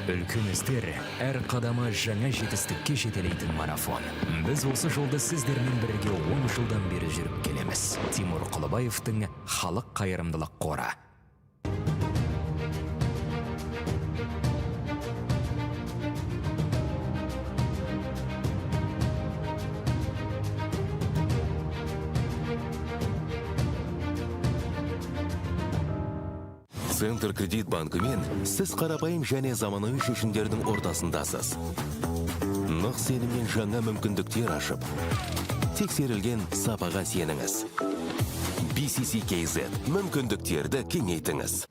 Үлкен істер әр қадамы жаңа жетістікке жетелейтін марафон. Біз осы жолды сіздермен бірге 10 жылдан бері жүріп келеміз. Тимур Құлыбаевтың халық қайырымдылық қоры. Центр кредит банкымен сіз қарапайым және заманауи шешімдердің ортасындасыз. Нық сеніммен жаңа мүмкіндіктер ашып, тексерілген сапаға сеніңіз. BCC-KZ мүмкіндіктерді кеңейтіңіз.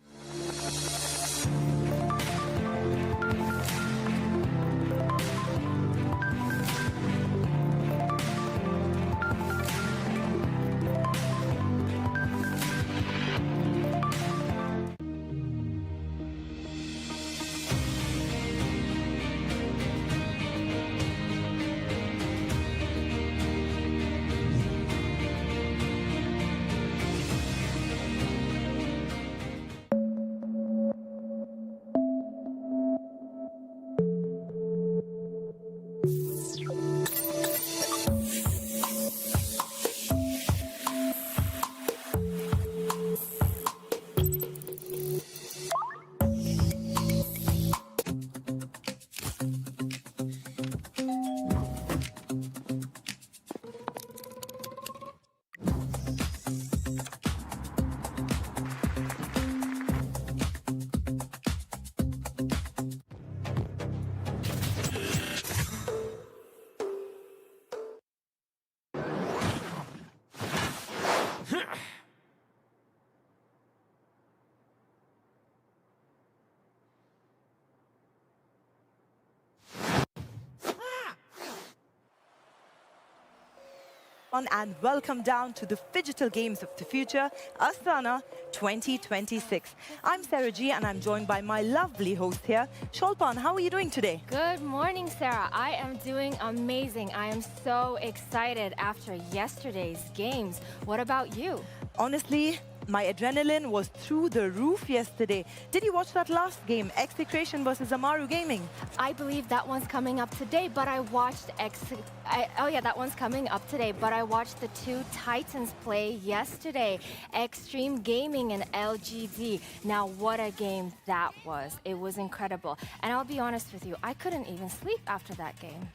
And welcome down to the Digital Games of the Future, Astana 2026. I'm Sarah G and I'm joined by my lovely host here, Sholpan. How are you doing today? Good morning, Sarah. I am doing amazing. I am so excited after yesterday's games. What about you? Honestly, my adrenaline was through the roof yesterday. Did you watch that last game, Execration versus Amaru Gaming? I believe that one's coming up today, but I watched that one's coming up today, but I watched the two Titans play yesterday, Extreme Gaming and LGD. Now, what a game that was. It was incredible. And I'll be honest with you, I couldn't even sleep after that game.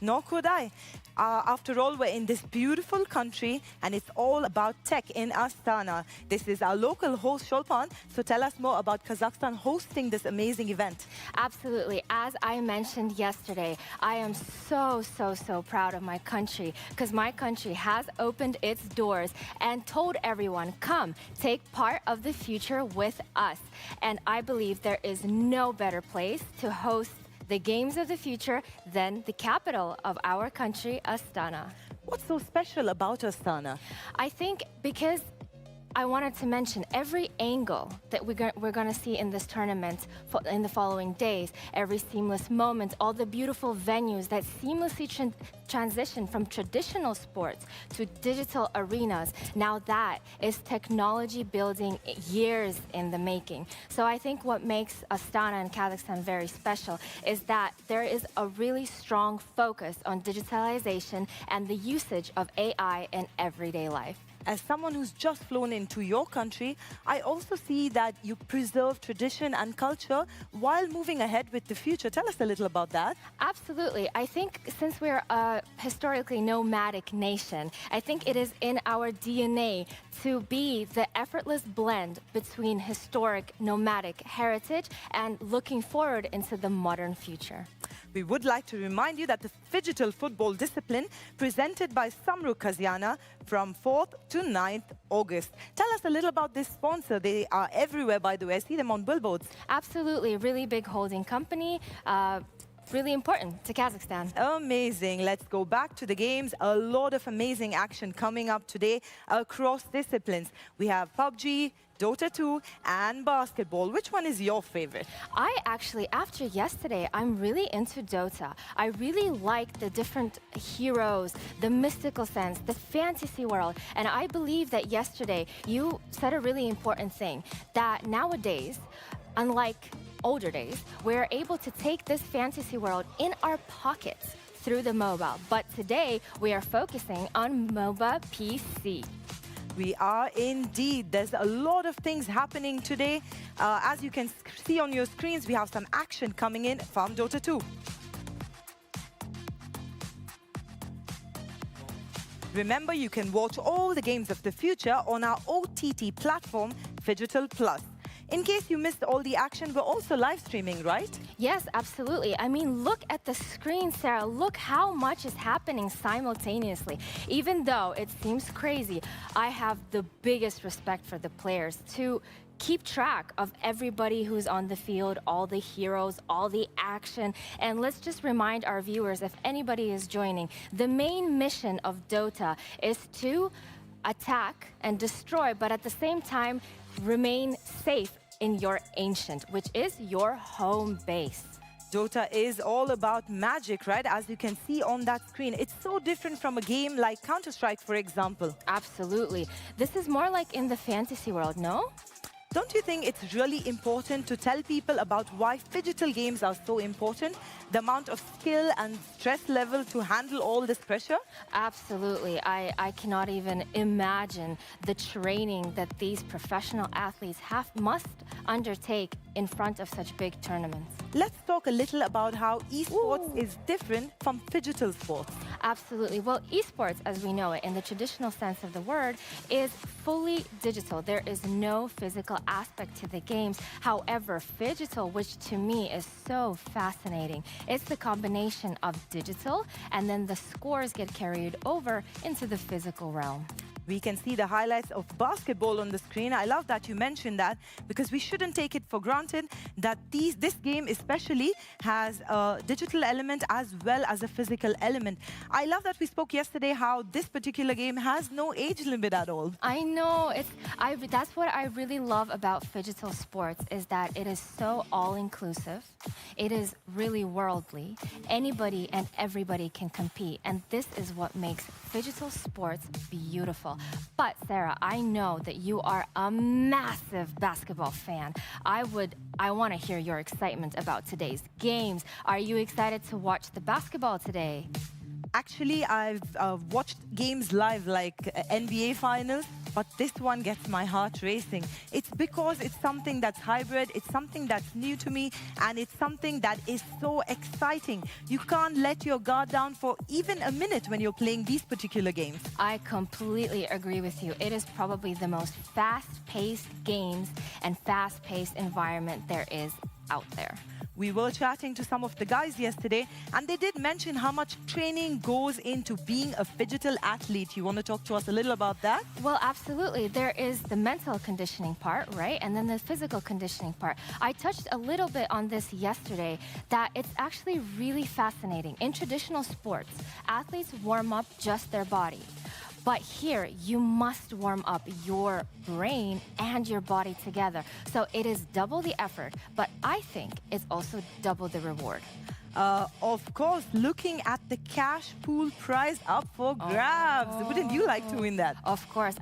Nor could I. After all, we're in this beautiful country and it's all about tech in Astana. This is our local host, Sholpan. So tell us more about Kazakhstan hosting this amazing event. Absolutely. As I mentioned yesterday, I am so proud of my country because my country has opened its doors and told everyone, come, take part of the future with us. And I believe there is no better place to host the games of the future than the capital of our country, Astana. What's so special about Astana? I think because I wanted to mention every angle that we're going to see in this tournament in the following days, every seamless moment, all the beautiful venues that seamlessly transition from traditional sports to digital arenas. Now that is technology building years in the making. So I think what makes Astana and Kazakhstan very special is that there is a really strong focus on digitalization and the usage of AI in everyday life. As someone who's just flown into your country, I also see that you preserve tradition and culture while moving ahead with the future. Tell us a little about that. Absolutely. I think since we're a historically nomadic nation, I think it is in our DNA to be the effortless blend between historic nomadic heritage and looking forward into the modern future. We would like to remind you that the Phygital Football discipline presented by Samruk-Kazyna from 4th to 9th August. Tell us a little about this sponsor. They are everywhere, by the way. I see them on billboards. Absolutely. Really big holding company. really important to Kazakhstan. Amazing. Let's go back to the games. A lot of amazing action coming up today across disciplines. We have PUBG, Dota 2 and basketball. Which one is your favorite? I actually, after yesterday, I'm really into Dota. I really like the different heroes, the mystical sense, the fantasy world. And I believe that yesterday you said a really important thing, that nowadays, unlike older days, we're able to take this fantasy world in our pockets through the mobile. But today, we are focusing on MOBA PC. We are indeed. There's a lot of things happening today. As you can see on your screens, we have some action coming in from Dota 2. Remember, you can watch all the games of the future on our OTT platform, Phygital Plus. In case you missed all the action, we're also live streaming, right? Yes, absolutely. I mean, look at the screen, Sarah. Look how much is happening simultaneously. Even though it seems crazy, I have the biggest respect for the players to keep track of everybody who's on the field, all the heroes, all the action. And let's just remind our viewers, if anybody is joining, the main mission of Dota is to attack and destroy, but at the same time, remain safe in your ancient, which is your home base. Dota is all about magic, right? As you can see on that screen. It's so different from a game like Counter-Strike, for example. Absolutely. This is more like in the fantasy world, no? Don't you think it's really important to tell people about why phygital games are so important? The amount of skill and stress level to handle all this pressure? Absolutely. I cannot even imagine the training that these professional athletes must undertake in front of such big tournaments. Let's talk a little about how esports is different from phygital sports. Absolutely. Well, esports, as we know it in the traditional sense of the word, is fully digital. There is no physical aspect to the games. However, phygital, which to me is so fascinating, it's the combination of digital and then the scores get carried over into the physical realm. We can see the highlights of basketball on the screen. I love that you mentioned that because we shouldn't take it for granted that this game especially has a digital element as well as a physical element. I love that we spoke yesterday how this particular game has no age limit at all. I know. That's what I really love about phygital sports is that it is so all-inclusive. It is really worldly. Anybody and everybody can compete. And this is what makes phygital sports beautiful. But Sarah, I know that you are a massive basketball fan. I want to hear your excitement about today's games. Are you excited to watch the basketball today? Actually, I've watched games live like NBA finals, but this one gets my heart racing. It's because it's something that's hybrid, it's something that's new to me, and it's something that is so exciting. You can't let your guard down for even a minute when you're playing these particular games. I completely agree with you. It is probably the most fast-paced games and fast-paced environment there is out there. We were chatting to some of the guys yesterday, and they did mention how much training goes into being a phygital athlete. You want to talk to us a little about that? Well, absolutely. There is the mental conditioning part, right? And then the physical conditioning part. I touched a little bit on this yesterday, that it's actually really fascinating. In traditional sports, athletes warm up just their body. But here, you must warm up your brain and your body together. So it is double the effort, but I think it's also double the reward. Of course, looking at the cash pool prize up for grabs. Wouldn't you like to win that? Of course.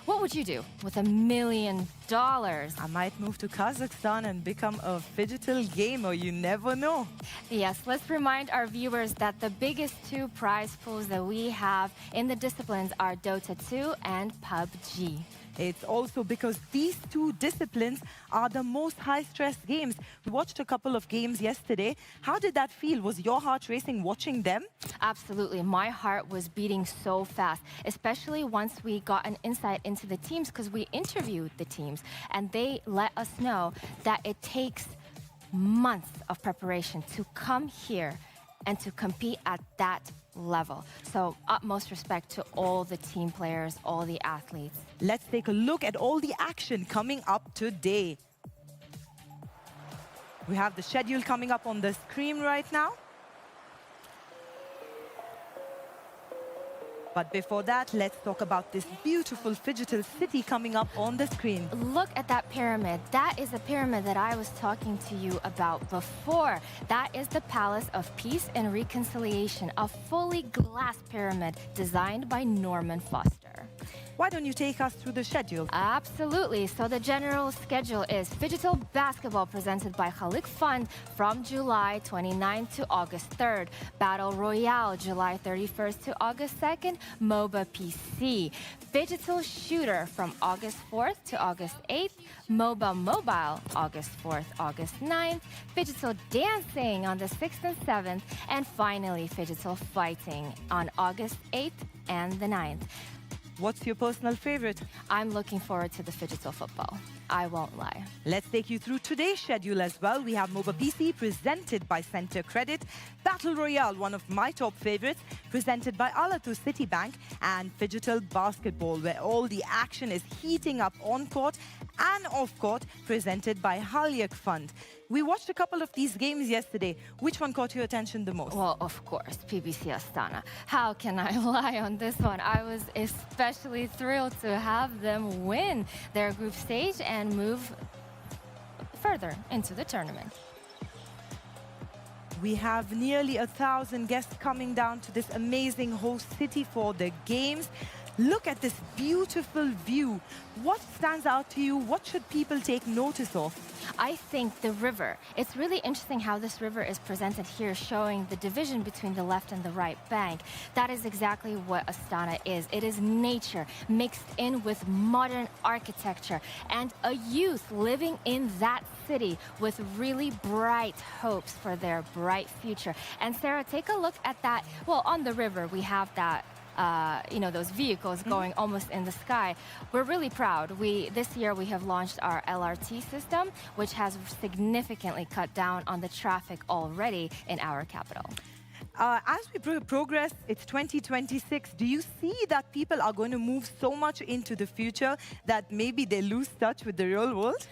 What would you do with $1 million? I might move to Kazakhstan and become a phygital gamer. You never know. Yes, let's remind our viewers that the biggest two prize pools that we have in the disciplines are Dota 2 and PUBG. It's also because these two disciplines are the most high-stress games. We watched a couple of games yesterday. How did that feel? Was your heart racing watching them? Absolutely. My heart was beating so fast, especially once we got an insight into the teams because we interviewed the teams and they let us know that it takes months of preparation to come here and to compete at that level. So utmost respect to all the team players, all the athletes. Let's take a look at all the action coming up today. We have the schedule coming up on the screen right now. But before that, let's talk about this beautiful Phygital city coming up on the screen. Look at that pyramid. That is a pyramid that I was talking to you about before. That is the Palace of Peace and Reconciliation, a fully glass pyramid designed by Norman Foster. Why don't you take us through the schedule? Absolutely. So the general schedule is Phygital Basketball presented by Khalik Fund from July 29th to August 3rd. Battle Royale July 31st to August 2nd. MOBA PC. Phygital Shooter from August 4th to August 8th. MOBA Mobile August 4th, August 9th. Phygital Dancing on the 6th and 7th. And finally, Phygital Fighting on August 8th and the 9th. What's your personal favorite? I'm looking forward to the Phygital football. I won't lie. Let's take you through today's schedule as well. We have MOBA PC presented by Center Credit, Battle Royale, one of my top favorites, presented by Alatu Citibank, and Phygital Basketball, where all the action is heating up on court and off court, presented by Halyak Fund. We watched a couple of these games yesterday. Which one caught your attention the most? Well, of course, PBC Astana. How can I lie on this one? I was especially thrilled to have them win their group stage and move further into the tournament. We have nearly 1,000 guests coming down to this amazing host city for the games. Look at this beautiful view. What stands out to you? What should people take notice of? I think the river. It's really interesting how this river is presented here, showing the division between the left and the right bank. That is exactly what Astana is. It is nature mixed in with modern architecture and a youth living in that city with really bright hopes for their bright future. And Sarah, take a look at that. Well, on the river, we have that those vehicles going almost in the sky. We're really proud. This year we have launched our LRT system, which has significantly cut down on the traffic already in our capital. As we progress, it's 2026. Do you see that people are going to move so much into the future that maybe they lose touch with the real world?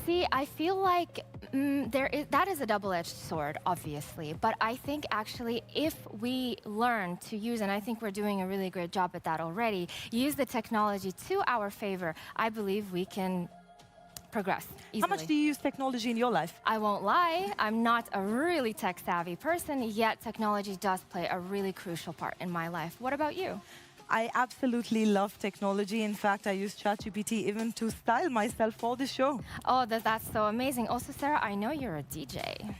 See, I feel like that is a double-edged sword, obviously. But I think actually if we learn to use, and I think we're doing a really great job at that already, use the technology to our favor, I believe we can progress easily. How much do you use technology in your life? I won't lie, I'm not a really tech-savvy person, yet technology does play a really crucial part in my life. What about you? I absolutely love technology. In fact, I use ChatGPT even to style myself for the show. Oh, that's so amazing. Also, Sarah, I know you're a DJ.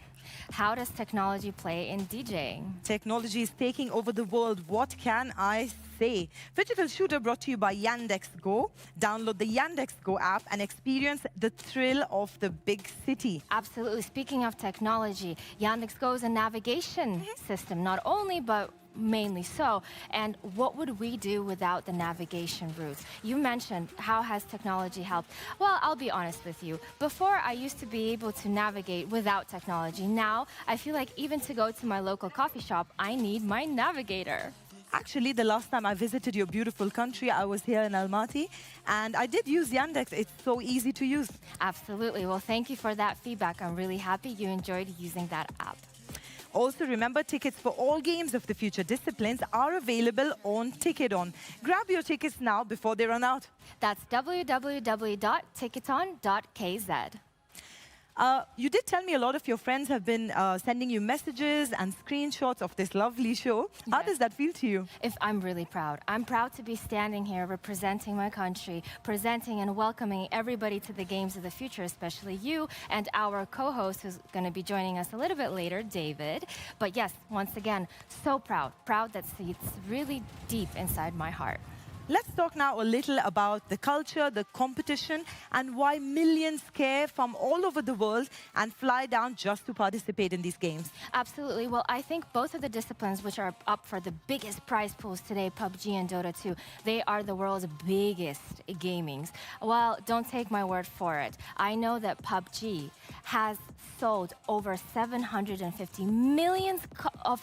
How does technology play in DJing? Technology is taking over the world. What can I say? Phygital Shooter brought to you by Yandex Go. Download the Yandex Go app and experience the thrill of the big city. Absolutely. Speaking of technology, Yandex Go is a navigation system, not only, but mainly so. And what would we do without the navigation routes? You mentioned how has technology helped. Well, I'll be honest with you. Before, I used to be able to navigate without technology. Now, I feel like even to go to my local coffee shop, I need my navigator. Actually, the last time I visited your beautiful country, I was here in Almaty, and I did use Yandex. It's so easy to use. Absolutely. Well, thank you for that feedback. I'm really happy you enjoyed using that app. Also, remember, tickets for all games of the future disciplines are available on Ticketon. Grab your tickets now before they run out. That's www.ticketon.kz. You did tell me a lot of your friends have been sending you messages and screenshots of this lovely show. How does that feel to you? I'm really proud. I'm proud to be standing here representing my country, presenting and welcoming everybody to the Games of the Future, especially you and our co-host who's going to be joining us a little bit later, David. But yes, once again, so proud. Proud that it's really deep inside my heart. Let's talk now a little about the culture, the competition, and why millions care from all over the world and fly down just to participate in these games. Absolutely. Well, I think both of the disciplines which are up for the biggest prize pools today, PUBG and Dota 2, they are the world's biggest gamings. Well, don't take my word for it. I know that PUBG has sold over 750 million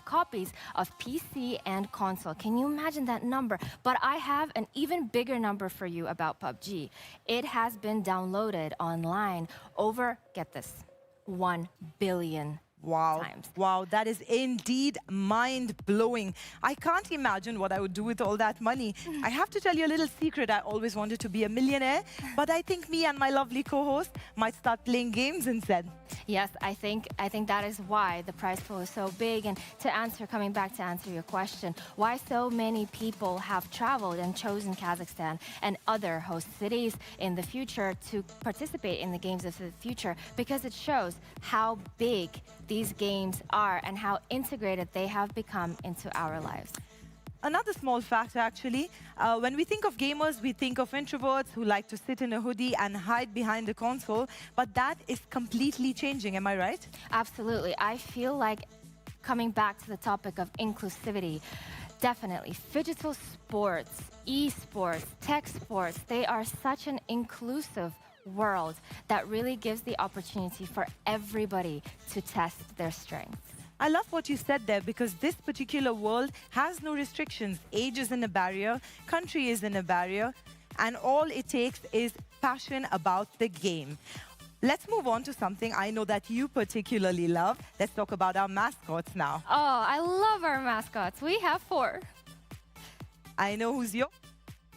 copies of PC and console. Can you imagine that number? But I have an even bigger number for you about PUBG. It has been downloaded online over, get this, 1 billion Wow. times. Wow, that is indeed mind-blowing. I can't imagine what I would do with all that money. I have to tell you a little secret. I always wanted to be a millionaire, but I think me and my lovely co-host might start playing games instead. Yes, I think that is why the prize pool is so big. And coming back to answer your question, why so many people have traveled and chosen Kazakhstan and other host cities in the future to participate in the games of the future, because it shows how big these games are and how integrated they have become into our lives. Another small factor, actually, when we think of gamers, we think of introverts who like to sit in a hoodie and hide behind a console, but that is completely changing, am I right? Absolutely. I feel like, coming back to the topic of inclusivity, definitely phygital sports, esports, tech sports, they are such an inclusive world that really gives the opportunity for everybody to test their strengths. I love what you said there, because this particular world has no restrictions. Age isn't a barrier, country isn't a barrier, and all it takes is passion about the game. Let's move on to something I know that you particularly love. Let's talk about our mascots now. Oh, I love our mascots. We have 4. I know who's your...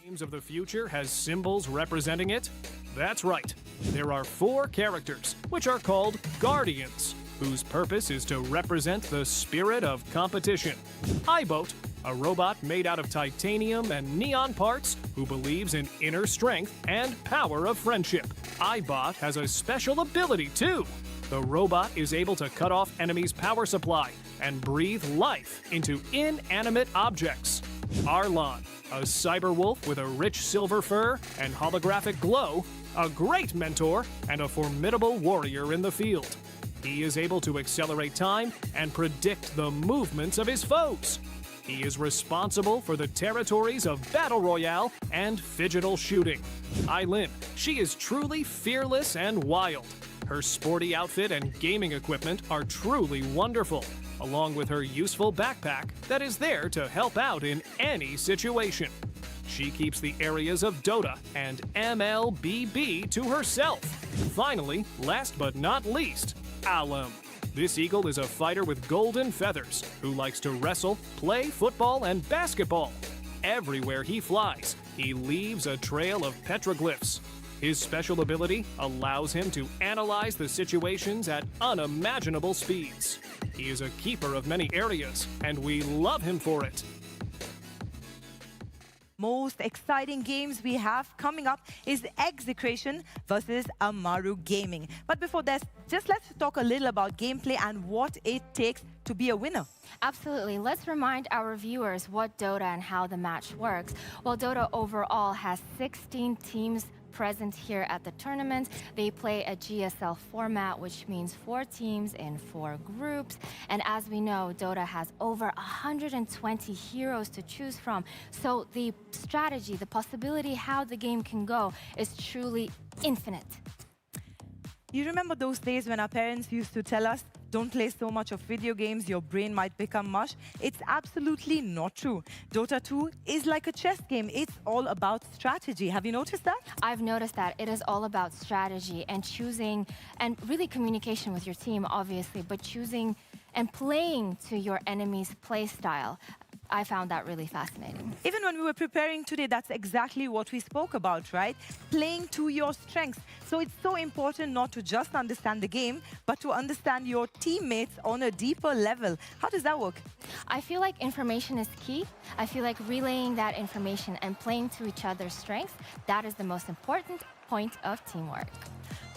Games of the Future has symbols representing it? That's right. There are 4 characters, which are called Guardians, whose purpose is to represent the spirit of competition. iBoat, a robot made out of titanium and neon parts who believes in inner strength and power of friendship. iBot has a special ability too. The robot is able to cut off enemies' power supply and breathe life into inanimate objects. Arlon, a cyber wolf with a rich silver fur and holographic glow, a great mentor and a formidable warrior in the field. He is able to accelerate time and predict the movements of his foes. He is responsible for the territories of Battle Royale and Phygital Shooting. Eileen, she is truly fearless and wild. Her sporty outfit and gaming equipment are truly wonderful, along with her useful backpack that is there to help out in any situation. She keeps the areas of Dota and MLBB to herself. Finally, last but not least, Alum. This eagle is a fighter with golden feathers who likes to wrestle, play football, and basketball. Everywhere he flies, he leaves a trail of petroglyphs. His special ability allows him to analyze the situations at unimaginable speeds. He is a keeper of many areas, and we love him for it. Most exciting games we have coming up is Execration versus Amaru Gaming. But before that, just let's talk a little about gameplay and what it takes to be a winner. Absolutely. Let's remind our viewers what Dota and how the match works. Well, Dota overall has 16 teams present here at the tournament. They play a GSL format, which means 4 teams in 4 groups. And as we know, Dota has over 120 heroes to choose from. So the strategy, the possibility how the game can go is truly infinite. You remember those days when our parents used to tell us, don't play so much of video games, your brain might become mush? It's absolutely not true. Dota 2 is like a chess game. It's all about strategy. Have you noticed that? I've noticed that it is all about strategy and choosing, and really communication with your team, obviously, but choosing and playing to your enemy's play style. I found that really fascinating. Even when we were preparing today, that's exactly what we spoke about, right? Playing to your strengths. So it's so important not to just understand the game, but to understand your teammates on a deeper level. How does that work? I feel like information is key. I feel like relaying that information and playing to each other's strengths, that is the most important point of teamwork.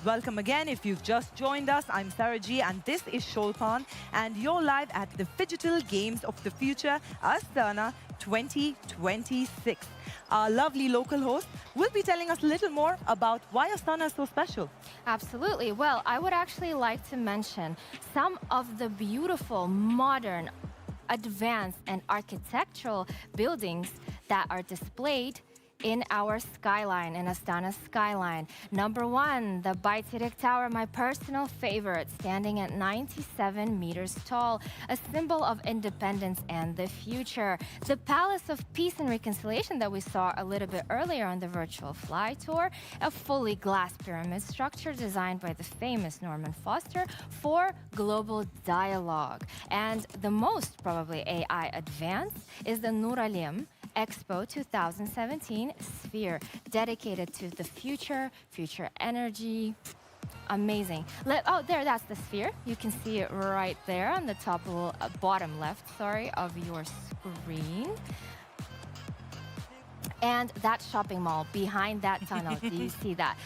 Welcome again. If you've just joined us, I'm Sarah G, and this is Sholpan, and you're live at the Phygital Games of the Future, Astana 2026. Our lovely local host will be telling us a little more about why Astana is so special. Absolutely. Well, I would actually like to mention some of the beautiful, modern, advanced, and architectural buildings that are displayed in our skyline, in Astana skyline. Number 1, the Baitirik Tower, my personal favorite, standing at 97 meters tall, a symbol of independence and the future. The Palace of Peace and Reconciliation that we saw a little bit earlier on the virtual fly tour, a fully glass pyramid structure designed by the famous Norman Foster for global dialogue. And the most probably AI advanced is the Nuralim Expo 2017 Sphere, dedicated to the future energy. Amazing. Oh, there, that's the sphere. You can see it right there on the top, bottom left, of your screen. And that shopping mall behind that tunnel, do you see that?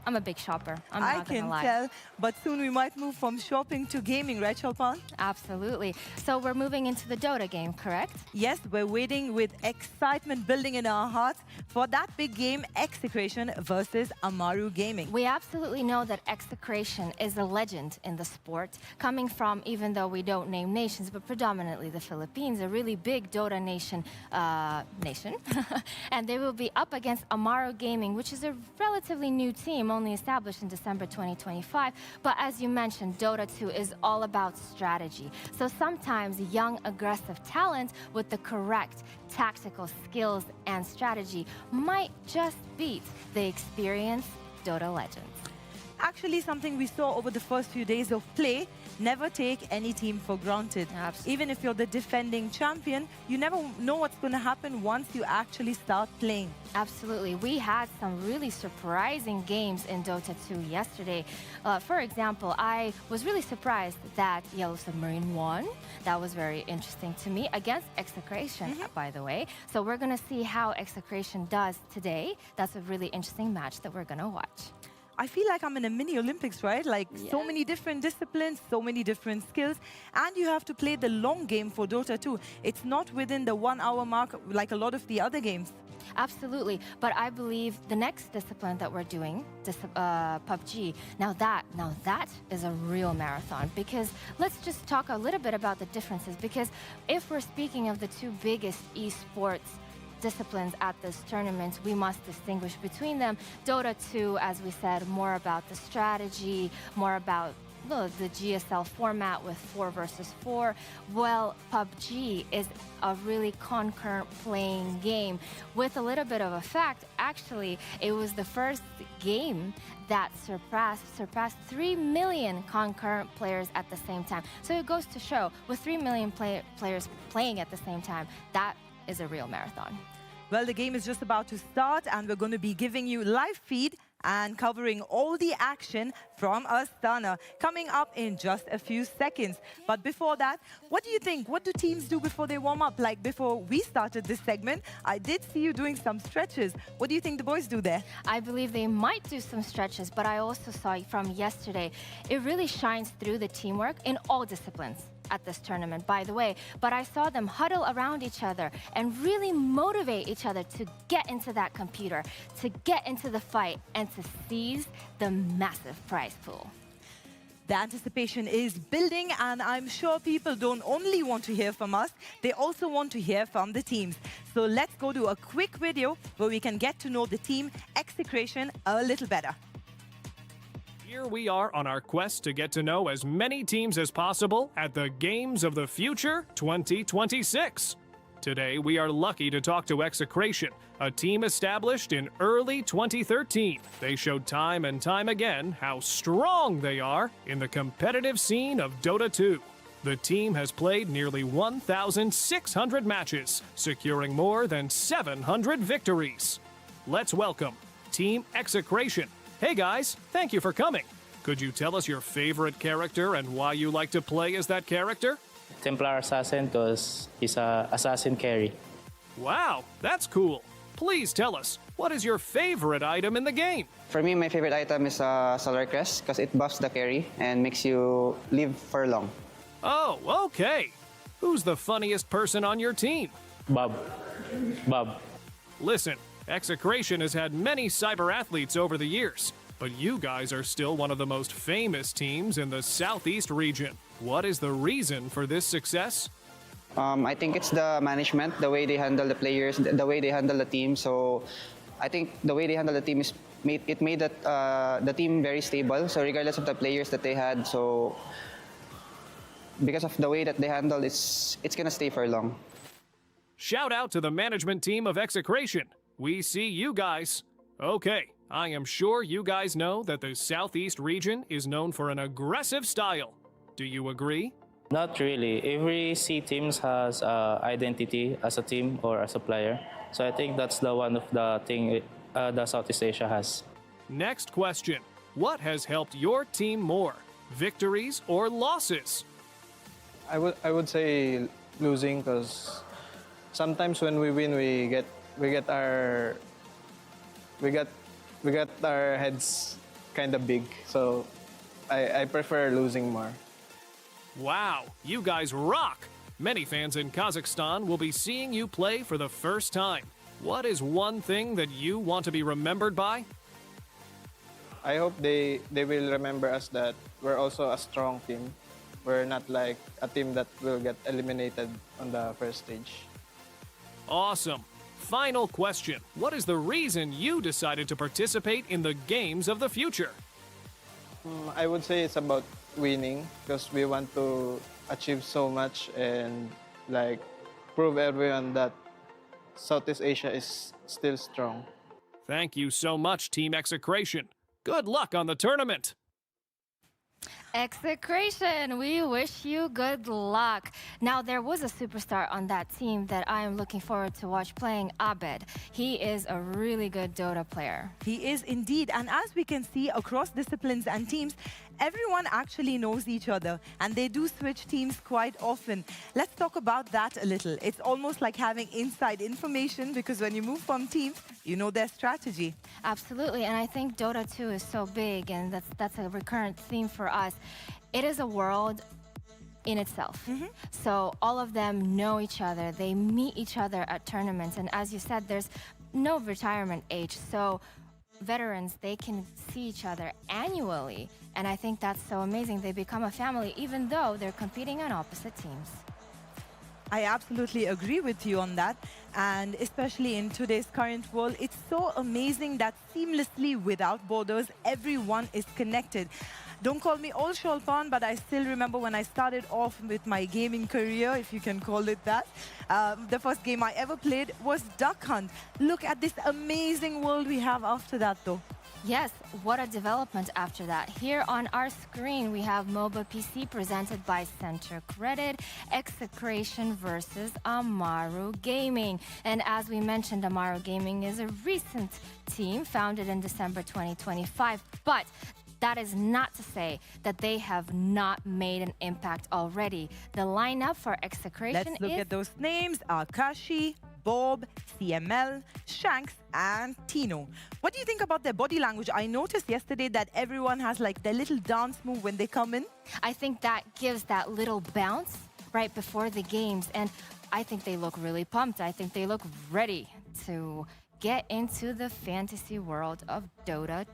I'm a big shopper. I'm not gonna lie. I can tell, but soon we might move from shopping to gaming, right, Shulpan? Absolutely. So we're moving into the Dota game, correct? Yes, we're waiting with excitement building in our hearts for that big game, Execration versus Amaru Gaming. We absolutely know that Execration is a legend in the sport, coming from, even though we don't name nations, but predominantly the Philippines, a really big Dota nation. And they will be up against Amaru Gaming, which is a relatively new team, only established in December 2025. But as you mentioned, Dota 2 is all about strategy. So sometimes young, aggressive talent with the correct tactical skills and strategy might just beat the experienced Dota legends. Actually, something we saw over the first few days of play, never take any team for granted. Absolutely. Even if you're the defending champion, you never know what's going to happen once you actually start playing. Absolutely. We had some really surprising games in Dota 2 yesterday. For example, I was really surprised that Yellow Submarine won. That was very interesting to me, against Execration, by the way. So we're going to see how Execration does today. That's a really interesting match that we're going to watch. I feel like I'm in a mini Olympics, right? Like so many different disciplines, so many different skills, and you have to play the long game for Dota 2. It's not within the 1 hour mark like a lot of the other games. Absolutely, but I believe the next discipline that we're doing, PUBG, now that is a real marathon, because let's just talk a little bit about the differences, because if we're speaking of the two biggest esports disciplines at this tournament, we must distinguish between them. Dota 2, as we said, more about the strategy, more about the GSL format with 4 versus 4. Well, PUBG is a really concurrent playing game with a little bit of a fact. Actually, it was the first game that surpassed 3 million concurrent players at the same time. So it goes to show, with 3 million players playing at the same time, that is a real marathon. Well, the game is just about to start, and we're going to be giving you live feed and covering all the action from Astana coming up in just a few seconds. But before that, what do you think? What do teams do before they warm up? Like before we started this segment, I did see you doing some stretches. What do you think the boys do there? I believe they might do some stretches, but I also saw from yesterday, it really shines through the teamwork in all disciplines at this tournament, by the way. But I saw them huddle around each other and really motivate each other to get into that computer, to get into the fight, and to seize the massive prize pool. The anticipation is building, and I'm sure people don't only want to hear from us, they also want to hear from the teams. So let's go to a quick video where we can get to know the team Execration a little better. Here we are on our quest to get to know as many teams as possible at the Games of the Future 2026. Today, we are lucky to talk to Execration, a team established in early 2013. They showed time and time again how strong they are in the competitive scene of Dota 2. The team has played nearly 1,600 matches, securing more than 700 victories. Let's welcome Team Execration. Hey guys, thank you for coming. Could you tell us your favorite character and why you like to play as that character? Templar Assassin, because he's a assassin carry. Wow, that's cool. Please tell us, what is your favorite item in the game? For me, my favorite item is Solar Crest because it buffs the carry and makes you live for long. Oh, okay. Who's the funniest person on your team? Bob. Listen, Execration has had many cyber athletes over the years, but you guys are still one of the most famous teams in the Southeast region. What is the reason for this success? I think it's the management, the way they handle the players, the way they handle the team. So I think the way they handle the team made the team very stable. So regardless of the players that they had, so because of the way that they handle, it's gonna stay for long. Shout out to the management team of Execration. We see you guys. Okay, I am sure you guys know that the Southeast region is known for an aggressive style. Do you agree? Not really. Every C teams has identity as a team or as a player. So I think that's the one of the thing the Southeast Asia has. Next question. What has helped your team more? Victories or losses? I would say losing, because sometimes when we win, we get our heads kind of big. So I prefer losing more. Wow, you guys rock! Many fans in Kazakhstan will be seeing you play for the first time. What is one thing that you want to be remembered by? I hope they will remember us that we're also a strong team. We're not like a team that will get eliminated on the first stage. Awesome. Final question. What is the reason you decided to participate in the games of the future? I would say it's about winning, because we want to achieve so much and like prove everyone that Southeast Asia is still strong. Thank you so much, Team Execration. Good luck on the tournament. Execration, we wish you good luck. Now, there was a superstar on that team that I am looking forward to watch playing, Abed. He is a really good Dota player. He is indeed. And as we can see across disciplines and teams, everyone actually knows each other and they do switch teams quite often. Let's talk about that a little. It's almost like having inside information, because when you move from teams, you know their strategy. Absolutely, and I think Dota 2 is so big, and that's a recurrent theme for us. It is a world in itself. So all of them know each other. They meet each other at tournaments, and as you said, there's no retirement age. So veterans, they can see each other annually, and I think that's so amazing. They become a family even though they're competing on opposite teams. I absolutely agree with you on that. And especially in today's current world, it's so amazing that seamlessly, without borders, everyone is connected. Don't call me old Sholpan, but I still remember when I started off with my gaming career, if you can call it that. The first game I ever played was Duck Hunt. Look at this amazing world we have after that, though. Yes, what a development after that. Here on our screen, we have MOBA PC presented by Center Credit, Execration versus Amaru Gaming. And as we mentioned, Amaru Gaming is a recent team founded in December 2025. But that is not to say that they have not made an impact already. The lineup for Execration Let's look at those names. Akashi, Bob, CML, Shanks, and Tino. What do you think about their body language? I noticed yesterday that everyone has like their little dance move when they come in. I think that gives that little bounce right before the games, and I think they look really pumped. I think they look ready to get into the fantasy world of Dota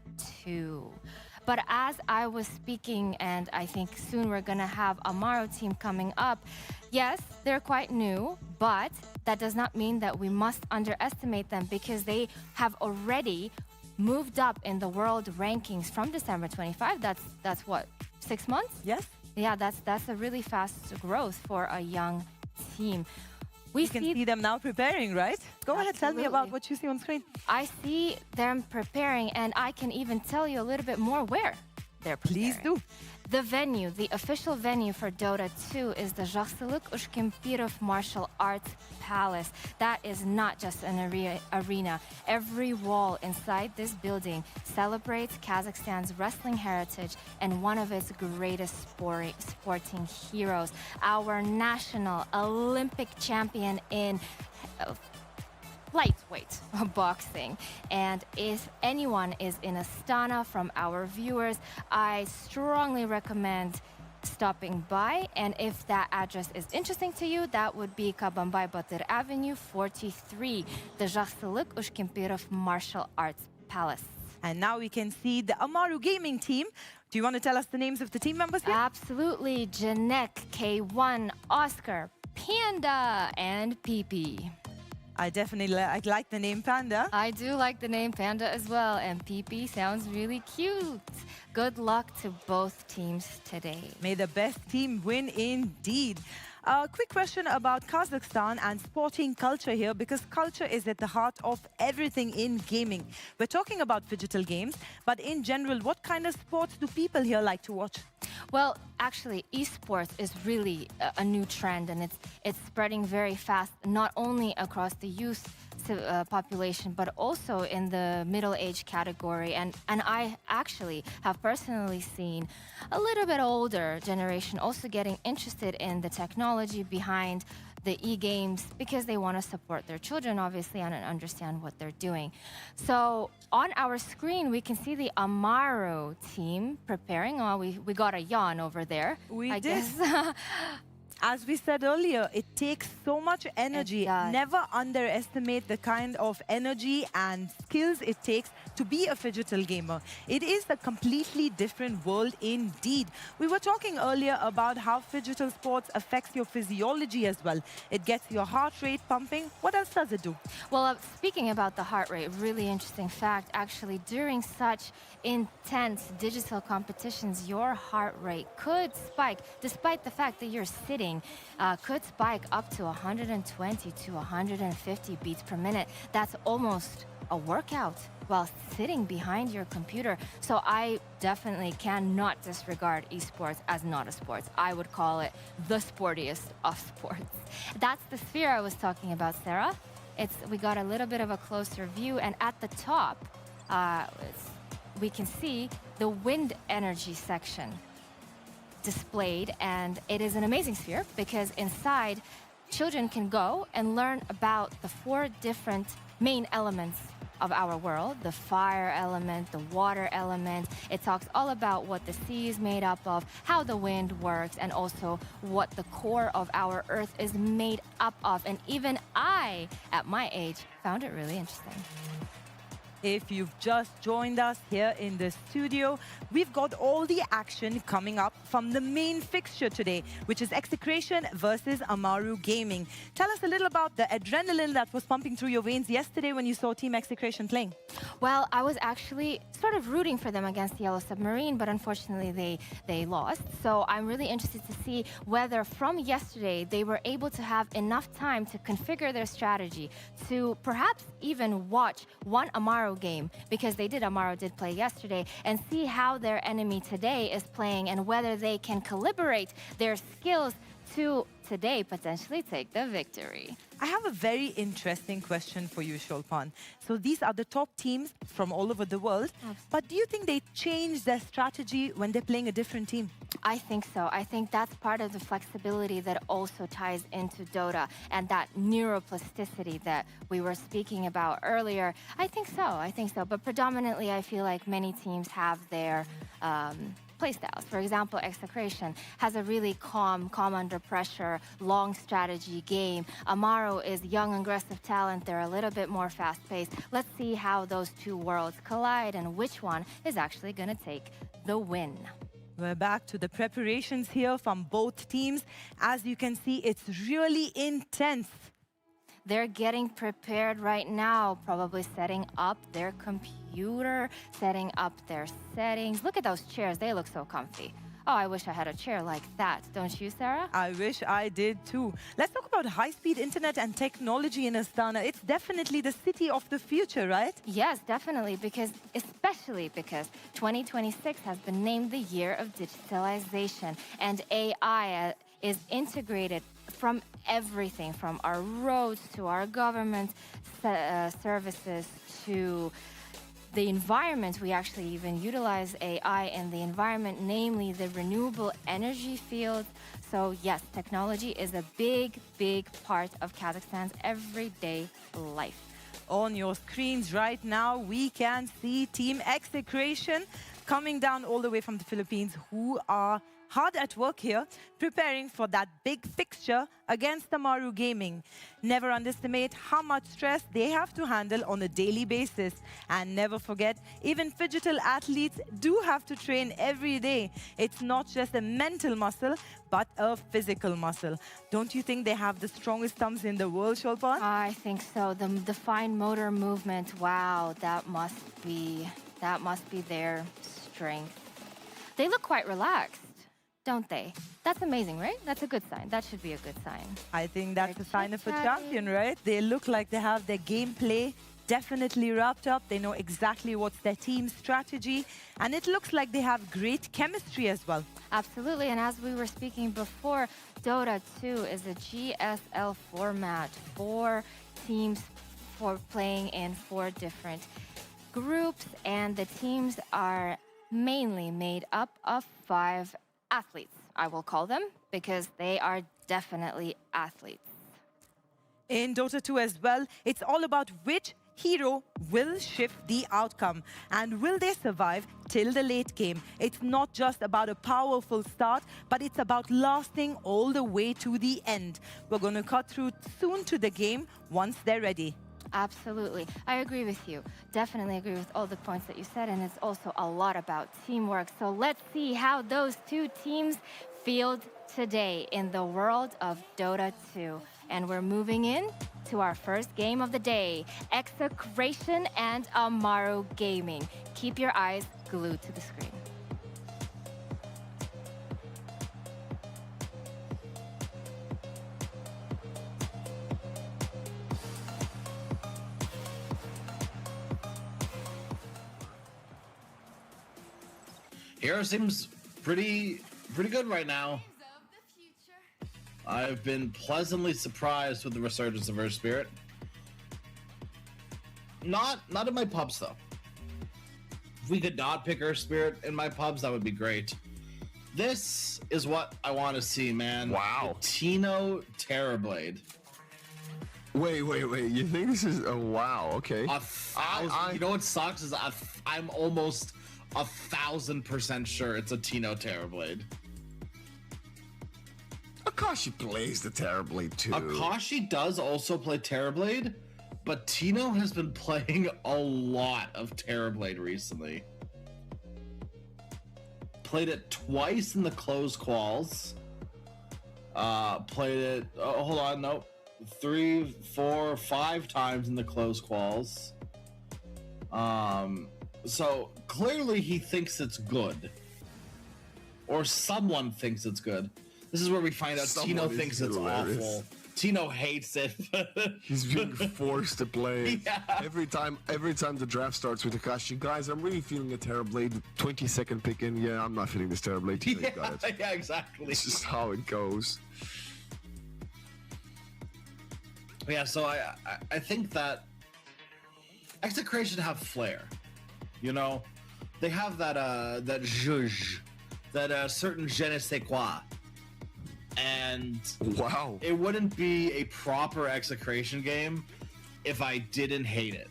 2. But as I was speaking, and I think soon we're gonna have a Amaru team coming up, yes, they're quite new, but that does not mean that we must underestimate them, because they have already moved up in the world rankings from December 25. That's what, 6 months? Yes. Yeah, that's a really fast growth for a young team. We can see them now preparing, right? Go ahead, tell me about what you see on screen. I see them preparing, and I can even tell you a little bit more where they're preparing. Please do. The venue, the official venue for Dota 2 is the Zhakhsılık-Ushkimpirov Martial Arts Palace. That is not just an arena. Every wall inside this building celebrates Kazakhstan's wrestling heritage and one of its greatest sporting heroes, our national Olympic champion in lightweight boxing. And if anyone is in Astana from our viewers, I strongly recommend stopping by. And if that address is interesting to you, that would be Kabambay Batır Avenue 43, the Zhakhsılık-Ushkimpirov Martial Arts Palace. And now we can see the Amaru Gaming team. Do you want to tell us the names of the team members here? Absolutely. Janek, K1, Oscar, Panda and Pee-Pee. I definitely like the name Panda. I do like the name Panda as well, and Pee-Pee sounds really cute. Good luck to both teams today. May the best team win indeed. A quick question about Kazakhstan and sporting culture here, because culture is at the heart of everything in gaming. We're talking about digital games, but in general, what kind of sports do people here like to watch? Well, actually, esports is really a new trend, and it's spreading very fast, not only across the youth population, but also in the middle-age category. And I actually have personally seen a little bit older generation also getting interested in the technology behind the e-games, because they want to support their children, obviously, and understand what they're doing. So on our screen, we can see the Amaro team preparing. Oh, we got a yawn over there. We did. Guess. As we said earlier, it takes so much energy. It does. Never underestimate the kind of energy and skills it takes to be a digital gamer. It is a completely different world indeed. We were talking earlier about how digital sports affects your physiology as well. It gets your heart rate pumping. What else does it do? Well, speaking about the heart rate, really interesting fact. Actually, during such intense digital competitions, your heart rate could spike, despite the fact that you're sitting, could spike up to 120 to 150 beats per minute. That's almost a workout while sitting behind your computer. So I definitely cannot disregard esports as not a sport. I would call it the sportiest of sports. That's the sphere I was talking about, Sarah. We got a little bit of a closer view, and at the top, we can see the wind energy section displayed, and it is an amazing sphere because inside, children can go and learn about the 4 different main elements of our world: the fire element, the water element. It talks all about what the sea is made up of, how the wind works, and also what the core of our earth is made up of. And even I, at my age, found it really interesting. If you've just joined us here in the studio, we've got all the action coming up from the main fixture today, which is Execration versus Amaru Gaming. Tell us a little about the adrenaline that was pumping through your veins yesterday when you saw Team Execration playing. Well, I was actually sort of rooting for them against the Yellow Submarine, but unfortunately they lost. So I'm really interested to see whether from yesterday they were able to have enough time to configure their strategy, to perhaps even watch one Amaru game, because Amaro did play yesterday, and see how their enemy today is playing and whether they can calibrate their skills to today potentially take the victory. I have a very interesting question for you, Shulpan. So these are the top teams from all over the world, but do you think they change their strategy when they're playing a different team? I think so. I think that's part of the flexibility that also ties into Dota and that neuroplasticity that we were speaking about earlier. I think so. But predominantly, I feel like many teams have their playstyles. For example, Execration has a really calm under pressure, long strategy game. Amaro is young, aggressive talent. They're a little bit more fast-paced. Let's see how those 2 worlds collide and which one is actually going to take the win. We're back to the preparations here from both teams. As you can see, it's really intense. They're getting prepared right now, probably setting up their computer, setting up their settings. Look at those chairs, they look so comfy. Oh, I wish I had a chair like that, don't you, Sarah? I wish I did too. Let's talk about high-speed internet and technology in Astana. It's definitely the city of the future, right? Yes, definitely, especially because 2026 has been named the year of digitalization, and AI is integrated from everything, from our roads to our government services to the environment. We actually even utilize AI in the environment, namely the renewable energy field. So yes, technology is a big part of Kazakhstan's everyday life. On your screens right now, we can see Team Execration coming down all the way from the Philippines, who are hard at work here, preparing for that big fixture against Amaru Gaming. Never underestimate how much stress they have to handle on a daily basis. And never forget, even phygital athletes do have to train every day. It's not just a mental muscle, but a physical muscle. Don't you think they have the strongest thumbs in the world, Shulpan? I think so. The fine motor movement, wow, that must be their strength. They look quite relaxed, don't they? That's amazing, right? That's a good sign. That should be a good sign. I think that's They're a sign of a chit-chatting. champion, right? They look like they have their gameplay definitely wrapped up. They know exactly what's their team's strategy. And it looks like they have great chemistry as well. Absolutely, and as we were speaking before, Dota 2 is a GSL format. 4 teams for playing in 4 different groups, and the teams are mainly made up of 5 athletes, I will call them, because they are definitely athletes. In Dota 2 as well, it's all about which hero will shift the outcome and will they survive till the late game. It's not just about a powerful start, but it's about lasting all the way to the end. We're going to cut through soon to the game once they're ready. Absolutely. I agree with you. Definitely agree with all the points that you said, and it's also a lot about teamwork. So let's see how those 2 teams field today in the world of Dota 2. And we're moving in to our first game of the day, Execration and Amaru Gaming. Keep your eyes glued to the screen. Hero seems pretty good right now. I've been pleasantly surprised with the resurgence of Earth Spirit. Not in my pubs though. If we could not pick Earth Spirit in my pubs, that would be great. This is what I want to see, man. Wow. The Tino Terrorblade. Wait. You think this is a wow? Okay. 1,000. You know what sucks is I'm almost 1,000% sure it's a Tino Terrorblade. Akashi plays the Terrorblade too. Akashi does also play Terrorblade, but Tino has been playing a lot of Terrorblade recently. Played it twice in the closed quals. Played it, hold on, nope. 3, 4, 5 times in the closed quals. So clearly he thinks it's good. Or someone thinks it's good. This is where we find out Tino thinks it's awful. Tino hates it. He's being forced to play. Yeah. Every time the draft starts with Akashi, guys, I'm really feeling a Terrorblade. 20-second pick in. Yeah, I'm not feeling this Terrorblade. Tino, you got it. Yeah, exactly. It's just how it goes. Yeah, so I think that Execration have flair. You know, they have that zhuzh, that certain je ne sais quoi. And wow, it wouldn't be a proper Execration game if I didn't hate it.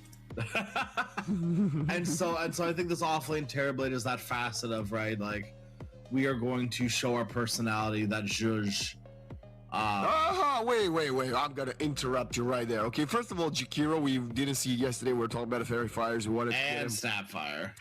and so I think this Offlane Terrorblade is that facet of, right, like, we are going to show our personality, that zhuzh. Wait. I'm gonna interrupt you right there. Okay, first of all, Jakiro, we didn't see yesterday. We were talking about the Fairy Fires. We wanted to get him, Snapfire,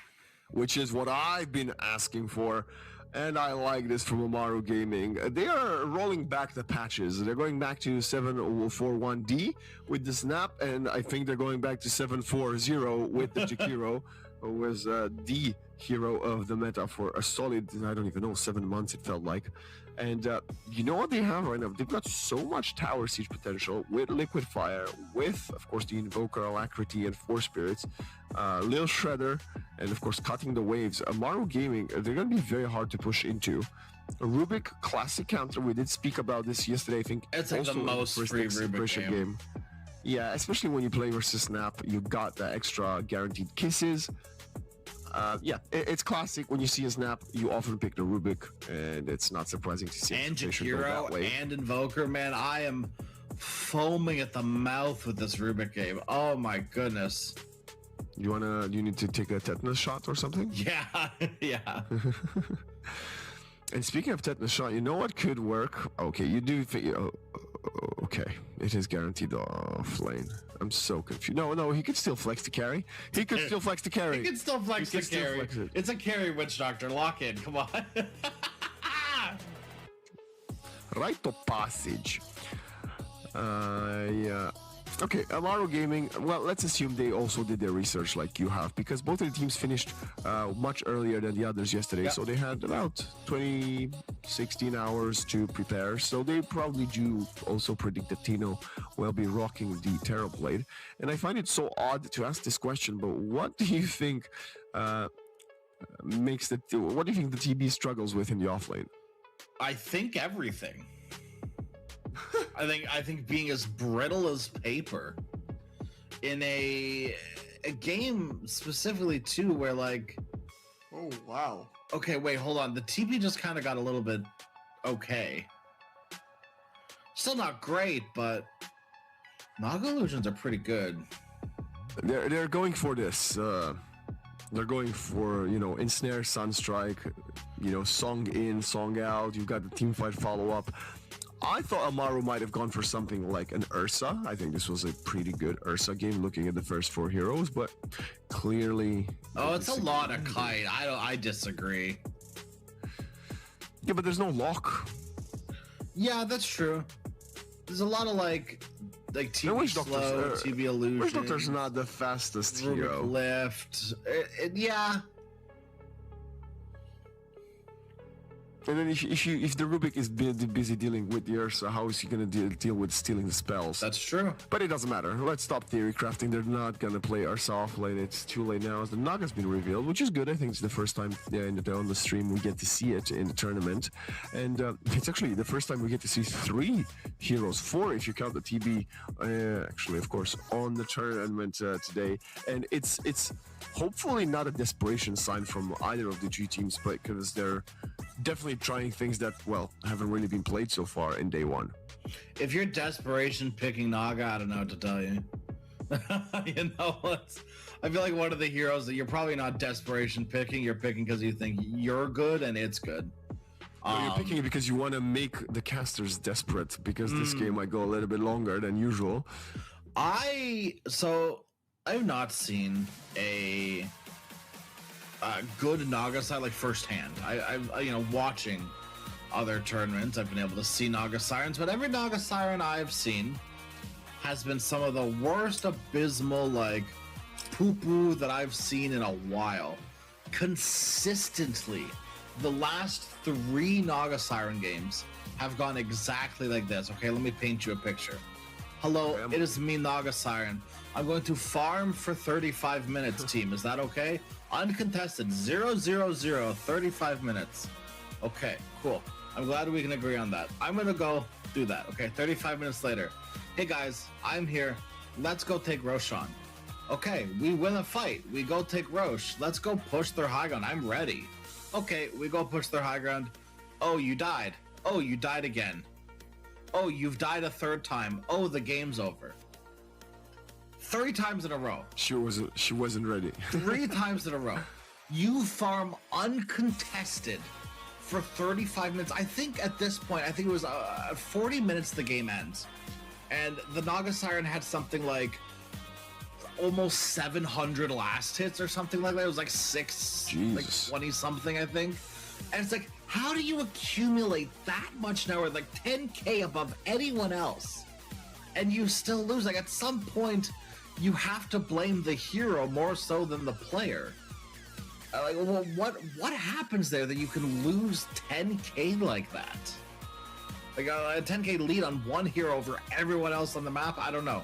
which is what I've been asking for. And I like this from Amaru Gaming. They are rolling back the patches. They're going back to 741D with the Snap, and I think they're going back to 740 with the Jakiro, who was the hero of the meta for a solid, I don't even know, 7 months it felt like. And you know what they have right now? They've got so much tower siege potential with Liquid Fire, with, of course, the Invoker, Alacrity, and Force Spirits, Lil Shredder, and, of course, cutting the waves. Amaru Gaming, they're going to be very hard to push into. A Rubik Classic counter, we did speak about this yesterday, I think. It's like the most free Rubik game. Yeah, especially when you play versus Snap, you got the extra guaranteed kisses. Yeah, it's classic. When you see a Snap, you often pick the Rubik, and it's not surprising to see and Jakiro and Invoker. Man, I am foaming at the mouth with this Rubik game. Oh my goodness. You need to take a tetanus shot or something? Yeah, yeah. And speaking of tetanus shot, you know what could work? Okay, you do think... okay, it is guaranteed offlane. I'm so confused. No, he could still flex to carry. He could still flex to carry. He can still flex He the can still carry. flex it. It's a carry, Witch Doctor. Lock in. Come on. Rite of passage. Yeah. Okay, Amaro Gaming, well, let's assume they also did their research like you have, because both of the teams finished much earlier than the others yesterday, so they had about 16 hours to prepare, so they probably do also predict that Tino will be rocking the Terrorblade. And I find it so odd to ask this question, but what do you think what do you think the TB struggles with in the offlane? I think everything. I think being as brittle as paper in a game specifically too, where like, oh wow, okay, wait, hold on, the TP just kind of got a little bit okay. Still not great, but Naga illusions are pretty good. They're going for this. They're going for, ensnare, sunstrike, song in, song out. You've got the team fight follow up. I thought Amaru might have gone for something like an Ursa. I think this was a pretty good Ursa game looking at the first 4 heroes, but clearly... Oh, it's a lot of kite. I disagree. Yeah, but there's no lock. Yeah, that's true. There's a lot of like TV slow, TV illusion. Witch Doctor's not the fastest hero. Lift. Yeah. And then if the Rubik is busy dealing with the Ursa, how is he going to deal with stealing the spells? That's true. But it doesn't matter. Let's stop theory crafting. They're not going to play Ursa off lane. It's too late now. The Naga's been revealed, which is good. I think it's the first time on the stream we get to see it in the tournament. And it's actually the first time we get to see 3 heroes, 4 if you count the TB, actually, of course, on the tournament today. And it's hopefully not a desperation sign from either of the 2 teams, but because they're definitely trying things that, well, haven't really been played so far in day 1. If you're desperation picking Naga, I don't know what to tell you. You know what? I feel like one of the heroes that you're probably not desperation picking, you're picking because you think you're good and it's good. No, you're picking it because you want to make the casters desperate, because this game might go a little bit longer than usual. I've not seen a good Naga side like firsthand. I've watching other tournaments, I've been able to see Naga Sirens, but every Naga Siren I've seen has been some of the worst abysmal like poo-poo that I've seen in a while. Consistently, the last 3 Naga Siren games have gone exactly like this. Okay, let me paint you a picture. Hello, it is me, Naga Siren. I'm going to farm for 35 minutes, team. Is that okay? Uncontested, 0-0-0, 35 minutes. Okay, cool. I'm glad we can agree on that. I'm gonna go do that. Okay, 35 minutes later. Hey guys, I'm here. Let's go take Roshan. Okay, we win a fight. We go take Rosh. Let's go push their high ground. I'm ready. Okay, we go push their high ground. Oh, you died. Oh, you died again. Oh, you've died a 3rd time. Oh, the game's over. 3 times in a row. She wasn't ready. 3 times in a row. You farm uncontested for 35 minutes. I think at this point, it was 40 minutes the game ends. And the Naga Siren had something like almost 700 last hits or something like that. It was like 20 something, I think. And it's like, how do you accumulate that much now, like 10k above anyone else, and you still lose? Like at some point, you have to blame the hero more so than the player. Like, well, what happens there that you can lose 10k like that? Like a 10k lead on one hero over everyone else on the map? I don't know.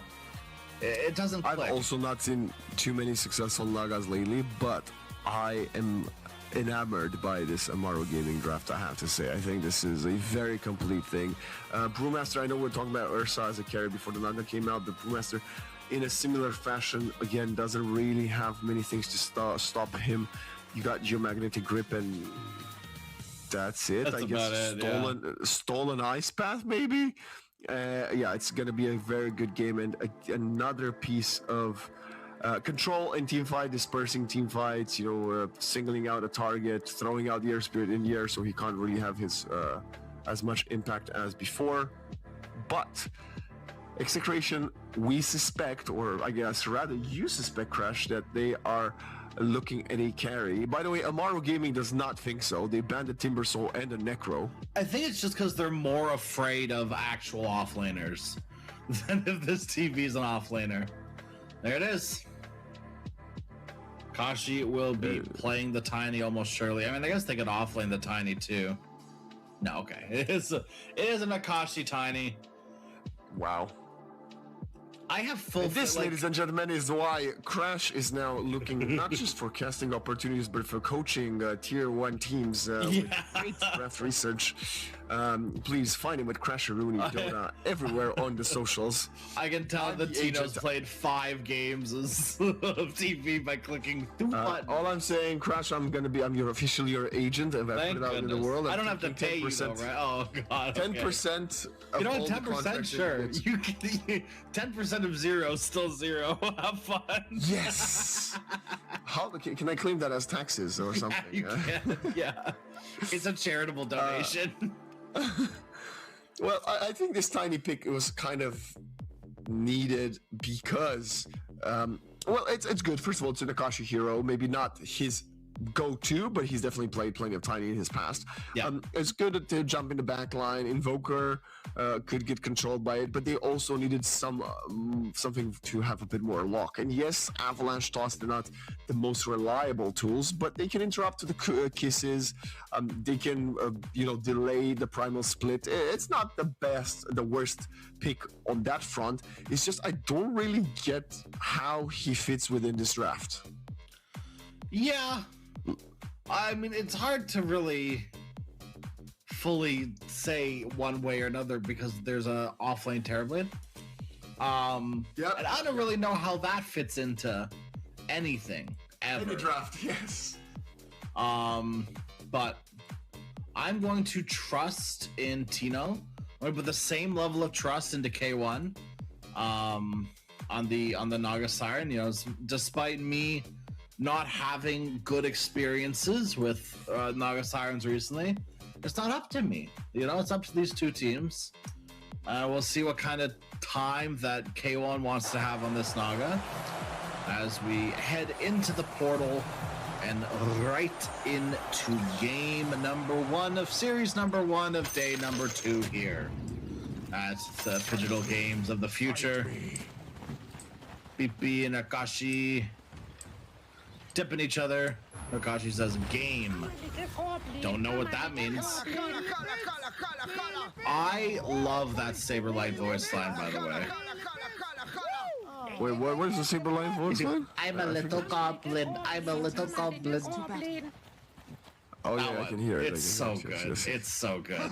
It doesn't click. I've also not seen too many successful Nagas lately, but I am enamored by this Amaro Gaming draft, I have to say. I think this is a very complete thing. Brewmaster, I know we're talking about Ursa as a carry before the Naga came out, but Brewmaster, in a similar fashion, again, doesn't really have many things to stop him. You got Geomagnetic Grip and that's it. That's I guess it, stolen Ice Path, maybe? Yeah, it's going to be a very good game, and another piece of control in team fight, dispersing team fights, singling out a target, throwing out the air spirit in the air, so he can't really have his as much impact as before. But Execration, we suspect, or I guess rather you suspect, Crash, that they are looking at a carry. By the way, Amaru Gaming does not think so. They banned the Timber Soul and the Necro. I think it's just because they're more afraid of actual offlaners than if this TV's an offlaner. There it is. Kashi will be playing the Tiny almost surely. I mean, I guess they could offlane the Tiny too. No, okay. It is an Akashi Tiny. Wow. I have full. And this, ladies and gentlemen, is why Crash is now looking not just for casting opportunities, but for coaching tier 1 teams with great draft research. Please find him with Crash Rooney Dota everywhere on the socials. I can tell that Tino's played 5 games of TV by clicking the button. All I'm saying, Crash, I'm officially your agent, and I put it out in the world. I don't have to pay you, though, right? Oh god. 10%. You know what? 10%, sure. You can 10% of 0 is still 0. Have fun. Yes. How can I claim that as taxes or something? You can. Yeah. It's a charitable donation. Well, I think this tiny pick was kind of needed because, it's good. First of all, it's an Akashi hero. Maybe not his go-to, but he's definitely played plenty of Tiny in his past. Yeah. It's good to jump in the back line. Invoker could get controlled by it, but they also needed something to have a bit more luck. And yes, Avalanche Toss, they're not the most reliable tools, but they can interrupt the kisses. They can, delay the primal split. It's not the worst pick on that front. It's just I don't really get how he fits within this draft. Yeah. I mean, it's hard to really fully say one way or another because there's a offlane Terrorblade. Yeah. And I don't really know how that fits into anything ever. Any draft, yes. But I'm going to trust in Tino. I'm going to put the same level of trust into K1 on the Naga Siren. Despite me not having good experiences with Naga Sirens recently, it's not up to me. It's up to these two teams. We'll see what kind of time that K1 wants to have on this Naga as we head into the portal and right into game number 1 of series number 1 of day number 2 here at the Digital Games of the Future. BP and Akashi tipping each other. Akashi says game. Don't know what that means. I love that Saberlight voice line, by the way. Wait, what is the Saberlight voice line? I'm a little goblin. I'm a little goblin. Oh yeah, I can hear it. It's so good. It's so good.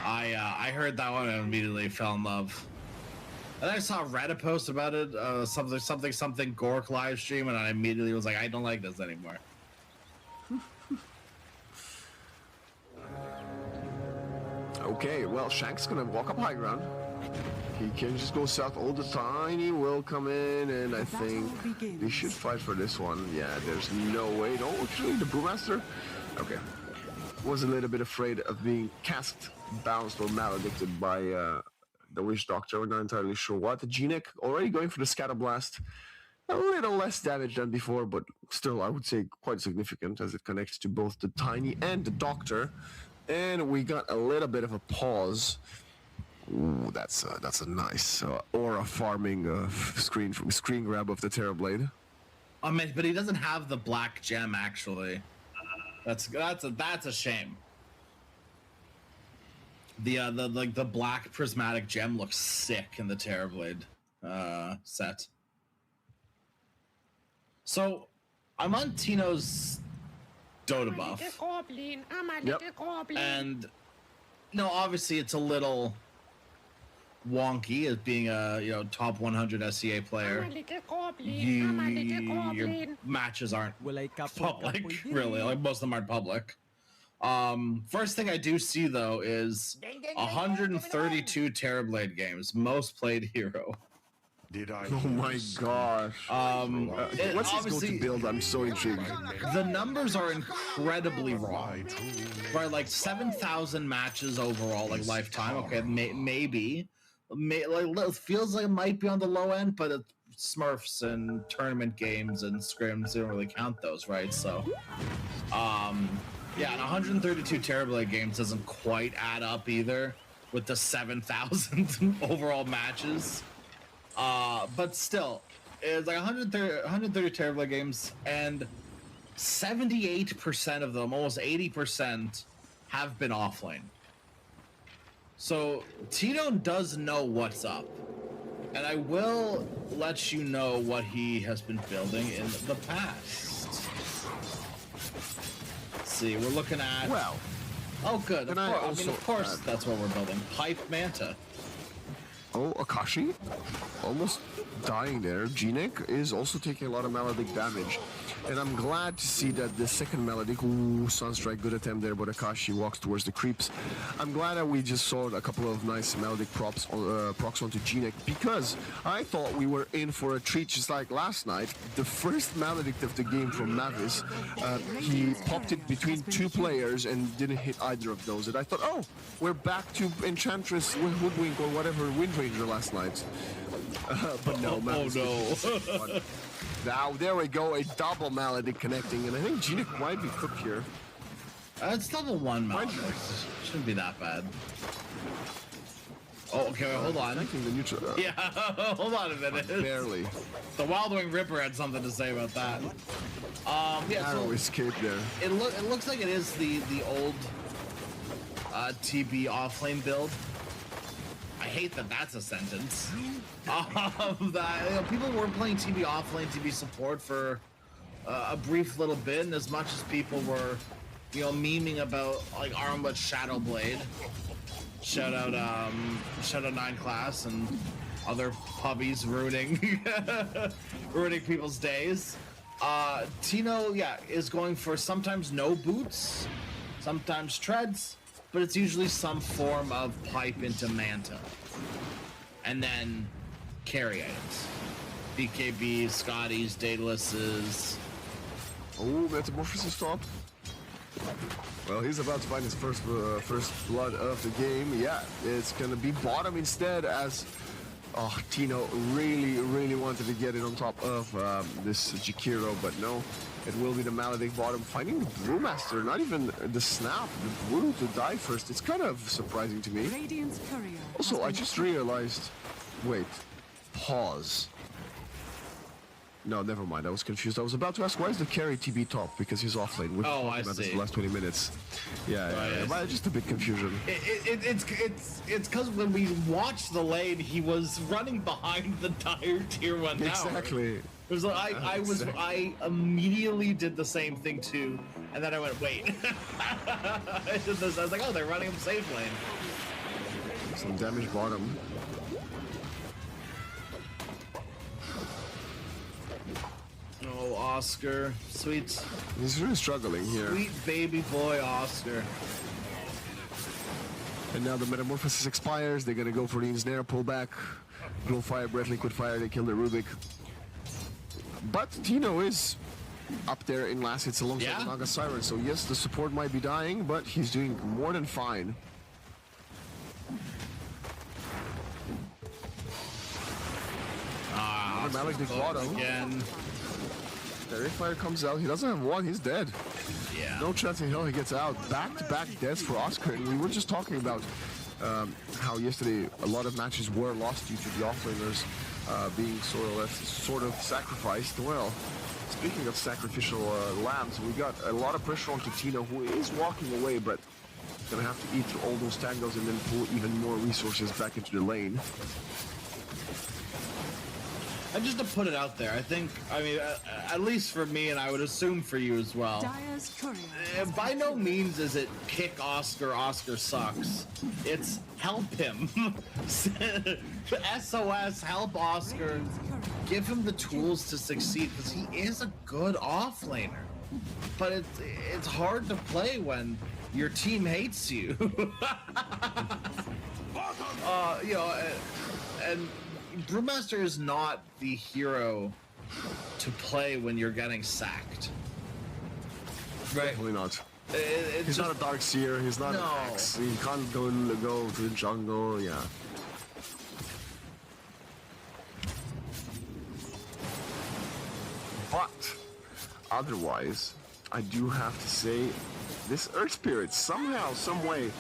I heard that one and immediately fell in love. And I saw Reddit post about it, something Gork live stream, and I immediately was like, I don't like this anymore. Okay, well, Shank's gonna walk up high ground. He can just go south all the time. He will come in, and I think they should fight for this one. Yeah, there's no way. No, actually, the Brewmaster. Okay. Was a little bit afraid of being cast, bounced, or maledicted by the Witch Doctor. We're not entirely sure what. The Genek already going for the Scatter Blast. A little less damage than before, but still, I would say quite significant as it connects to both the Tiny and the Doctor. And we got a little bit of a pause. Ooh, that's a nice aura farming screen grab of the Terrorblade. I mean, but he doesn't have the black gem actually. That's a shame. The black prismatic gem looks sick in the Terrorblade set. So I'm on Tino's Dota buff. Yep. And obviously it's a little wonky as being a top 100 SCA player. Your matches aren't public, really. Like most of them aren't public. First thing I do see though is 132 Terrorblade games, most played hero. Oh my gosh. What's he going to build? I'm so intrigued. The numbers are incredibly wrong. Right, like 7,000 matches overall, like lifetime. Okay, maybe. It feels like it might be on the low end, but it's Smurfs and tournament games and scrims, they don't really count those, right? So, yeah, and 132 Terrorblade games doesn't quite add up either with the 7,000 overall matches. But still, it's like 130 Terrorblade games, and 78% of them, almost 80%, have been offlane. So Tino does know what's up, and I will let you know what he has been building in the past. Let's see, we're looking at. Well, oh, good. and I mean, of course, that's what we're building. Pipe Manta. Oh, Akashi, almost dying there. Genek is also taking a lot of melodic damage. And I'm glad to see that the second melodic, Sunstrike, good attempt there, but Akashi walks towards the creeps. I'm glad that we just saw a couple of nice melodic procs onto Genek, because I thought we were in for a treat just like last night. The first melodic of the game from Mavis, he popped it between two players and didn't hit either of those. And I thought, oh, we're back to Enchantress, Woodwink, or whatever, Windranger last night. But no, Mavis. Oh no. Now, there we go, a double Maledic connecting, and I think Genek might be cooked here. It's level 1 Maledic. Shouldn't be that bad. Oh, okay, wait, hold on. Connecting the neutral. Yeah, hold on a minute. Barely. The Wild Wing Ripper had something to say about that. Yeah, Arrow so escape there. it looks like it is the old TB offlane build. I hate that that's a sentence. People were playing TB offlane, TB support for a brief little bit, and as much as people were, memeing about like Armwood Shadowblade, shout out 9 Class and other puppies ruining ruining people's days. Tino, is going for sometimes no boots, sometimes treads, but it's usually some form of pipe into Manta. And then carry items. BKBs, Scotties, Daedalus. Oh, Metamorphosis top. Well, he's about to find his first blood of the game. Yeah, it's gonna be bottom instead, as Tino really wanted to get it on top of this Jakiro, but no. It will be the Maledic bottom, finding the Brewmaster, not even the snap, the Brew to die first. It's kind of surprising to me. Also, I just realized, wait, pause. No, never mind, I was confused. I was about to ask, why is the carry TB top? Because he's offlane. We've been talking about this the last 20 minutes. Yeah, but just a bit confusion. It's because when we watched the lane, he was running behind the dire tier 1 tower. Exactly. It was like I immediately did the same thing too, and then I went, wait. I was like, oh, they're running him safe lane. Some damage bottom. Oh, Oscar, sweet. He's really struggling here. Sweet baby boy, Oscar. And now the Metamorphosis expires. They're gonna go for the Ensnare pullback. Glow Fire, Breath, Liquid Fire. They kill the Rubik. But Tino is up there in last hits alongside Naga Siren, so yes, the support might be dying, but he's doing more than fine. Malik bottom again. The Fire comes out. He doesn't have one. He's dead. Yeah. No chance in hell he gets out. Back-to-back deaths for Oscar, and we were just talking about how yesterday a lot of matches were lost due to the offlaners being sort of sacrificed. Well, speaking of sacrificial lambs, we got a lot of pressure onto Tino, who is walking away, but gonna have to eat through all those tangos and then pull even more resources back into the lane. And just to put it out there, I mean, at least for me, and I would assume for you as well, by no means is it kick Oscar, Oscar sucks. It's help him. SOS, help Oscar. Give him the tools to succeed, because he is a good offlaner. But it's hard to play when your team hates you. And Brewmaster is not the hero to play when you're getting sacked. Right? Definitely not. It's He's not a Dark Seer, he's not No. an Axe. He can't go to the jungle, yeah. But otherwise, I do have to say this Earth Spirit somehow, some way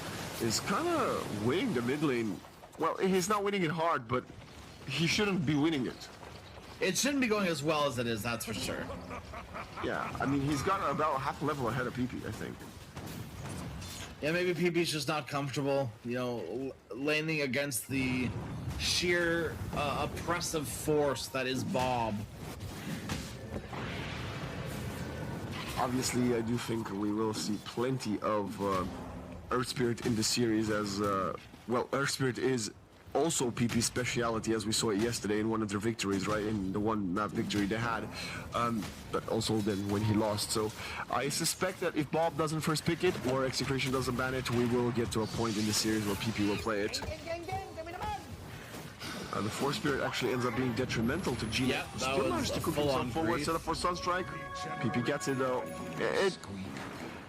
is kind of winning the mid lane. Well, he's not winning it hard, but he shouldn't be winning it. It shouldn't be going as well as it is, that's for sure. Yeah, I mean, he's got about half a level ahead of PP, I think. Yeah, maybe PP's just not comfortable, you know, laning against the sheer oppressive force that is Bob. Obviously, I do think we will see plenty of Earth Spirit in the series as, well, Earth Spirit is also PP's speciality, as we saw it yesterday in one of their victories, right? In the one map victory they had, but also then when he lost. So I suspect that if Bob doesn't first pick it or Execration doesn't ban it, we will get to a point in the series where PP will play it. The Force Spirit actually ends up being detrimental to Gina. Yeah, that Still was managed to a cook full-on himself forward, grief. set up for Sunstrike. PP gets it though.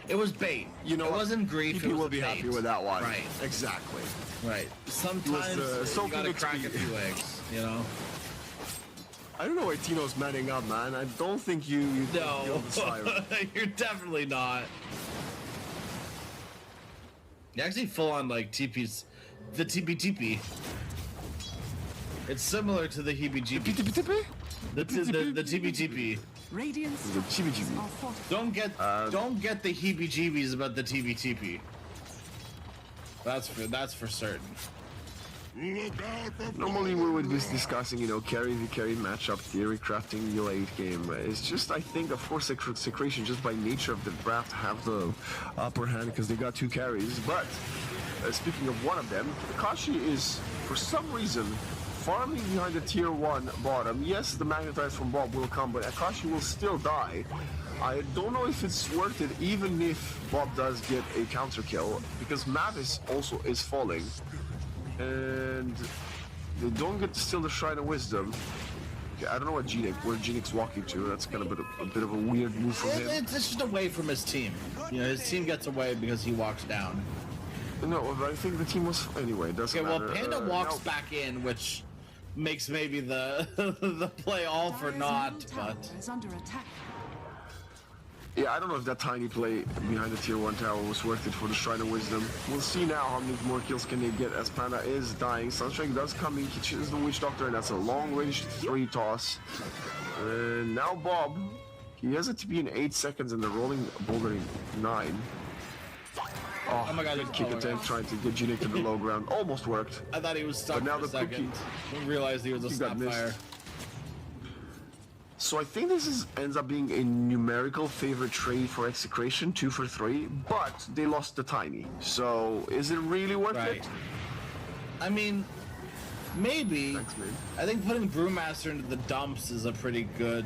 It was bait. You know it what? wasn't grief. PP it was will a be bait. happy with that one. Right. Exactly. Right. Sometimes you soaking gotta XP. crack a few eggs, you know? I don't know why Tino's manning up, man. I don't think you No, killed this fire. you're definitely not. You actually full on like TP's, the TP. It's similar to the heebie-jeebies. The TP. Radiance The chibi-chibi. are fortified. Don't get the heebie-jeebies about the TP. That's for certain. Normally we would be discussing, you know, carry v carry matchup theory, crafting the late game. It's just, I think, of course, Secration just by nature of the draft have the upper hand because they got two carries. But speaking of one of them, Kashi is, for some reason, farming behind the tier 1 bottom. Yes, the Magnetize from Bob will come, but Akashi will still die. I don't know if it's worth it, even if Bob does get a counter kill, because Mavis also is falling. And they don't get to steal the Shrine of Wisdom. Okay, I don't know where Genik's walking to. That's kind of a bit of a weird move from him. It's just away from his team. You know, his team gets away because he walks down. No, but I think the team was... Anyway, it doesn't Okay, matter. well, Panda walks no. back in, which makes maybe the the play all for naught, but... Is under attack. Yeah, I don't know if that tiny play behind the tier 1 tower was worth it for the Shrine of Wisdom. We'll see now how many more kills can they get as Panda is dying. Sunstrike does come in, he chooses the Witch Doctor, and that's a long-range 3 toss. And now Bob, he has it to be in 8 seconds and the rolling boulder in 9. Oh my God, good kick attempt trying to get Genic to the low ground. Almost worked. I thought he was stuck But now for a the second. cookie- Didn't realize he was a he got snapfire. missed. So I think this ends up being a numerical favorite trade for Execration, 2 for 3, but they lost the tiny. So is it really worth Right. it? I mean, maybe. Thanks, man. I think putting Brewmaster into the dumps is a pretty good,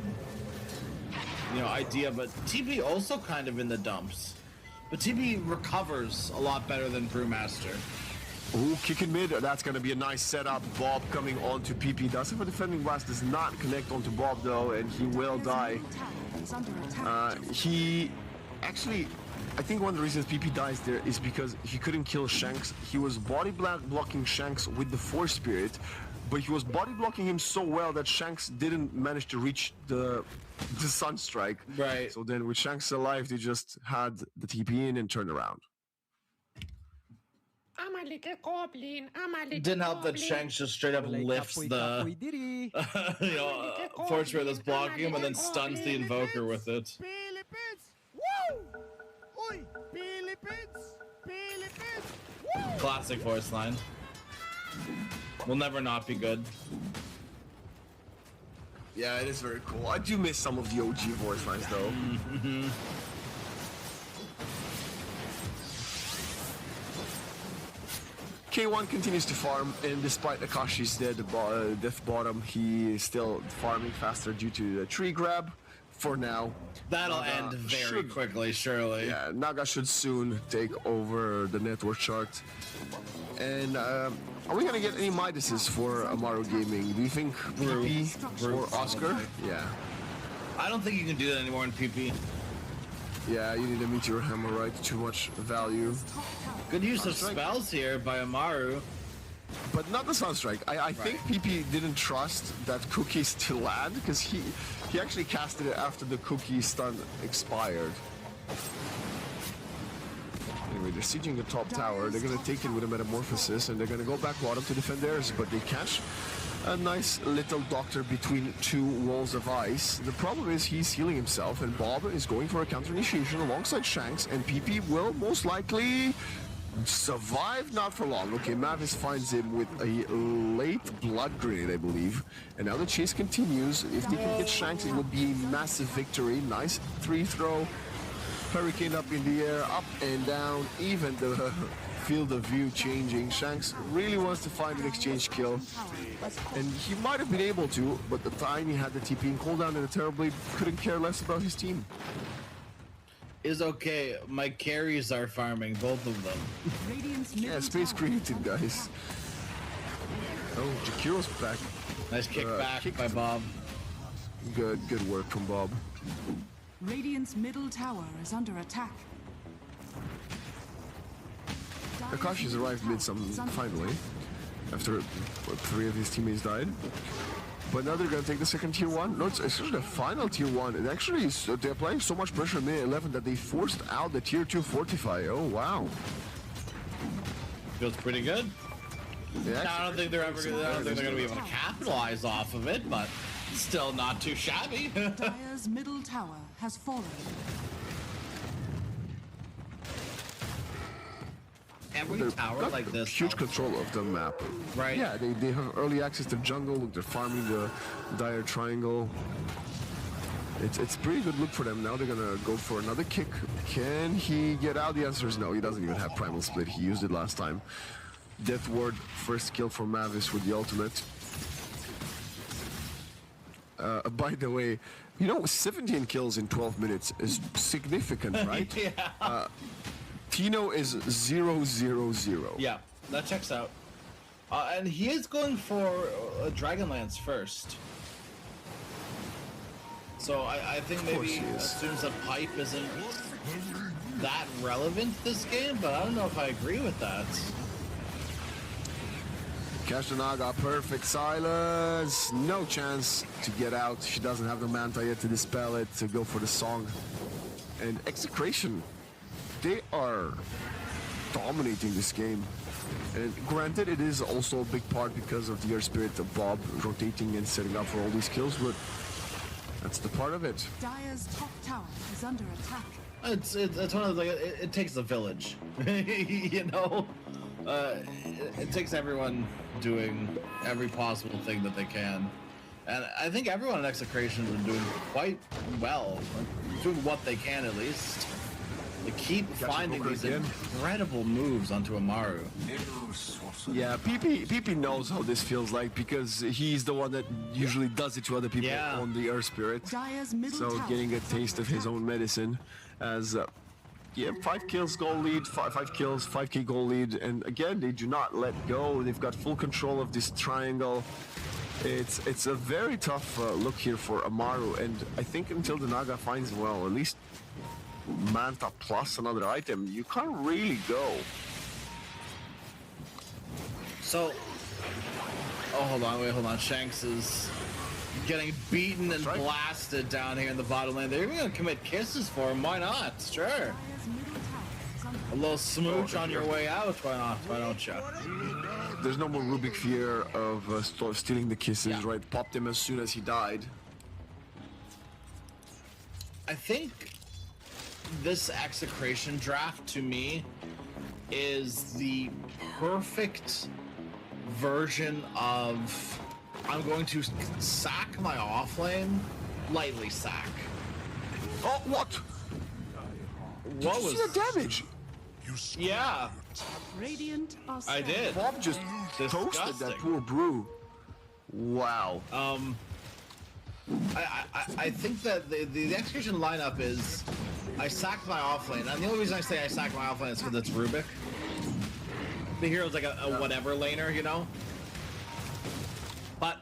you know, idea. But TP also kind of in the dumps. But TP recovers a lot better than Brewmaster. Ooh, kicking mid. That's going to be a nice setup. Bob coming on to PP. Does have a defending blast, does not connect onto Bob though, and he will die. Is under attack. He actually, I think one of the reasons PP dies there is because he couldn't kill Shanks. He was body blocking Shanks with the Force Spirit, but he was body blocking him so well that Shanks didn't manage to reach the Sunstrike. Right. So then with Shanks alive, they just had the TP in and turned around. I'm a little goblin. I'm a little Didn't help that Shanks just straight up lifts the, you know, Force Spirit that's blocking him and then stuns the Invoker with it. Classic voice line. Will never not be good. Yeah, it is very cool. I do miss some of the OG voice lines though. K1 continues to farm, and despite Akashi's death bottom, he is still farming faster due to the tree grab. For now, That'll Naga end very should- quickly, surely. Yeah, Naga should soon take over the network chart. And are we gonna get any Midases for Amaru Gaming? Do you think PP or Oscar? Yeah. I don't think you can do that anymore in PP. Yeah, you need a Meteor Hammer, right? Too much value. Good use of spells here by Amaru. But not the Sunstrike. I think PP didn't trust that cookie still land, because he actually casted it after the cookie stun expired. Anyway, they're sieging the top tower. They're gonna take it with a Metamorphosis, and they're gonna go back bottom to defend theirs, but they catch a nice little doctor between two walls of ice. The problem is he's healing himself, and Bob is going for a counter initiation alongside Shanks, and PP will most likely survive, not for long. Okay, Mavis finds him with a late blood grenade, I believe. And now the chase continues. If they can get Shanks, it would be a massive victory. Nice 3-throw. Hurricane up in the air, up and down. Even the field of view changing. Shanks really wants to find an exchange kill. And he might have been able to, but the time he had the TP and cooldown and the Terrorblade couldn't care less about his team. Is okay. My carries are farming, both of them. Yeah, space created, guys. Oh, Jakiro's back. Nice kickback by Bob. Good work from Bob. Radiant's middle tower is under attack. Akashi's arrived mid finally, after 3 of his teammates died. But now they're gonna take the second tier 1. No, it's actually the final tier 1. And actually, they're applying so much pressure in mid 11 that they forced out the tier 2 Fortify. Oh, wow. Feels pretty good. Yeah, I don't think they're ever gonna be able to capitalize off of it, but still not too shabby. Dire's middle tower has fallen. Every tower like this, huge control of the map. Right. Yeah, they have early access to jungle. Look, they're farming the Dire Triangle. It's pretty good look for them. Now they're gonna go for another kick. Can he get out? The answer is no. He doesn't even have Primal Split. He used it last time. Death Ward, first kill for Mavis with the ultimate. By the way, you know, 17 kills in 12 minutes is significant, right? Yeah. Tino is 0-0-0. Yeah, that checks out. And he is going for a Dragonlance first. So I think maybe assumes that pipe isn't that relevant this game, but I don't know if I agree with that. Kashanaga, perfect silence. No chance to get out. She doesn't have the Manta yet to dispel it, to go for the song. And Execration, they are dominating this game. And granted, it is also a big part because of the Air Spirit of Bob rotating and setting up for all these kills, but that's the part of it. Dire's top tower is under attack. It's one of the, it takes a village, you know? It takes everyone doing every possible thing that they can. And I think everyone in Execration is doing quite well, doing what they can at least. They keep finding these incredible moves onto Amaru. Yeah, PP knows how this feels like because he's the one that usually does it to other people on the Earth Spirit. So getting a taste of his own medicine as 5 kills goal lead, 5 kills, 5k goal lead, and again they do not let go. They've got full control of this triangle. It's a very tough look here for Amaru, and I think until the Naga finds, well, at least Manta plus another item, you can't really go. So, hold on. Shanks is getting beaten and blasted down here in the bottom lane. They're even gonna commit kisses for him. Why not? Sure. A little smooch on your way out. Why not? Why don't you? There's no more Rubik fear of stealing the kisses, right? Popped him as soon as he died. I think this Execration draft, to me, is the perfect version of I'm going to sack my offlane, lightly sack. Oh, what? What was the damage? Yeah. Radiant I did. Bob just toasted that poor brew. Wow. I think that the Execution lineup is I sacked my offlane, and the only reason I say I sacked my offlane is because it's Rubik. the hero's like a whatever laner, you know? But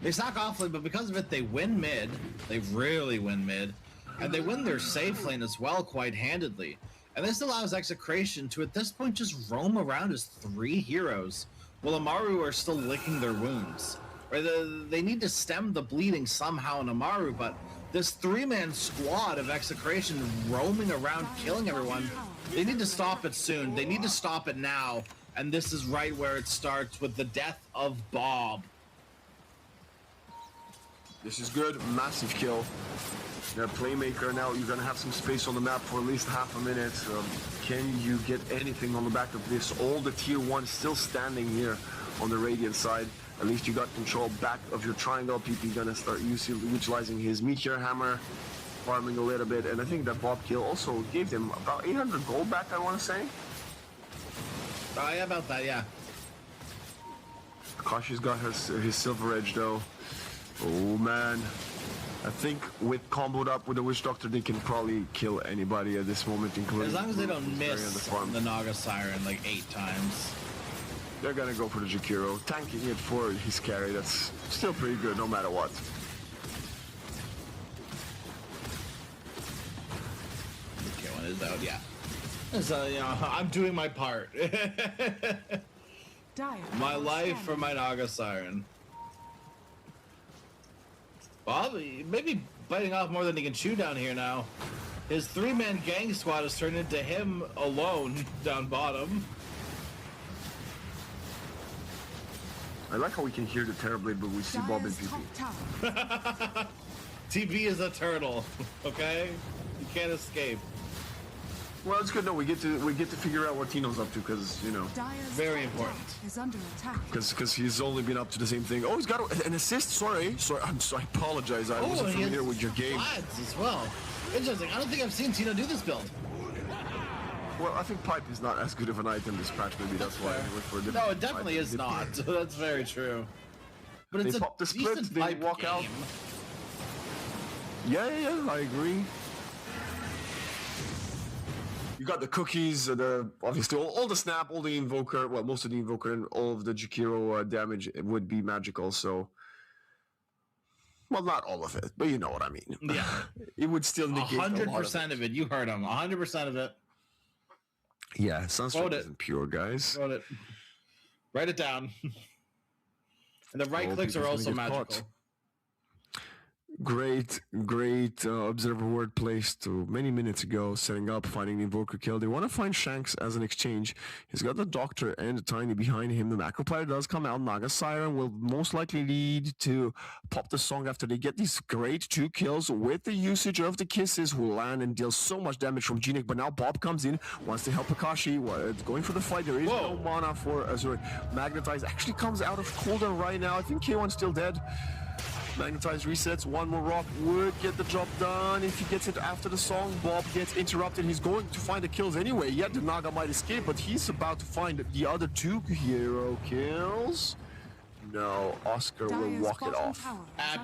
they stock off lane, but because of it, they win mid. They really win mid. And they win their safe lane as well, quite handedly. And this allows Execration to, at this point, just roam around as 3 heroes, while Amaru are still licking their wounds. Right? They need to stem the bleeding somehow in Amaru, but this 3-man squad of Execration roaming around, killing everyone, they need to stop it soon. They need to stop it now. And this is right where it starts with the death of Bob. This is good. Massive kill. You're a playmaker now. You're going to have some space on the map for at least half a minute. Can you get anything on the back of this? All the tier 1 still standing here on the Radiant side. At least you got control back of your triangle. PP going to start utilizing his Meteor Hammer, farming a little bit. And I think that Bob kill also gave him about 800 gold back, I want to say. Yeah, about that, yeah. Kashi's got his Silver Edge, though. Oh, man. I think with comboed up with the Witch Doctor, they can probably kill anybody at this moment, including... As long as they don't miss the Naga Siren like 8 times. They're gonna go for the Jakiro, tanking it for his carry. That's still pretty good, no matter what. Okay, one is out, yeah. So, you know, I'm doing my part. My life for my Naga Siren. Bob, maybe biting off more than he can chew down here now. His 3-man gang squad has turned into him alone down bottom. I like how we can hear the Terrorblade, but we see Bob and PP. TB is a turtle, okay? You can't escape. Well, it's good. No, we get to figure out what Tino's up to, because, you know, very important. Is under attack. Because he's only been up to the same thing. Oh, he's got an assist. Sorry, I apologize. I wasn't familiar with your game. As well. Interesting. I don't think I've seen Tino do this build. Well, I think Pipe is not as good of an item this patch. Maybe that's why I went for a different. No, it definitely is not. That's very true. But it's they pop the split. They walk out. Yeah, I agree. You got the cookies, obviously all the snap, all the invoker, well, most of the invoker and all of the Jakiro damage would be magical, so... Well, not all of it, but you know what I mean. Yeah. It would still negate 100% of it. You heard him. 100% of it. Yeah, Sunstrike isn't pure, guys. Wrote it. Write it down. And the right clicks are also magical. Caught. Great observer word placed many minutes ago, setting up, finding the invoker kill. They want to find Shanks as an exchange. He's got the Doctor and the Tiny behind him. The macro player does come out. Naga Siren will most likely lead to pop the song after they get these great 2 kills with the usage of the kisses, who land and deal so much damage from Genic. But now Bob comes in, wants to help Akashi. Going for the fight. There is no mana for Azure. Magnetize actually comes out of cooldown right now. I think K1's still dead. Magnetize resets, 1 more rock would get the job done. If he gets it after the song, Bob gets interrupted. He's going to find the kills anyway. Yet the Naga might escape, but he's about to find the other 2 hero kills. No, Oscar will walk it off.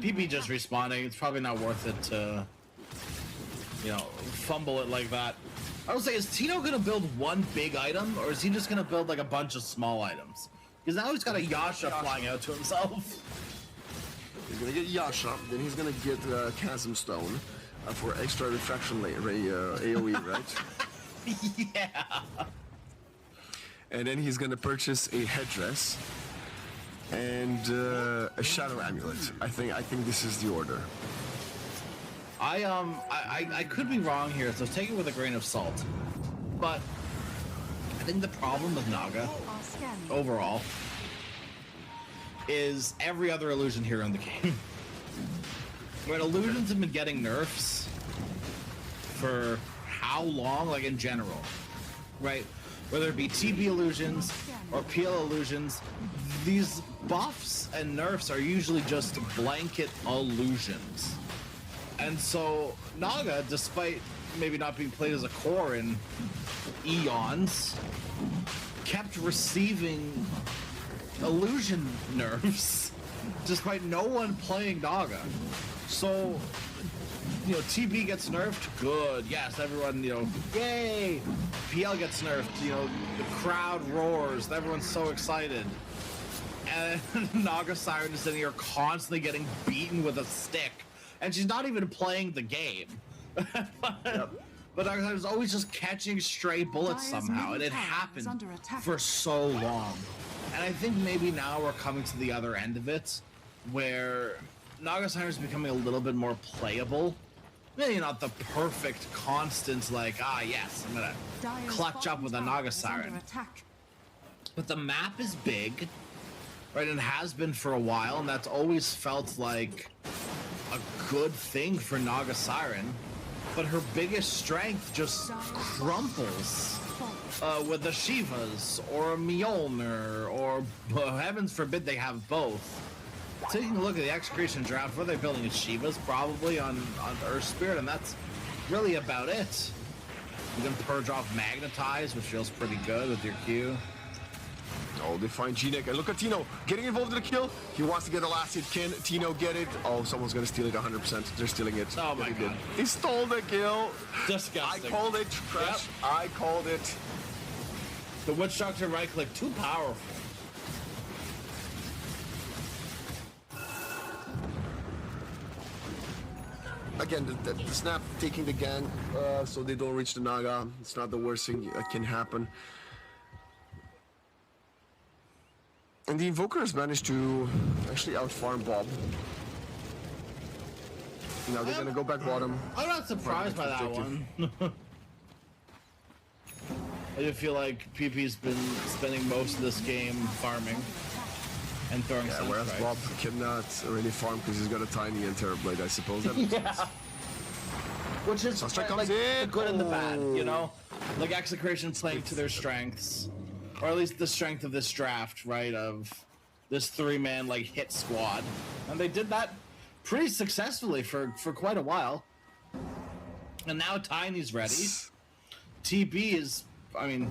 PP just respawning. It's probably not worth it to, you know, fumble it like that. I would say, is Tino gonna build 1 big item, or is he just gonna build like a bunch of small items? Because now he's got a Yasha flying out to himself. He's gonna get Yasha, then he's gonna get Chasm Stone for extra refraction AoE, right? Yeah. And then he's gonna purchase a headdress and a Shadow Amulet. I think this is the order. I could be wrong here, so take it with a grain of salt. But I think the problem with Naga overall is every other illusion here in the game. When illusions have been getting nerfs for how long, like in general, right? Whether it be TB illusions or PL illusions, these buffs and nerfs are usually just blanket illusions. And so Naga, despite maybe not being played as a core in eons, kept receiving illusion nerfs despite no one playing Naga. So you know, TB gets nerfed, good. Yes, everyone, you know, yay. PL gets nerfed, you know, the crowd roars, everyone's so excited. And Naga Siren is sitting here constantly getting beaten with a stick, and she's not even playing the game. But Naga Siren is always just catching stray bullets somehow, and it happened for so long. And I think maybe now we're coming to the other end of it, where Naga Siren is becoming a little bit more playable. Maybe not the perfect, constant, like, yes, I'm gonna clutch up with a Naga Siren. But the map is big, right, and has been for a while, and that's always felt like a good thing for Naga Siren. But her biggest strength just crumples with the Shivas, or a Mjolnir, or heavens forbid they have both. Taking a look at the Execration draft, what they're building is Shivas, probably on Earth Spirit, and that's really about it. You can purge off Magnetize, which feels pretty good with your Q. Oh, they find G-Neck, and look at Tino getting involved in the kill. He wants to get the last hit. Can Tino get it? Oh, someone's gonna steal it 100%. They're stealing it. Oh my god. He stole the kill. Disgusting. I called it, Crash. Yep. I called it. The Witch Doctor right click, too powerful. Again, the snap taking the gang, so they don't reach the Naga. It's not the worst thing that can happen. And the Invoker has managed to actually outfarm Bob. Now they're gonna go back bottom. I'm not surprised by that one. I do feel like PP's been spending most of this game farming and throwing whereas Bob cannot really farm because he's got a tiny and Terrorblade, I suppose. Which is Sunstrike like comes in. the good and the bad, you know? Like Execration playing to their strengths. Or at least the strength of this draft, right? Of this three-man like hit squad. And they did that pretty successfully for quite a while. And now Tiny's ready. TB is, I mean,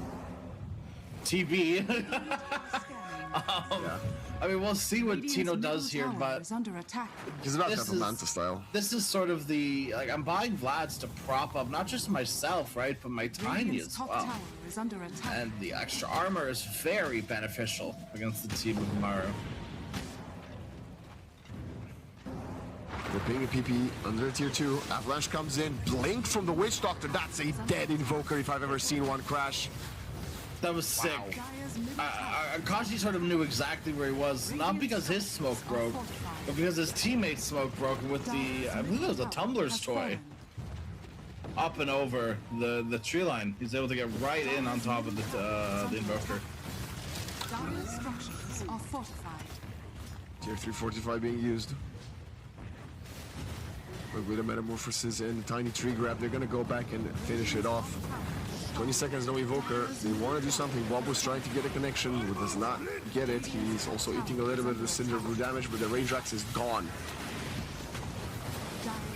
TB. I mean, we'll see what Tino does here, but he's about to have a Manta style. This is sort of the, like, I'm buying Vlad's to prop up not just myself, right, but my Tiny as well. And the extra armor is very beneficial against the team of Maru. They're paying a PP under a tier 2. Avalanche comes in. Blink from the Witch Doctor. That's a dead Invoker if I've ever seen one, Crash. That was sick. Akashi sort of knew exactly where he was, not because his smoke broke, but because his teammate's smoke broke with the, I believe it was a Tumbler's toy. Up and over the tree line. He's able to get right in on top of the Invoker. Tier 3 Fortify being used. But with a Metamorphosis and Tiny Tree Grab, they're gonna go back and finish it off. 20 seconds, no Evoker. They want to do something. Bob was trying to get a connection, but does not get it. He's also eating a little bit of the Cinder Brew damage, but the Range Axe is gone.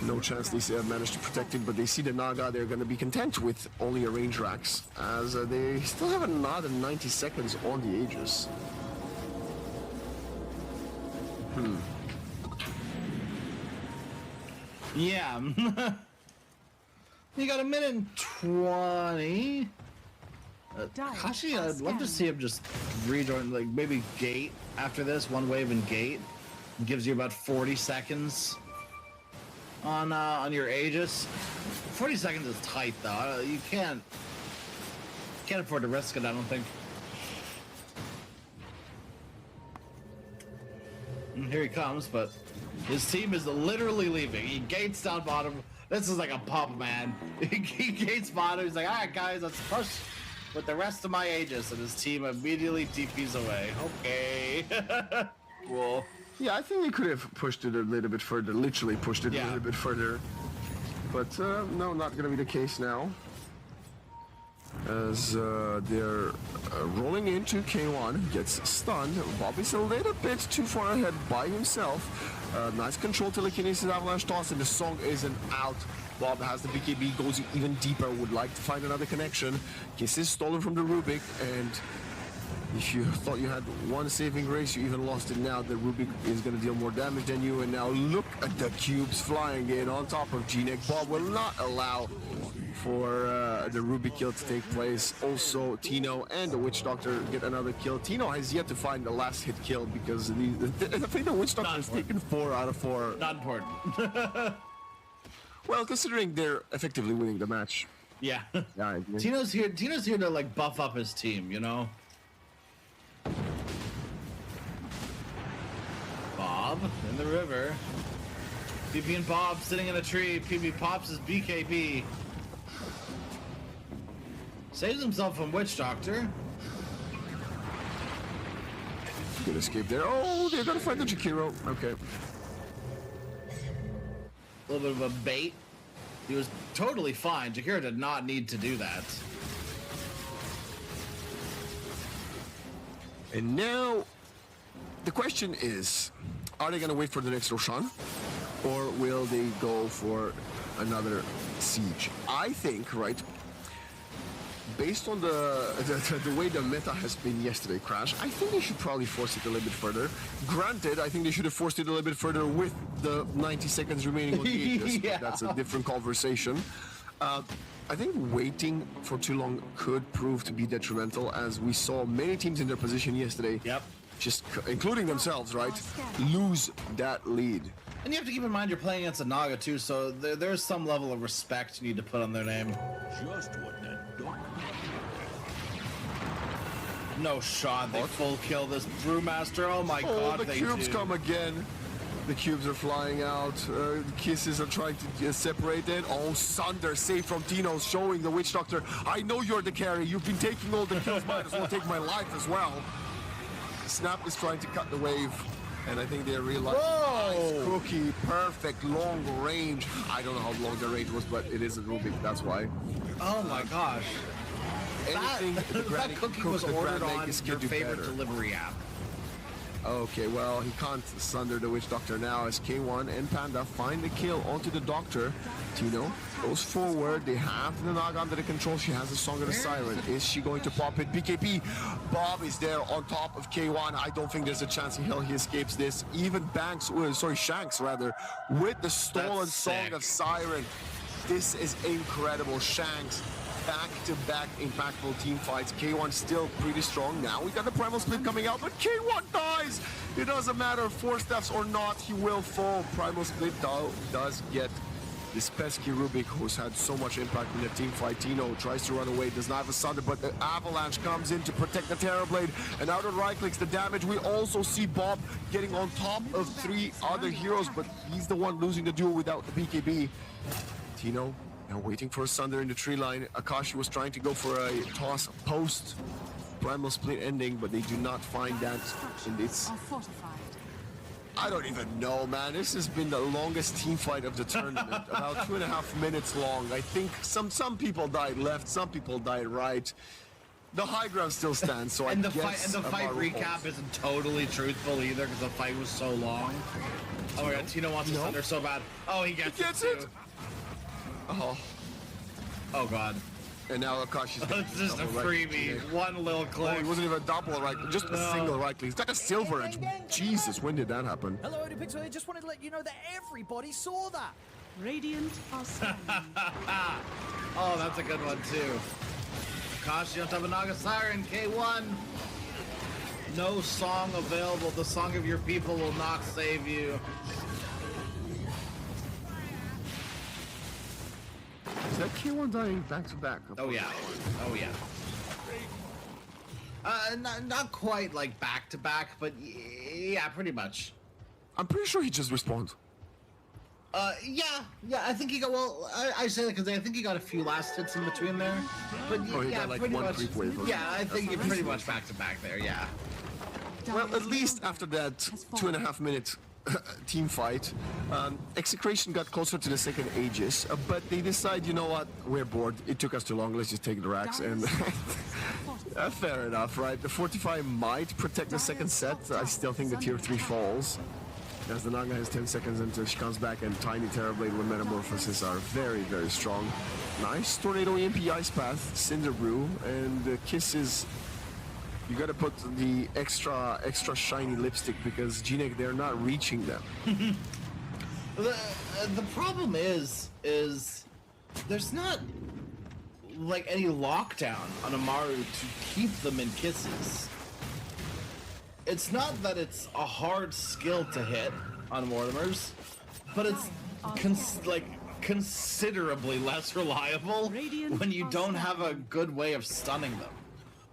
No chance they have managed to protect it, but they see the Naga. They're going to be content with only a Range Axe, as they still have another 90 seconds on the Aegis. Yeah. You got a minute and 20. Kashi, I'd love to see him just rejoin, like maybe Gate after this, one wave and Gate. It gives you about 40 seconds on your Aegis. 40 seconds is tight though. You can't afford to risk it, I don't think. And here he comes, but his team is literally leaving. He gates down bottom. This is like a pub, man. He gates bottom. He's like, all right, guys, let's push with the rest of my Aegis. And his team immediately TPs away. Okay. Cool. Yeah, I think they could have pushed it a little bit further. Literally pushed it a little bit further. But no, not going to be the case now. As they're rolling into K1, gets stunned. Bobby's a little bit too far ahead by himself. Nice control telekinesis avalanche toss, and the song isn't out. Bob has the BKB, goes even deeper, would like to find another connection. Kiss is stolen from the Rubik, and If you thought you had one saving grace, you even lost it now. The Rubik is going to deal more damage than you. And now look at the cubes flying in on top of G-Neck. Bob will not allow for the Rubik kill to take place. Also, Tino and the Witch Doctor get another kill. Tino has yet to find the last hit kill because I think the Witch Doctor has taken 4 out of 4. Not important. Well, considering they're effectively winning the match. Yeah. Yeah, I agree. Tino's here to like buff up his team, you know? Bob in the river. PP and Bob sitting in a tree. PP pops his BKB. Saves himself from Witch Doctor. Good escape there. Oh, they're gonna find the Jakiro. Okay. A little bit of a bait. He was totally fine. Jakiro did not need to do that. And now, the question is, are they gonna wait for the next Roshan? Or will they go for another siege? I think, right, based on the way the meta has been yesterday, Crash, I think they should probably force it a little bit further. Granted, I think they should have forced it a little bit further with the 90 seconds remaining on the Aegis. Yeah. That's a different conversation. I think waiting for too long could prove to be detrimental, as we saw many teams in their position yesterday, just including themselves, right, lose that lead. And you have to keep in mind you're playing against a Naga too, so there's some level of respect you need to put on their name. Just what that dog. No shot, they full kill this Brewmaster. Oh my god, the cubes come again. The cubes are flying out. The kisses are trying to separate it. Oh, Sunder, save from Tino, showing the Witch Doctor. I know you're the carry. You've been taking all the kills. Might as well take my life as well. Snap is trying to cut the wave. And I think they realize, nice cookie, perfect, long range. I don't know how long the range was, but it is a Rubik, that's why. Oh my gosh. Anything that cookie was ordered on your favorite delivery app. Okay, well, he can't sunder the Witch Doctor now as K1 and Panda find the kill onto the Doctor. Tino goes forward. They have the Naga under the control. She has the Song of the Siren. Is she going to pop it? BKB. Bob is there on top of K1. I don't think there's a chance in hell he escapes this. Even Shanks rather, with the stolen Song of Siren. This is incredible. Shanks back-to-back impactful team fights. K1 still pretty strong. Now we got the Primal Split coming out, but K1 dies! It doesn't matter, 4 steps or not, he will fall. Primal Split does get this pesky Rubik, who's had so much impact in the team fight. Tino tries to run away, does not have a Sunder, but the Avalanche comes in to protect the Terrorblade, and out of right clicks the damage. We also see Bob getting on top of 3 other heroes, but he's the one losing the duel without the BKB. Tino now waiting for a Sunder in the tree line. Akashi was trying to go for a toss post Primal Split ending, but they do not find that. And it's... I don't even know, man. This has been the longest team fight of the tournament. About 2.5 minutes long. I think some people died left, some people died right. The high ground still stands, so and I the guess... And the fight recap isn't totally truthful either, because the fight was so long. Oh my god, Tino wants a Sunder so bad. Oh, he gets it too. Oh. Oh god. And now Akashi's it's just a freebie. One little click. Oh, it wasn't even a double right, just a single right click. It's like a silver edge. Jesus, when did that happen? Hello, Pixel. I just wanted to let you know that everybody saw that. Radiant are scanning. Oh, that's a good one too. Akashi on top of Naga Siren, K1. No song available. The song of your people will not save you. Is that K1 dying back to back? Oh yeah. Oh yeah. Not quite like back to back, but yeah, pretty much. I'm pretty sure he just respawned. Yeah, I think he got, well, I say that because I think he got a few last hits in between there. But he got like pretty one much. creep wave. Yeah, I think he pretty much back to back there, yeah. Well, at least after that 2.5 minute team fight, Execration got closer to the second Aegis, but they decide, you know what, we're bored. It took us too long, let's just take the racks, and fair enough, right? The 45 might protect the second set. I still think the tier 3 falls. As the Naga has 10 seconds until she comes back, and Tiny Terrorblade with Metamorphosis are very, very strong. Nice Tornado EMP Ice Path, Cinder Brew, and Kiss is You gotta put the extra shiny lipstick because Gnek, they're not reaching them. The problem is there's not like any lockdown on Amaru to keep them in kisses. It's not that it's a hard skill to hit on Mortimers, but it's considerably less reliable when you don't have a good way of stunning them.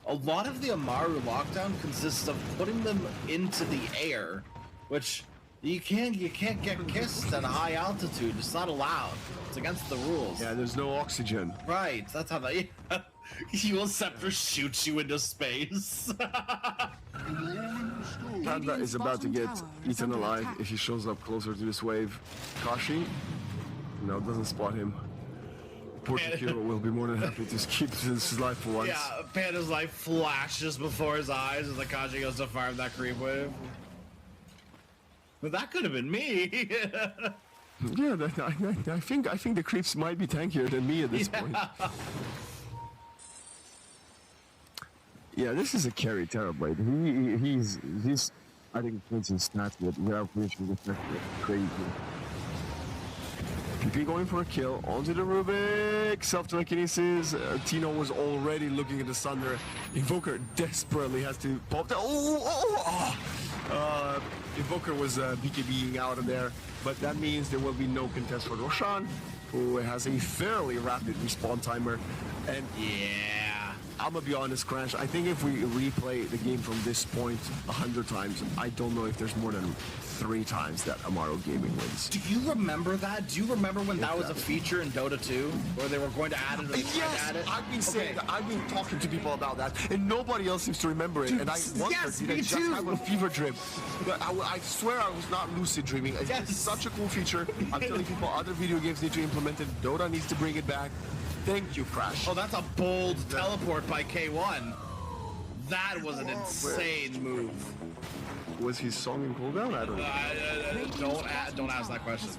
A lot of the Amaru lockdown consists of putting them into the air, which you can't get kissed at a high altitude. It's not allowed. It's against the rules. Yeah, there's no oxygen. Right, that's how they... Your scepter shoots you into space. Panda is about to get eaten alive if he shows up closer to this wave. Kashi, no, doesn't spot him. Portakiro will be more than happy to keep his life for once. Yeah, Panda's life flashes before his eyes as the Kashi goes to farm that creep wave. But that could have been me. Yeah, I think the creeps might be tankier than me at this point. Yeah, this is a carry Terrorblade. He's I think points in stats without finishing the first crazy. PP going for a kill onto the Rubik. Self-telekinesis. Tino was already looking at the Sunder. Invoker desperately has to pop the. Invoker was BKBing out of there, but that means there will be no contest for Roshan, who has a fairly rapid respawn timer. And yeah, I'm gonna be honest, Crash. I think if we replay the game from this point 100 times, I don't know if there's more than 3 times that Amaru Gaming wins. Do you remember that? Do you remember when that was a feature in Dota 2, where they were going to add it? Yes, I've been saying that. I've been talking to people about that, and nobody else seems to remember it. And I wonder, did I just have a fever dream? But I swear I was not lucid dreaming. It's such a cool feature. I'm telling people other video games need to implement it. Dota needs to bring it back. Thank you, Crash. Oh, that's a bold teleport by K1. That was an insane move. Was his song in cooldown? I don't know. Don't ask that question.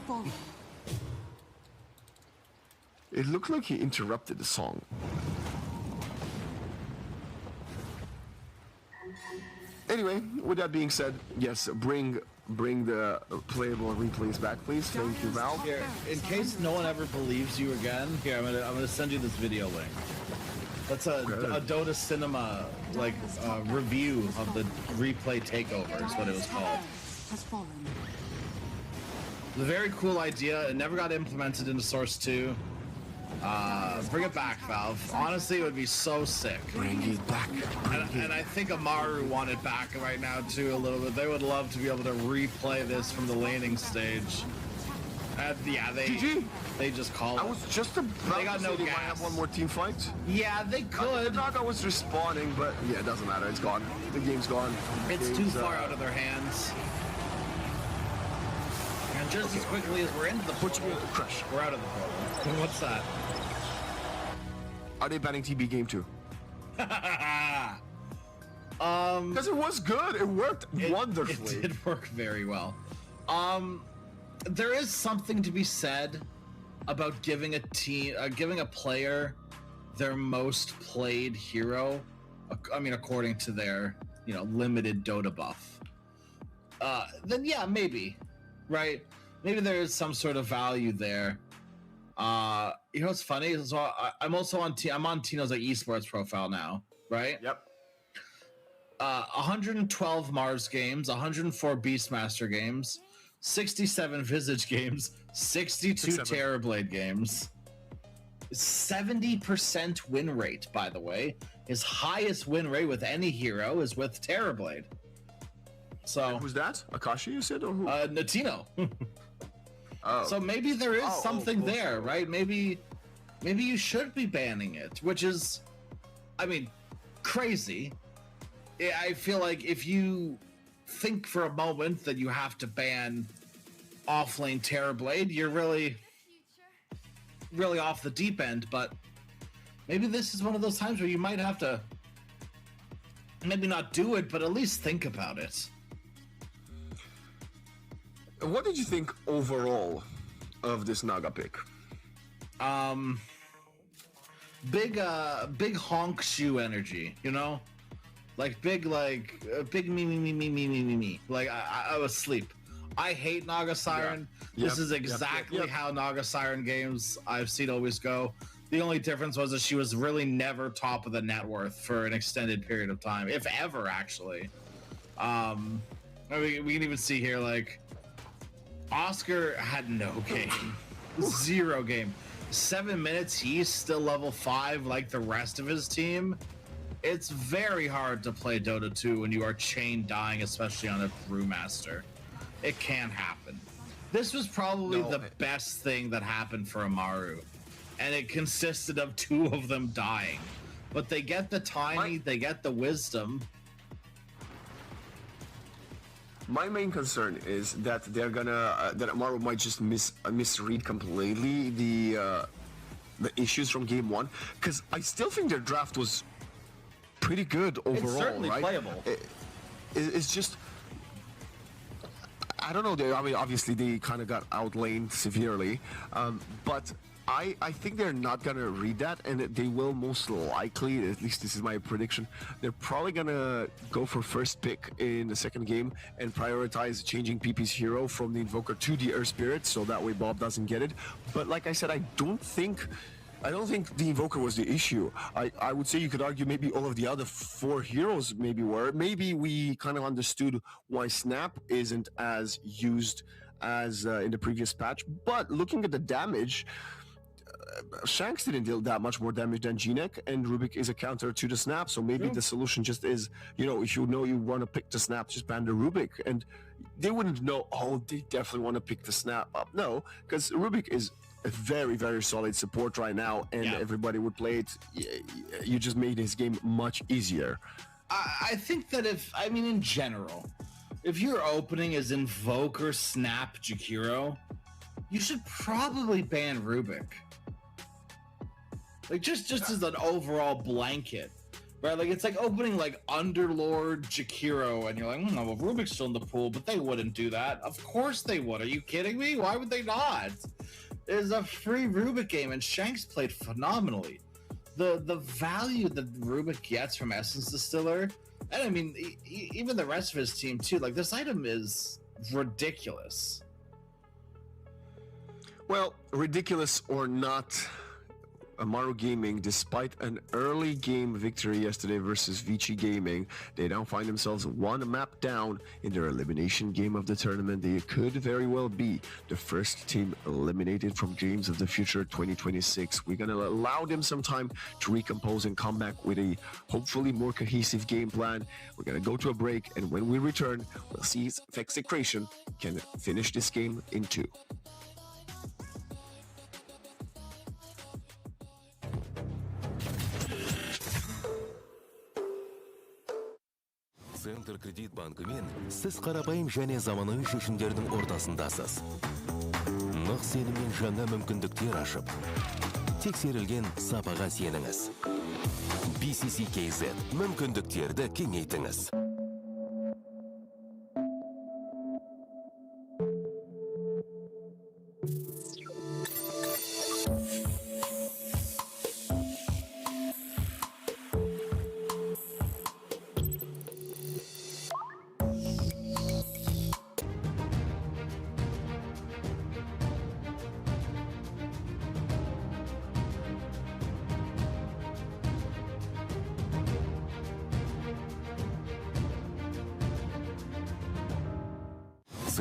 It looked like he interrupted the song. Anyway, with that being said, yes, bring the playable replays back, please. Thank you, Valve. Here, in case no one ever believes you again, here I'm gonna send you this video link. That's a Dota Cinema review of the replay takeover is what it was called. The very cool idea. It never got implemented into Source 2. Bring it back, Valve. Honestly, it would be so sick. Bring it back. And I think Amaru want it back right now too a little bit. They would love to be able to replay this from the laning stage. Yeah, they just call it. I was just about they got no they might gas. have one more team fight. Yeah, they could. The Naga was respawning, but yeah, it doesn't matter. It's gone. The game's gone. It's too far out of their hands. And just as quickly as we're into the portal, Crush. we're out of the portal. What's that? Are they banning TB game 2? Because it was good. It worked wonderfully. It did work very well. There is something to be said about giving a player their most played hero. I mean, according to their limited Dota buff. Then yeah, maybe, right? Maybe there is some sort of value there. You know what's funny? So I'm also on I'm on Tino's esports profile now, right? Yep. 112 Mars games, 104 Beastmaster games, 67 Visage games, 62 Terrorblade games, 70% win rate, by the way. His highest win rate with any hero is with Terrorblade. So and who's that? Akashi, you said, or who? Natino. Oh. So maybe there is something there, right? Maybe you should be banning it, which is, I mean, crazy. I feel like if you think for a moment that you have to ban offlane Terrorblade, you're really off the deep end. But maybe this is one of those times where you might have to maybe not do it, but at least think about it. What did you think overall of this Naga pick? Big honk shoe energy, Like big me. Like I was asleep. I hate Naga Siren. Yeah. This is exactly how Naga Siren games I've seen always go. The only difference was that she was really never top of the net worth for an extended period of time, if ever, actually. I mean, we can even see here, like, Oscar had no game. 0 game. 7 minutes, he's still level 5 like the rest of his team. It's very hard to play Dota 2 when you are chain dying, especially on a Brewmaster. It can happen. This was probably the best thing that happened for Amaru, and it consisted of 2 of them dying. But they get the tiny, they get the wisdom. My main concern is that they're gonna that Amaru might just misread completely the issues from game 1, because I still think their draft was pretty good overall. It's certainly right? playable. It's just, I don't know. I mean, obviously they kind of got outlaned severely, but I think they're not gonna read that, and they will most likely, at least this is my prediction, they're probably gonna go for first pick in the second game and prioritize changing PP's hero from the Invoker to the Earth Spirit, so that way Bob doesn't get it. But like I said, I don't think the Invoker was the issue. I would say you could argue maybe all of the other 4 heroes maybe were. Maybe we kind of understood why Snap isn't as used as in the previous patch. But looking at the damage, Shanks didn't deal that much more damage than Gnek, and Rubik is a counter to the Snap, so maybe the solution just is, if you know you want to pick the Snap, just ban the Rubik. And they wouldn't know, they definitely want to pick the Snap up. No, because Rubik is a very, very solid support right now, and everybody would play it. You just made his game much easier. I think that in general, if your opening is Invoker, Snap, Jakiro, you should probably ban Rubik. Like, just as an overall blanket, right? Like, it's like opening, like, Underlord, Jakiro, and you're like, well, Rubik's still in the pool, but they wouldn't do that. Of course they would. Are you kidding me? Why would they not? There's a free Rubik game, and Shanks played phenomenally. The value that Rubik gets from Essence Distiller, and I mean, even the rest of his team, too, like, this item is ridiculous. Well, ridiculous or not, Amaru Gaming, despite an early game victory yesterday versus Vici Gaming, they now find themselves 1 map down in their elimination game of the tournament. They could very well be the first team eliminated from Games of the Future 2026. We're going to allow them some time to recompose and come back with a hopefully more cohesive game plan. We're going to go to a break, and when we return, we'll see if Execration can finish this game in 2. Центр кредит банкымен сіз қарапайым және заманауи шешімдердің ортасындасыз. Нық сеніммен жаңа мүмкіндіктер ашып, тексерілген сапаға сеніңіз. BCC-KZ мүмкіндіктерді кеңейтіңіз.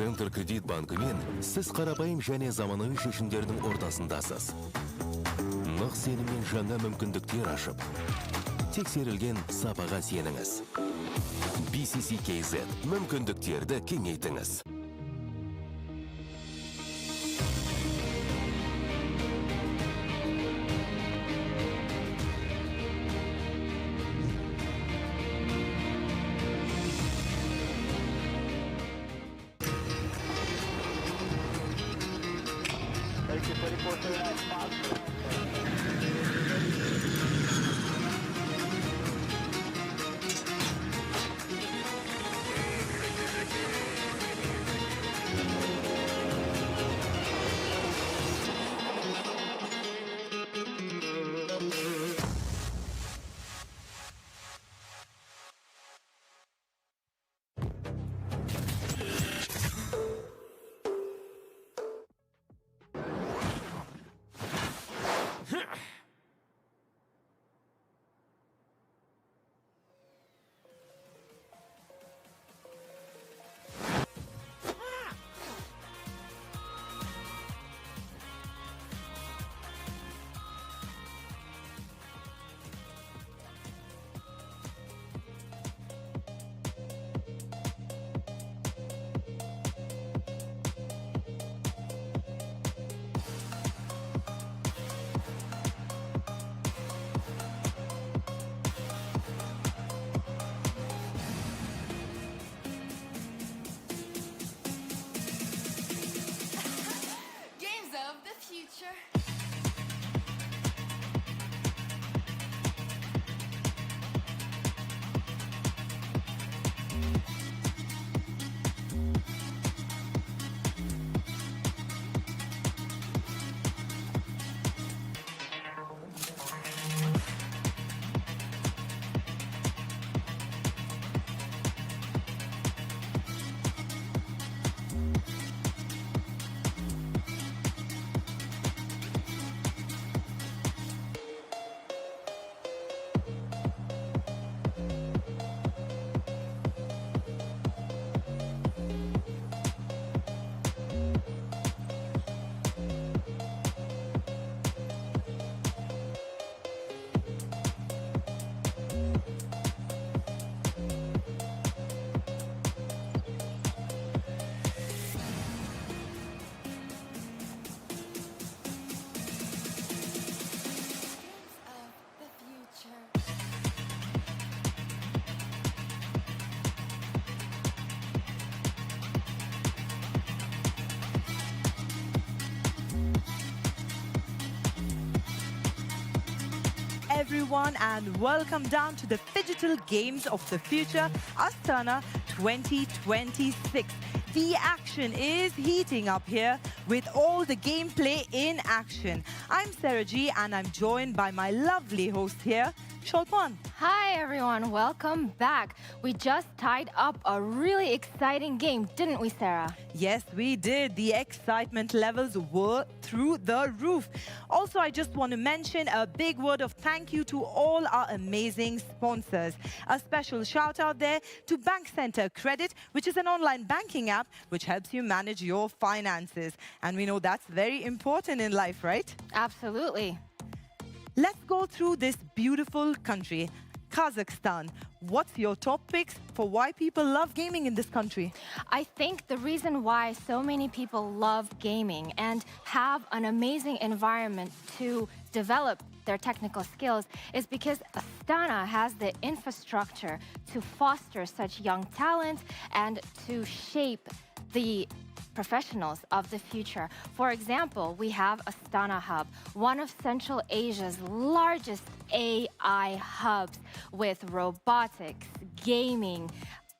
Центр кредит банкымен сіз қарапайым және заманауи шешімдердің ортасындасыз. Нық сеніммен жаңа мүмкіндіктер ашып, тексерілген сапаға сеніңіз. BCC-KZ мүмкіндіктерді кеңейтіңіз. everyone, and welcome down to the Digital Games of the Future, Astana 2026. The action is heating up here with all the gameplay in action. I'm Sarah G, and I'm joined by my lovely host here, Shulpan. Hi everyone, welcome back. We just tied up a really exciting game, didn't we, Sarah? Yes, we did. The excitement levels were through the roof. Also, I just want to mention a big word of thank you to all our amazing sponsors. A special shout out there to Bank Center Credit, which is an online banking app which helps you manage your finances. And we know that's very important in life, right? Absolutely. Let's go through this beautiful country, Kazakhstan. What's your top picks for why people love gaming in this country? I think the reason why so many people love gaming and have an amazing environment to develop their technical skills is because Astana has the infrastructure to foster such young talent and to shape the professionals of the future. For example, we have Astana Hub, one of Central Asia's largest AI hubs with robotics, gaming,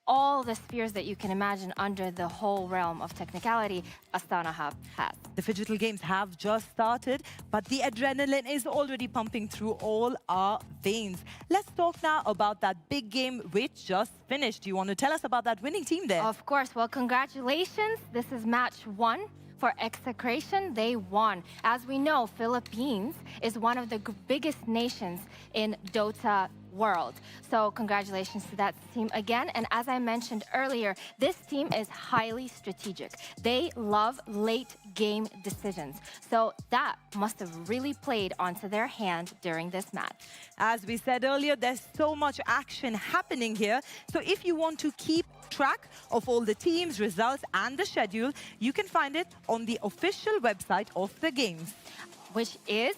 all the spheres that you can imagine under the whole realm of technicality, Astana Hub has. The Digital Games have just started, but the adrenaline is already pumping through all our veins. Let's talk now about that big game which just finished. Do you want to tell us about that winning team there? Of course. Well, congratulations. This is match 1. For Execration, they won. As we know, Philippines is one of the biggest nations in Dota world. So congratulations to that team again. And as I mentioned earlier, this team is highly strategic. They love late game decisions. So that must have really played onto their hand during this match. As we said earlier, there's so much action happening here. So if you want to keep track of all the teams, results, and the schedule, you can find it on the official website of the games, which is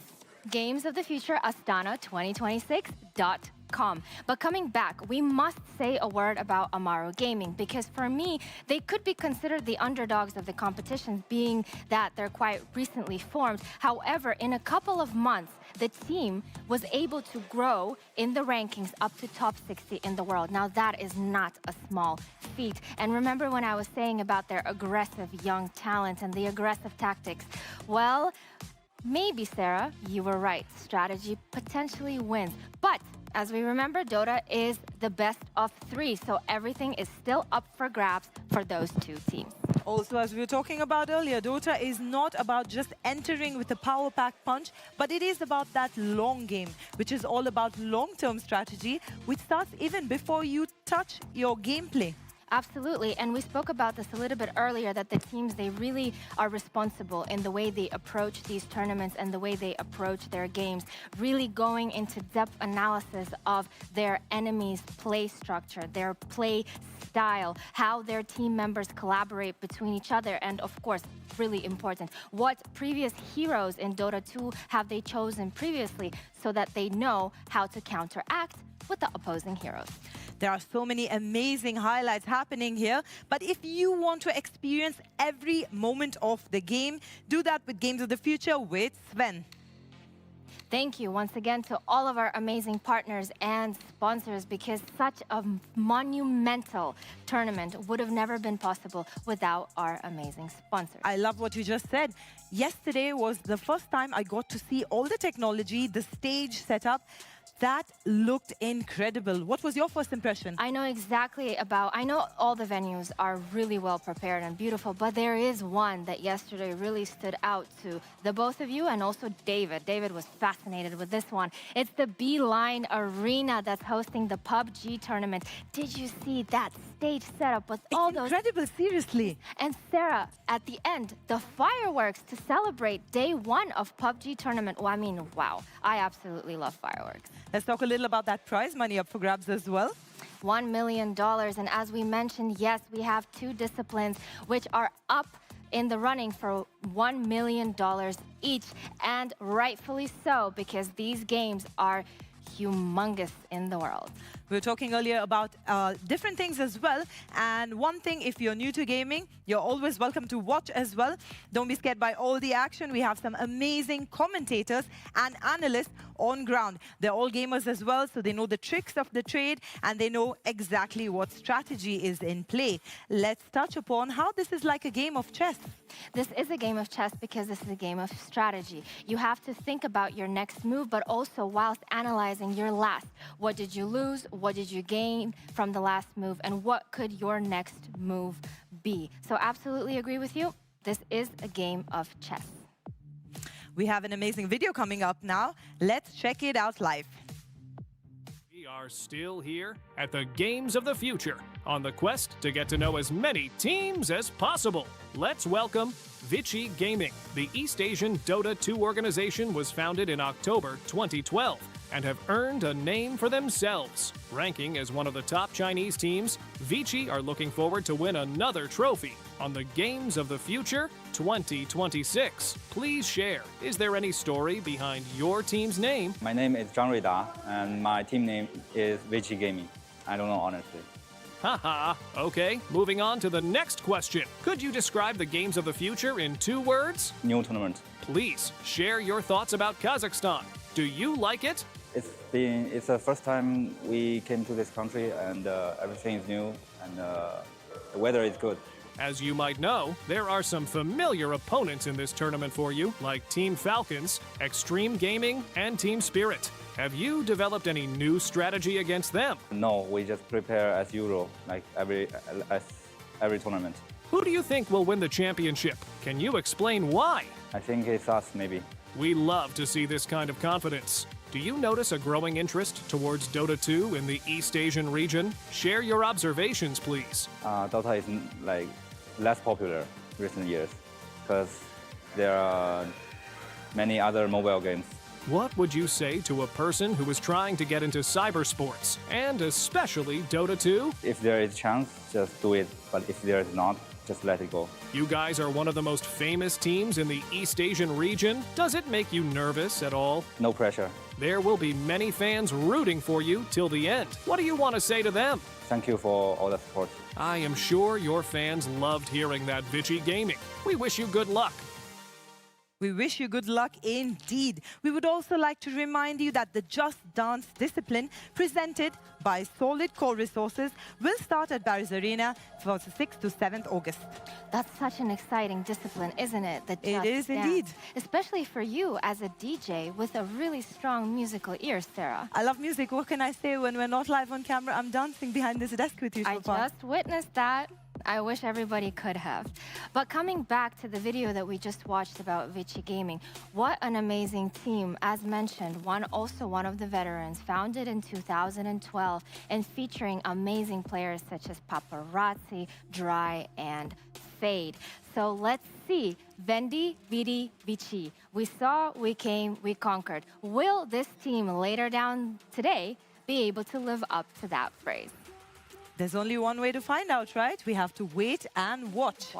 gamesofthefutureastana2026.com. But coming back, we must say a word about Amaru Gaming, because for me, they could be considered the underdogs of the competition, being that they're quite recently formed. However, in a couple of months, the team was able to grow in the rankings up to top 60 in the world. Now, that is not a small feat. And remember when I was saying about their aggressive young talent and the aggressive tactics? Well, maybe, Sarah, you were right. Strategy potentially wins. But as we remember, Dota is the best of 3, so everything is still up for grabs for those two teams. Also, as we were talking about earlier, Dota is not about just entering with a power-packed punch, but it is about that long game, which is all about long-term strategy, which starts even before you touch your gameplay. Absolutely, and we spoke about this a little bit earlier, that the teams, they really are responsible in the way they approach these tournaments and the way they approach their games, really going into depth analysis of their enemy's play structure, their play style, how their team members collaborate between each other, and of course, really important, what previous heroes in Dota 2 have they chosen previously so that they know how to counteract with the opposing heroes. There are so many amazing highlights happening here, but if you want to experience every moment of the game, do that with Games of the Future with Sven. Thank you once again to all of our amazing partners and sponsors, because such a monumental tournament would have never been possible without our amazing sponsors. I love what you just said. Yesterday was the first time I got to see all the technology, the stage setup. That looked incredible. What was your first impression? I know all the venues are really well prepared and beautiful, but there is one that yesterday really stood out to the both of you and also David. David was fascinated with this one. It's the Beeline Arena that's hosting the PUBG tournament. Did you see that stage setup with all those? Incredible, seriously. And Sarah, at the end, the fireworks to celebrate day 1 of PUBG tournament. Well, I mean, wow. I absolutely love fireworks. Let's talk a little about that prize money up for grabs as well. $1 million. And as we mentioned, yes, we have 2 disciplines which are up in the running for $1 million each. And rightfully so, because these games are humongous in the world. We were talking earlier about different things as well. And one thing, if you're new to gaming, you're always welcome to watch as well. Don't be scared by all the action. We have some amazing commentators and analysts on ground. They're all gamers as well, so they know the tricks of the trade and they know exactly what strategy is in play. Let's touch upon how this is like a game of chess. This is a game of chess because this is a game of strategy. You have to think about your next move, but also whilst analyzing your last. What did you lose? What did you gain from the last move? And what could your next move be? So absolutely agree with you. This is a game of chess. We have an amazing video coming up now. Let's check it out live. We are still here at the Games of the Future on the quest to get to know as many teams as possible. Let's welcome Vici Gaming. The East Asian Dota 2 organization was founded in October 2012 and have earned a name for themselves. Ranking as one of the top Chinese teams, Vici are looking forward to win another trophy on the Games of the Future 2026. Please share, is there any story behind your team's name? My name is Zhang Ruida, and my team name is Vici Gaming. I don't know, honestly. Haha, okay, moving on to the next question. Could you describe the Games of the Future in 2 words? New tournament. Please share your thoughts about Kazakhstan. Do you like it? It's the first time we came to this country, and everything is new, and the weather is good. As you might know, there are some familiar opponents in this tournament for you, like Team Falcons, Extreme Gaming, and Team Spirit. Have you developed any new strategy against them? No, we just prepare as usual, like every tournament. Who do you think will win the championship? Can you explain why? I think it's us, maybe. We love to see this kind of confidence. Do you notice a growing interest towards Dota 2 in the East Asian region? Share your observations, please. Dota is like less popular recent years because there are many other mobile games. What would you say to a person who is trying to get into cybersports, and especially Dota 2? If there is chance, just do it. But if there is not, just let it go. You guys are one of the most famous teams in the East Asian region. Does it make you nervous at all? No pressure. There will be many fans rooting for you till the end. What do you want to say to them? Thank you for all the support. I am sure your fans loved hearing that, Vici Gaming. We wish you good luck. We wish you good luck indeed. We would also like to remind you that the Just Dance discipline presented by Solid Core Resources will start at Barry's Arena for the 6th to 7th August. That's such an exciting discipline, isn't it? The It is Just indeed. Dance. Especially for you as a DJ with a really strong musical ear, Sarah. I love music. What can I say when we're not live on camera? I'm dancing behind this desk with you so far. I just witnessed that. I wish everybody could have. But coming back to the video that we just watched about Vici Gaming, what an amazing team. As mentioned, one of the veterans, founded in 2012 and featuring amazing players such as Paparazzi, Dry, and Fade. So let's see. Vendi, Vidi, Vici. We saw, we came, we conquered. Will this team later down today be able to live up to that phrase? There's only one way to find out, right? We have to wait and watch.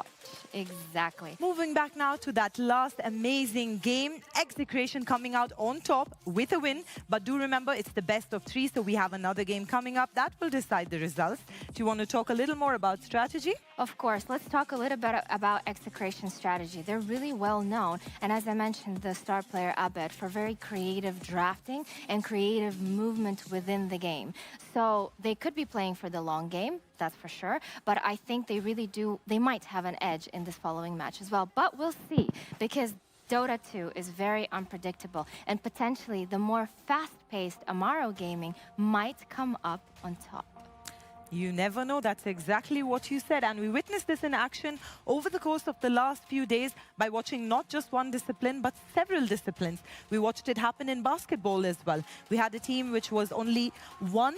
Exactly. Moving back now to that last amazing game. Execration coming out on top with a win. But do remember, it's the best of 3, so we have another game coming up. That will decide the results. Do you want to talk a little more about strategy? Of course. Let's talk a little bit about execration strategy. They're really well known. And as I mentioned, the star player Abed for very creative drafting and creative movement within the game. So they could be playing for the long game, that's for sure. But I think they might have an edge in this following match as well. But we'll see, because Dota 2 is very unpredictable. And potentially the more fast-paced Amaro gaming might come up on top. You never know. That's exactly what you said. And we witnessed this in action over the course of the last few days by watching not just one discipline, but several disciplines. We watched it happen in basketball as well. We had a team which was only one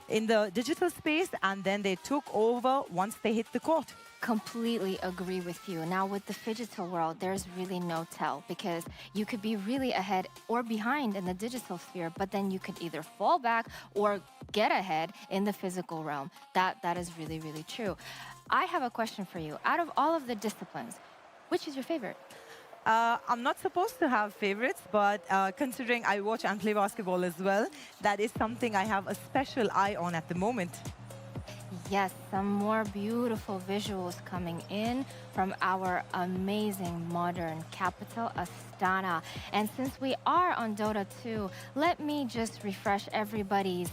in the digital space, and then they took over once they hit the court. Completely agree with you. Now with the phygital world, there's really no tell, because you could be really ahead or behind in the digital sphere, but then you could either fall back or get ahead in the physical realm. That is really, really true. I have a question for you. Out of all of the disciplines, which is your favorite? I'm not supposed to have favorites, but considering I watch and play basketball as well, that is something I have a special eye on at the moment. Yes, some more beautiful visuals coming in from our amazing modern capital, Astana. And since we are on Dota 2, let me just refresh everybody's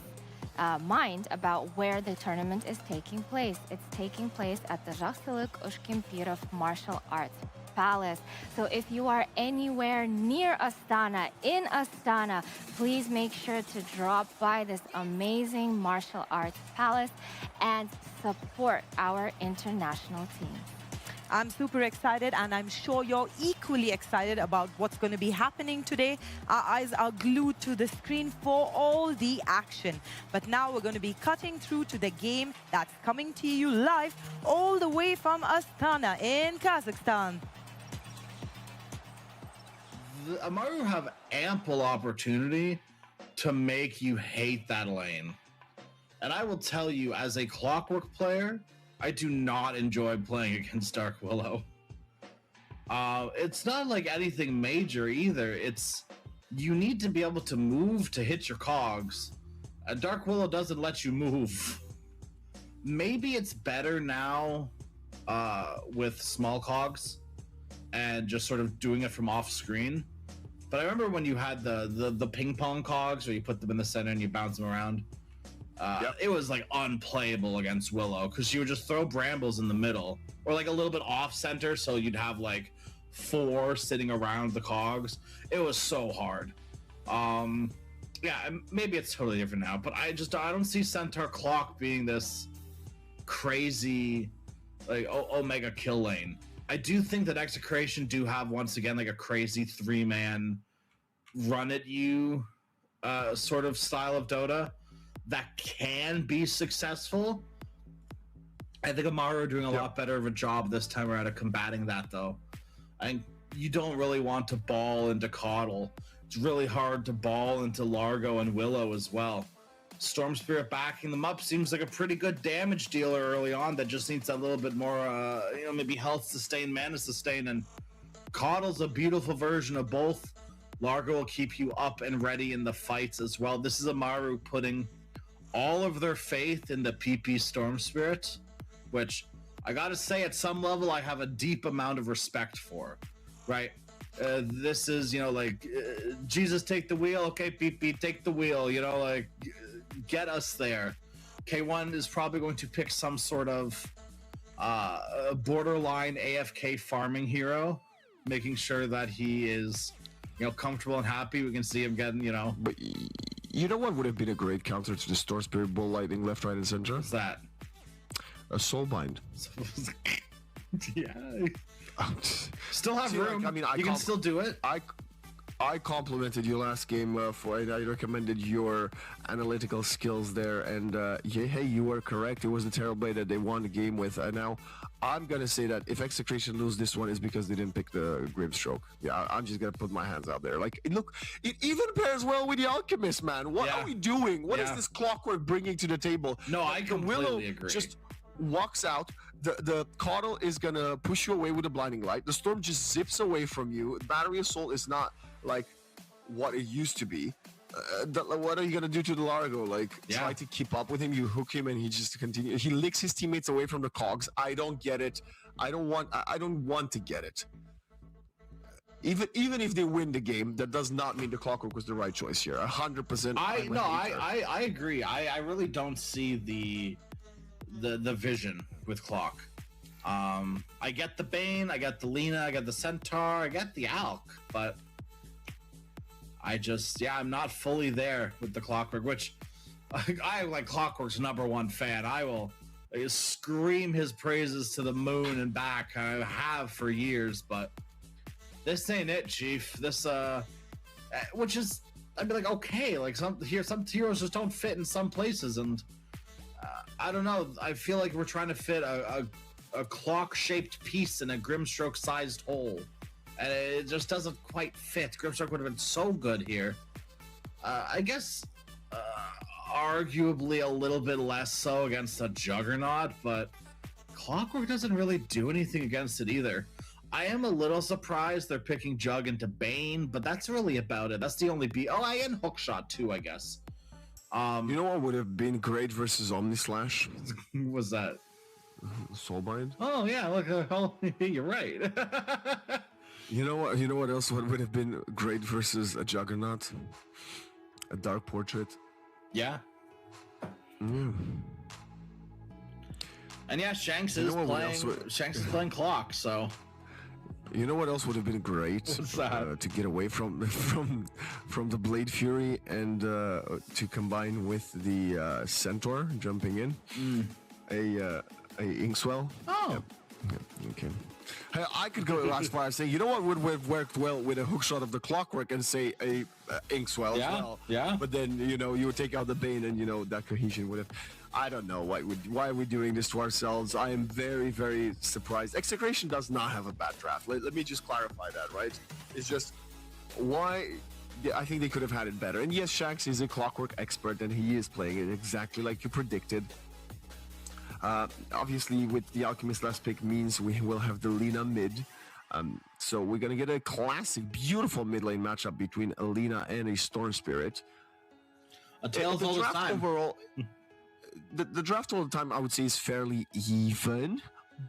mind about where the tournament is taking place. It's taking place at the Жақсылық Ushkimpirov Martial Arts Palace. So if you are anywhere near Astana, in Astana, please make sure to drop by this amazing martial arts palace and support our international team. I'm super excited, and I'm sure you're equally excited about what's going to be happening today. Our eyes are glued to the screen for all the action. But now we're going to be cutting through to the game that's coming to you live all the way from Astana in Kazakhstan. The Amaru have ample opportunity to make you hate that lane. And I will tell you, as a Clockwork player, I do not enjoy playing against Dark Willow. It's not like anything major either. It's you need to be able to move to hit your cogs. Dark Willow doesn't let you move. Maybe it's better now with small cogs and just sort of doing it from off screen. But I remember when you had the ping pong cogs where you put them in the center and you bounce them around. It was like unplayable against Willow because she would just throw brambles in the middle or like a little bit off center, so you'd have like 4 sitting around the cogs. It was so hard. Yeah, maybe it's totally different now, but I don't see Centaur Clock being this crazy like Omega kill lane. I do think that Execration do have once again like a crazy 3-man run at you sort of style of Dota that can be successful. I think Amaru are doing a lot better of a job this time around of combating that, though. I think you don't really want to ball into Coddle. It's really hard to ball into Largo and Willow as well. Storm Spirit backing them up seems like a pretty good damage dealer early on that just needs a little bit more, maybe health sustain, mana sustain, and Coddle's a beautiful version of both. Largo will keep you up and ready in the fights as well. This is Amaru putting all of their faith in the PP Storm Spirit, which I gotta say at some level I have a deep amount of respect for, right? This is, Jesus take the wheel, okay, PP take the wheel, get us there. K1 is probably going to pick some sort of borderline AFK farming hero, making sure that he is, comfortable and happy. We can see him getting, But you know what would have been a great counter to the Storm Spirit Bull Lightning left, right, and center? What's that? A Soulbind. Yeah. Still have room. You can still do it. I complimented you last game and I recommended your analytical skills there, and hey, you were correct. It was the Terrorblade that they won the game with. Now, I'm gonna say that if Execration lose this one, is because they didn't pick the Grimstroke. Yeah, I'm just gonna put my hands out there. Like, look, it even pairs well with the Alchemist, man. What are we doing? What is this Clockwork bringing to the table? No, I completely agree. Just walks out. The Coddle is gonna push you away with a blinding light. The Storm just zips away from you. Battery Assault is not like what it used to be. What are you gonna do to the Largo? Try to keep up with him? You hook him and he just continues. He licks his teammates away from the cogs. I don't get it. I don't want to get it. Even if they win the game, that does not mean the Clockwork was the right choice here. 100%. I agree. I really don't see the vision with Clock. I get the Bane, I get the Lina, I get the Centaur, I get the Alk, but I'm not fully there with the Clockwork, which I like Clockwork's #1 fan. I will scream his praises to the moon and back. I have for years, but this ain't it, Chief. This, which is, I'd be like, okay, like some heroes just don't fit in some places, and I don't know. I feel like we're trying to fit a clock-shaped piece in a Grimstroke-sized hole, and it just doesn't quite fit. Grimstroke would have been so good here. I guess arguably a little bit less so against a Juggernaut, but Clockwork doesn't really do anything against it either. I am a little surprised they're picking Jug into Bane, but that's really about it. That's the only and Hookshot too, I guess. You know what would have been great versus Omnislash? What was that? Soulbind. Oh yeah, look, you're right. You know what? You know what else would have been great versus a Juggernaut? A Dark Portrait. Yeah. Mm. And yeah, Shanks is playing Clock, so. You know what else would have been great? To get away from the Blade Fury and to combine with the Centaur jumping in. A Inkswell. Oh. Yep. Okay. Hey, I could go as far as saying, you know what would have worked well with a hookshot of the Clockwork and say a Inkswell as well. Yeah. But then, you know, you would take out the Bane and, you know, that cohesion would have... I don't know why are we doing this to ourselves. I am very, very surprised. Execration does not have a bad draft. Let me just clarify that, right? It's just why... I think they could have had it better. And yes, Shax is a Clockwork expert and he is playing it exactly like you predicted. Obviously, with the Alchemist last pick means we will have the Lina mid. So we're going to get a classic, beautiful mid lane matchup between a Lina and a Storm Spirit. A Tales all the time. Overall, the draft all the time, I would say, is fairly even.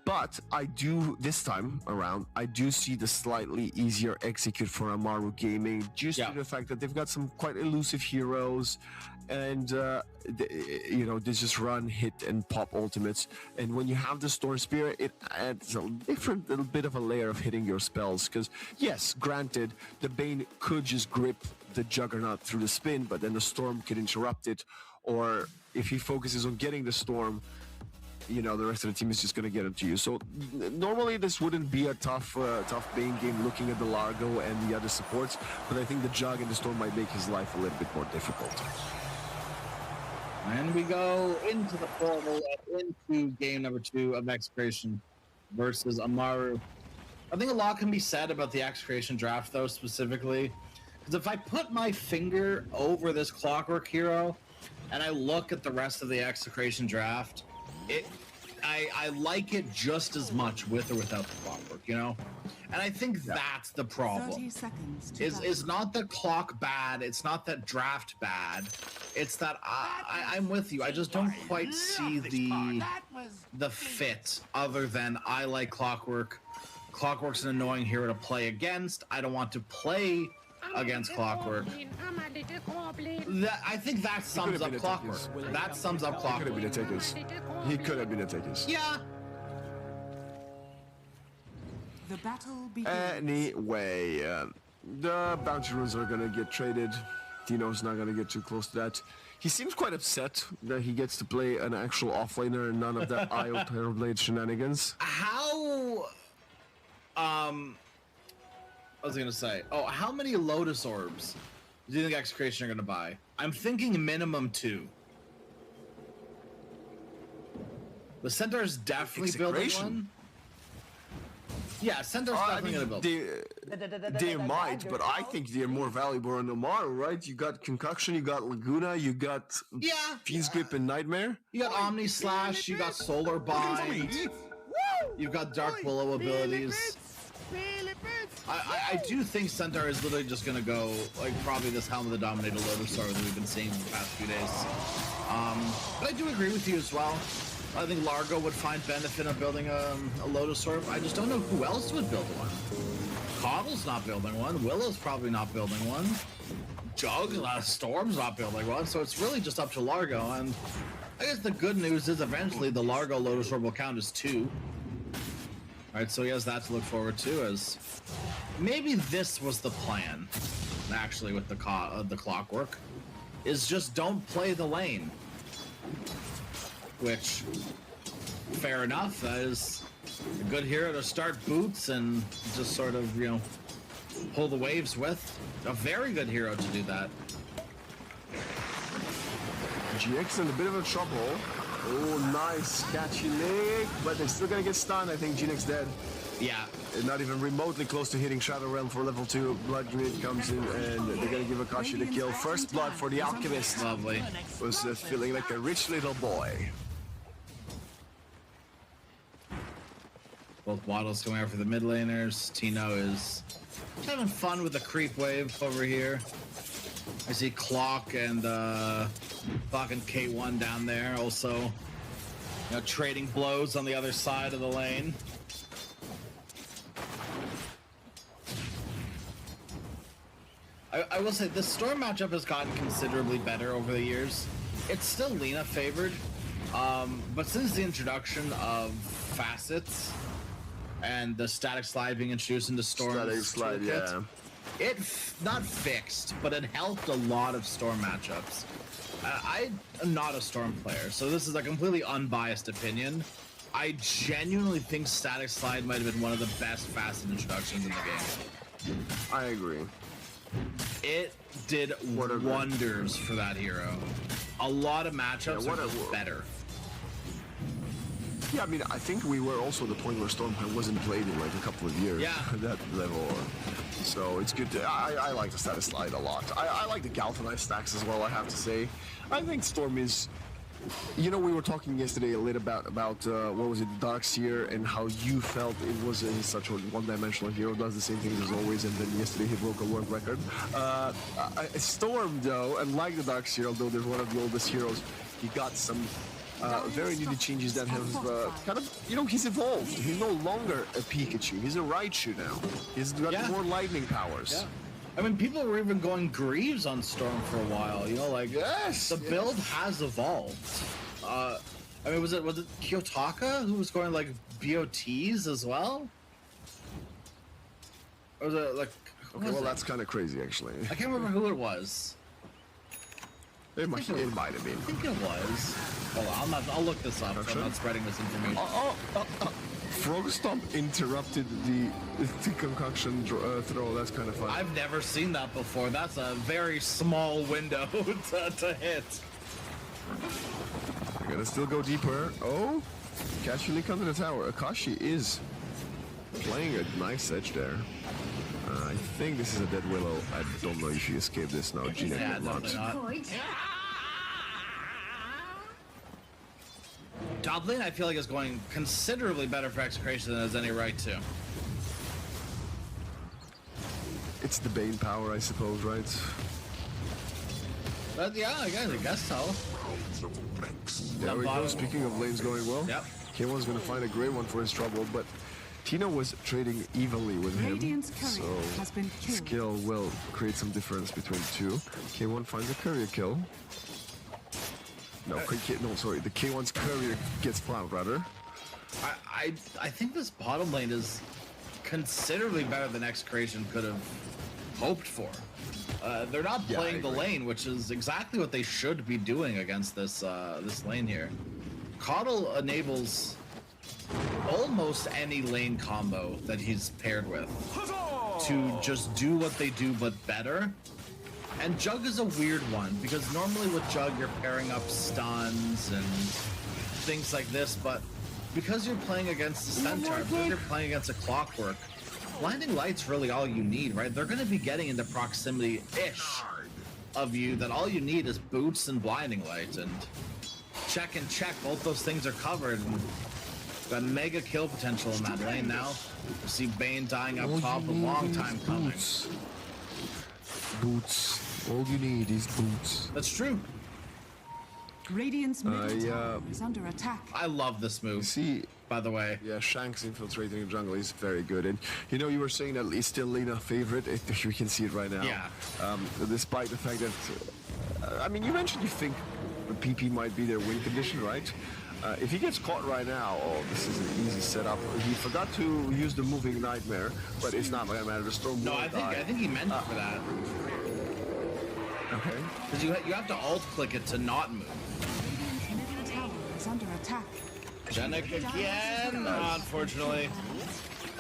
But I do, this time around, I do see the slightly easier execute for Amaru Gaming, just to the fact that they've got some quite elusive heroes, and you know, they just run, hit, and pop ultimates. And when you have the Storm Spirit, it adds a different little bit of a layer of hitting your spells. Because yes, granted, the Bane could just grip the Juggernaut through the spin, but then the Storm could interrupt it. Or if he focuses on getting the Storm, you know, the rest of the team is just going to get it to you. So normally this wouldn't be a tough Bane game looking at the Largo and the other supports, but I think the Jug and the Storm might make his life a little bit more difficult. And we go into the portal, into game number 2 of Execration versus Amaru. I think a lot can be said about the Execration draft, though, specifically. Because if I put my finger over this Clockwork hero and I look at the rest of the Execration draft, I like it just as much with or without the Clockwork, you know? And I think that's the problem. 30 seconds Is not that clock bad, it's not that draft bad, it's that I'm with you. I just don't quite see the fit other than I like Clockwork. Clockwork's an annoying hero to play against. I don't want to play against Clockwork. I think that sums up Clockwork. That sums up Clockwork. He could have been a takers. He could have been a takers. Yeah. The battle begins. Anyway, the bounty runes are gonna get traded. Dino's not gonna get too close to that. He seems quite upset that he gets to play an actual offlaner and none of that IO Terrorblade shenanigans. How what was I gonna say? Oh, how many Lotus Orbs do you think Execration are gonna buy? I'm thinking minimum 2. The Centaur's definitely building one. Yeah, Centaur's definitely gonna build. They might, but I think they're more valuable on Amaru, right? You got Concoction, you got Laguna, you got Fiend's Grip and Nightmare. You got Omni Slash, you got Solar Bind, you've got Dark Willow abilities. I do think Centaur is literally just gonna go like probably this Helm of the Dominator Lotus Orb that we've been seeing for the past few days. But I do agree with you as well. I think Largo would find benefit of building a Lotus Orb. I just don't know who else would build one. Coddle's not building one. Willow's probably not building one. Jug, Storm's not building one. So it's really just up to Largo. And I guess the good news is eventually the Largo Lotus Orb will count as 2. Alright, so he has that to look forward to, as maybe this was the plan, actually, with the Clockwork, is just don't play the lane. Which, fair enough, that is a good hero to start boots and just sort of, you know, pull the waves with. A very good hero to do that. GX in a bit of a trouble. Oh, nice catchy leg, but they're still gonna get stunned. I think GX dead. Yeah. They're not even remotely close to hitting Shadow Realm for level 2. Blood Grenade comes in and they're gonna give Akashi the kill. First blood for the Alchemist. Lovely. Was feeling like a rich little boy. Both Waddles going after the mid laners. Tino is having fun with the creep wave over here. I see Clock and fucking K1 down there also, you know, trading blows on the other side of the lane. I will say the Storm matchup has gotten considerably better over the years. It's still Lina favored, but since the introduction of facets and the static slide being introduced into Storm, Static slide, yeah. It not fixed, but it helped a lot of Storm matchups. I am not a Storm player, so this is a completely unbiased opinion. I genuinely think static slide might have been one of the best facet introductions in the game. I agree. It did wonders for that hero. A lot of matchups are just better. Yeah, I mean, I think we were also at the point where Storm wasn't played in like a couple of years. Yeah. At that level. So it's good. I like the status slide a lot. I like the galvanized stacks as well, I have to say. I think Storm is... You know, we were talking yesterday a little about what was it, Darkseer, and how you felt it was such a one-dimensional hero, does the same things as always, and then yesterday he broke a world record. Storm, though, and like the Darkseer, although they're one of the oldest heroes, he got some very needed changes that have kind of, you know, he's evolved. He's no longer a Pikachu. He's a Raichu now. He's got more lightning powers. Yeah. I mean, people were even going Greaves on Storm for a while, you know, like, the build has evolved. I mean, was it Kiyotaka who was going, like, BOTs as well? Or was it, like... Okay, well, that's kind of crazy, actually. I can't remember who it was. It might have been. I think it was. Hold on, I'll look this up, so I'm not spreading this information. Frog Stomp interrupted the concoction throw. That's kind of fun. I've never seen that before. That's a very small window to hit. We're gonna still go deeper. Oh, Kashi Link under the tower. Akashi is playing a nice edge there. I think this is a dead willow. I don't know if she escaped this now. Gina definitely not. Top lane, I feel like is going considerably better for Execration than it has any right to. It's the Bane power, I suppose, right? But yeah, I guess so. There we go. Speaking of lanes going well, yep. K1's gonna find a great one for his trouble, but Tino was trading evenly with him, so skill will create some difference between the two. K1 finds a courier kill. No, sorry, the K1's courier gets plowed, rather. I think this bottom lane is considerably better than Execration could have hoped for. They're not playing the lane, which is exactly what they should be doing against this this lane here. Coddle enables almost any lane combo that he's paired with to just do what they do, but better. And Jug is a weird one, because normally with Jug you're pairing up stuns and things like this, but because you're playing against the Centaur, because you're playing against a Clockwork, Blinding Light's really all you need, right? They're going to be getting into proximity-ish of you, that all you need is Boots and Blinding Light, and check and check, both those things are covered, and got mega kill potential in that lane now. You see Bane dying up top, a long time coming. Boots. All you need is boots. That's true. Radiant's middle tower is under attack. I love this move. See, by the way. Yeah, Shanks infiltrating the jungle is very good. And you know, you were saying that he's still Lina favorite. You can see it right now. Yeah. Despite the fact that, I mean, you mentioned you think the PP might be their win condition, right? If he gets caught right now, oh, this is an easy setup. He forgot to use the moving nightmare, but it's not gonna matter. The storm. No, I think he meant for that. Okay. Because you have to alt click it to not move. Middle tower is under attack. Janek again, unfortunately.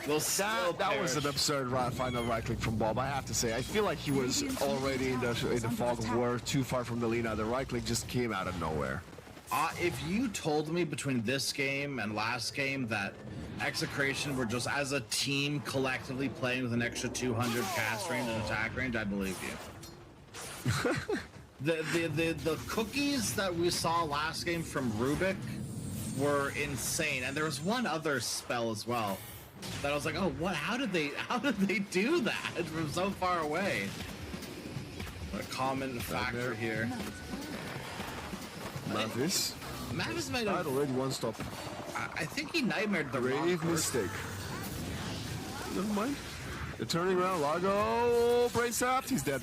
That was an absurd final right click from Bob, I have to say. I feel like he was already in the fog of war, too far from the Lina. The right click just came out of nowhere. If you told me between this game and last game that Execration were just as a team collectively playing with an extra 200 cast range and attack range, I believe you. The cookies that we saw last game from Rubik were insane, and there was one other spell as well. that I was like, oh, what? How did they do that from so far away? What a common factor here. Mavis might have already one stop. I think he nightmared the wrong Grave course. mistake. Never mind. They're turning around. Largo brain sapped. He's dead.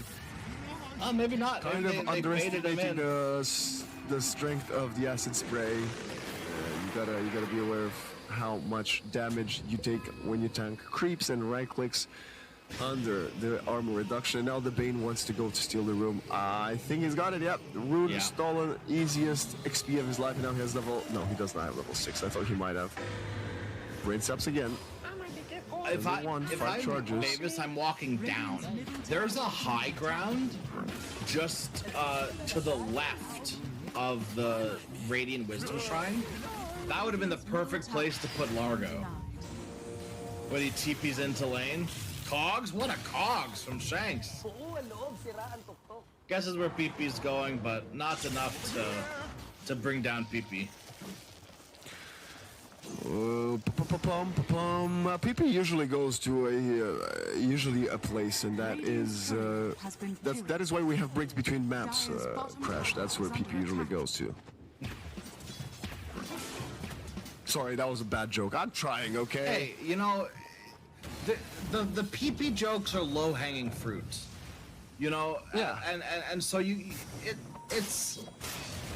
Oh, maybe not. Kind Maybe of they baited him underestimating in. the strength of the acid spray. You gotta be aware of how much damage you take when your tank creeps and right clicks under the armor reduction. Now the Bane wants to go to steal the room. I think he's got it. Yep, the rune Yeah. stolen, easiest XP of his life. Now he has level. No, he does not have level 6. I thought he might have. Brain saps again. If I'm charges. Mavis, I'm walking down. There's a high ground just to the left of the Radiant Wisdom Shrine. That would have been the perfect place to put Largo. When he TP's into lane. Cogs? What a Cogs from Shanks. Guesses where PP's going, but not enough to bring down PP. PP usually goes to a place, and that is that is why we have breaks between maps. Crash. That's where PP usually goes to. Sorry, that was a bad joke. I'm trying. Okay. Hey, you know, the PP jokes are low hanging fruit. You know. Yeah. And so it's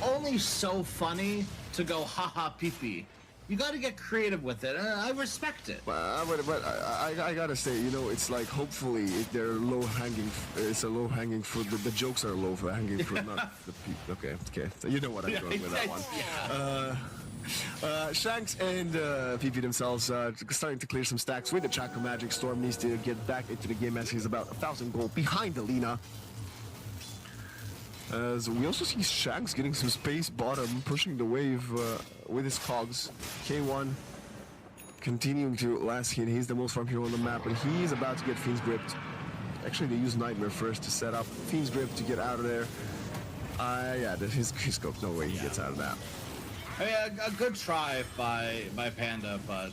only so funny to go haha PP. You got to get creative with it, and I respect it. But I gotta say, you know, it's like hopefully they're low hanging. It's a low hanging fruit. The jokes are low hanging fruit, not the people. Okay. So you know what I'm going with that one. Shanks and PP themselves starting to clear some stacks with the Chakra Magic. Storm needs to get back into the game as he's about 1,000 gold behind Alina. As we also see Shanks getting some space bottom, pushing the wave with his cogs. K1 continuing to last hit. He's the most farm hero on the map, and he's about to get Fiend's Gripped. Actually, they use Nightmare first to set up Fiend's Grip to get out of there. Yeah, his scope. No way he gets out of that. I mean, a good try by Panda, but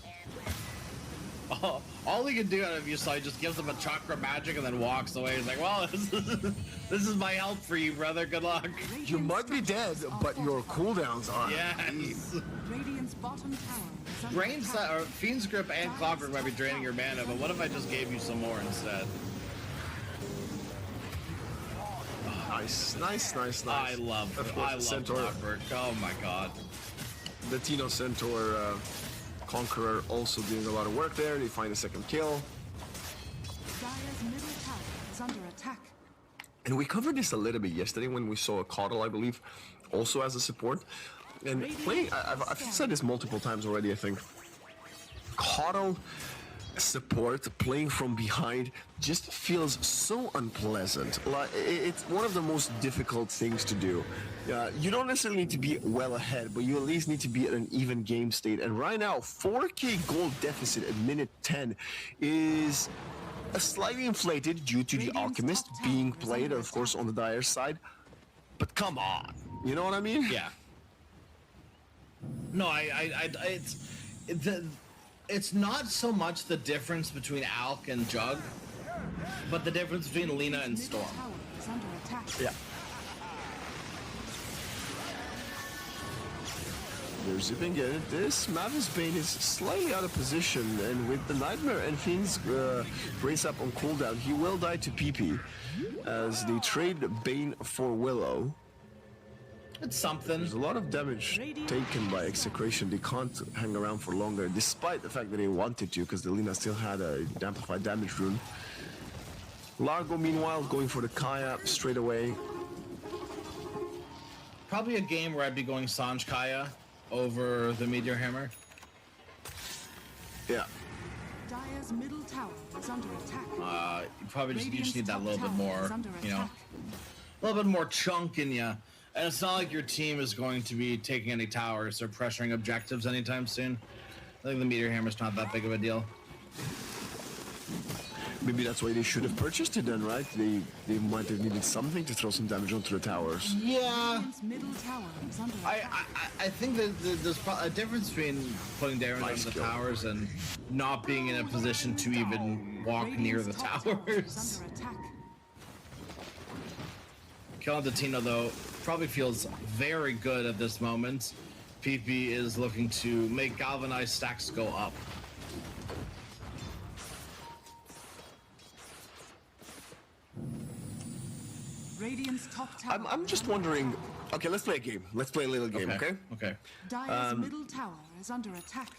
all he can do out of you, so he just gives him a Chakra Magic and then walks away. He's like, well, this is my help for you, brother. Good luck. You might be dead, but your cooldowns are. Yes. Radiant's bottom tower is under Or Fiend's Grip and Clockwork might be draining your mana, but what if I just gave you some more instead? Nice. I love Clockwork. Oh my god. The Tino Centaur Conqueror also doing a lot of work there. They find a second kill. Dire's middle tower is under attack. And we covered this a little bit yesterday when we saw a Coddle, I believe, also as a support. And playing, I've said this multiple times already, I think. Coddle support playing from behind just feels so unpleasant. Like it's one of the most difficult things to do. You don't necessarily need to be well ahead, but you at least need to be at an even game state. And right now, 4k gold deficit at minute 10 is slightly inflated due to the Alchemist being played, of course, on the Dire side. But come on, you know what I mean? Yeah. No, it's not so much the difference between Alk and Jug, but the difference between Lina and Storm. Tower is under attack. Yeah. They're zipping it. This Mavis Bane is slightly out of position, and with the Nightmare and Fiend's race up on cooldown, he will die to PP as they trade Bane for Willow. It's something. There's a lot of damage taken by Execration. They can't hang around for longer, despite the fact that they wanted to, because the Lina still had a amplified damage rune. Largo, meanwhile, going for the Kaya straight away. Probably a game where I'd be going Sanj Kaya over the Meteor Hammer. Yeah. Dire's middle tower is under attack. You probably just need that little bit more, you know, attack. a little bit more chunk in you. And it's not like your team is going to be taking any towers or pressuring objectives anytime soon. I think the Meteor Hammer's not that big of a deal. Maybe that's why they should have purchased it then, right? They might have needed something to throw some damage onto the towers. Yeah. Middle tower is under I think that there's a difference between putting damage Nice on the kill. towers and not being in a position to even walk near the towers. Killing the Tino, though, probably feels very good at this moment. PP is looking to make galvanized stacks go up. Radiant's top tower. I'm just wondering. Okay, let's play a game. Let's play a little game, okay? Okay. Dire's middle tower is under attack.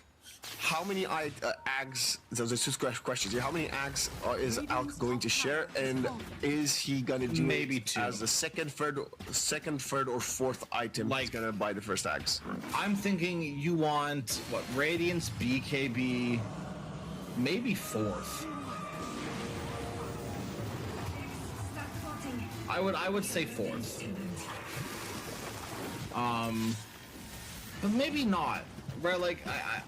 How many Ags? So there's two questions here. How many Ags is Alk going to share, and is he gonna do Maybe it two. as the second, third, or fourth item? Like, he's gonna buy the first Ags. I'm thinking you want what? Radiance, BKB, maybe fourth. I would say fourth. But maybe not. Right, like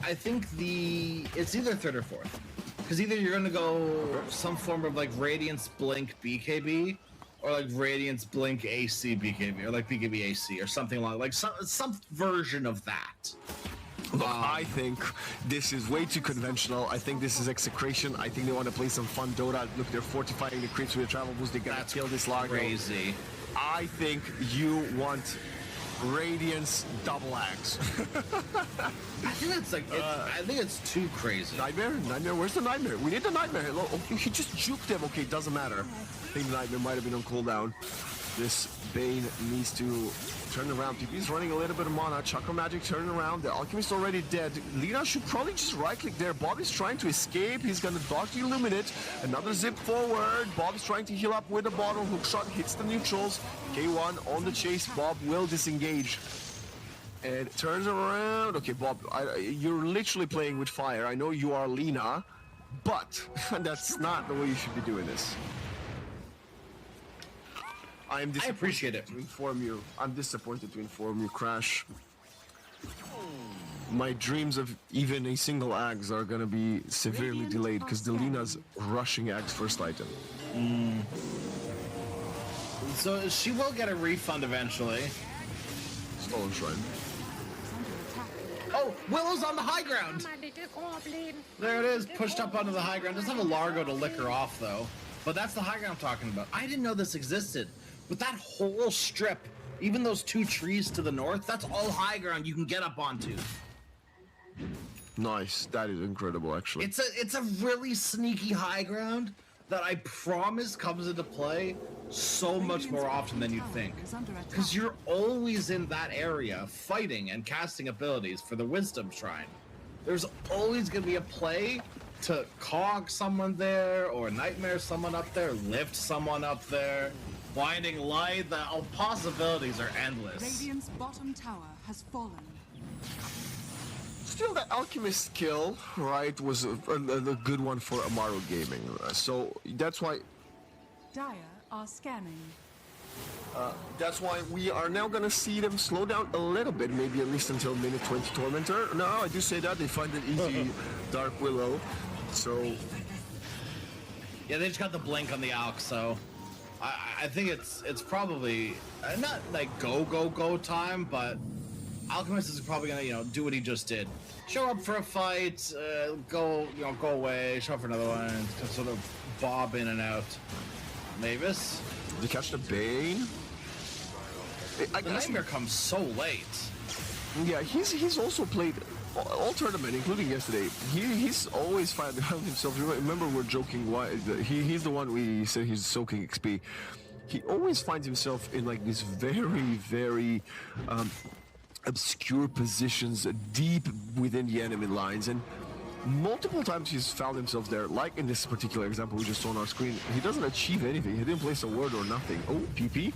I think it's either third or fourth. Because either you're gonna go some form of like Radiance Blink BKB, or like Radiance Blink AC BKB, or like BKB AC, or something like some version of that. Look, I think this is way too conventional. I think this is execration. I think they want to play some fun Dota. Look, they're fortifying the creeps with a travel boost. They gotta kill this Largo. Crazy. I think you want Radiance double Ags. I think that's like I think it's too crazy. Nightmare? Where's the Nightmare? We need the Nightmare. Hello? Oh, he just juked him. Okay, doesn't matter. I think the Nightmare might have been on cooldown. This Bane needs to turn around. TP's running a little bit of mana. Chakra Magic turning around. The Alchemist already dead. Lina should probably just right-click there. Bobby's trying to escape. He's gonna dodge the Illuminate. Another zip forward. Bob's trying to heal up with a bottle. Hook shot hits the neutrals. K1 on the chase. Bob will disengage. And it turns around. Okay, Bob, you're literally playing with fire. I know you are Lina, but that's not the way you should be doing this. I appreciate it. To inform you. I'm disappointed to inform you, Crash. My dreams of even a single Ags are gonna be severely delayed because the Lina's rushing Ags first item. So she will get a refund eventually. Stolen Shrine. Oh, Willow's on the high ground! There it is, pushed up onto the high ground. Doesn't have a Largo to lick her off though. But that's the high ground I'm talking about. I didn't know this existed. With that whole strip, even those two trees to the north, that's all high ground you can get up onto. Nice. That is incredible, actually. It's a really sneaky high ground that I promise comes into play so much more often than you'd think. Because you're always in that area fighting and casting abilities for the Wisdom Shrine. There's always going to be a play to cog someone there, or nightmare someone up there, lift someone up there. Blinding light, the possibilities are endless. Radiant's bottom tower has fallen. Still, the Alchemist kill, right, was a good one for Amaru Gaming. So that's why. Dire are scanning. That's why we are now gonna see them slow down a little bit, maybe at least until minute 20 Tormentor. No, I do say that they find an easy Dark Willow. So yeah, they just got the blink on the Alch, so I think it's probably not like go time, but Alchemist is probably gonna do what he just did, show up for a fight, go away, show up for another one, and sort of bob in and out. Mavis, did you catch the Bane? The Nightmare comes so late. Yeah, he's also played all tournament, including yesterday. He's always found himself. Remember, we're joking. Why he's the one we said he's soaking XP. He always finds himself in like these very obscure positions deep within the enemy lines, and multiple times he's found himself there. Like in this particular example we just saw on our screen, he doesn't achieve anything. He didn't place a word or nothing. Oh, PP.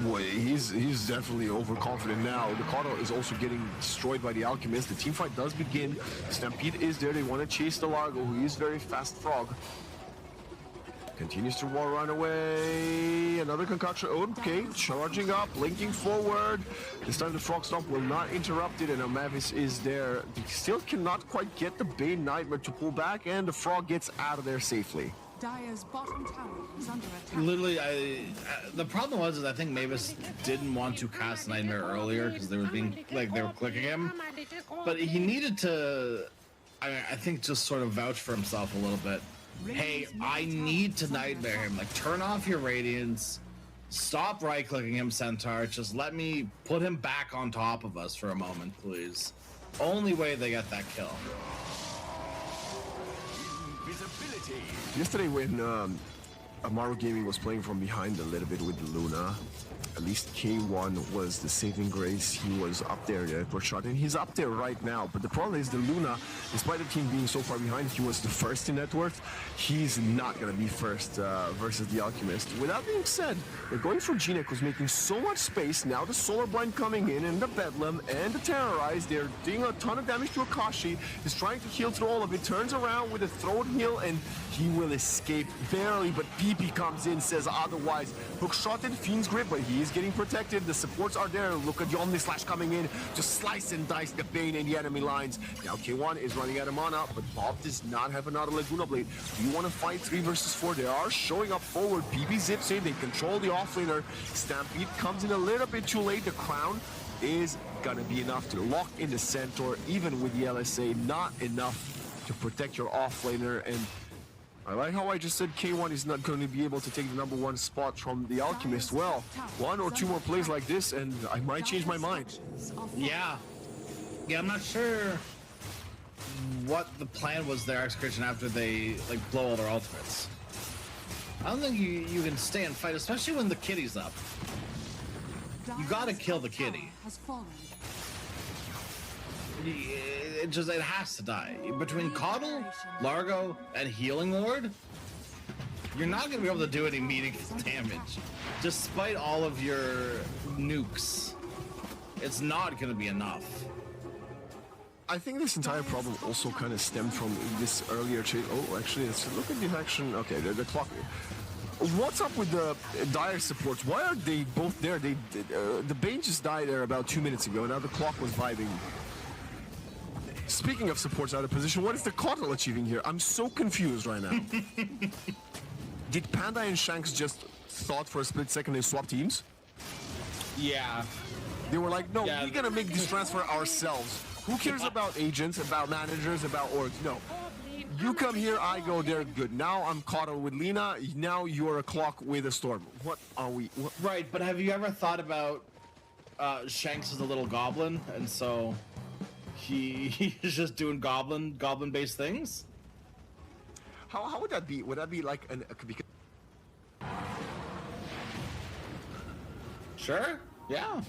Boy, he's definitely overconfident now. The Kato is also getting destroyed by the Alchemist. The teamfight does begin. Stampede is there. They want to chase the Largo, who is very fast frog. Continues to run away. Another concoction. Okay, charging up, linking forward. This time the Frog Stomp will not interrupt it, and now Mavis is there. They still cannot quite get the Bane Nightmare to pull back, and the Frog gets out of there safely. Dire's bottom tower is under attack. Literally, the problem was I think Mavis didn't want to cast Nightmare earlier because they were being like they were clicking him, but he needed to. I think just sort of vouch for himself a little bit. Hey, I need to Nightmare him. Like, turn off your Radiance. Stop right-clicking him, Centaur. Just let me put him back on top of us for a moment, please. Only way they get that kill. Yesterday when Amaru Gaming was playing from behind a little bit with Luna, at least K1 was the saving grace. He was up there in the airport shot, and he's up there right now. But the problem is the Luna, despite the team being so far behind, he was the first in net worth. He's not going to be first versus the Alchemist. With that being said, they're going for Gnek, who's making so much space. Now the Solar Blind coming in, and the Bedlam, and the Terrorize. They're doing a ton of damage to Akashi. He's trying to heal through all of it. Turns around with a throat heal, and he will escape barely. But PP comes in, says otherwise. Hookshotted, Fiend's Grip, but he is getting protected. The supports are there. Look at the Omnislash coming in. Just slice and dice the Bane in the enemy lines. Now K1 is running out of mana, but Bob does not have another Laguna Blade. Do you want to fight 3 versus 4? They are showing up forward. PP zips in. They control the offlaner. Stampede comes in a little bit too late. The Crown is gonna be enough to lock in the Centaur, even with the LSA. Not enough to protect your offlaner. And I like how I just said K1 is not going to be able to take the #1 spot from the Alchemist. Well, 1 or 2 more plays like this, and I might change my mind. Yeah, I'm not sure what the plan was there, Execution, after they like blow all their ultimates. I don't think you can stay and fight, especially when the kitty's up. You gotta kill the kitty. It has to die. Between Coddle, Largo, and Healing Ward, you're not gonna be able to do any meaningful damage. Despite all of your nukes, it's not gonna be enough. I think this entire problem also kind of stemmed from this earlier chase. Oh, actually, let's look at the action. Okay, the clock. What's up with the Dire supports? Why are they both there? The Bane just died there about 2 minutes ago. Now the clock was vibing. Speaking of supports out of position, what is the Coddle achieving here? I'm so confused right now. Did Panda and Shanks just thought for a split second they swapped teams? Yeah. They were like, no, we're gonna make this transfer ourselves. Who cares about agents, about managers, about orgs? No. You come here, I go there, good. Now I'm Coddle with Lina, now you're a Clock with a Storm. What are we? Right, but have you ever thought about Shanks is a little goblin, and so he's just doing goblin-based things? How would that be? Would that be like an... Sure, yeah.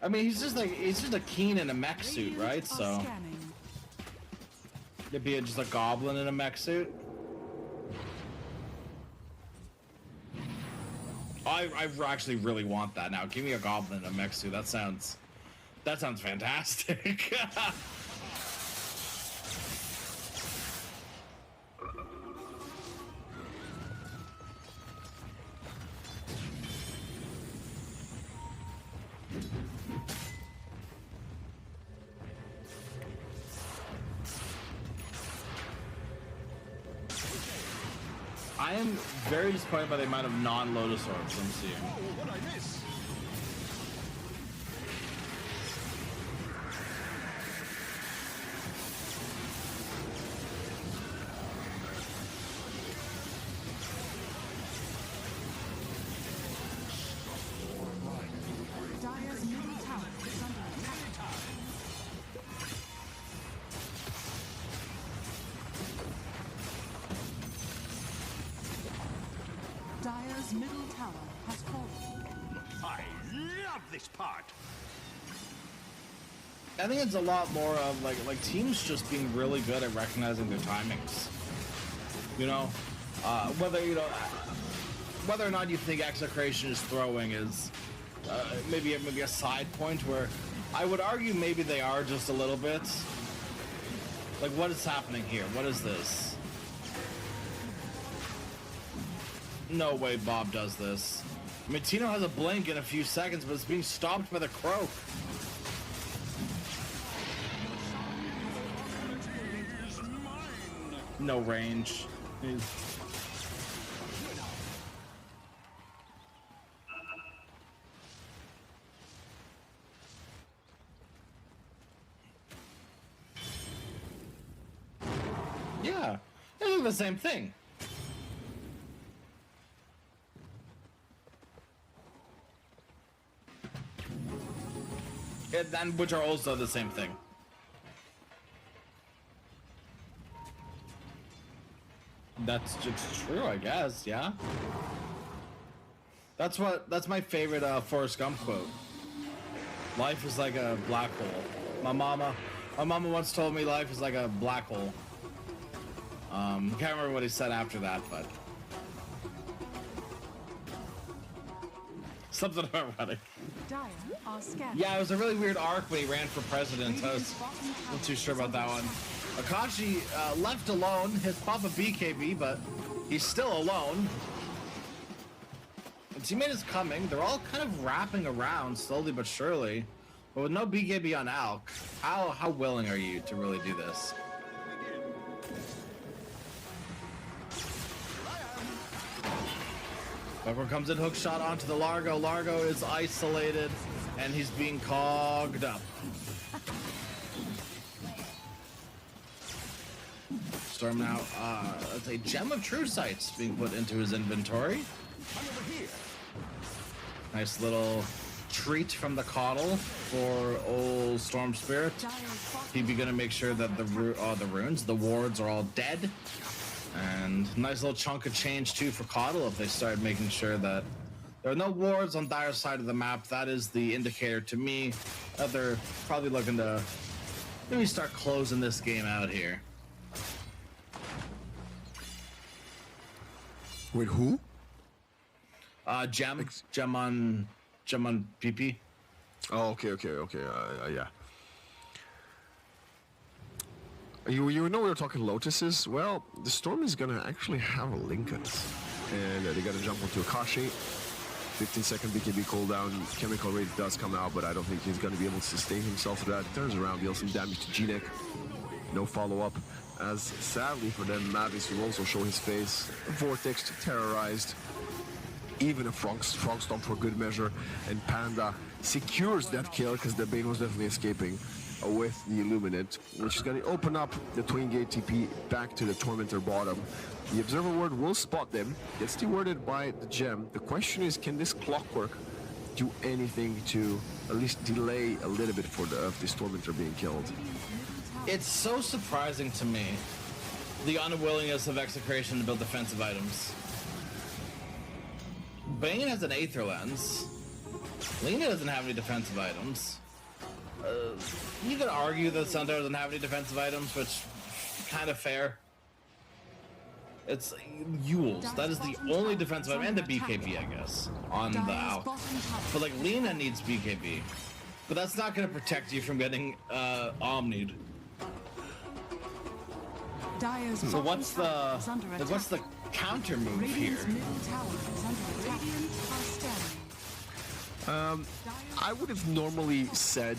I mean, he's just a Keen in a mech suit, right? So it'd be just a goblin in a mech suit. I actually really want that now. Give me a goblin in a mech suit. That sounds fantastic. I am very disappointed by the amount of non-Lotus Orbs I'm seeing. Oh, what I miss? Dire's middle tower is under attack. Dire's middle tower has fallen. I love this part. I think it's a lot more of like teams just being really good at recognizing their timings. You know, whether or not you think Execration is throwing is maybe a side point where I would argue maybe they are just a little bit. Like, what is happening here? What is this? No way Bob does this. I mean, Tino has a blink in a few seconds, but it's being stopped by the croak. No range. Yeah, they do the same thing. And which are also the same thing. That's just true, I guess. Yeah. That's my favorite Forrest Gump quote. Life is like a black hole. My mama once told me life is like a black hole. Can't remember what he said after that, but something about running. Yeah, it was a really weird arc when he ran for president. I wasn't too sure about that one. Akashi left alone, his papa BKB, but he's still alone. The teammate is coming. They're all kind of wrapping around slowly but surely. But with no BKB on Alk, how willing are you to really do this? Whoever comes in, hook shot onto the Largo. Largo is isolated, and he's being cogged up. Storm now, that's a Gem of True Sights being put into his inventory. Nice little treat from the coddle for old Storm Spirit. He'd be gonna make sure that the wards are all dead. And nice little chunk of change too for Coddle if they start making sure that there are no wards on Dire's side of the map. That is the indicator to me that they're probably looking to maybe start closing this game out here. Wait, who? Gem on PP. Oh, okay. Yeah. You know we were talking Lotuses? Well, the Storm is gonna actually have a Lincoln. And they gotta jump onto Akashi. 15-second BKB cooldown. Chemical rate does come out, but I don't think he's gonna be able to sustain himself through that. Turns around, deals some damage to G-Neck. No follow-up. As sadly for them, Mavis will also show his face. Vortex terrorized. Even a frog stomp for good measure. And Panda secures that kill because the Bane was definitely escaping with the Illuminate, which is going to open up the Twin Gate TP back to the Tormentor bottom. The Observer Ward will spot them, gets dewarded by the Gem. The question is, can this Clockwork do anything to at least delay a little bit for this Tormentor being killed? It's so surprising to me, the unwillingness of Execration to build defensive items. Bane has an Aether Lens. Lena doesn't have any defensive items. You could argue that Sunday doesn't have any defensive items, which kind of fair. It's Yules. That is the only defensive item, and the BKB, I guess, on the Alk. But like Lena needs BKB, but that's not going to protect you from getting Omni'd. So what's the counter move here? I would have normally said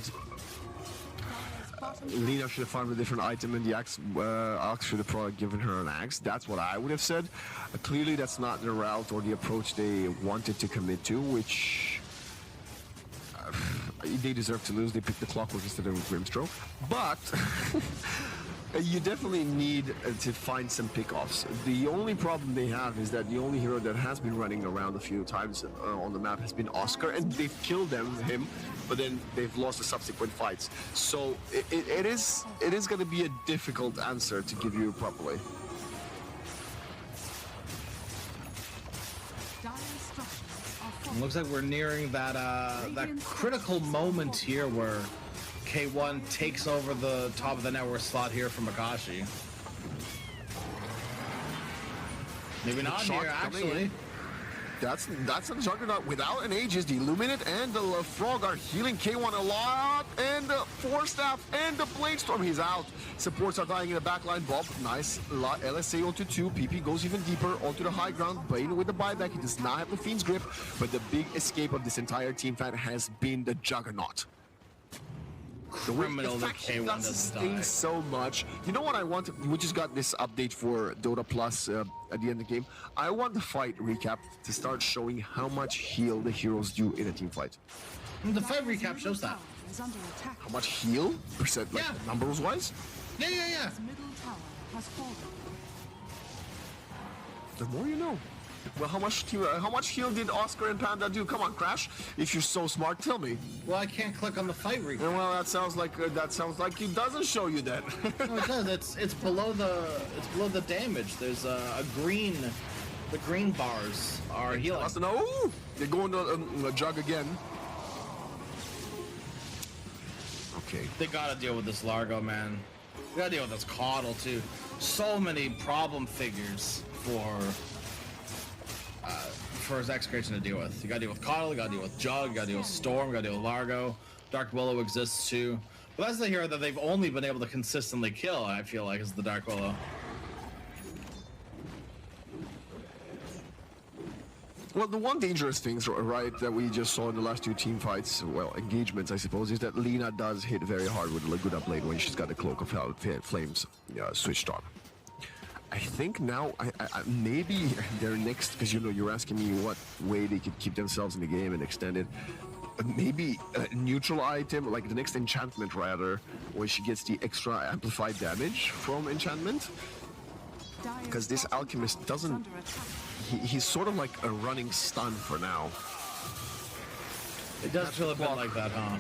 Lena should have found a different item and the Axe should have probably given her an Axe. That's what I would have said. Clearly that's not the route or the approach they wanted to commit to, which they deserve to lose. They picked the Clockwork instead of Grimstroke. But you definitely need to find some pickoffs. The only problem they have is that the only hero that has been running around a few times on the map has been Oscar, and they've killed him, but then they've lost the subsequent fights. So it is going to be a difficult answer to give you properly. It looks like we're nearing that critical moment here where K1 takes over the top of the network slot here from Akashi. Maybe not here, actually. That's a Juggernaut without an Aegis. The Illuminate and the Frog are healing K1 a lot. And the Force Staff and the Blade Storm, he's out. Supports are dying in the backline. Bob, nice. LSA onto 2. PP goes even deeper onto the high ground. Bane with the buyback. He does not have the Fiend's grip. But the big escape of this entire team fight has been the Juggernaut. Criminal that K1 doesn't die so much. You know what I want? We just got this update for Dota Plus at the end of the game. I want the fight recap to start showing how much heal the heroes do in a team fight. The fight recap shows that. How much heal? Percent, like numbers wise? Yeah. Middle tower has fallen. The more you know. Well, how much heal did Oscar and Panda do? Come on, Crash. If you're so smart, tell me. Well, I can't click on the fight recap. Well, that sounds like it doesn't show you that. No, it does. It's below the damage. There's a green. The green bars are healing. Oh, they're going to jug again. Okay. They gotta deal with this Largo, man. They gotta deal with this Coddle too. So many problem figures for his Execration to deal with. You gotta deal with Coddle, you gotta deal with Jug, you gotta deal with Storm, you gotta deal with Largo. Dark Willow exists too. But that's the hero that they've only been able to consistently kill, I feel like, is the Dark Willow. Well, the one dangerous thing, right, that we just saw in the last 2 team fights, well, engagements, I suppose, is that Lina does hit very hard with Lagoon Blade when she's got the Cloak of Flames switched on. I think now, maybe their next, because you're asking me what way they could keep themselves in the game and extend it. Maybe a neutral item, like the next enchantment rather, where she gets the extra amplified damage from enchantment. Because this alchemist doesn't, he's sort of like a running stun for now. It does feel a bit like that, huh?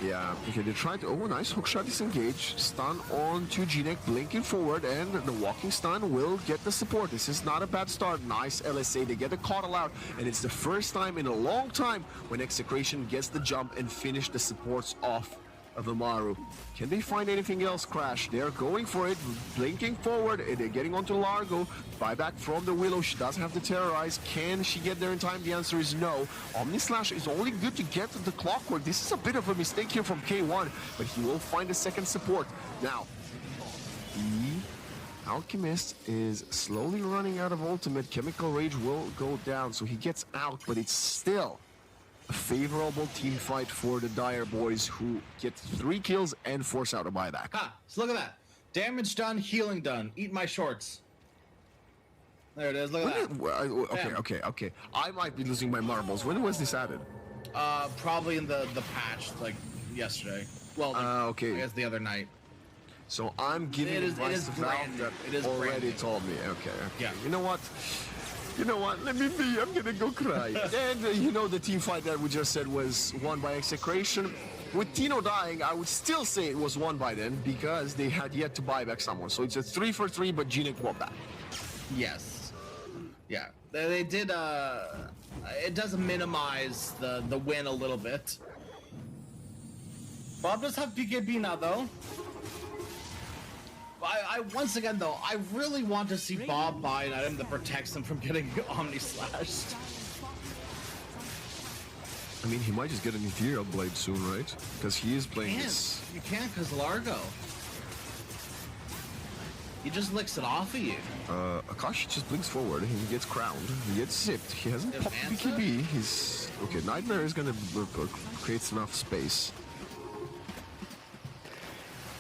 Yeah, okay, they tried to, nice hookshot disengage, stun on to G-Neck, blinking forward, and the walking stun will get the support. This is not a bad start. Nice LSA, they get the Coddle out, and it's the first time in a long time when Execration gets the jump and finish the supports off of Amaru. Can they find anything else, Crash? They're going for it, blinking forward, and they're getting onto Largo. Buyback from the Willow, she doesn't have to terrorize. Can she get there in time? The answer is no. Omnislash is only good to get the Clockwork. This is a bit of a mistake here from K1, but he will find a second support. Now, the Alchemist is slowly running out of ultimate. Chemical Rage will go down, so he gets out, but it's still a favorable team fight for the Dire Boys, who get 3 kills and force out a buyback. So look at that. Damage done, healing done. Eat my shorts. There it is, look at that. Okay. I might be losing my marbles. When was this added? Probably in the patch, like yesterday. Well, I guess the other night. So I'm giving advice to Valve that already told me. Okay. Yeah. You know what? Let me be. I'm gonna go cry. And the team fight that we just said was won by Execration. With Tino dying, I would still say it was won by them because they had yet to buy back someone. So it's a 3-for-3, but G-Neck won that. Yes. Yeah. They did. It does minimize the win a little bit. Bob does have BKB now, though. I once again, though, I really want to see Bob buy an item that protects him from getting Omni-Slashed. I mean, he might just get an Ethereal Blade soon, right? Because he is playing this. You can't, because Largo. He just licks it off of you. Akashi just blinks forward. He gets crowned. He gets zipped. He hasn't popped BKB. He's... Okay, Nightmare is gonna create enough space.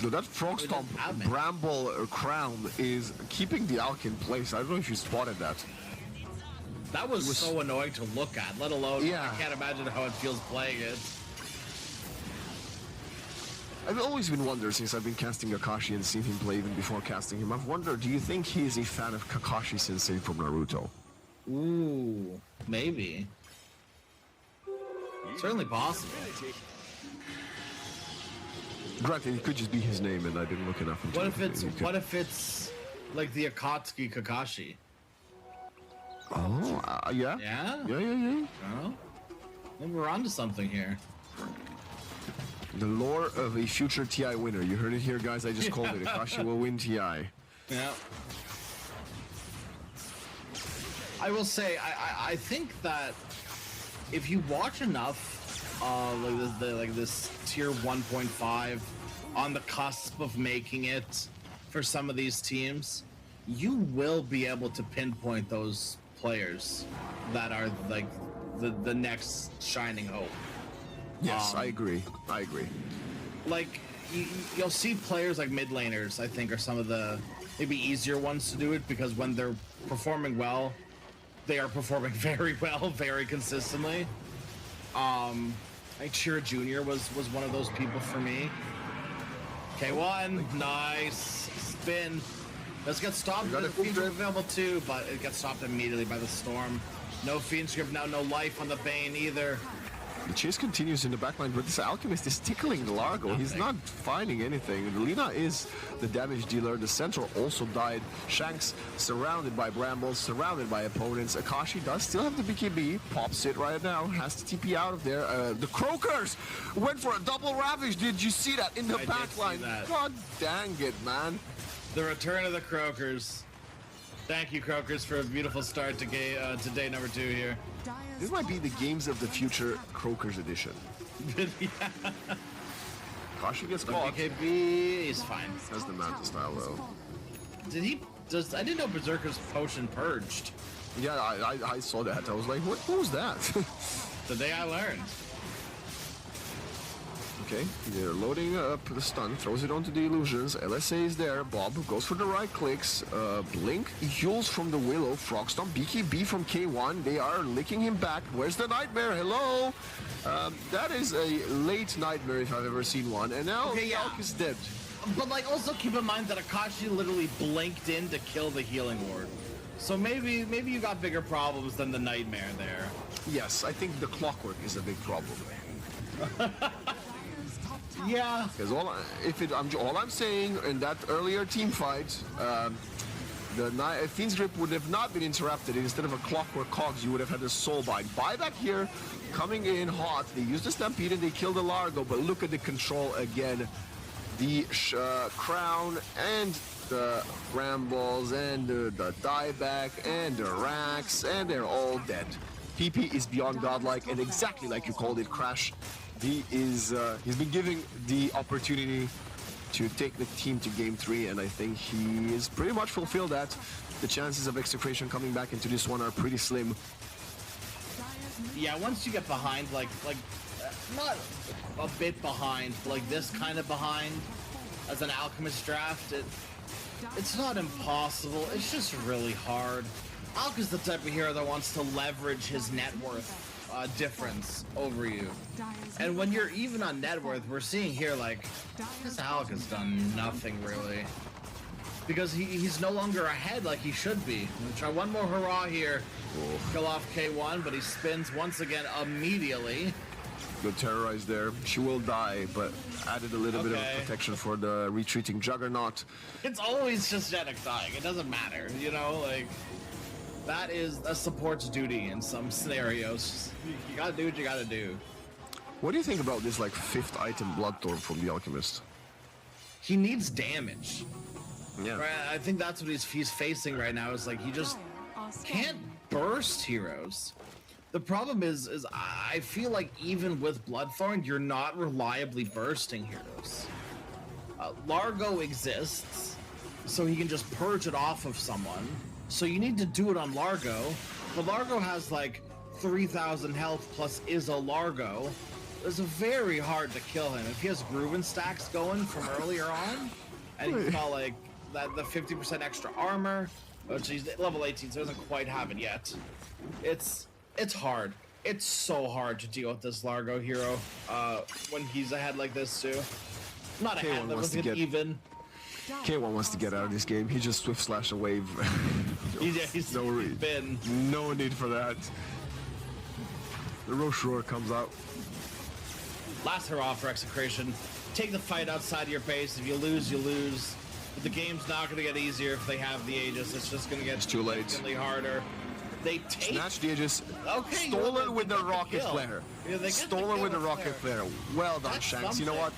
No, that Frog Stomp Bramble Crown is keeping the Alk in place. I don't know if you spotted that. That was so annoying to look at, let alone, yeah. I can't imagine how it feels playing it. I've always been wondering, since I've been casting Kakashi and seen him play even before casting him, I've wondered, do you think he is a fan of Kakashi Sensei from Naruto? Ooh, maybe. Certainly possible. Granted, it could just be his name, and I didn't look enough into it. What if it's like the Akatsuki Kakashi? Oh, yeah? Yeah? Yeah. Oh, maybe we're onto something here. The lore of a future TI winner. You heard it here, guys. I just called it. Akashi will win TI. Yeah. I will say, I think that if you watch enough, like this tier 1.5 on the cusp of making it for some of these teams, you will be able to pinpoint those players that are like the next shining hope. Yes, I agree. I agree. Like you'll see players like mid laners, I think, are some of the maybe easier ones to do it, because when they're performing well, they are performing very well, very consistently. Like Shira Jr. was one of those people for me. K1, nice spin. Does get stopped. The Fiend Grip available too, but it gets stopped immediately by the Storm. No Fiend Grip now, no life on the Bane either. The chase continues in the backline, but this Alchemist is tickling Largo. He's not finding anything. Lina is the damage dealer. The Centaur also died. Shanks surrounded by brambles, surrounded by opponents. Akashi does still have the BKB. Pops it right now. Has to TP out of there. The Croakers went for a double Ravage. Did you see that in the backline? God dang it, man. The return of the Croakers. Thank you, Croakers, for a beautiful start to day number 2 here. This might be the Games of the Future Croakers edition. Yeah. Kashi gets The caught. BKB is fine. That's the Manta style, though. I didn't know Berserker's potion purged. Yeah, I saw that. I was like, what was that? The day I learned. Okay, they're loading up the stun, throws it onto the illusions. LSA is there. Bob goes for the right clicks. Blink heals from the Willow. Frogstomp, BKB from K1. They are licking him back. Where's the Nightmare? Hello? That is a late Nightmare if I've ever seen one. And now Yalk is dead. But like, also keep in mind that Akashi literally blinked in to kill the healing ward. So maybe you got bigger problems than the Nightmare there. Yes, I think the clockwork is a big problem. Yeah. Because all I'm saying in that earlier team fight, the Fiend's Grip would have not been interrupted. Instead of a Clockwork Cogs, you would have had a Soulbind. Buyback here, coming in hot. They used the Stampede and they killed the Largo, but look at the control again. The Crown and the Brambles and the Dieback and the Rax, and they're all dead. PP is beyond godlike, and exactly like you called it, Crash. He's been given the opportunity to take the team to game 3, and I think he is pretty much fulfilled that. The chances of Execration coming back into this one are pretty slim. Yeah, once you get behind, like not a bit behind, like this kind of behind as an Alchemist draft, it's not impossible, it's just really hard. Alk is the type of hero that wants to leverage his net worth difference over you. And when you're even on net worth, we're seeing here, like, this Alk has done nothing really. Because he's no longer ahead like he should be. We'll try one more hurrah here. Kill off K1, but he spins once again immediately. Good terrorize there. She will die, but added a little bit of protection for the retreating Juggernaut. It's always just Jenik dying. It doesn't matter, you know, like, that is a support's duty in some scenarios. You gotta do what you gotta do. What do you think about this, like, 5th item Bloodthorn from the Alchemist? He needs damage. Yeah. Right, I think that's what he's facing right now, is like, he just can't burst heroes. The problem is I feel like even with Bloodthorn, you're not reliably bursting heroes. Largo exists, so he can just purge it off of someone. So you need to do it on Largo, but Largo has like 3,000 health plus is a Largo. It's very hard to kill him. If he has Grooven stacks going from earlier on, and he's got like the 50% extra armor, which he's level 18, so he doesn't quite have it yet. It's hard. It's so hard to deal with this Largo hero when he's ahead like this too. Not ahead, that wasn't even. K1 wants to get out of this game. He just swift slash a wave. He's been. No need for that. The Roche Roar comes out. Last hurrah for Execration. Take the fight outside your base. If you lose, you lose. But the game's not going to get easier if they have the Aegis. It's just going to get too late. Significantly harder. They take... Snatch the Aegis. Okay, stolen with the rocket flare. Yeah, stolen with the rocket flare. Well done, Shanks. You know what?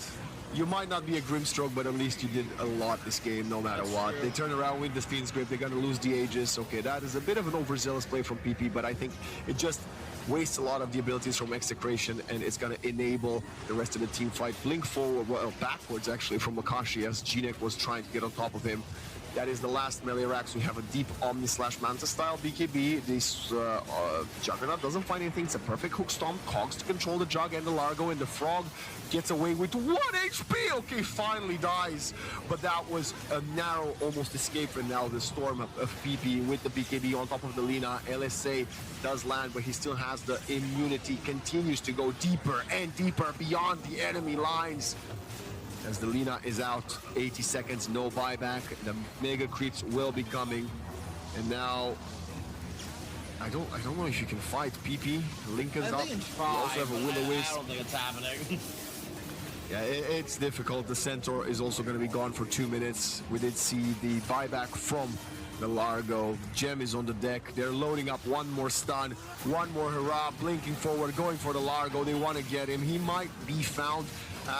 you might not be a Grimstroke, but at least you did a lot this game, no matter what. They turn around with the Fiend's Grip, they're gonna lose the Aegis. Okay, that is a bit of an overzealous play from PP, but I think it just wastes a lot of the abilities from Execration, and it's gonna enable the rest of the team fight. Blink forward, well, backwards actually from Makashi as G-Neck was trying to get on top of him. That is the last melee racks. We have a deep Omni/Manta style BKB. This Juggernaut doesn't find anything. It's a perfect hook stomp. Cogs to control the Jug and the Largo, and the Frog gets away with 1 HP. Okay, finally dies. But that was a narrow almost escape, and now the Storm of PP with the BKB on top of the Lina. LSA does land, but he still has the immunity. Continues to go deeper and deeper beyond the enemy lines. As the Lina is out, 80 seconds, no buyback. The Mega Creeps will be coming. And now, I don't know if you can fight PP. Lincoln's up. You also have a Will-O-Wisp. I don't think it's happening. Yeah, it's difficult. The Centaur is also going to be gone for 2 minutes. We did see the buyback from the Largo. Gem is on the deck. They're loading up one more stun, one more hurrah, blinking forward, going for the Largo. They want to get him. He might be found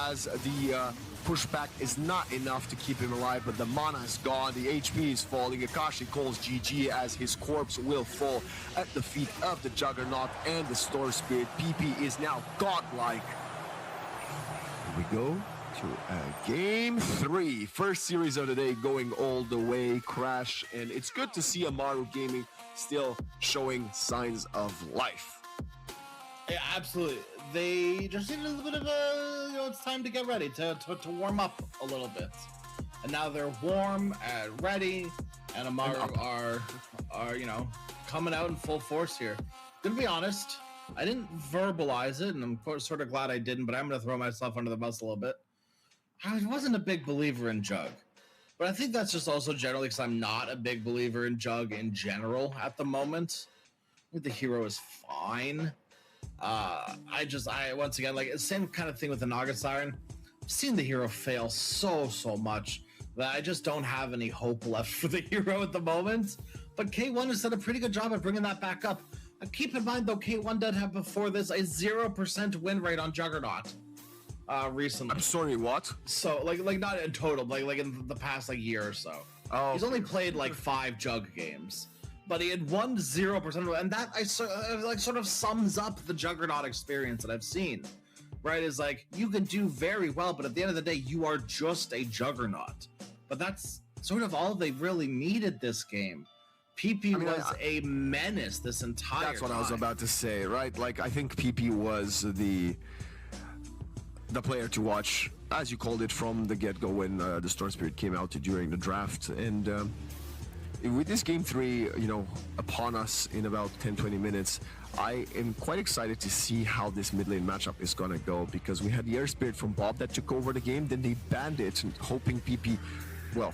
as the pushback is not enough to keep him alive, but the mana is gone, the HP is falling. Akashi calls GG as his corpse will fall at the feet of the Juggernaut and the Storm Spirit. PP is now godlike. Here we go to game 3. First series of the day going all the way. Crash, and it's good to see Amaru Gaming still showing signs of life. Yeah, absolutely. They just need a little bit of a, it's time to get ready, to warm up a little bit. And now they're warm and ready, and Amaru are coming out in full force here. Gonna be honest, I didn't verbalize it, and I'm sort of glad I didn't, but I'm gonna throw myself under the bus a little bit. I wasn't a big believer in Jug, but I think that's just also generally because I'm not a big believer in Jug in general at the moment. I think the hero is fine. I once again, like, same kind of thing with the Naga Siren. I've seen the hero fail so much that I just don't have any hope left for the hero at the moment. But K1 has done a pretty good job at bringing that back up. Keep in mind though, K1 did have before this a 0% win rate on Juggernaut recently. I'm sorry, what? So like not in total, like in the past year or so. Oh, he's only played like 5 Jug games. But he had won 0%, and that sort of sums up the Juggernaut experience that I've seen, right? Is like, you can do very well, but at the end of the day, you are just a Juggernaut. But that's sort of all they really needed this game. PP was a menace this entire That's what time. I was about to say, right? Like, I think PP was the player to watch, as you called it, from the get-go when the Storm Spirit came out during the draft. And with this game 3, upon us in about 10-20 minutes, I am quite excited to see how this mid lane matchup is gonna go, because we had the Air Spirit from Bob that took over the game, then they banned it, hoping PP, well,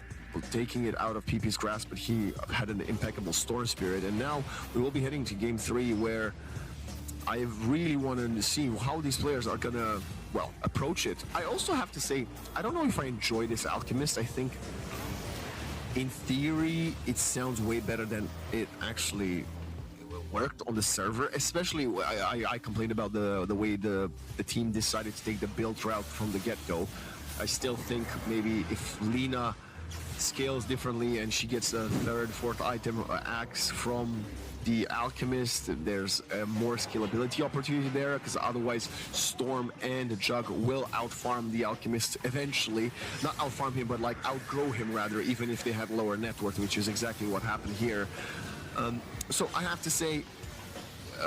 taking it out of PP's grasp, but he had an impeccable Storm Spirit, and now we will be heading to game 3, where I really wanted to see how these players are gonna, well, approach it. I also have to say, I don't know if I enjoy this Alchemist. I think in theory, it sounds way better than it actually worked on the server. Especially, I complained about the way the team decided to take the build route from the get-go. I still think maybe if Lina scales differently and she gets a 3rd, 4th item axe from the Alchemist, there's a more scalability opportunity there, because otherwise Storm and Jug will outfarm the Alchemist eventually. Not outfarm him, but like outgrow him rather, even if they have lower net worth, which is exactly what happened here. So I have to say,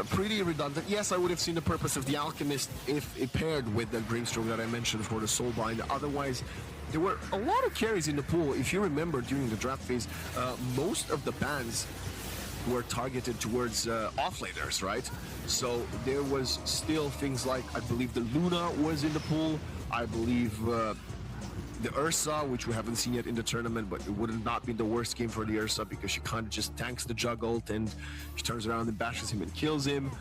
pretty redundant. Yes, I would have seen the purpose of the Alchemist if it paired with the Grimstroke that I mentioned for the Soulbind. Otherwise, there were a lot of carries in the pool. If you remember, during the draft phase, most of the bans were targeted towards offlaners, right? So there was still things like, I believe the Luna was in the pool. I believe the Ursa, which we haven't seen yet in the tournament, but it would have not been the worst game for the Ursa, because she kind of just tanks the Jug ult and she turns around and bashes him and kills him.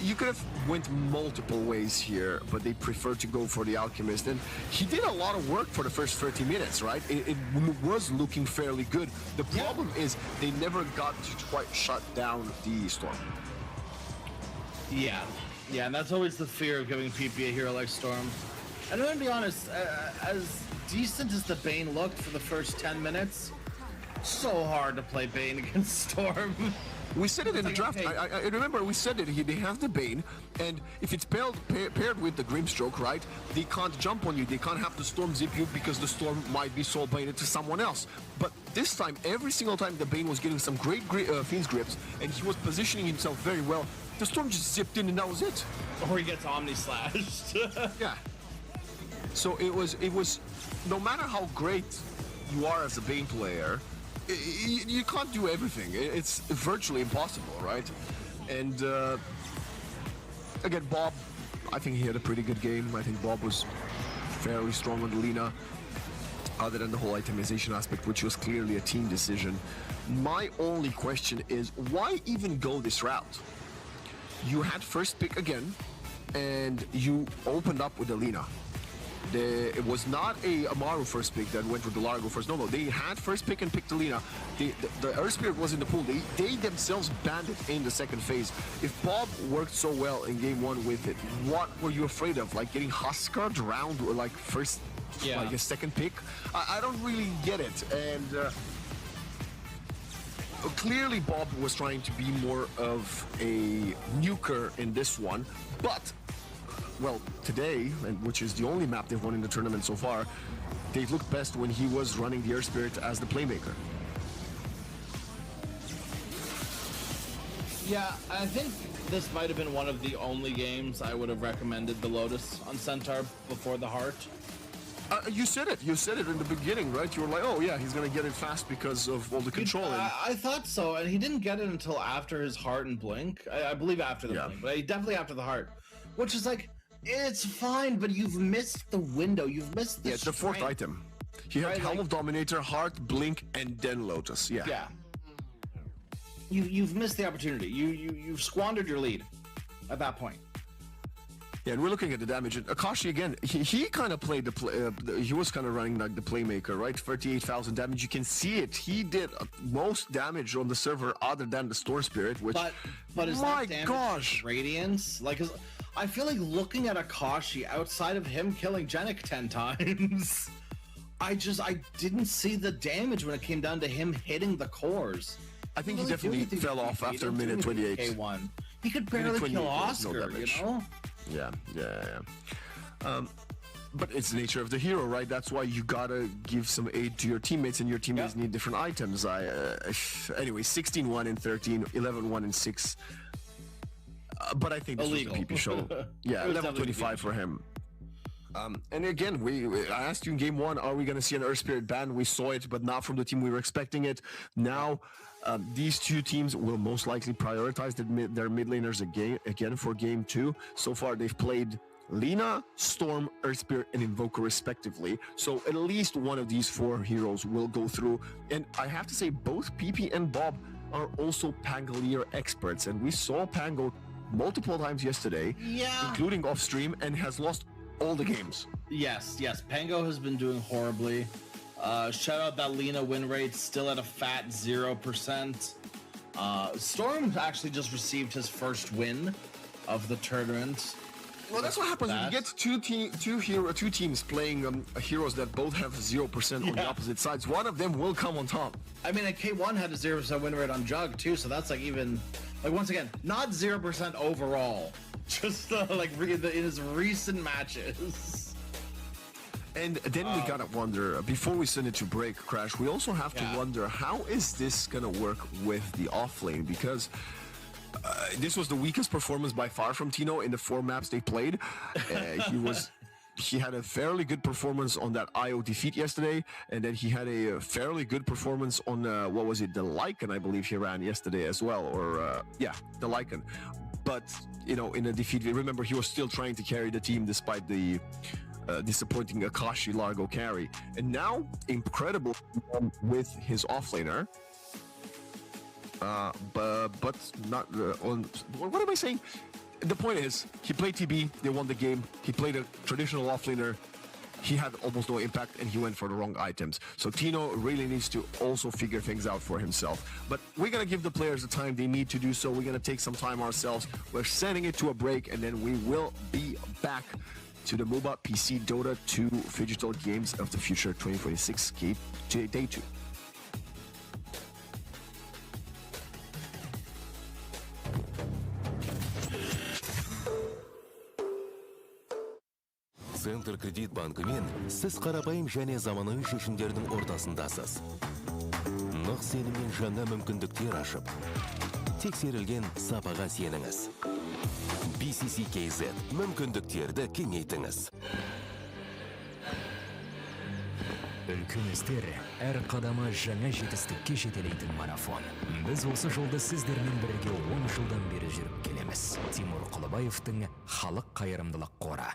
You could have went multiple ways here, but they preferred to go for the Alchemist, and he did a lot of work for the first 30 minutes, right? It was looking fairly good. The problem is they never got to quite shut down the Storm. Yeah, and that's always the fear of giving PP a hero like Storm. And I'm gonna be honest, as decent as the Bane looked for the first 10 minutes, so hard to play Bane against Storm. We said it in the draft. I remember we said it. They have the Bane, and if it's paired with the Grimstroke, right? They can't jump on you. They can't have the Storm zip you because the Storm might be soul baneed to someone else. But this time, every single time the Bane was getting some great Fiend's grips, and he was positioning himself very well, the Storm just zipped in and that was it. Or he gets Omni Slashed. Yeah. So it was, no matter how great you are as a Bane player, you can't do everything. It's virtually impossible, right? And again, Bob, I think he had a pretty good game. I think Bob was fairly strong on the Lina, other than the whole itemization aspect, which was clearly a team decision. My only question is, why even go this route? You had first pick again, and you opened up with the Lina. It was not a Amaru first pick that went with the Largo first. No, they had first pick and picked Alina. The Earth Spirit was in the pool. They themselves banned it in the second phase. If Bob worked so well in game one with it, what were you afraid of? Like getting Huskard round or like first, like a second pick? I don't really get it. And clearly Bob was trying to be more of a nuker in this one, but well, today, and which is the only map they've won in the tournament so far, they looked best when he was running the Air Spirit as the playmaker. Yeah, I think this might have been one of the only games I would have recommended the Lotus on Centaur before the Heart. You said it. You said it in the beginning, right? You were like, oh yeah, he's going to get it fast because of all the controlling. I thought so, and he didn't get it until after his Heart and Blink. I believe after the Blink, but definitely after the Heart. Which is like, it's fine, but you've missed the window. You've missed the it's the fourth item. He had Helm of Dominator, Heart, Blink, and then Lotus. Yeah. Yeah. You've missed the opportunity. You've squandered your lead at that point. Yeah, and we're looking at the damage. And Akashi again, he kind of played he was kind of running like the playmaker, right? 38,000 damage. You can see it. He did most damage on the server other than the Storm Spirit, which but is that damage Radiance? Like, I feel like looking at Akashi outside of him killing Jenik 10 times, I didn't see the damage when it came down to him hitting the cores. I think he definitely fell off after minute 28. K1. He could barely kill Oscar, you know? Yeah. But it's the nature of the hero, right? That's why you gotta give some aid to your teammates, and your teammates need different items. Anyway, 16-1 in 13, 11-1 in 6. But I think this was a PP show. Yeah, level 25 for him. And again, I asked you in game one, are we going to see an Earth Spirit ban? We saw it, but not from the team we were expecting it. Now, these two teams will most likely prioritize their mid laners again for game two. So far, they've played Lina, Storm, Earth Spirit, and Invoker respectively. So at least one of these four heroes will go through. And I have to say, both PP and Bob are also Pangolier experts. And we saw Pango multiple times yesterday, including off stream, and has lost all the games. Yes. Pango has been doing horribly. Shout out that Lina win rate still at a fat 0%. Storm actually just received his first win of the tournament. Well, that's what happens when you get two teams playing heroes that both have 0% on the opposite sides. One of them will come on top. I mean, K1 had a 0% win rate on Jug too, so that's like even, like once again, not 0% overall, just like in his recent matches. And then we gotta wonder, before we send it to break, Crash, we also have to wonder, how is this gonna work with the offlane? Because this was the weakest performance by far from Tino in the 4 maps they played. He had a fairly good performance on that IO defeat yesterday, and then he had a fairly good performance on what was it, the Lycan, I believe he ran yesterday as well, or the Lycan. But in a defeat, remember, he was still trying to carry the team despite the disappointing Akashi Largo carry. And now, incredible with his offlaner. But not on. What am I saying? The point is, he played TB, they won the game. He played a traditional offlaner. He had almost no impact, and he went for the wrong items. So Tino really needs to also figure things out for himself. But we're going to give the players the time they need to do so. We're going to take some time ourselves. We're sending it to a break, and then we will be back to the mobile PC Dota 2 Digital Games of the Future 2026 Day 2. Центр кредит банкымен сіз қарапайым және заманауи шешімдердің ортасындасыз. Нық сеніммен жаңа мүмкіндіктер ашып, тексерілген сапаға сеніңіз. BCC-KZ мүмкіндіктерді кеңейтіңіз. Үлкен істер әр қадамы жаңа жетістікке жетелейтін марафон. Біз осы жолды сіздермен бірге 10 жылдан бері жүріп келеміз. Тимур Құлыбаевтың халық қайырымдылық қоры.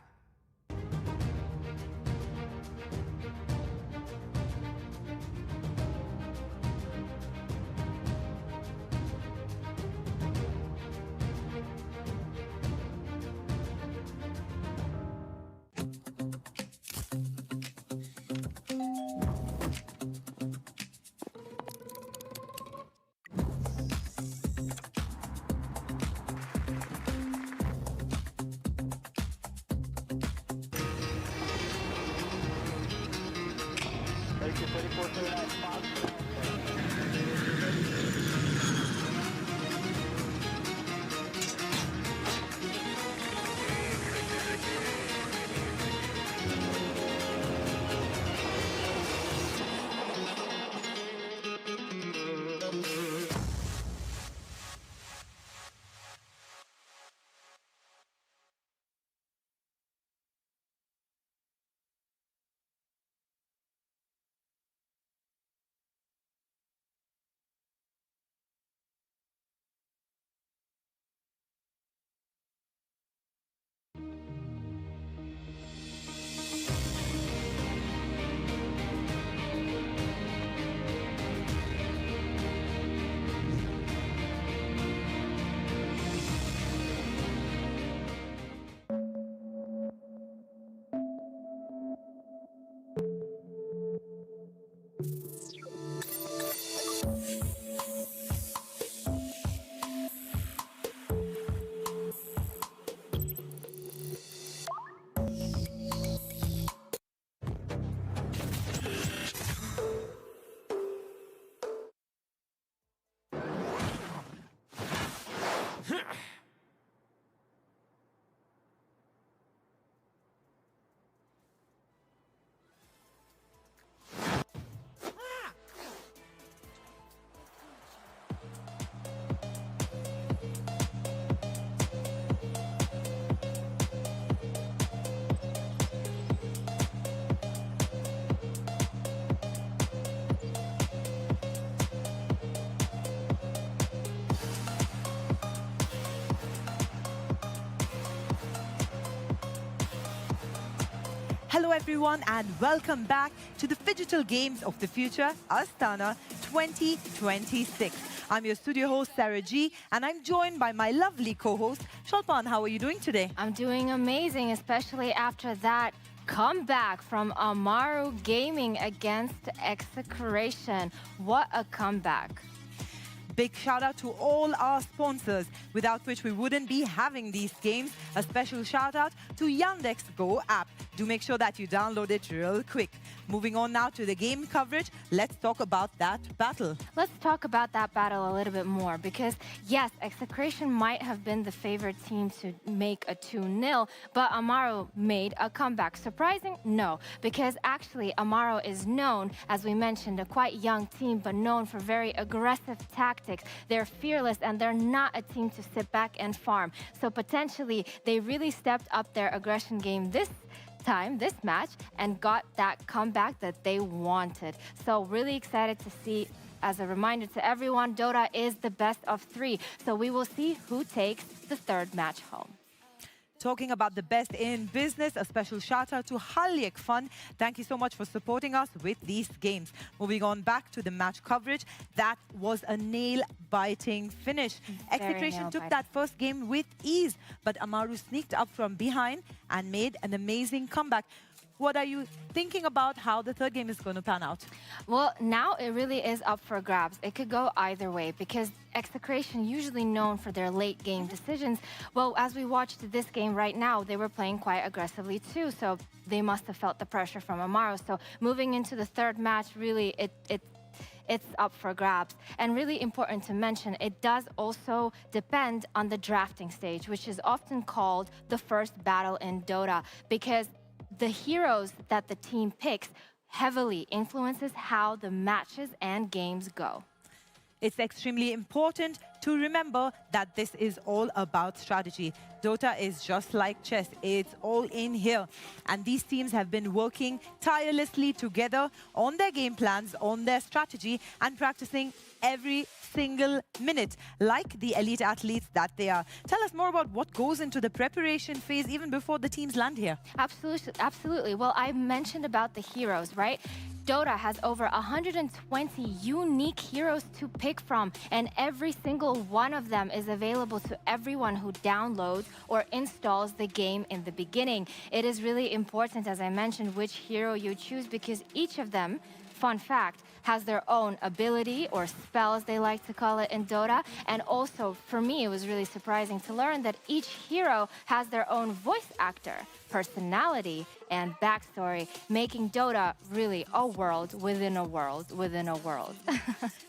Hello everyone and welcome back to the Digital Games of the Future, Astana 2026. I'm your studio host, Sarah G, and I'm joined by my lovely co-host, Shulpan. How are you doing today? I'm doing amazing, especially after that comeback from Amaru Gaming against Execration. What a comeback. Big shout out to all our sponsors, without which we wouldn't be having these games. A special shout out to Yandex Go app. Do make sure that you download it real quick. Moving on now to the game coverage, let's talk about that battle. Let's talk about that battle a little bit more because, yes, Execration might have been the favorite team to make a 2-0, but Amaru made a comeback. Surprising? No, because actually Amaru is known, as we mentioned, a quite young team, but known for very aggressive tactics. They're fearless and they're not a team to sit back and farm. So potentially, they really stepped up their aggression game this match, and got that comeback that they wanted. So really excited to see. As a reminder to everyone, Dota is the best of 3. So we will see who takes the third match home. Talking about the best in business, a special shout out to Halyek Fund. Thank you so much for supporting us with these games. Moving on back to the match coverage, that was a nail-biting finish. Execration took that first game with ease, but Amaru sneaked up from behind and made an amazing comeback. what are you thinking about how the third game is going to pan out? Well, now it really is up for grabs. It could go either way because Execration, usually known for their late game decisions, well, as we watched this game right now, they were playing quite aggressively too, so they must have felt the pressure from Amaru. So moving into the third match, really, it's up for grabs. And really important to mention, it does also depend on the drafting stage, which is often called the first battle in Dota, because the heroes that the team picks heavily influences how the matches and games go. It's extremely important to remember that this is all about strategy. Dota is just like chess. It's all in here. And these teams have been working tirelessly together on their game plans, on their strategy, and practicing every single minute, like the elite athletes that they are. Tell us more about what goes into the preparation phase even before the teams land here. Absolutely. Well, I mentioned about the heroes, right? Dota has over 120 unique heroes to pick from, and every single one of them is available to everyone who downloads or installs the game in the beginning. It is really important, as I mentioned, which hero you choose because each of them, fun fact, has their own ability or spells, they like to call it in Dota. And also, for me, it was really surprising to learn that each hero has their own voice actor, personality, and backstory, making Dota really a world within a world within a world.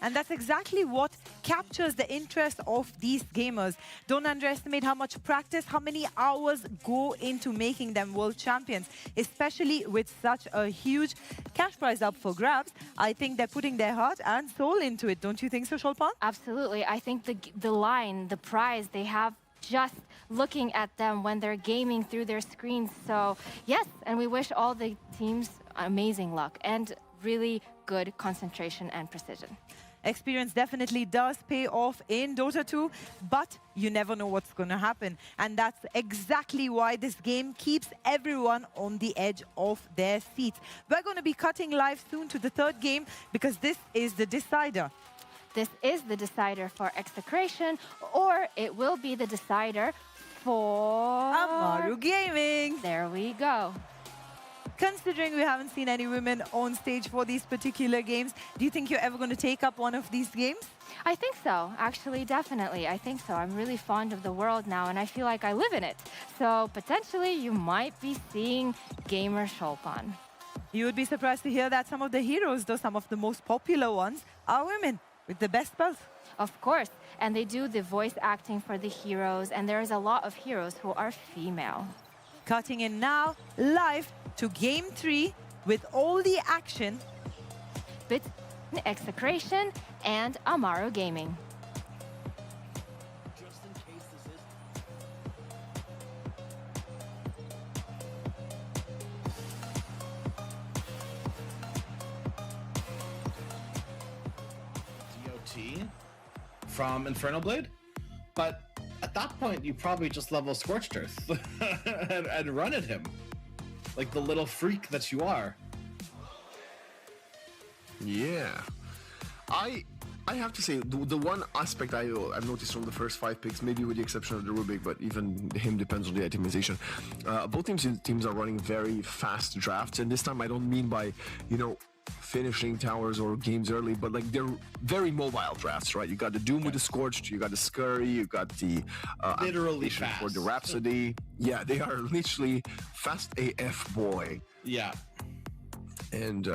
And that's exactly what captures the interest of these gamers. Don't underestimate how much practice, how many hours go into making them world champions, especially with such a huge cash prize up for grabs. I think they're putting their heart and soul into it. Don't you think so, Shulpan? Absolutely. I think the prize they have just looking at them when they're gaming through their screens. So yes, and we wish all the teams amazing luck and really good concentration and precision. Experience definitely does pay off in Dota 2, but you never know what's going to happen. And that's exactly why this game keeps everyone on the edge of their seats. We're going to be cutting live soon to the third game because this is the decider. This is the decider for Execration, or it will be the decider for Amaru Gaming. There we go. Considering we haven't seen any women on stage for these particular games, do you think you're ever going to take up one of these games? I think so. Actually, definitely. I think so. I'm really fond of the world now, and I feel like I live in it. So potentially, you might be seeing Gamer Shulpan. You would be surprised to hear that some of the heroes, though some of the most popular ones, are women with the best spells. Of course. And they do the voice acting for the heroes, and there is a lot of heroes who are female. Cutting in now, live to Game 3 with all the action between Execration and Amaru Gaming. DOT from Infernal Blade, but at that point you probably just level Scorched Earth and run at him like the little freak that you are. Yeah, I have to say the one aspect I've noticed from the first 5 picks, maybe with the exception of the Rubik, but even him depends on the itemization. Both teams are running very fast drafts, and this time I don't mean by finishing towers or games early, but like they're very mobile drafts, right? You got the Doom with the Scorched, you got the Scurry, you got the literally fast for the Rhapsody. Yeah, they are literally fast AF, boy. Yeah. And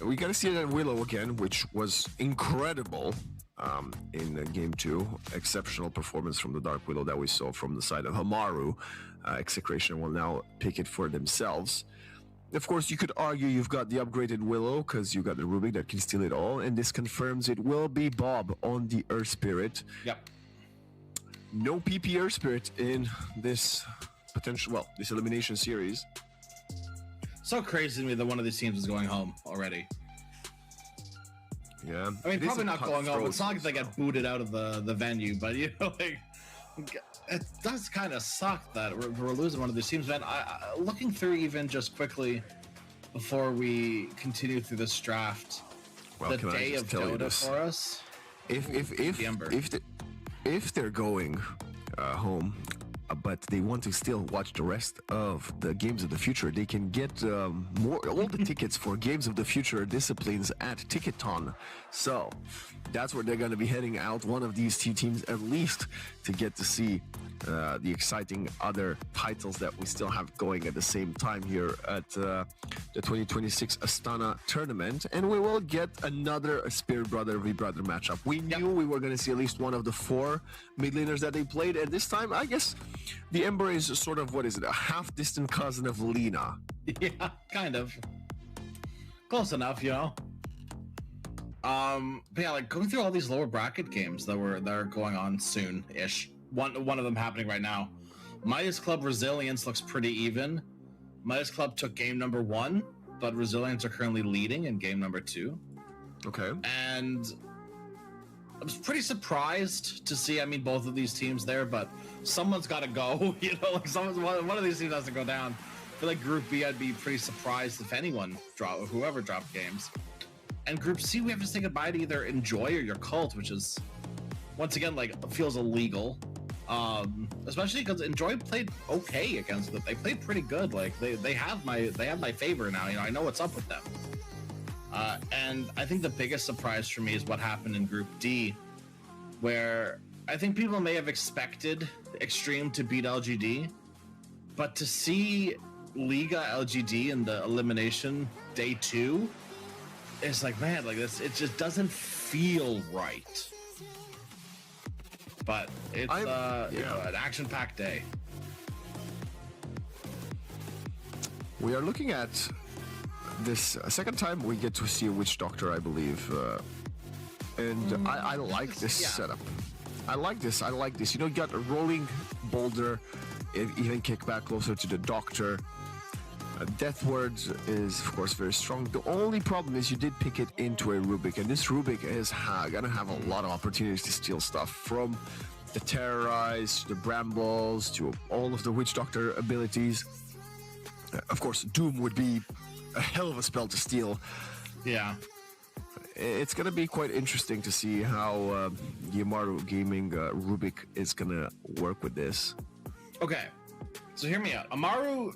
we got to see that Willow again, which was incredible in Game 2. Exceptional performance from the Dark Willow that we saw from the side of Amaru. Execration will now pick it for themselves. Of course, you could argue you've got the upgraded Willow because you got the Rubik that can steal it all, and this confirms it will be Bob on the Earth Spirit. Yep. No PP Earth Spirit in this this elimination series. So crazy to me that one of these teams is going home already. Yeah. I mean, probably not going home. It's not like they get booted out of the venue, but like, it does kind of suck that we're losing one of these teams, man. Looking through even just quickly before we continue through this draft, well, the day of Dota for us. If they're going home, but they want to still watch the rest of the Games of the Future, they can get all the tickets for Games of the Future disciplines at Ticketon. So that's where they're going to be heading out, one of these two teams at least, to get to see the exciting other titles that we still have going at the same time here at the 2026 Astana tournament. And we will get another Spirit Brother v Brother matchup. We knew we were going to see at least one of the 4 mid laners that they played, and this time I guess the Ember is sort of, what is it, a half-distant cousin of Lina. Yeah, kind of. Close enough, you know. But yeah, like going through all these lower bracket games that are going on soon-ish. One of them happening right now. Midas Club Resilience looks pretty even. Midas Club took game number 1, but Resilience are currently leading in game number 2. Okay. And I was pretty surprised to see, I mean, both of these teams there, but someone's got to go. You know, like one of these teams has to go down. For like Group B, I'd be pretty surprised if whoever dropped games. And Group C, we have to say goodbye to either Enjoy or your Cult, which is, once again, like, feels illegal. Especially because Enjoy played okay against them. They played pretty good. Like they have my favor now. You know, I know what's up with them. And I think the biggest surprise for me is what happened in Group D, where I think people may have expected Extreme to beat LGD, but to see Liga LGD in the elimination day 2, it's like, man, like this, it just doesn't feel right. But it's you know, an action-packed day. We are looking at this second time we get to see a Witch Doctor, I believe. And I like this setup. I like this. You know, you got a rolling boulder, even kick back closer to the Doctor. Death Ward is, of course, very strong. The only problem is you did pick it into a Rubik, and this Rubik is gonna have a lot of opportunities to steal stuff, from the Terrorize, to the Brambles, to all of the Witch Doctor abilities. Of course, Doom would be a hell of a spell to steal. Yeah. It's gonna be quite interesting to see how Yamaru Gaming Rubik is gonna work with this. Okay, so hear me out. Amaru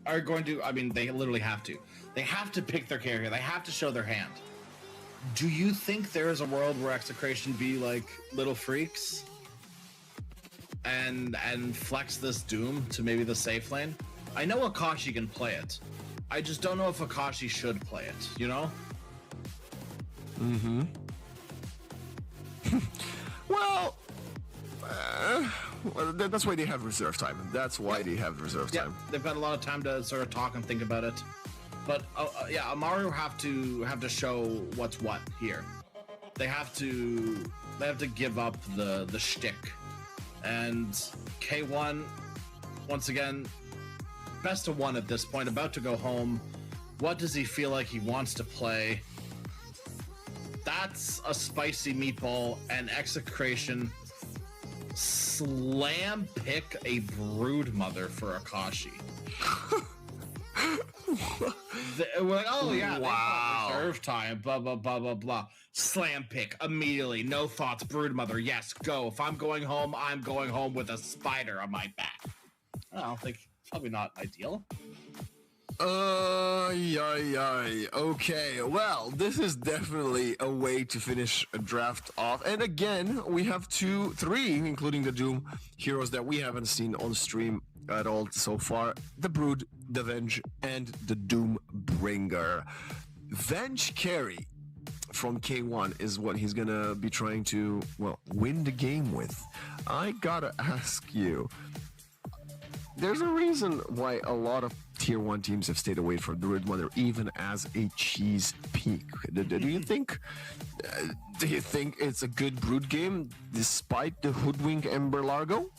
are going to, I mean, they literally have to. They have to pick their character. They have to show their hand. Do you think there is a world where Execration be like little freaks and flex this Doom to maybe the safe lane? I know Akashi can play it. I just don't know if Akashi should play it, you know? Mm-hmm. Well, that's why they have reserve time. That's why they have reserve time. They've got a lot of time to sort of talk and think about it. But yeah, Amaru have to show what's what here. They have to give up the shtick. And K1, once again, best of 1 at this point, about to go home. What does he feel like he wants to play? That's a spicy meatball, and Execration slam pick a Brood Mother for Akashi. We're like, oh yeah, wow, reserve time, blah blah blah blah blah. Slam pick immediately, no thoughts. Brood Mother, yes, go. If I'm going home, I'm going home with a spider on my back. I don't think, probably not ideal. Okay, well, this is definitely a way to finish a draft off. And again, we have 3, including the Doom heroes that we haven't seen on stream at all so far. The Brood, the Venge, and the Doom Bringer. Venge carry from K1 is what he's gonna be trying to, well, win the game with. I gotta ask you, there's a reason why a lot of Tier 1 teams have stayed away from the Brood Mother, even as a cheese peak. Do you think it's a good Brood game despite the hoodwink Ember Largo?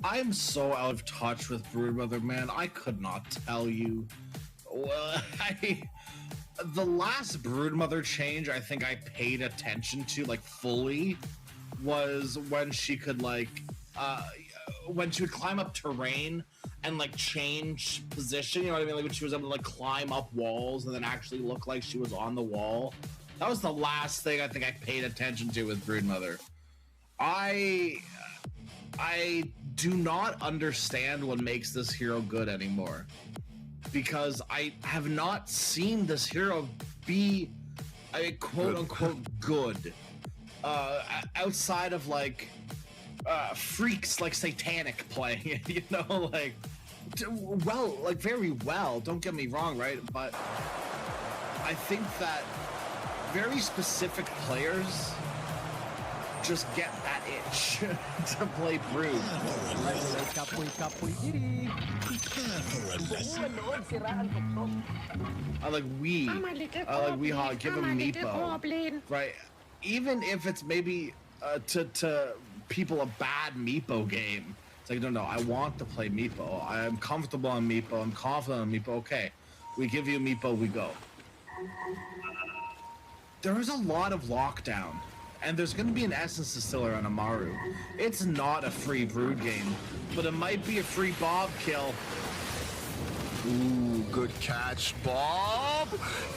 I'm so out of touch with Brood Mother, man. I could not tell you. Well, the last Brood Mother change I think I paid attention to, like, fully, was when she could, like, when she would climb up terrain and like change position, you know what I mean? Like when she was able to like climb up walls and then actually look like she was on the wall. That was the last thing I think I paid attention to with Brood Mother. I I do not understand what makes this hero good anymore. Because I have not seen this hero be a quote-unquote good. Outside of like freaks like Satanic playing it, you know, like well, like very well, don't get me wrong, right? But I think that very specific players just get that itch to play Brood. I like Weehawk, give him Meepo, right? Even if it's maybe to people a bad Meepo game, it's like no, I want to play Meepo. I'm comfortable on Meepo. I'm confident on Meepo. Okay, we give you Meepo, we go. There is a lot of lockdown, and there's going to be an Essence Distiller on Amaru. It's not a free Brood game, but it might be a free Bob kill. Ooh, good catch, Bob.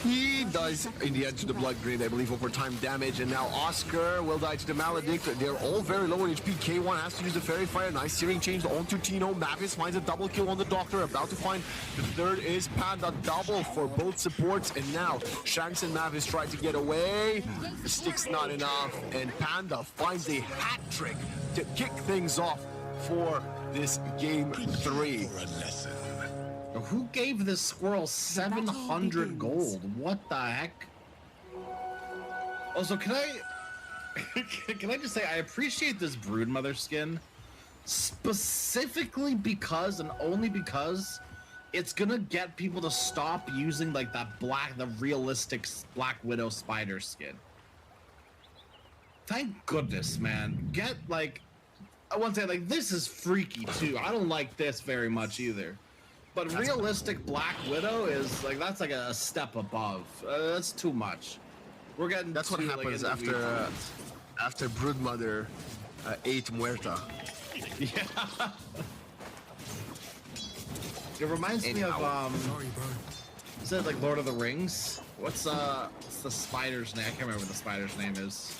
He dies in the end to the Blood Grenade, I believe, overtime damage. And now Oscar will die to the Maledict. They're all very low in HP. K1 has to use the Fairy Fire. Nice steering change onto Tino. Mavis finds a double kill on the Doctor. About to find the third is Panda. Double for both supports. And now Shanks and Mavis try to get away. The stick's not enough. And Panda finds a hat trick to kick things off for this game 3. Who gave this squirrel 700 gold? What the heck? Also, can I just say I appreciate this Broodmother skin specifically because and only because it's gonna get people to stop using like the realistic Black Widow spider skin. Thank goodness, man. Get like, I want to say like this is freaky too. I don't like this very much either. But realistic Black Widow is like that's like a step above. That's too much. We're getting. That's what happens after Broodmother ate Muerta. Yeah. It reminds me of is it like Lord of the Rings? What's the spider's name? I can't remember what the spider's name is.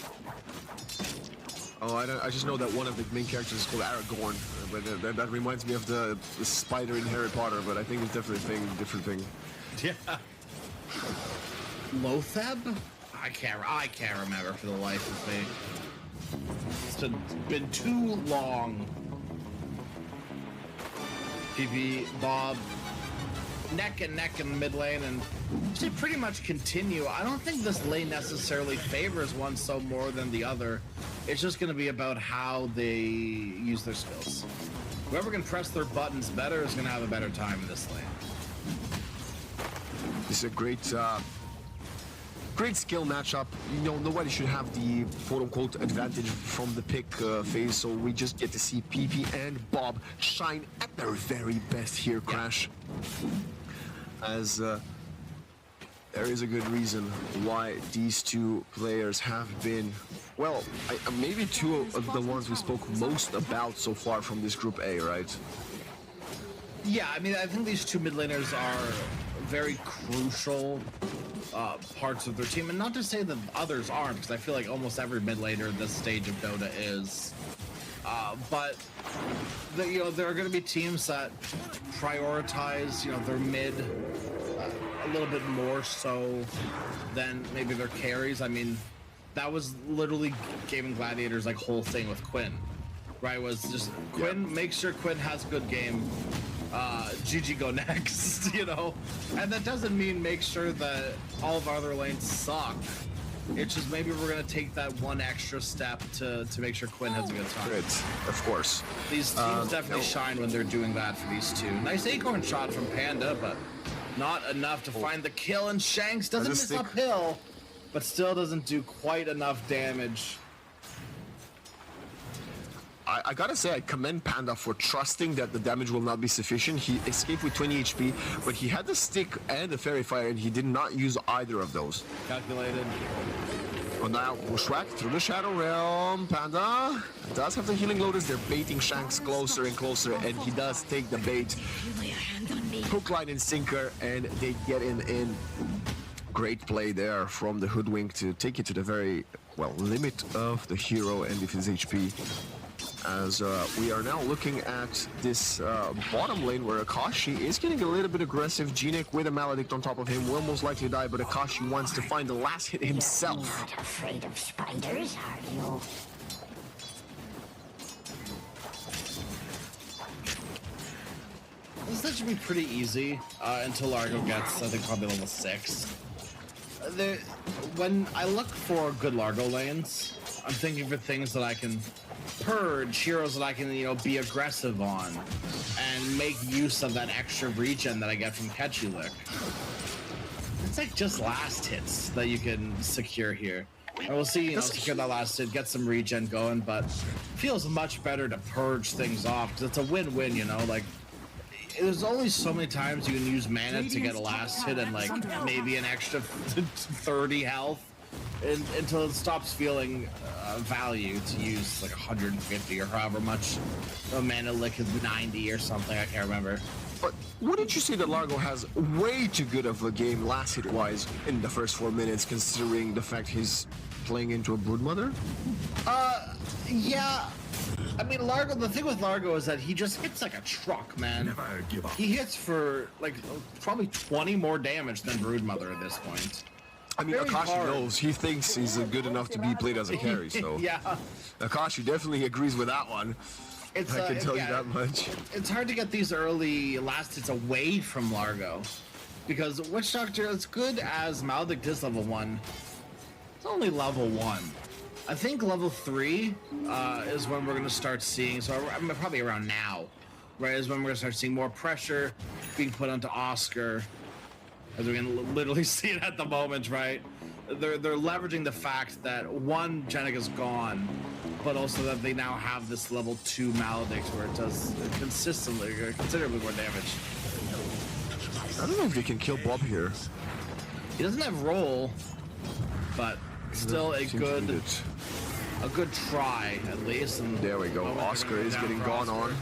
Oh, I just know that one of the main characters is called Aragorn, but that reminds me of the spider in Harry Potter, but I think it's definitely a different thing. Yeah. Lotheb? I can't remember for the life of me. It's been too long. PP, Bob, neck and neck in the mid lane, and they pretty much continue. I don't think this lane necessarily favors one so more than the other. It's just going to be about how they use their skills. Whoever can press their buttons better is going to have a better time in this lane. This is a great skill matchup. You know, nobody should have the quote-unquote advantage from the pick phase, so we just get to see PP and Bob shine at their very best here, Crash. As there is a good reason why these two players have been, well, maybe two of the ones we spoke most about so far from this Group A, right? Yeah, I mean, I think these two mid laners are very crucial parts of their team, and not to say that others aren't, because I feel like almost every mid laner at this stage of Dota is. But you know, there are going to be teams that prioritize, you know, their mid a little bit more so than maybe their carries. I mean, that was literally Gaming Gladiator's like whole thing with Quinn, right? Was just Quinn, make sure Quinn has a good game. GG go next, you know? And that doesn't mean make sure that all of our other lanes suck. It's just maybe we're gonna take that one extra step to make sure Quinn has a good time. Good, of course. These teams definitely shine when they're doing that for these two. Nice acorn shot from Panda, but not enough to find the kill, and Shanks doesn't miss uphill, but still doesn't do quite enough damage. I gotta say, I commend Panda for trusting that the damage will not be sufficient. He escaped with 20 HP, but he had the stick and the Fairy Fire, and he did not use either of those. Calculated. Well, now, Bushwhack through the Shadow Realm. Panda does have the Healing Lotus. They're baiting Shanks closer and closer, and he does take the bait. Hook, line, and sinker, and they get him in. Great play there from the Hoodwink to take it to the very, well, limit of the hero and of his HP. as we are now looking at this bottom lane where Akashi is getting a little bit aggressive. Genic with a Maledict on top of him will most likely die, but Akashi wants to find the last hit himself. You're not afraid of spiders, are you? This should be pretty easy until Largo gets, I think, probably level 6. When I look for good Largo lanes, I'm thinking for things that I can purge, heroes that I can, you know, be aggressive on, and make use of that extra regen that I get from Ketchulick. It's like just last hits that you can secure here. And we'll see, you know, secure that last hit, get some regen going, but it feels much better to purge things off, because it's a win-win, you know, like, there's only so many times you can use mana to get a last hit and like maybe an extra 30 health until it stops feeling value to use like 150 or however much a mana lick is 90 or something, I can't remember. But wouldn't you say that Largo has way too good of a game last hit wise in the first 4 minutes, considering the fact he's playing into a Broodmother? Yeah. I mean, Largo, the thing with Largo is that he just hits like a truck, man. Never give up. He hits for like probably 20 more damage than Broodmother at this point. I mean, Very Akashi hard. knows. He thinks he's good enough to be played as a carry, so... Yeah. Akashi definitely agrees with that one. I can tell you that much. It's hard to get these early last hits away from Largo. Because Witch Doctor, as good as Maledict is level 1, it's only level 1. I think level 3 is when we're going to start seeing, so I'm probably around now, right, is when we're going to start seeing more pressure being put onto Oscar, as we can literally see it at the moment, right? They're leveraging the fact that one, Genic is gone, but also that they now have this level 2 Maledict where it does consistently, considerably more damage. I don't know if they can kill Bob here. He doesn't have roll, but still a good try at least. And there we go. Oscar is getting gone on.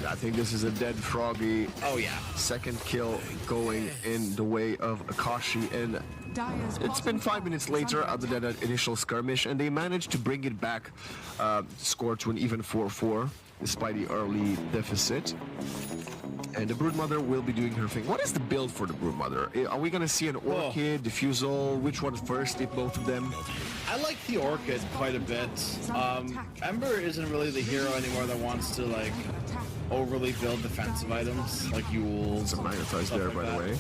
I think this is a dead Froggy. Oh yeah. Second kill going in the way of Akashi, and it's been 5 minutes later other than that initial skirmish, and they managed to bring it back, score to an even 4-4 despite the early deficit. And the Broodmother will be doing her thing. What is the build for the Broodmother? Are we going to see an Orchid, Diffusal? Which one first, if both of them? I like the Orchid quite a bit. Ember isn't really the hero anymore that wants to, like, overly build defensive items, like Yule. Some Magnetised there, by the way.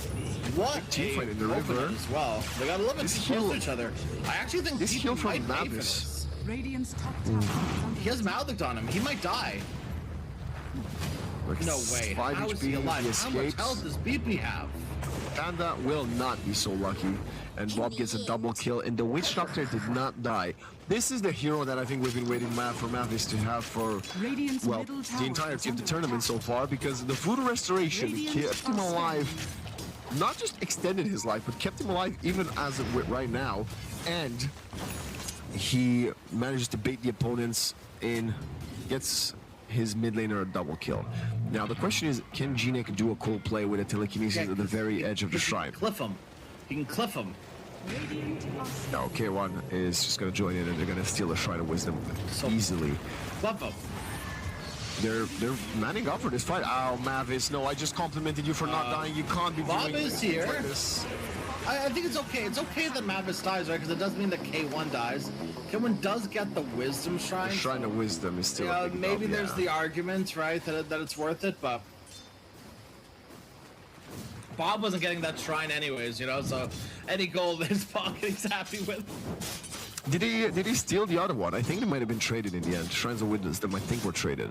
What team fight in the river as well. They got a little bit too close to each other. I actually think this heal from Mavis. He has Maledict on him. He might die. Like no way. 5 How HP, is he alive? he How much escapes. health does BP have? Panda will not be so lucky, and Bob gets a double kill, and the Witch Doctor did not die. This is the hero that I think we've been waiting for Mavis to have for, well, the entirety of the tournament so far, because the Voodoo Restoration kept him alive, not just extended his life, but kept him alive even as of right now, and he manages to bait the opponents in, gets his mid laner a double kill. Now the question is, can Genic do a cool play with a telekinesis at the very edge of the shrine? Cliff him. He can cliff him. Now K1 is just going to join in, and they're going to steal the Shrine of Wisdom easily. Cliff him. They're manning up for this fight. Oh, Mavis, no, I just complimented you for not dying. You can't be Bob doing is here. like this. I think it's okay. It's okay that Mavis dies, right? Because it doesn't mean that K1 dies. K1 does get the Wisdom Shrine. The Shrine of Wisdom is still Yeah, a big maybe help, there's yeah. the argument, right, that it's worth it, but Bob wasn't getting that shrine anyways, you know, so any gold in his pocket he's happy with. Did he steal the other one? I think they might have been traded in the end. Shrines of Wisdom, I think, were traded.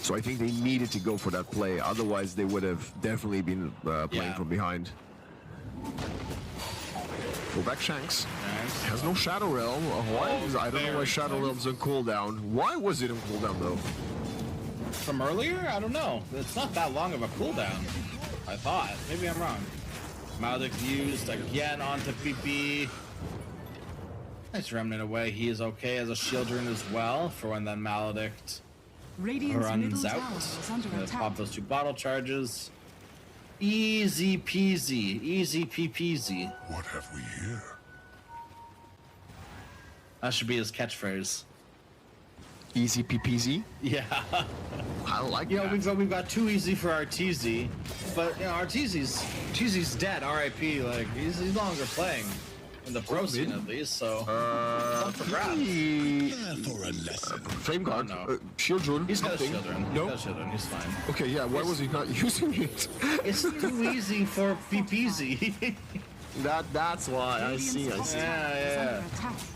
So I think they needed to go for that play. Otherwise, they would have definitely been playing from behind. Go back, Shanks. Nice. Has no Shadow Realm. Why? I don't know why Shadow Realm's on cooldown. Why was it on cooldown though? From earlier? I don't know. It's not that long of a cooldown, I thought. Maybe I'm wrong. Maledict used again onto PP. Nice Remnant away. He is okay as a shield rune as well for when that Maledict runs out. Gonna pop those 2 bottle charges. Easy peasy. Easy peasy. What have we here? That should be his catchphrase. Easy PPZ. Yeah. I like You that. know, we've got too easy for Arteezy, but you know, Arteezy's dead. R.I.P. Like he's no longer playing in the pro scene at least. So up for grabs. Flame Guard. No. Shield Rune. He's got a something. shield rune. No. He's got a shield rune. He's fine. Okay, yeah. Why was he not using it? It's too easy for PPZ. That's why. I see. Yeah.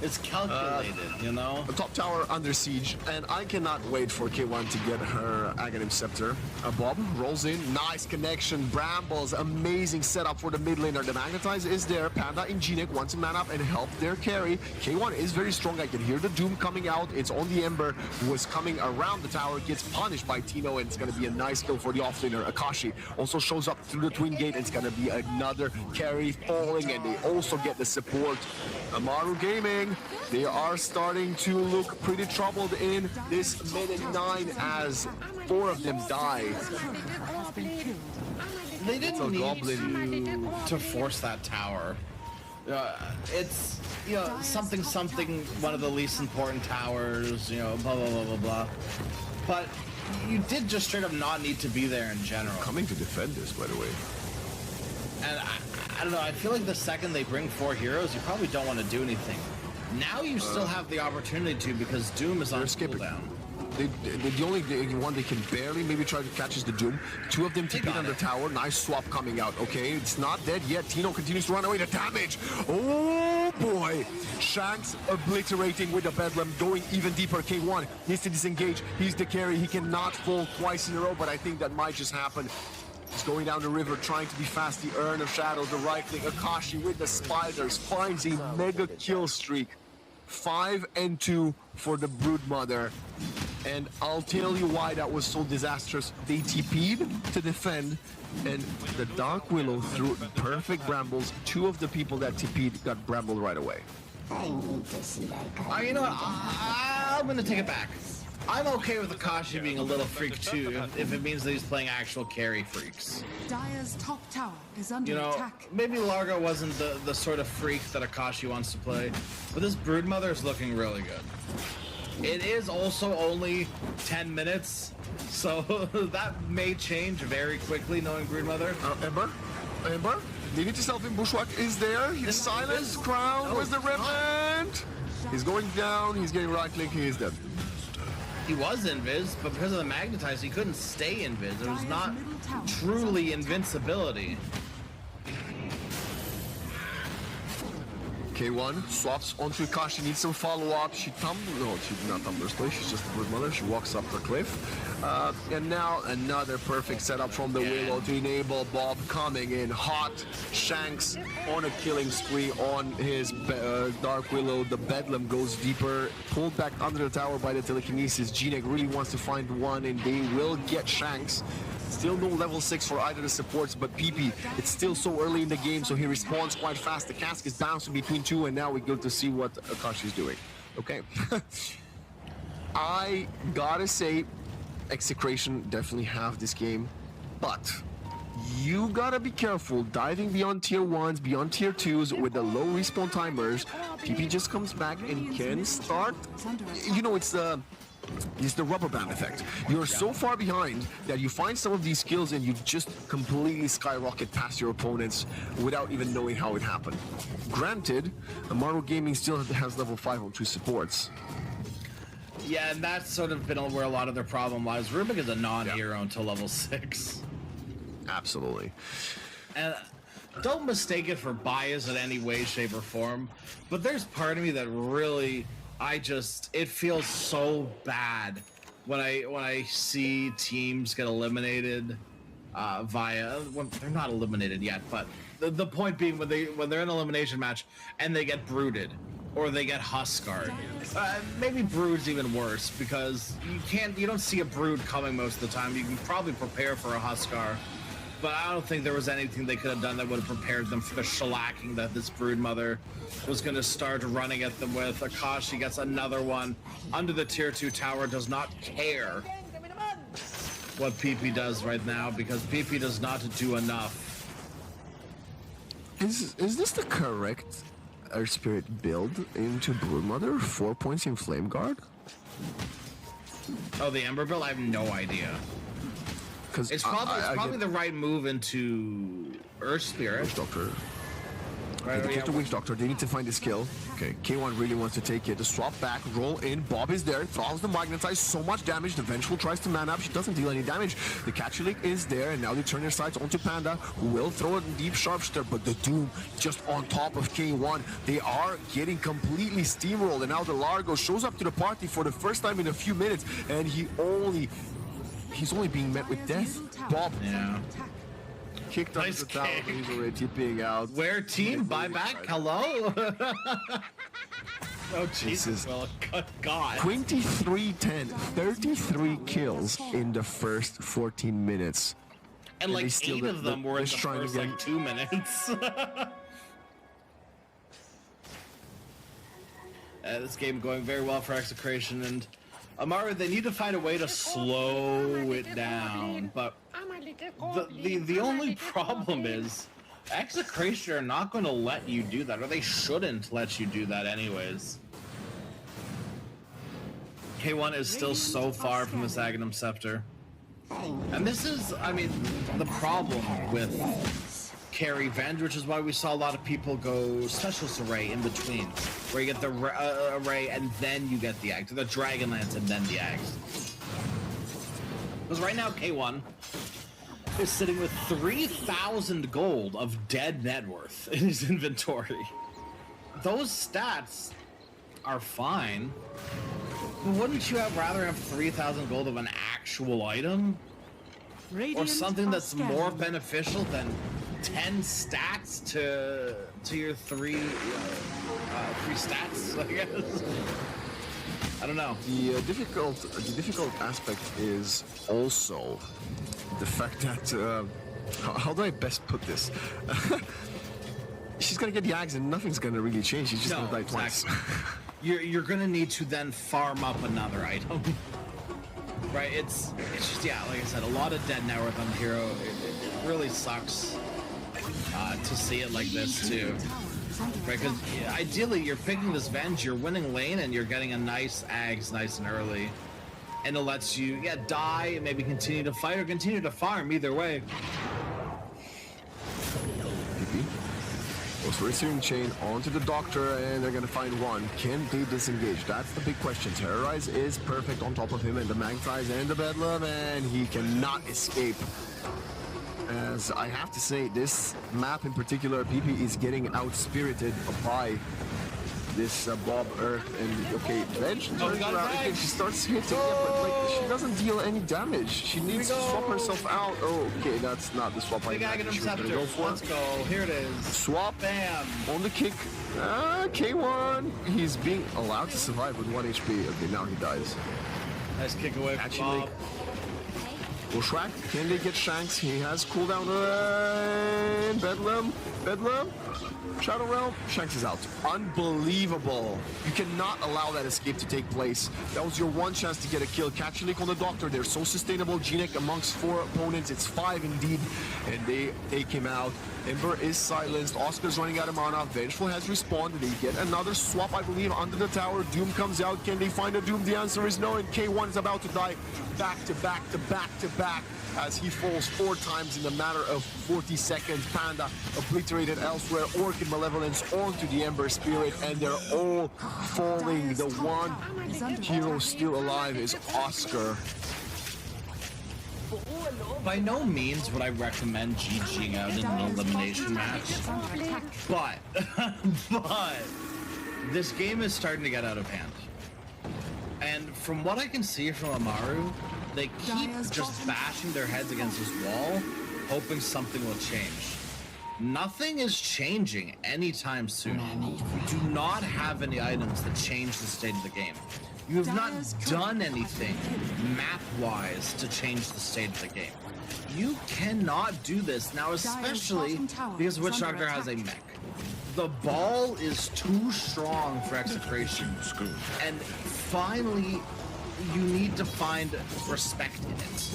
It's calculated, you know. Top tower under siege, and I cannot wait for K1 to get her Aghanim Scepter. Bob rolls in, nice connection, Brambles, amazing setup for the mid laner. The Magnetize is there, Panda and Genic wants to man up and help their carry. K1 is very strong, I can hear the Doom coming out, it's on the Ember, who is coming around the tower, gets punished by Tino, and it's gonna be a nice kill for the offlaner. Akashi also shows up through the Twin Gate, and it's gonna be another carry falling, and they also get the support. Amaru Gaming, they are starting to look pretty troubled in this minute 9 as 4 of them die. They didn't need to force that tower. It's, you know, something, one of the least important towers, you know, blah, blah, blah, blah, blah. But you did just straight up not need to be there in general. Coming to defend this, by the way. And I don't know, I feel like the second they bring 4 heroes, you probably don't want to do anything. Now you still have the opportunity to, because Doom is on cooldown. The only one they can barely maybe try to catch is the Doom. 2 of them TP'd on the tower. Nice swap coming out. Okay, it's not dead yet. Tino continues to run away. The damage. Oh boy. Shanks obliterating with the Bedlam, going even deeper. K1 needs to disengage. He's the carry. He cannot fall twice in a row, but I think that might just happen. He's going down the river, trying to be fast. The Urn of Shadows, the right click. Akashi with the spiders finds a mega kill streak. 5 and 2 for the Broodmother. And I'll tell you why that was so disastrous. They TP'd to defend, and the Dark Willow threw perfect brambles. 2 of the people that TP'd got brambled right away. You know what? I'm going to take it back. I'm okay with Akashi being a little freak too, if it means that he's playing actual carry freaks. Dire's top tower is under You know, attack. maybe Largo wasn't the sort of freak that Akashi wants to play, but this Broodmother is looking really good. It is also only 10 minutes, so that may change very quickly, knowing Broodmother. Ember? Needed to self-in. Bushwhack is there. He's silenced. Crown with the Remnant. He's going down. He's getting right-click. He is dead. He was invis, but because of the Magnetize, he couldn't stay invis. It was not truly invincibility. K1 swaps onto Akashi, needs some follow-up. She tumbled. No, she did not tumble her place. She's just a Broodmother. She walks up the cliff. And now another perfect setup from the Willow to enable Bob coming in hot. Shanks on a killing spree on his Dark Willow. The Bedlam goes deeper, pulled back under the tower by the telekinesis. Genic really wants to find one, and they will get Shanks. Still no level 6 for either the supports, but PP, it's still so early in the game, so he responds quite fast. The cask is bouncing between 2, and now we go to see what Akashi's doing. Okay. I gotta say, Execration definitely have this game, but you gotta be careful diving beyond tier 1s, beyond tier 2s with the low respawn timers. PP just comes back and can start, you know, it's the rubber band effect. You're so far behind that you find some of these skills and you just completely skyrocket past your opponents without even knowing how it happened. Granted, Amaru Gaming still has level 5 on 2 supports. Yeah, and that's sort of been where a lot of their problem lies. Rubik is a non-hero until level 6. Absolutely. And don't mistake it for bias in any way, shape, or form, but there's part of me that really... it feels so bad when I see teams get eliminated they're not eliminated yet, but the point being when they're in an elimination match and they get brooded or they get Huskard. Maybe Brood's even worse because you don't see a Brood coming most of the time. You can probably prepare for a Huskar, but I don't think there was anything they could have done that would have prepared them for the shellacking that this Broodmother was going to start running at them with. Akashi gets another one under the tier 2 tower, does not care what PP does right now because PP does not do enough. Is this the correct Earth Spirit build into Broodmother? 4 points in Flame Guard? Oh, the Ember build? I have no idea. Because It's probably the right move into Earth Spirit. Witch Doctor. Right, They yeah. get the Witch Doctor. They need to find his kill. Okay, K1 really wants to take it. The swap back, roll in. Bob is there. Throws the Magnetize. So much damage. The Vengeful tries to man up. She doesn't deal any damage. The Catchalik is there, and now they turn their sights onto Panda, who will throw a deep Sharpshooter, but the Doom just on top of K1. They are getting completely steamrolled, and now the Largo shows up to the party for the first time in a few minutes, and he's only being met with death. Bob. Yeah. Kicked up the tower, but he's already tipping out. Where team? Buyback? Hello? Oh, Jesus. Well, good God. 23-10, 33 kills in the first 14 minutes. And like they 8 of them were in the trying first again. like 2 minutes. This game going very well for Execration, and Amaru, they need to find a way to slow it down, but the only problem is Execration are not going to let you do that, or they shouldn't let you do that anyways. K1 is still so far from this Aghanim Scepter. And this is, I mean, the problem with carry Venge, which is why we saw a lot of people go Specialist Array in between, where you get the Array and then you get the Axe, or the Dragonlance and then the Axe. Because right now K1 is sitting with 3,000 gold of dead net worth in his inventory. Those stats are fine, but wouldn't you rather have 3,000 gold of an actual item? Or something that's more beneficial than 10 stats to your three stats, I guess. I don't know. The difficult aspect is also the fact that how do I best put this? She's gonna get the axe and nothing's gonna really change. She's just gonna die twice. You're gonna need to then farm up another item. Right, it's just, yeah, like I said, a lot of dead net worth on the hero. It really sucks to see it like this too. Right, because ideally you're picking this Venge, you're winning lane, and you're getting a nice Ags nice and early. And it lets you, die, and maybe continue to fight or continue to farm, either way. Receiving chain onto the Doctor, and they're gonna find one. Can they disengage? That's the big question. Terrorize is perfect on top of him, and the Magnifies and the Bedlam, and he cannot escape. As I have to say, this map in particular, PP is getting out-spirited by this Bob Earth, and okay, Venge turns around again, she starts hitting him, but like, she doesn't deal any damage. She needs to swap herself out. Oh, okay, that's not the swap I imagine she was gonna go for. Let's go, here it is. Swap, bam, on the kick. K1, he's being allowed to survive with 1 HP. Okay, now he dies. Nice kick away from Bob. Bushwhack, can they get Shanks? He has cooldown, and Bedlam, Shadow Realm, Shanks is out. Unbelievable. You cannot allow that escape to take place. That was your one chance to get a kill. Catchalik on the Doctor, they're so sustainable. Genek amongst 4 opponents, it's 5 indeed, and they take him out. Ember is silenced, Oscar's running out of mana, Vengeful has respawned, they get another swap, I believe, under the tower. Doom comes out, can they find a Doom? The answer is no, and K1 is about to die back to back as he falls 4 times in a matter of 40 seconds. Panda obliterated elsewhere, Orchid Malevolence onto the Ember Spirit, and they're all falling. The one hero still alive is Oscar. By no means would I recommend GGing out in an elimination match, but this game is starting to get out of hand. And from what I can see from Amaru, they keep just bashing their heads against this wall, hoping something will change. Nothing is changing anytime soon. You do not have any items that change the state of the game. You have not done anything map-wise to change the state of the game. You cannot do this now, especially because Witch Doctor has a mech. The ball is too strong for Execration, and finally, you need to find respect in it.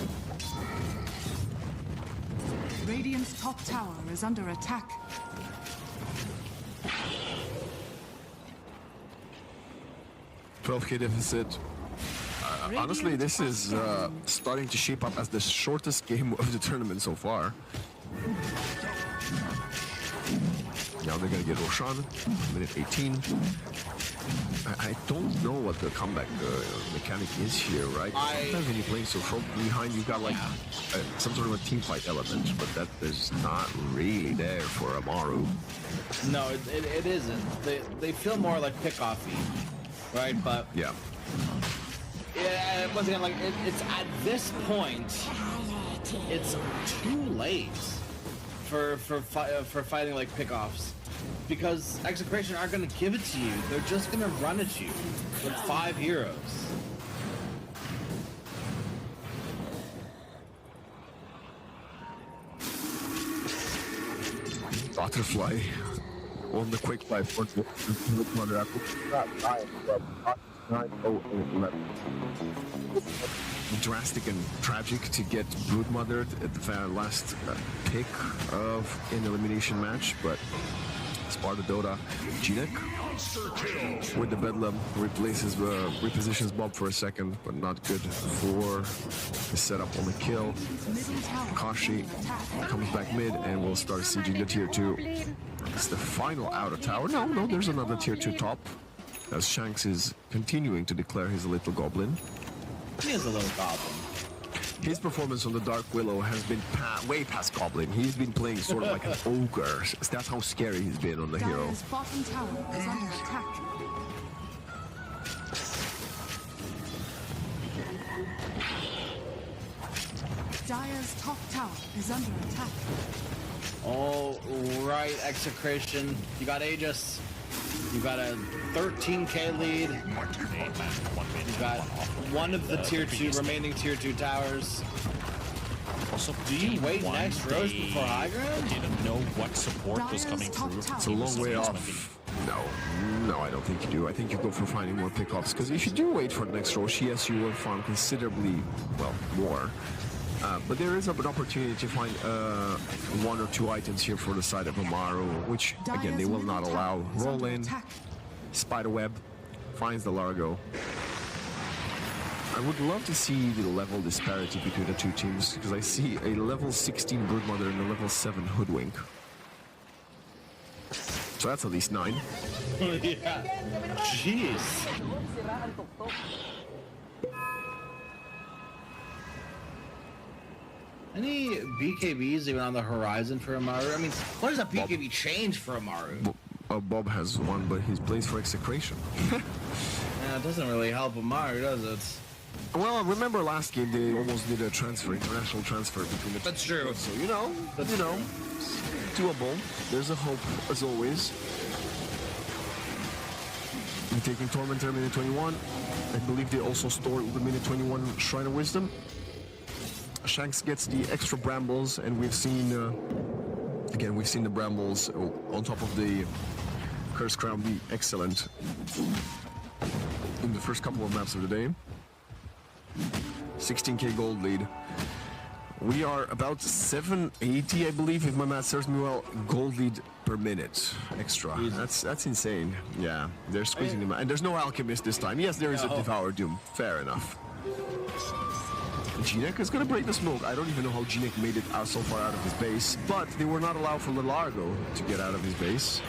Radiant's top tower is under attack. $12K deficit. Honestly, this is starting to shape up as the shortest game of the tournament so far. Now they're gonna get Roshan, minute 18. I don't know what the comeback mechanic is here, right? Sometimes when you're playing so far behind, you've got like some sort of a team fight element, but that is not really there for Amaru. No, it isn't. They feel more like pick-offy, right? But yeah, once again, like it's at this point, it's too late for fighting like pick-offs. Because Execration aren't going to give it to you. They're just going to run at you with 5 heroes. Butterfly on the quick fly for the drastic and tragic to get Broodmothered at the very last pick of an elimination match, but Sparta Dota, GNEC with the Bedlam repositions Bob for a second, but not good for the setup on the kill. Kashi comes back mid and will start sieging the tier 2. It's the final outer tower. No, there's another tier 2 top, as Shanks is continuing to declare his little goblin. He is a little goblin. His performance on the Dark Willow has been way past Goblin. He's been playing sort of like an ogre. That's how scary he's been on the hero. Dire's bottom tower is under attack. Dire's top tower is under attack. All right, Execration. You got Aegis. You got a 13k lead. You got one of the remaining tier 2 towers. Also, do you wait next Rose before high ground? Didn't know what support was coming through. It's a long way off. No, I don't think you do. I think you go for finding more pickups, because if you do wait for the next Roche, yes, you will farm considerably, well, more. But there is an opportunity to find 1 or 2 items here for the side of Amaru, which, again, they will not allow. Roll in, Spiderweb, finds the Largo. I would love to see the level disparity between the two teams, because I see a level 16 Broodmother and a level 7 Hoodwink. So that's at least 9. Yeah. Jeez. Any BKBs even on the horizon for Amaru? I mean, what does a BKB change for Amaru? Bob has one, but he plays for Execration. Yeah, it doesn't really help Amaru, does it? Well, remember last game they almost did a international transfer between the two. That's true. So doable. There's a hope, as always. We're taking Tormentor minute 21. I believe they also store the minute 21 Shrine of Wisdom. Shanks gets the extra brambles, and we've seen again the brambles on top of the Curse Crown be excellent in the first couple of maps of the day. 16k gold lead. We are about 780, I believe, if my math serves me well, gold lead per minute extra. That's insane. Yeah, they're squeezing them out. And there's no Alchemist this time. Yes, there is a Devour Doom. Fair enough. GNEC is going to break the smoke. I don't even know how GNEC made it out so far out of his base, but they were not allowed for Largo to get out of his base.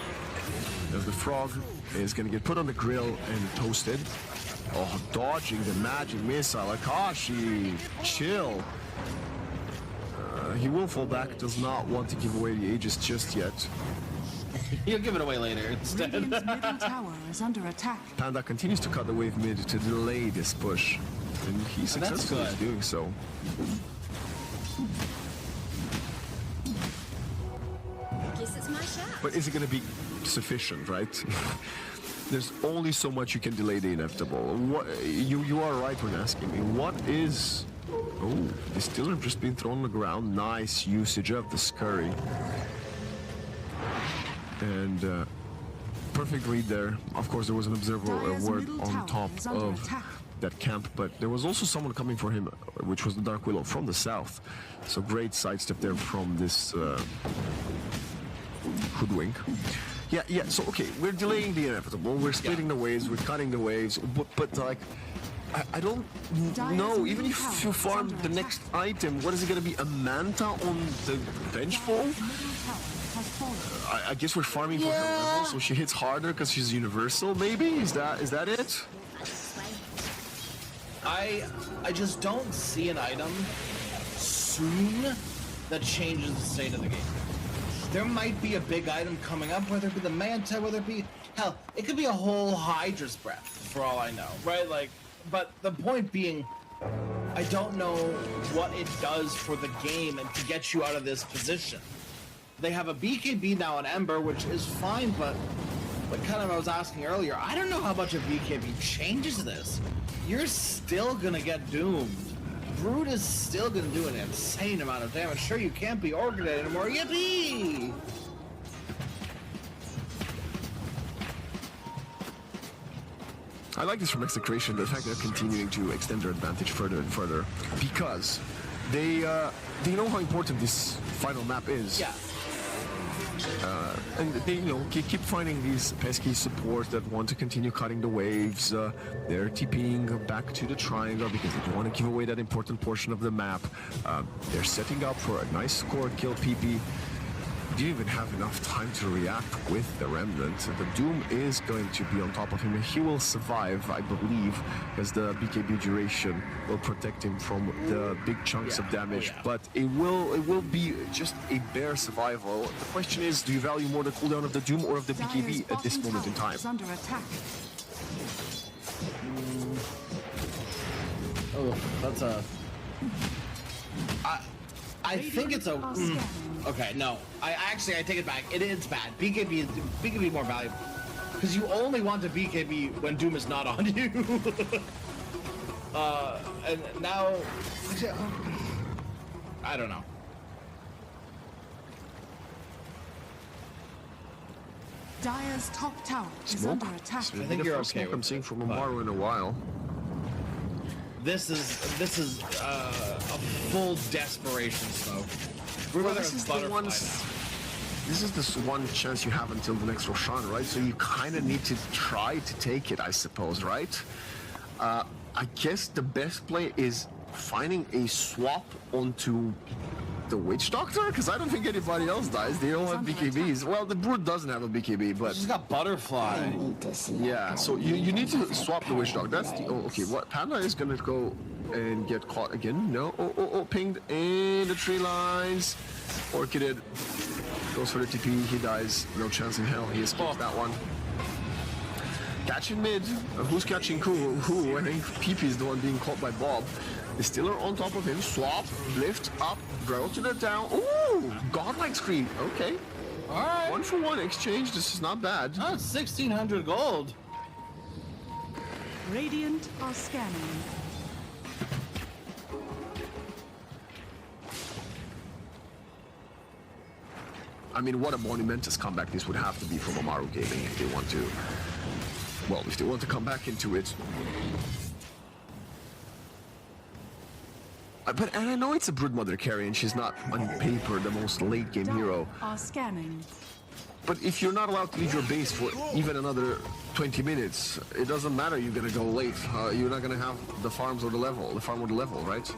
As the Frog is going to get put on the grill and toasted. Oh, dodging the magic missile. Akashi, chill. He will fall back, does not want to give away the Aegis just yet. He'll give it away later instead. Radiant's middle tower is under attack. Panda continues to cut the wave mid to delay this push. And he successfully is doing so. Guess it's my shot. But is it going to be sufficient, right? There's only so much you can delay the inevitable. What, you are right when asking me, what is... Oh, Distiller just been thrown on the ground. Nice usage of the scurry. And perfect read there. Of course, there was an observer word on top of that camp, but there was also someone coming for him, which was the Dark Willow from the south. So great sidestep there from this Hoodwink. Yeah, so okay, we're delaying the inevitable, we're splitting the waves, we're cutting the waves, but like, I don't know. Even if you farm the next item, what is it going to be? A Manta on the Vengeful? I guess we're farming for her level, so she hits harder because she's universal. Maybe is that it? I just don't see an item soon that changes the state of the game. There might be a big item coming up, whether it be the Manta, whether it be hell, it could be a whole Hydra's Breath for all I know, right? Like, but the point being, I don't know what it does for the game and to get you out of this position. They have a BKB now on Ember, which is fine, but like kind of I was asking earlier, I don't know how much a BKB changes this. You're still gonna get doomed. Brood is still gonna do an insane amount of damage. Sure, you can't be Orchid anymore. Yippee! I like this from Execration, the fact that they're continuing to extend their advantage further and further, because they know how important this final map is. Yeah. And they, keep finding these pesky supports that want to continue cutting the waves. They're TPing back to the triangle because they don't want to give away that important portion of the map. They're setting up for a nice score, kill PP. Didn't even have enough time to react with the Remnant. The Doom is going to be on top of him, and he will survive, I believe, because the BKB duration will protect him from the big chunks of damage. But it will be just a bare survival. The question is, do you value more the cooldown of the Doom or of the BKB at this moment in time? Under attack. Oh, that's a. I think it's a. Okay, no. I take it back. It is bad. BKB more valuable because you only want to BKB when Doom is not on you. And now, I don't know. Dire's top tower is Smoke? under attack. I think you're okay. I'm seeing from Amaru in a while. This is a full desperation smoke. Well, this is the one chance you have until the next Roshan, right? So you kind of need to try to take it, I suppose, right? I guess the best play is finding a swap onto the Witch Doctor, because I don't think anybody else dies. They don't have BKBs. Well, the Brood doesn't have a BKB, but she's got Butterfly. Yeah, so you need to swap the Witch Doctor. That's the okay. What Panda is gonna go and get caught again? No. Oh, pinged in the tree lines. Orchid goes for the TP. He dies. No chance in hell. He escapes that one. Catching mid. Who's catching who? I think PP is the one being caught by Bob. The Stiller on top of him. Swap. Lift up. Draw to the down. Ooh! Godlike screen. Okay. Alright. 1-for-1 exchange. This is not bad. Oh, it's 1,600 gold. Radiant are scanning. I mean, what a monumentous comeback this would have to be from Amaru Gaming if they want to. Well, if they want to come back into it. And I know it's a Broodmother carry and she's not on paper the most late game hero. Are scanning. But if you're not allowed to leave your base for even another 20 minutes, it doesn't matter. You're gonna go late. You're not gonna have the farms or the farm or the level, right?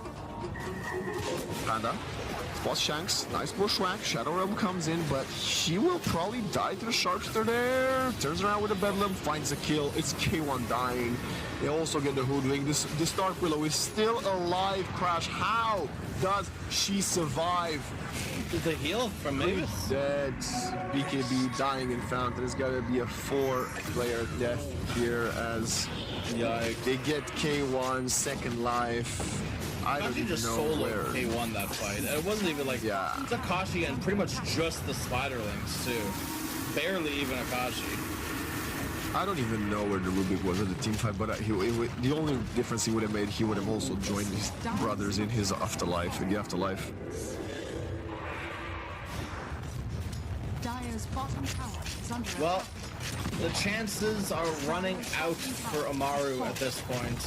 Panda. Boss Shanks, nice bushwhack. Shadow Realm comes in, but she will probably die to the Sharpster there. Turns around with a Bedlam, finds a kill. It's K1 dying. They also get the Hoodwink. This Dark Willow is still alive, Crash. How does she survive? The heal from Mavis. Dead. BKB dying in Fountain. There's got to be a 4-player death here as they get K1 second life. I don't even just know solo where. K1 that fight. And it wasn't even like Takashi and pretty much just the Spiderlings too. Barely even Akashi. I don't even know where the Rubik was at the team fight, but the only difference he would have made, he would have also joined his brothers in his afterlife, in the afterlife. Dire's bottom tower is under Well, the chances are running out for Amaru at this point.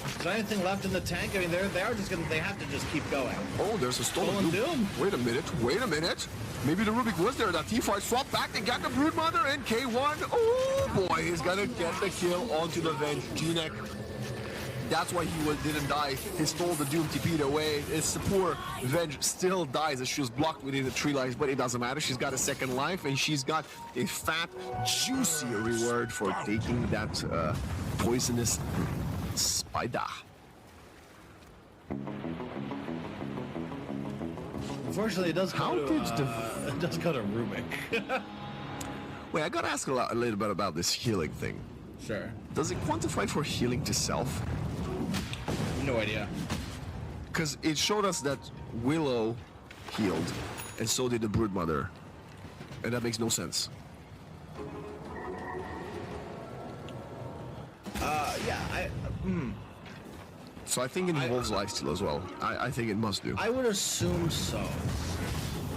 Is there anything left in the tank? I mean, they have to just keep going. Oh, there's a stolen Doom. Wait a minute. Maybe the Rubik was there. That T-fight swap back. They got the Broodmother and K1. Oh boy, he's gonna get the kill onto the Venge. G-Neck. That's why he didn't die. He stole the Doom TP'd away. It's the poor Venge still dies as she was blocked within the 3 lives, but it doesn't matter. She's got a second life, and she's got a fat, juicy reward for taking that poisonous spider. Unfortunately, it does go to Rubik. Wait, I gotta ask a little bit about this healing thing. Sure. Does it quantify for healing to self? No idea. Because it showed us that Willow healed, and so did the Broodmother. And that makes no sense. So I think it involves lifesteal as well. I think it must do. I would assume so.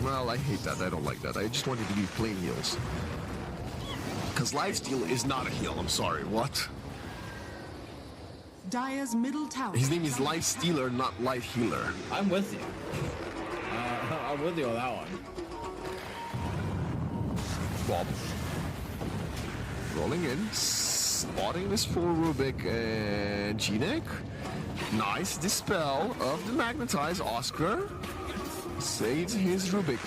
Well, I hate that. I don't like that. I just want it to be plain heals. Because lifesteal is not a heal. I'm sorry. What? Dire's middle tower. His name is Life Stealer, not Life Healer. I'm with you. I'm with you on that one. Bob. Rolling in. Spotting this for Rubik and Genek. Nice dispel of the Magnetize. Oscar saves his Rubik.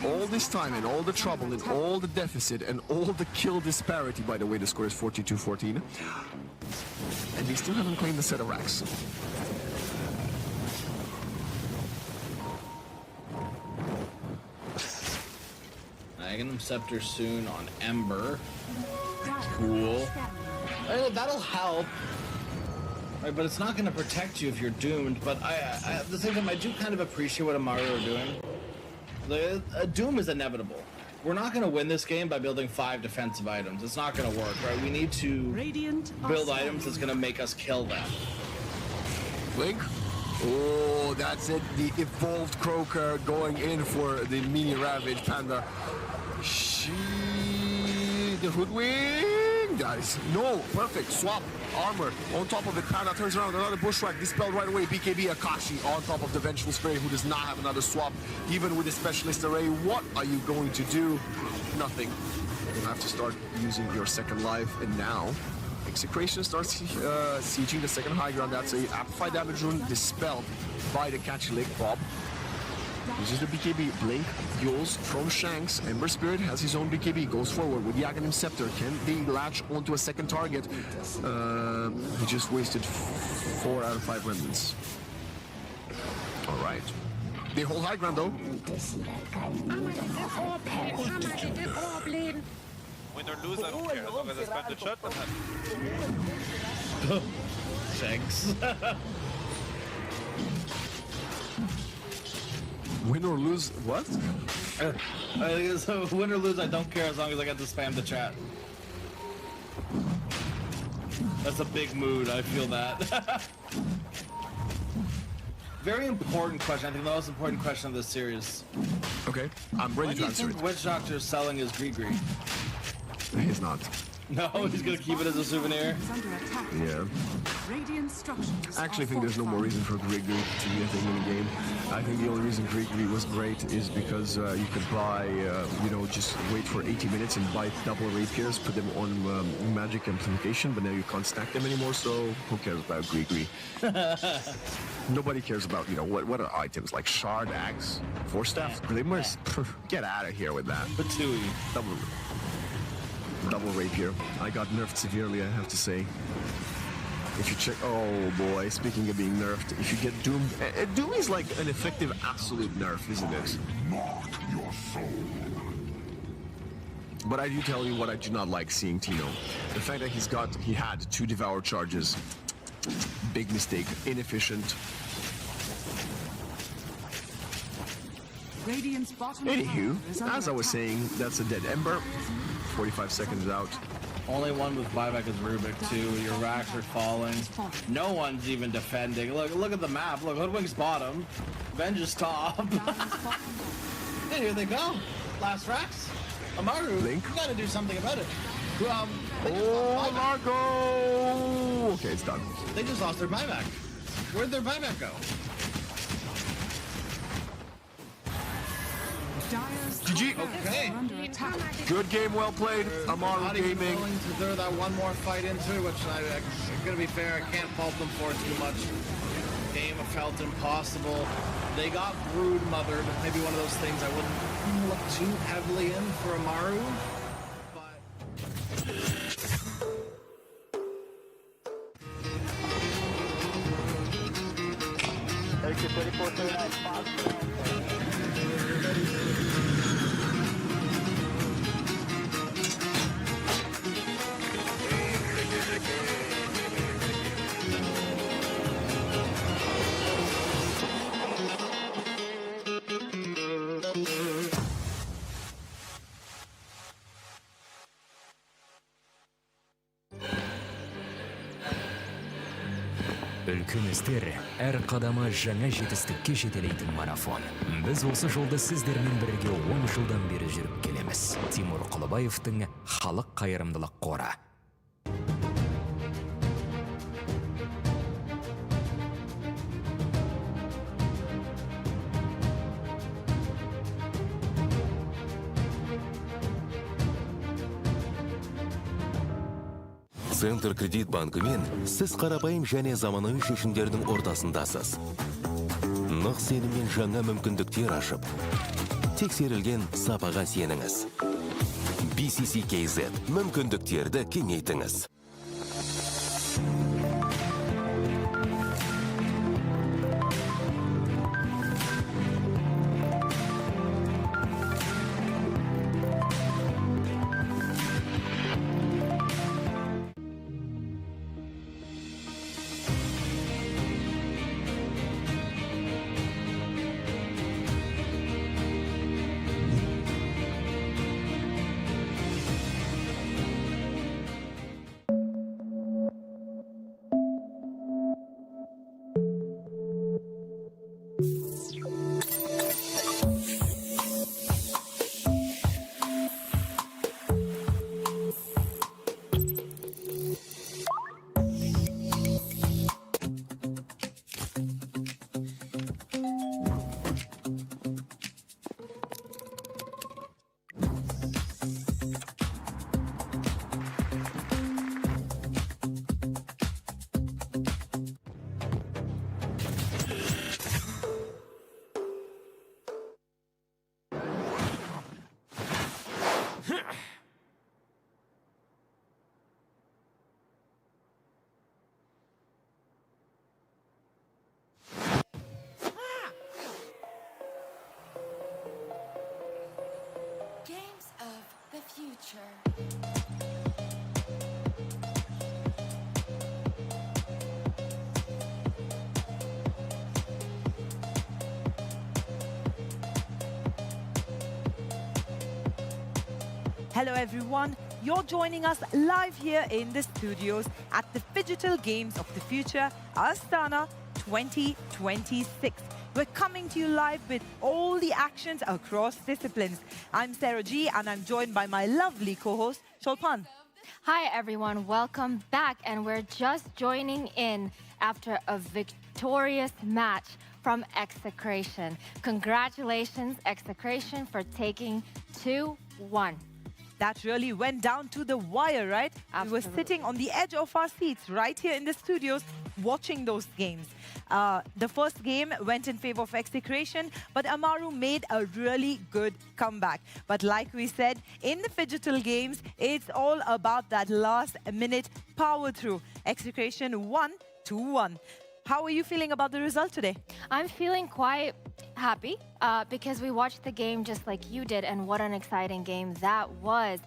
All this time and all the trouble and all the deficit and all the kill disparity. By the way, the score is 42-14. And they still haven't claimed the set of racks. Magnum Scepter soon on Ember. Cool. That'll help. Right, but it's not going to protect you if you're doomed. But at the same time, I do kind of appreciate what Amaru are doing. A doom is inevitable. We're not going to win this game by building 5 defensive items. It's not going to work, right? We need to build items that's going to make us kill them. Blink. Oh, that's it. The evolved Croaker going in for the mini Ravage Panda. The Hoodwing, guys. No, perfect. Swap. Armor. On top of it, Panda turns around. Another Bushwhack. Dispelled right away. BKB Akashi on top of the Vengeful Spray, who does not have another swap. Even with the Specialist Array, what are you going to do? Nothing. You have to start using your second life. And now, Execration starts sieging the second high ground. That's a Amplified Damage Rune dispelled by the Catchy Lick Bob. Uses the BKB. Blink, Yules from Shanks. Ember Spirit has his own BKB. Goes forward with the Aghanim Scepter. Can they latch onto a second target? He just wasted 4 out of 5 remnants. Alright. They hold high ground though. Win or lose, I don't care. As long as I spend the shot, I'm happy. Shanks. Win or lose, what? So win or lose, I don't care as long as I get to spam the chat. That's a big mood, I feel that. Very important question, I think the most important question of this series. Okay, I'm ready to answer it. Why do you think Witch Doctor is selling his Gree-Gree? He's not. No, he's gonna keep it as a souvenir? Yeah. I actually think there's no more reason for Gree-Gree to be a thing in the game. I think the only reason Gree-Gree was great is because you could buy, just wait for 80 minutes and buy double rapiers, put them on magic amplification, but now you can't stack them anymore, so who cares about Gree-Gree? Nobody cares about, what are items like Shard Axe, Force Staff, Glimmers? Get out of here with that. Patui. Double rapier. I got nerfed severely, I have to say. If you check, oh boy, speaking of being nerfed, if you get Doom, Doom is like an effective absolute nerf, isn't it? Mark your soul. But I do tell you what I do not like seeing Tino. The fact that he had 2 Devour charges. Big mistake, inefficient. Anywho, as I was saying, that's a dead Ember. 45 seconds out. Only one with buyback is Rubik too. Your racks are falling. No one's even defending. Look at the map. Look, Hoodwink's bottom. Venge is top. And here they go. Last racks. Amaru, Blink. you gotta do something about it. Oh, Largo! Okay, it's done. They just lost their buyback. Where'd their buyback go? GG. Okay. Good game, well played. Amaru Not even Gaming. willing to throw that one more fight into it, which I'm gonna be fair, I can't fault them for too much. Game felt impossible. They got brood mothered. Maybe one of those things I wouldn't look too heavily in for Amaru. Үлкен істер әр қадамы жаңа жетістікке жетелейтін марафон. Біз осы жолды сіздермен бірге 10 жылдан бері жүріп келеміз. Тимур Құлыбаевтың халық қайырымдылық қоры. Центр кредит банкымен сіз қарапайым және заманауи шешімдердің ортасындасыз. Нық сеніммен жаңа мүмкіндіктер ашып, тексерілген сапаға сеніңіз. BCC-KZ мүмкіндіктерді кеңейтіңіз. Games of the future. Hello everyone, you're joining us live here in the studios at the Digital Games of the Future, Astana 2026. We're coming to you live with all the actions across disciplines. I'm Sarah G and I'm joined by my lovely co-host, Shulpan. Hi everyone, welcome back, and we're just joining in after a victorious match from Execration. Congratulations, Execration, for taking 2-1. That really went down to the wire, right? Absolutely. We were sitting on the edge of our seats right here in the studios watching those games. The first game went in favor of Execration, but Amaru made a really good comeback. But like we said, in the Digital Games, it's all about that last-minute power through. Execration won 2-1. How are you feeling about the result today? I'm feeling quite happy because we watched the game just like you did, and what an exciting game that was.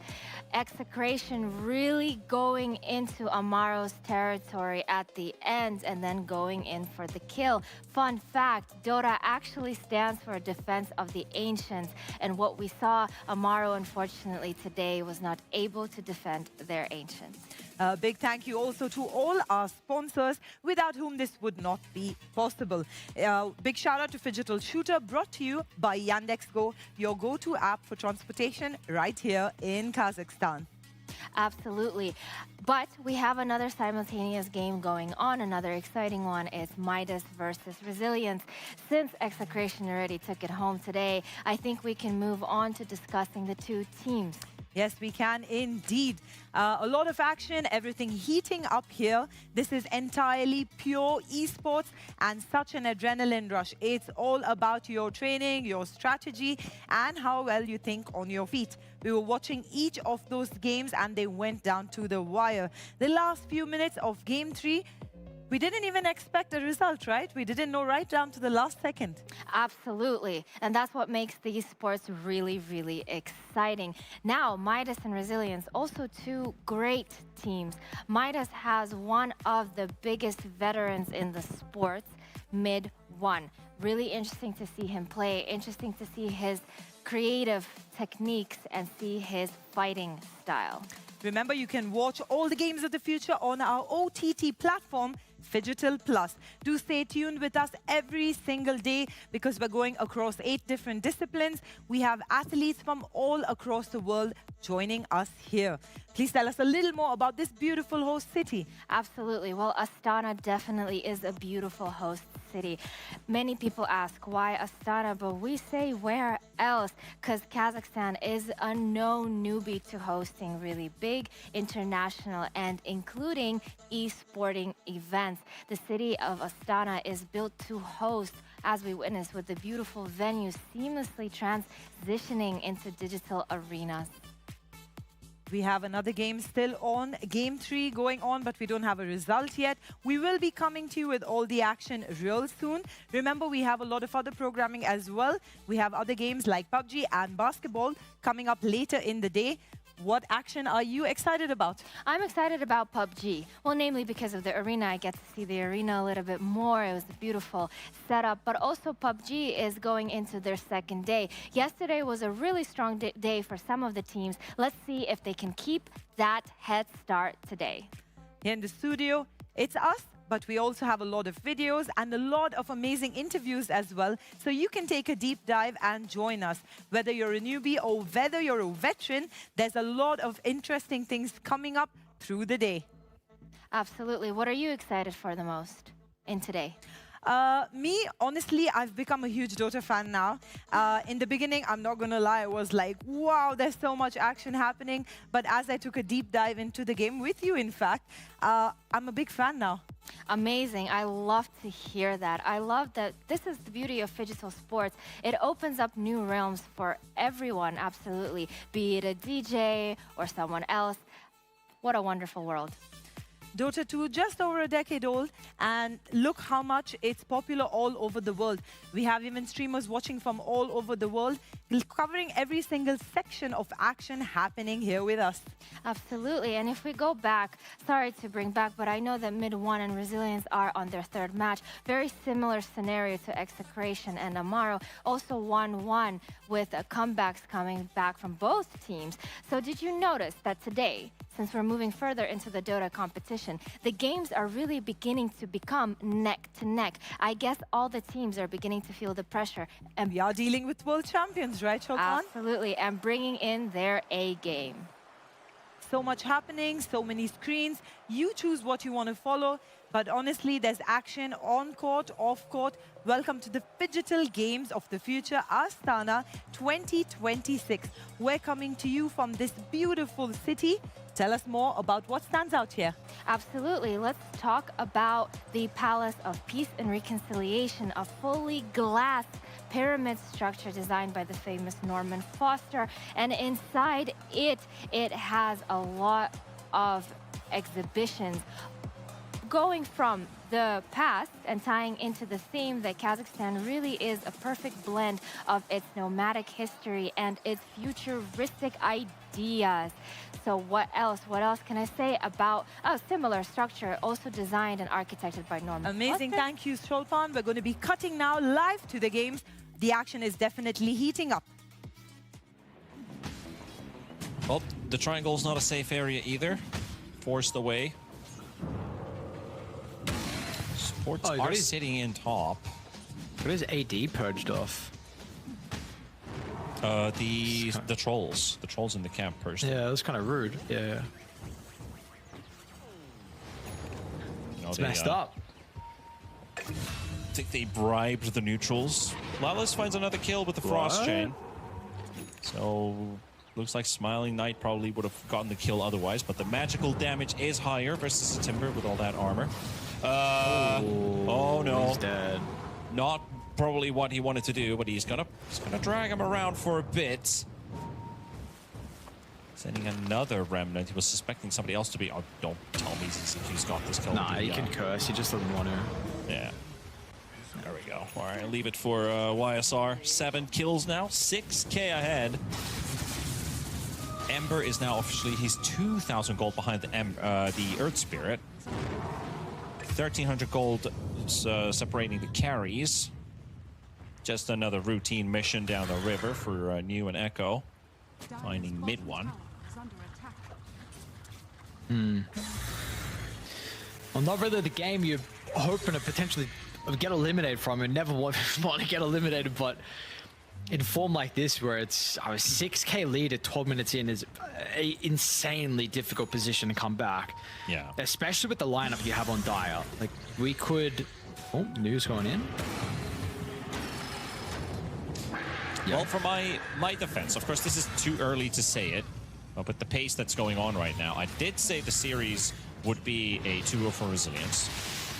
Execration really going into Amaru's territory at the end and then going in for the kill. Fun fact, Dota actually stands for Defense of the Ancients, and what we saw, Amaru unfortunately today was not able to defend their Ancients. A big thank you also to all our sponsors, without whom this would not be possible. Big shout out to Digital Shooter, brought to you by Yandex Go, your go-to app for transportation right here in Kazakhstan. Absolutely. But we have another simultaneous game going on. Another exciting one is Midas versus Resilience. Since Execration already took it home today, I think we can move on to discussing the two teams. Yes, we can indeed. A lot of action, everything heating up here. This is entirely pure esports and such an adrenaline rush. It's all about your training, your strategy, and how well you think on your feet. We were watching each of those games and they went down to the wire. The last few minutes of Game 3, we didn't even expect a result, right? We didn't know right down to the last second. Absolutely. And that's what makes these sports really, really exciting. Now, Midas and Resilience, also two great teams. Midas has one of the biggest veterans in the sports, Mid-1. Really interesting to see him play. Interesting to see his creative techniques and see his fighting style. Remember, you can watch all the games of the future on our OTT platform, Phygital Plus. Do stay tuned with us every single day because we're going across 8 different disciplines. We have athletes from all across the world joining us here. Please tell us a little more about this beautiful host city. Absolutely. Well, Astana definitely is a beautiful host city. Many people ask why Astana, but we say where else? Because Kazakhstan is a no newbie to hosting really big international and including e-sporting events. The city of Astana is built to host, as we witnessed with the beautiful venues seamlessly transitioning into digital arenas. We have another game still on, Game 3 going on, but we don't have a result yet. We will be coming to you with all the action real soon. Remember, we have a lot of other programming as well. We have other games like PUBG and basketball coming up later in the day. What action are you excited about? I'm excited about PUBG. Well, namely because of the arena. I get to see the arena a little bit more. It was a beautiful setup. But also PUBG is going into their second day. Yesterday was a really strong day for some of the teams. Let's see if they can keep that head start today. Here in the studio, it's us, but we also have a lot of videos and a lot of amazing interviews as well. So you can take a deep dive and join us. Whether you're a newbie or whether you're a veteran, there's a lot of interesting things coming up through the day. Absolutely. What are you excited for the most in today? Me, honestly, I've become a huge Dota fan now. In the beginning, I'm not gonna lie, I was like, wow, there's so much action happening. But as I took a deep dive into the game with you, in fact, I'm a big fan now. Amazing. I love to hear that. I love that this is the beauty of Phygital Sports. It opens up new realms for everyone, absolutely. Be it a DJ or someone else. What a wonderful world. Dota 2, just over a decade old, and look how much it's popular all over the world. We have even streamers watching from all over the world, covering every single section of action happening here with us. Absolutely, and if we go back, sorry to bring back, but I know that Mid-1 and Resilience are on their third match. Very similar scenario to Execration and Amaro, also 1-1 with comebacks coming back from both teams. So did you notice that today, since we're moving further into the Dota competition, the games are really beginning to become neck to neck. I guess all the teams are beginning to feel the pressure. And we are dealing with world champions, right, Shulpan? Absolutely, and bringing in their A game. So much happening, so many screens. You choose what you want to follow, but honestly, there's action on court, off court. Welcome to the Phygital Games of the Future, Astana 2026. We're coming to you from this beautiful city. Tell us more about what stands out here. Absolutely. Let's talk about the Palace of Peace and Reconciliation, a fully glass pyramid structure designed by the famous Norman Foster. And inside it has a lot of exhibitions going from the past and tying into the theme that Kazakhstan really is a perfect blend of its nomadic history and its futuristic ideas. So what else can I say about a similar structure also designed and architected by Norman Amazing, Foster? thank you, Shulpan. We're going to be cutting now live to the games. The action is definitely heating up. Well, the triangle's not a safe area either. Forced away. Supports are sitting in top. There is AD purged off. The trolls. The trolls in the camp first. Yeah, that's kind of rude. Yeah. You know, It's messed up. I think they bribed the neutrals. Lawless finds another kill with the Frost Chain. So, looks like Smiling Knight probably would have gotten the kill otherwise, but the magical damage is higher versus the Timber with all that armor. Oh no. He's dead. Not probably what he wanted to do, but he's gonna drag him around for a bit. Sending another remnant. He was suspecting somebody else to be. Oh, don't tell me he's got this kill. Nah, he can curse. He just doesn't want to. Yeah. There we go. All right, leave it for YSR. 7 kills now, 6K ahead. Ember is now officially, he's 2,000 gold behind the Earth Spirit. 1,300 gold separating the carries. Just another routine mission down the river for New and Echo. Finding mid one. Well, not really the game you're hoping to potentially get eliminated from. You never want to get eliminated, but in form like this, where it's a 6K lead at 12 minutes in, is an insanely difficult position to come back. Yeah. Especially with the lineup you have on Dire. Like, we could... Oh, news going in. Well, for my defense, of course, this is too early to say it, but with the pace that's going on right now, I did say the series would be a 2-0 for Resilience.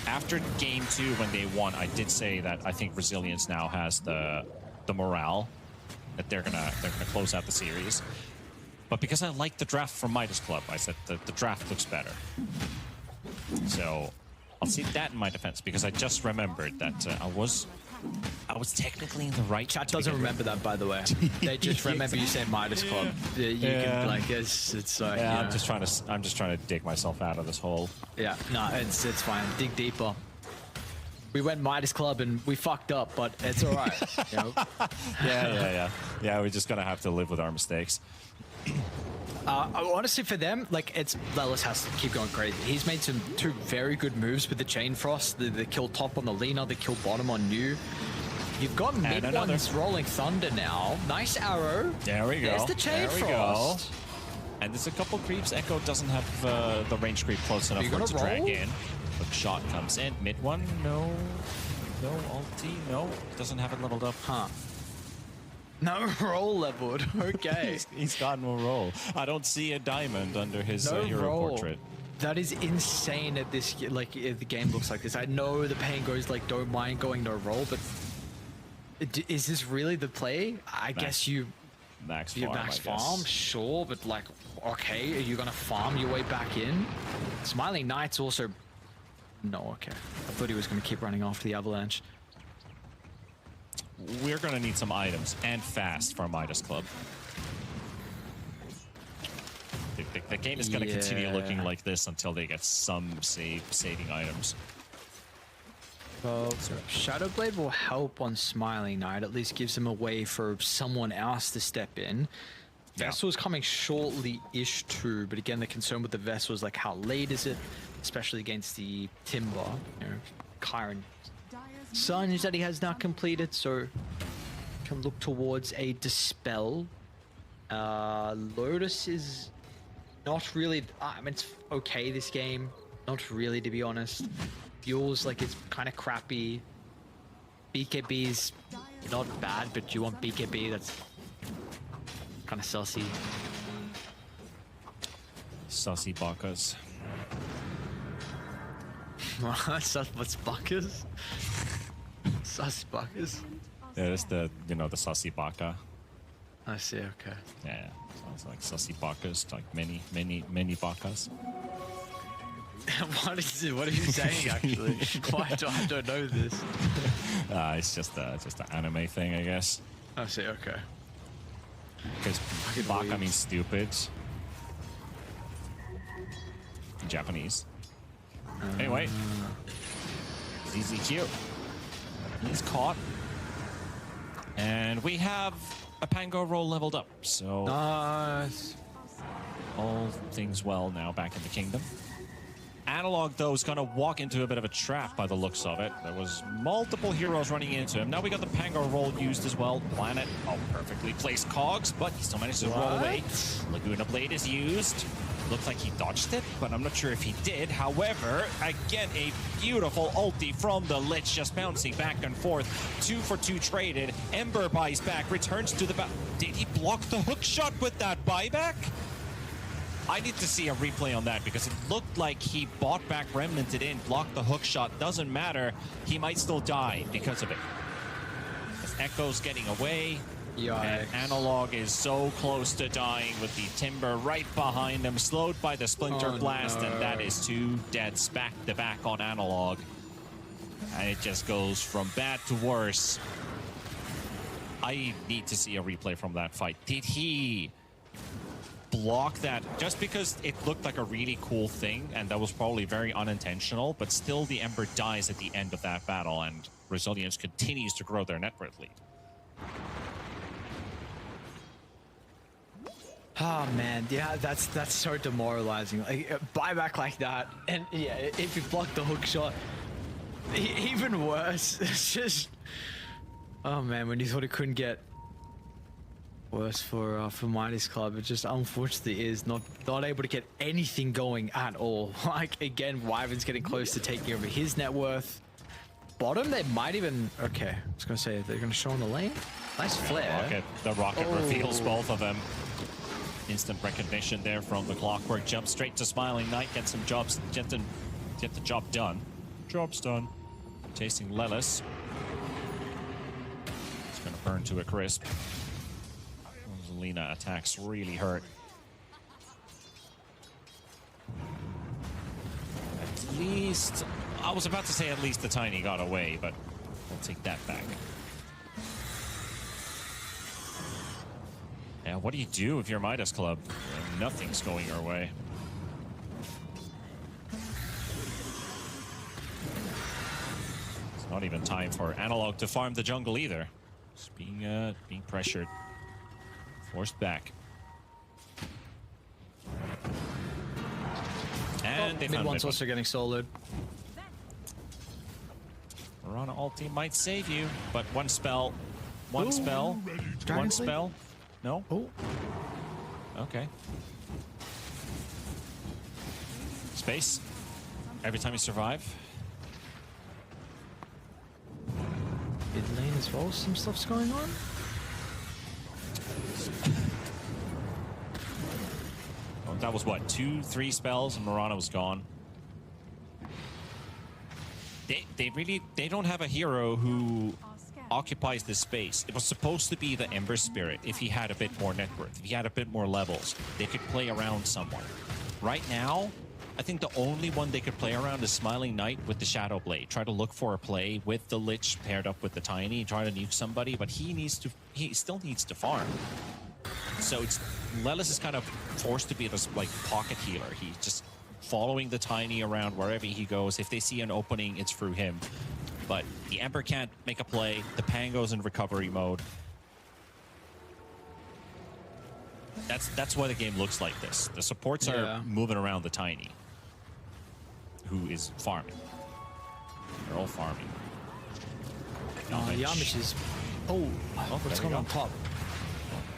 After game 2, when they won, I did say that I think Resilience now has the morale that they're gonna close out the series. But because I like the draft from Midas Club, I said the draft looks better. So I'll see that in my defense, because I just remembered that I was technically in the right. Chat doesn't remember that, by the way. They just remember you saying Midas Club. You can, like, it's like, yeah, you I'm know. just trying to dig myself out of this hole. Yeah, no, it's fine. Dig deeper. We went Midas Club and we fucked up, but it's all right. You know? Yeah, we're just gonna have to live with our mistakes. Honestly, for them, like, it's Lelis has to keep going crazy. He's made two very good moves with the Chain Frost, the kill top on the Lina, the kill bottom on New. You've got mid ones rolling Thunder now. Nice arrow. There we go. There's the Chain Frost. Go. And there's a couple creeps. Echo doesn't have the range creep close enough for it to drag in. But shot comes in. Mid one, no ulti, no. Doesn't have it leveled up. Huh. No roll leveled. Okay. he's got no roll. I don't see a diamond under his hero portrait. That is insane at this, like, if the game looks like this. I know the pain goes, like, don't mind going no roll, but is this really the play? I guess you max farm, sure, but, like, okay, are you gonna farm your way back in? Smiling Knight's also... No, okay. I thought he was gonna keep running after the Avalanche. We're gonna need some items, and fast, for Midas Club. The game is gonna continue looking like this until they get some saving items. Well, Shadowblade will help on Smiling Knight, at least gives him a way for someone else to step in. Vessel is coming shortly-ish too, but again, the concern with the Vessel is, like, how late is it? Especially against the Timber, you know, Kyron Suns that he has not completed, so can look towards a Dispel. Lotus is not really, I mean, it's okay this game, not really, to be honest. Fuels, like, it's kind of crappy. BKB's not bad, but you want BKB that's kind of sussy. Sussy Bakas. What's Buckers? Sussy Buckers? Yeah, it's the Sussy Baka. I see, okay. Yeah, sounds like Sussy Bakas, like many Bakas. What are you saying, actually? I don't know this. It's just an anime thing, I guess. I see, okay. Because Baka means stupid. In Japanese. Anyway. ZZQ. He's caught. And we have a Pango roll leveled up, so... Nice. All things well now back in the kingdom. Analog, though, is going to walk into a bit of a trap by the looks of it. There was multiple heroes running into him. Now we got the Pango roll used as well. Planet, perfectly placed cogs, but he still managed to roll away. Laguna Blade is used. Looks like he dodged it, but I'm not sure if he did. However, again, a beautiful ulti from the Lich, just bouncing back and forth. 2 for 2 traded. Ember buys back, returns to the back. Did he block the hook shot with that buyback? I need to see a replay on that because it looked like he bought back, remnanted in, blocked the hook shot. Doesn't matter. He might still die because of it. As Echo's getting away. And Analog is so close to dying with the Timber right behind him, slowed by the Splinter Blast, and that is 2 deaths back to back on Analog. And it just goes from bad to worse. I need to see a replay from that fight. Did he block that just because it looked like a really cool thing, and that was probably very unintentional, but still the Ember dies at the end of that battle, and Resilience continues to grow their net worth lead. Oh man, yeah, that's so demoralizing. Like buyback like that, and yeah, if you block the hook shot, even worse. It's just, oh man, when you thought it couldn't get worse for Mighty's Club, it just unfortunately is not able to get anything going at all. Like again, Wyvern's getting close to taking over his net worth. Bottom, they might even. Okay, I was gonna say they're gonna show on the lane. Nice flare. The rocket reveals both of them. Instant recognition there from the Clockwork. Jump straight to Smiling Knight. Get some jobs. Get the job done. Job's done. Chasing Lelis. It's going to burn to a crisp. Zelina attacks really hurt. At least... I was about to say at least the Tiny got away, but we'll take that back. Yeah, what do you do if you're Midas Club? Nothing's going your way. It's not even time for Analog to farm the jungle either. Just being pressured. Forced back. And they found mid-one's also getting soloed. Mirana ulti might save you, but one spell. One spell. No? Oh. Okay. Space. Every time you survive. Mid lane as well, some stuff's going on. Oh, that was what, 2-3 spells and Mirana was gone. They don't have a hero who occupies this space. It was supposed to be the Ember Spirit if he had a bit more net worth, if he had a bit more levels. They could play around someone. Right now, I think the only one they could play around is Smiling Knight with the Shadow Blade. Try to look for a play with the Lich paired up with the Tiny, try to nuke somebody, but he still needs to farm. So Lelis is kind of forced to be this like pocket healer. He's just following the Tiny around wherever he goes. If they see an opening, it's through him. But the Ember can't make a play. The Pango's in recovery mode. That's why the game looks like this. The supports are moving around the Tiny, who is farming. They're all farming. Yamish is... Oh, what's going on top?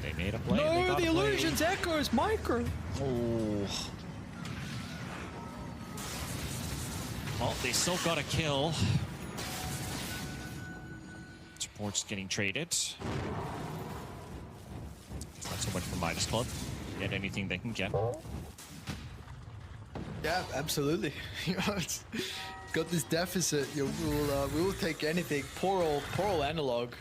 They made a play. No, the illusions echoes micro. Oh. Well, they still got a kill. Support's getting traded. Not so much for Midas Club. Get anything they can get. Yeah, absolutely. It's got this deficit. We will take anything. Poor old Analog.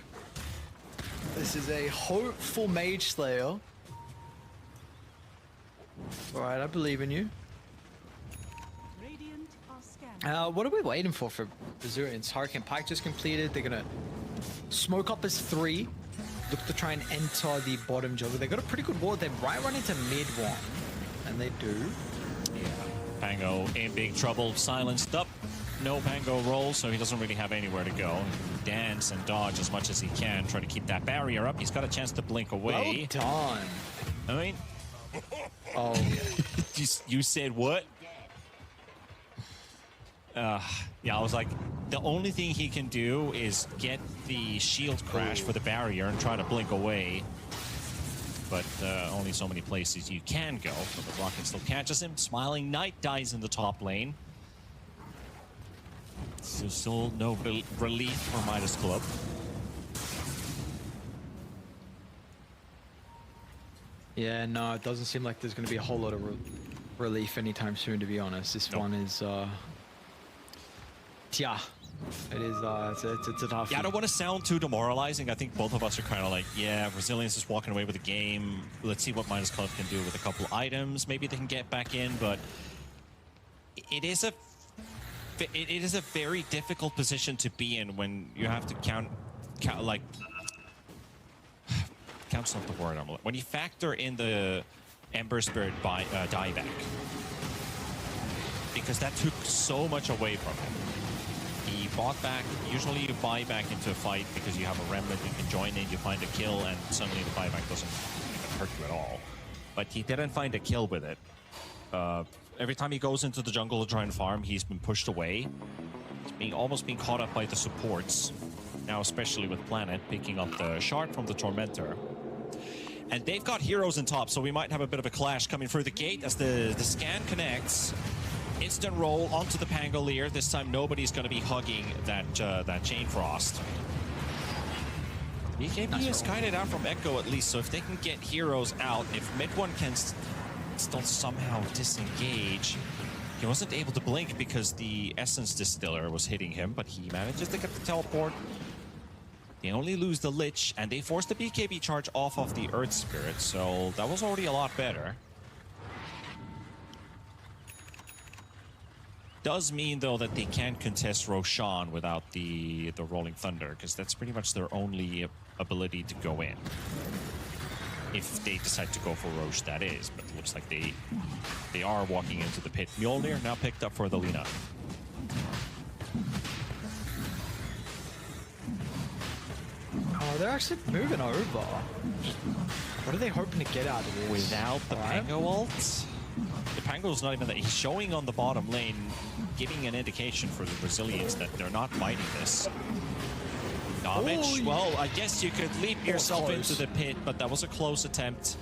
This is a hopeful Mage Slayer. All right, I believe in you. What are we waiting for Azurians? Hurricane Pike just completed. They're gonna smoke up as 3. Look to try and enter the bottom jungle. They got a pretty good ward. They right run into mid one, and they do. Yeah, Pango in big trouble. Silenced up. No Pango roll, so he doesn't really have anywhere to go. Dance and dodge as much as he can, try to keep that barrier up. He's got a chance to blink away. Well done. I mean, oh, you said what? Yeah, I was like, the only thing he can do is get the shield crash for the barrier and try to blink away. But only so many places you can go. But the rocket still catches him. Smiling Knight dies in the top lane. So still no relief for Midas Club. Yeah, no, it doesn't seem like there's going to be a whole lot of relief anytime soon, to be honest. This one is, yeah, it is, it's a tough. Yeah, I don't want to sound too demoralizing. I think both of us are kind of like, yeah, Resilience is walking away with the game. Let's see what Midas Club can do with a couple items. Maybe they can get back in, but it is a very difficult position to be in when you have to count's not the word. When you factor in the Ember Spirit dieback, because that took so much away from him. He bought back. Usually you buy back into a fight because you have a remnant, you can join in, you find a kill, and suddenly the buyback doesn't even hurt you at all. But he didn't find a kill with it. Every time he goes into the jungle to try and farm, he's been pushed away. He's almost being caught up by the supports. Now, especially with Planet picking up the shard from the Tormentor. And they've got heroes in top, so we might have a bit of a clash coming through the gate as the scan connects. Instant roll onto the Pangolier. This time nobody's going to be hugging that Chain Frost. BKB is kited out from Echo at least, so if they can get heroes out, if mid one can still somehow disengage. He wasn't able to blink because the Essence Distiller was hitting him, but he manages to get the teleport. They only lose the Lich, and they force the BKB charge off of the Earth Spirit, so that was already a lot better. Does mean, though, that they can't contest Roshan without the Rolling Thunder, because that's pretty much their only ability to go in. If they decide to go for Roche, that is. But it looks like they are walking into the pit. Mjolnir now picked up for the Lina. Oh, they're actually moving over. What are they hoping to get out of this? Without the Pango ult? The Pango's not even that. He's showing on the bottom lane, giving an indication for the Resilience that they're not fighting this. Damage? Oh, well, I guess you could leap yourself into the pit, but that was a close attempt.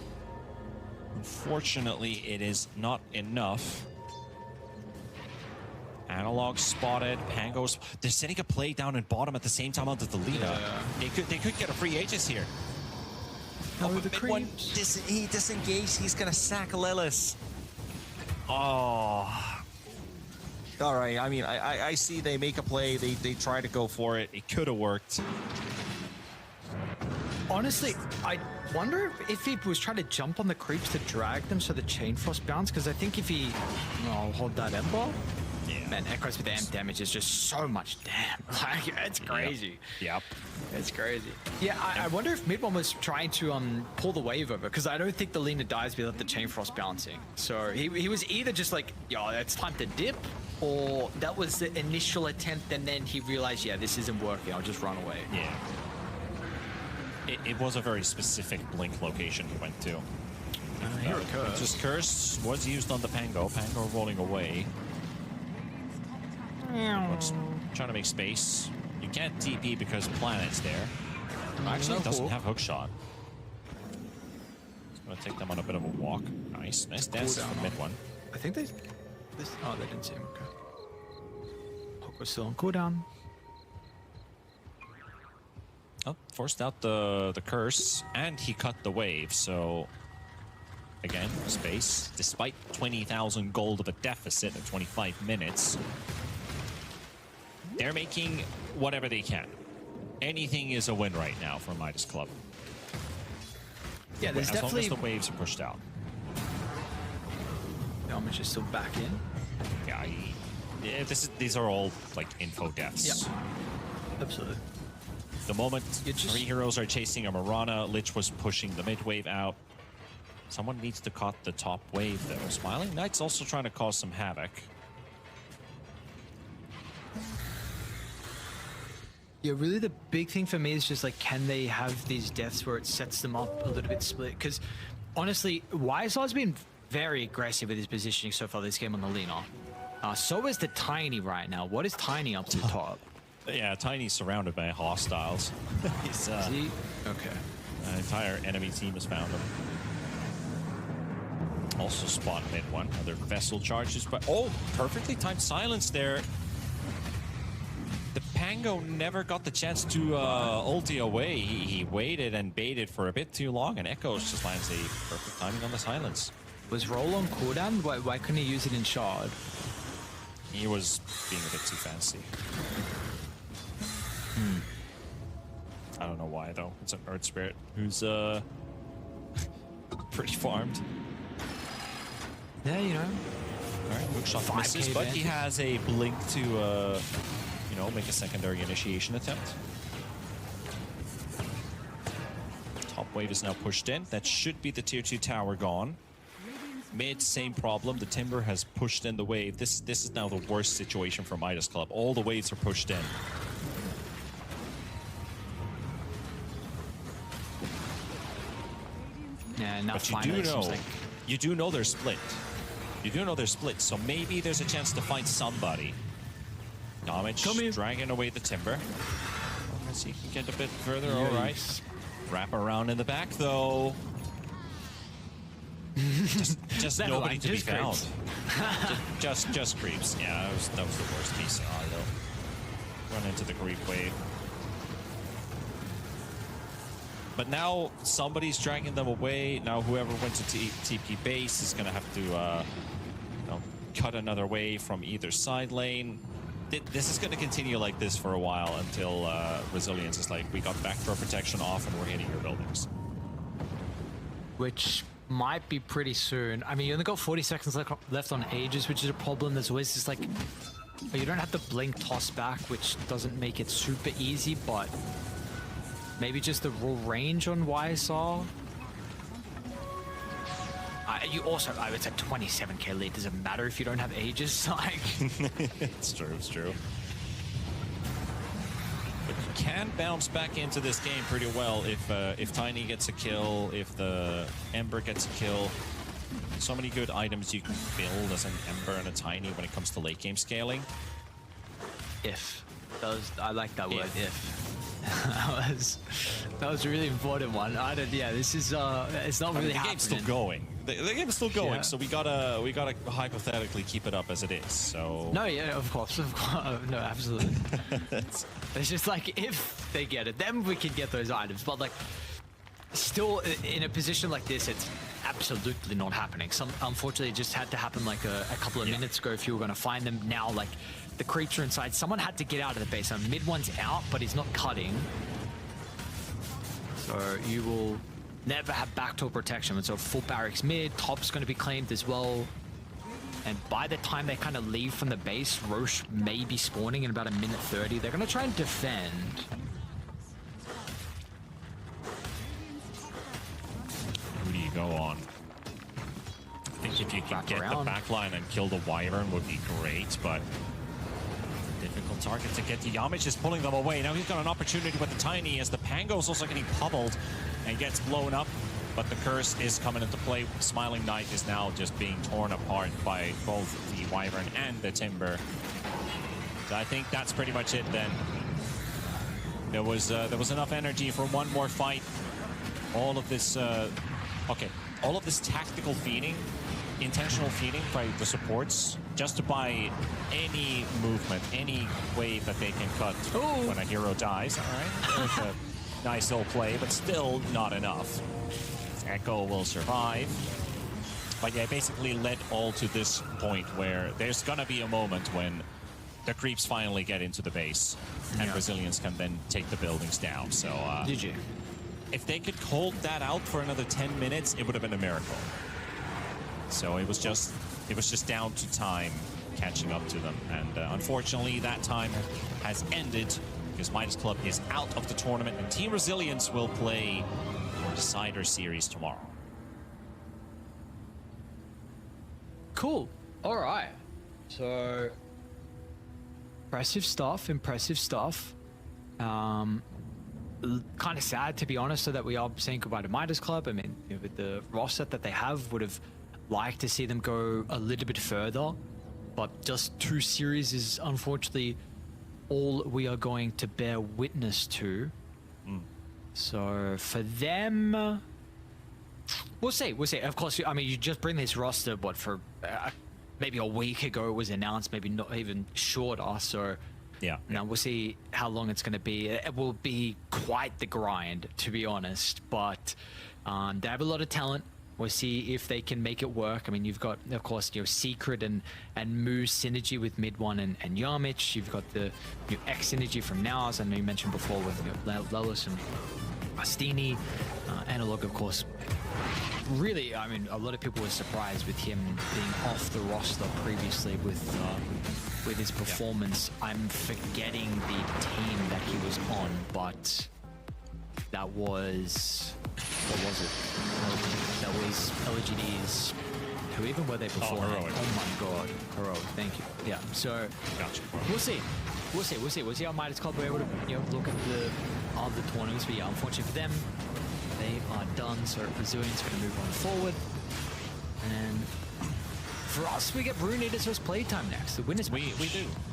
Unfortunately, it is not enough. Analog spotted. Pango's. They're setting a play down in bottom at the same time onto the Lina. Yeah. They could get a free Aegis here. Oh, the creeps. He disengaged. He's gonna sack Lilith. Oh. All right. I mean, I see they make a play. They try to go for it. It could have worked. Honestly, I wonder if he was trying to jump on the creeps to drag them so the Chain Frost bounced. Because I think if he, hold that Ember. Yeah. Man, Echoes with the amp damage is just so much damn. Like, it's crazy. Yep. It's crazy. Yeah, I wonder if Mid One was trying to pull the wave over, because I don't think the Lina dies without the Chain Frost bouncing. So he was either just like, yo, it's time to dip, or that was the initial attempt, and then he realized, yeah, this isn't working, I'll just run away. Yeah. It was a very specific blink location he went to. Here it goes. Just Curse was used on the Pango. Pango rolling away. Just trying to make space. You can't TP because Planet's there. Actually, doesn't have hookshot. It's going to take them on a bit of a walk. Nice dance from mid one. I think they didn't see him. Okay. Hook was still on cooldown. Oh, forced out the curse, and he cut the wave, so again, space. Despite 20,000 gold of a deficit in 25 minutes, they're making whatever they can. Anything is a win right now for Midas Club. Yeah, there's as definitely... long as the waves are pushed out. Damage is still back in. Yeah, these are all like info deaths. Yeah, absolutely. The moment three heroes are chasing a Mirana, Lich was pushing the mid wave out. Someone needs to cut the top wave though. Smiling Knight's also trying to cause some havoc. Yeah, really the big thing for me is just like, can they have these deaths where it sets them up a little bit split? Because honestly, YSL's been very aggressive with his positioning so far this game on the Lina. So is the Tiny right now. What is Tiny up to the top? Yeah, Tiny's surrounded by hostiles. He's, okay. An entire enemy team has found him. Also spot mid one. Other vessel charges, but perfectly timed silence there. The Pango never got the chance to ulti away. He waited and baited for a bit too long, and Echoes just lands a perfect timing on the silence. Was roll on cooldown? Why couldn't he use it in shard? He was being a bit too fancy. I don't know why though. It's an Earth Spirit who's pretty farmed. Yeah, you know. Alright, hookshot misses, but he has a blink to you know, make a secondary initiation attempt. Top wave is now pushed in. That should be the tier 2 tower gone. Mid, same problem. The Timber has pushed in the wave. This is now the worst situation for Midas Club. All the waves are pushed in. Yeah, now but you do know they're split. You do know they're split, so maybe there's a chance to find somebody. Damage dragging away the Timber. Unless he can get a bit further, alright. Wrap around in the back though. just nobody to be found. just creeps. Yeah, that was the worst case scenario. Run into the creep wave. But now somebody's dragging them away. Now whoever went to TP base is going to have to you know, cut another wave from either side lane. This is going to continue like this for a while until Resilience is like, we got backdoor protection off and we're hitting your buildings. Which might be pretty soon. I mean, you only got 40 seconds left on Aegis, which is a problem. There's always just like, you don't have the blink toss back, which doesn't make it super easy, but maybe just the raw range on YSR. You also, I would say 27k lead. Does it matter if you don't have Aegis? Like, it's true, it's true. But you can bounce back into this game pretty well if Tiny gets a kill, if the Ember gets a kill. So many good items you can build as an Ember and a Tiny when it comes to late game scaling. If. I like that word, if. that was a really important one. Yeah, this is it's not really happening. The game's still going. The game is still going, yeah. So we gotta hypothetically keep it up as it is. So no, yeah, of course, no, absolutely. It's just like if they get it, then we can get those items. But like, still in a position like this, it's absolutely not happening. Unfortunately, it just had to happen like a couple of minutes ago. If you were going to find them now, like. The creature inside. Someone had to get out of the base. So mid one's out, but he's not cutting. So you will never have backdoor protection. And so full barracks mid. Top's going to be claimed as well. And by the time they kind of leave from the base, Roche may be spawning in about a minute 30. They're going to try and defend. Who do you go on? I think if you can get the back line and kill the Wyvern would be great, but difficult target to get. Yamich is pulling them away. Now he's got an opportunity with the Tiny as the Pango's also getting pummeled and gets blown up. But the curse is coming into play. Smiling Knight is now just being torn apart by both the Wyvern and the Timber. So I think that's pretty much it then. There was enough energy for one more fight. All of this, all of this tactical feeding, intentional feeding by the supports, just to buy any movement, any wave that they can cut when a hero dies. All right, with a nice little play, but still not enough. Echo will survive. But yeah, basically led all to this point where there's gonna be a moment when the creeps finally get into the base and Brazilians can then take the buildings down. So GG. If they could hold that out for another 10 minutes, it would have been a miracle. So it was just down to time catching up to them. And unfortunately, that time has ended because Midas Club is out of the tournament and Team Resilience will play Decider Series tomorrow. Cool. All right. So impressive stuff. Kind of sad, to be honest, so that we are saying goodbye to Midas Club. I mean, with the roster that they have, would have liked to see them go a little bit further. but just 2 series is unfortunately all we are going to bear witness to. So for them, we'll see. Of course, I mean, you just bring this roster, what, for maybe a week ago it was announced, maybe not even shorter. So yeah, now we'll see how long it's going to be. It will be quite the grind, to be honest. But they have a lot of talent. We'll see if they can make it work. I mean, you've got, of course, Secret and Moo's synergy with Mid-1 and Yarmich. You've got the X synergy from Now's. I know you mentioned before with Lelis and Astini. Analog, of course. Really, I mean, a lot of people were surprised with him being off the roster previously with his performance. I'm forgetting the team that he was on, but that was... What was it? That was LGD's. Who even were they before? Heroic. Oh my god. Heroic, thank you. Yeah, so gotcha. We'll see how Midas Club were able to look at the other tournaments. But yeah, unfortunately for them, they are done. So Brazilian's going to move on forward. And for us, we get Rune Eaters versus Playtime next. The winners we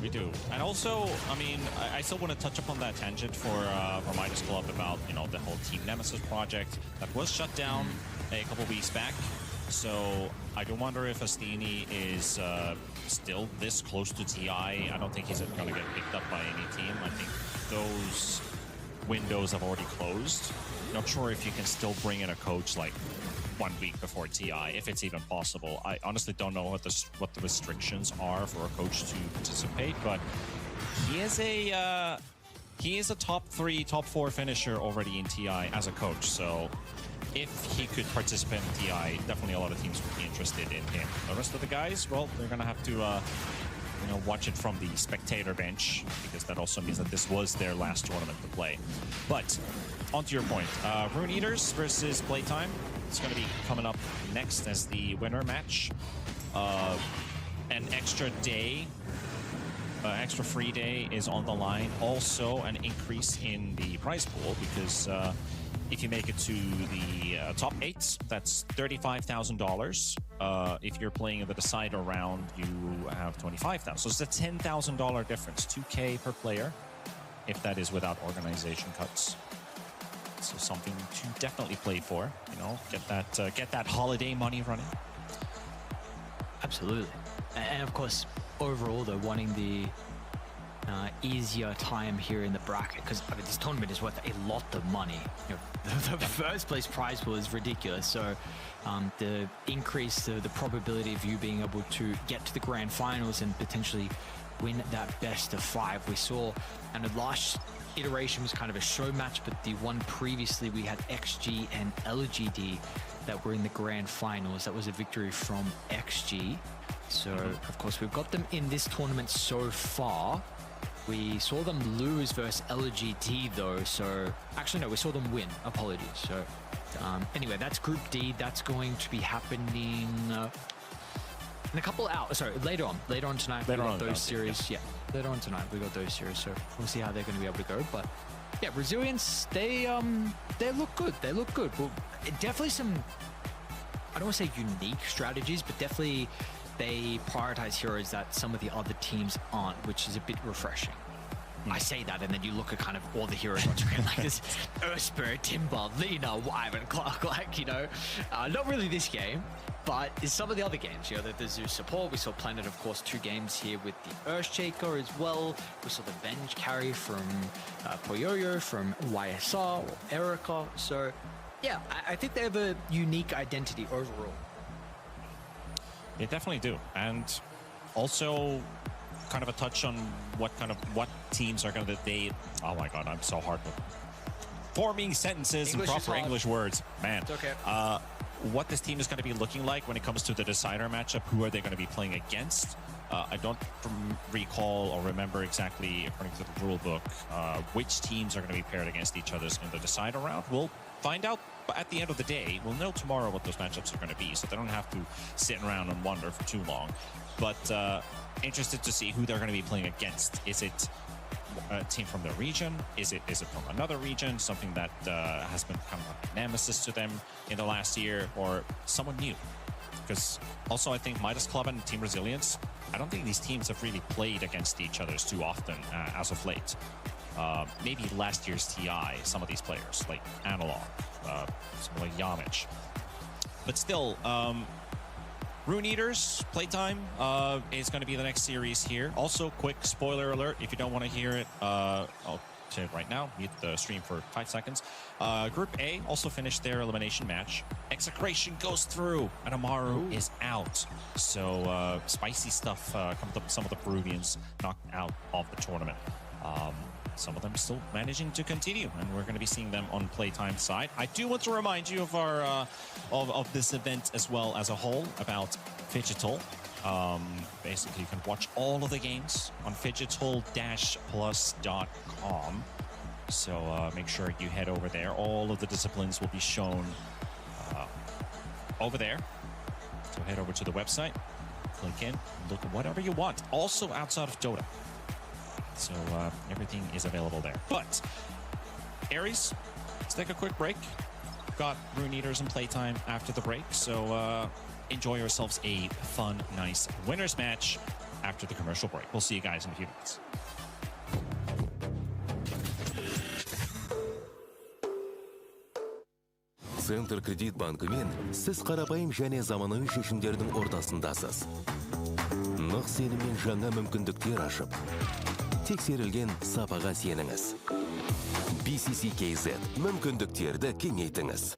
do. And also, I mean, I still want to touch upon that tangent for Midas Club about, the whole Team Nemesis project that was shut down a couple weeks back. So I do wonder if Astini is still this close to TI. I don't think he's going to get picked up by any team. I think those windows have already closed. Not sure if you can still bring in a coach like 1 week before TI, if it's even possible. I honestly don't know what the restrictions are for a coach to participate, but he is a top 3, top 4 finisher already in TI as a coach. So if he could participate in TI, definitely a lot of teams would be interested in him. The rest of the guys, well, they're gonna have to watch it from the spectator bench, because that also means that this was their last tournament to play. But onto your point, Rune Eaters versus Playtime. It's going to be coming up next as the winner match. An extra day, extra free day is on the line. Also, an increase in the prize pool, because if you make it to the top 8, that's $35,000. If you're playing in the decider round, you have $25,000. So it's a $10,000 difference, $2K per player, if that is without organization cuts. So something to definitely play for, get that holiday money running. Absolutely. And of course, overall though, wanting the easier time here in the bracket, because I mean, this tournament is worth a lot of money. The first place prize pool is ridiculous. So the increase, the probability of you being able to get to the grand finals and potentially win that best of 5. We saw, and the last iteration was kind of a show match, but the one previously we had XG and LGD that were in the grand finals. That was a victory from XG. So of course we've got them in this tournament so far. We saw them lose versus LGD though, so actually no, we saw them win, apologies. So anyway, that's Group D. That's going to be happening in a couple hours. Sorry, later on tonight. Later on those series. Yeah, later on tonight we got those series. So we'll see how they're going to be able to go. But yeah, Brazilians, they look good. They look good. Well, definitely some, I don't want to say unique strategies, but definitely they prioritize heroes that some of the other teams aren't, which is a bit refreshing. I say that, and then you look at kind of all the heroes on screen, like this Earthspirit, Timber, Lina, Wyvern, Clark, not really this game, but in some of the other games, the Zeus support. We saw Planet, of course, 2 games here with the Earthshaker as well. We saw the Venge carry from Poyoyo, from YSR, or Erica. So, yeah, I think they have a unique identity overall. They definitely do. And also kind of a touch on what teams are going to, oh my god, I'm so hard with forming sentences and proper English words. Man. It's okay. What this team is going to be looking like when it comes to the decider matchup. Who are they going to be playing against? I don't recall or remember exactly, according to the rule book, which teams are going to be paired against each other in the decider round. We'll find out at the end of the day. We'll know tomorrow what those matchups are going to be, so they don't have to sit around and wonder for too long. But interested to see who they're going to be playing against. Is it a team from the region? Is it from another region? Something that has been kind of a nemesis to them in the last year, or someone new? because also I think Midas Club and Team Resilience, I don't think these teams have really played against each other too often as of late. Maybe last year's TI, some of these players, like Analog, someone like Yamich. But still, Rune Eaters playtime is going to be the next series here. Also, quick spoiler alert, if you don't want to hear it, I'll say it right now, mute the stream for 5 seconds. Group A also finished their elimination match. Execration goes through, and Amaru is out. So spicy stuff comes up with some of the Peruvians knocked out of the tournament. Some of them still managing to continue, and we're going to be seeing them on playtime side. I do want to remind you of our of this event as well as a whole about Phygital. Basically, you can watch all of the games on phygital-plus.com. So make sure you head over there. All of the disciplines will be shown over there. So head over to the website, click in, look at whatever you want. Also outside of Dota. So everything is available there. But Aries, let's take a quick break. Got Rune Eaters and playtime after the break. So enjoy yourselves a fun, nice winners match after the commercial break. We'll see you guys in a few minutes. Центр кредит банкымен сіз қарапайым және заманауи шешімдердің ортасындасыз. Нық сеніммен жаңа мүмкіндіктер ашып, тексерілген сапаға сеніңіз. BCC-KZ мүмкіндіктерді кеңейтіңіз.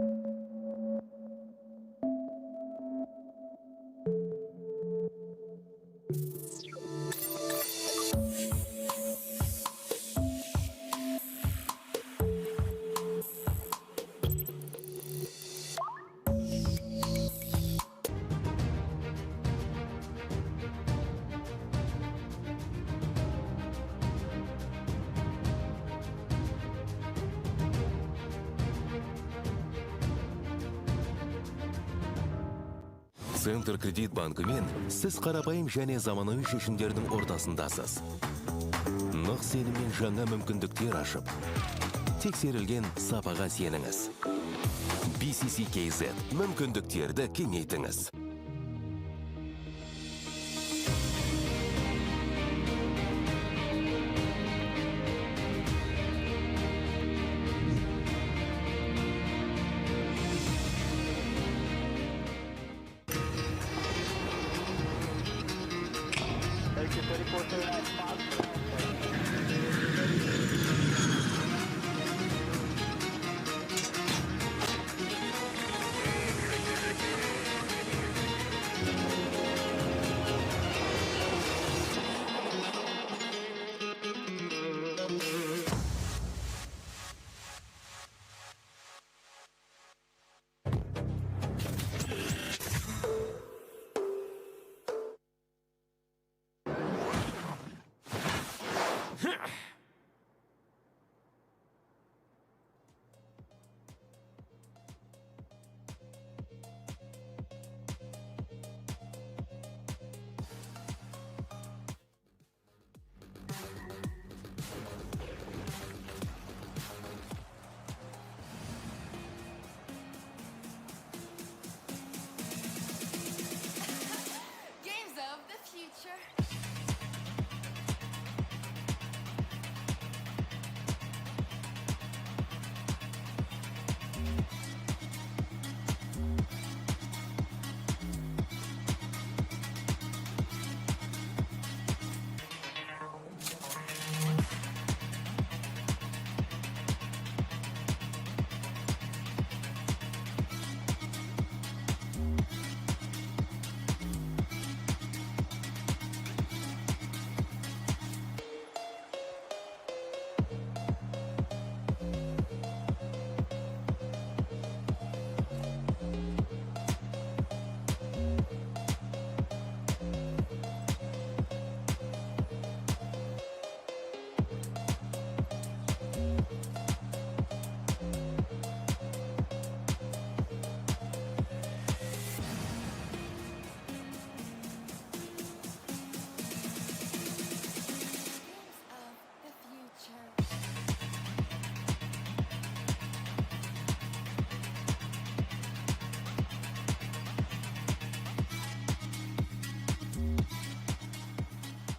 Центр кредит банкымен сіз қарапайым және заманауи шешімдердің ортасындасыз. Нық сеніммен жаңа мүмкіндіктер ашып, тексерілген сапаға сеніңіз. BCC-KZ мүмкіндіктерді кеңейтіңіз.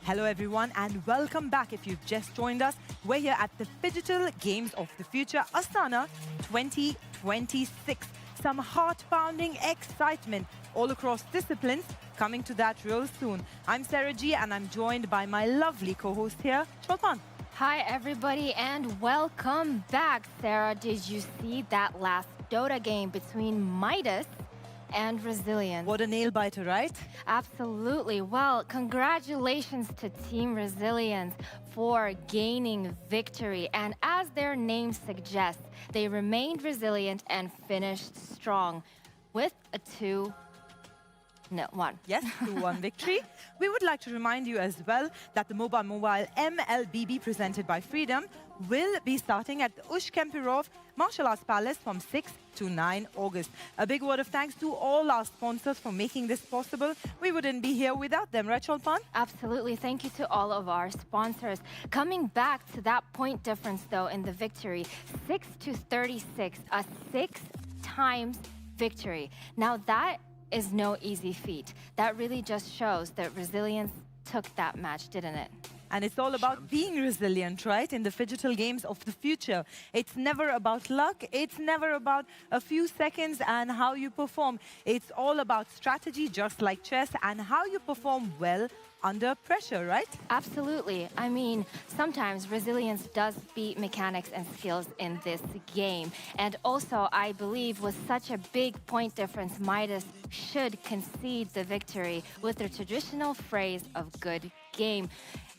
Hello everyone and welcome back. If you've just joined us, we're here at the Digital Games of the Future Astana 2026. Some heart-pounding excitement all across disciplines, coming to that real soon. I'm Sarah G and I'm joined by my lovely co-host here, Cholpan. Hi everybody and welcome back. Sarah, did you see that last Dota game between Midas and Resilience? What a nail-biter, right? Absolutely. Well, congratulations to Team Resilience for gaining victory. And as their name suggests, they remained resilient and finished strong with a 2-1. Yes, 2-1 victory. We would like to remind you as well that the Mobile MLBB presented by Freedom will be starting at the Ushkempirov Martial Arts Palace from 6 to 9 August. A big word of thanks to all our sponsors for making this possible. We wouldn't be here without them, right, Cholpan? Absolutely. Thank you to all of our sponsors. Coming back to that point difference, though, in the victory, 6-36, a 6 times victory. Now, that is no easy feat. That really just shows that Resilience took that match, didn't it? And it's all about being resilient, right? In the Digital Games of the Future. It's never about luck. It's never about a few seconds and how you perform. It's all about strategy, just like chess, and how you perform well under pressure, right? Absolutely. I mean, sometimes Resilience does beat mechanics and skills in this game. And also, I believe with such a big point difference, Midas should concede the victory with the traditional phrase of good game.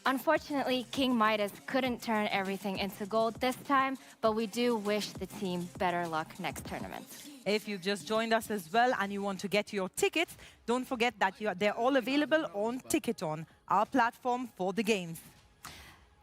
Unfortunately, King Midas couldn't turn everything into gold this time, but we do wish the team better luck next tournament. If you've just joined us as well and you want to get your tickets, don't forget that they're all available on Ticketon, our platform for the games.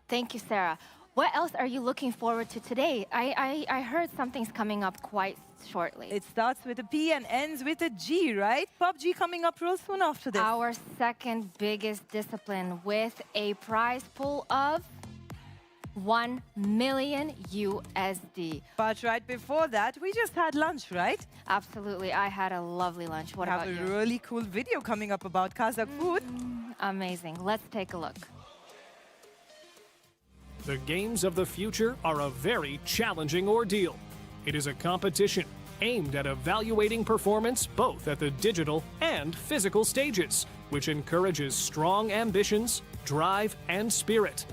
Thank you, Sarah. What else are you looking forward to today? I heard something's coming up quite shortly. It starts with a P and ends with a G, right? PUBG coming up real soon after this. Our second biggest discipline with a prize pool of 1 million USD. But right before that, we just had lunch, right? Absolutely. I had a lovely lunch. What about you? We have a really cool video coming up about Kazakh food. Amazing. Let's take a look. The games of the future are a very challenging ordeal. It is a competition aimed at evaluating performance both at the digital and physical stages, which encourages strong ambitions, drive, and spirit.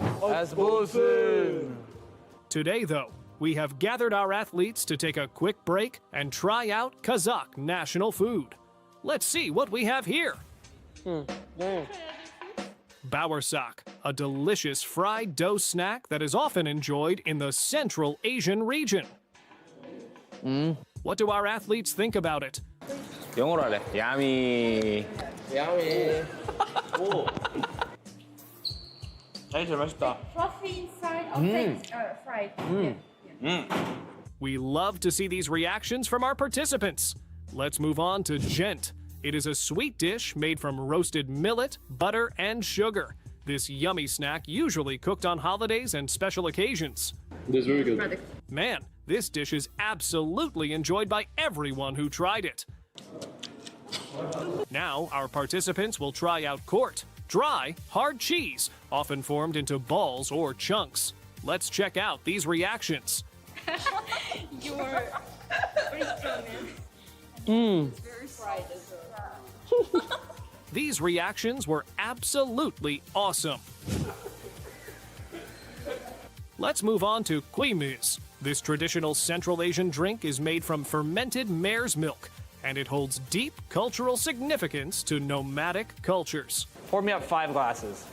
Today, though, we have gathered our athletes to take a quick break and try out Kazakh national food. Let's see what we have here. Bowersak, a delicious fried dough snack that is often enjoyed in the Central Asian region. What do our athletes think about it? 영어로 할래. Yummy. Yummy. 오. 진짜 맛있다. Fluffy inside, outside fried. We love to see these reactions from our participants. Let's move on to Gent. It is a sweet dish made from roasted millet, butter, and sugar. This yummy snack usually cooked on holidays and special occasions. This is very good. Man, this dish is absolutely enjoyed by everyone who tried it. Now, our participants will try out Court, dry, hard cheese, often formed into balls or chunks. Let's check out these reactions. You're pretty strong, man. It's very fried as well. These reactions were absolutely awesome. Let's move on to Kuimiz. This traditional Central Asian drink is made from fermented mare's milk, and it holds deep cultural significance to nomadic cultures. Pour me up 5 glasses.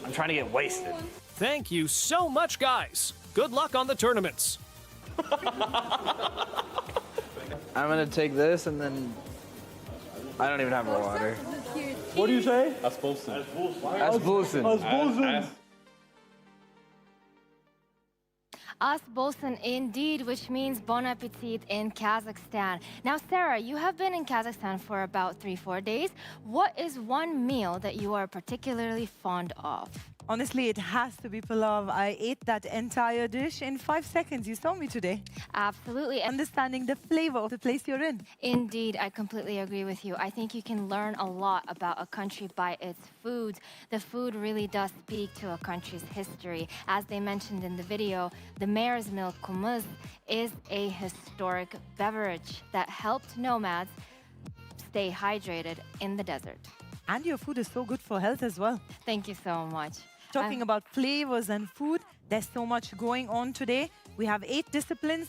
I'm trying to get wasted. Thank you so much, guys. Good luck on the tournaments. I'm gonna take this and then I don't even have water. What do you say? Asbolsun. Us bolsun indeed, which means bon appetit in Kazakhstan. Now, Sarah, you have been in Kazakhstan for about 3-4 days. What is one meal that you are particularly fond of? Honestly, it has to be pulav. I ate that entire dish in 5 seconds. You saw me today. Absolutely. Understanding the flavor of the place you're in. Indeed, I completely agree with you. I think you can learn a lot about a country by its food. The food really does speak to a country's history. As they mentioned in the video, the mare's milk kumuz is a historic beverage that helped nomads stay hydrated in the desert. And your food is so good for health as well. Thank you so much. Talking about flavors and food, there's so much going on today. We have 8 disciplines.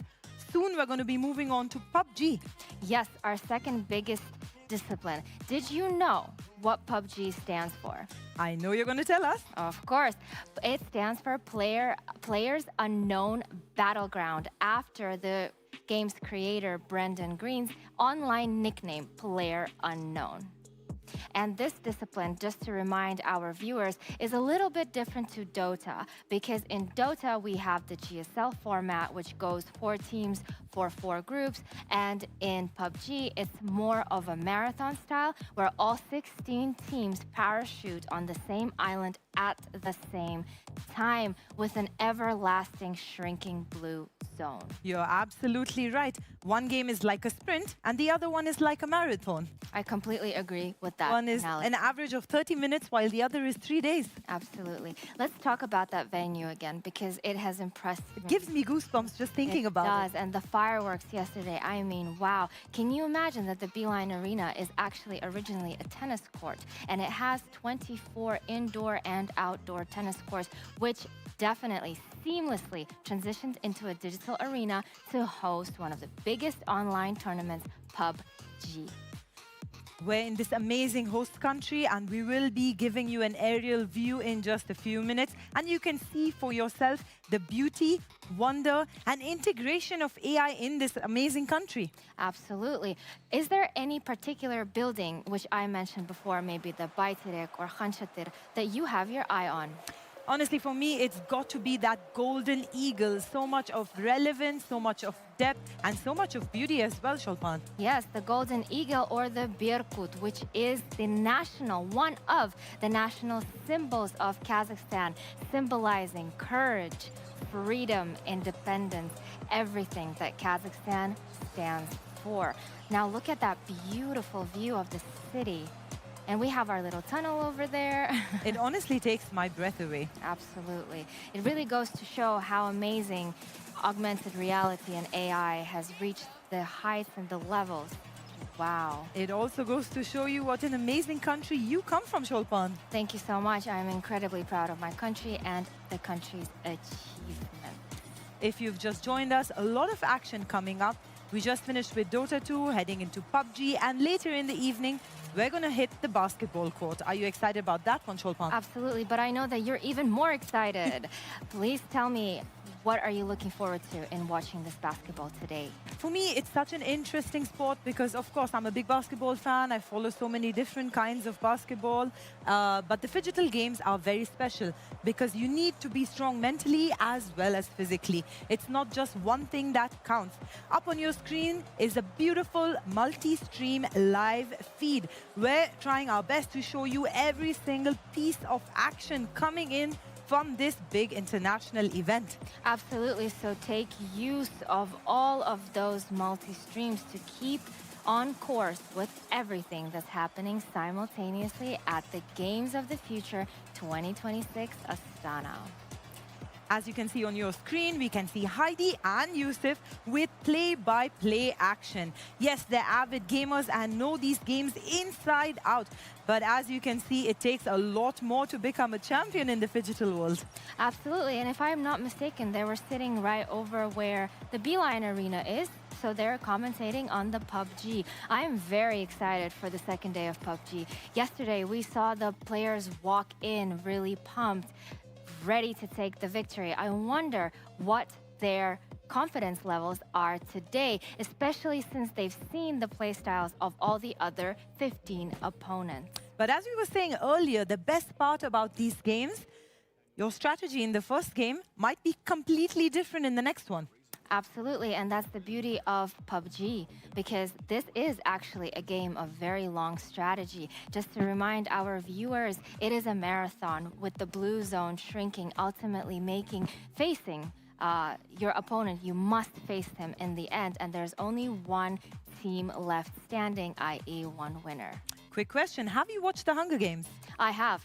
Soon we're going to be moving on to PUBG. Yes, our second biggest discipline. Did you know what PUBG stands for? I know you're going to tell us. Of course. It stands for Players Unknown Battleground, after the game's creator, Brendan Green's online nickname, Player Unknown. And this discipline, just to remind our viewers, is a little bit different to Dota, because in Dota we have the GSL format, which goes 4 teams for 4 groups, and in PUBG it's more of a marathon style where all 16 teams parachute on the same island at the same time with an everlasting shrinking blue zone. You're absolutely right. One game is like a sprint and the other one is like a marathon. I completely agree with that One is analogy. an average of 30 minutes while the other is 3 days. Absolutely. Let's talk about that venue again, because it has impressed me. It gives me goosebumps just thinking about it. It does, and the fireworks yesterday, I mean, wow. Can you imagine that the Beeline Arena is actually originally a tennis court, and it has 24 indoor and outdoor tennis courts, which definitely seamlessly transitioned into a digital arena to host one of the biggest online tournaments, PUBG. We're in this amazing host country and we will be giving you an aerial view in just a few minutes, and you can see for yourself the beauty, wonder and integration of AI in this amazing country. Absolutely. Is there any particular building, which I mentioned before, maybe the Bayterek or Khanchatir, that you have your eye on? Honestly, for me, it's got to be that golden eagle. So much of relevance, so much of depth, and so much of beauty as well, Shulpan. Yes, the golden eagle, or the Birkut, which is one of the national symbols of Kazakhstan, symbolizing courage, freedom, independence, everything that Kazakhstan stands for. Now look at that beautiful view of the city. And we have our little tunnel over there. It honestly takes my breath away. Absolutely. It really goes to show how amazing augmented reality and AI has reached the heights and the levels. Wow. It also goes to show you what an amazing country you come from, Shulpan. Thank you so much. I'm incredibly proud of my country and the country's achievement. If you've just joined us, a lot of action coming up. We just finished with Dota 2, heading into PUBG, and later in the evening, we're going to hit the basketball court. Are you excited about that one, Shulpan? Absolutely, but I know that you're even more excited. Please tell me, what are you looking forward to in watching this basketball today? For me, it's such an interesting sport because, of course, I'm a big basketball fan. I follow so many different kinds of basketball. But the phygital games are very special because you need to be strong mentally as well as physically. It's not just one thing that counts. Up on your screen is a beautiful multi-stream live feed. We're trying our best to show you every single piece of action coming in from this big international event. Absolutely, so take use of all of those multi-streams to keep on course with everything that's happening simultaneously at the Games of the Future 2026 Astana. As you can see on your screen, we can see Heidi and Yusuf with play-by-play action. Yes, they're avid gamers and know these games inside out. But as you can see, it takes a lot more to become a champion in the phygital world. Absolutely, and if I'm not mistaken, they were sitting right over where the Beeline Arena is. So they're commentating on the PUBG. I am very excited for the second day of PUBG. Yesterday, we saw the players walk in really pumped, ready to take the victory. I wonder what their confidence levels are today, especially since they've seen the playstyles of all the other 15 opponents. But as we were saying earlier, the best part about these games, your strategy in the first game might be completely different in the next one. Absolutely, and that's the beauty of PUBG, because this is actually a game of very long strategy. Just to remind our viewers, it is a marathon with the blue zone shrinking, ultimately facing your opponent. You must face him in the end, and there's only one team left standing, i.e. one winner. Quick question, have you watched the Hunger Games? I have.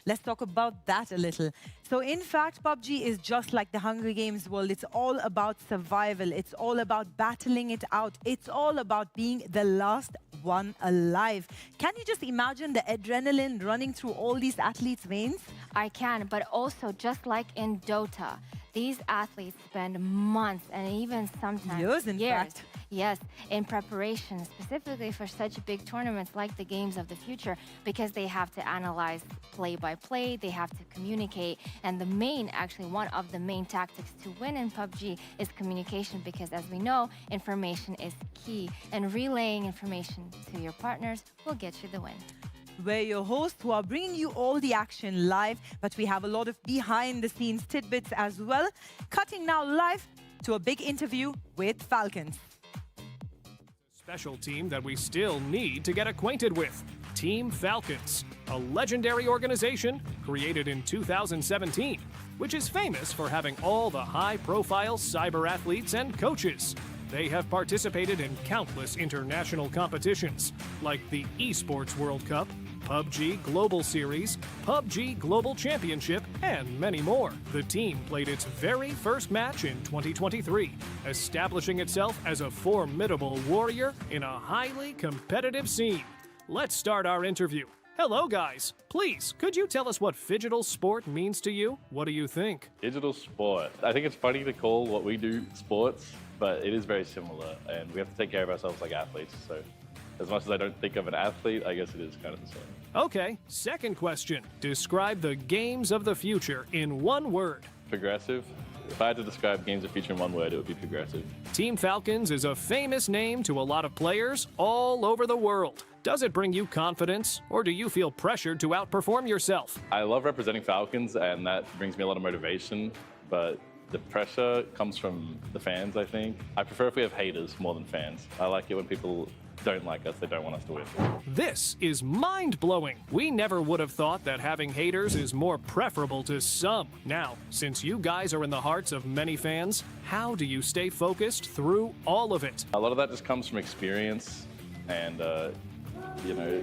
Let's talk about that a little. So in fact, PUBG is just like the Hunger Games world. It's all about survival. It's all about battling it out. It's all about being the last one alive. Can you just imagine the adrenaline running through all these athletes' veins? I can, but also just like in Dota, these athletes spend months and even sometimes years, in fact. Yes, in preparation, specifically for such big tournaments like the Games of the Future, because they have to analyze play by play, they have to communicate, and one of the main tactics to win in PUBG is communication, because as we know, information is key, and relaying information to your partners will get you the win. We're your hosts who are bringing you all the action live, but we have a lot of behind-the-scenes tidbits as well. Cutting now live to a big interview with Falcons. Special team that we still need to get acquainted with. Team Falcons, a legendary organization created in 2017, which is famous for having all the high-profile cyber athletes and coaches. They have participated in countless international competitions, like the Esports World Cup, PUBG Global Series, PUBG Global Championship, and many more. The team played its very first match in 2023, establishing itself as a formidable warrior in a highly competitive scene. Let's start our interview. Hello, guys. Please, could you tell us what Phygital Sport means to you? What do you think? Digital sport. I think it's funny to call what we do sports, but it is very similar, and we have to take care of ourselves like athletes. So as much as I don't think of an athlete, I guess it is kind of the same. Okay, second question. Describe the games of the future in one word. Progressive. If I had to describe games of the future in one word, it would be progressive. Team Falcons is a famous name to a lot of players all over the world. Does it bring you confidence, or do you feel pressured to outperform yourself? I love representing Falcons, and that brings me a lot of motivation, but the pressure comes from the fans, I think. I prefer if we have haters more than fans. I like it when people don't like us, they don't want us to win. This is mind-blowing. We never would have thought that having haters is more preferable to some. Now, since you guys are in the hearts of many fans, how do you stay focused through all of it? A lot of that just comes from experience, and you know,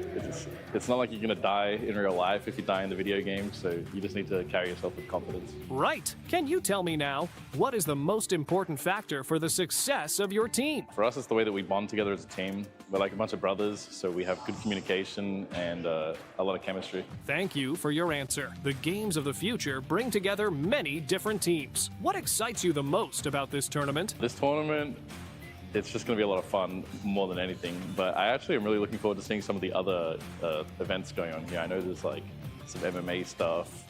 it's not like you're gonna die in real life if you die in the video game, so you just need to carry yourself with confidence. Right. Can you tell me now, what is the most important factor for the success of your team? For us, it's the way that we bond together as a team. We're like a bunch of brothers, so we have good communication and a lot of chemistry. Thank you for your answer. The games of the future bring together many different teams. What excites you the most about this tournament? This tournament, it's just going to be a lot of fun more than anything, but I actually am really looking forward to seeing some of the other events going on here. I know there's like some MMA stuff,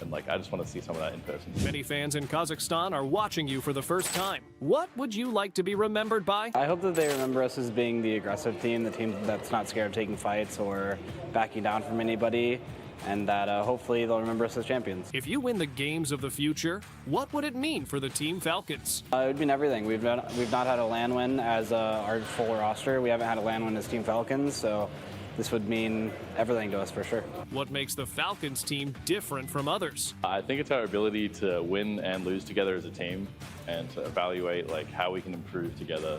and like I just want to see some of that in person. Many fans in Kazakhstan are watching you for the first time. What would you like to be remembered by? I hope that they remember us as being the aggressive team, the team that's not scared of taking fights or backing down from anybody, and that hopefully they'll remember us as champions. If you win the games of the future, what would it mean for the Team Falcons? It would mean everything. We've not had a LAN win as our full roster. We haven't had a LAN win as Team Falcons, so this would mean everything to us for sure. What makes the Falcons team different from others? I think it's our ability to win and lose together as a team, and to evaluate like how we can improve together.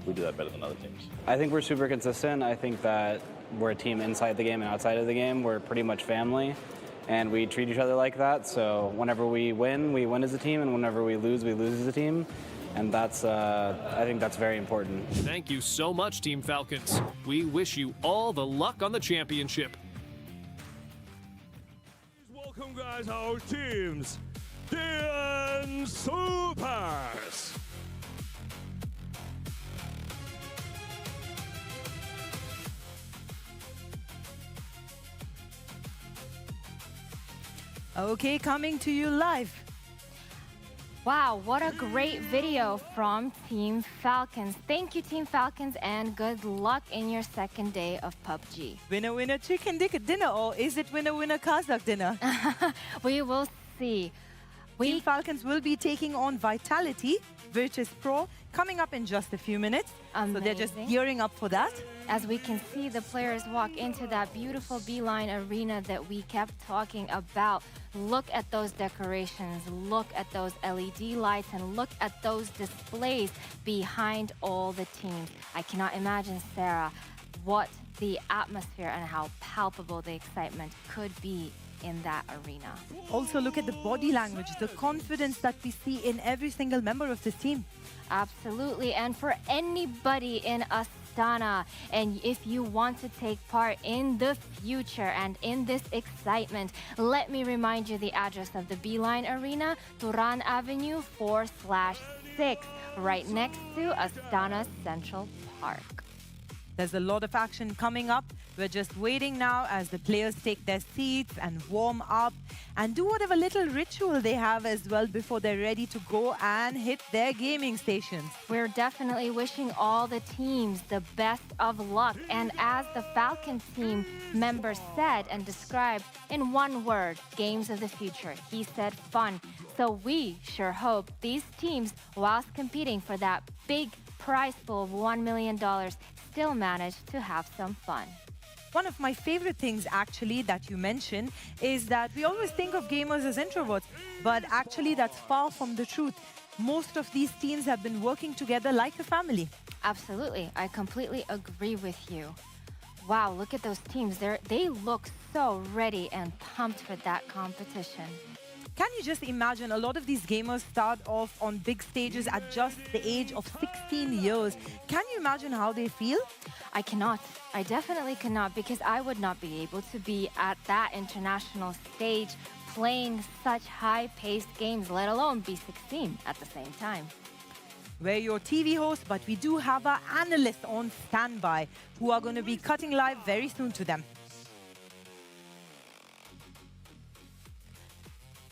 We do that better than other teams. I think we're super consistent. I think that we're a team inside the game and outside of the game. We're pretty much family, and we treat each other like that. So whenever we win as a team, and whenever we lose as a team. And that's, I think that's very important. Thank you so much, Team Falcons. We wish you all the luck on the championship. Welcome, guys, our teams, DN Supers. Okay, coming to you live. Wow, what a great video from Team Falcons. Thank you, Team Falcons, and good luck in your second day of PUBG. Winner, winner, chicken dinner, or is it winner, winner, Kazakh dinner? We will see. Team Falcons will be taking on Vitality, Virtus Pro, coming up in just a few minutes. So they're just gearing up for that. As we can see the players walk into that beautiful Beeline arena that we kept talking about. Look at those decorations, look at those LED lights, and look at those displays behind all the teams. I cannot imagine, Sarah, what the atmosphere and how palpable the excitement could be in that arena. Also, look at the body language, the confidence that we see in every single member of this team. Absolutely, and for anybody in Astana, and if you want to take part in the future and in this excitement, let me remind you the address of the Beeline Arena, Turan Avenue 4/6, right next to Astana Central Park. There's a lot of action coming up. We're just waiting now as the players take their seats and warm up and do whatever little ritual they have as well before they're ready to go and hit their gaming stations. We're definitely wishing all the teams the best of luck. And as the Falcon team member said and described in one word, games of the future, he said fun. So we sure hope these teams, whilst competing for that big prize pool of $1 million, still manage to have some fun. One of my favorite things actually that you mentioned is that we always think of gamers as introverts, but actually that's far from the truth. Most of these teams have been working together like a family. Absolutely, I completely agree with you. Wow, look at those teams. They look so ready and pumped for that competition. Can you just imagine, a lot of these gamers start off on big stages at just the age of 16 years. Can you imagine how they feel? I cannot. I definitely cannot, because I would not be able to be at that international stage playing such high-paced games, let alone be 16 at the same time. We're your TV host, but we do have our analysts on standby who are going to be cutting live very soon to them.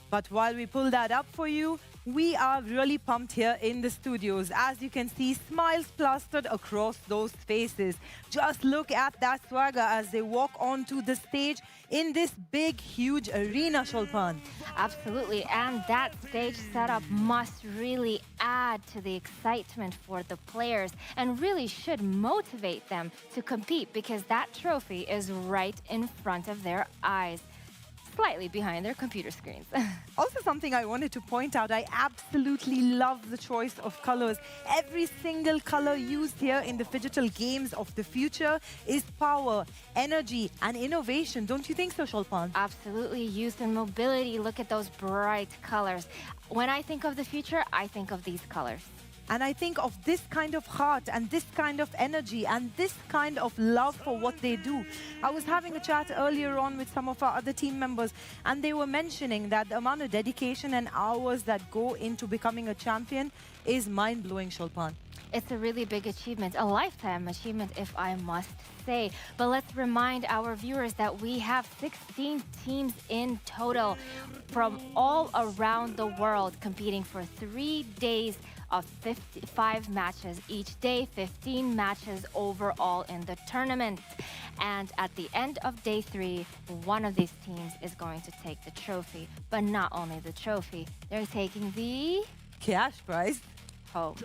But while we pull that up for you, we are really pumped here in the studios. As you can see, smiles plastered across those faces. Just look at that swagger as they walk onto the stage in this big, huge arena, Shulpan. Absolutely, and that stage setup must really add to the excitement for the players and really should motivate them to compete, because that trophy is right in front of their eyes, slightly behind their computer screens. Also, something I wanted to point out, I absolutely love the choice of colors. Every single color used here in the Phygital Games of the future is power, energy, and innovation. Don't you think so, Shulpan? Absolutely, youth and mobility. Look at those bright colors. When I think of the future, I think of these colors. And I think of this kind of heart and this kind of energy and this kind of love for what they do. I was having a chat earlier on with some of our other team members, and they were mentioning that the amount of dedication and hours that go into becoming a champion is mind-blowing, Shulpan. It's a really big achievement, a lifetime achievement, if I must say. But let's remind our viewers that we have 16 teams in total from all around the world competing for 3 days of 55 matches each day, 15 matches overall in the tournament. And at the end of day 3, one of these teams is going to take the trophy. But not only the trophy, they're taking the cash prize home.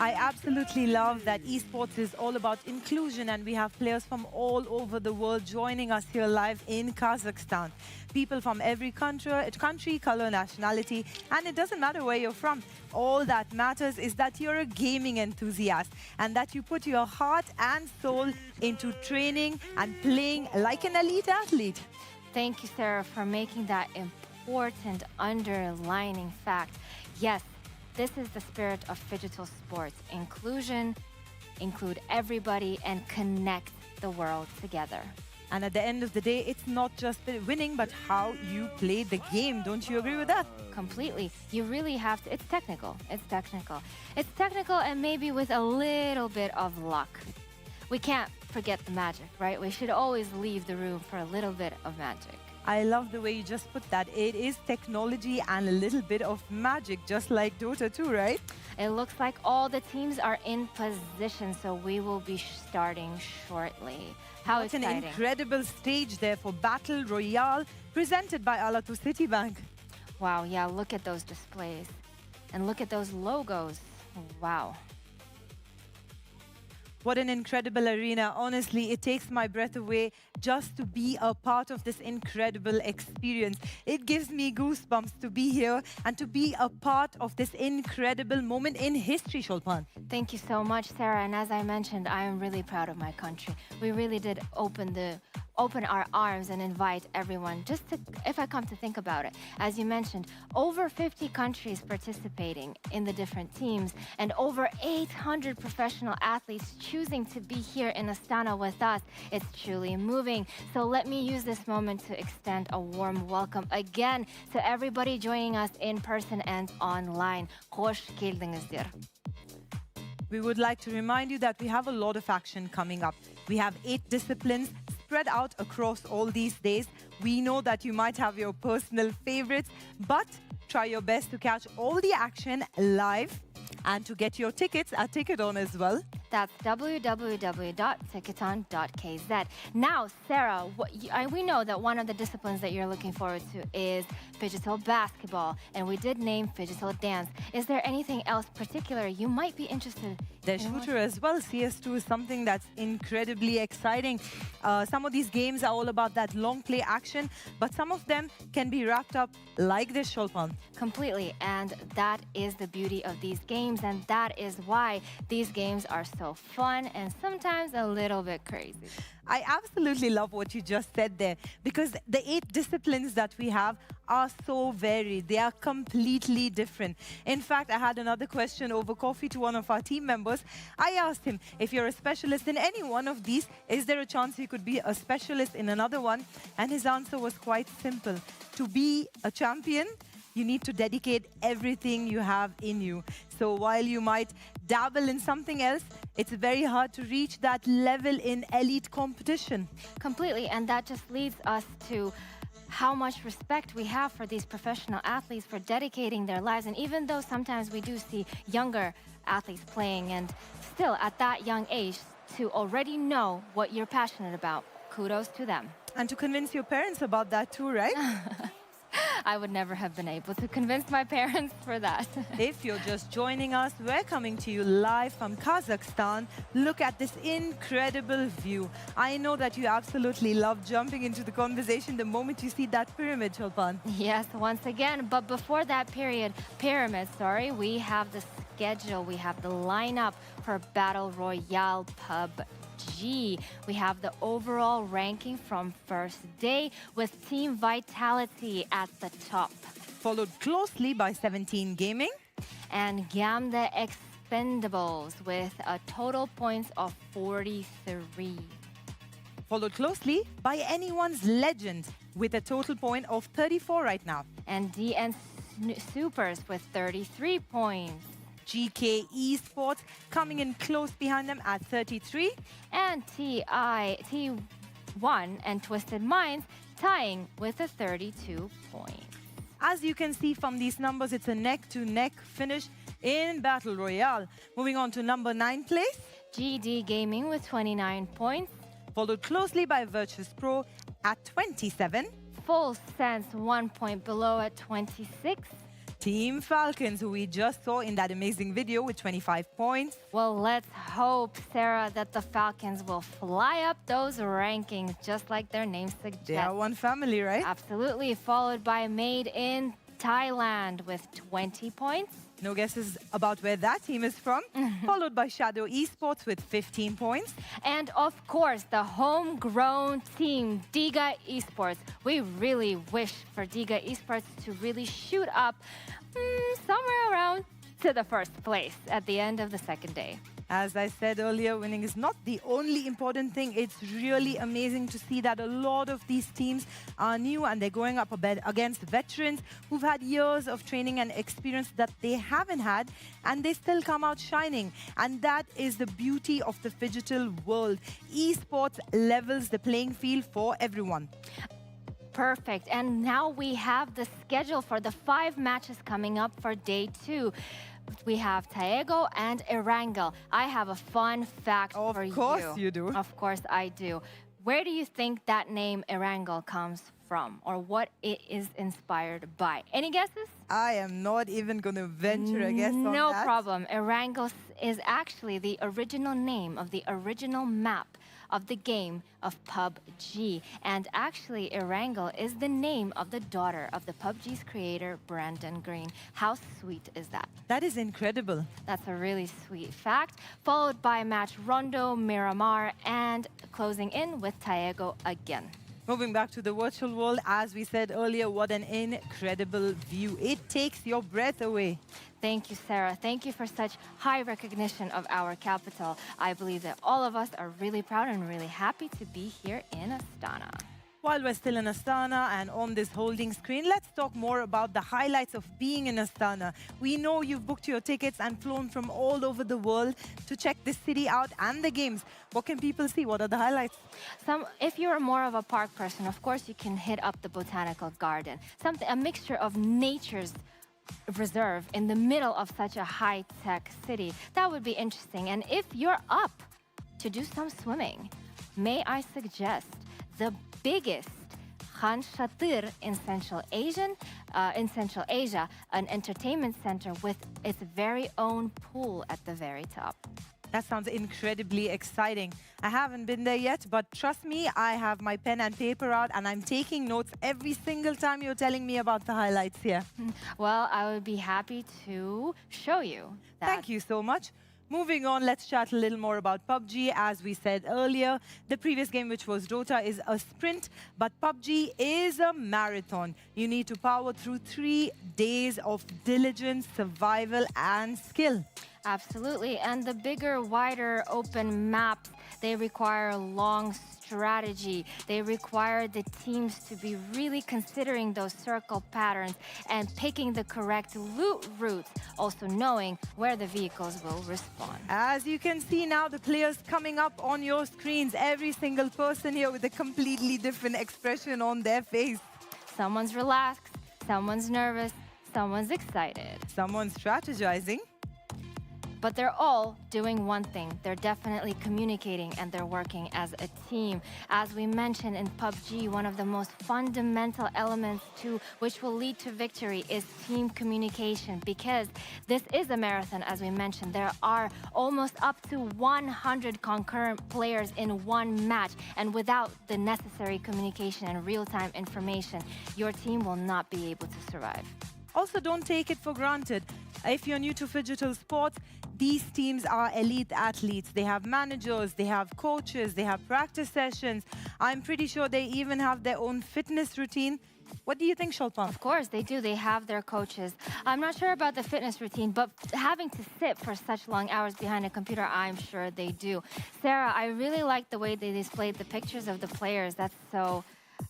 I absolutely love that esports is all about inclusion, and we have players from all over the world joining us here live in Kazakhstan. People from every country, color, nationality, and it doesn't matter where you're from. All that matters is that you're a gaming enthusiast and that you put your heart and soul into training and playing like an elite athlete. Thank you, Sarah, for making that important underlining fact. Yes, this is the spirit of Phygital sports. Inclusion, include everybody, and connect the world together. And at the end of the day, it's not just winning, but how you play the game. Don't you agree with that? Completely. You really have to. It's technical. It's technical. It's technical, and maybe with a little bit of luck. We can't forget the magic, right? We should always leave the room for a little bit of magic. I love the way you just put that. It is technology and a little bit of magic, just like Dota 2, right? It looks like all the teams are in position, so we will be starting shortly. How What an exciting. incredible stage there for Battle Royale, presented by Alatu Citibank. Wow, yeah, look at those displays. And look at those logos. Wow. What an incredible arena. Honestly, it takes my breath away just to be a part of this incredible experience. It gives me goosebumps to be here and to be a part of this incredible moment in history, Shulpan. Thank you so much, Sarah. And as I mentioned, I am really proud of my country. We really did open our arms and invite everyone, just to, if I come to think about it. As you mentioned, over 50 countries participating in the different teams and over 800 professional athletes choosing to be here in Astana with us. It's truly moving. So let me use this moment to extend a warm welcome again to everybody joining us in person and online. Hoş geldinizdir. We would like to remind you that we have a lot of action coming up. We have 8 disciplines spread out across all these days. We know that you might have your personal favorites, but try your best to catch all the action live and to get your tickets at Ticketon as well. That's www.ticketon.kz. Now, Sarah, we know that one of the disciplines that you're looking forward to is digital basketball, and we did name digital dance. Is there anything else particular you might be interested in? There's shooter as well. CS2 is something that's incredibly exciting. Some of these games are all about that long play action, but some of them can be wrapped up like this, Shulpan. Completely, and that is the beauty of these games, and that is why these games are so fun and sometimes a little bit crazy. I absolutely love what you just said there, because the 8 disciplines that we have are so varied. They are completely different. In fact, I had another question over coffee to one of our team members. I asked him, if you're a specialist in any one of these, is there a chance you could be a specialist in another one? And his answer was quite simple. To be a champion, you need to dedicate everything you have in you. So while you might dabble in something else, it's very hard to reach that level in elite competition. Completely, and that just leads us to how much respect we have for these professional athletes for dedicating their lives. And even though sometimes we do see younger athletes playing, and still at that young age, to already know what you're passionate about, kudos to them. And to convince your parents about that too, right? I would never have been able to convince my parents for that. If you're just joining us, we're coming to you live from Kazakhstan. Look at this incredible view. I know that you absolutely love jumping into the conversation the moment you see that pyramid, Shulpan. Yes, once again. But before that pyramid, we have the schedule. We have the lineup for Battle Royale PUBG. We have the overall ranking from first day with Team Vitality at the top. Followed closely by 17 Gaming. And Gam the Expendables with a total points of 43. Followed closely by Anyone's Legend with a total point of 34 right now. And DN Supers with 33 points. GK Esports coming in close behind them at 33. And T1 and Twisted Minds tying with a 32 points. As you can see from these numbers, it's a neck-to-neck finish in Battle Royale. Moving on to number 9 place. GD Gaming with 29 points. Followed closely by Virtus Pro at 27. Full Sense 1 point below at 26. Team Falcons, who we just saw in that amazing video with 25 points. Well, let's hope, Sarah, that the Falcons will fly up those rankings just like their name suggests. They are one family, right? Absolutely. Followed by Made in Thailand with 20 points. No guesses about where that team is from. Followed by Shadow Esports with 15 points. And of course, the homegrown team, Diga Esports. We really wish for Diga Esports to really shoot up somewhere around to the first place at the end of the second day. As I said earlier, winning is not the only important thing. It's really amazing to see that a lot of these teams are new and they're going up against veterans who've had years of training and experience that they haven't had, and they still come out shining. And that is the beauty of the phygital world. Esports levels the playing field for everyone. Perfect. And now we have the schedule for the 5 matches coming up for day 2. We have Taego and Erangel. I have a fun fact for you. Of course you do. Of course I do. Where do you think that name Erangel comes from, or what it is inspired by? Any guesses? I am not even going to venture a guess on that. No problem. Erangel is actually the original name of the original map of the game of PUBG. And actually, Erangel is the name of the daughter of the PUBG's creator, Brandon Green. How sweet is that? That is incredible. That's a really sweet fact. Followed by match Rondo, Miramar, and closing in with Taego again. Moving back to the virtual world, as we said earlier, what an incredible view. It takes your breath away. Thank you, Sarah. Thank you for such high recognition of our capital. I believe that all of us are really proud and really happy to be here in Astana. While we're still in Astana and on this holding screen, let's talk more about the highlights of being in Astana. We know you've booked your tickets and flown from all over the world to check this city out and the games. What can people see? What are the highlights? If you're more of a park person, of course, you can hit up the botanical garden. A mixture of nature's reserve in the middle of such a high-tech city. That would be interesting. And if you're up to do some swimming, may I suggest the biggest Khan Shatir in Central Asia, an entertainment center with its very own pool at the very top. That sounds incredibly exciting. I haven't been there yet, but trust me, I have my pen and paper out and I'm taking notes every single time you're telling me about the highlights here. Well, I would be happy to show you that. Thank you so much. Moving on, let's chat a little more about PUBG. As we said earlier, the previous game, which was Dota, is a sprint, but PUBG is a marathon. You need to power through 3 days of diligence, survival, and skill. Absolutely, and the bigger, wider, open maps, they require long strategy. They require the teams to be really considering those circle patterns and picking the correct loot routes, also knowing where the vehicles will respawn. As you can see now, the players coming up on your screens, every single person here with a completely different expression on their face. Someone's relaxed, someone's nervous, someone's excited. Someone's strategizing. But they're all doing one thing. They're definitely communicating and they're working as a team. As we mentioned in PUBG, one of the most fundamental elements to which will lead to victory is team communication, because this is a marathon, as we mentioned. There are almost up to 100 concurrent players in one match, and without the necessary communication and real-time information, your team will not be able to survive. Also, don't take it for granted. If you're new to digital sports, these teams are elite athletes. They have managers, they have coaches, they have practice sessions. I'm pretty sure they even have their own fitness routine. What do you think, Shulpan? Of course, they do. They have their coaches. I'm not sure about the fitness routine, but having to sit for such long hours behind a computer, I'm sure they do. Sarah, I really like the way they displayed the pictures of the players. That's so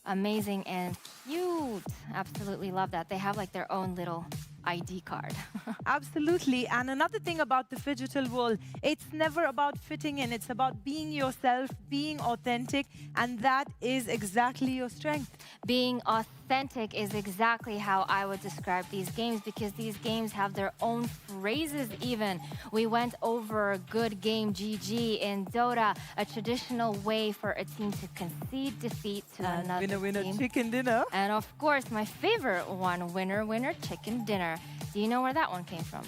amazing and cute. Absolutely love that. They have like their own little ID card. Absolutely. And another thing about the digital world, it's never about fitting in. It's about being yourself, being authentic, and that is exactly your strength. Being authentic is exactly how I would describe these games, because these games have their own phrases even. We went over good game GG in Dota, a traditional way for a team to concede defeat to another winner, winner, team. chicken dinner. And of course, my favorite one, winner, winner, chicken dinner. Do you know where that one came from?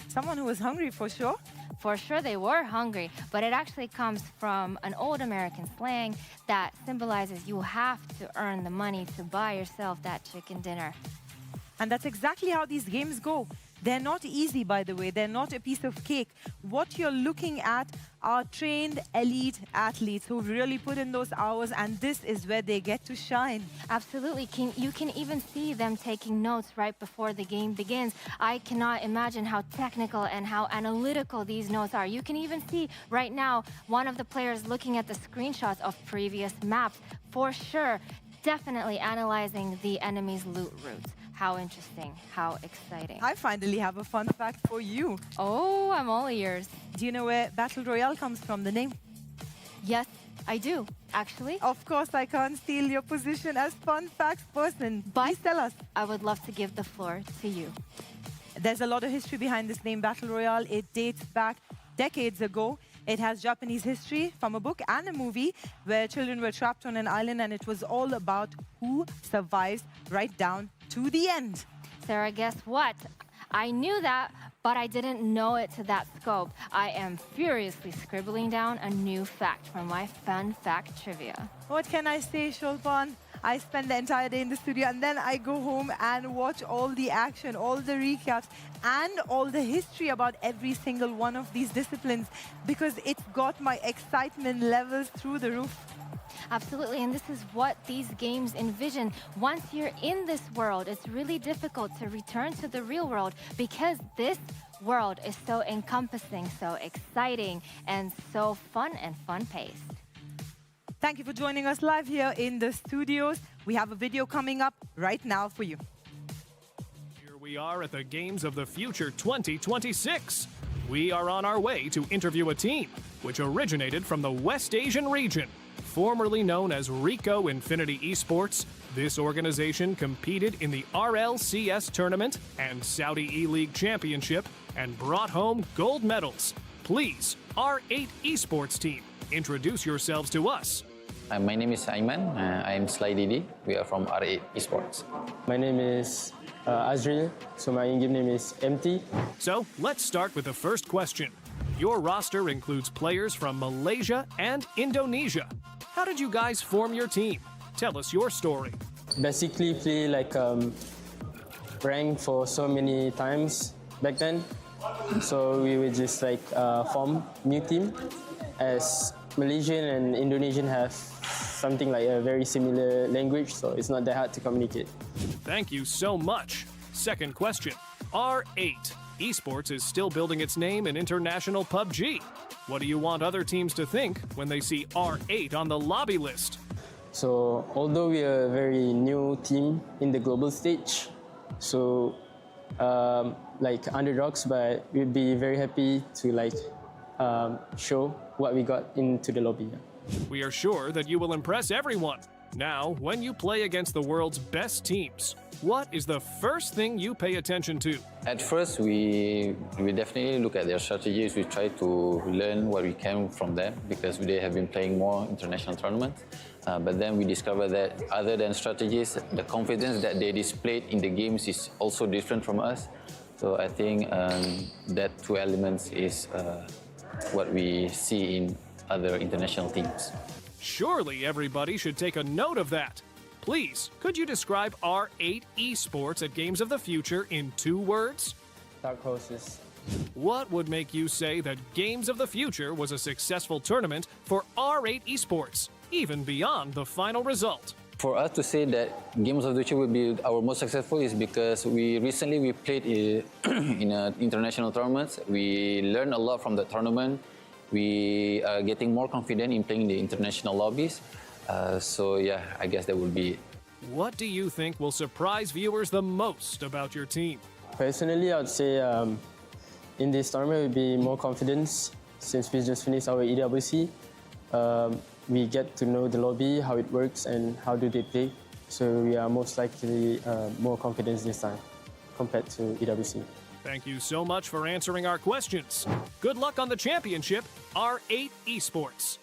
Someone who was hungry, for sure. For sure, they were hungry, but it actually comes from an old American slang that symbolizes you have to earn the money to buy yourself that chicken dinner. And that's exactly how these games go. They're not easy, by the way. They're not a piece of cake. What you're looking at are trained elite athletes who really put in those hours, and this is where they get to shine. Absolutely. You can even see them taking notes right before the game begins. I cannot imagine how technical and how analytical these notes are. You can even see right now one of the players looking at the screenshots of previous maps. For sure, definitely analyzing the enemy's loot routes. How interesting, how exciting. I finally have a fun fact for you. Oh, I'm all ears. Do you know where Battle Royale comes from, the name? Yes, I do, actually. Of course, I can't steal your position as fun facts person. But please tell us. I would love to give the floor to you. There's a lot of history behind this name, Battle Royale. It dates back decades ago. It has Japanese history from a book and a movie where children were trapped on an island, and it was all about who survives right down to the end. Sarah, guess what? I knew that, but I didn't know it to that scope. I am furiously scribbling down a new fact from my fun fact trivia. What can I say, Shulpan? I spend the entire day in the studio, and then I go home and watch all the action, all the recaps, and all the history about every single one of these disciplines, because it's got my excitement levels through the roof. Absolutely, and this is what these games envision. Once you're in this world, it's really difficult to return to the real world because this world is so encompassing, so exciting, and so fun and fun-paced. Thank you for joining us live here in the studios. We have a video coming up right now for you. Here we are at the Games of the Future 2026. We are on our way to interview a team which originated from the West Asian region. Formerly known as Rico Infinity Esports, this organization competed in the RLCS tournament and Saudi E-League Championship and brought home gold medals. Please, R8 Esports team, introduce yourselves to us. My name is Aiman. I'm Sly Didi. We are from R8 Esports. My name is Azril. So my in-game name is MT. So let's start with the first question. Your roster includes players from Malaysia and Indonesia. How did you guys form your team? Tell us your story. Basically play like rank for so many times back then. So we would just like form new team, as Malaysian and Indonesian have something like a very similar language, so it's not that hard to communicate. Thank you so much. Second question. R8 Esports is still building its name in international PUBG. What do you want other teams to think when they see R8 on the lobby list? So although we are a very new team in the global stage, so like underdogs, but we'd be very happy to like show what we got into the lobby. We are sure that you will impress everyone. Now, when you play against the world's best teams, what is the first thing you pay attention to? At first, we definitely look at their strategies. We try to learn what we can from them because they have been playing more international tournaments. But then we discover that other than strategies, the confidence that they displayed in the games is also different from us. So I think that two elements is what we see in other international teams. Surely everybody should take a note of that. Please, could you describe R8 Esports at Games of the Future in 2 words? Dark horses. What would make you say that Games of the Future was a successful tournament for R8 Esports, even beyond the final result? For us to say that Games of the Future will be our most successful is because we played in international tournaments. We learned a lot from the tournament. We are getting more confident in playing the international lobbies. So yeah, I guess that would be it. What do you think will surprise viewers the most about your team? Personally, I would say in this tournament it would be more confidence since we just finished our EWC. We get to know the lobby, how it works, and how do they play. So we are most likely more confident this time compared to EWC. Thank you so much for answering our questions. Good luck on the championship, R8 Esports.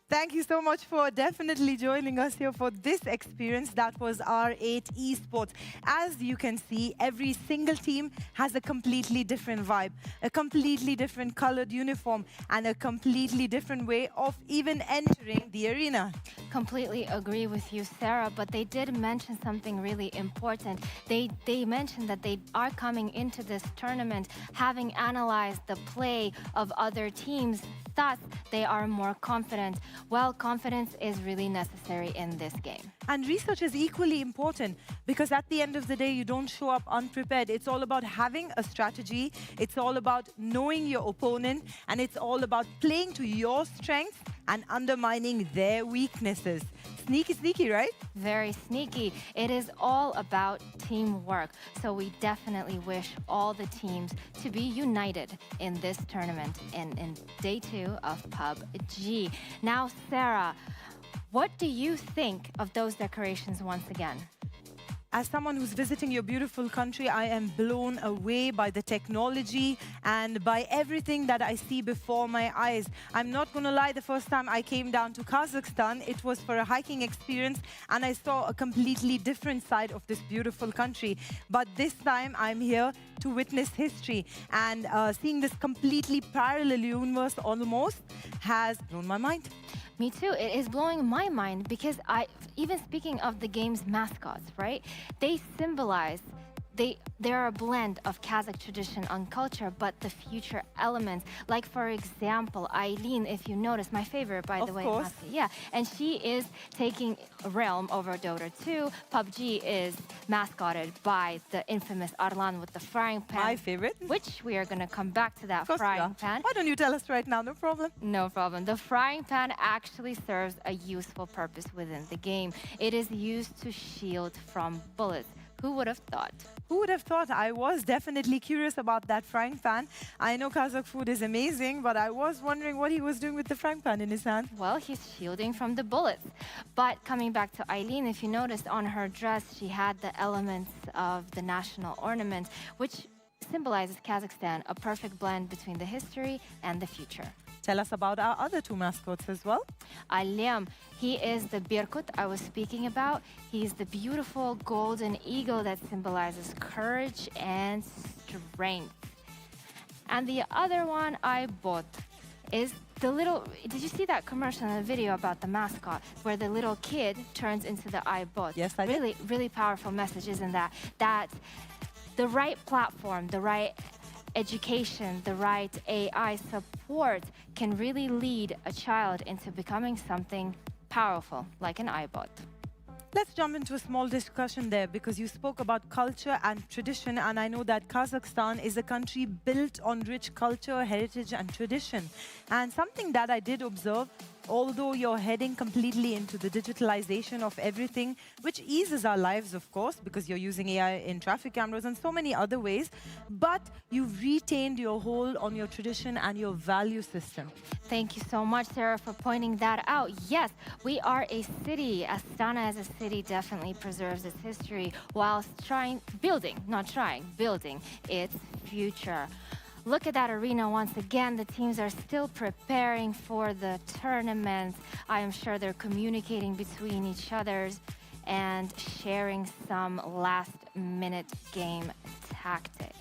Thank you so much for definitely joining us here for this experience. That was R8 Esports. As you can see, every single team has a completely different vibe, a completely different colored uniform, and a completely different way of even entering the arena. Completely agree with you, Sarah, but they did mention something really important. They mentioned that they are coming into this tournament having analyzed the play of other teams, thus they are more confident. Well, confidence is really necessary in this game. And research is equally important because at the end of the day, you don't show up unprepared. It's all about having a strategy. It's all about knowing your opponent, and it's all about playing to your strengths and undermining their weaknesses. Sneaky, sneaky, right? Very sneaky. It is all about teamwork. So we definitely wish all the teams to be united in this tournament in day 2 of PUBG. Now, Sarah, what do you think of those decorations once again? As someone who's visiting your beautiful country, I am blown away by the technology and by everything that I see before my eyes. I'm not going to lie, the first time I came down to Kazakhstan, it was for a hiking experience, and I saw a completely different side of this beautiful country. But this time I'm here to witness history, and seeing this completely parallel universe almost has blown my mind. Me too. It is blowing my mind because even speaking of the game's mascots, right? They symbolize, they're a blend of Kazakh tradition and culture, but the future elements. Like, for example, Eileen, if you notice, my favorite, by the way. Of course. Yeah, and she is taking Realm over Dota 2. PUBG is mascotted by the infamous Arlan with the frying pan. My favorite. Which we are going to come back to that frying pan. Why don't you tell us right now? No problem. No problem. The frying pan actually serves a useful purpose within the game. It is used to shield from bullets. Who would have thought? Who would have thought? I was definitely curious about that frying pan. I know Kazakh food is amazing, but I was wondering what he was doing with the frying pan in his hand. Well, he's shielding from the bullets. But coming back to Eileen, if you noticed on her dress, she had the elements of the national ornament, which symbolizes Kazakhstan, a perfect blend between the history and the future. Tell us about our other 2 mascots as well. Alem, he is the Birkut I was speaking about. He's the beautiful golden eagle that symbolizes courage and strength. And the other one I bought is the little, did you see that commercial in the video about the mascot where the little kid turns into the iBot? Yes, I did. Really powerful message, isn't that? That the right platform, the right education, the right AI support can really lead a child into becoming something powerful, like an iBot. Let's jump into a small discussion there, because you spoke about culture and tradition, and I know that Kazakhstan is a country built on rich culture, heritage, and tradition. And something that I did observe, although you're heading completely into the digitalization of everything, which eases our lives, of course, because you're using AI in traffic cameras and so many other ways, but you've retained your hold on your tradition and your value system. Thank you so much, Sarah, for pointing that out. Yes, we are a city. Astana as a city definitely preserves its history whilst building its future. Look at that arena once again. The teams are still preparing for the tournament. I am sure they're communicating between each other and sharing some last-minute game tactics.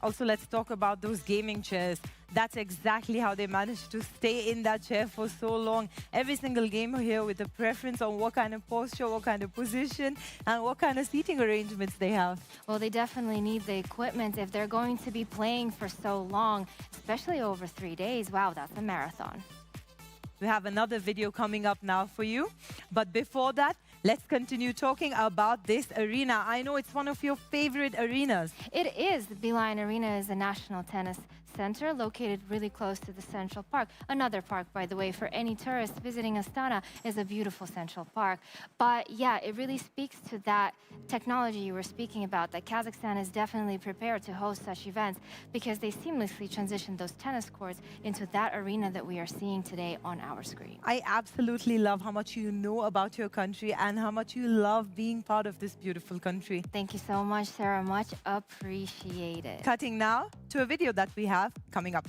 Also, let's talk about those gaming chairs. That's exactly how they managed to stay in that chair for so long. Every single gamer here with a preference on what kind of posture, what kind of position, and what kind of seating arrangements they have. Well, they definitely need the equipment if they're going to be playing for so long, especially over 3 days. Wow, that's a marathon. We have another video coming up now for you. But before that, let's continue talking about this arena. I know it's one of your favorite arenas. It is. The Beeline Arena is a national tennis center located really close to the Central Park. Another park, by the way, for any tourists visiting Astana, is a beautiful Central Park. But yeah, it really speaks to that technology you were speaking about, that Kazakhstan is definitely prepared to host such events because they seamlessly transition those tennis courts into that arena that we are seeing today on our screen. I absolutely love how much you know about your country and how much you love being part of this beautiful country. Thank you so much, Sarah. Much appreciated. Cutting now to a video that we have coming up.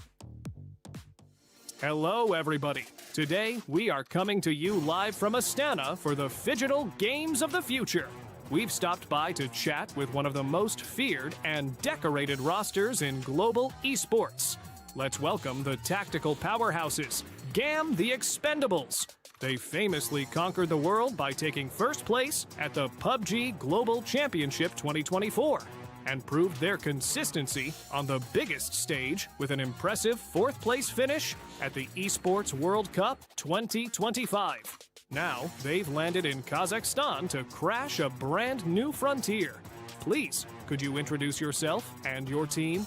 Hello, everybody. Today, we are coming to you live from Astana for the Phygital Games of the Future. We've stopped by to chat with one of the most feared and decorated rosters in global esports. Let's welcome the tactical powerhouses, GAM the Expendables. They famously conquered the world by taking first place at the PUBG Global Championship 2024 and proved their consistency on the biggest stage with an impressive 4th place finish at the Esports World Cup 2025. Now, they've landed in Kazakhstan to crash a brand new frontier. Please, could you introduce yourself and your team?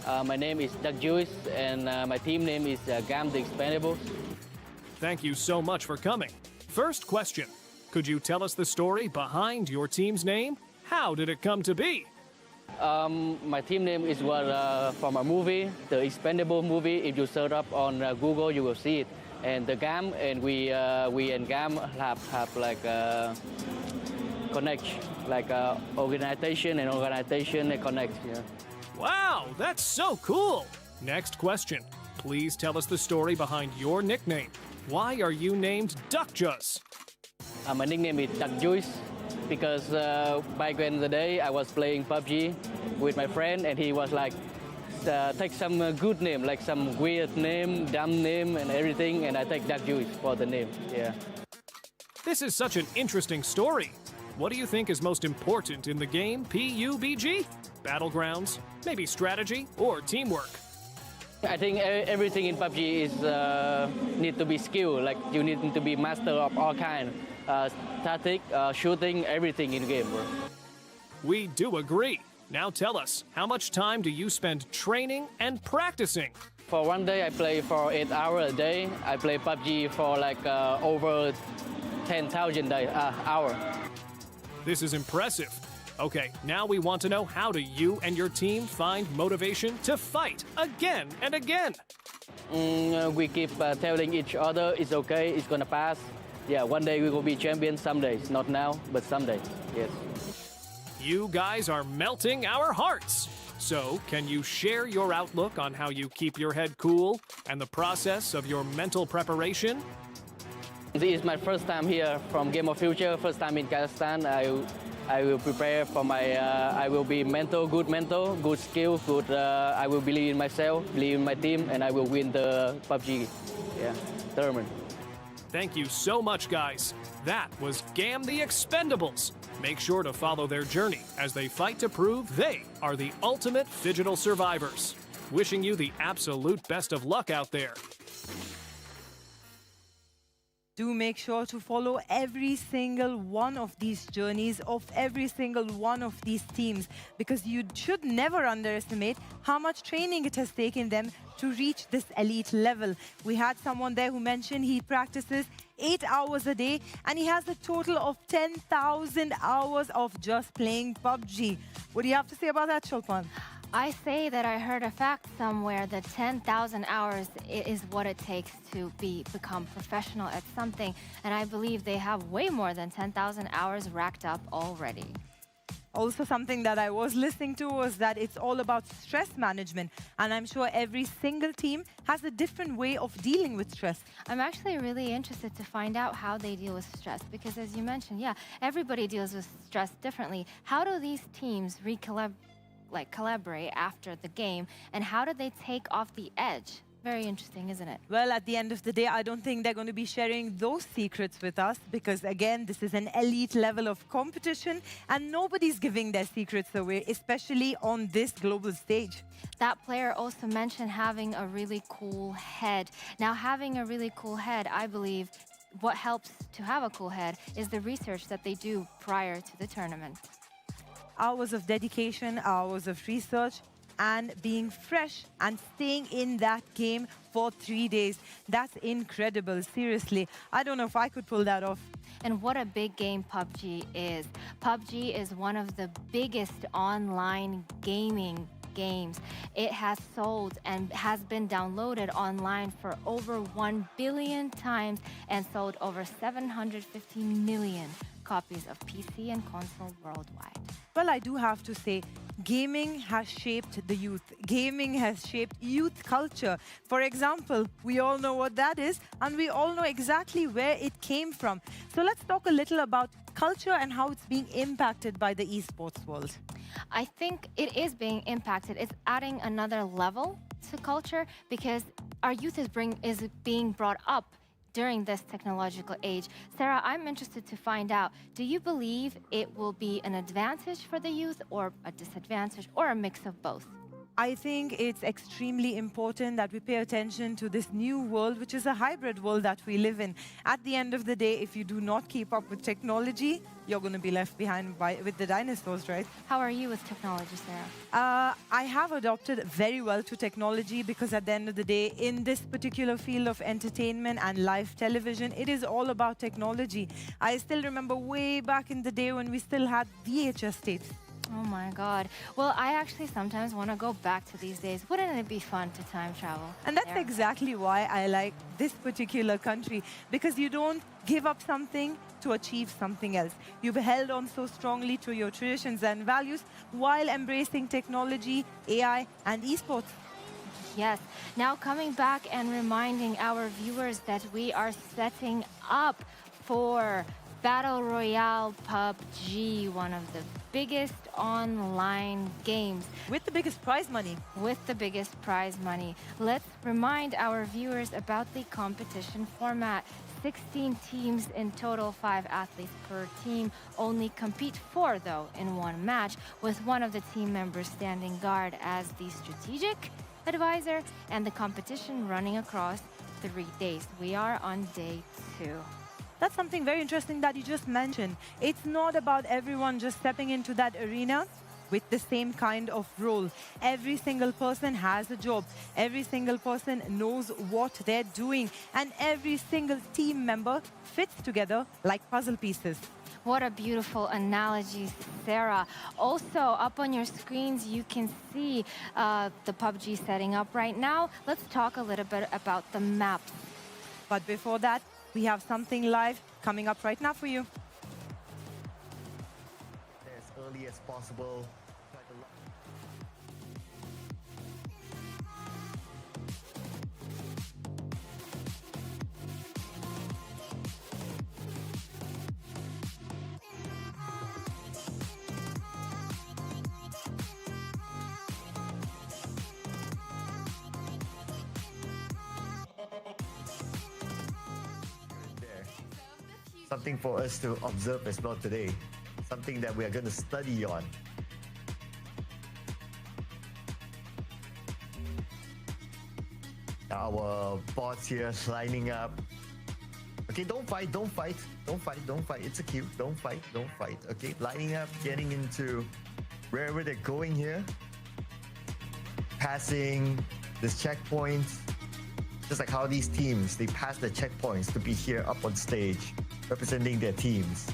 My name is Doug Jewish, and my team name is GAM the Expendables. Thank you so much for coming. First question. Could you tell us the story behind your team's name? How did it come to be? My team name is from a movie, the Expendable movie. If you search up on Google, you will see it. And the GAM and we and GAM have like connect, like organization and organization and connect. Yeah. Wow, that's so cool. Next question. Please tell us the story behind your nickname. Why are you named Duck Juice? My nickname is Duck Juice because back in the day I was playing PUBG with my friend and he was like, take some good name, like some weird name, dumb name and everything, and I take Duck Juice for the name, yeah. This is such an interesting story. What do you think is most important in the game PUBG? Battlegrounds, maybe strategy, or teamwork? I think everything in PUBG is need to be skill, like you need to be master of all kind, static, shooting, everything in the game, bro. We do agree. Now tell us, how much time do you spend training and practicing? For one day, I play for 8 hours a day. I play PUBG for like over 10,000 hours. This is impressive. Okay, now we want to know, how do you and your team find motivation to fight again and again? We keep telling each other it's okay, it's gonna pass. Yeah, one day we will be champions, some days. Not now, but someday, yes. You guys are melting our hearts. So, can you share your outlook on how you keep your head cool and the process of your mental preparation? This is my first time here from Game of Future, first time in Kazakhstan. I will prepare for my, I will be good skill, good, I will believe in myself, believe in my team, and I will win the PUBG tournament. Thank you so much, guys. That was GAM the Expendables. Make sure to follow their journey as they fight to prove they are the ultimate digital survivors. Wishing you the absolute best of luck out there. Do make sure to follow every single one of these journeys of every single one of these teams, because you should never underestimate how much training it has taken them to reach this elite level. We had someone there who mentioned he practices 8 hours a day and he has a total of 10,000 hours of just playing PUBG. What do you have to say about that, Shulpan? I say that I heard a fact somewhere that 10,000 hours is what it takes to become professional at something. And I believe they have way more than 10,000 hours racked up already. Also, something that I was listening to was that it's all about stress management. And I'm sure every single team has a different way of dealing with stress. I'm actually really interested to find out how they deal with stress. Because as you mentioned, yeah, everybody deals with stress differently. How do these teams collaborate after the game, and how do they take off the edge? Very interesting, isn't it? Well, at the end of the day, I don't think they're going to be sharing those secrets with us, because again, this is an elite level of competition and nobody's giving their secrets away, especially on this global stage. That player also mentioned having a really cool head. Now, having a really cool head, I believe what helps to have a cool head is the research that they do prior to the tournament. Hours of dedication, hours of research, and being fresh and staying in that game for 3 days. That's incredible, seriously. I don't know if I could pull that off. And what a big game PUBG is. PUBG is one of the biggest online gaming games. It has sold and has been downloaded online for over 1 billion times and sold over 750 million copies of PC and console worldwide. Well, I do have to say, gaming has shaped the youth. Gaming has shaped youth culture. For example, we all know what that is, and we all know exactly where it came from. So let's talk a little about culture and how it's being impacted by the esports world. I think it is being impacted. It's adding another level to culture because our youth is being brought up during this technological age. Sarah, I'm interested to find out, do you believe it will be an advantage for the youth or a disadvantage or a mix of both? I think it's extremely important that we pay attention to this new world, which is a hybrid world that we live in. At the end of the day, if you do not keep up with technology, you're going to be left behind with the dinosaurs, right? How are you with technology, Sarah? I have adopted very well to technology because at the end of the day, in this particular field of entertainment and live television, it is all about technology. I still remember way back in the day when we still had VHS tapes. Oh my God. Well, I actually sometimes want to go back to these days. Wouldn't it be fun to time travel? And that's exactly why I like this particular country, because you don't give up something to achieve something else. You've held on so strongly to your traditions and values while embracing technology, AI, and esports. Yes. Now coming back and reminding our viewers that we are setting up for Battle Royale PUBG, one of the biggest online games. With the biggest prize money. With the biggest prize money. Let's remind our viewers about the competition format. 16 teams in total, 5 athletes per team. Only compete 4, though, in one match, with one of the team members standing guard as the strategic advisor, and the competition running across 3 days. We are on day 2. That's something very interesting that you just mentioned. It's not about everyone just stepping into that arena with the same kind of role. Every single person has a job. Every single person knows what they're doing. And every single team member fits together like puzzle pieces. What a beautiful analogy, Sarah. Also, up on your screens, you can see the PUBG setting up right now. Let's talk a little bit about the maps. But before that, we have something live coming up right now for you. As early as possible. Something for us to observe as well today. Something that we are going to study on. Our bots here lining up. Okay, don't fight, don't fight, don't fight, don't fight. It's a cue. Don't fight, don't fight. Okay, lining up, getting into wherever they're going here. Passing this checkpoint. Just like how these teams, they pass the checkpoints to be here up on stage, representing their teams.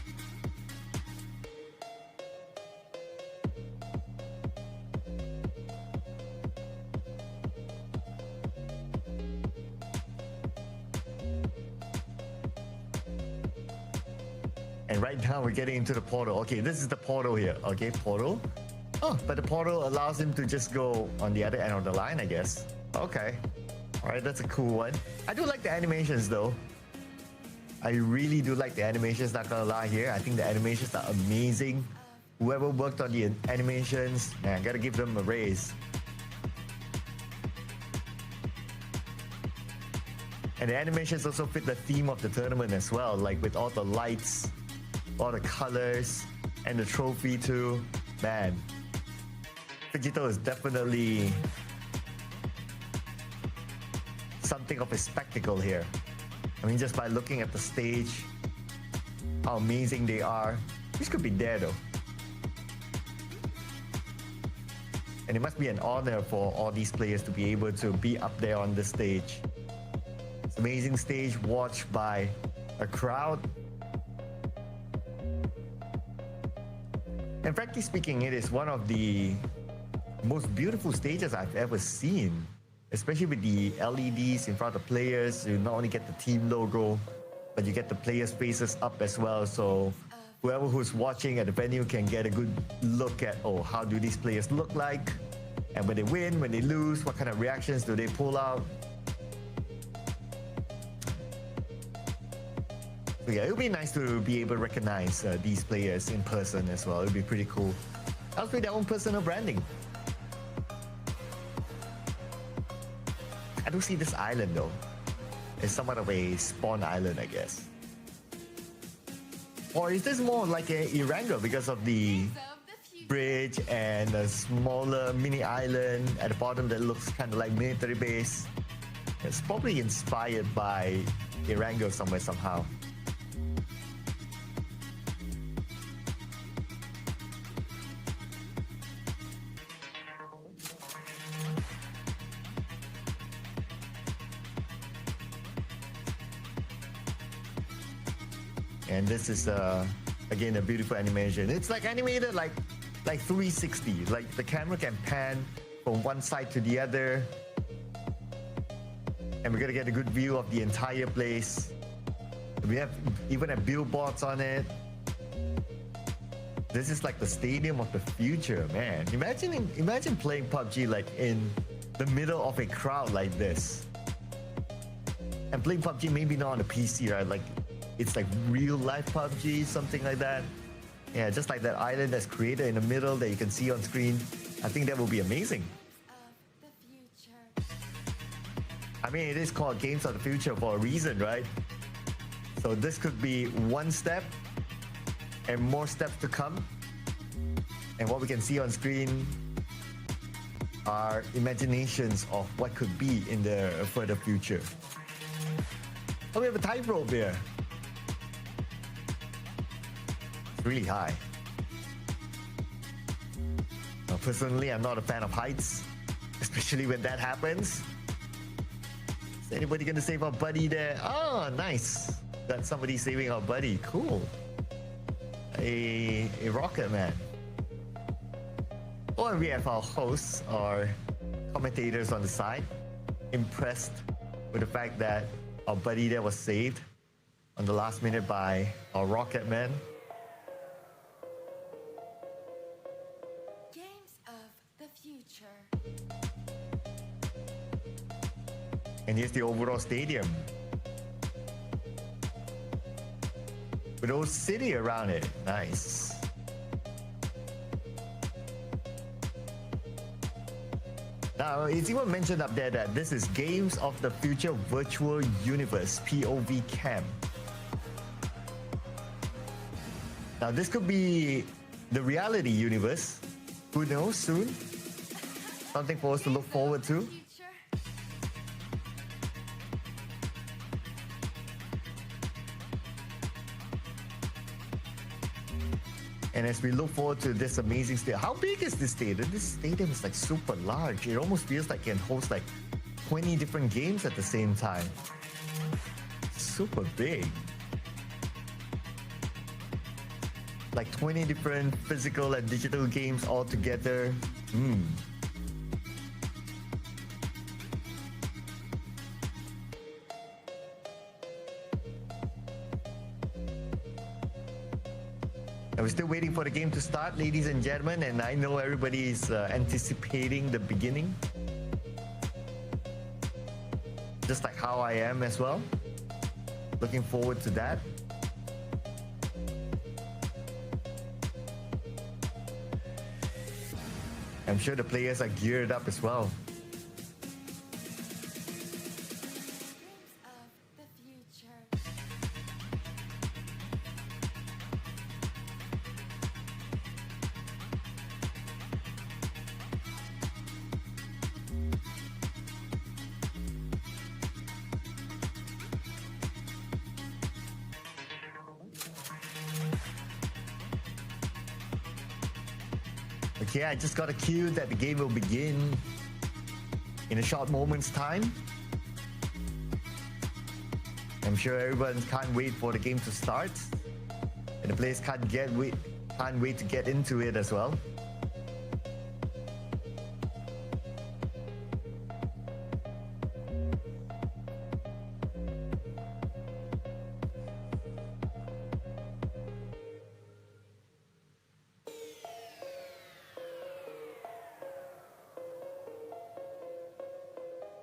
And right now we're getting into the portal. Okay, this is the portal here. Okay, portal. Oh, but the portal allows him to just go on the other end of the line, I guess. Okay. All right, that's a cool one. I do like the animations though. I really do like the animations, not gonna lie here. I think the animations are amazing. Whoever worked on the animations, man, gotta give them a raise. And the animations also fit the theme of the tournament as well, like with all the lights, all the colors, and the trophy too. Man, Vegito is definitely something of a spectacle here. I mean, just by looking at the stage, how amazing they are. This could be there though. And it must be an honor for all these players to be able to be up there on the stage. It's an amazing stage watched by a crowd. And frankly speaking, it is one of the most beautiful stages I've ever seen. Especially with the LEDs in front of the players. You not only get the team logo, but you get the players' faces up as well. So whoever who's watching at the venue can get a good look at, oh, how do these players look like? And when they win, when they lose, what kind of reactions do they pull out? So yeah, it would be nice to be able to recognize these players in person as well. It would be pretty cool. Helps with their own personal branding. I do see this island though. It's somewhat of a spawn island, I guess. Or is this more like a Erangel because of the bridge and a smaller mini island at the bottom that looks kind of like military base. It's probably inspired by Erangel somewhere somehow. And this is again a beautiful animation. It's like animated like 360. Like the camera can pan from one side to the other. And we're gonna get a good view of the entire place. We have even have billboards on it. This is like the stadium of the future, man. Imagine playing PUBG like in the middle of a crowd like this. And playing PUBG maybe not on a PC, right? Like it's like real life PUBG, something like that. Yeah, just like that island that's created in the middle that you can see on screen. I think that will be amazing. I mean, it is called Games of the Future for a reason, right? So this could be one step and more steps to come. And what we can see on screen are imaginations of what could be in the further future. Oh, we have a tightrope here. It's really high. Now, personally, I'm not a fan of heights, especially when that happens. Is anybody gonna save our buddy there? Oh, nice. Got somebody saving our buddy. Cool. A rocket man. Or we have our hosts or commentators on the side, impressed with the fact that our buddy there was saved on the last minute by our rocket man. Games of the future. And here's the overall stadium. With old city around it. Nice. Now, it's even mentioned up there that this is Games of the Future Virtual Universe, POV Camp. Now, this could be the reality universe. Who knows, soon? Something for us to look forward to. And as we look forward to this amazing stadium, how big is this stadium? This stadium is like super large. It almost feels like it can host like 20 different games at the same time. Super big. Like 20 different physical and digital games all together. And we're still waiting for the game to start, ladies and gentlemen, and I know everybody is anticipating the beginning. Just like how I am as well. Looking forward to that. I'm sure the players are geared up as well. Okay, I just got a cue that the game will begin in a short moment's time. I'm sure everyone can't wait for the game to start, and the players can't wait to get into it as well.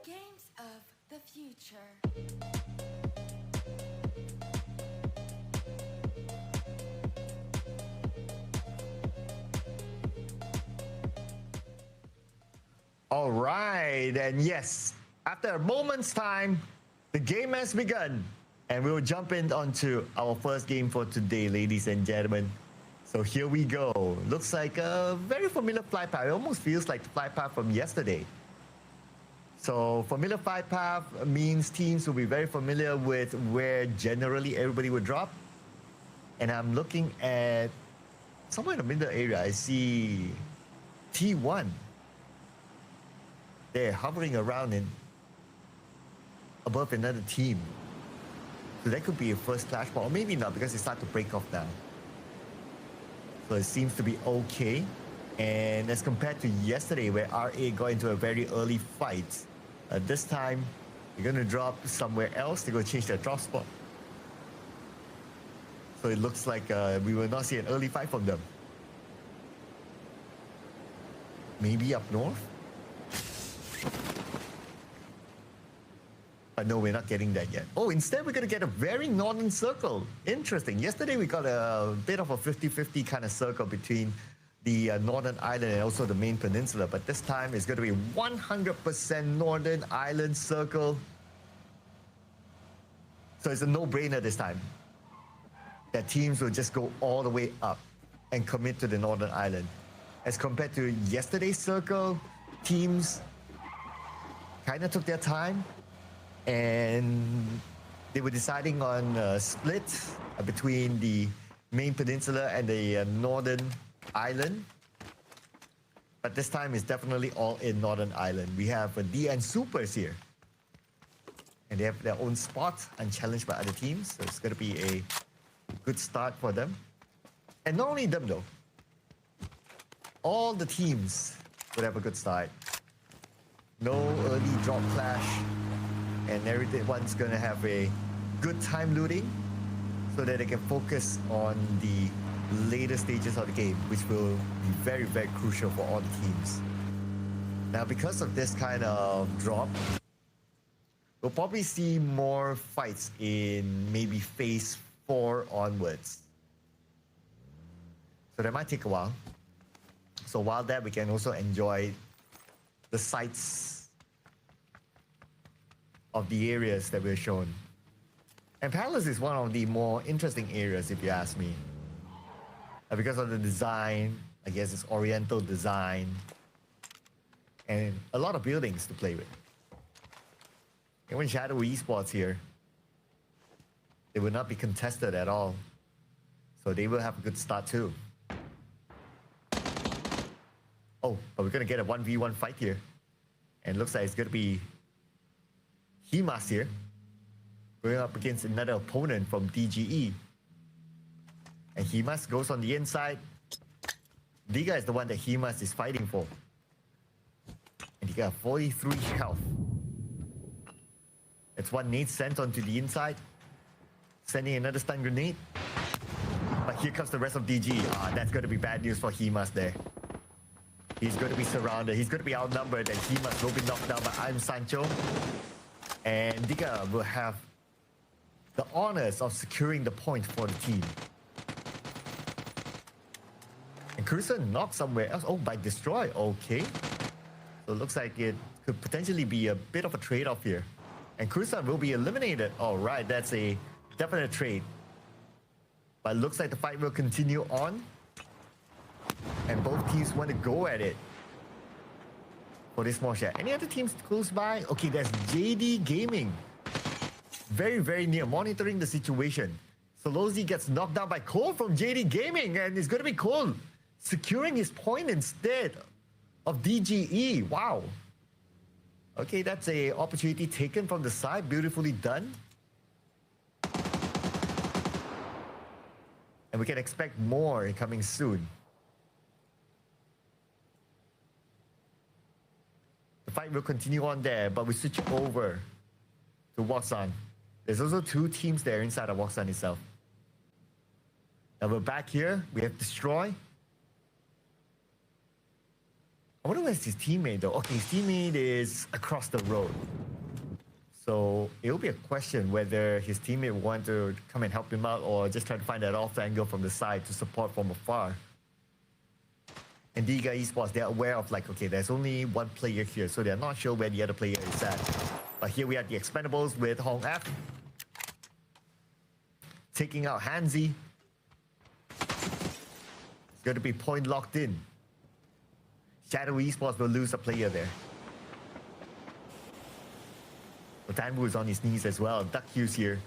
Games of the future. All right, and yes, after a moment's time, the game has begun, and we will jump in onto our first game for today, ladies and gentlemen. So here we go. Looks like a very familiar flight path. It almost feels like the flight path from yesterday. So familiar flight path means teams will be very familiar with where generally everybody would drop. And I'm looking at somewhere in the middle area. I see T1. They're hovering around in above another team. So that could be a first clash ball, or maybe not because they start to break off now. So it seems to be okay. And as compared to yesterday where RA got into a very early fight, this time they're going to drop somewhere else. They're going to change their drop spot. So it looks like we will not see an early fight from them. Maybe up north? But no, we're not getting that yet. Oh, instead we're going to get a very northern circle. Interesting. Yesterday we got a bit of a 50-50 kind of circle between the northern island and also the main peninsula. But this time it's going to be 100% northern island circle. So it's a no-brainer this time. That teams will just go all the way up and commit to the northern island. As compared to yesterday's circle, teams kind of took their time and they were deciding on a split between the main peninsula and the northern island. But this time it's definitely all in northern island. We have DN Supers here. And they have their own spot unchallenged by other teams. So it's going to be a good start for them. And not only them though. All the teams would have a good start. No early drop clash. And everyone's going to have a good time looting so that they can focus on the later stages of the game, which will be very, very crucial for all the teams. Now, because of this kind of drop, we'll probably see more fights in maybe phase 4 onwards. So that might take a while. So while that, we can also enjoy the sights of the areas that we're shown. And Palace is one of the more interesting areas, if you ask me. Because of the design, I guess it's oriental design, and a lot of buildings to play with. And when Shadow Esports here, they will not be contested at all. So they will have a good start too. Oh, but we're gonna get a 1v1 fight here. And it looks like it's gonna be Himas here, going up against another opponent from DGE. And Himas goes on the inside. Diga is the one that Himas is fighting for. And he got 43 health. That's one nade sent onto the inside. Sending another stun grenade. But here comes the rest of DG. That's going to be bad news for Himas there. He's going to be surrounded. He's going to be outnumbered, and Himas will be knocked down by I'm Sancho. And Diga will have the honors of securing the point for the team. And Cruiser knocked somewhere else. Oh, by Destroy. Okay. So it looks like it could potentially be a bit of a trade-off here. And Cruiser will be eliminated. All right, that's a definite trade. But it looks like the fight will continue on. And both teams want to go at it for this small share. Any other teams close by? Okay, there's JD Gaming. Very, very near, monitoring the situation. Solozi gets knocked down by Cole from JD Gaming, and it's going to be Cole securing his point instead of DGE. Wow. Okay, that's a opportunity taken from the side. Beautifully done. And we can expect more coming soon. The fight will continue on there, but we switch over to Waksan. There's also two teams there inside of Waksan itself. Now we're back here. We have Destroy. I wonder where's his teammate though. Okay, his teammate is across the road. So it'll be a question whether his teammate will want to come and help him out or just try to find that off angle from the side to support from afar. And Diga Esports, they're aware of like, okay, there's only one player here, so they're not sure where the other player is at. But here we have the Expendables with Hong F. Taking out Hanzi. going to be point locked in. Shadow Esports will lose a player there. Tanbu is on his knees as well. Duck Hughes here,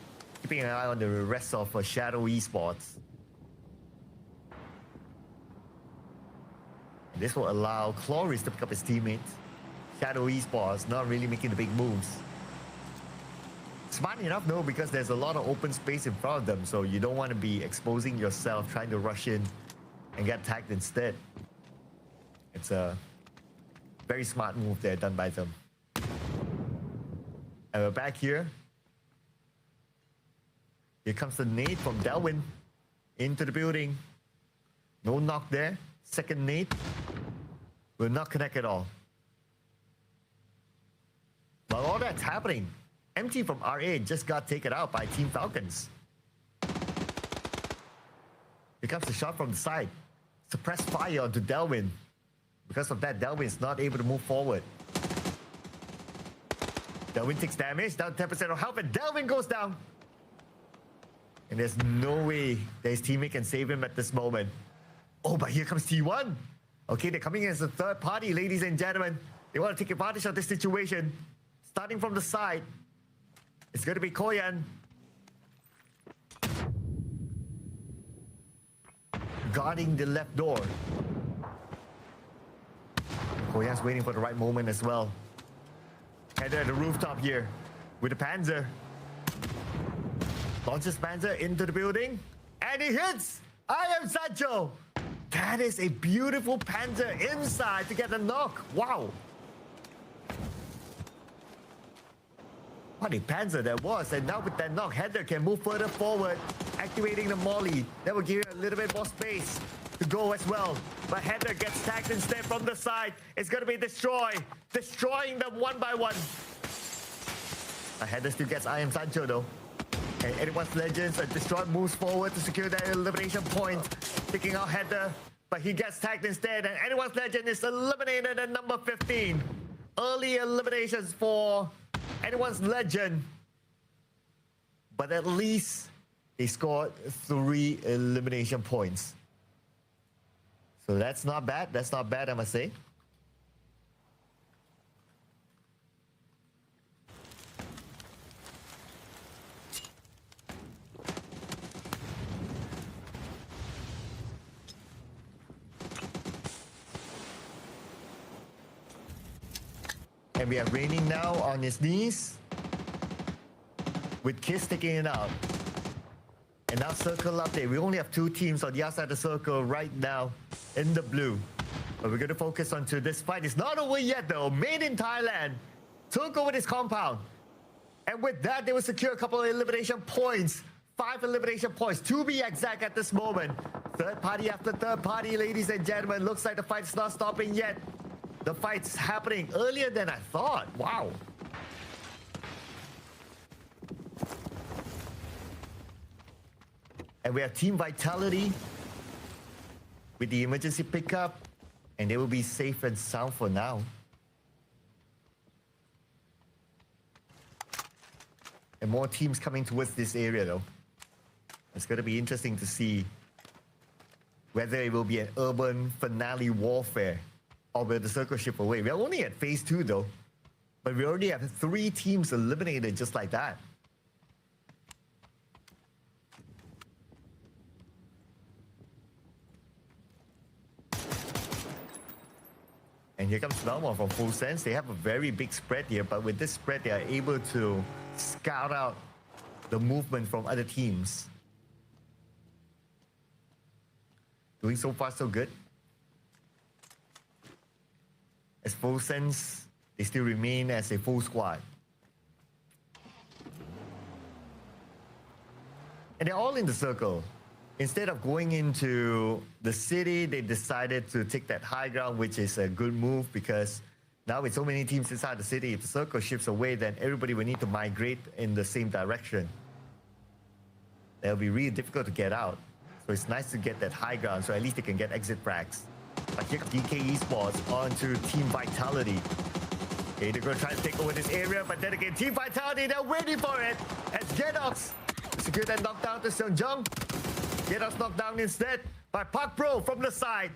keeping an eye on the rest of Shadow Esports. And this will allow Cloris to pick up his teammates. Shadow Esports not really making the big moves. Smart enough, no, because there's a lot of open space in front of them, so you don't want to be exposing yourself, trying to rush in and get tagged instead. It's a very smart move there done by them. And we're back here. Here comes the nade from Delwyn into the building. No knock there. Second nade will not connect at all. While all that's happening, MT from RA just got taken out by Team Falcons. Here comes the shot from the side. Suppressed fire onto Delwyn. Because of that, Delwyn is not able to move forward. Delwyn takes damage, down 10% of health, and Delwyn goes down. And there's no way that his teammate can save him at this moment. Oh, but here comes T1. Okay, they're coming in as a third party, ladies and gentlemen. They want to take advantage of this situation. Starting from the side, it's going to be Koyan. Guarding the left door. Koyan's waiting for the right moment as well. Header at the rooftop here with the Panzer. Launches Panzer into the building. And he hits! I am Sancho! That is a beautiful Panzer inside to get a knock. Wow. What a Panzer that was. And now with that knock, Header can move further forward, activating the Molly. That will give him a little bit more space to go as well. But Header gets tagged instead from the side. It's going to be destroyed. Destroying them one by one. Header still gets I am Sancho though. And anyone's Legends, Destroy moves forward to secure that elimination point. Taking out Header, but he gets tagged instead. And anyone's Legend is eliminated at number 15. Early eliminations for anyone's Legend. But at least they scored 3 elimination points. So that's not bad. That's not bad, I must say. And we are Raining now on his knees. With Kiss taking it out. And now circle update. We only have 2 teams on the outside of the circle right now in the blue. But we're going to focus on to this fight. It's not over yet though. Made in Thailand. Took over this compound. And with that, they will secure a couple of elimination points. 5 elimination points to be exact at this moment. Third party after third party, ladies and gentlemen. Looks like the fight's not stopping yet. The fight's happening earlier than I thought. Wow. And we have Team Vitality with the emergency pickup, and they will be safe and sound for now. And more teams coming towards this area though. It's going to be interesting to see whether it will be an urban finale warfare or will the circle ship away. We're only at phase 2 though, but we already have 3 teams eliminated just like that. And here comes Belmont from Full Sense. They have a very big spread here, but with this spread, they are able to scout out the movement from other teams. Doing so far so good. As Full Sense, they still remain as a full squad. And they're all in the circle. Instead of going into the city, they decided to take that high ground, which is a good move because now with so many teams inside the city, if the circle shifts away, then everybody will need to migrate in the same direction. That'll be really difficult to get out. So it's nice to get that high ground, so at least they can get exit frags. But here comes DK Esports onto Team Vitality. Okay, they're going to try to take over this area, but then again, Team Vitality, they're waiting for it as Genox secure that knockdown to Seongjong. Get us knocked down instead by Park Pro from the side.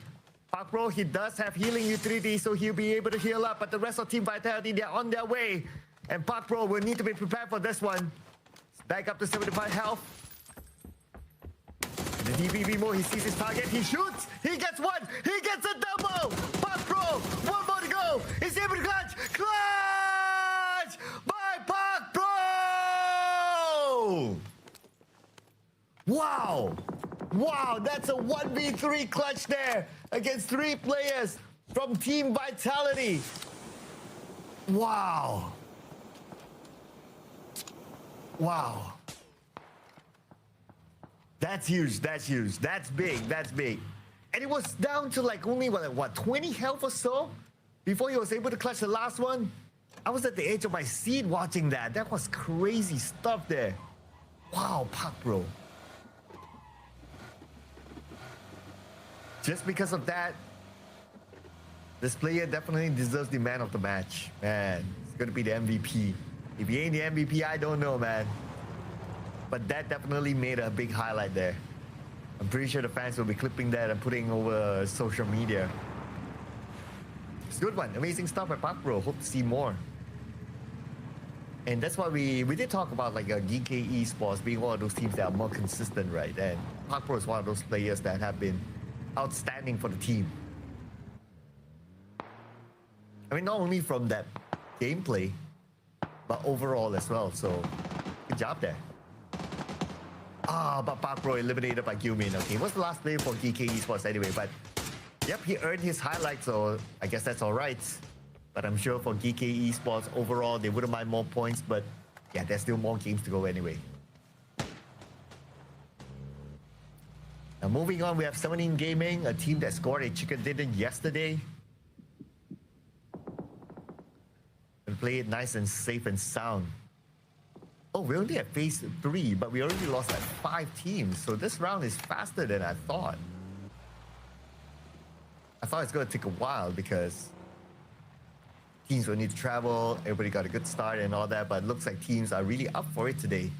Park Pro, he does have healing utility, so he'll be able to heal up, but the rest of Team Vitality, they're on their way. And Park Pro will need to be prepared for this one. Back up to 75 health. In the DPV mode, he sees his target, he shoots, he gets one, he gets a double! Park Pro, one more to go! He's able to clutch! Clutch! By Park Pro! Wow! Wow, that's a 1v3 clutch there against 3 players from Team Vitality. Wow. Wow. That's huge, that's huge. That's big, that's big. And it was down to like only, what 20 health or so before he was able to clutch the last one. I was at the edge of my seat watching that. That was crazy stuff there. Wow, Park Bro. Just because of that, this player definitely deserves the man of the match. Man, he's going to be the MVP. If he ain't the MVP, I don't know, man. But that definitely made a big highlight there. I'm pretty sure the fans will be clipping that and putting over social media. It's a good one. Amazing stuff by Park Bro. Hope to see more. And that's why we did talk about like a GK Esports being one of those teams that are more consistent, right? And Park Bro is one of those players that have been outstanding for the team. I mean, not only from that gameplay, but overall as well. So, good job there. But Park Bro eliminated by Gilmin. Okay, what's the last player for GK Esports anyway? But, yep, he earned his highlight, so I guess that's all right. But I'm sure for GK Esports overall, they wouldn't mind more points. But, yeah, there's still more games to go anyway. Now moving on, we have 17 Gaming, a team that scored a chicken dinner yesterday. And play it nice and safe and sound. Oh, we only have phase 3, but we already lost like 5 teams. So this round is faster than I thought. I thought it's going to take a while because teams will need to travel, everybody got a good start and all that, but it looks like teams are really up for it today.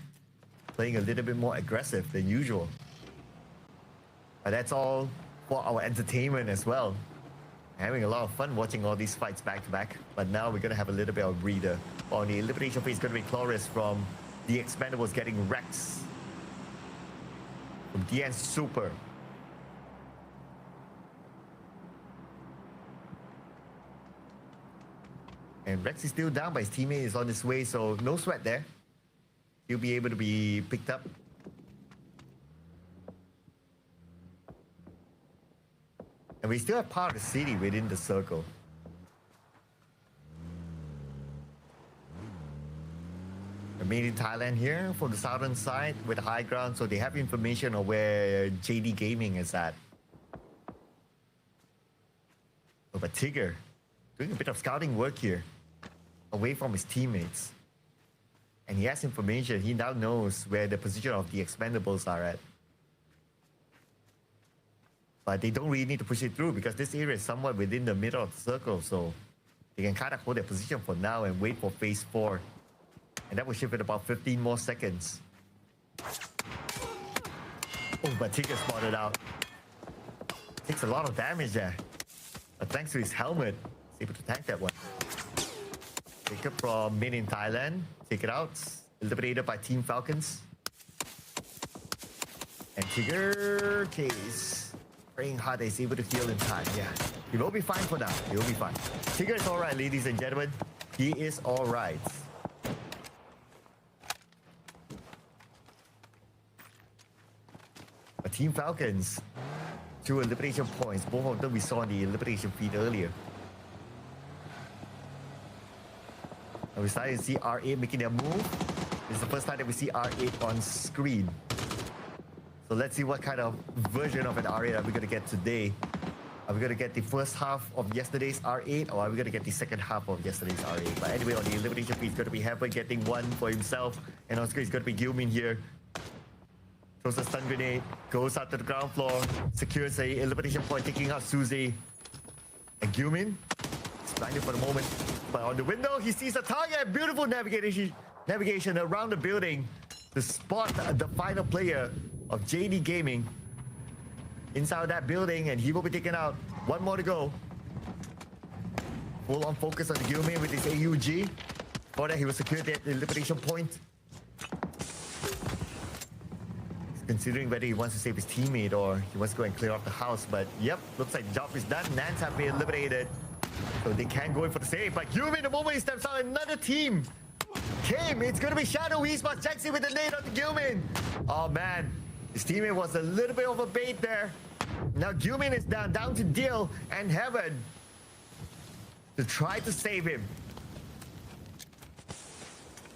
Playing a little bit more aggressive than usual. But that's all for our entertainment as well. Having a lot of fun watching all these fights back to back. But now we're going to have a little bit of a breather. On the elimination phase, it's going to be Chloris from the Expendables getting Rex. From DN Super. And Rex is still down, but his teammate is on his way, so no sweat there. He'll be able to be picked up. And we still have part of the city within the circle. We're made in Thailand here for the southern side with the high ground, so they have information on where JD Gaming is at. Oh, but Tigger doing a bit of scouting work here, away from his teammates. And he has information, he now knows where the position of the Expendables are at. But they don't really need to push it through because this area is somewhat within the middle of the circle, so they can kind of hold their position for now and wait for phase 4. And that will shift in about 15 more seconds. Oh, but Tigger spotted out. Takes a lot of damage there. But thanks to his helmet, he's able to tank that one. Tigger from mid in Thailand. Take it out. Eliminated by Team Falcons. And Tigger case. Praying hard that he's able to heal in time. Yeah, he will be fine for now. He will be fine. Tigger is all right, ladies and gentlemen. He is all right. But Team Falcons, 2 elimination points. Both of them we saw on the elimination feed earlier. And we're starting to see R8 making their move. This is the first time that we see R8 on screen. So let's see what kind of version of an R8 are we going to get today. Are we going to get the first half of yesterday's R8 or are we going to get the second half of yesterday's R8? But anyway, on the elimination feed, it's going to be Heaven getting one for himself. And on screen, it's going to be Gilmin here. Throws a stun grenade, goes out to the ground floor, secures a elimination point, taking out Suzy. And Gilmin is blinded for the moment. But on the window, he sees a target. Beautiful navigation around the building to spot the final player of JD Gaming. inside that building, and he will be taken out. One more to go. Full on focus on the Gilman with his AUG. For that, he was secured at the liberation point. He's considering whether he wants to save his teammate or he wants to go and clear off the house. But yep, looks like the job is done. Nans have been eliminated. So they can go in for the save. But Gilman, the moment he steps out, another team came. It's going to be Shadow Esports. Jaxi with the nade on the Gilman. Oh man, his teammate was a little bit of a bait there. Now Gilman is down to Deal and Heaven to try to save him.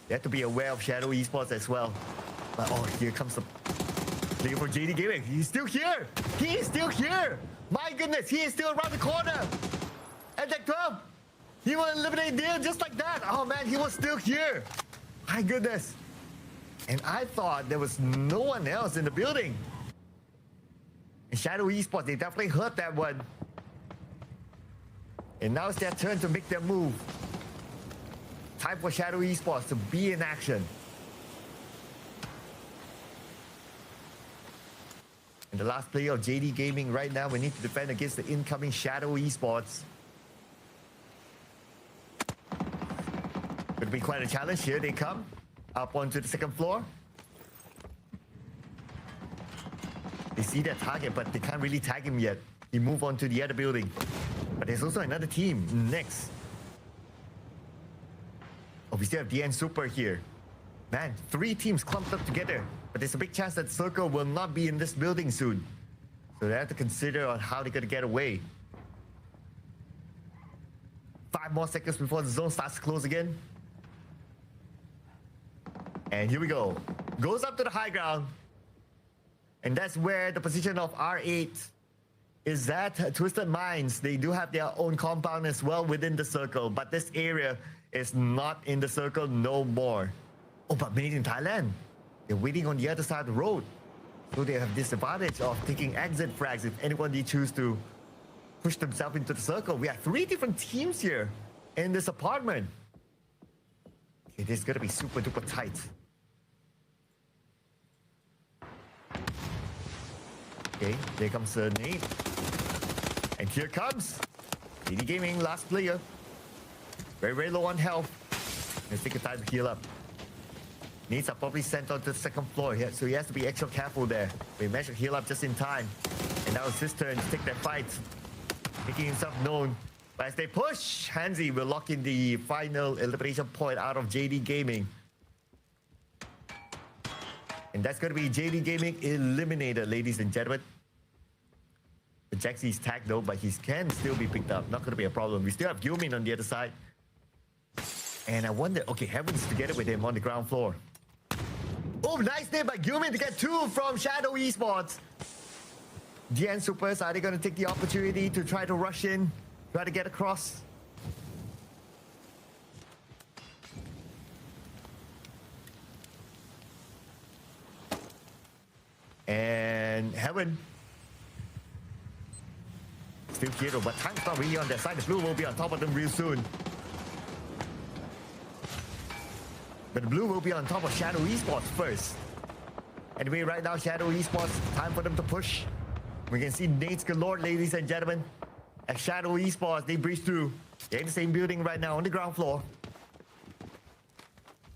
You have to be aware of Shadow Esports as well. But oh, here comes the player for JD Gaming. He's still here. He is still here. My goodness, he is still around the corner. And that 12, he will eliminate Deal just like that. Oh man, he was still here. My goodness. And I thought there was no one else in the building. And Shadow Esports, they definitely heard that one. And now it's their turn to make their move. Time for Shadow Esports to be in action. And the last player of JD Gaming right now, we need to defend against the incoming Shadow Esports. Could be quite a challenge. Here they come. Up onto the second floor. They see their target, but they can't really tag him yet. He moved on to the other building. But there's also another team next. Oh, we still have DN Super here. Man, 3 teams clumped up together. But there's a big chance that Circle will not be in this building soon. So they have to consider on how they're going to get away. 5 more seconds before the zone starts to close again. And here we go. Goes up to the high ground. And that's where the position of R8 is at. Twisted Minds, they do have their own compound as well within the circle. But this area is not in the circle no more. Oh, but made in Thailand. They're waiting on the other side of the road. So they have this advantage of taking exit frags if anyone they choose to push themselves into the circle. We have 3 different teams here in this apartment. Okay, this is gonna be super duper tight. Okay, there comes the nade. And here comes JD Gaming, last player. Very, very low on health. Let's take a time to heal up. Nades are probably sent onto the second floor here, so he has to be extra careful there. They managed to heal up just in time. And now it's his turn to take that fight, making himself known. But as they push, Hansi will lock in the final elimination point out of JD Gaming. And that's going to be JD Gaming eliminated, ladies and gentlemen. The Jaxie's tagged though, but he can still be picked up. Not going to be a problem. We still have Gilmin on the other side. And I wonder, okay, Heaven's together with him on the ground floor. Oh, nice name by Gilmin to get 2 from Shadow Esports. DN Supers, are they going to take the opportunity to try to rush in? Try to get across? And Heaven. Still Kiro, but time's not really on their side. The blue will be on top of them real soon. But the blue will be on top of Shadow Esports first. Anyway, right now, Shadow Esports, time for them to push. We can see nades galore, ladies and gentlemen. As Shadow Esports, they breeze through. They're in the same building right now on the ground floor.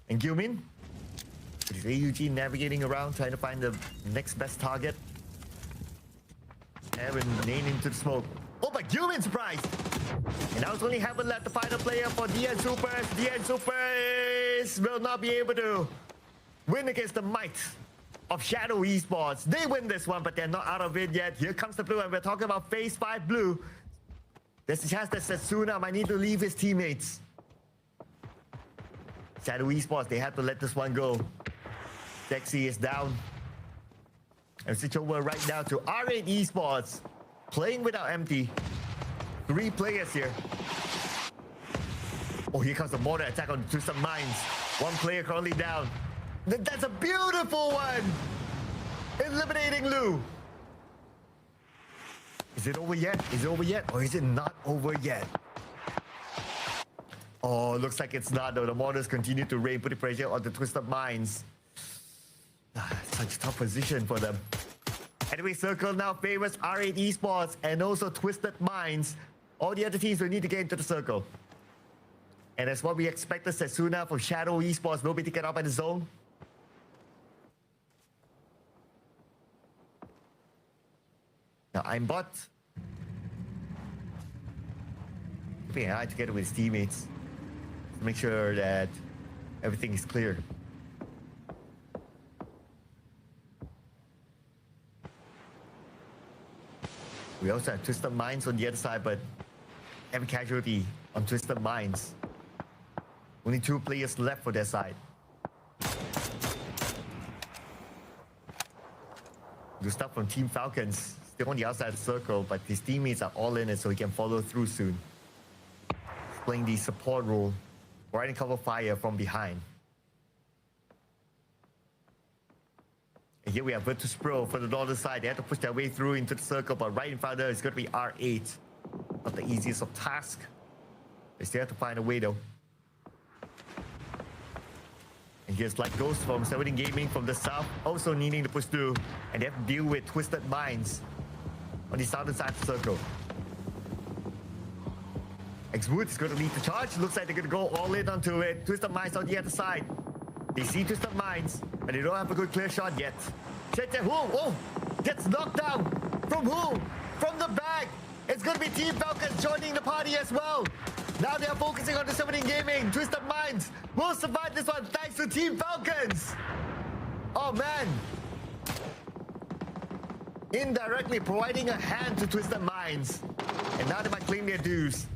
And Gilmin, with his AUG navigating around, trying to find the next best target. Heaven nade into the smoke. Oh, but Gilmin surprised! And now it's only Heaven left, the final player for DN Supers. DN Supers will not be able to win against the might of Shadow Esports. They win this one, but they're not out of it yet. Here comes the blue, and we're talking about Phase 5 blue. There's a chance that Setsuna might need to leave his teammates. Shadow Esports, they have to let this one go. Dexy is down. And switch over right now to R8 Esports. Playing without empty. 3 players here. Oh, here comes the mortar attack on Twisted Minds. 1 player currently down. That's a beautiful one! Eliminating Lu. Is it over yet? Is it over yet? Or is it not over yet? Oh, looks like it's not though. The mortars continue to rain, putting pressure on the Twisted Minds. Such a tough position for them. Anyway, Circle now favors R8 Esports and also Twisted Minds. All the other teams will need to get into the circle. And that's what we expected. Setsuna from Shadow Esports will be taken out by the zone. Now, I'm bot. Keeping an eye together with his teammates to make sure that everything is clear. We also have Twisted Minds on the other side, but every casualty on Twisted Minds. Only 2 players left for their side. Gustav from Team Falcons still on the outside of the circle, but his teammates are all in it so he can follow through soon. He's playing the support role, providing cover fire from behind. And here we have Virtus Pro for the northern side. They have to push their way through into the circle, but right in front of them is going to be R8. Not the easiest of tasks. They still have to find a way though. And here's like Ghost from 17 Gaming from the south, also needing to push through. And they have to deal with Twisted Minds on the southern side of the circle. X-Wood is going to lead the charge. Looks like they're going to go all in onto it. Twisted Minds on the other side. They see Twisted Minds, but they don't have a good clear shot yet. Check that. Whoa, oh! Gets knocked down. From who? From the back. It's going to be Team Falcons joining the party as well. Now they are focusing on the 17 Gaming. Twisted Minds will survive this one thanks to Team Falcons. Oh man. Indirectly providing a hand to Twisted Minds. And now they might claim their dues.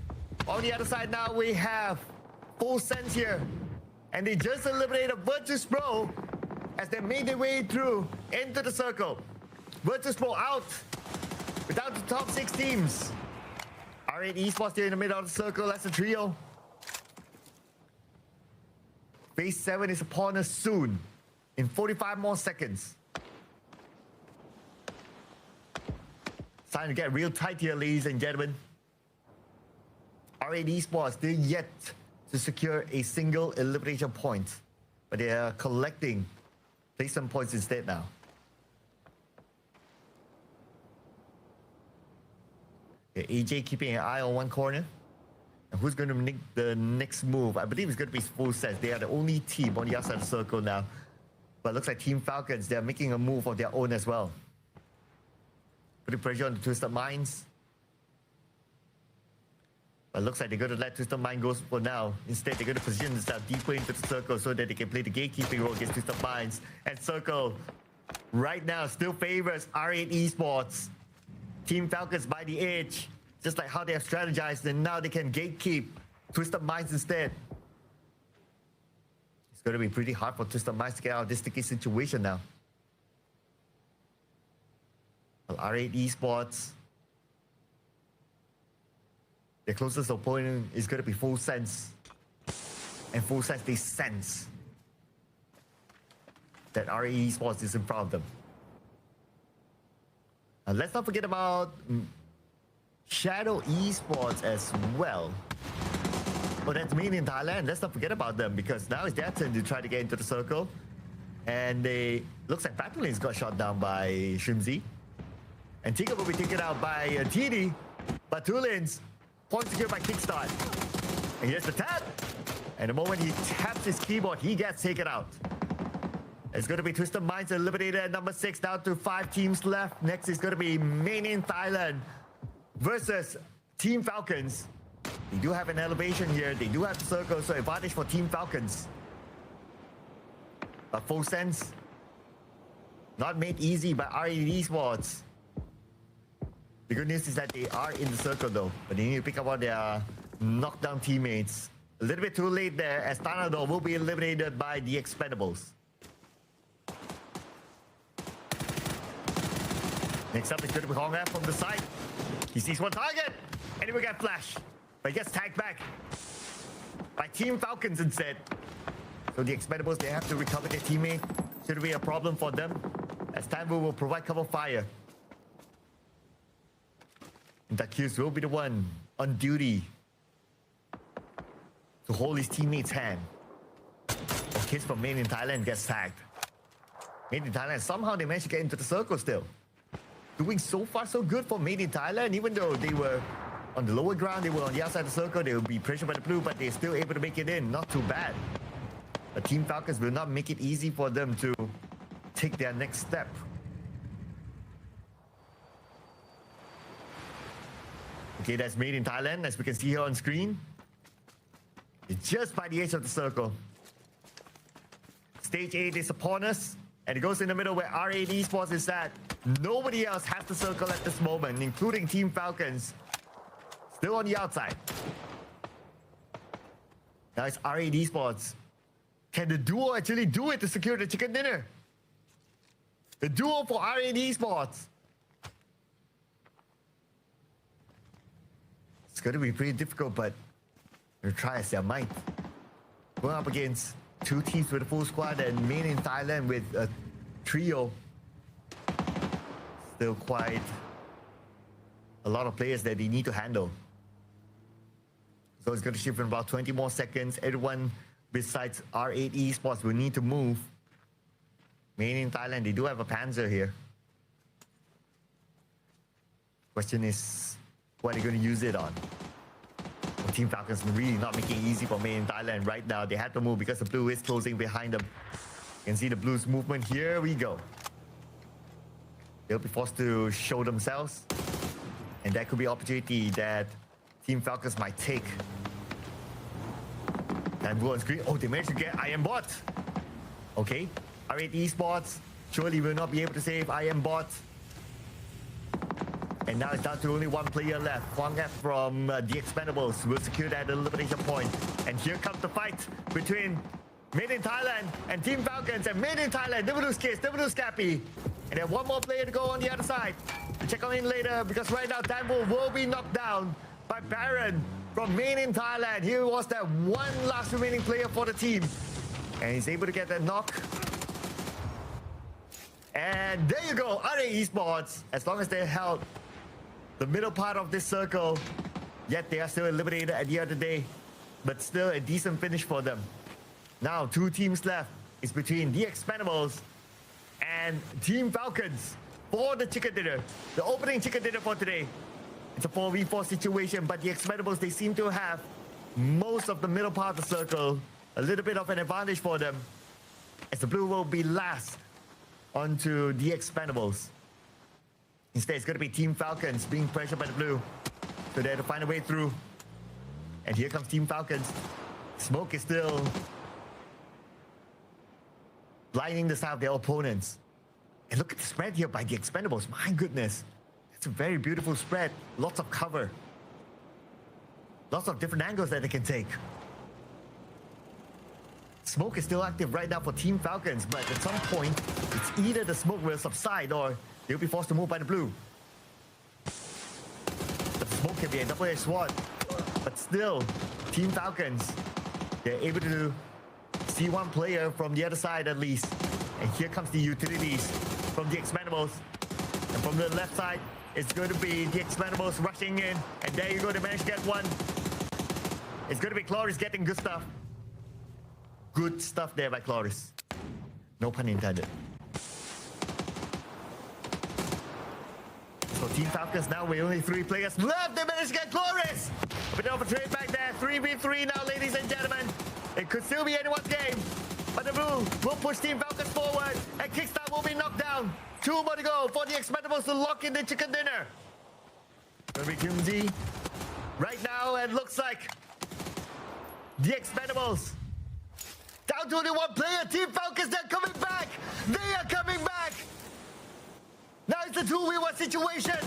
On the other side now we have Full Sense here. And they just eliminated Virtus Pro as they made their way through into the circle. Virtus Pro out without the top 6 teams. R8 Esports here in the middle of the circle as a trio. Phase 7 is upon us soon in 45 more seconds. It's time to get real tight here, ladies and gentlemen. R8 Esports, they're yet to secure a single elimination point, but they are collecting placement points instead now. Okay, AJ keeping an eye on one corner. And who's going to make the next move? I believe it's going to be Full Sense. They are the only team on the outside of the circle now. But it looks like Team Falcons, they're making a move of their own as well. Putting pressure on the Twisted Minds. But it looks like they're going to let Twisted Mind go for now. Instead, they're going to position themselves deeper into the circle so that they can play the gatekeeping role against Twisted Minds. And Circle, right now, still favors R8 Esports. Team Falcons by the edge. Just like how they have strategized, and now they can gatekeep Twisted Minds instead. It's going to be pretty hard for Twisted Minds to get out of this sticky situation now. Well, R8 Esports, their closest opponent is going to be Full Sense. And Full Sense, they sense that R8 Esports is in front of them. And let's not forget about Shadow Esports as well. Oh, that's Main in Thailand. Let's not forget about them because now it's their turn to try to get into the circle. And they looks like Battlelin's got shot down by Shrimzy. And Tigger will be taken out by TD. But Tulins, point secured by Kickstart. And here's the tap. And the moment he taps his keyboard, he gets taken out. It's going to be Twisted Minds eliminated at number 6, down to 5 teams left. Next is going to be Main in Thailand versus Team Falcons. They do have an elevation here. They do have the circle, so advantage for Team Falcons. But Full Sense, not made easy by R8 Esports. The good news is that they are in the circle though, but they need to pick up on their knockdown teammates. A little bit too late there. Astana though will be eliminated by the Expendables. Next up is going to be Honga from the side. He sees one target, and he will get flash. But he gets tagged back by Team Falcons instead. So the Expendables, they have to recover their teammate. Should be a problem for them, as Tanvu will provide cover fire. And Dakius will be the one on duty to hold his teammate's hand. A kid from Main in Thailand gets tagged. Main in Thailand, somehow they managed to get into the circle still. doing so far so good for Made in Thailand, even though they were on the lower ground, they were on the outside of the circle, they will be pressured by the blue, but they're still able to make it in. Not too bad. But Team Falcons will not make it easy for them to take their next step. Okay, that's Made in Thailand, as we can see here on screen. It's just by the edge of the circle. Stage 8 is upon us, and it goes in the middle where R8 Esports is at. Nobody else has the circle at this moment, including Team Falcons. Still on the outside. Now it's R8 Esports. Can the duo actually do it to secure the chicken dinner? The duo for R8 Esports. It's going to be pretty difficult, but they'll try as their might. Going up against two teams with a full squad and Made in Thailand with a trio. Still quite a lot of players that they need to handle. So it's going to shift in about 20 more seconds. Everyone besides R8 Esports will need to move. Made in Thailand, they do have a Panzer here. Question is, what are they going to use it on? Well, Team Falcons really not making it easy for Made in Thailand right now. They had to move because the blue is closing behind them. You can see the blues movement. Here we go. They'll be forced to show themselves. And that could be an opportunity that Team Falcons might take. And blue on screen. Oh, they managed to get I Am Bot. Okay. R8 Esports surely will not be able to save I Am Bot. And now it's down to only one player left. Huang F from the Expendables will secure that elimination point. And here comes the fight between Made in Thailand and Team Falcons. And Made in Thailand, never lose Case, never lose Scappy. And then one more player to go on the other side. We'll check on in later because right now Danbo will be knocked down by Baron from Made in Thailand. He was that one last remaining player for the team. And he's able to get that knock. And there you go, R8 Esports. As long as they held the middle part of this circle, yet they are still eliminated at the end of the day. But still a decent finish for them. Now, two teams left. It's between the Expendables and Team Falcons for the chicken dinner. The opening chicken dinner for today. It's a 4v4 situation, but the Expendables, they seem to have most of the middle part of the circle. A little bit of an advantage for them. As the blue will be last onto the Expendables. Instead, it's going to be Team Falcons being pressured by the blue. So they have to find a way through. And here comes Team Falcons. Smoke is still blinding the sight of their opponents. And look at the spread here by the Expendables. My goodness. It's a very beautiful spread. Lots of cover. Lots of different angles that they can take. Smoke is still active right now for Team Falcons, but at some point, it's either the smoke will subside or they'll be forced to move by the blue. But the smoke can be a double-edged sword. But still, Team Falcons, they're able to see one player from the other side at least. And here comes the utilities from the Expendables. And from the left side, it's going to be the Expendables rushing in. And there you go, they managed to get one. It's going to be Cloris getting good stuff. Good stuff there by Cloris. No pun intended. So Team Falcons now with only 3 players left. They managed to get Cloris. A bit of a trade back there. 3v3 now, ladies and gentlemen. It could still be anyone's game. But the blue will push Team Falcons forward. And Kickstart will be knocked down. 2 more to go for the Expendables to lock in the chicken dinner. Gonna be Kimji right now, and looks like the Expendables down to only 1 player. Team Falcons, they're coming back. They are coming back. Now it's a 2v1 situation.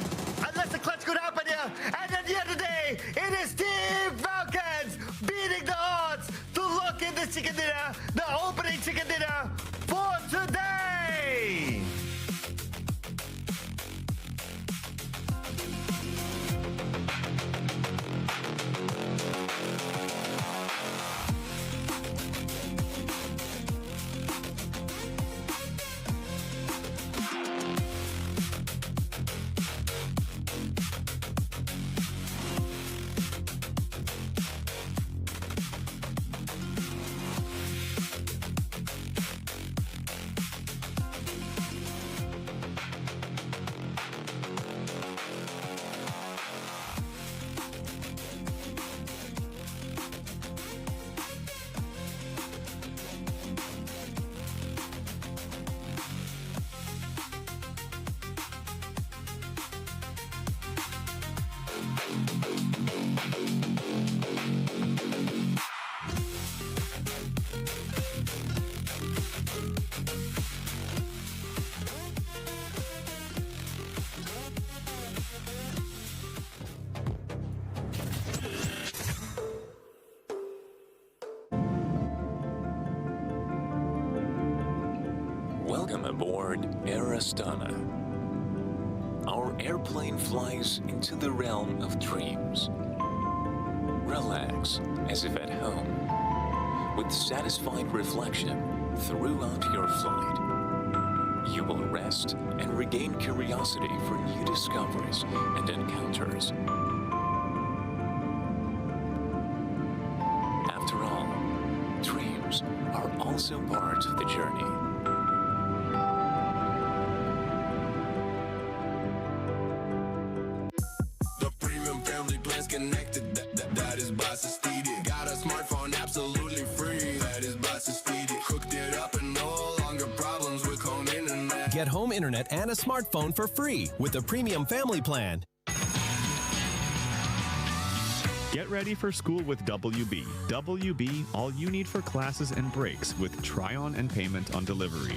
Unless the clutch could happen here. And at the end of the day, it is Team Falcons beating the odds to lock in the chicken dinner. The opening chicken dinner for today. Welcome aboard Air Astana. Our airplane flies into the realm of dreams. Relax as if at home, with satisfied reflection throughout your flight. You will rest and regain curiosity for new discoveries and encounters. After all, dreams are also part of the journey. The premium family plan's connected. That is Boss's Speedy. Got a smartphone absolutely free. That is Boss's Speedy. Hooked it up and no longer problems with home internet. Get home internet and a smartphone for free with the premium family plan. Get ready for school with WB. WB, all you need for classes and breaks with try-on and payment on delivery.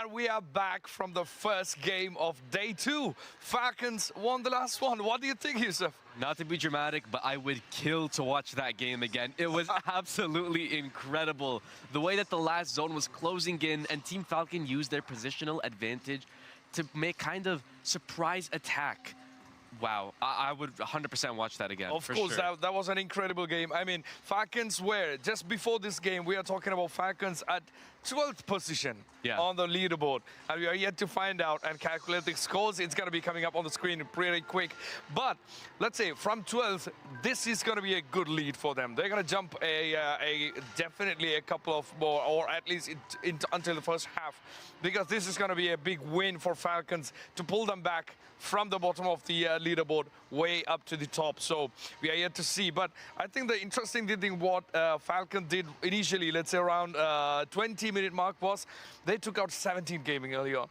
And we are back from the first game of day 2. Falcons won the last one. What do you think, Yusuf? Not to be dramatic, but I would kill to watch that game again. It was absolutely incredible. The way that the last zone was closing in and Team Falcon used their positional advantage to make kind of surprise attack. Wow, I would 100% watch that again. Of course, sure. that was an incredible game. I mean, Falcons were, just before this game, we are talking about Falcons at 12th position on the leaderboard. And we are yet to find out and calculate the scores. It's going to be coming up on the screen pretty quick. But let's say from 12th, this is going to be a good lead for them. They're going to jump definitely a couple of more, or at least until the first half, because this is going to be a big win for Falcons to pull them back from the bottom of the leaderboard way up to the top. So we are yet to see. But I think the interesting thing what Falcon did initially, let's say around 20-minute mark, was they took out 17 Gaming early on.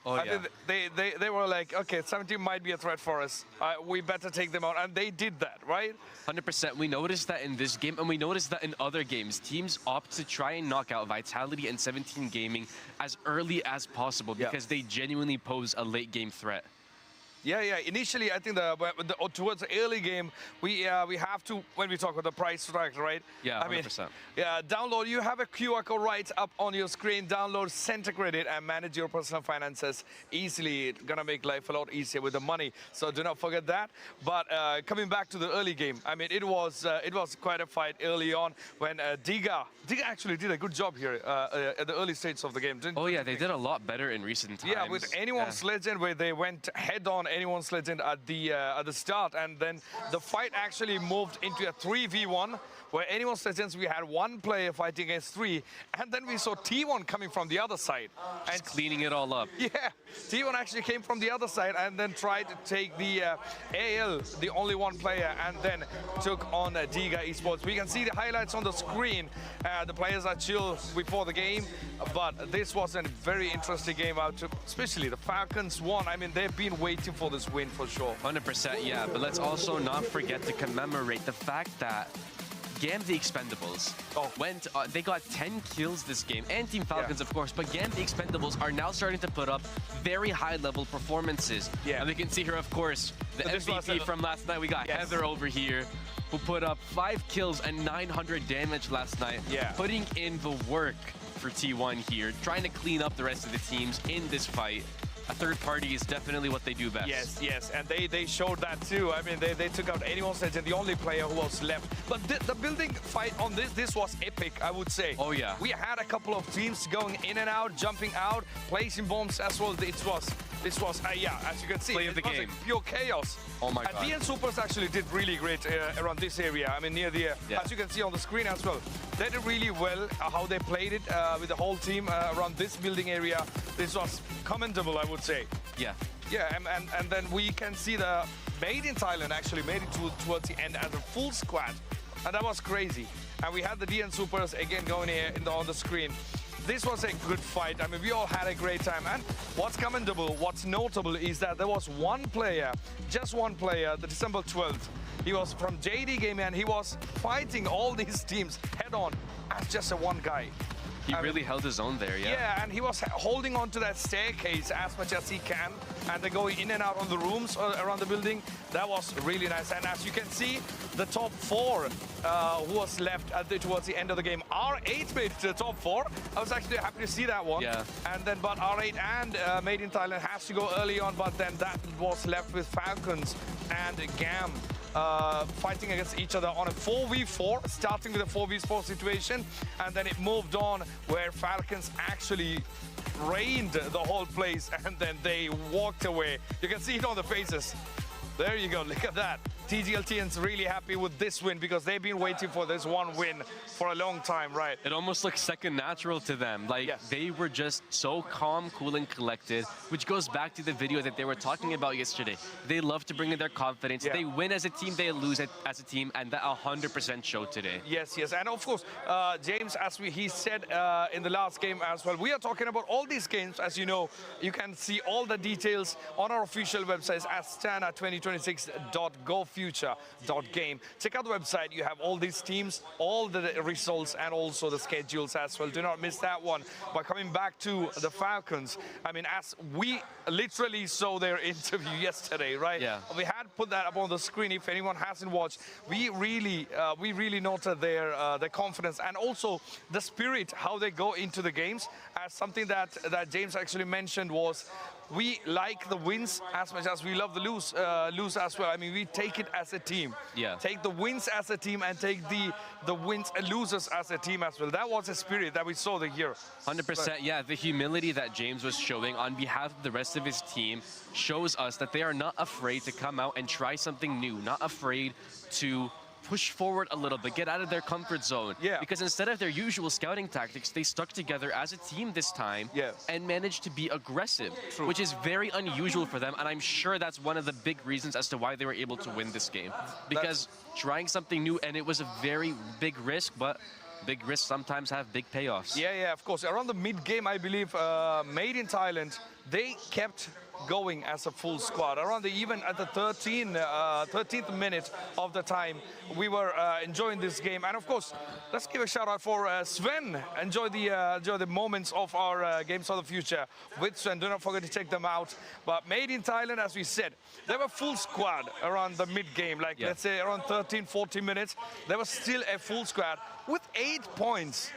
Oh, I yeah. think they were like, okay, 17 might be a threat for us. We better take them out. And they did that, right? 100%. We noticed that in this game, and we noticed that in other games. Teams opt to try and knock out Vitality and 17 Gaming as early as possible because they genuinely pose a late game threat. Yeah. Initially, I think towards the early game, we have to, when we talk about the price tag, right? Yeah, 100%. I mean, download. You have a QR code right up on your screen. Download Center Credit and manage your personal finances easily. It's gonna make life a lot easier with the money. So do not forget that. But coming back to the early game, I mean, it was quite a fight early on when Diga actually did a good job here at the early stages of the game. Oh yeah, they did a lot better in recent times. Yeah, with Anyone's Legend, where they went head on Anyone's Legend at the start, and then the fight actually moved into a 3v1, where Anyone's Legends, we had one player fighting against 3, and then we saw T1 coming from the other side. Just cleaning it all up. Yeah, T1 actually came from the other side and then tried to take the AL, the only one player, and then took on Diga Esports. We can see the highlights on the screen. The players are chill before the game, but this was a very interesting game out, especially the Falcons won. I mean, they've been waiting for this win for sure. 100%, yeah. But let's also not forget to commemorate the fact that GAM the Expendables they got 10 kills this game, and Team Falcons, of course, but GAM the Expendables are now starting to put up very high-level performances. Yeah. And we can see here, of course, the MVP from last night. We got Heather over here, who put up 5 kills and 900 damage last night, putting in the work for T1 here, trying to clean up the rest of the teams in this fight. A third party is definitely what they do best. Yes, and they showed that too. I mean, they took out Anyone's Legend, the only player who was left. But the building fight on this was epic, I would say. Oh yeah. We had a couple of teams going in and out, jumping out, placing bombs as well. This was as you can see, Play of the game. Pure chaos. Oh my God. DN Supers actually did really great around this area. I mean, near the, as you can see on the screen as well. They did really well how they played it with the whole team around this building area. This was commendable, I would say. Yeah. Yeah, and then we can see the Made in Thailand actually made it towards the end as a full squad. and that was crazy. And we had the DN Supers again going here on the screen. This was a good fight. I mean, we all had a great time. And what's commendable, what's notable is that there was one player, just one player, the December 12th. He was from JD Gaming, and he was fighting all these teams head-on as just a one guy. He really held his own there, yeah. Yeah, and he was holding on to that staircase as much as he can, and they're going in and out on the rooms around the building. That was really nice. And as you can see, the top 4 who was left towards the end of the game. R8 made it to the top 4. I was actually happy to see that one. Yeah. And then, but R8 and Made in Thailand has to go early on, but then that was left with Falcons and GAM. Fighting against each other on a 4v4, starting with a 4v4 situation, and then it moved on where Falcons actually rained the whole place, and then they walked away. You can see it on the faces. There you go, look at that. TGLTN's really happy with this win because they've been waiting for this one win for a long time, right? It almost looks second natural to them. Like, they were just so calm, cool, and collected, which goes back to the video that they were talking about yesterday. They love to bring in their confidence. They win as a team, they lose as a team, and that 100% showed today. Yes, yes, and of course, James, as he said in the last game as well, we are talking about all these games. As you know, you can see all the details on our official website, Astana2026.gofuture.game. Check out the website. You have all these teams, all the results, and also the schedules as well. Do not miss that one. But coming back to the Falcons, I mean, as we literally saw their interview yesterday, right? Yeah. We had put that up on the screen. If anyone hasn't watched, we really noted their confidence and also the spirit, how they go into the games. As something that James actually mentioned was, we like the wins as much as we love the lose as well. I mean, we take it as a team. Yeah. Take the wins as a team and take the wins and losers as a team as well. That was a spirit that we saw the year. 100%, yeah. The humility that James was showing on behalf of the rest of his team shows us that they are not afraid to come out and try something new, not afraid to push forward a little bit, get out of their comfort zone. Yeah. Because instead of their usual scouting tactics, they stuck together as a team this time and managed to be aggressive, which is very unusual for them. And I'm sure that's one of the big reasons as to why they were able to win this game. Because trying something new, and it was a very big risk, but big risks sometimes have big payoffs. Yeah, yeah, of course. Around the mid-game, I believe, Made in Thailand, they kept going as a full squad. Around even at the 13th minute of the time, we were enjoying this game. And of course, let's give a shout out for Sven. Enjoy the moments of our Games of the Future with Sven. Do not forget to check them out. But Made in Thailand, as we said, they were full squad around the mid-game. Like, let's say around 13, 14 minutes, there was still a full squad with 8 points.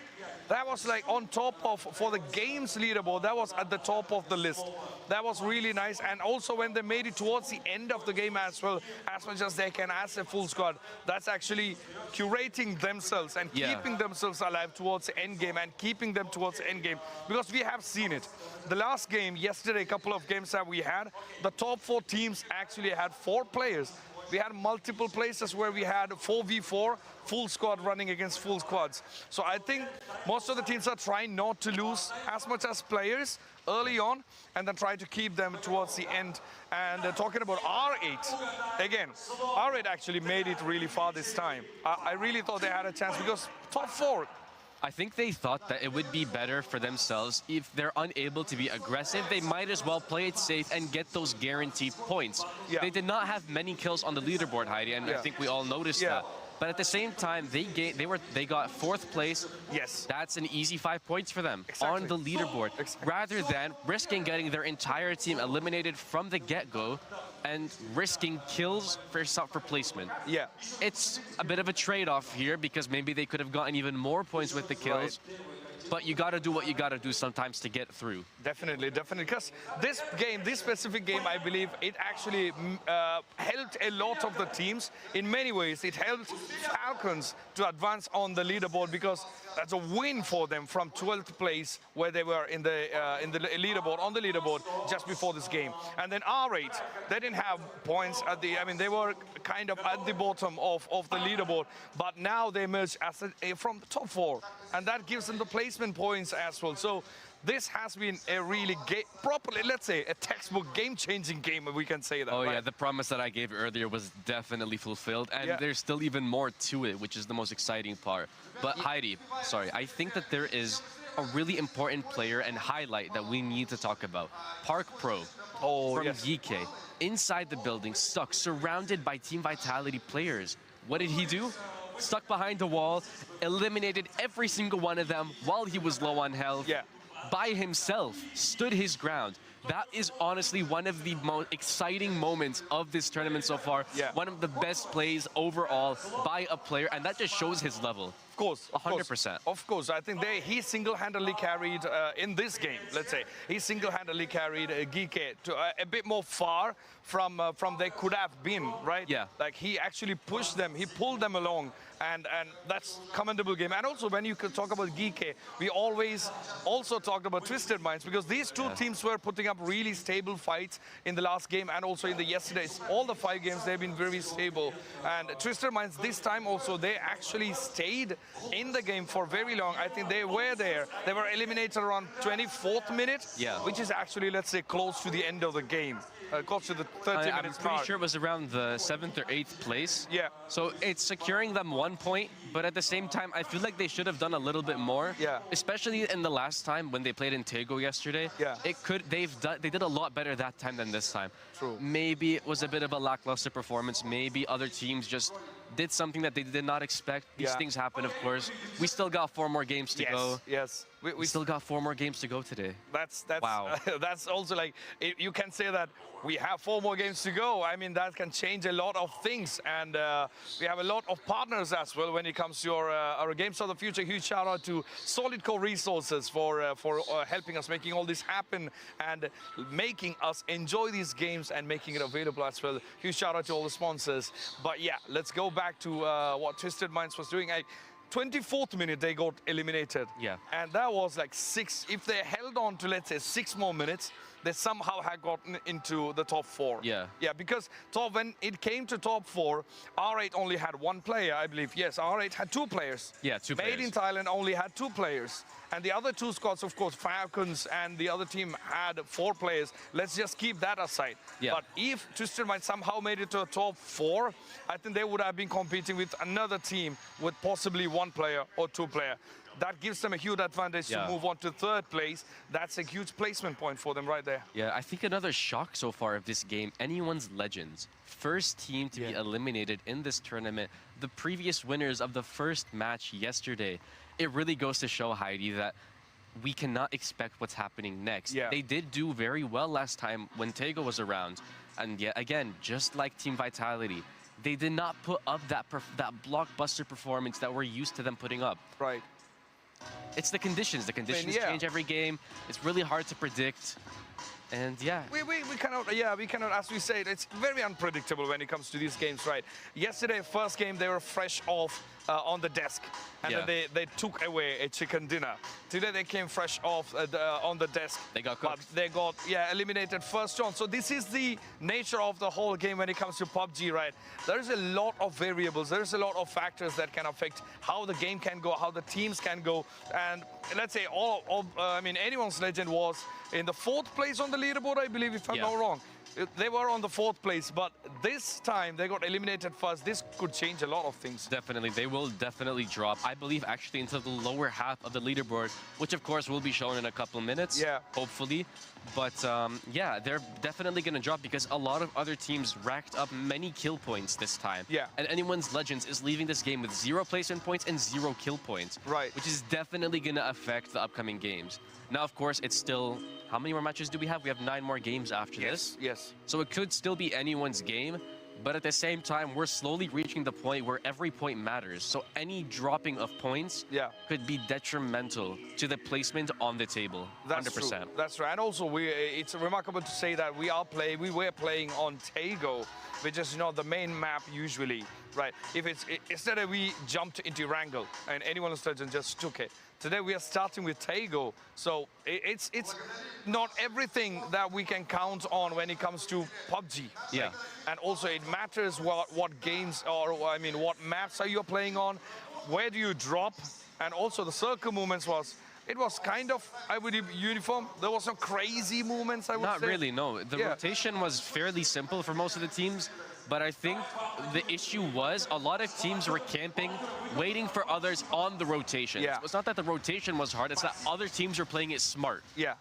That was like on top of, for the games leaderboard, that was at the top of the list. That was really nice. And also when they made it towards the end of the game as well, as much as they can as a full squad, that's actually curating themselves and keeping themselves alive towards the end game and keeping them towards the end game. Because we have seen it. The last game, yesterday, a couple of games that we had, the top 4 teams actually had 4 players. We had multiple places where we had 4v4, full squad running against full squads. So I think most of the teams are trying not to lose as much as players early on and then try to keep them towards the end. And talking about R8, again, R8 actually made it really far this time. I really thought they had a chance because top 4. I think they thought that it would be better for themselves if they're unable to be aggressive. They might as well play it safe and get those guaranteed points. They did not have many kills on the leaderboard, Heidi, and I think we all noticed that. But at the same time, they got 4th place. Yes. That's an easy 5 points for them on the leaderboard. Rather than risking getting their entire team eliminated from the get-go and risking kills for placement. Yeah. It's a bit of a trade-off here because maybe they could have gotten even more points with the kills. But you got to do what you got to do sometimes to get through. Definitely, definitely. Because this game, this specific game, I believe, it actually helped a lot of the teams. In many ways, it helped Falcons to advance on the leaderboard because that's a win for them from 12th place where they were in the leaderboard, on the leaderboard just before this game. And then R8, they didn't have points at the, I mean, they were kind of at the bottom of the leaderboard, but now they emerged as from the top 4. And that gives them the placement points as well. So this has been a really properly, let's say, a textbook game-changing game, we can say that. Oh, right? yeah, the promise that I gave earlier was definitely fulfilled, and Yeah. there's still even more to it, which is the most exciting part. But Heidi, sorry, I think that there is a really important player and highlight that we need to talk about. Park Pro from GK, inside the building, stuck, surrounded by Team Vitality players. What did he do? Stuck behind the wall, eliminated every single one of them while he was low on health. Yeah. By himself, stood his ground. That is honestly one of the most exciting moments of this tournament so far. Yeah. One of the best plays overall by a player, and that just shows his level. Of course, 100%. Of course, I think he single-handedly carried in this game. Let's say he single-handedly carried GK to a bit more far from they could have been, right? Yeah. Like he actually pushed them, he pulled them along, and that's commendable game. And also when you could talk about GK, we always also talked about Twisted Minds because these two teams were putting up really stable fights in the last game and also in the yesterday's. All the 5 games they've been very stable. And Twisted Minds this time also they actually stayed in the game for very long. I think they were there. They were eliminated around 24th minute, which is actually, let's say, close to the end of the game. Close to the 30 I'm minutes pretty mark. sure it was around the 7th or 8th place. Yeah. So it's securing them 1 point, but at the same time, I feel like they should have done a little bit more. Yeah. Especially in the last time when they played in Tego yesterday. Yeah. They did a lot better that time than this time. True. Maybe it was a bit of a lackluster performance. Maybe other teams just did something that they did not expect. These things happen, of course. We still got 4 more games to go. Yes. We still got 4 more games to go today. That's wow. That's also like you can say that we have 4 more games to go. I mean that can change a lot of things, and we have a lot of partners as well when it comes to our games of the future. Huge shout out to Solid Core Resources for helping us making all this happen and making us enjoy these games and making it available as well. Huge shout out to all the sponsors. But yeah, let's go back to what Twisted Minds was doing. 24th minute they got eliminated. Yeah. And that was like 6. If they held on to, let's say, 6 more minutes, they somehow had gotten into the top 4. Yeah. Yeah, because when it came to top 4, R8 only had 1 player, I believe. Yes, R8 had 2 players. Yeah, 2 players. Made in Thailand only had 2 players. And the other 2 squads, of course, Falcons and the other team had 4 players. Let's just keep that aside. Yeah. But if Twisted Minds somehow made it to a top 4, I think they would have been competing with another team with possibly 1 player or 2 player. That gives them a huge advantage to move on to 3rd place. That's a huge placement point for them right there. Yeah, I think another shock so far of this game, anyone's Legends. First team to be eliminated in this tournament. The previous winners of the first match yesterday. It really goes to show, Heidi, that we cannot expect what's happening next. Yeah. They did do very well last time when Tego was around. And yet again, just like Team Vitality, they did not put up that blockbuster performance that we're used to them putting up. Right. It's the conditions. The conditions change every game. It's really hard to predict. And yeah. We cannot, as we said, it's very unpredictable when it comes to these games, right? Yesterday, first game, they were fresh off on the desk. And then they took away a chicken dinner. Today, they came fresh off on the desk. They got cooked. But they got, eliminated first round. So this is the nature of the whole game when it comes to PUBG, right? There's a lot of variables. There's a lot of factors that can affect how the game can go, how the teams can go. And let's say anyone's Legend was in the 4th place on the leaderboard, I believe, if I'm not wrong. They were on the 4th place, but this time they got eliminated first. This could change a lot of things. Definitely. They will definitely drop, I believe, actually into the lower half of the leaderboard, which, of course, will be shown in a couple of minutes, hopefully. But, yeah, they're definitely going to drop because a lot of other teams racked up many kill points this time. Yeah. And anyone's Legends is leaving this game with 0 placement points and 0 kill points. Right. Which is definitely going to affect the upcoming games. Now, of course, it's still... How many more matches do we have? We have 9 more games after this. Yes. So it could still be anyone's game, but at the same time, we're slowly reaching the point where every point matters. So any dropping of points could be detrimental to the placement on the table. That's 100%. true. That's right. And also, it's remarkable to say that we were playing on Tego, which is the main map usually, right? Instead we jumped into Wrangle and anyone's Legend just took it. Today we are starting with Tego, so it's not everything that we can count on when it comes to PUBG. Yeah. And also it matters what games what maps are you playing on, where do you drop, and also the circle movements was it was kind of, I would uniform. There was some crazy movements, I would Not say. really, no. The rotation was fairly simple for most of the teams, but I think the issue was a lot of teams were camping, waiting for others on the rotation. Yeah. It's not that the rotation was hard, it's that other teams are playing it smart. Yeah.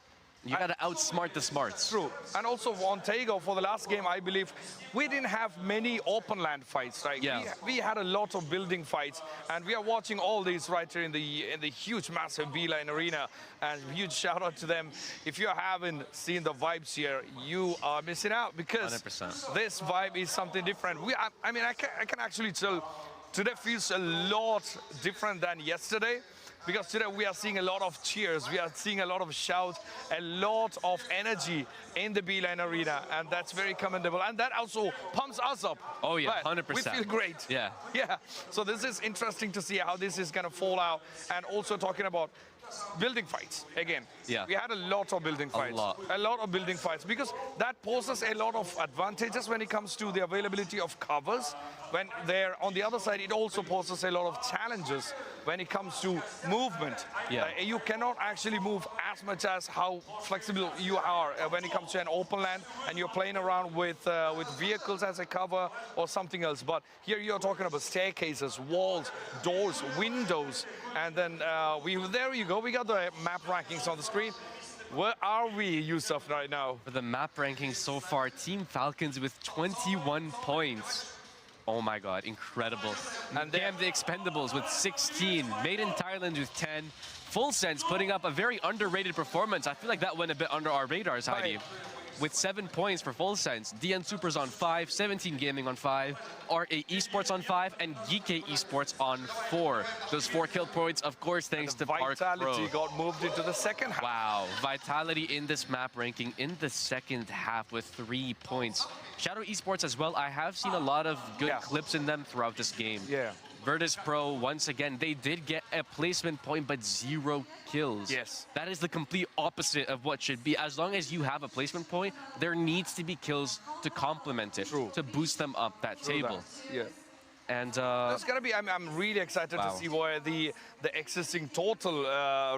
You gotta outsmart the smarts. True. And also on Tego, for the last game, I believe, we didn't have many open land fights, right? Yeah. We had a lot of building fights, and we are watching all these right here in the huge, massive Beeline Arena. And huge shout out to them. If you haven't seen the vibes here, you are missing out, because 100%. this vibe is something different. I mean, I can actually tell today feels a lot different than yesterday. Because today we are seeing a lot of cheers, we are seeing a lot of shouts, a lot of energy in the Beeline Arena, and that's very commendable. And that also pumps us up. Oh yeah, Right? 100%. We feel great. Yeah. Yeah. So this is interesting to see how this is going to fall out. And also talking about building fights again. Yeah. We had a lot of building fights. A lot of building fights, because that poses a lot of advantages when it comes to the availability of covers. When they're on the other side, it also poses a lot of challenges when it comes to movement. Yeah. You cannot actually move as much as how flexible you are when it comes to an open land and you're playing around with vehicles as a cover or something else. But here you're talking about staircases, walls, doors, windows, and then there you go. We got the map rankings on the screen. Where are we, Yusuf, right now? For the map rankings so far, Team Falcons with 21 points. Oh my God, incredible. And they have the Expendables with 16, Made in Thailand with 10, Full Sense putting up a very underrated performance. I feel like that went a bit under our radars, Heidi. With 7 points for Full Sense, DN Supers on 5, 17 Gaming on 5, RA Esports on 5, and GK Esports on 4. Those 4 kill points, of course, thanks to Park Pro. Vitality got moved into the second half. Wow, Vitality in this map ranking in the second half with 3 points. Shadow Esports as well, I have seen a lot of good clips in them throughout this game. Yeah. Virtus Pro, once again, they did get a placement point, but 0 kills. Yes. That is the complete opposite of what should be. As long as you have a placement point, there needs to be kills to complement it, to boost them up that table. Yeah. And that's gonna be. I'm really excited to see where the existing total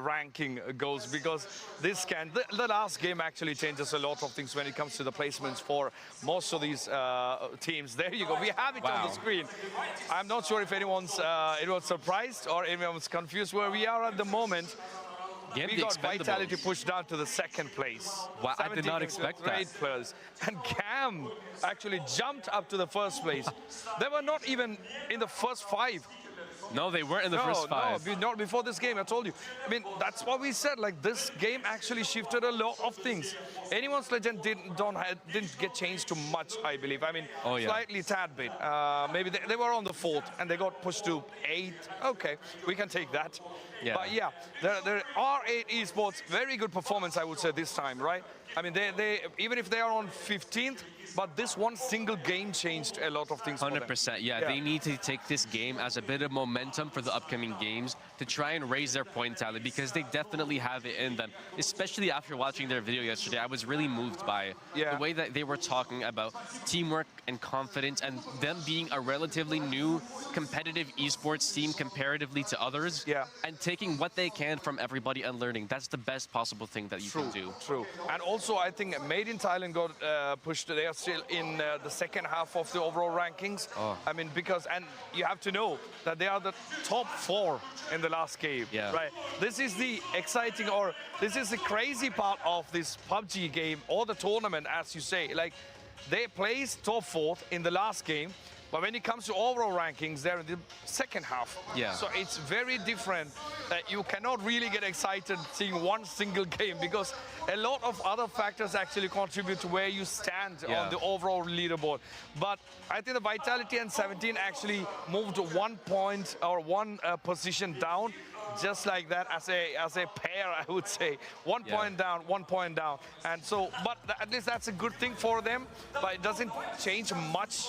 ranking goes, because the last game actually changes a lot of things when it comes to the placements for most of these teams. There you go. We have it on the screen. I'm not sure if anyone's surprised or anyone's confused where we are at the moment. We got Vitality pushed down to the second place. Wow, I did not expect that. Players. And Cam actually jumped up to the first place. They were not even in the first 5. No, they weren't in the first 5. No, not before this game, I told you. I mean, that's what we said. Like, this game actually shifted a lot of things. Anyone's Legend didn't get changed too much, I believe. I mean, slightly tad bit. Maybe they were on the 4th and they got pushed to 8. Okay, we can take that. Yeah. But yeah, there are 8 esports. Very good performance, I would say, this time, right? I mean, they even if they are on 15th, but this one single game changed a lot of things. 100%. Yeah, they need to take this game as a bit of momentum for the upcoming games to try and raise their point tally, because they definitely have it in them. Especially after watching their video yesterday, I was really moved by the way that they were talking about teamwork and confidence, and them being a relatively new competitive esports team comparatively to others. And taking what they can from everybody and learning. That's the best possible thing that you can do. True. And also, I think Made in Thailand got pushed. They are still in the second half of the overall rankings. I mean, and you have to know that they are the top 4 in the last game. Right. This is the exciting, or this is the crazy part of this PUBG game or the tournament, as you say. Like, they placed top 4th in the last game. But when it comes to overall rankings, they're in the second half. So it's very different. You cannot really get excited seeing one single game, because a lot of other factors actually contribute to where you stand on the overall leaderboard. But I think the Vitality and 17 actually moved 1 point or 1 position down. Just like that, as a pair, I would say. 1 point down, 1 point down. And so, but at least that's a good thing for them. But it doesn't change much,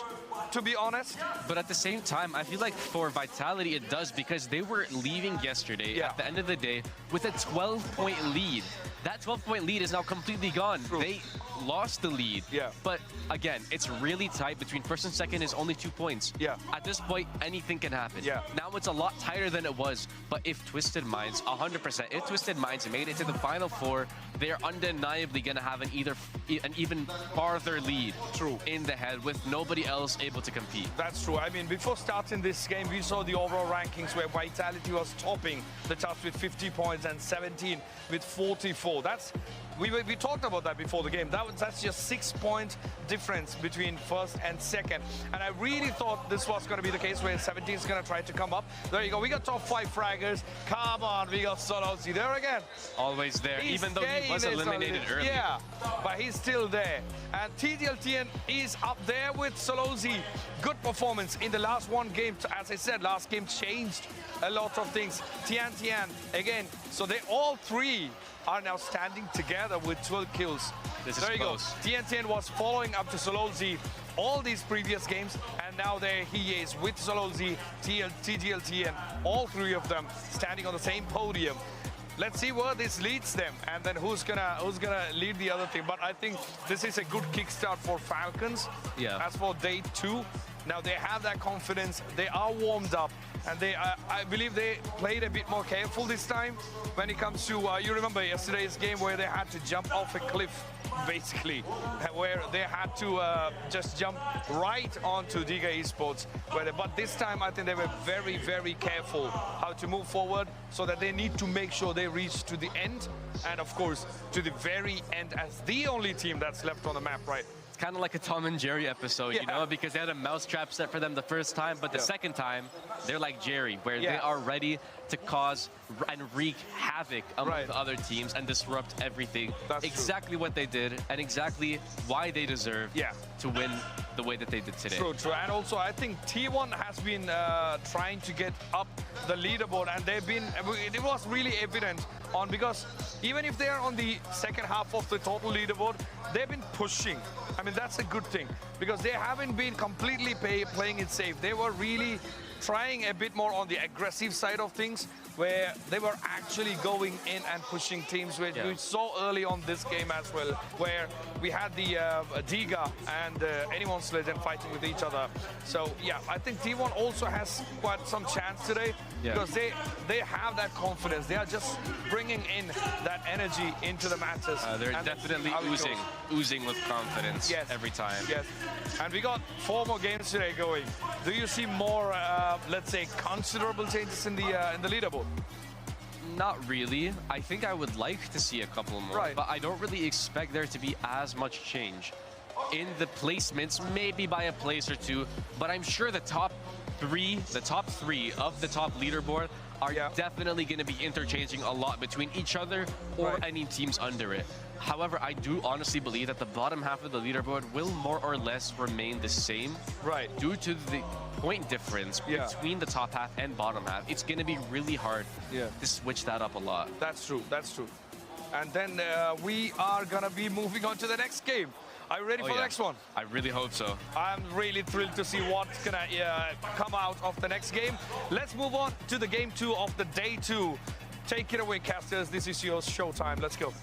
to be honest. But at the same time, I feel like for Vitality it does, because they were leaving yesterday at the end of the day with a 12-point lead. That 12-point lead is now completely gone. They lost the lead. But again, it's really tight. Between first and second is only 2 points. At this point, anything can happen. Now it's a lot tighter than it was. But if Twisted Minds 100%. If Twisted Minds made it to the Final Four, they're undeniably going to have an even farther lead in the head with nobody else able to compete. That's true. I mean, before starting this game, we saw the overall rankings where Vitality was topping the charts with 50 points and 17 with 44. We talked about that before the game. That's just 6-point difference between first and second. And I really thought this was going to be the case where 17 is going to try to come up. There you go. We got top 5 fraggers. Come on, we got Solozy there again. Always there, even though he was eliminated early. Yeah, but he's still there. And TDLTN is up there with Solozy. Good performance in the last one game. As I said, last game changed a lot of things. Tian again. So they all three are now standing together with 12 kills. This is there you close. go. TN was following up to Solozy all these previous games, and now there he is with Solozy, TDLTN, all three of them standing on the same podium. Let's see where this leads them, and then who's gonna lead the other team. But I think this is a good kickstart for Falcons. Yeah. As for day 2, now they have that confidence. They are warmed up, and I believe they played a bit more careful this time when it comes to. You remember yesterday's game where they had to jump off a cliff, basically, where they had to just jump right onto Diga Esports. But this time, I think they were very, very careful how to move forward, so that they need to make sure they reach to the end, and of course, to the very end as the only team that's left on the map, right? It's kind of like a Tom and Jerry episode, you know, because they had a mousetrap set for them the first time, but the second time, they're like Jerry, where they are ready to cause and wreak havoc among the other teams and disrupt everything. That's exactly what they did, and exactly why they deserve to win the way that they did today. True. And also, I think T1 has been trying to get up the leaderboard, and it was really evident because even if they are on the second half of the total leaderboard, they've been pushing. I mean, that's a good thing, because they haven't been completely playing it safe. They were really trying a bit more on the aggressive side of things, where they were actually going in and pushing teams, which we saw early on this game as well, where we had the Diga and Anyone's Legend fighting with each other. So yeah, I think T1 also has quite some chance today, because they have that confidence. They are just bringing in that energy into the matches. They're definitely oozing with confidence every time. Yes, and we got 4 more games today going. Do you see more, let's say, considerable changes in the leaderboard? Not really. I think I would like to see a couple more, but I don't really expect there to be as much change in the placements, maybe by a place or 2, but I'm sure the top three of the top leaderboard are definitely going to be interchanging a lot between each other or any teams under it. However, I do honestly believe that the bottom half of the leaderboard will more or less remain the same, due to the point difference between the top half and bottom half. It's going to be really hard to switch that up a lot. That's true. That's true. And then we are going to be moving on to the next game. Are you ready for the next one? I really hope so. I'm really thrilled to see what's going to come out of the next game. Let's move on to the game 2 of the day 2. Take it away, casters. This is your showtime. Let's go.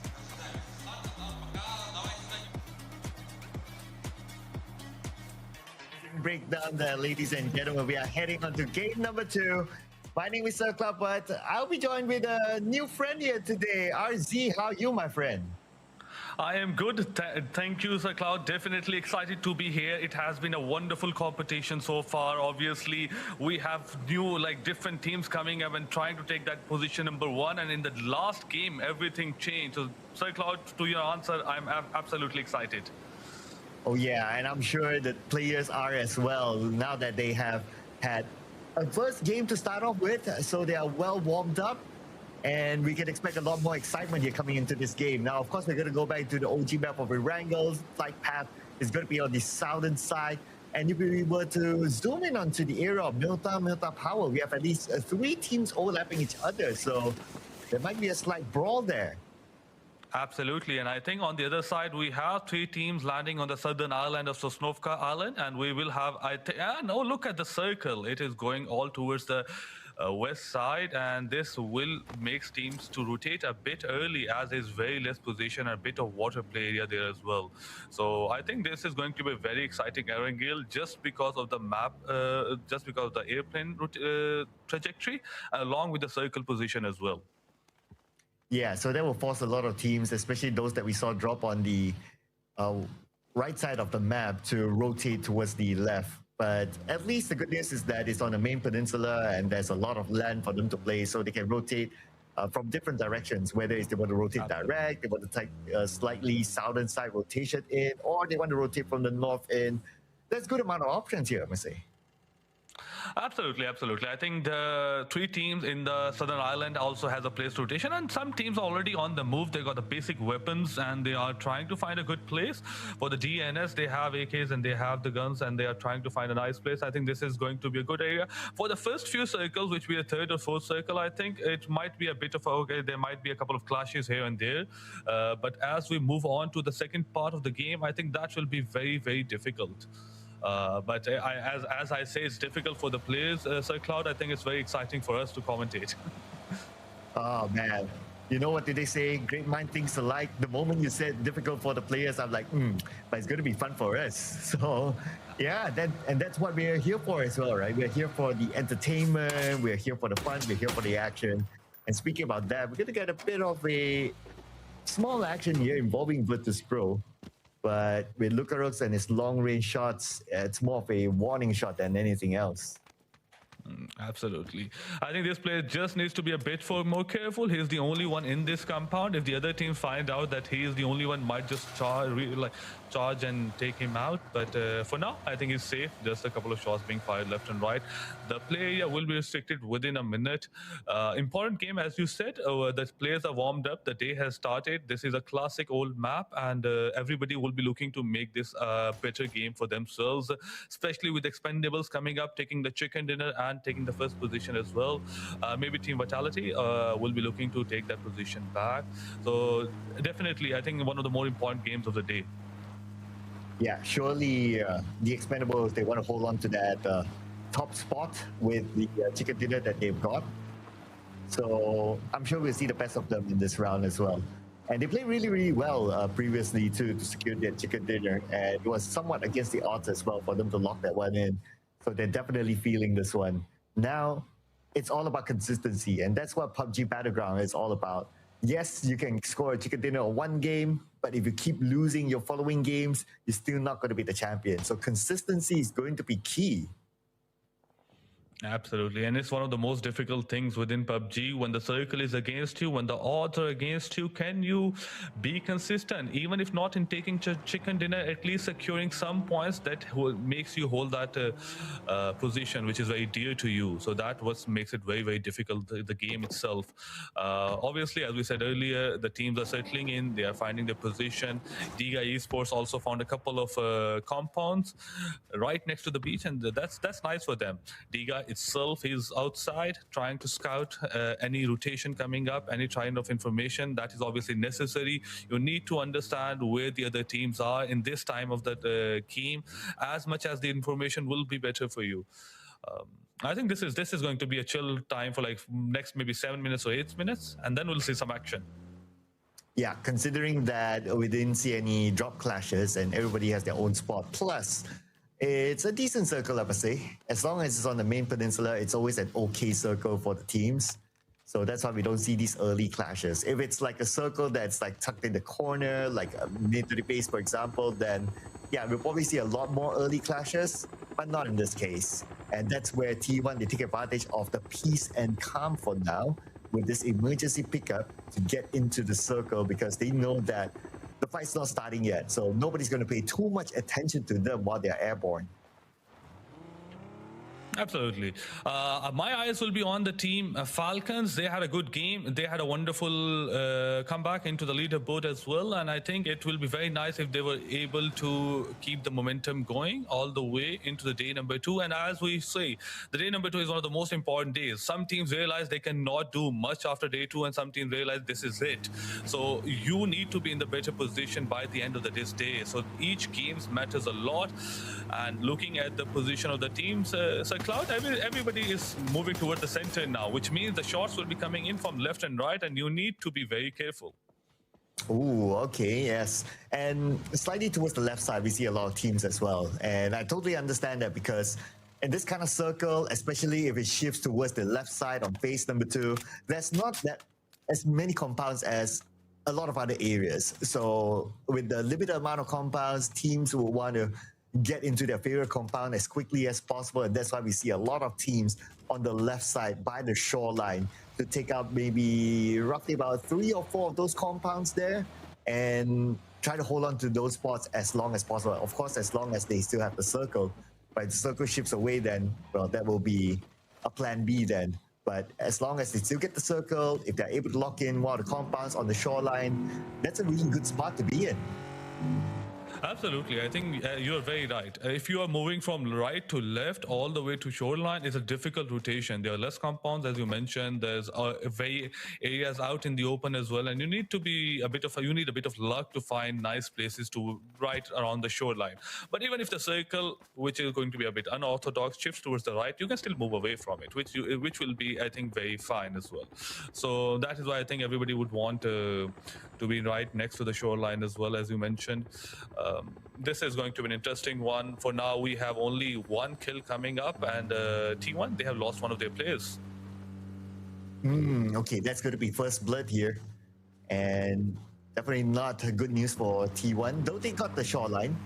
Breakdown there, ladies and gentlemen. We are heading on to game number 2. My name is Club, but I'll be joined with a new friend here today. RZ, how are you, my friend? I am good. Thank you, Sir Cloud. Definitely excited to be here. It has been a wonderful competition so far. Obviously, we have new, different teams coming up and trying to take that position number 1. And in the last game, everything changed. So, Sir Cloud, to your answer, I'm absolutely excited. Oh, yeah, and I'm sure the players are as well, now that they have had a first game to start off with, so they are well warmed up, and we can expect a lot more excitement here coming into this game. Now, of course, we're going to go back to the OG map of Erangel. Flight path is going to be on the southern side, and if we were to zoom in onto the area of Milta Power, we have at least 3 teams overlapping each other, so there might be a slight brawl there. Absolutely, and I think on the other side we have 3 teams landing on the southern island of Sosnovka Island, and we will have, oh, look at the circle. It is going all towards the west side, and this will make teams to rotate a bit early as there's very less position and a bit of water play area there as well. So I think this is going to be a very exciting Erangel just because of the map, just because of the airplane trajectory, along with the circle position as well. Yeah, so that will force a lot of teams, especially those that we saw drop on the right side of the map, to rotate towards the left. But at least the good news is that it's on the main peninsula and there's a lot of land for them to play, so they can rotate from different directions, whether it's they want to rotate direct, they want to take a slightly southern side rotation in, or they want to rotate from the north in. There's a good amount of options here, I must say. Absolutely, absolutely. I think the 3 teams in the Southern Island also has a place rotation, and some teams are already on the move. They got the basic weapons and they are trying to find a good place. For the DNS, they have AKs and they have the guns and they are trying to find a nice place. I think this is going to be a good area. For the first few circles, which will be a 3rd or 4th circle, I think it might be a bit of, okay, there might be a couple of clashes here and there. But as we move on to the second part of the game, I think that will be very, very difficult. But as I say, it's difficult for the players, Sir Cloud. I think it's very exciting for us to commentate. Oh, man. You know what did they say? Great mind thinks alike. The moment you said difficult for the players, I'm like, but it's going to be fun for us. So, yeah, that's what we're here for as well, right? We're here for the entertainment. We're here for the fun. We're here for the action. And speaking about that, we're going to get a bit of a small action here involving Virtus Pro. But with Lucarux and his long-range shots, it's more of a warning shot than anything else. Absolutely. I think this player just needs to be a bit more careful. He's the only one in this compound. If the other team find out that he is the only one, might just charge and take him out. But for now, I think he's safe. Just a couple of shots being fired left and right. The play area will be restricted within a minute. Important game, as you said. The players are warmed up. The day has started. This is a classic old map, and everybody will be looking to make this a better game for themselves, especially with Expendables coming up, taking the chicken dinner and taking the first position as well. Maybe Team Vitality will be looking to take that position back. So definitely, I think one of the more important games of the day. Yeah, surely the Expendables, they want to hold on to that top spot with the chicken dinner that they've got. So I'm sure we'll see the best of them in this round as well. And they played really, really well previously to secure their chicken dinner. And it was somewhat against the odds as well for them to lock that one in. So they're definitely feeling this one. Now, it's all about consistency. And that's what PUBG Battleground is all about. Yes, you can score a chicken dinner on one game, but if you keep losing your following games, you're still not going to be the champion. So consistency is going to be key. Absolutely, and it's one of the most difficult things within PUBG. When the circle is against you, when the odds are against you, can you be consistent? Even if not in taking chicken dinner, at least securing some points that makes you hold that position, which is very dear to you. So that what makes it very, very difficult, the game itself. Obviously, as we said earlier, the teams are settling in, they are finding their position. Diga Esports also found a couple of compounds right next to the beach, and that's nice for them. Diga itself is outside trying to scout any rotation coming up, any kind of information that is obviously necessary. You need to understand where the other teams are in this time of the game, as much as the information will be better for you. I think this is going to be a chill time for like next maybe 7 minutes or 8 minutes, and then we'll see some action. Yeah, considering that we didn't see any drop clashes and everybody has their own spot. Plus, it's a decent circle, I would say. As long as it's on the main peninsula, it's always an okay circle for the teams. So that's why we don't see these early clashes. If it's like a circle that's like tucked in the corner, like mid to the base, for example, then yeah, we'll probably see a lot more early clashes, but not in this case. And that's where T1, they take advantage of the peace and calm for now with this emergency pickup to get into the circle, because they know that the fight's not starting yet, so nobody's going to pay too much attention to them while they're airborne. Absolutely. My eyes will be on the team Falcons. They had a good game. They had a wonderful comeback into the leaderboard as well. And I think it will be very nice if they were able to keep the momentum going all the way into the day number 2. And as we say, the day number 2 is one of the most important days. Some teams realize they cannot do much after day 2, and some teams realize this is it. So you need to be in the better position by the end of this day. So each game matters a lot. And looking at the position of the teams, Cloud, everybody is moving toward the center now, which means the shots will be coming in from left and right, and you need to be very careful. Ooh, okay, yes. And slightly towards the left side, we see a lot of teams as well. And I totally understand that because in this kind of circle, especially if it shifts towards the left side on phase number 2, there's not that as many compounds as a lot of other areas. So with the limited amount of compounds, teams will want to get into their favorite compound as quickly as possible. And that's why we see a lot of teams on the left side by the shoreline to take out maybe roughly about 3 or 4 of those compounds there and try to hold on to those spots as long as possible. Of course, as long as they still have the circle. But if the circle shifts away, then, well, that will be a plan B then. But as long as they still get the circle, if they're able to lock in one of the compounds on the shoreline, that's a really good spot to be in. Absolutely. I think you're very right. If you are moving from right to left all the way to shoreline, it's a difficult rotation. There are less compounds, as you mentioned. There's very areas out in the open as well, and you need to be you need a bit of luck to find nice places to right around the shoreline. But even if the circle, which is going to be a bit unorthodox, shifts towards the right, you can still move away from it, which will be, I think, very fine as well. So that is why I think everybody would want to be right next to the shoreline as well, as you mentioned. This is going to be an interesting one. For now, we have only 1 kill coming up, and T1, they have lost one of their players. Okay, that's going to be first blood here. And definitely not good news for T1, though they got the shoreline.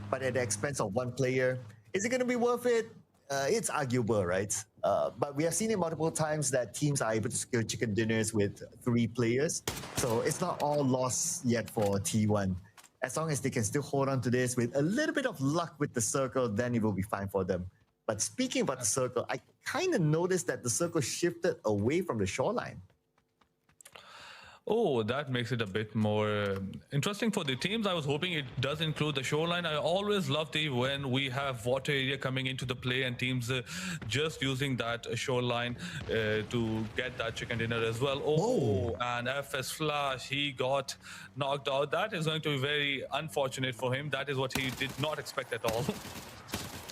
But at the expense of 1 player, is it going to be worth it? It's arguable, right? But we have seen it multiple times that teams are able to secure chicken dinners with 3 players. So it's not all lost yet for T1. As long as they can still hold on to this with a little bit of luck with the circle, then it will be fine for them. But speaking about the circle, I kind of noticed that the circle shifted away from the shoreline. Oh, that makes it a bit more interesting for the teams. I was hoping it does include the shoreline. I always love when we have water area coming into the play and teams just using that shoreline to get that chicken dinner as well. Oh, and FS Flash, he got knocked out. That is going to be very unfortunate for him. That is what he did not expect at all.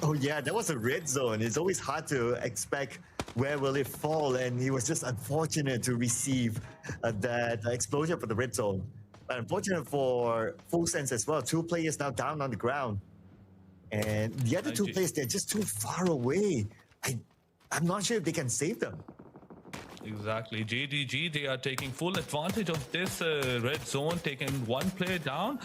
Oh yeah, that was a red zone. It's always hard to expect where will it fall, and he was just unfortunate to receive that explosion for the red zone. But unfortunate for Full Sense as well. 2 players now down on the ground. And the other 2 players, they're just too far away. I'm not sure if they can save them. Exactly. JDG, they are taking full advantage of this red zone, taking 1 player down.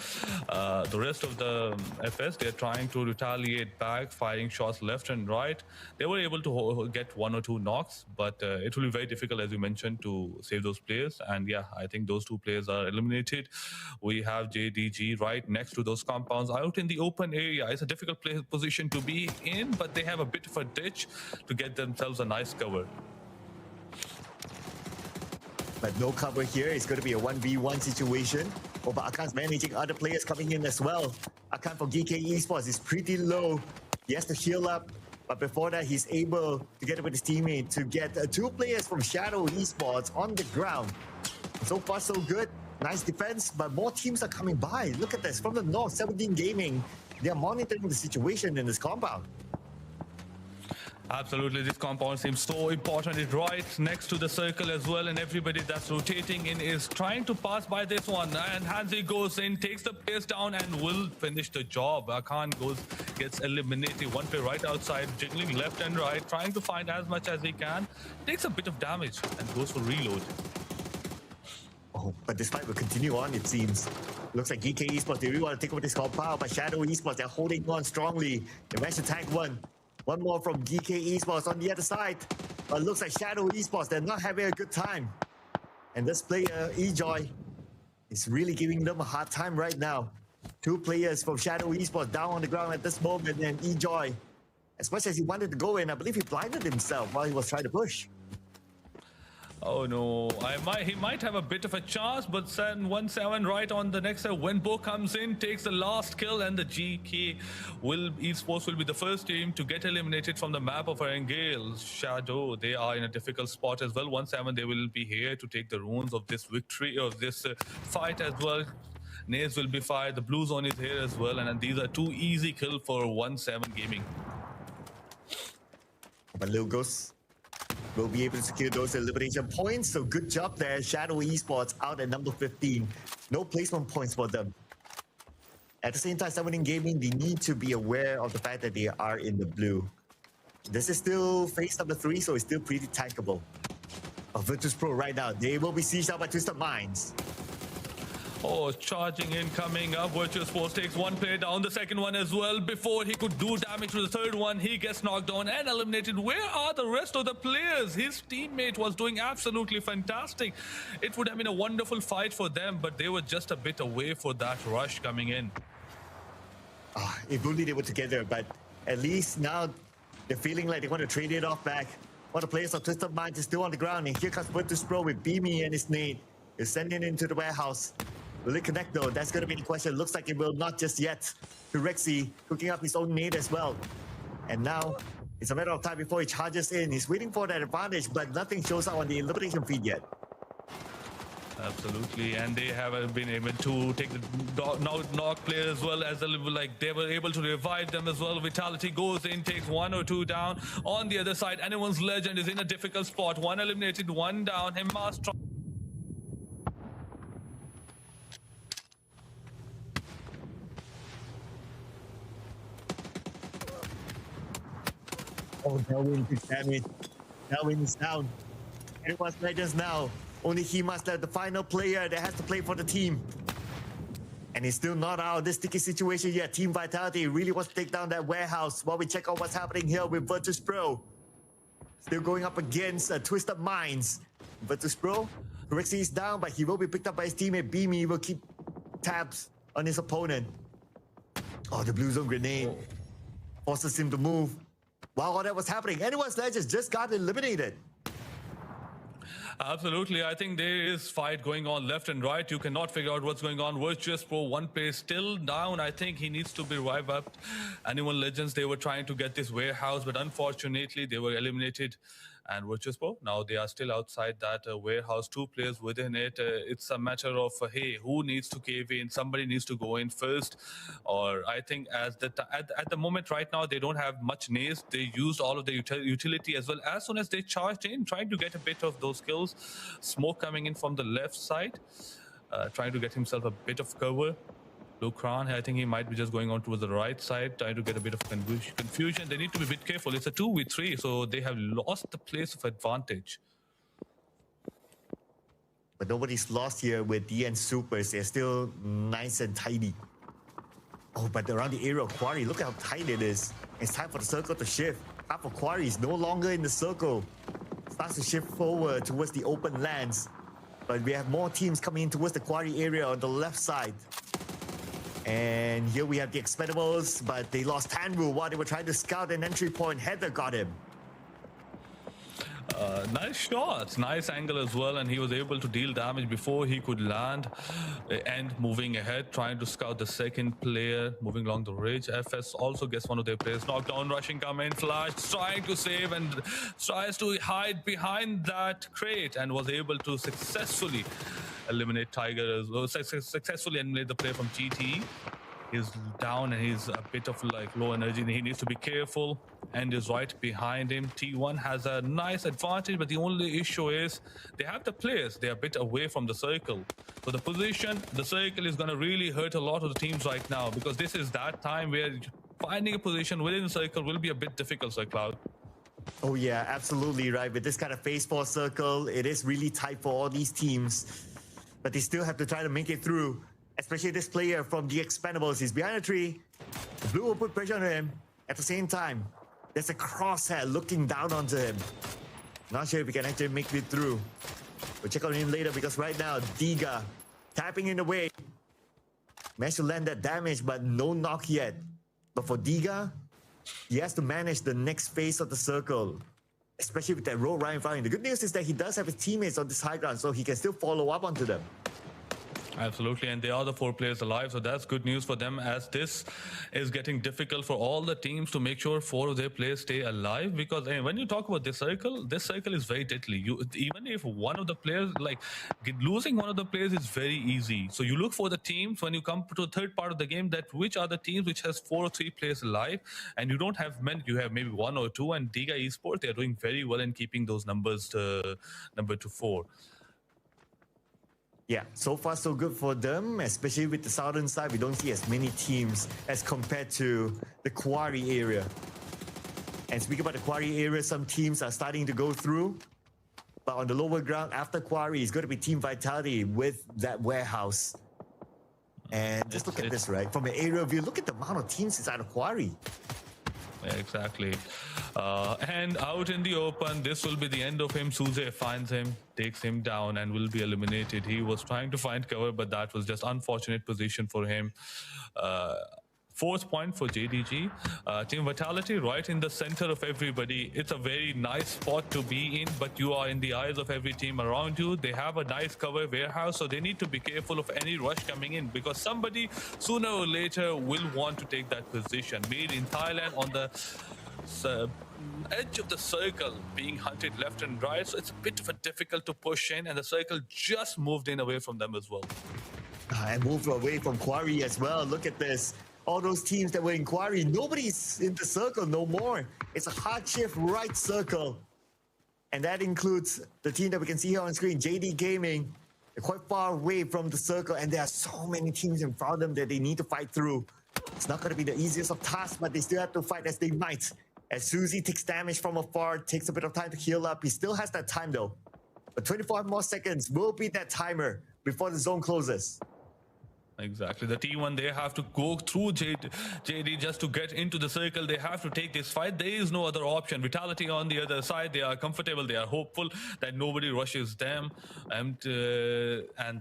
The rest of the FS, they're trying to retaliate back, firing shots left and right. They were able to get 1 or 2 knocks, but it will be very difficult, as you mentioned, to save those players. And yeah, I think those 2 players are eliminated. We have JDG right next to those compounds out in the open area. It's a difficult position to be in, but they have a bit of a ditch to get themselves a nice cover. But no cover here. It's going to be a 1v1 situation. Oh, but Akan's managing other players coming in as well. Akan from GK Esports is pretty low. He has to heal up. But before that, he's able to get up with his teammate to get 2 players from Shadow Esports on the ground. So far, so good. Nice defense, but more teams are coming by. Look at this. From the north, 17 Gaming. They are monitoring the situation in this compound. Absolutely, this compound seems so important. It's right next to the circle as well, and everybody that's rotating in is trying to pass by this one. And Hansi goes in, takes the players down, and will finish the job. Akan gets eliminated. 1 player right outside, jiggling left and right, trying to find as much as he can. Takes a bit of damage and goes for reload. Oh, but this fight will continue on, it seems. Looks like GK Esports, they really want to take over this compound, but Shadow Esports, they're holding on strongly. They managed to tag 1. 1 more from GK Esports on the other side. But looks like Shadow Esports, they're not having a good time. And this player, eJoy, is really giving them a hard time right now. 2 players from Shadow Esports down on the ground at this moment, and eJoy, as much as he wanted to go in, I believe he blinded himself while he was trying to push. Oh no, he might have a bit of a chance, but then 1-7 right on the next side. Wenbo comes in, takes the last kill, and the GK Esports will be the first team to get eliminated from the map of Erangel. Shadow, they are in a difficult spot as well. 1-7, they will be here to take the runes of this victory, of this fight as well. Nades will be fired, the blue zone is here as well, and these are 2 easy kills for 1-7 Gaming. But Lil Ghost will be able to secure those elimination points. So good job there. Shadow Esports out at number 15. No placement points for them. At the same time, 17 Gaming, they need to be aware of the fact that they are in the blue. This is still phase number 3, so it's still pretty tankable. Virtus Pro right now, they will be sieged out by Twisted Minds. Oh, charging in, coming up. Virtuous Force takes one player down, the second one as well. Before he could do damage to the third one, he gets knocked down and eliminated. Where are the rest of the players? His teammate was doing absolutely fantastic. It would have been a wonderful fight for them, but they were just a bit away for that rush coming in. If only they were together, but at least now they're feeling like they want to trade it off back. One of the players of Twisted Minds is still on the ground, and here comes Virtus Pro with Beamy and his nade. He's sending it into the warehouse. Will it connect though? That's going to be the question. Looks like it will not just yet. Rexy cooking up his own nade as well. And now it's a matter of time before he charges in. He's waiting for that advantage, but nothing shows up on the elimination feed yet. Absolutely, and they have been able to take the knock player as well as like they were able to revive them as well. Vitality goes in, takes 1 or 2 down. On the other side, anyone's legend is in a difficult spot. 1 eliminated, 1 down. Himmas Oh, Delwyn takes damage. Delwyn is down. Anyone's legends now. Only he must have the final player that has to play for the team. And he's still not out of this sticky situation yet. Team Vitality really wants to take down that warehouse while we check out what's happening here with Virtus Pro. Still going up against Twisted Minds. Virtus Pro, Rexy is down, but he will be picked up by his teammate Beamy. He will keep tabs on his opponent. Oh, the blue zone grenade forces him to move. While all that was happening, Anyone's Legends just got eliminated. Absolutely. I think there is fight going on left and right. You cannot figure out what's going on. Virtuous Pro, one player still down. I think he needs to be revived up. Anyone Legends, they were trying to get this warehouse, but unfortunately they were eliminated. And Virtuous Pro, now they are still outside that warehouse. 2 players within it. It's a matter of, hey, who needs to cave in? Somebody needs to go in first. Or I think at the moment right now, they don't have much nades. They used all of the utility as well. As soon as they charged in, trying to get a bit of those kills. Smoke coming in from the left side. Trying to get himself a bit of cover. Lucran, I think he might be just going on towards the right side, trying to get a bit of confusion. They need to be a bit careful. It's a 2v3, so they have lost the place of advantage. But nobody's lost here with DN Supers. They're still nice and tidy. Oh, but around the area of Quarry, look at how tight it is. It's time for the circle to shift. Half of Quarry is no longer in the circle. Starts to shift forward towards the open lands. But we have more teams coming in towards the Quarry area on the left side. And here we have the Expendables, but they lost Tanru while they were trying to scout an entry point. Heather got him. Nice shots, nice angle as well, and he was able to deal damage before he could land. And moving ahead, trying to scout the second player, moving along the ridge. FS also gets one of their players knocked down, rushing, come in, flash, trying to save and tries to hide behind that crate and was able to successfully eliminate Tiger as well, successfully eliminate the player from GT. He's down and he's a bit of like low energy. He needs to be careful and is right behind him. T1 has a nice advantage, but the only issue is they have the players. They're a bit away from the circle. So the position, the circle is going to really hurt a lot of the teams right now because this is that time where finding a position within the circle will be a bit difficult, Sir Cloud. Oh yeah, absolutely right. With this kind of phase 4 circle, it is really tight for all these teams. But they still have to try to make it through. Especially this player from the Expendables. He's behind a tree. The blue will put pressure on him. At the same time, there's a crosshair looking down onto him. Not sure if he can actually make it through. We'll check on him later because right now, Diga tapping in the way. Managed to land that damage, but no knock yet. But for Diga, he has to manage the next phase of the circle. Especially with that roll right in front of him. The good news is that he does have his teammates on this high ground, so he can still follow up onto them. Absolutely, and they are the 4 players alive, so that's good news for them, as this is getting difficult for all the teams to make sure 4 of their players stay alive. Because when you talk about this circle is very deadly. Even if one of the players, losing one of the players is very easy. So you look for the teams when you come to the third part of the game, that which are the teams which has 4 or 3 players alive, and you don't have many, you have maybe 1 or 2, and Diga Esports, they're doing very well in keeping those numbers to number to 4. Yeah, so far so good for them, especially with the southern side. We don't see as many teams as compared to the quarry area. And speaking about the quarry area, some teams are starting to go through. But on the lower ground, after quarry, it's going to be Team Vitality with that warehouse. And just look at this, right? From an aerial view, look at the amount of teams inside the quarry. Yeah, exactly. And out in the open, this will be the end of him. Suze finds him, takes him down, and will be eliminated. He was trying to find cover, but that was just unfortunate position for him. 4th point for JDG. Team Vitality right in the center of everybody. It's a very nice spot to be in, but you are in the eyes of every team around you. They have a nice cover warehouse, so they need to be careful of any rush coming in, because somebody sooner or later will want to take that position. Made in Thailand on the edge of the circle, being hunted left and right, so it's a bit of a difficult to push in, and the circle just moved in away from them as well. And moved away from quarry as well. Look at this. All those teams that were in quarry, nobody's in the circle no more. It's a hard shift right circle. And that includes the team that we can see here on screen, JD Gaming. They're quite far away from the circle, and there are so many teams in front of them that they need to fight through. It's not going to be the easiest of tasks, but they still have to fight as they might. As Suzy takes damage from afar, takes a bit of time to heal up. He still has that time though. But 25 more seconds will be that timer before the zone closes. Exactly. The T1, they have to go through JD just to get into the circle. They have to take this fight. There is no other option. Vitality on the other side, they are comfortable. They are hopeful that nobody rushes them. And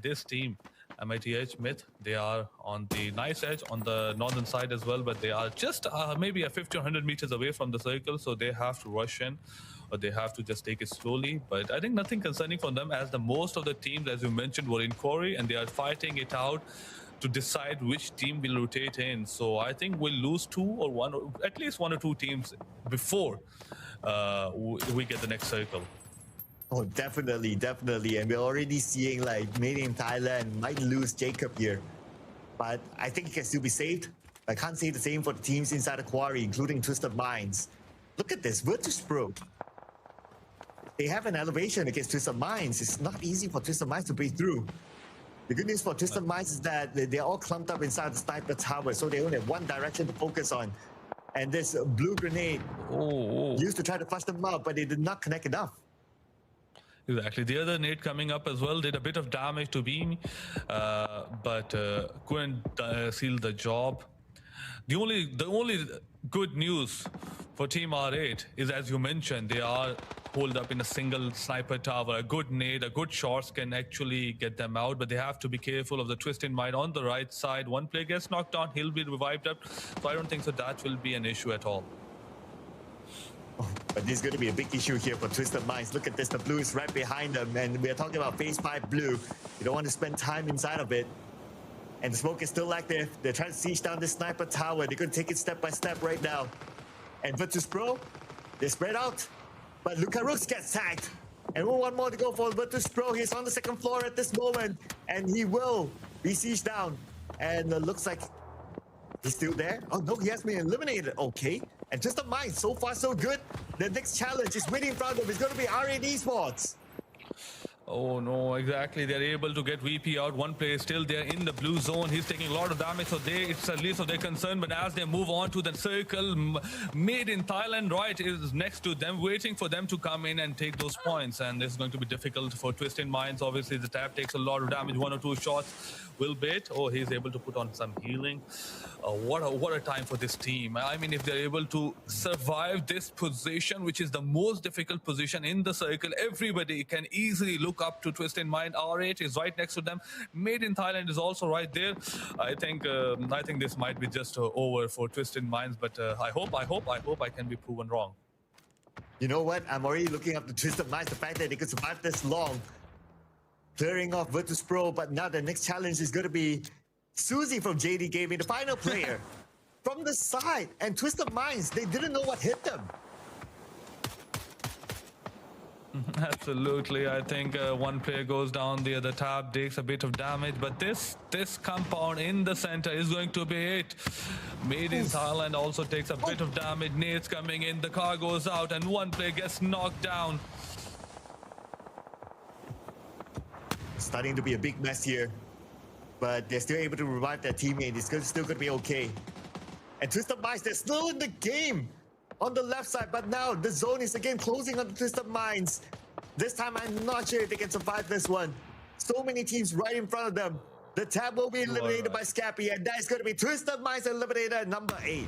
this team, MITH Myth, they are on the nice edge on the northern side as well, but they are just maybe a 50 or 100 meters away from the circle, so they have to rush in, or they have to just take it slowly. But I think nothing concerning for them, as the most of the teams, as you mentioned, were in quarry, and they are fighting it out to decide which team will rotate in. So I think we'll lose 2 or 1, or at least 1 or 2 teams before we get the next circle. Oh, definitely, definitely. And we're already seeing like Made in Thailand might lose Jacob here. But I think he can still be saved. I can't say the same for the teams inside the quarry, including Twisted Minds. Look at this, Virtus Pro. They have an elevation against Twisted Minds. It's not easy for Twisted Minds to break through. The good news for Twisted Minds is that they're all clumped up inside the sniper tower, so they only have one direction to focus on. And this blue grenade used to try to flush them out, but they did not connect enough. Exactly. The other nade coming up as well did a bit of damage to Beam, but couldn't seal the job. The only good news for Team R8 is, as you mentioned, they are holed up in a single sniper tower. A good nade, a good shots can actually get them out, but they have to be careful of the Twisted Mind on the right side. One player gets knocked down, he'll be revived up, so I don't think so that will be an issue at all. Oh, but this is going to be a big issue here for Twisted Minds. Look at this, the blue is right behind them, and we're talking about phase 5 blue. You don't want to spend time inside of it. And the smoke is still active. They're trying to siege down this sniper tower. They're going to take it step by step right now. And Virtus Pro, they're spread out. But Luka Rooks gets tagged. And one more to go for Virtus Pro. He's on the second floor at this moment. And he will be sieged down. And looks like he's still there. Oh no, he has been eliminated. Okay. And Twisted Minds, so far so good. The next challenge is waiting in front of them. It's going to be R8 Esports. Oh no, exactly. They're able to get VP out. One player still there in the blue zone. He's taking a lot of damage, so it's at least of their concern. But as they move on to the circle, Made in Thailand, right, is next to them, waiting for them to come in and take those points. And this is going to be difficult for Twisted Minds. Obviously, the tap takes a lot of damage. 1 or 2 shots will bait. Oh, he's able to put on some healing. What a time for this team. I mean, if they're able to survive this position, which is the most difficult position in the circle, everybody can easily look up to Twisted Mind. R8 is right next to them. Made in Thailand is also right there. I think this might be just over for Twisted Minds, but I hope I can be proven wrong. You know what? I'm already looking up to Twisted Minds. The fact that they could survive this long. clearing off Virtus Pro, but now the next challenge is going to be Susie from JD Gaming, the final player. From the side, and Twisted Minds, they didn't know what hit them. Absolutely, I think one player goes down, the other tab takes a bit of damage, but this compound in the center is going to be it. Made in Thailand also takes a bit of damage. Nades coming in, the car goes out, and one player gets knocked down. Starting to be a big mess here, but they're still able to revive their teammate. It's still going to be okay. And Twisted Minds, they're still in the game on the left side, but now the zone is again closing on the Twisted Minds. This time, I'm not sure if they can survive this one. So many teams right in front of them. The tab will be eliminated by Scappy, and that is going to be Twisted Minds eliminator number 8.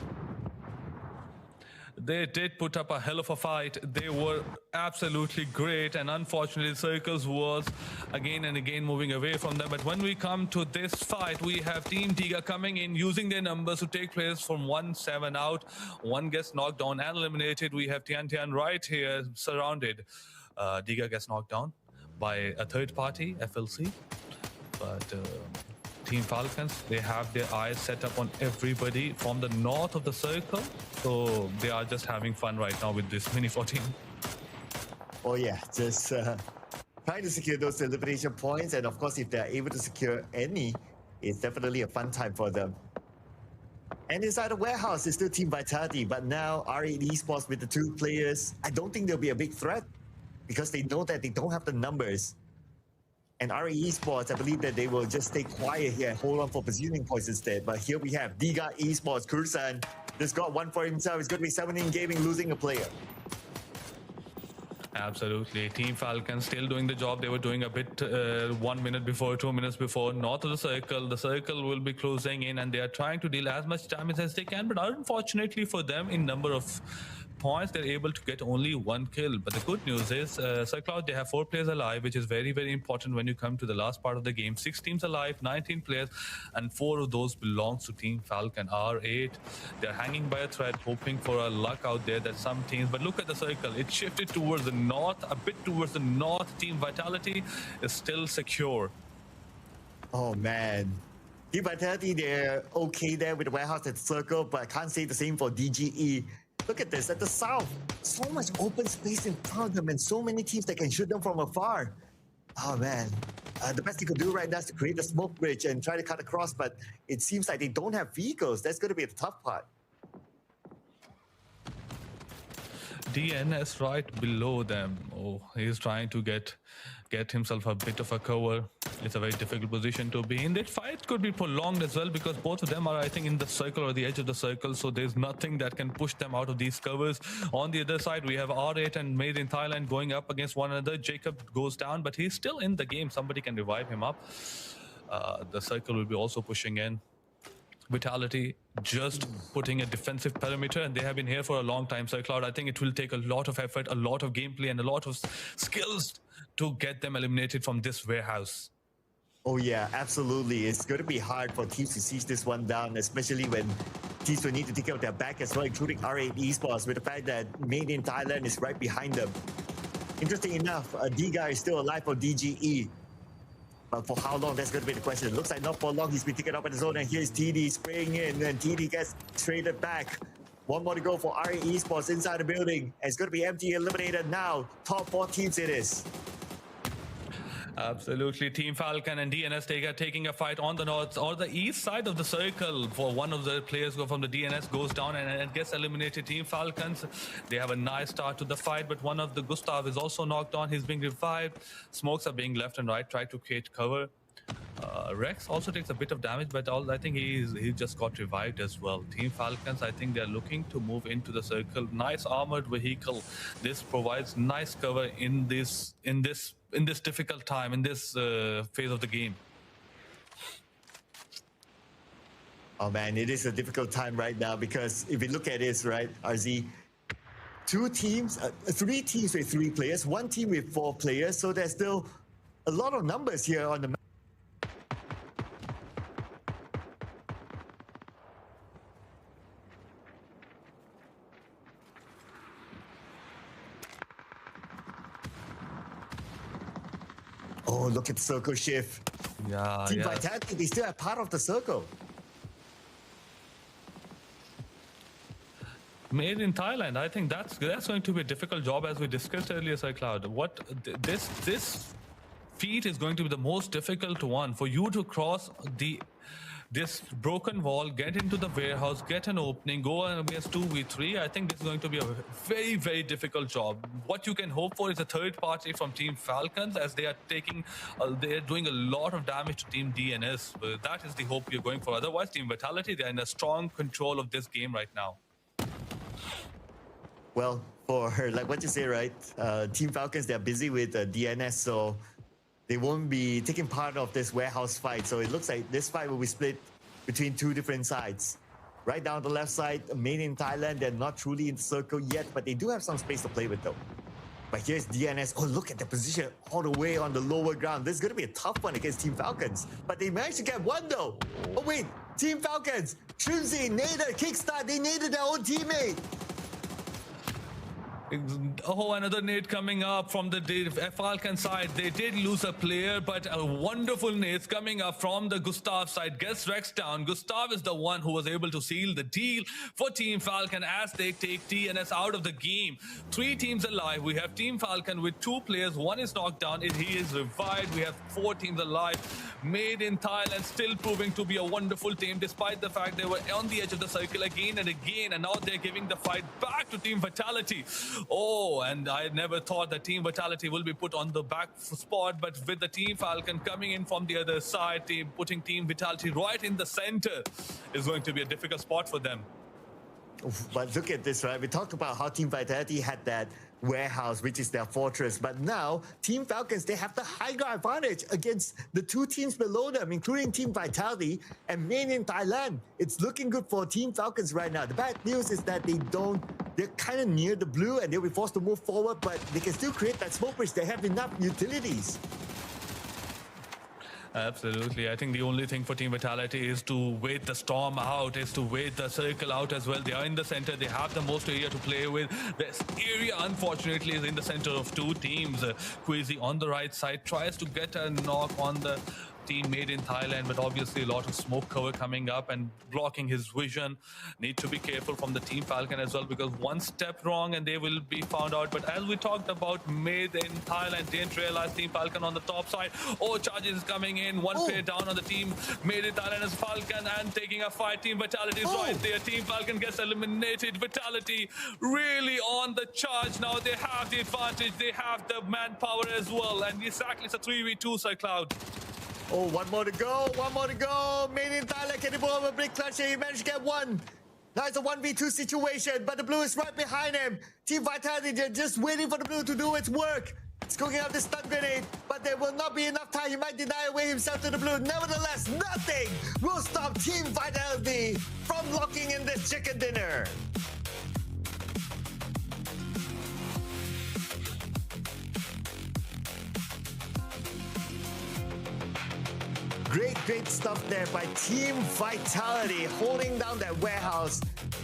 They did put up a hell of a fight. They were absolutely great, and unfortunately Circles was again and again moving away from them. But when we come to this fight, we have Team Tiga coming in, using their numbers to take players from 1-7 out. One gets knocked down and eliminated. We have Tian Tian right here surrounded. Tiga gets knocked down by a third party, FLC. But Team Falcons, they have their eyes set up on everybody from the north of the circle. So they are just having fun right now with this mini 14. Oh yeah, just trying to secure those elimination points. And of course, if they're able to secure any, it's definitely a fun time for them. And inside the warehouse is still Team Vitality, but now R8 Esports with the 2 players, I don't think they'll be a big threat because they know that they don't have the numbers. And R8 Esports, I believe that they will just stay quiet here and hold on for positioning points instead. But here we have Diga Esports, Kursan just got one for himself. It's going to be 17 Gaming losing a player. Absolutely. Team Falcon still doing the job they were doing a bit 1 minute before, 2 minutes before. North of the circle. The circle will be closing in and they are trying to deal as much damage as they can. But unfortunately for them, in number of points, they're able to get only 1 kill. But the good news is, Sir Cloud, they have 4 players alive, which is very, very important when you come to the last part of the game. 6 teams alive, 19 players, and 4 of those belongs to Team Falcon. R8, they're hanging by a thread, hoping for a luck out there that some teams, but look at the circle. It shifted towards the north, a bit towards the north. Team Vitality is still secure. Oh, man. Team Vitality, they're okay there with the warehouse at the circle, but I can't say the same for DGE. Look at this, at the south, so much open space in front of them and so many teams that can shoot them from afar. Oh man, the best they could do right now is to create a smoke bridge and try to cut across, but it seems like they don't have vehicles. That's going to be the tough part. DNS right below them. Oh, he's trying to get himself a bit of a cover. It's a very difficult position to be in. That fight could be prolonged as well because both of them are, I think, in the circle or the edge of the circle, so there's nothing that can push them out of these covers. On the other side, we have R8 and Made in Thailand going up against one another. Jacob goes down, but he's still in the game. Somebody can revive him up. The circle will be also pushing in. Vitality just putting a defensive perimeter, and they have been here for a long time. So Cloud, I think it will take a lot of effort, a lot of gameplay, and a lot of skills to get them eliminated from this warehouse. Oh yeah, absolutely. It's going to be hard for teams to siege this one down, especially when teams will need to take out their back as well, including R8 Esports, with the fact that Made in Thailand is right behind them. Interesting enough, Diga is still alive for DGE. But for how long, that's going to be the question. Looks like not for long. He's been taken up in the zone, and here's TD spraying in, and TD gets traded back. One more to go for R8 Esports inside the building. And it's going to be empty eliminated now. Top 4 teams it is. Absolutely. Team Falcon and DNS taking a fight on the north or the east side of the circle. For one of the players from the DNS goes down and gets eliminated. Team Falcons, they have a nice start to the fight, but one of the Gustav is also knocked on. He's being revived. Smokes are being left and right, try to create cover. Rex also takes a bit of damage, but I think he just got revived as well. Team Falcons, I think they're looking to move into the circle. Nice armored vehicle. This provides nice cover in this difficult time, in this phase of the game. Oh man, it is a difficult time right now because if you look at this, right, RZ, 3 teams with 3 players, 1 team with 4 players, so there's still a lot of numbers here on the map. Oh, look at the circle shift. Yeah, Team yes. Vitality, they still have part of the circle. Made in Thailand. I think that's going to be a difficult job, as we discussed earlier, Sir Cloud. This feat is going to be the most difficult one for you to cross this broken wall, get into the warehouse, get an opening, go against 2v3. I think this is going to be a very, very difficult job. What you can hope for is a third party from Team Falcons, as they are doing a lot of damage to Team DNS. But that is the hope you're going for. Otherwise, Team Vitality, they're in a strong control of this game right now. Well, for like what you say, right? Team Falcons, they're busy with DNS, so they won't be taking part of this warehouse fight. So it looks like this fight will be split between two different sides. Right down the left side, Made in Thailand, they're not truly in the circle yet, but they do have some space to play with though. But here's DNS. Oh, look at the position all the way on the lower ground. This is going to be a tough one against Team Falcons. But they managed to get one though. Oh wait, Team Falcons, Trimsy, naded, kickstart, they naded their own teammate. Oh, another nade coming up from the Falcon side. They did lose a player, but a wonderful nade coming up from the Gustav side. Gets Rex down. Gustav is the one who was able to seal the deal for Team Falcon as they take TNS out of the game. 3 teams alive. We have Team Falcon with 2 players. One is knocked down. He is revived. We have 4 teams alive. Made in Thailand, still proving to be a wonderful team, despite the fact they were on the edge of the circle again and again, and now they're giving the fight back to Team Vitality. Oh, and I never thought that Team Vitality will be put on the back spot, but with the Team Falcon coming in from the other side, putting Team Vitality right in the center is going to be a difficult spot for them. But look at this, right? We talked about how Team Vitality had that warehouse, which is their fortress. But now, Team Falcons, they have the high ground advantage against the 2 teams below them, including Team Vitality and Made in Thailand. It's looking good for Team Falcons right now. The bad news is that they're kind of near the blue and they'll be forced to move forward, but they can still create that smoke bridge. They have enough utilities. Absolutely. I think the only thing for Team Vitality is to wait the storm out, is to wait the circle out as well. They are in the center. They have the most area to play with. This area, unfortunately, is in the center of 2 teams. Queasy on the right side tries to get a knock on the team Made in Thailand, but obviously a lot of smoke cover coming up and blocking his vision. Need to be careful from the Team Falcon as well, because one step wrong and they will be found out. But as we talked about, Made in Thailand didn't realize Team Falcon on the top side. Oh, charges is coming in. One player down on the team Made in Thailand as Falcon, and taking a fight. Team Vitality is right there. Team Falcon gets eliminated. Vitality really on the charge now. They have the advantage. They have the manpower as well. And exactly, it's a 3v2, Sir Cloud. Oh, one more to go. One more to go. Made in Thailand, can he pull up a big clutch here? He managed to get one. Now it's a 1v2 situation, but the blue is right behind him. Team Vitality, they're just waiting for the blue to do its work. It's cooking up the stun grenade, but there will not be enough time. He might deny away himself to the blue. Nevertheless, nothing will stop Team Vitality from locking in this chicken dinner. Great stuff there by Team Vitality, holding down that warehouse.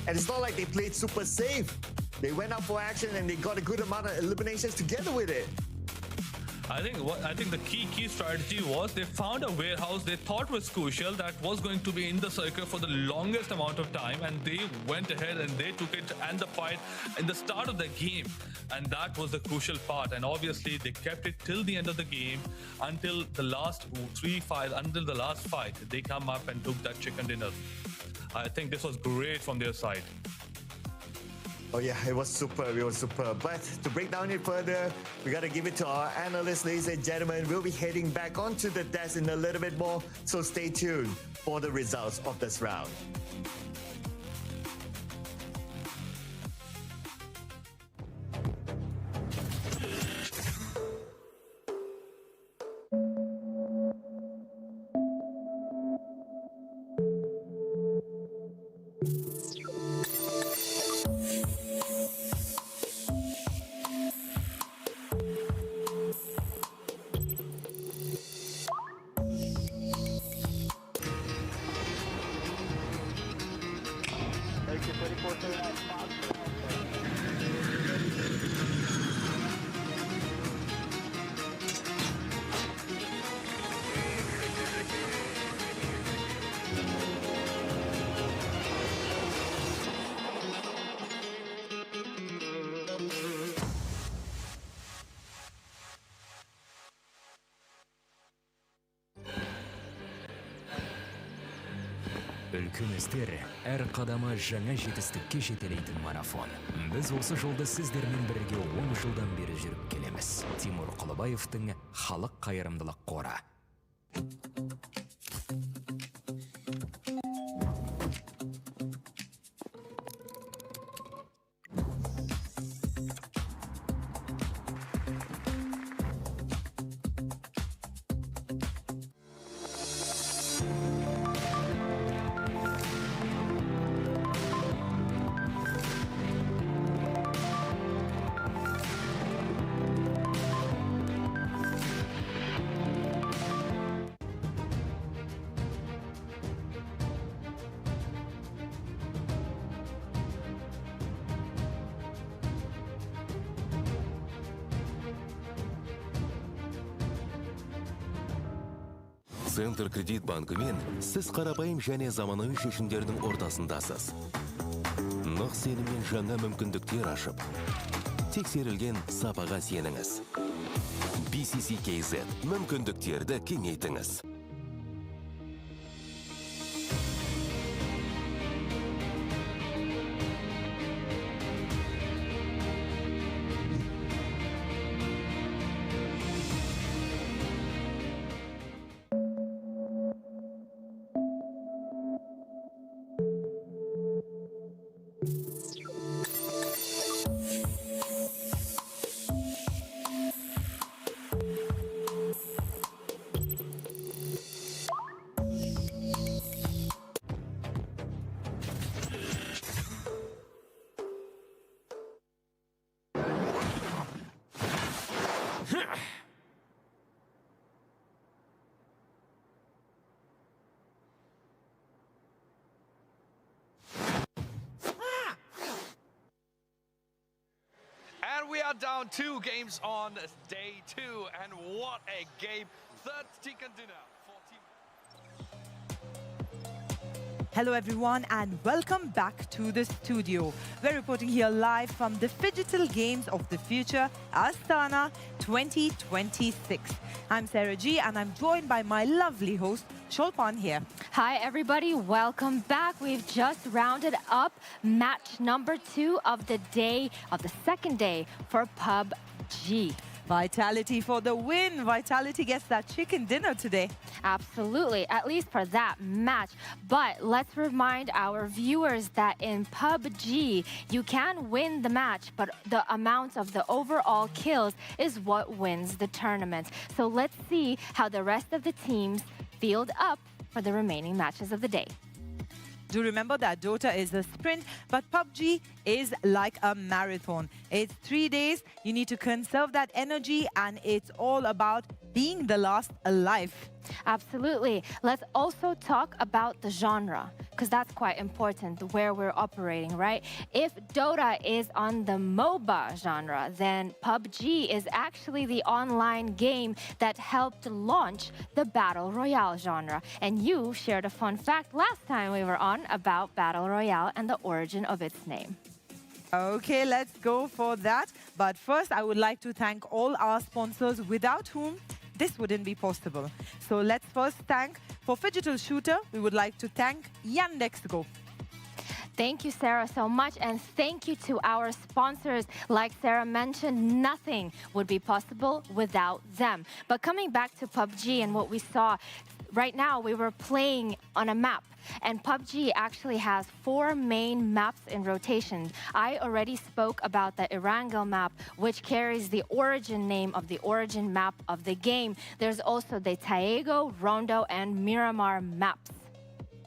And it's not like they played super safe. They went out for action and they got a good amount of eliminations together with it. I think the key strategy was they found a warehouse they thought was crucial, that was going to be in the circle for the longest amount of time, and they went ahead and they took it and the fight in the start of the game, and that was the crucial part. And obviously they kept it till the end of the game, until the last until the last fight. They come up and took that chicken dinner. I think this was great from their side. Oh yeah, it was superb, But to break down it further, we gotta give it to our analysts, ladies and gentlemen. We'll be heading back onto the desk in a little bit more, so stay tuned for the results of this round. Үлкен істер әр қадамы жаңа жетістікке жетелейтін марафон. Біз осы жолды сіздермен бірге 10 жылдан бері жүріп келеміз. Тимур Құлыбаевтың халық қайырымдылық қоры. Центр кредит банкымен сіз қарапайым және заманауи шешімдердің ортасындасыз. Нық сеніммен жаңа мүмкіндіктер ашып, тексерілген сапаға сеніңіз. BCC-KZ мүмкіндіктерді кеңейтіңіз. And we are down 2 games on day 2, and what a game. Third chicken dinner for team. Hello everyone and welcome back to the studio. We're reporting here live from the Phygital Games of the Future, Astana 2026. I'm Sarah G and I'm joined by my lovely host, Shulpan here. Hi everybody, welcome back. We've just rounded up match number 2 of the day, of the second day for PUBG. Vitality for the win. Vitality gets that chicken dinner today. Absolutely, at least for that match. But let's remind our viewers that in PUBG, you can win the match, but the amount of the overall kills is what wins the tournament. So let's see how the rest of the teams field up for the remaining matches of the day. Do remember that Dota is a sprint, but PUBG is like a marathon. It's 3 days, you need to conserve that energy, and it's all about being the last alive. Absolutely. Let's also talk about the genre, because that's quite important, where we're operating, right? If Dota is on the MOBA genre, then PUBG is actually the online game that helped launch the Battle Royale genre. And you shared a fun fact last time we were on about Battle Royale and the origin of its name. Okay, let's go for that. But first, I would like to thank all our sponsors without whom this wouldn't be possible. So let's first thank, for Phygital Shooter, we would like to thank Yandex.Go. Thank you, Sarah, so much. And thank you to our sponsors. Like Sarah mentioned, nothing would be possible without them. But coming back to PUBG and what we saw, right now we were playing on a map. And PUBG actually has 4 main maps in rotation. I already spoke about the Erangel map, which carries the origin name of the origin map of the game. There's also the Taego, Rondo, and Miramar maps.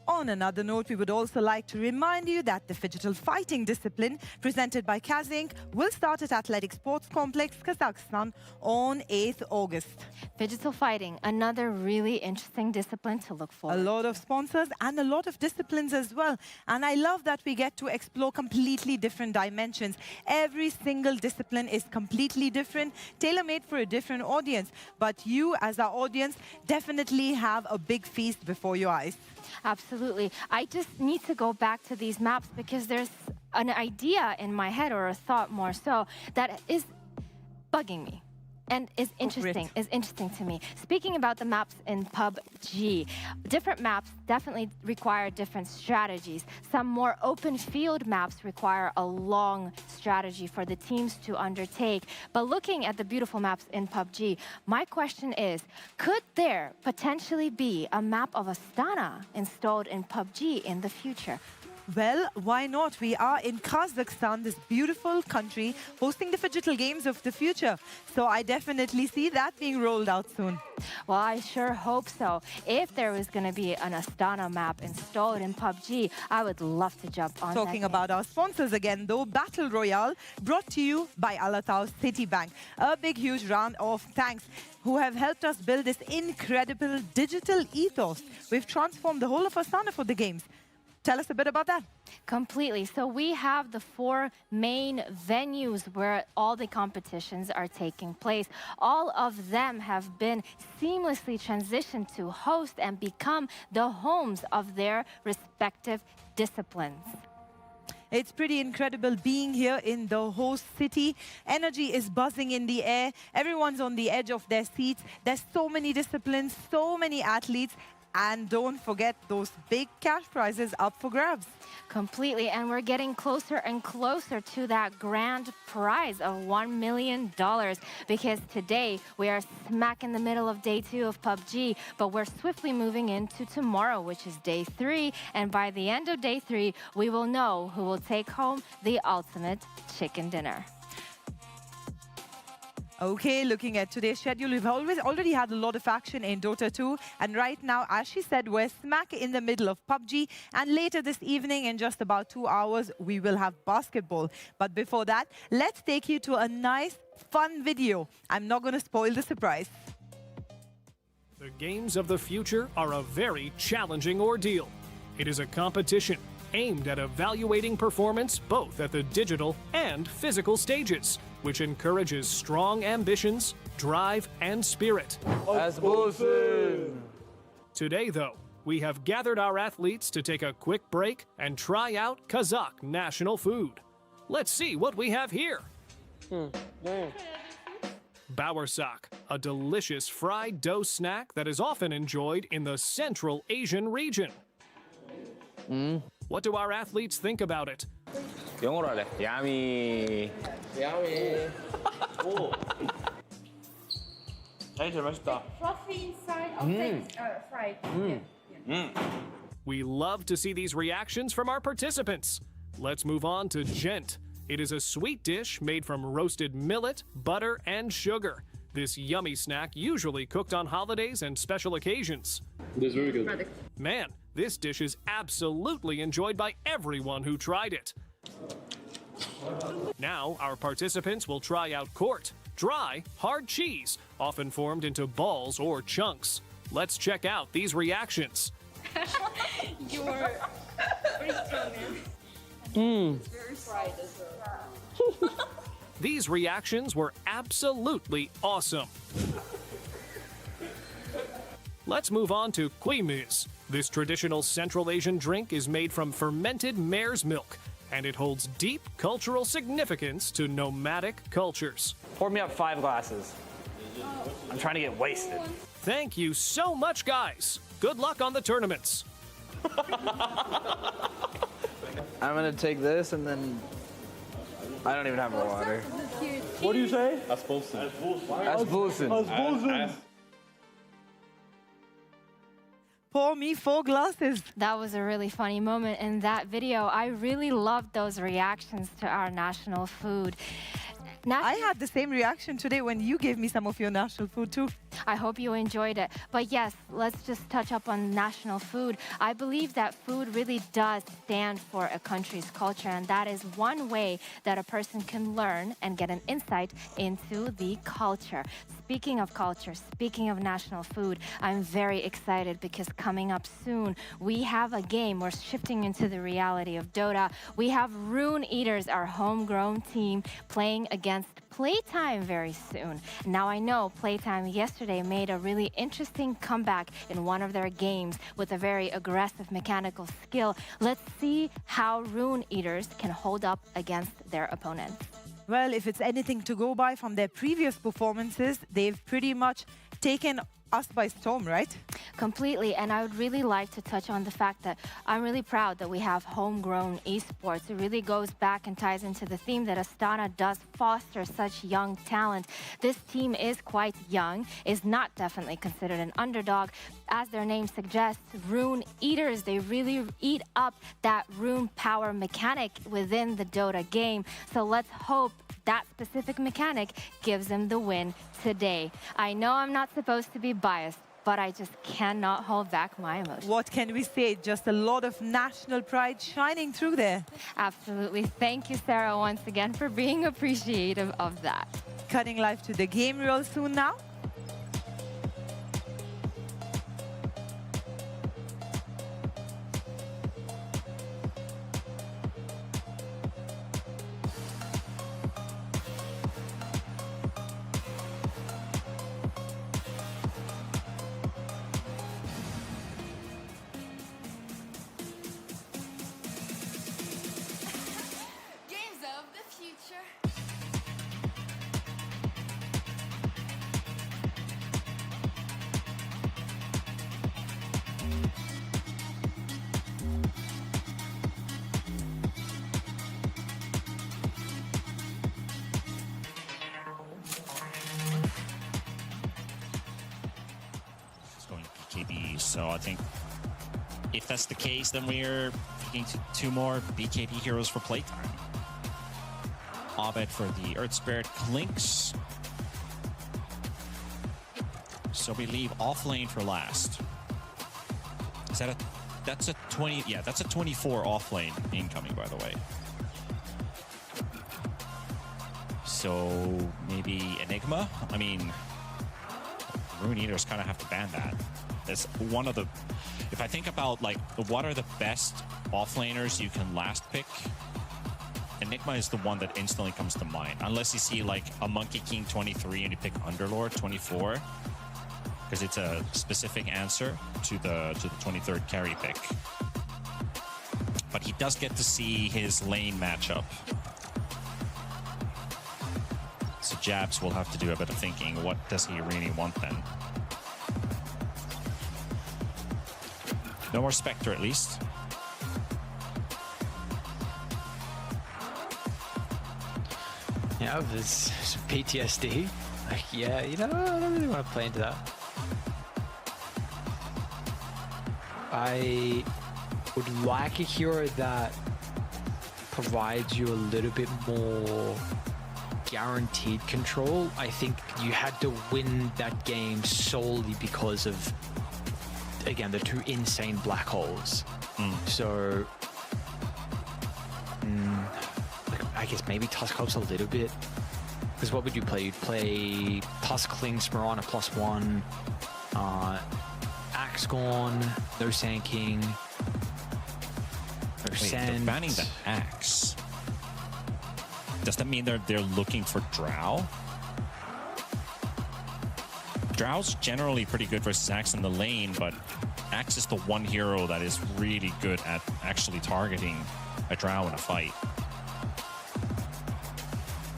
On another note, we would also like to remind you that the Phygital Fighting discipline presented by Kazink will start at Athletic Sports Complex, Kazakhstan on 8th August. Phygital Fighting, another really interesting discipline to look for. A lot of sponsors and a lot of disciplines as well. And I love that we get to explore completely different dimensions. Every single discipline is completely different, tailor-made for a different audience. But you, as our audience, definitely have a big feast before your eyes. Absolutely. I just need to go back to these maps because there's an idea in my head, or a thought more so, that is bugging me. And is interesting to me. Speaking about the maps in PUBG, different maps definitely require different strategies. Some more open field maps require a long strategy for the teams to undertake. But looking at the beautiful maps in PUBG, my question is, could there potentially be a map of Astana installed in PUBG in the future? Well, why not? We are in Kazakhstan, this beautiful country, hosting the Digital Games of the future. So I definitely see that being rolled out soon. Well, I sure hope so. If there was going to be an Astana map installed in PUBG, I would love to jump on Talking about our sponsors again, though, Battle Royale, brought to you by Alatau Citibank. A big, huge round of thanks who have helped us build this incredible digital ethos. We've transformed the whole of Astana for the games. Tell us a bit about that. Completely. So we have the 4 main venues where all the competitions are taking place. All of them have been seamlessly transitioned to host and become the homes of their respective disciplines. It's pretty incredible being here in the host city. Energy is buzzing in the air. Everyone's on the edge of their seats. There's so many disciplines, so many athletes. And don't forget those big cash prizes up for grabs. Completely, and we're getting closer and closer to that grand prize of $1 million because today we are smack in the middle of day 2 of PUBG, but we're swiftly moving into tomorrow, which is day 3, and by the end of day 3, we will know who will take home the ultimate chicken dinner. Okay, looking at today's schedule, we've already had a lot of action in Dota 2. And right now, as she said, we're smack in the middle of PUBG. And later this evening, in just about 2 hours, we will have basketball. But before that, let's take you to a nice, fun video. I'm not going to spoil the surprise. The games of the future are a very challenging ordeal. It is a competition aimed at evaluating performance both at the digital and physical stages, which encourages strong ambitions, drive, and spirit. Today, though, we have gathered our athletes to take a quick break and try out Kazakh national food. Let's see what we have here. Bowersak, a delicious fried dough snack that is often enjoyed in the Central Asian region. What do our athletes think about it? 영어로 할래. Yummy. Yummy. 오. 진짜 맛있다. Fluffy inside, outside fried. We love to see these reactions from our participants. Let's move on to Gent. It is a sweet dish made from roasted millet, butter, and sugar. This yummy snack usually cooked on holidays and special occasions. It is very good. Man, this dish is absolutely enjoyed by everyone who tried it. Now, our participants will try out Court, dry, hard cheese, often formed into balls or chunks. Let's check out these reactions. You're very strong, man. It's very fried as well. These reactions were absolutely awesome. Let's move on to Kuimiz. This traditional Central Asian drink is made from fermented mare's milk, and it holds deep cultural significance to nomadic cultures. Pour me up 5 glasses. I'm trying to get wasted. Thank you so much, guys. Good luck on the tournaments. I'm gonna take this and then I don't even have water. What do you say? Asbulsin. Pour me 4 glasses. That was a really funny moment in that video. I really loved those reactions to our national food. I had the same reaction today when you gave me some of your national food too. I hope you enjoyed it. But yes, let's just touch up on national food. I believe that food really does stand for a country's culture, and that is one way that a person can learn and get an insight into the culture. Speaking of culture, speaking of national food, I'm very excited because coming up soon, we have a game. We're shifting into the reality of Dota. We have Rune Eaters, our homegrown team, playing against Playtime very soon. Now I know Playtime yesterday made a really interesting comeback in one of their games with a very aggressive mechanical skill. Let's see how Rune Eaters can hold up against their opponents. Well, if it's anything to go by from their previous performances, they've pretty much taken us by storm, right? Completely, and I would really like to touch on the fact that I'm really proud that we have homegrown esports. It really goes back and ties into the theme that Astana does foster such young talent. This team is quite young, is not definitely considered an underdog. As their name suggests, rune eaters, they really eat up that rune power mechanic within the Dota game. So let's hope that specific mechanic gives them the win today. I know I'm not supposed to be biased, but I just cannot hold back my emotions. What can we say? Just a lot of national pride shining through there. Absolutely. Thank you, Sarah, once again for being appreciative of that. Cutting live to the game real soon now. Games of the future. It's going BKB, so I think if that's the case, then we're picking two more BKB heroes for playtime. Abed for the Earth Spirit Clinks. So we leave off lane for last. Is that that's a 20, yeah, that's a 24 off lane incoming, by the way. So maybe Enigma? I mean, Rune Eaters kind of have to ban that. That's one of the, if I think about like what are the best offlaners you can last pick, Enigma is the one that instantly comes to mind. Unless you see like a Monkey King 23 and you pick Underlord 24, because it's a specific answer to the 23rd carry pick. But he does get to see his lane matchup. So Jabs will have to do a bit of thinking. What does he really want then? No more Spectre, at least. Yeah, there's some PTSD. Like, yeah, you know, I don't really want to play into that. I would like a hero that provides you a little bit more guaranteed control. I think you had to win that game solely because of, again, the two insane black holes. So, I guess maybe Tusk helps a little bit. Because what would you play? You'd play Tuskling, Smarana +1, Axe Gone, no Sand King, no Sand. They're banning the Axe. Does that mean they're looking for Drow? Drow's generally pretty good versus Axe in the lane, but Axe is the one hero that is really good at actually targeting a Drow in a fight.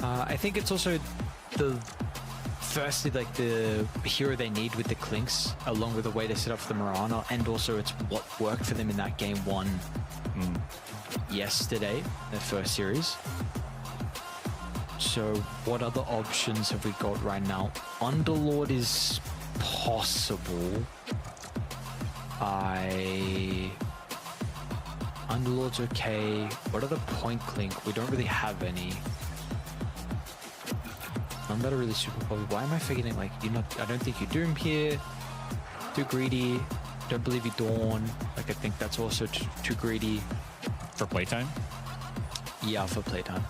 I think it's also firstly like the hero they need with the Clinks, along with the way they set up for the Marana, and also it's what worked for them in that game one yesterday, their first series. So what other options have we got right now? Underlord is possible. Underlord's okay. What are the point Clink? We don't really have any. I'm not a really super probably. Why am I forgetting? Like, you're not. I don't think you Doom here. Too greedy. Don't believe you Dawn. Like, I think that's also too greedy. For playtime? Yeah, for playtime.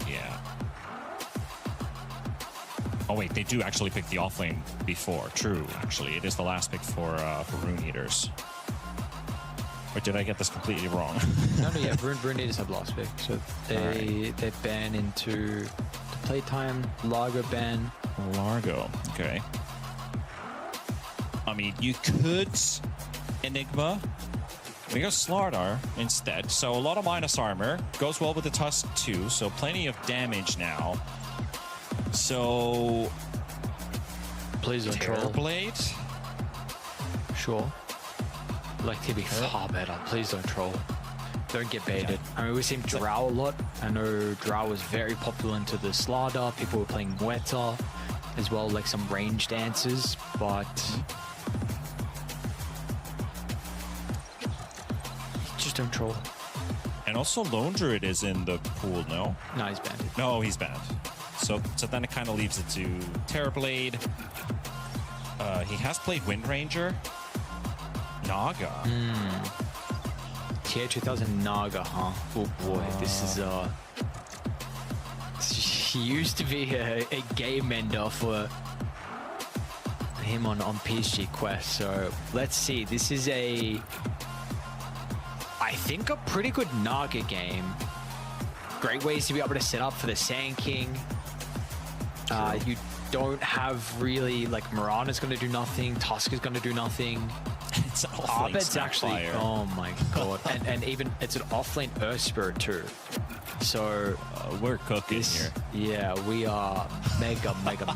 Yeah. Oh wait, they do actually pick the offlane before. True, actually, it is the last pick for Rune Eaters. Or did I get this completely wrong? No, yeah, Rune Eaters have last pick, so they ban into playtime. Largo ban. Largo, okay. I mean, you could Enigma We go Slardar instead, so a lot of minus armor. Goes well with the Tusk too, so plenty of damage now. So... Please don't troll. Blade? Sure. Like to be far better. Please don't troll. Don't get baited. I mean, we've seen Drow a lot. I know Drow was very popular into the Slardar. People were playing Muerta as well, like some ranged answers, but... just don't troll. And also Lone Druid is in the pool, no? No, he's banned. No, he's banned. So then it kind of leaves it to Terrorblade. He has played Wind Ranger. Naga. Tier 2000 Naga, huh? Oh boy, this is he used to be a game ender for him on PSG Quest. So let's see. This is I think a pretty good Naga game. Great ways to be able to set up for the Sand King. You don't have really, like, Mirana's going to do nothing, Tusk is going to do nothing. It's an offlane Abed's actually, oh my god. and even, it's an offlane Earth Spirit too. So we're cooking here. Yeah, we are mega cooking.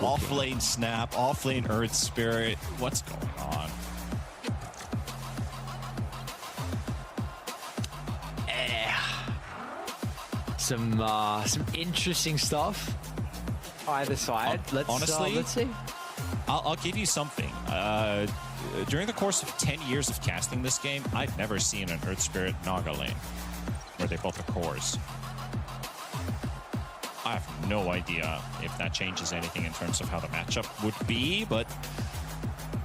Offlane Snap, offlane Earth Spirit. What's going on? Some interesting stuff either side. Honestly, let's see. I'll give you something. During the course of 10 years of casting this game, I've never seen an Earth Spirit Naga lane where they both are cores. I have no idea if that changes anything in terms of how the matchup would be, but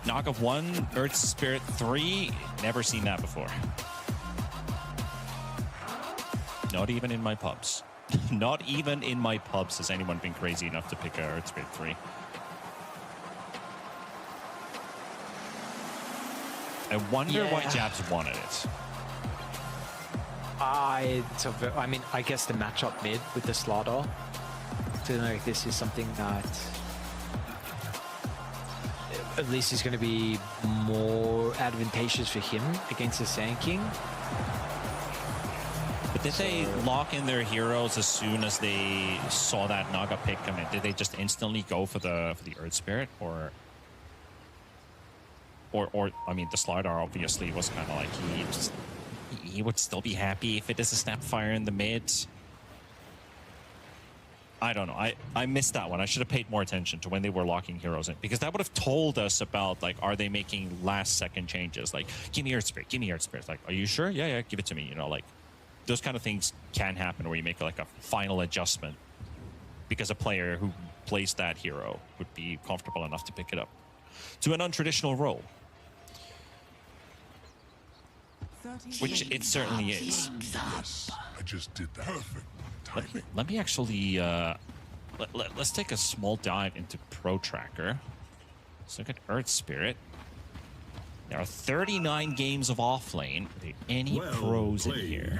Naga 1, Earth Spirit 3, never seen that before. Not even in my pubs. Not even in my pubs has anyone been crazy enough to pick a Earth Spirit 3. I wonder why Jabs wanted it. I mean, I guess the matchup mid with the Slardar. So like this is something that at least is going to be more advantageous for him against the Sand King. But did they lock in their heroes as soon as they saw that Naga pick come in? Did they just instantly go for the Earth Spirit, or I mean, the Slardar obviously was kind of like he would still be happy if it is a Snapfire in the mid. I don't know. I missed that one. I should have paid more attention to when they were locking heroes in, because that would have told us about, like, are they making last second changes? Like, give me Earth Spirit, give me Earth Spirit. Like, are you sure? Yeah, give it to me. You know, like, those kind of things can happen where you make like a final adjustment because a player who plays that hero would be comfortable enough to pick it up to an untraditional role, which it certainly is. I just did that. Perfect. Let me actually let's take a small dive into Pro Tracker. Let's look at Earth Spirit. There are 39 games of offlane. Are there any pros in here?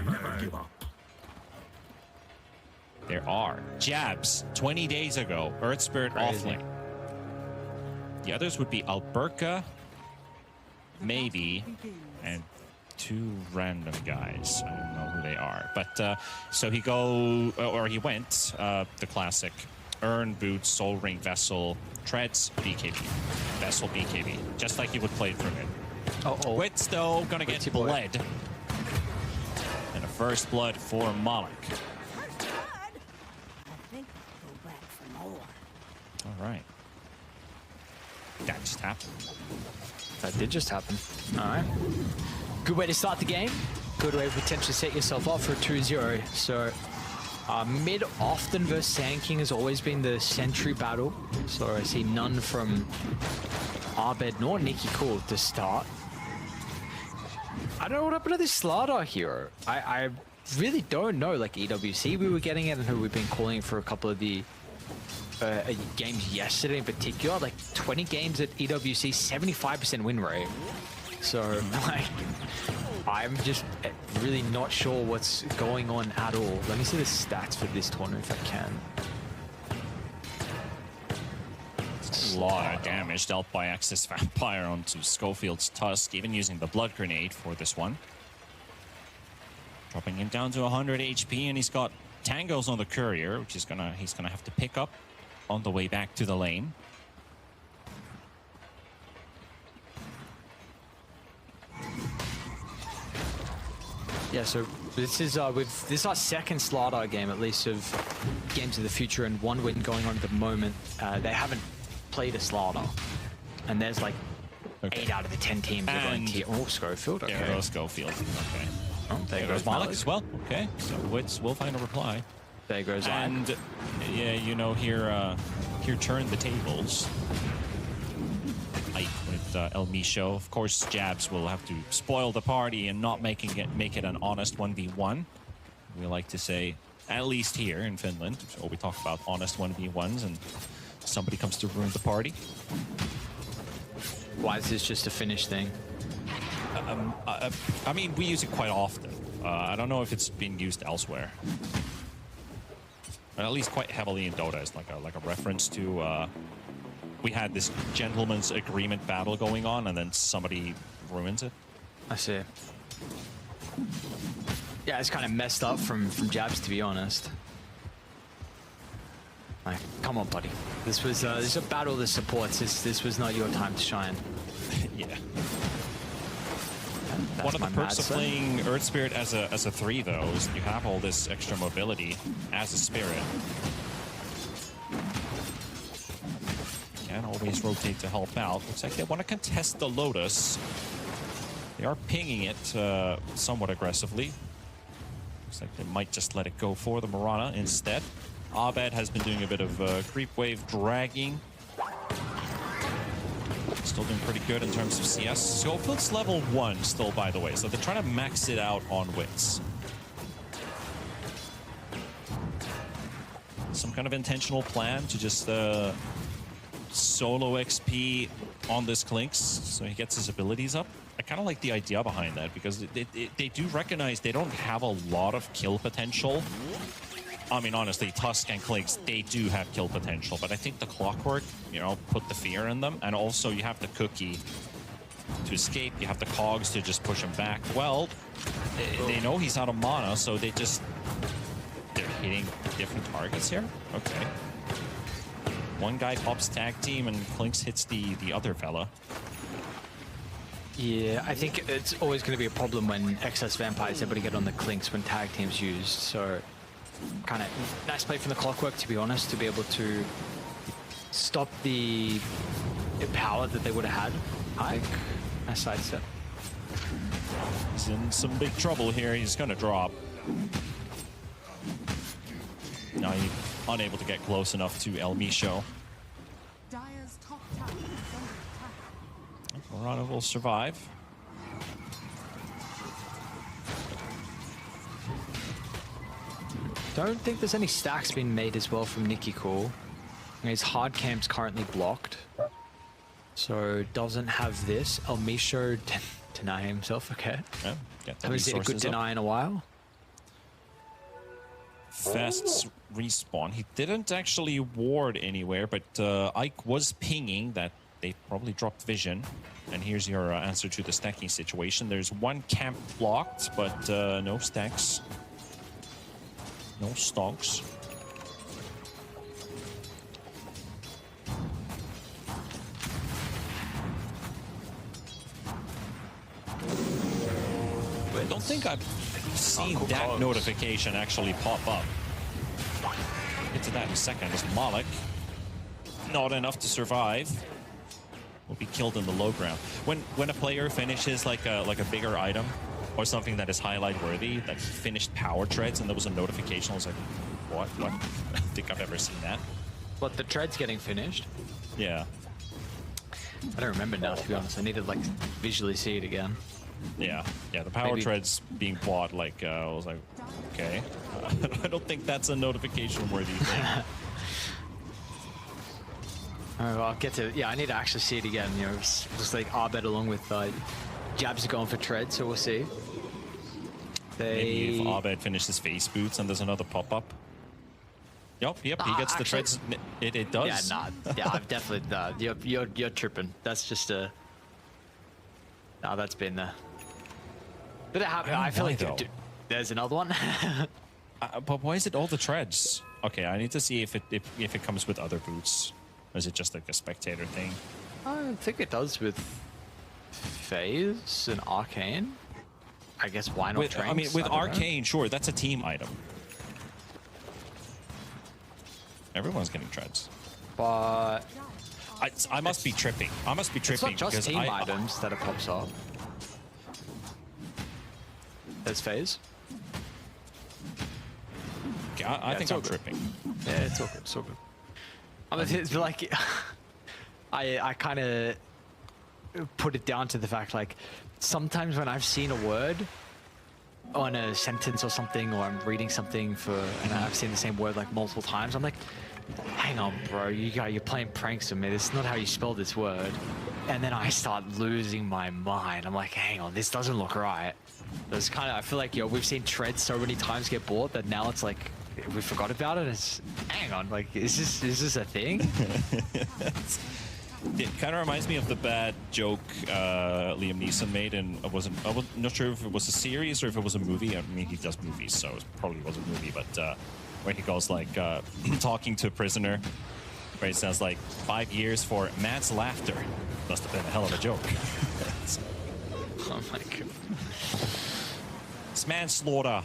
There are. Jabs, 20 days ago, Earth Spirit offlane. The others would be Alberca, maybe, and two random guys. I don't know who they are. But so he went the classic Urn, Boots, Soul Ring, Vessel, Treads, BKB. Vessel, BKB. Just like you would play through it. Wit's though gonna get bled. And a first blood for Malik. Alright. That just happened. That did just happen. Alright. Good way to start the game. Good way to potentially set yourself up for a 2-0. So mid often versus Sand King has always been the sentry battle. So I see none from Abed nor Nikki Cool to start. I don't know what happened to this Slardar hero. I really don't know. Like EWC we were getting it, and who we've been calling for a couple of the games yesterday in particular. Like 20 games at EWC, 75% win rate. So like, I'm just really not sure what's going on at all. Let me see the stats for this tournament if I can. a lot of damage dealt by Axis Vampire onto Schofield's Tusk, even using the Blood Grenade for this one. Dropping him down to 100 HP, and he's got Tangos on the Courier, which he's gonna have to pick up on the way back to the lane. Yeah, so this is this is our second Slardar game, at least, of Games of the Future, and one win going on at the moment. They haven't played a Slardar, and there's like 8 out of the 10 teams are going tier. Oh, Schofield. Okay. There goes Schofield. Okay. Oh, there goes Malik as well. Okay, so we'll find a reply. There goes And yeah, you know, here turn the tables. Ike with El Micho. Of course, Jabs will have to spoil the party and not make it an honest 1v1. We like to say, at least here in Finland, so we talk about honest 1v1s, and somebody comes to ruin the party. Why is this just a Finnish thing? I mean, we use it quite often. I don't know if it's been used elsewhere. At least quite heavily in Dota as like a reference to we had this gentleman's agreement battle going on, and then somebody ruins it. I see. Yeah, it's kind of messed up from Jabs, to be honest. Like, come on, buddy. This was a battle of the supports. This was not your time to shine. Yeah. One of the perks of playing Earth Spirit as a 3, though, is you have all this extra mobility as a Spirit. Can always rotate to help out. Looks like they want to contest the Lotus. They are pinging it somewhat aggressively. Looks like they might just let it go for the Mirana instead. Abed has been doing a bit of creep wave dragging. Still doing pretty good in terms of CS. Schofield's level 1 still, by the way, so they're trying to max it out on wits. Some kind of intentional plan to just solo XP on this Clinks so he gets his abilities up. I kind of like the idea behind that, because they do recognize they don't have a lot of kill potential. I mean, honestly, Tusk and Clinks, they do have kill potential, but I think the Clockwork, you know, put the fear in them, and also you have the Cookie to escape, you have the Cogs to just push him back. Well, they know he's out of mana, so they're hitting different targets here. Okay. One guy pops tag team, and Clinks hits the other fella. Yeah, I think it's always going to be a problem when excess vampires able to get on the Clinks when tag team's used, so kind of nice play from the Clockwork, to be honest, to be able to stop the power that they would have had. Ike, nice side step. He's in some big trouble here. He's going to drop. Now he's unable to get close enough to El Micho. Mirana will survive. Don't think there's any stacks being made as well from Nicky Cool. His hard camp's currently blocked, so doesn't have this. El Micho deny himself. Okay. Yeah, haven't seen a good deny in a while. Fast respawn. He didn't actually ward anywhere, but Ike was pinging that they probably dropped vision. And here's your answer to the stacking situation. There's one camp blocked, but no stacks. No stonks. I don't think I've seen that notification actually pop up. Get to that in a second. As Malik, not enough to survive, will be killed in the low ground. When a player finishes like a bigger item or something that is highlight worthy, like he finished power treads and there was a notification, I was like, what? I don't think I've ever seen that. What, the treads getting finished? Yeah. I don't remember now, to be honest. I need to like visually see it again. Yeah, the power treads being bought, like, I was like, okay. I don't think that's a notification-worthy thing. Alright, well, I'll get to, yeah, I need to actually see it again. You know, it's just like Abed along with Jabs are going for tread, so we'll see. Maybe if Abed finishes face boots and there's another pop-up. Yep, he gets the treads. It does. Yeah, nah. Yeah, I've definitely. You're tripping. That's just a. No, that's been. Did it happen? I feel like there's another one. But why is it all the treads? Okay, I need to see if it comes with other boots. Or is it just like a spectator thing? I think it does with Phase and Arcane. I guess why not Tranks? I mean, with Arcane, sure, that's a team item. Everyone's getting treads. But I must be tripping. I must be tripping. It's not just team items that it pops up. There's Phase. Okay, I think I'm tripping. Yeah, it's all good. It's all good. I mean, it's like I kind of put it down to the fact, like, sometimes when I've seen a word on a sentence or something, or I'm reading something and I've seen the same word like multiple times, I'm like, hang on, bro, you're playing pranks with me. This is not how you spell this word. And then I start losing my mind. I'm like, hang on, this doesn't look right. It's kind of, I feel like, we've seen treads so many times get bought that now it's like we forgot about it. It's, hang on, like, is this a thing? It kind of reminds me of the bad joke Liam Neeson made, and I wasn't not sure if it was a series or if it was a movie. I mean, he does movies, so it probably was a movie. But where he goes like talking to a prisoner, where he says like 5 years for man's laughter. Must have been a hell of a joke. Oh my god. It's manslaughter.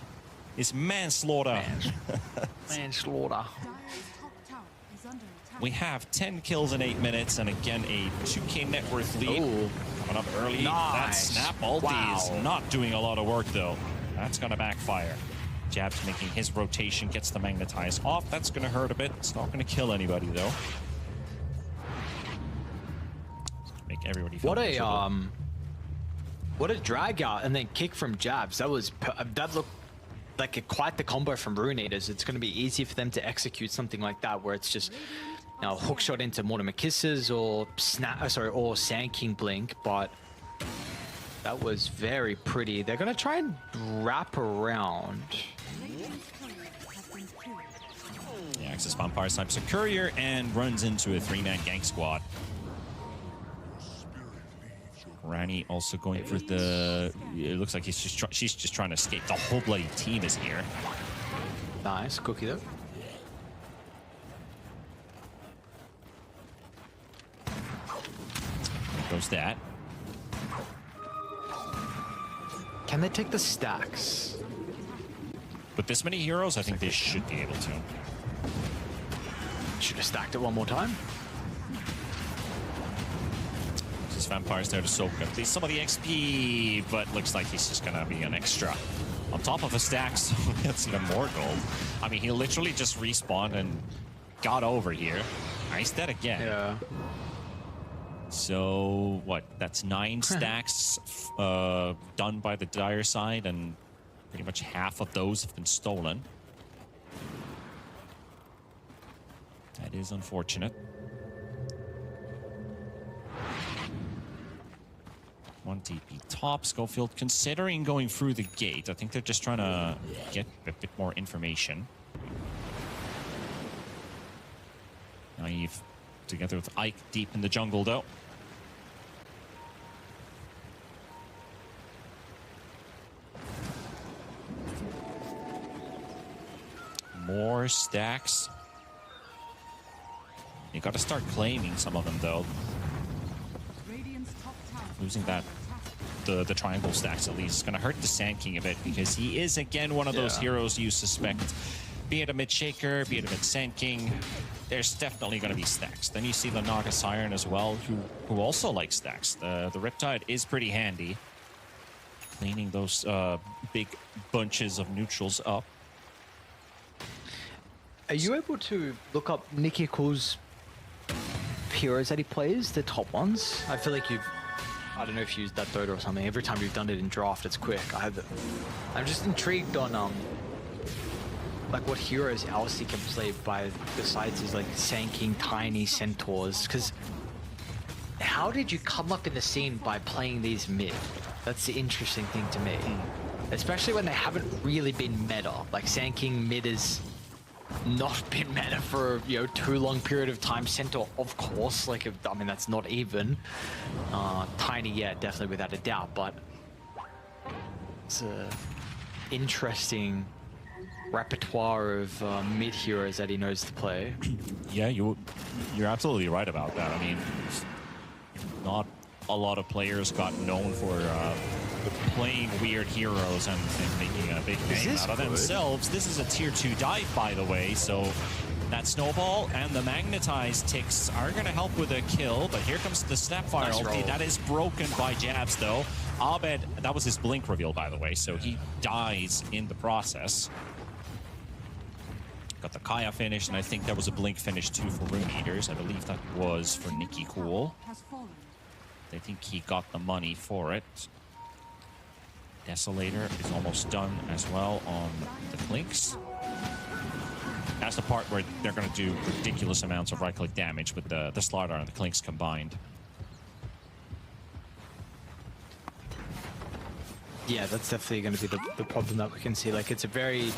It's manslaughter. Manslaughter. We have 10 kills in 8 minutes, and again a 2K net worth lead. Ooh. Coming up early. That snap ulti is not doing a lot of work though. That's gonna backfire. Jab's making his rotation, gets the magnetize off. That's gonna hurt a bit. It's not gonna kill anybody though. Make everybody feel miserable. What a drag out and then kick from Jabs. That looked like quite the combo from Rune Eaters. It's going to be easy for them to execute something like that, where it's just hook shot into Mortimer Kisses or Sand King Blink, but that was very pretty. They're going to try and wrap around. The Axis Vampire snipes a courier and runs into a 3-man gank squad. Rani also going for the. It looks like she's just trying to escape. The whole bloody team is here. Nice cookie though. There goes that. Can they take the stacks? With this many heroes, I think they should be able to. Should have stacked it one more time. This Vampire's there to soak up some of the XP, but looks like he's just gonna be an extra. On top of the stacks, that's even more gold. I mean, he literally just respawned and got over here. Nice dead again. Yeah. So, what? That's 9 stacks done by the Dire side, and pretty much half of those have been stolen. That is unfortunate. 1 TP top. Schofield considering going through the gate. I think they're just trying to get a bit more information. Naive together with Ike deep in the jungle though. More stacks. You got to start claiming some of them though. Losing that, the triangle stacks at least, is going to hurt the Sand King a bit, because he is again one of those heroes you suspect. Be it a mid shaker, be it a mid Sand King, there's definitely going to be stacks. Then you see the Naga Siren as well, who also likes stacks. The Riptide is pretty handy, cleaning those big bunches of neutrals up. Are you able to look up Nicky Cool's heroes that he plays, the top ones? I feel like I don't know if you used that Dota or something. Every time you've done it in draft, it's quick. I'm just intrigued on like what heroes else he can play besides his like Sand King, Tiny, Centaurs. Because how did you come up in the scene by playing these mid? That's the interesting thing to me. Especially when they haven't really been meta. Like Sand King mid is not been meta for too long period of time. Center, of course, like I mean that's not even. Tiny, yeah, definitely without a doubt, but it's a interesting repertoire of mid heroes that he knows to play. Yeah, you're absolutely right about that. I mean, not a lot of players got known for playing weird heroes and making a big name out of themselves. This is a tier 2 dive, by the way, so that snowball and the magnetized ticks are going to help with a kill, but here comes the Snapfire ulti. That is broken by jabs, though. Abed, that was his blink reveal, by the way, so he dies in the process. Got the Kaya finish, and I think there was a blink finish too for Rune Eaters. I believe that was for Nicky Cool. I think he got the money for it. Desolator is almost done as well on the Clinks. That's the part where they're going to do ridiculous amounts of right-click damage with the Slardar and the Clinks combined. Yeah, that's definitely going to be the problem that we can see. Like, it's a very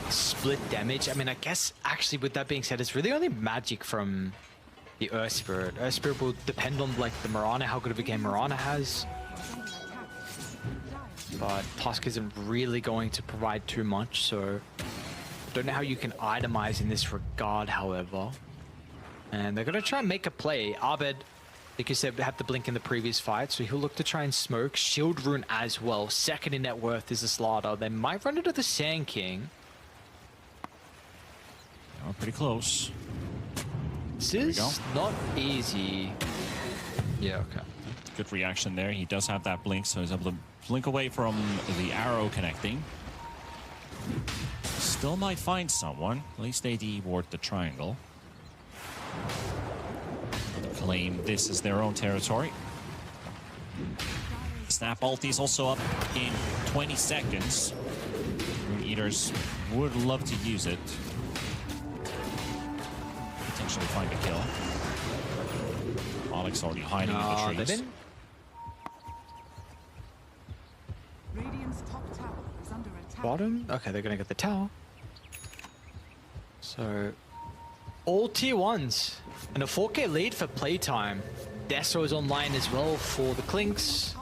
split damage. I mean, I guess, actually, with that being said, it's really only magic from the Earth Spirit. Earth Spirit will depend on, like, the Mirana, how good of a game Mirana has. But Tusk isn't really going to provide too much, so I don't know how you can itemize in this regard, however. And they're going to try and make a play. Abed, like you said, had the blink in the previous fight, so he'll look to try and smoke. Shield Rune as well. Second in net worth is the Slardar. They might run into the Sand King. Oh, pretty close. This is not easy. Yeah, okay. Good reaction there. He does have that blink, so he's able to blink away from the arrow connecting. Still might find someone. At least they de-ward the triangle. Claim this is their own territory. Snap ulti is also up in 20 seconds. Rune Eaters would love to use it. Potentially find a kill. Alex already hiding in the trees. Bottom? Okay, they're gonna get the tower. So, all tier 1s. And a 4K lead for playtime. Deso is online as well for the Clinks.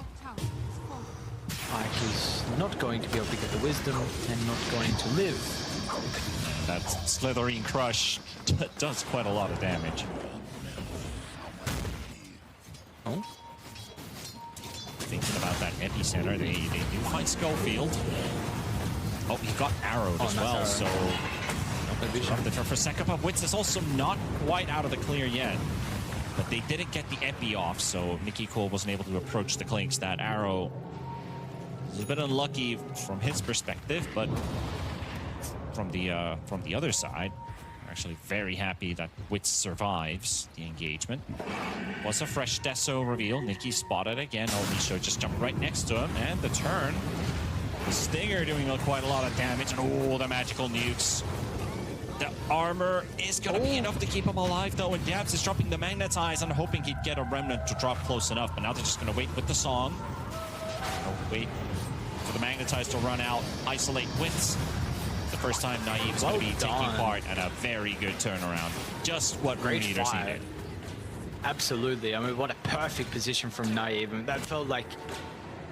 Ike is not going to be able to get the wisdom and not going to live. That Slitherine Crush does quite a lot of damage. Oh? Thinking about that epicenter, they do find Schofield. Oh, he got arrowed as well, so for second up. Wits is also not quite out of the clear yet, but they didn't get the epi off, so Nicky Cole wasn't able to approach the Clinks. That arrow was a bit unlucky from his perspective, but from the other side, we're actually very happy that Wits survives the engagement. Was a fresh Deso reveal. Nicky spotted again. Omisho just jumped right next to him, and the turn. The Stinger doing quite a lot of damage, and oh, the magical nukes. The armor is going to be enough to keep him alive, though, and Dabs is dropping the Magnetize and hoping he'd get a Remnant to drop close enough, but now they're just going to wait with the song. Wait for the Magnetize to run out, isolate Wits. The first time Naive's going to be taking part, and a very good turnaround. Just what Rune Eaters needed. Absolutely. I mean, what a perfect position from Naive. I mean, that felt like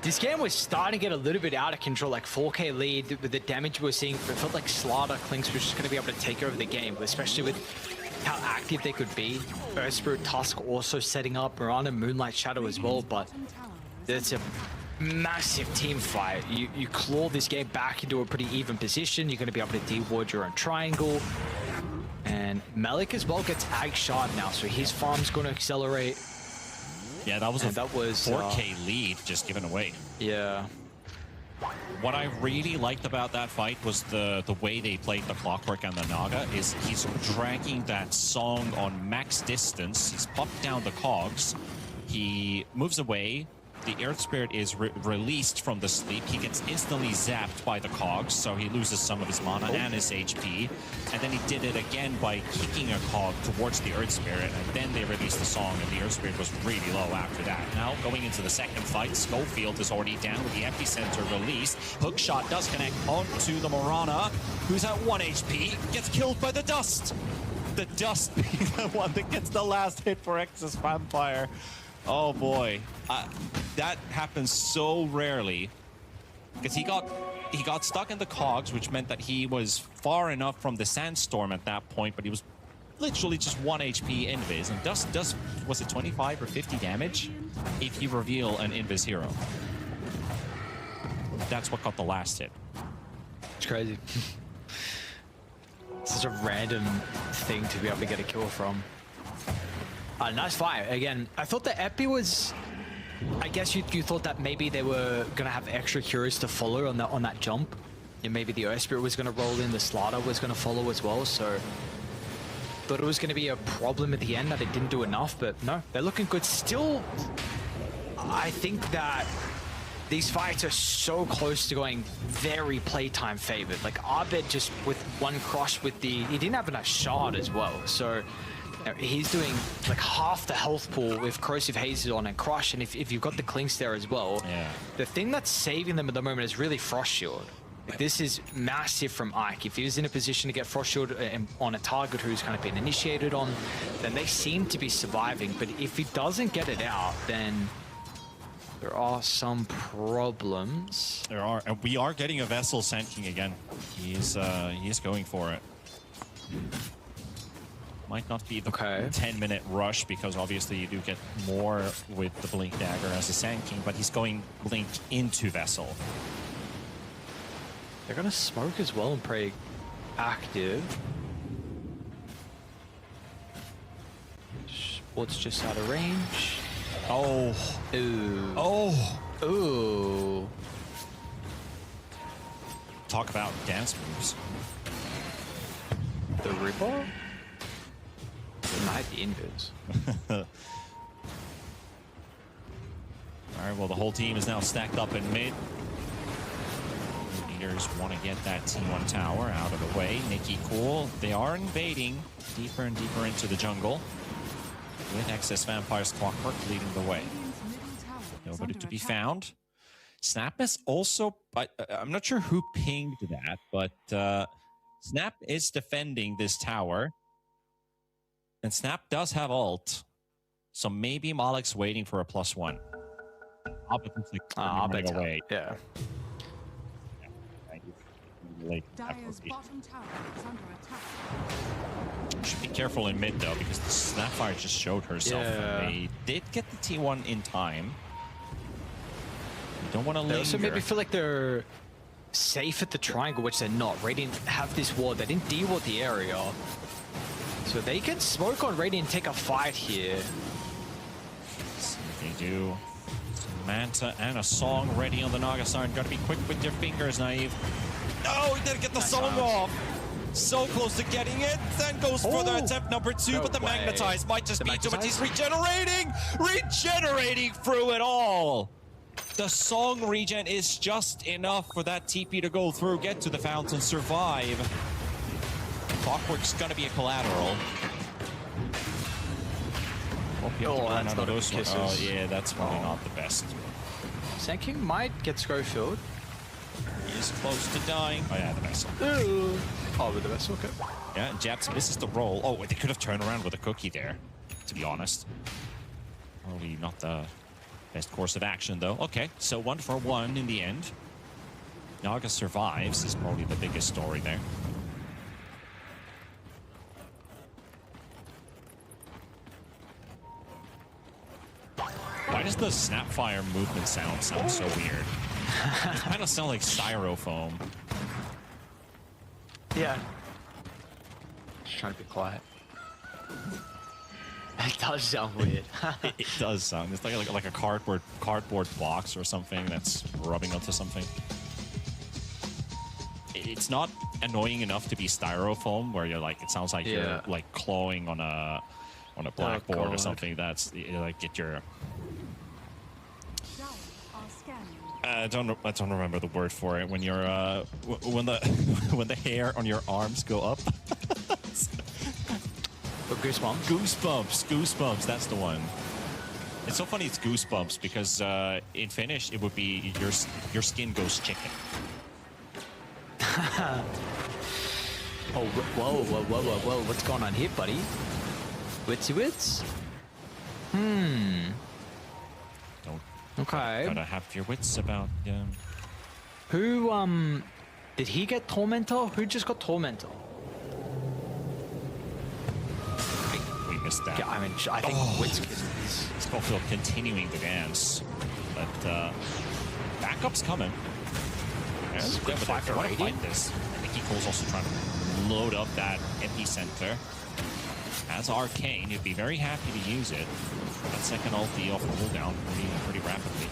this game was starting to get a little bit out of control, like 4K lead with the damage we're seeing. It felt like Slardar Clinks was just going to be able to take over the game, especially with how active they could be. Earth Spirit Tusk also setting up, Mirana Moonlight Shadow as well, but it's a massive team fight. You claw this game back into a pretty even position. You're going to be able to de-ward your own triangle. And Malik as well gets Ag Shard now, so his farm's going to accelerate. Yeah, that was a 4K lead just given away. Yeah. What I really liked about that fight was the way they played the Clockwork and the Naga. Is he's dragging that song on max distance. He's popped down the cogs. He moves away, the Earth Spirit is released from the sleep, he gets instantly zapped by the cogs, so he loses some of his mana and his HP. And then he did it again by kicking a cog towards the Earth Spirit, and then they released the song, and the Earth Spirit was really low after that. Now, going into the second fight, Schofield is already down with the Epicenter released. Hookshot does connect onto the Morana, who's at 1 HP, gets killed by the Dust. The Dust being the one that gets the last hit for Exus Vampire. Oh boy, that happens so rarely, because he got stuck in the cogs, which meant that he was far enough from the Sandstorm at that point, but he was literally just 1 HP Invis, and Dust does, was it 25 or 50 damage if you reveal an Invis hero? That's what got the last hit. It's crazy. Such a random thing to be able to get a kill from. Nice fight. Again, I thought the Epi was... I guess you thought that maybe they were going to have extra heroes to follow on that jump. And maybe the Earth Spirit was going to roll in, the Slaughter was going to follow as well, so... Thought it was going to be a problem at the end that it didn't do enough, but no, they're looking good. Still, I think that these fights are so close to going very playtime favored. Like Abed just with one crush with the... He didn't have enough shard as well, so... He's doing like half the health pool with Corrosive Haze on and Crush, and if you've got the Clinks there as well, the thing that's saving them at the moment is really Frost Shield. Like, this is massive from Ike. If he was in a position to get Frost Shield on a target who's kind of been initiated on, then they seem to be surviving. But if he doesn't get it out, then there are some problems. There are, and we are getting a Vessel Sand King again. He's going for it. Might not be the 10-minute rush, because obviously you do get more with the Blink Dagger as a Sand King, but he's going Blink into Vessel. They're going to smoke as well and play active. Sport's just out of range. Oh. Ooh. Oh. Ooh. Talk about dance moves. The Ripper? Might be Invis. Alright, well, the whole team is now stacked up in mid. Leaders want to get that T1 tower out of the way. Nikki cool. They are invading deeper and deeper into the jungle, with Excess Vampire's Clockwork leading the way. Nobody to be found. Snap is also... I'm not sure who pinged that, but Snap is defending this tower. And Snap does have ult, so maybe Malik's waiting for a +1. I'll bet away. Yeah. Should be careful in mid though, because the Snapfire just showed herself. And they did get the T1 in time. You don't want to linger. They also maybe feel like they're safe at the triangle, which they're not. Radiant have this ward. They didn't de-ward the area. So they can smoke on Radiant and take a fight here. See if they do. Manta and a song ready on the Nagasarn. Gotta be quick with your fingers, Naive. No, he didn't get the song off. So close to getting it. Then goes for the attempt number 2, but the Magnetize might just be too much. He's regenerating! Regenerating through it all! The song regen is just enough for that TP to go through, get to the fountain, survive. Clockwork's gonna be a collateral. That's not those kisses. Oh yeah, that's probably not the best. Sand King might get Schofield. He is close to dying. Oh yeah, the Vessel. Ooh. Oh, with the Vessel, okay. Yeah, and Japs misses the roll. Oh, they could have turned around with a cookie there, to be honest. Probably not the best course of action, though. Okay, so 1 for 1 in the end. Naga survives is probably the biggest story there. Why does the Snapfire movement sound so weird? It kind of sound like styrofoam. Yeah. Just trying to be quiet. It does sound weird. it does sound. It's like a cardboard box or something that's rubbing onto something. It's not annoying enough to be styrofoam, where you're like, it sounds like you're like clawing on a I don't remember the word for it when you're when the when the hair on your arms go up. Goosebumps. That's the one. It's so funny. It's goosebumps because in Finnish it would be your skin goes chicken. Oh, whoa! What's going on here, buddy? Witsy wits? Okay. Gotta have your wits about. Who did he get Tormentor? Who just got Tormentor? We missed that. Yeah, I mean, I think Wits is Schofield continuing the dance, but backup's coming. Yeah, This is good fight for want to Radiant. fight this. Nicky Cole's also trying to load up that epicenter. As Arcane, he'd be very happy to use it. That second ulti off the cooldown pretty rapidly.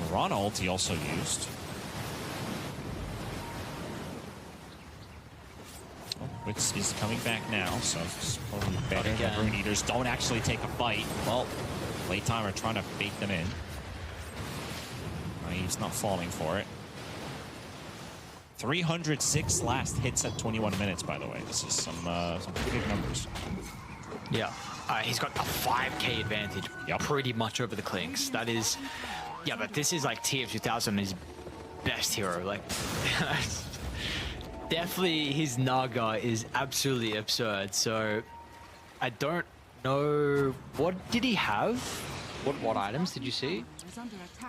Mirana ulti also used. Wits is coming back now, so it's probably better. The Rune Eaters don't actually take a fight. Well, late timer trying to bait them in. He's not falling for it. 306 last hits at 21 minutes, by the way. This is some pretty good numbers. Yeah. He's got a 5k advantage pretty much over the Clinks. That is... Yeah, but this is like TF2000, his best hero. Like, definitely his Naga is absolutely absurd. So, I don't know... What did he have? What items did you see?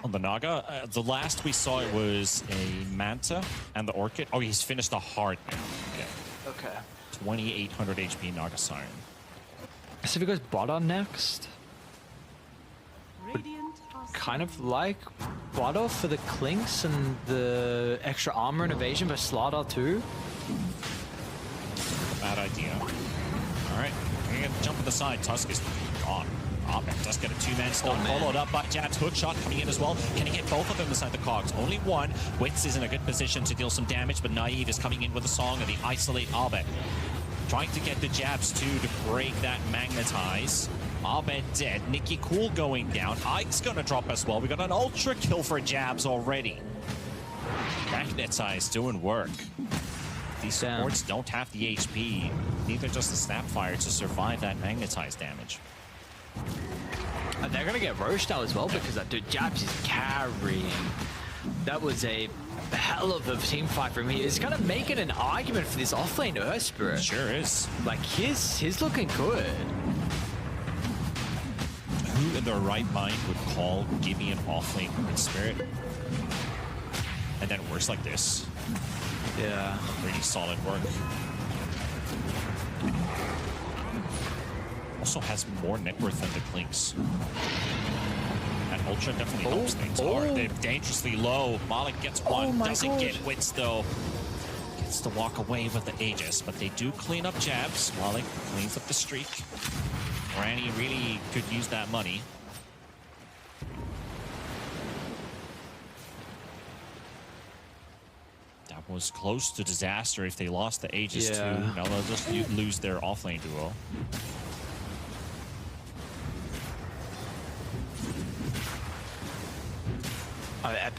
On the Naga, the last we saw it was a Manta and the Orchid. Oh, he's finished a heart now. Okay. 2800 HP Naga Siren. So if he goes bottom next, would kind of like Butter for the Clinks and the extra armor and evasion, but Slardar too. Bad idea. All right, we're gonna jump to the side. Tusk is gone. Abek does get a two-man stun, followed up by Jab's hook shot coming in as well. Can he get both of them inside the cogs? Only one. Wits is in a good position to deal some damage, but Naive is coming in with a song and they isolate Abek. Trying to get the Jabs too to break that magnetize. Abed dead. Nicky Cool going down. Ike's gonna drop as well. We got an ultra kill for Jabs already. Magnetize doing work. These supports don't have the HP, neither does the Snapfire to survive that magnetize damage. And they're gonna get Roche now as well because that dude Jabs is carrying. That was a hell of a team fight from here. He's kind of making an argument for this offlane Earth Spirit. Sure is. Like he's looking good. Who in their right mind would call give me an offlane Earth Spirit? And then it works like this. Yeah. Really solid work. Also has more net worth than the Clinks. And Ultra definitely helps things. They're dangerously low. Malik gets one, doesn't get Wits though. Gets to walk away with the Aegis, but they do clean up Jabs. Malik cleans up the streak. Granny really could use that money. That was close to disaster if they lost the Aegis too. Now they'll just lose their offlane duo.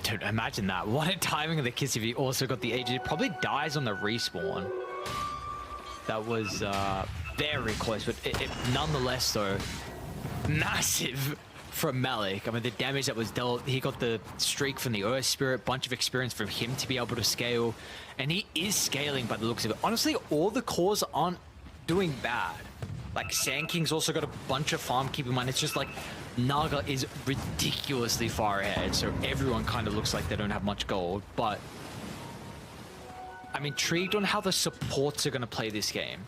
Dude, imagine that. What a timing of the kiss if he also got the Aegis. Probably dies on the respawn. That was very close, but it nonetheless though, massive from Malik. I mean, the damage that was dealt, he got the streak from the Earth Spirit, bunch of experience from him to be able to scale, and he is scaling by the looks of it. Honestly, all the cores aren't doing bad. Like, Sand King's also got a bunch of farm, keep in mind. It's just like, Naga is ridiculously far ahead, so everyone kind of looks like they don't have much gold, but I'm intrigued on how the supports are going to play this game.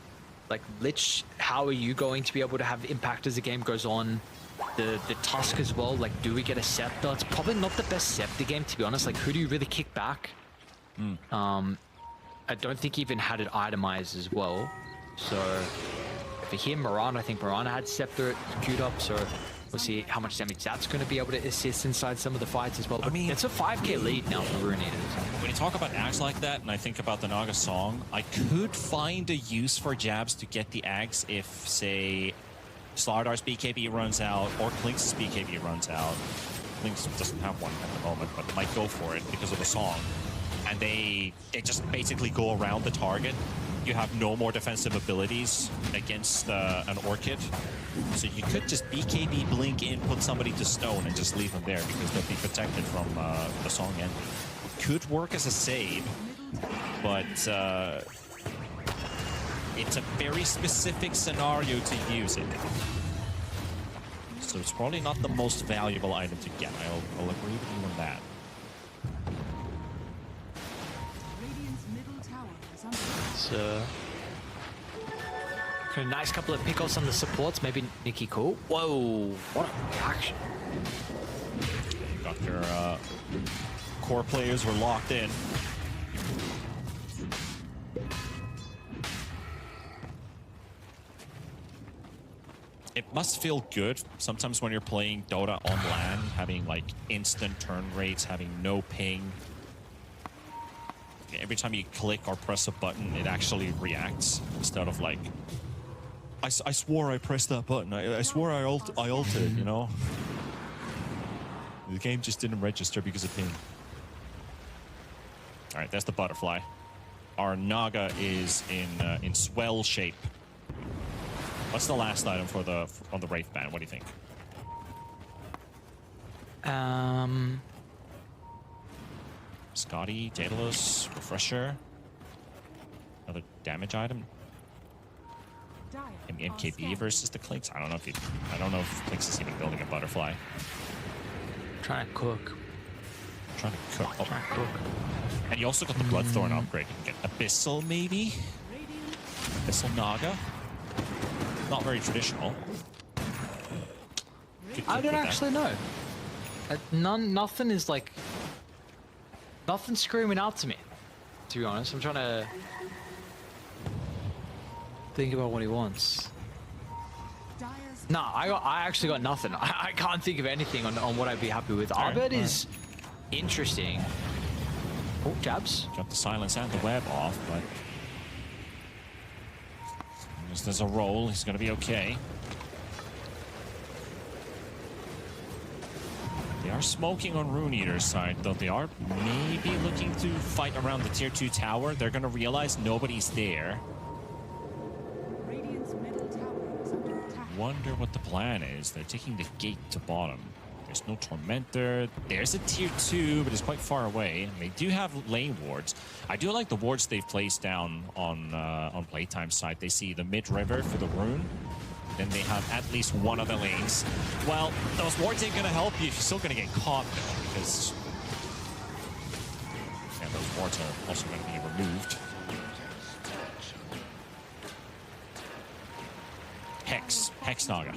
Like, Lich, how are you going to be able to have impact as the game goes on? The Tusk as well, like, do we get a Scepter? It's probably not the best Scepter game, to be honest. Like, who do you really kick back? I don't think he even had it itemized as well. So, for him, Mirana, I think Mirana had Scepter queued up, so we'll see how much damage that's going to be able to assist inside some of the fights as well. But I mean, it's a 5k lead now for Rune Eaters. When you talk about Ags like that, and I think about the Naga song, I could find a use for Jabs to get the Ags if, say, Slardar's BKB runs out or Clinks' BKB runs out. Lynx doesn't have one at the moment, but might go for it because of the song. And they just basically go around the target. You have no more defensive abilities against an Orchid. So you could just BKB blink in, put somebody to stone, and just leave them there because they'll be protected from the song ending. Could work as a save, but it's a very specific scenario to use it. So it's probably not the most valuable item to get. I'll agree with you on that. So, a nice couple of pickoffs on the supports. Maybe Nikki cool. Whoa! What a reaction! You got your core players were locked in. It must feel good sometimes when you're playing Dota on LAN, having like instant turn rates, having no ping. Every time you click or press a button, it actually reacts instead of like, I swore I pressed that button. I swore I ulted, you know? The game just didn't register because of ping. All right, that's the butterfly. Our Naga is in swell shape. What's the last item for on the Wraith Band? What do you think? Scotty, Daedalus, Refresher. Another damage item. MKB versus the Clinks. I don't know if Clinks is even building a butterfly. Trying to cook. Trying to cook. Oh. Trying to cook. And you also got the Bloodthorn upgrade. You can get Abyssal maybe. Abyssal Naga. Not very traditional. I don't actually know. Nothing is like... Nothing's screaming out to me, to be honest. I'm trying to think about what he wants. No, I actually got nothing. I can't think of anything on what I'd be happy with. Arbet is interesting. Oh, jabs. Got the silence and the web off, but as there's a roll, he's going to be okay. They are smoking on Rune Eater's side, though they are maybe looking to fight around the tier 2 tower. They're going to realize nobody's there. Wonder what the plan is. They're taking the gate to bottom. There's no Tormentor. There's a tier 2, but it's quite far away. And they do have lane wards. I do like the wards they've placed down on Playtime's side. They see the mid-river for the rune. Then they have at least one of the lanes. Well, those wards ain't gonna help you if you're still gonna get caught though, because those wards are also gonna be removed. Hex Naga.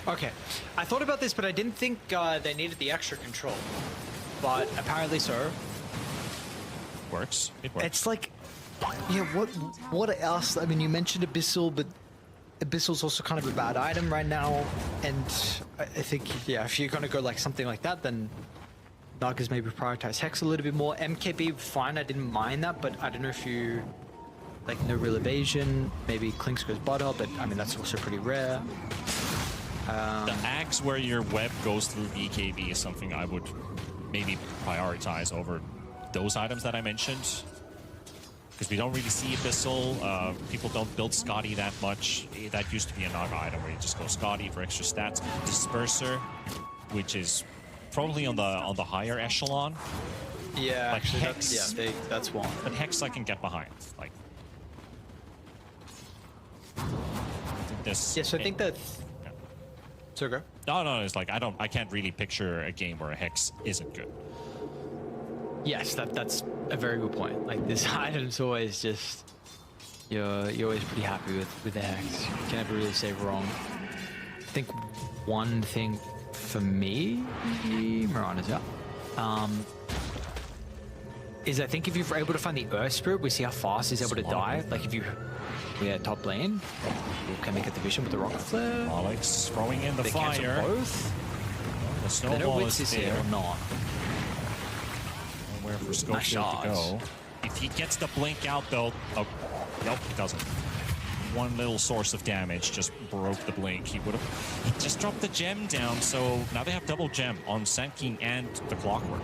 Okay, I thought about this, but I didn't think they needed the extra control. But apparently so. Works. It works. It's like, yeah, what else? I mean, you mentioned Abyssal, but Abyssal's also kind of a bad item right now. And I think, yeah, if you're gonna go like something like that, then Naga's maybe prioritize Hex a little bit more. MKB, fine, I didn't mind that, but I don't know if you, like, no real evasion, maybe Clinks goes butter, but I mean, that's also pretty rare. The axe where your web goes through BKB is something I would maybe prioritize over those items that I mentioned. Because we don't really see Abyssal. People don't build Scotty that much. That used to be a Naga item where you just go Scotty for extra stats. Disperser, which is probably on the higher echelon. Yeah, like actually, Hex, that's one. But Hex I can get behind. Like, this. Yeah, so I think that. So go. No, it's like I can't really picture a game where a Hex isn't good. Yes, that's a very good point. Like, this item's always just you're always pretty happy with the Hex. You can never really say wrong. I think one thing for me, Mirana's out, is I think if you're able to find the Earth Spirit, we see how fast he's able to die. Like, if you top lane, you can make a division with the Rocket Flare. Alex throwing in the they fire. Cancel both. The snowball is there there or not. Where for Scope Nice to go. If he gets the blink out though, oh, nope, he doesn't. one little source of damage just broke the blink. He just dropped the gem down, so now they have double gem on Sand King and the Clockwork.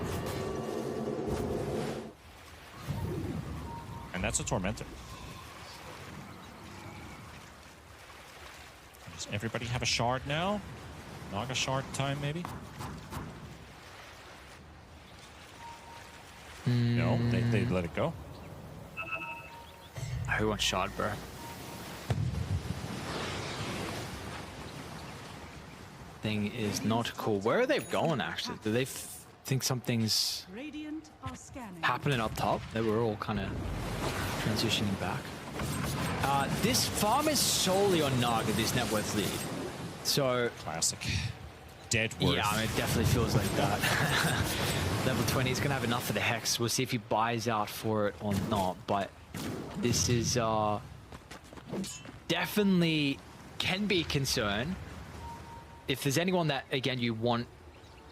And that's a Tormentor. Does everybody have a shard now? Naga shard time, maybe? No, they let it go. Who wants shard, bro? Thing is not cool. Where are they going, actually? Do they think something's happening up top? They were all kind of transitioning back. This farm is solely on Naga, this net worth lead. So... Classic. Dead worth. Yeah, I mean, it definitely feels like that. Level 20 is going to have enough for the Hex. We'll see if he buys out for it or not, but this is definitely can be a concern. If there's anyone that, again, you want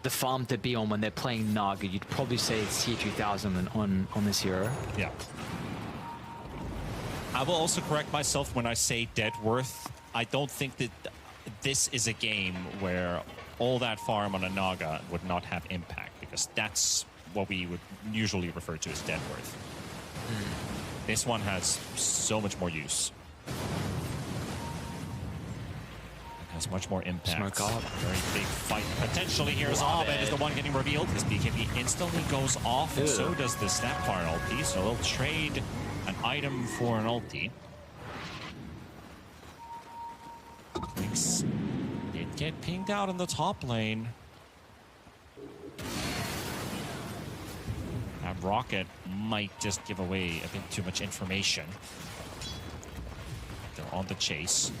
the farm to be on when they're playing Naga, you'd probably say it's Tier 2000 on this hero. Yeah. I will also correct myself when I say dead worth. I don't think that this is a game where all that farm on a Naga would not have impact, because that's what we would usually refer to as dead worth. This one has so much more use. It has much more impact. Smoke up. Very big fight. Potentially here is Abed is the one getting revealed. His BKB instantly goes off, and so does the Snapfire ulti. So they'll trade an item for an ulti. Thanks. Did get pinged out in the top lane. That rocket might just give away a bit too much information. They're on the chase.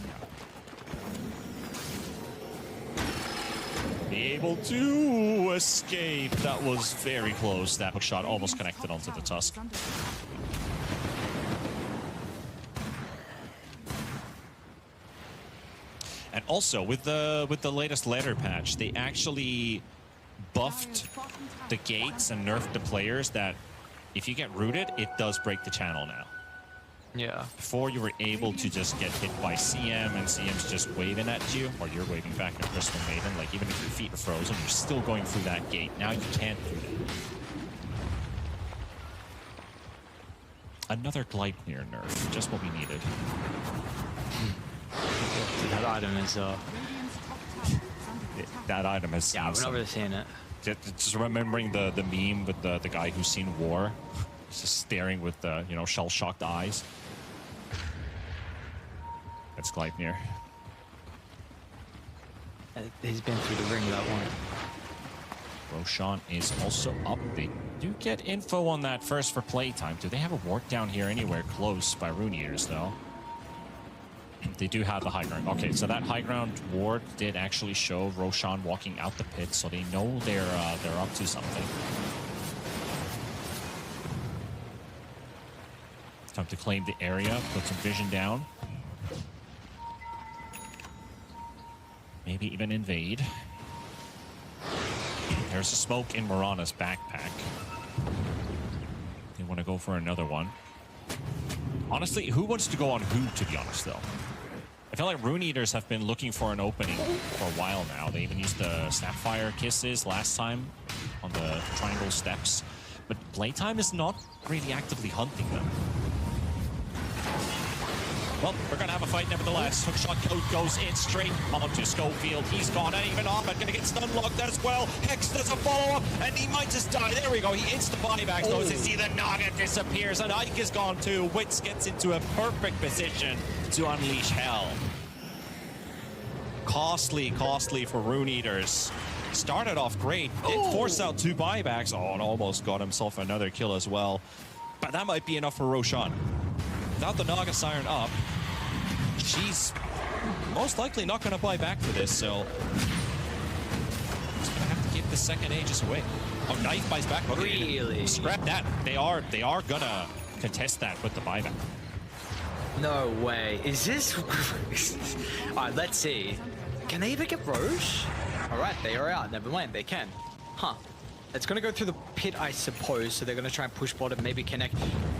Be able to escape. That was very close. That hook shot almost connected onto the Tusk. And also with the latest ladder patch, they actually buffed the gates and nerfed the players that if you get rooted, it does break the channel now. Yeah. Before you were able to just get hit by CM and CM's just waving at you, or you're waving back at Crystal Maiden, like even if your feet are frozen, you're still going through that gate. Now you can't do that. Another Gleipnir nerf, just what we needed. That item is that item has yeah, I've never seen it. Just remembering the meme with the guy who's seen war, just staring with the shell-shocked eyes. That's Gleipnir. He's been through the ring, that one. Roshan is also up. They do get info on that first for playtime. Do they have a ward down here anywhere close by Rune Eaters, though? They do have the high ground. Okay, so that high ground ward did actually show Roshan walking out the pit, so they know they're up to something. Time to claim the area, put some vision down. Maybe even invade. There's a smoke in Mirana's backpack. They want to go for another one. Honestly, who wants to go on who, to be honest, though? I feel like Rune Eaters have been looking for an opening for a while now. They even used the Snapfire Kisses last time on the triangle steps. But Playtime is not really actively hunting them. Well, we're going to have a fight nevertheless. Hookshot code goes in straight onto Schofield. He's gone, and even Ahmed going to get stun locked as well. Hex does a follow-up, and he might just die. There we go. He hits the buybacks, though, as you see the Naga disappears, and Ike is gone too. Wits gets into a perfect position to unleash hell. Costly for Rune Eaters. Started off great. Did force out 2 buybacks. Oh, and almost got himself another kill as well. But that might be enough for Roshan. Without the Naga Siren up, she's most likely not going to buy back for this, so just going to have to give the second Aegis away. Oh, Knife buys back. Okay, really? Scrap that. They are going to contest that with the buyback. No way. Is this... All right, let's see. Can they even get Roche? All right, they are out. Never mind, they can. Huh. It's going to go through the pit, I suppose, so they're going to try and push bottom, maybe connect.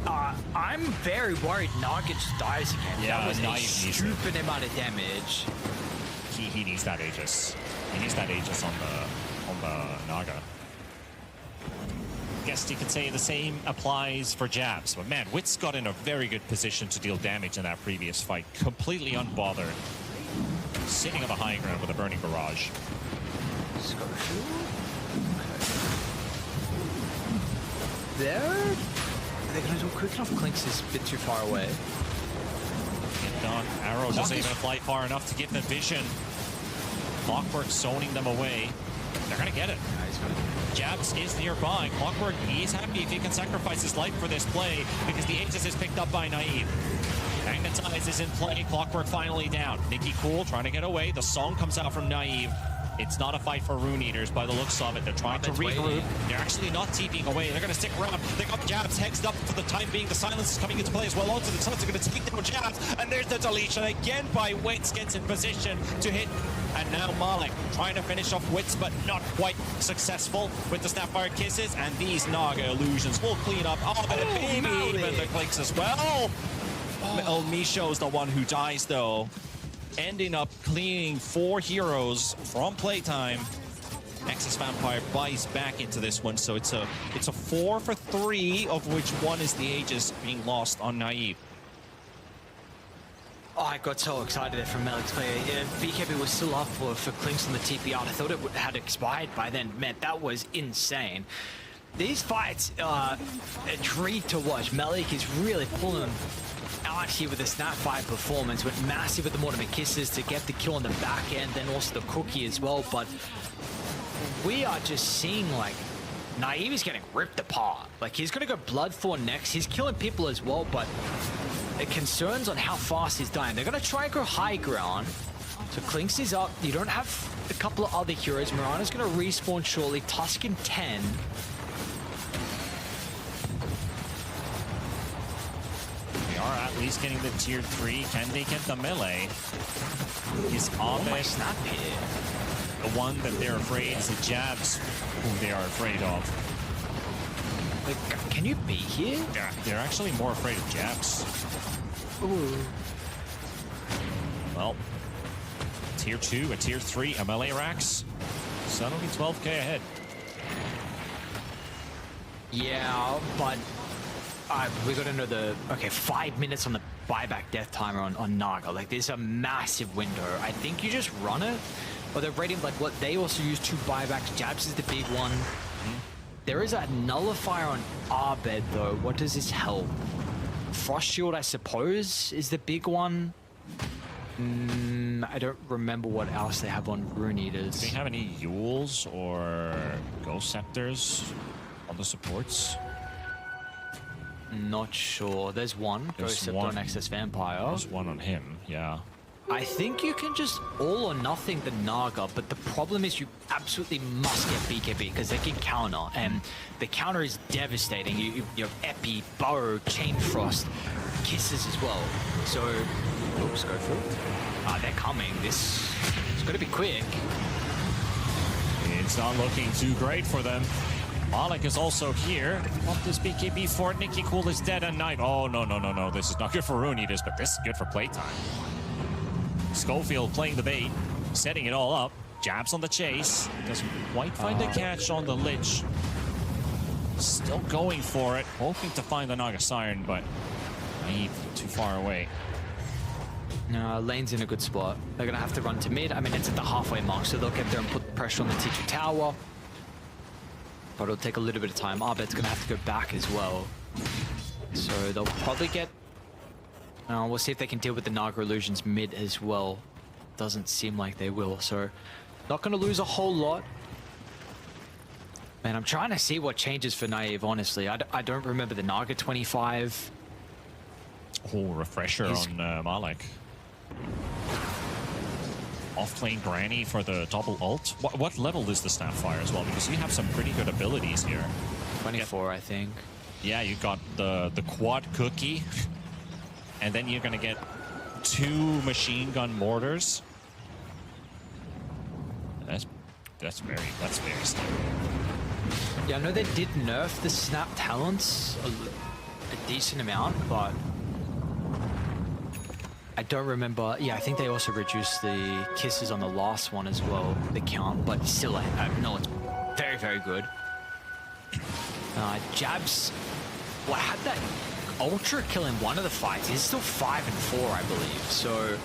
I'm very worried Naga just dies again. Yeah, that was a Naive stupid amount of damage. He needs that Aegis. He needs that Aegis on the Naga. Guess you could say the same applies for Jabs, but man, Witz got in a very good position to deal damage in that previous fight, completely unbothered, sitting on the high ground with a burning barrage. There? Are they going to do a quick enough? Clinks is a bit too far away. Get done. Arrow doesn't even fly far enough to give them vision. Clockwork zoning them away. They're going to get it. Jabs is nearby. Clockwork, he's happy if he can sacrifice his life for this play because the Aegis is picked up by Naive. Magnetize is in play. Clockwork finally down. Nicky Cool trying to get away. The song comes out from Naive. It's not a fight for Rune Eaters by the looks of it. They're trying to regroup. They're actually not TPing away. They're going to stick around. They got Jabs hexed up for the time being. The silence is coming into play as well. Onto the Suns are going to take down Jabs. And there's the deletion again by Witz. Gets in position to hit. And now Malik trying to finish off Witz, but not quite successful with the Snapfire Kisses. And these Naga illusions will clean up. Oh, but maybe even the clicks as well. Oh, Misho's the one who dies, though. Ending up cleaning 4 heroes from playtime. Nexus Vampire buys back into this one, so it's a 4 for 3, of which 1 is the Aegis being lost on Naive. Oh, I got so excited there from Malik's play. BKB was still up for Clinks on the TP out. I thought it had expired by then. Man, that was insane. These fights are a treat to watch. Malik is really pulling out here with the Snapfire performance. Went massive with the Mortimer Kisses to get the kill on the back end, then also the Cookie as well. But we are just seeing like Naive is getting ripped apart. Like he's going to go Bloodthorn next. He's killing people as well, but the concerns on how fast he's dying. They're going to try and go high ground. So Clinks is up. You don't have a couple of other heroes. Mirana's going to respawn shortly. Tuscan 10. They are at least getting the tier 3. Can they get the melee? Is Ahmed snap here? The one that they're afraid is the Jabs who they are afraid of. Like, can you be here? Yeah, they're actually more afraid of Jabs. Ooh. Well, tier 2, a tier 3, a melee Rax. Suddenly 12k ahead. Yeah, but we got to know the... Okay, 5 minutes on the buyback death timer on Naga. Like, there's a massive window. I think you just run it. Or they're rating, like, what they also use 2 buybacks. Jabs is the big one. There is a nullifier on Arbed, though. What does this help? Frost Shield, I suppose, is the big one. I don't remember what else they have on Rune Eaters. Do they have any Yules or Ghost Scepters on the supports? Not sure. There's one. There's Ghost Scepter one. on Excess Vampire. There's one on him, yeah. I think you can just all or nothing the Naga, but the problem is you absolutely must get BKB because they can counter, and the counter is devastating. You have Epi, Burrow, Chain Frost, Kisses as well. So, oops, go for it. They're coming. It's going to be quick. It's not looking too great for them. Malik is also here. What does BKB for? Nicky Cool is dead at night. Oh, no. This is not good for Rune Eaters, but this is good for playtime. Schofield playing the bait, setting it all up. Jabs on the chase. Doesn't quite find a catch on the Lich. Still going for it, hoping to find the Naga Siren, but Naive too far away. No, lane's in a good spot. They're going to have to run to mid. I mean, it's at the halfway mark, so they'll get there and put pressure on the T2 tower. But it'll take a little bit of time. Arbet's going to have to go back as well. So they'll probably get... we'll see if they can deal with the Naga illusions mid as well. Doesn't seem like they will, so not going to lose a whole lot. Man, I'm trying to see what changes for Naive, honestly. I don't remember the Naga 25. Oh, refresher on Malik. Off-lane Granny for the double ult. What level is the Snapfire as well? Because you have some pretty good abilities here. 24, I think. Yeah, you got the quad cookie. And then you're going to get 2 machine gun mortars. That's very scary. Yeah, I know they did nerf the snap talents a decent amount, but I don't remember. Yeah, I think they also reduced the kisses on the last one as well, the count, but still, I know it's very, very good. Jabs, well, had that ultra kill in one of the fights. He's still 5-4, I believe. So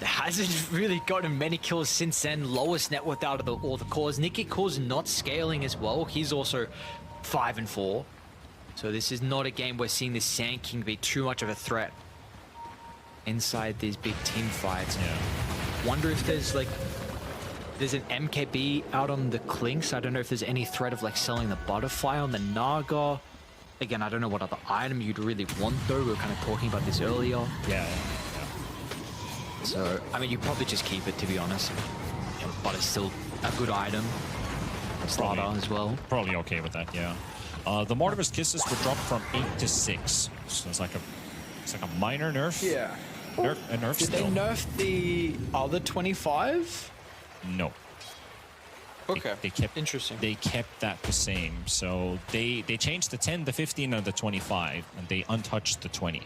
hasn't really gotten many kills since then. Lowest net worth out of all the cores. Nicky Core's not scaling as well. He's also 5-4. So this is not a game where seeing the Sand King be too much of a threat inside these big team fights. Yeah. Wonder if there's like there's an MKB out on the Clinks. I don't know if there's any threat of like selling the Butterfly on the Naga. Again, I don't know what other item you'd really want though. We were kind of talking about this earlier. Yeah. So, I mean, you probably just keep it, to be honest. But it's still a good item. Starter as well. Probably okay with that, yeah. The Mortimer's Kisses were dropped from 8 to 6. So it's like a minor nerf. Yeah. A nerf Did still. they nerf the other 25? No. Okay. They kept interesting. They kept that the same. So they changed the 10, the 15, and the 25, and they untouched the 20.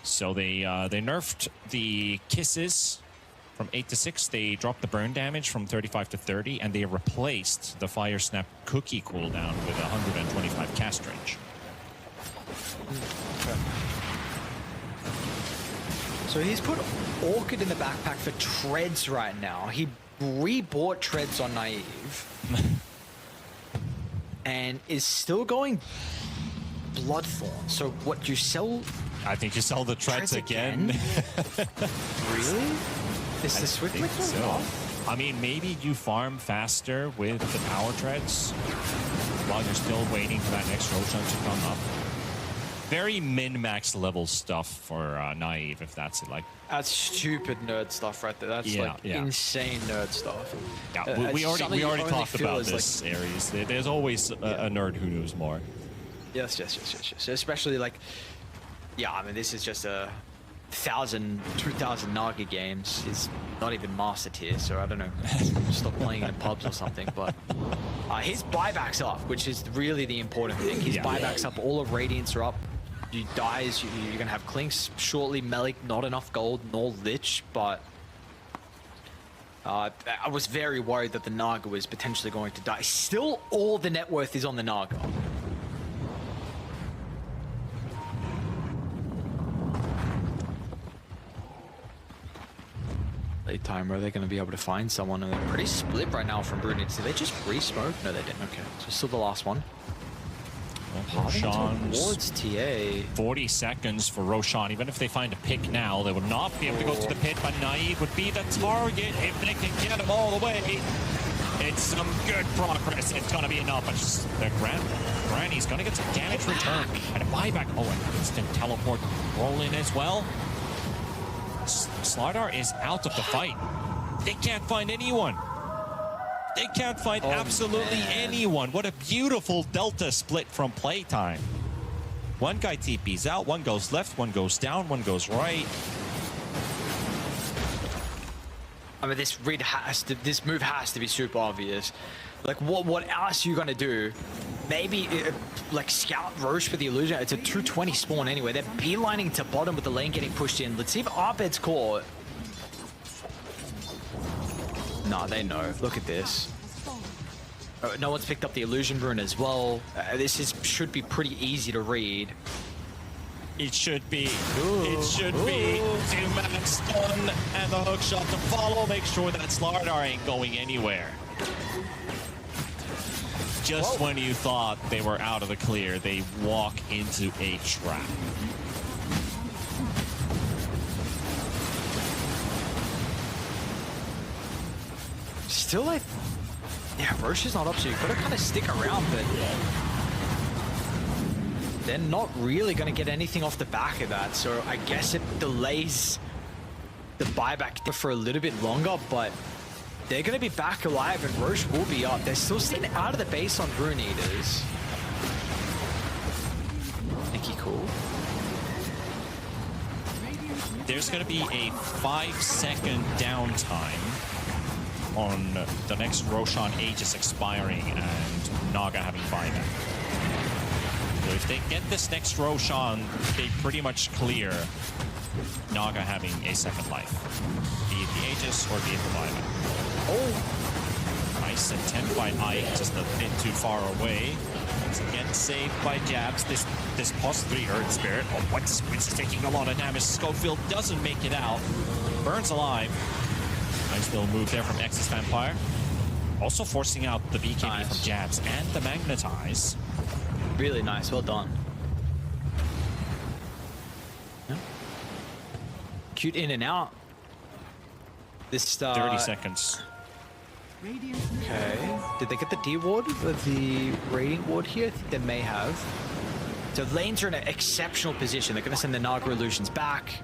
So they nerfed the Kisses from 8 to 6. They dropped the burn damage from 35 to 30, and they replaced the Fire Snap cookie cooldown with 125 cast range. Okay. So he's put Orchid in the backpack for Treads right now. He rebought Treads on Naive and is still going Bloodthorn. So what, you sell? I think you sell the Treads again. Really? Is the Swift Mix so. off? I mean, maybe you farm faster with the Power Treads while you're still waiting for that next Roshan to come up. Very min-max level stuff for Naive, if that's it. Like, that's stupid nerd stuff right there. That's insane nerd stuff. Yeah, we already talked about this, like, Aries. There's always a nerd who knows more. Yes. Especially like, yeah, I mean, this is just 1,000, 2,000 Naga games. It's not even master tier, so I don't know. Stop playing in pubs or something. But his buyback's up, which is really the important thing. His buyback's up. All of Radiants are up. You dies, you're gonna have Clinks shortly. Melik, not enough gold, nor Lich, but I was very worried that the Naga was potentially going to die. Still, all the net worth is on the Naga. Late timer, are they going to be able to find someone? And they're pretty split right now from Brunei. Did they just re-smoke? No, they didn't. Okay, so still the last one. Roshan's towards TA. 40 seconds for Roshan. Even if they find a pick now, they would not be able to go to the pit, but Naive would be the target if they can get him all the way. It's some good progress. It's going to be enough. It's the Granny's going to get some damage return. And a buyback. Oh, an instant teleport roll in as well. Slardar is out of the fight. They can't find anyone. They can't find absolutely anyone. What a beautiful Delta split from playtime. One guy TP's out, one goes left, one goes down, one goes right. I mean, this move has to be super obvious. Like, what else are you gonna do? Maybe like scout Roche for the illusion. It's a 220 spawn anyway. They're beelining to bottom with the lane getting pushed in. Let's see if Arbed's caught. Nah, they know. Look at this. No one's picked up the illusion rune as well. This should be pretty easy to read. It should be. It should be. 2-man stun and the hook shot to follow. Make sure that Slardar ain't going anywhere. Just when you thought they were out of the clear, they walk into a trap. Still, like, yeah, Roche is not up, so you've got to kind of stick around, but they're not really going to get anything off the back of that, so I guess it delays the buyback for a little bit longer, but they're going to be back alive and Roche will be up. They're still staying out of the base on Rune Eaters. Nicky cool. There's going to be a 5-second downtime on the next Roshan Aegis expiring and Naga having buyback. So if they get this next Roshan, they pretty much clear Naga having a second life. Be it the Aegis or be it the buyback. Oh! Nice attempt by Ike, just a bit too far away. Once again saved by Jabs. This +3 Earth Spirit. Oh, Witz is taking a lot of damage. Schofield doesn't make it out. Burns alive. Nice little move there from X's Vampire. Also forcing out the BKB from Jabs and the Magnetize. Really nice, well done. Yeah. Cute in and out. This 30 seconds. Okay. Did they get the D ward of the Radiant ward here? I think they may have. So lanes are in an exceptional position. They're going to send the Naga Illusions back.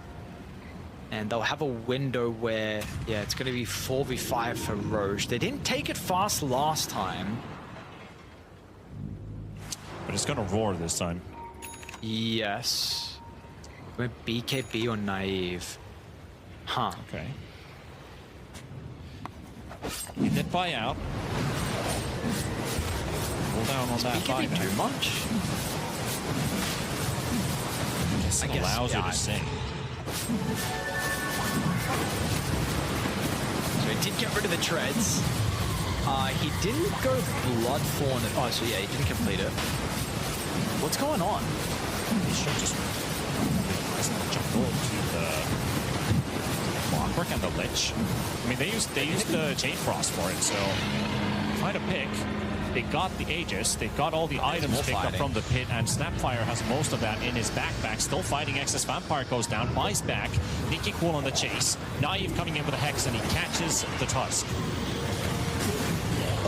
And they'll have a window where, yeah, it's going to be 4v5 for Roche. They didn't take it fast last time. But it's going to roar this time. Yes. Went BKB or Naive. Huh. Okay. He did buy out. Pull down on that BKB buyback. too much? I guess allows you to sing. So he did get rid of the treads. He didn't go Bloodthorn. Oh, so yeah, he didn't complete it. What's going on? He should just jump over to the Clockwork and the Lich. I mean, they used the Jade Frost for it, so find a pick. They got the Aegis, they've got all the items picked up from the pit, and Snapfire has most of that in his backpack. Still fighting. Excess Vampire goes down, buys back. Nicky Cool on the chase. Naive coming in with a Hex, and he catches the Tusk.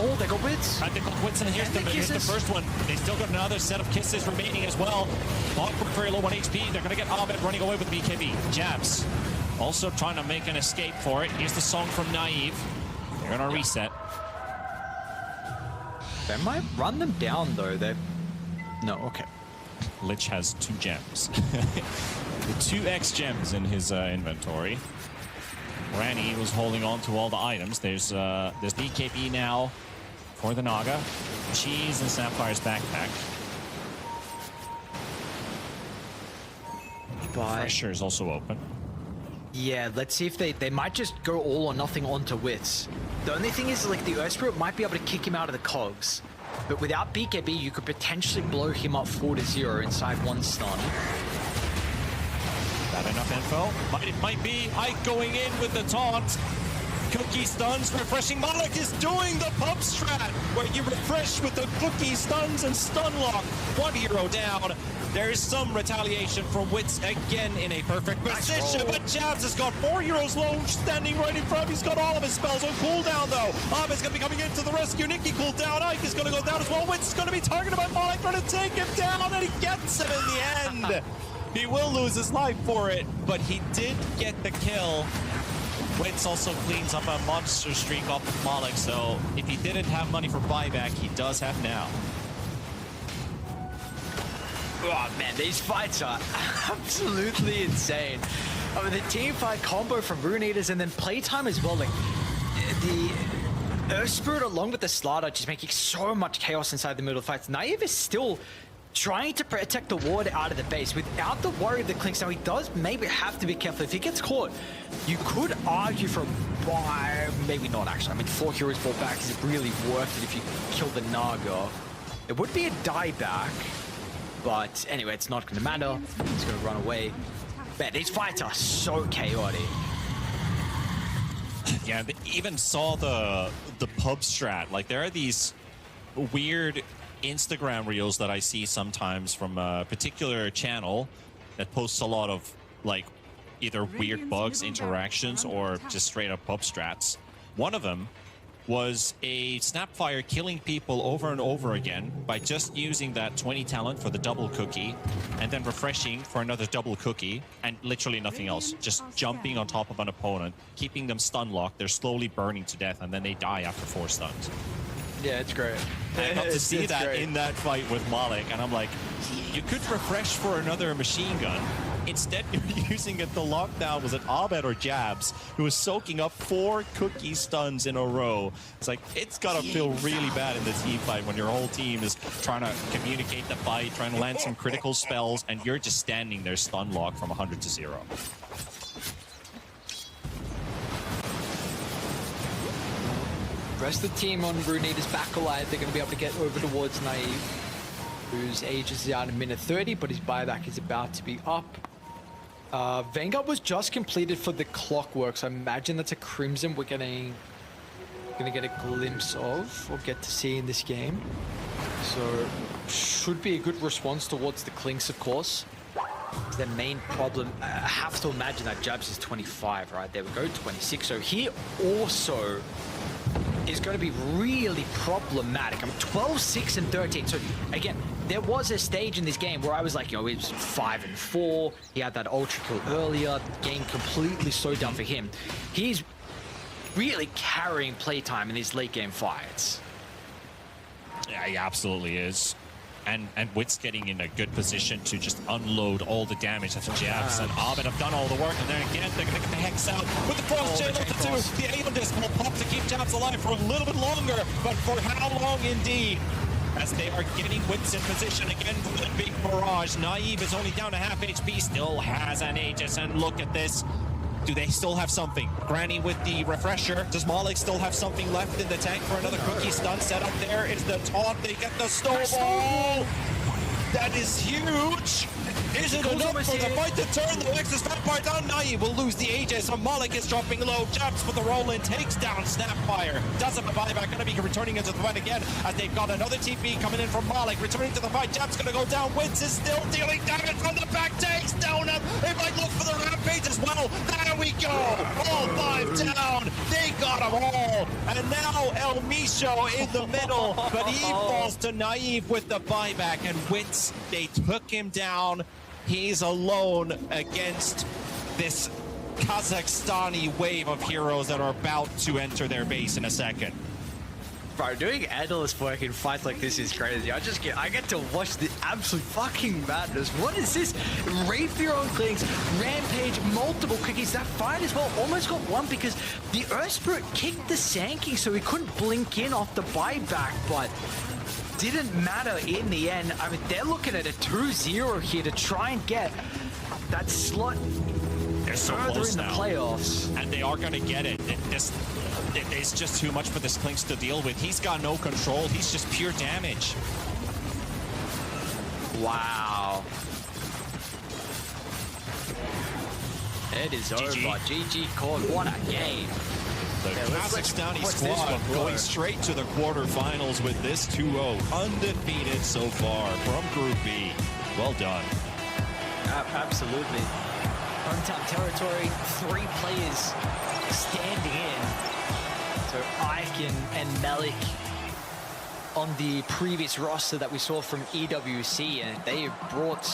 Oh, they got Wits. And they got Wits, and here's the first one. They still got another set of kisses remaining as well. Clockwork very low on HP. They're going to get Ahmed running away with BKB. Jabs also trying to make an escape for it. Here's the song from Naive. They're going to reset. They might run them down, though. No, okay. Lich has 2 gems. The 2x gems in his inventory. Rani was holding on to all the items. There's BKB now for the Naga. Cheese and Sapphire's backpack. Pressure is also open. Yeah, let's see if they might just go all or nothing onto Wits. The only thing is, like, the Earth Spirit might be able to kick him out of the cogs. But without BKB, you could potentially blow him up 4-0 inside 1 stun. That enough info? It might be Ike going in with the taunt. Cookie stuns, refreshing. Malik is doing the pump strat, where you refresh with the cookie stuns and stun lock. 1 hero down. There's some retaliation from Wits again in a perfect position, but Jabs has got 4 heroes low, standing right in front. He's got all of his spells on cooldown, though. Ahmed's going to be coming into the rescue. Nicky cooldown. Ike is going to go down as well. Wits is going to be targeted by Malik, trying to take him down, and he gets him in the end. He will lose his life for it, but he did get the kill. Wits also cleans up a monster streak off of Malik, so if he didn't have money for buyback, he does have now. Oh man, these fights are absolutely insane. I mean, the team fight combo from Rune Eaters and then playtime as well. Like, the Earth Spirit along with the Slider just making so much chaos inside the middle of fights. Naive is still trying to protect the ward out of the base without the worry of the clinks. Now, he does maybe have to be careful. If he gets caught, you could argue for maybe not actually. I mean, 4 heroes fall back. Is it really worth it if you kill the Naga? It would be a dieback. But anyway, it's not going to matter. He's going to run away. Man, these fights are so chaotic. Yeah, they even saw the pub strat. Like, there are these weird Instagram reels that I see sometimes from a particular channel that posts a lot of, like, either weird bugs, interactions, or just straight up pub strats. One of them was a Snapfire killing people over and over again by just using that 20 talent for the double cookie and then refreshing for another double cookie and literally nothing else. Just jumping on top of an opponent, keeping them stun locked. They're slowly burning to death and then they die after 4 stuns. Yeah, it's great. I got to see that in that fight with Malik, and I'm like, you could refresh for another machine gun Instead, you're using it. The lockdown was it Abed or Jabs who was soaking up 4 cookie stuns in a row. It's like, it's gotta feel really bad in the team fight when your whole team is trying to communicate the fight, trying to land some critical spells, and you're just standing there stun lock from 100 to 0. Rest of the team on Runeator's back alive. They're going to be able to get over towards Naive, whose age is out in minute 30, but his buyback is about to be up. Vanguard was just completed for the Clockwork, so I imagine that's a Crimson we're going to get a glimpse of or get to see in this game. So should be a good response towards the Clinks, of course. Their main problem, I have to imagine that Jabs is 25, right? There we go, 26. So he also is going to be really problematic. I'm 12, 6, and 13. So again, there was a stage in this game where I was like, you know, it was 5 and 4. He had that ultra kill earlier. The game completely slowed down for him. He's really carrying playtime in these late game fights. Yeah, he absolutely is. And Wit's getting in a good position to just unload all the damage that Jabs and Abed have done all the work, and then again they're gonna get the Hex out with the Frost Chain up to 2. The Aeon Disc will pop to keep Jabs alive for a little bit longer, but for how long indeed? As they are getting Wits in position again for the big barrage. Naive is only down to half HP, still has an Aegis, and look at this. Do they still have something? Granny with the refresher. Does Malik still have something left in the tank for another cookie stun? Set up there is the taunt. They get the snowball. That is huge. Is it enough for the fight to turn? The next stop part down. Naive will lose the Aegis. Malik is dropping low. Jabs for the roll-in. Takes down Snapfire. Does have a buyback. Going to be returning into the fight again as they've got another TP coming in from Malik. Returning to the fight. Jabs going to go down. Wins is still dealing damage from the back. Takes down him. They might look for the rampage as well. There we go. All 5 down. They got them all. And now El Micho in the middle. But he falls to Naive with the buyback. And Wits, they took him down. He's alone against this Kazakhstani wave of heroes that are about to enter their base in a second. Bro, doing analyst work in fights like this is crazy. I get to watch the absolute fucking madness. What is this? Rapier on Clinks, Rampage, multiple cookies. That fight as well almost got one because the Earth Spirit kicked the Sankey, so he couldn't blink in off the buyback, but didn't matter in the end. I mean, they're looking at a 2-0 here to try and get that slot They're so further close in the now. playoffs. And they are going to get it. It's just too much for this Clinks to deal with. He's got no control. He's just pure damage. Wow. It is over. GG Cord. What a game. The Kazakhstani squad going straight to the quarterfinals with this 2-0. Undefeated so far from Group B. Well done. Absolutely. Hometown territory, 3 players standing in. So Ike and Malik on the previous roster that we saw from EWC, and they have brought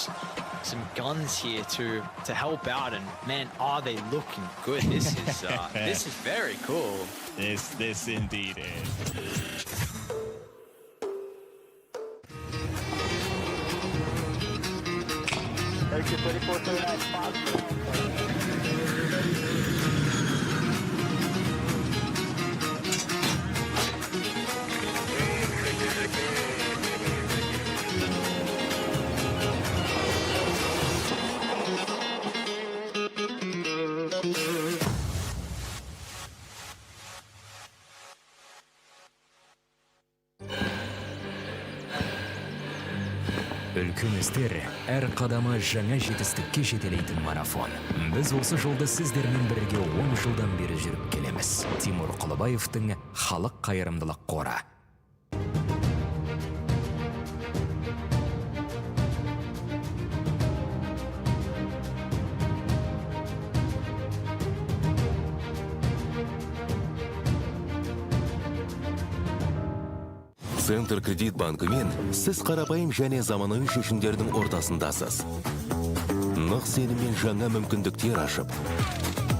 some guns here to help out, and man, are they looking good. This is this is very cool. This indeed is. Thank you, 24-39. Үлкен істер әр қадамы жаңа жетістікке жетелейтін марафон. Біз осы жолда сіздермен бірге 10 жылдан бері жүріп келеміз. Тимур Құлыбаевтың халық қайырымдылық қоры. Центр кредит банкымен сіз қарапайым және заманауи шешімдердің ортасындасыз. Нық сеніммен жаңа мүмкіндіктер ашып,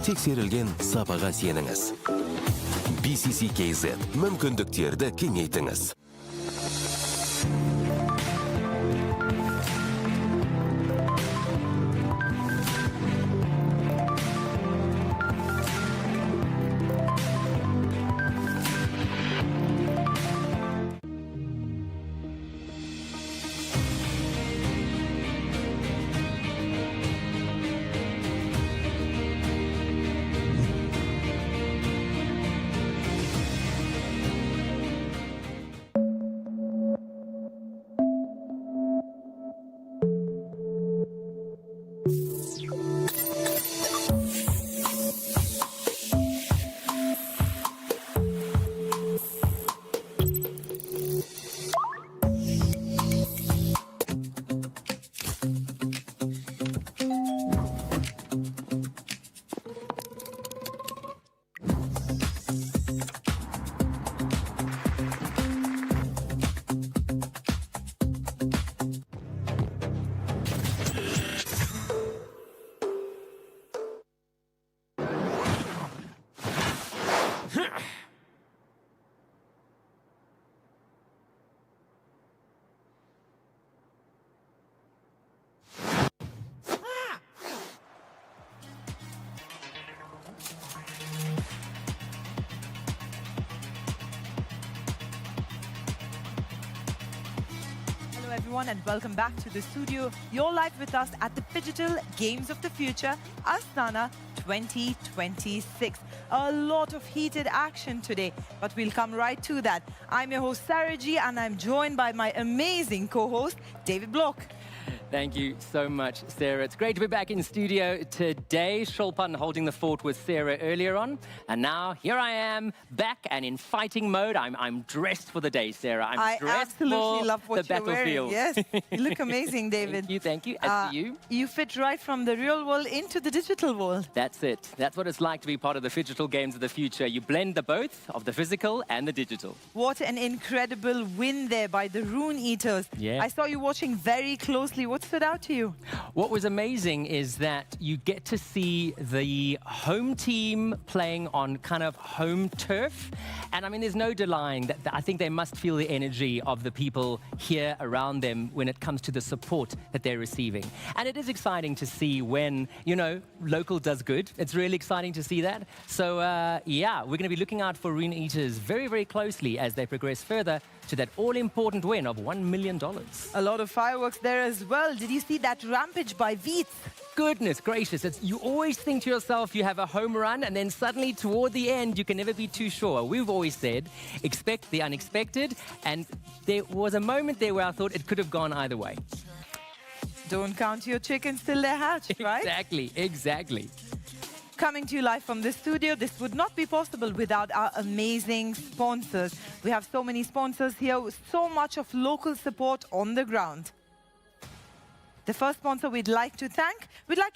тексерілген сапаға сеніңіз. BCC-KZ мүмкіндіктерді кеңейтіңіз. everyone, and welcome back to the studio. You're live with us at the Phygital Games of the Future, Astana 2026. A lot of heated action today, but we'll come right to that. I'm your host, Sarah G, and I'm joined by my amazing co-host, David Block. Thank you so much, Sarah. It's great to be back in studio today. Shulpan holding the fort with Sarah earlier on. And now here I am, back and in fighting mode. I'm dressed for the day, Sarah. I dressed absolutely for love what the you're wearing. battlefield. Yes, you look amazing, David. Thank you. As do you. You fit right from the real world into the digital world. That's it. That's what it's like to be part of the Phygital Games of the Future. You blend the both of the physical and the digital. What an incredible win there by the Rune Eaters. Yeah. I saw you watching very closely. What stood out to you? What was amazing is that you get to see the home team playing on kind of home turf. And I mean, there's no denying that I think they must feel the energy of the people here around them when it comes to the support that they're receiving. And it is exciting to see when, you know, local does good. It's really exciting to see that. So, yeah, we're going to be looking out for Rune Eaters very, very closely as they progress further to that all-important win of $1 million. A lot of fireworks there as well. Did you see that rampage by Veets? Goodness gracious, you always think to yourself you have a home run, and then suddenly toward the end you can never be too sure. We've always said, expect the unexpected, and there was a moment there where I thought it could have gone either way. Don't count your chickens till they're hatched, right? Exactly. Coming to you live from the studio, this would not be possible without our amazing sponsors. We have so many sponsors here with so much of local support on the ground. The first sponsor we'd like to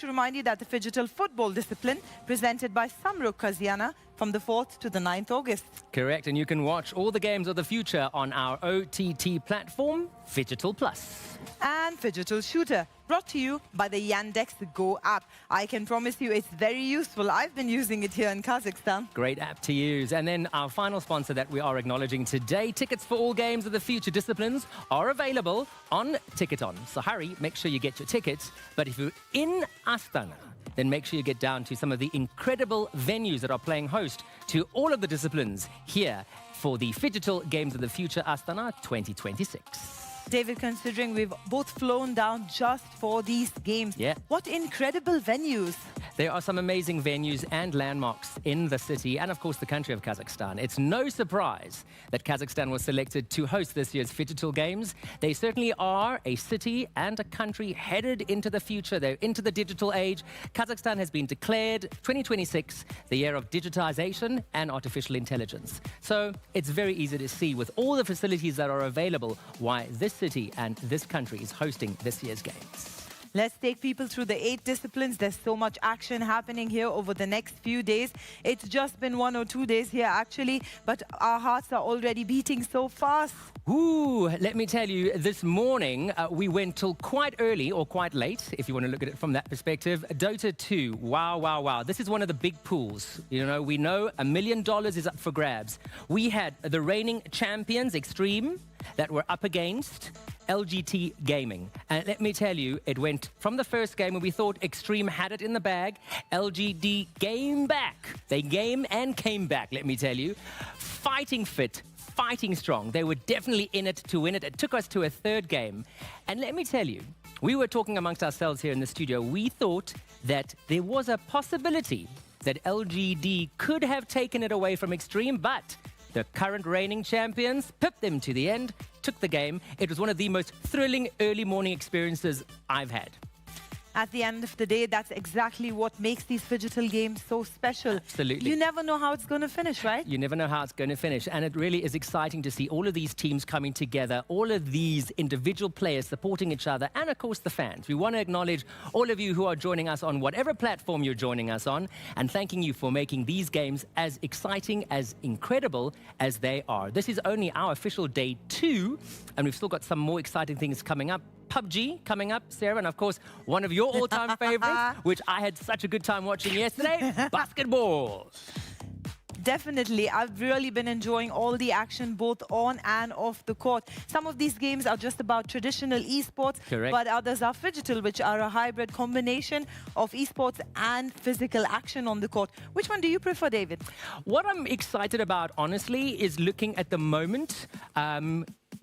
remind you that the Phygital football discipline presented by Samruk-Kazyna from the 4th to the 9th August. Correct, and you can watch all the games of the future on our OTT platform, Phygital Plus. And Phygital Shooter, brought to you by the Yandex Go app. I can promise you it's very useful. I've been using it here in Kazakhstan. Great app to use. And then our final sponsor that we are acknowledging today, tickets for all games of the future disciplines are available on Ticketon. So hurry, make sure you get your tickets. But if you're in Astana, then make sure you get down to some of the incredible venues that are playing host to all of the disciplines here for the Phygital Games of the Future Astana 2026. David, considering we've both flown down just for these games, what incredible venues. There are some amazing venues and landmarks in the city and, of course, the country of Kazakhstan. It's no surprise that Kazakhstan was selected to host this year's Phygital Games. They certainly are a city and a country headed into the future. They're into the digital age. Kazakhstan has been declared 2026 the year of digitization and artificial intelligence. So it's very easy to see with all the facilities that are available why this city and this country is hosting this year's games. Let's take people through the 8 disciplines. There's so much action happening here over the next few days. It's just been 1 or 2 days here, actually, but our hearts are already beating so fast. Ooh, let me tell you, this morning we went till quite early or quite late, if you want to look at it from that perspective. Dota 2, wow. This is one of the big pools. You know, we know $1 million is up for grabs. We had the reigning champions, Extreme, that were up against LGT Gaming. And let me tell you, it went from the first game when we thought Extreme had it in the bag. LGD came back. They game and came back, let me tell you. Fighting fit, fighting strong. They were definitely in it to win it. It took us to a 3rd game. And let me tell you, we were talking amongst ourselves here in the studio. We thought that there was a possibility that LGD could have taken it away from Extreme, but the current reigning champions pipped them to the end, took the game. It was one of the most thrilling early morning experiences I've had. At the end of the day, that's exactly what makes these Phygital games so special. Absolutely. You never know how it's going to finish, right? You never know how it's going to finish. And it really is exciting to see all of these teams coming together, all of these individual players supporting each other, and of course the fans. We want to acknowledge all of you who are joining us on whatever platform you're joining us on, and thanking you for making these games as exciting, as incredible as they are. This is only our official day 2, and we've still got some more exciting things coming up. PUBG coming up, Sarah, and of course, one of your all-time favorites, which I had such a good time watching yesterday, basketball. Definitely. I've really been enjoying all the action both on and off the court. Some of these games are just about traditional esports, but others are Phygital, which are a hybrid combination of esports and physical action on the court. Which one do you prefer, David? What I'm excited about, honestly, is looking at the moment.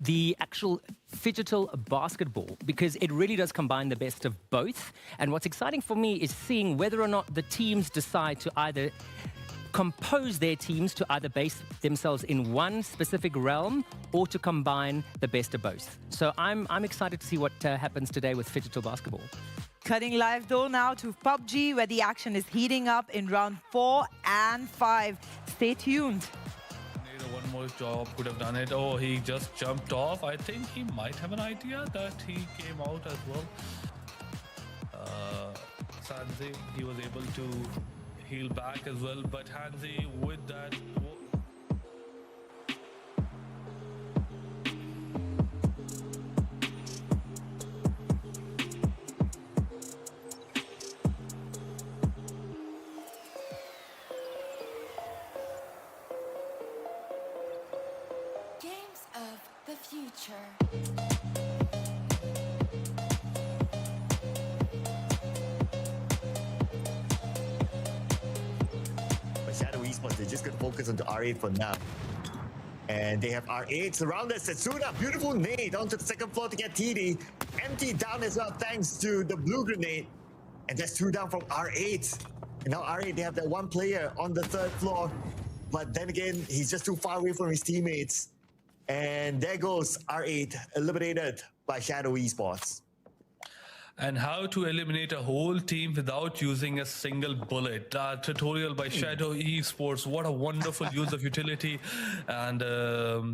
the actual digital basketball, because it really does combine the best of both. And what's exciting for me is seeing whether or not the teams decide to either compose their teams to either base themselves in one specific realm or to combine the best of both. So I'm excited to see what happens today with digital basketball. Cutting live though now to PUBG, where the action is heating up in round 4 and 5. Stay tuned. One more job could have done it. Oh, he just jumped off. I think he might have an idea that he came out as well. Sanzi, he was able to heal back as well, but Hansi with that. Games of the future. Shadow Esports, they're just going to focus on the R8 for now. And they have R8 surrounded. Setsuna, beautiful nade onto the second floor to get TD. Empty down as well, thanks to the blue grenade. And that's 2 down from R8. And now R8, they have that one player on the 3rd floor. But then again, he's just too far away from his teammates. And there goes R8, eliminated by Shadow Esports. And how to eliminate a whole team without using a single bullet. Tutorial by Shadow Esports. What a wonderful use of utility. And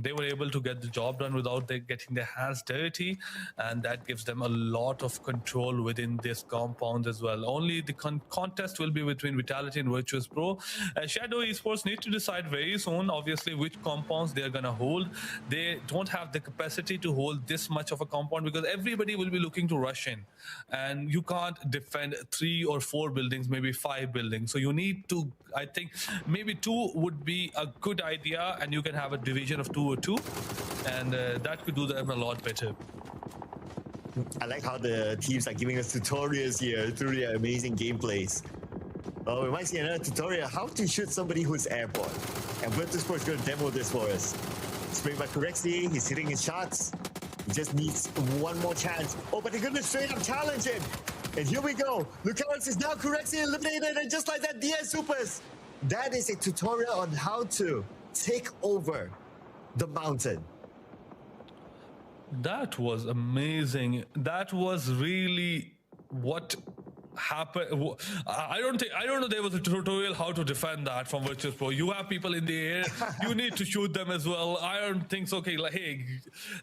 they were able to get the job done without getting their hands dirty. And that gives them a lot of control within this compound as well. Only the contest will be between Vitality and Virtus Pro. Shadow Esports need to decide very soon, obviously, which compounds they're going to hold. They don't have the capacity to hold this much of a compound because everybody will be looking to rush in. And you can't defend 3 or 4 buildings, maybe 5 buildings. So you need to, I think, maybe 2 would be a good idea, and you can have a division of 2 or 2, and that could do them a lot better. I like how the teams are giving us tutorials here through their amazing gameplays. Oh, we might see another tutorial how to shoot somebody who's airborne. And Virtus Pro is going to demo this for us. Sprayed by Corexi, he's hitting his shots. He just needs one more chance. Oh, but they're going to straight up challenge him. And here we go. Lucaris is now correctly eliminated, and just like that, DS Supers. That is a tutorial on how to take over the mountain. That was amazing. That was really what happened. I don't know there was a tutorial how to defend that from Virtus Pro. You have people in the air, you need to shoot them as well. I don't think so. Okay, like, hey,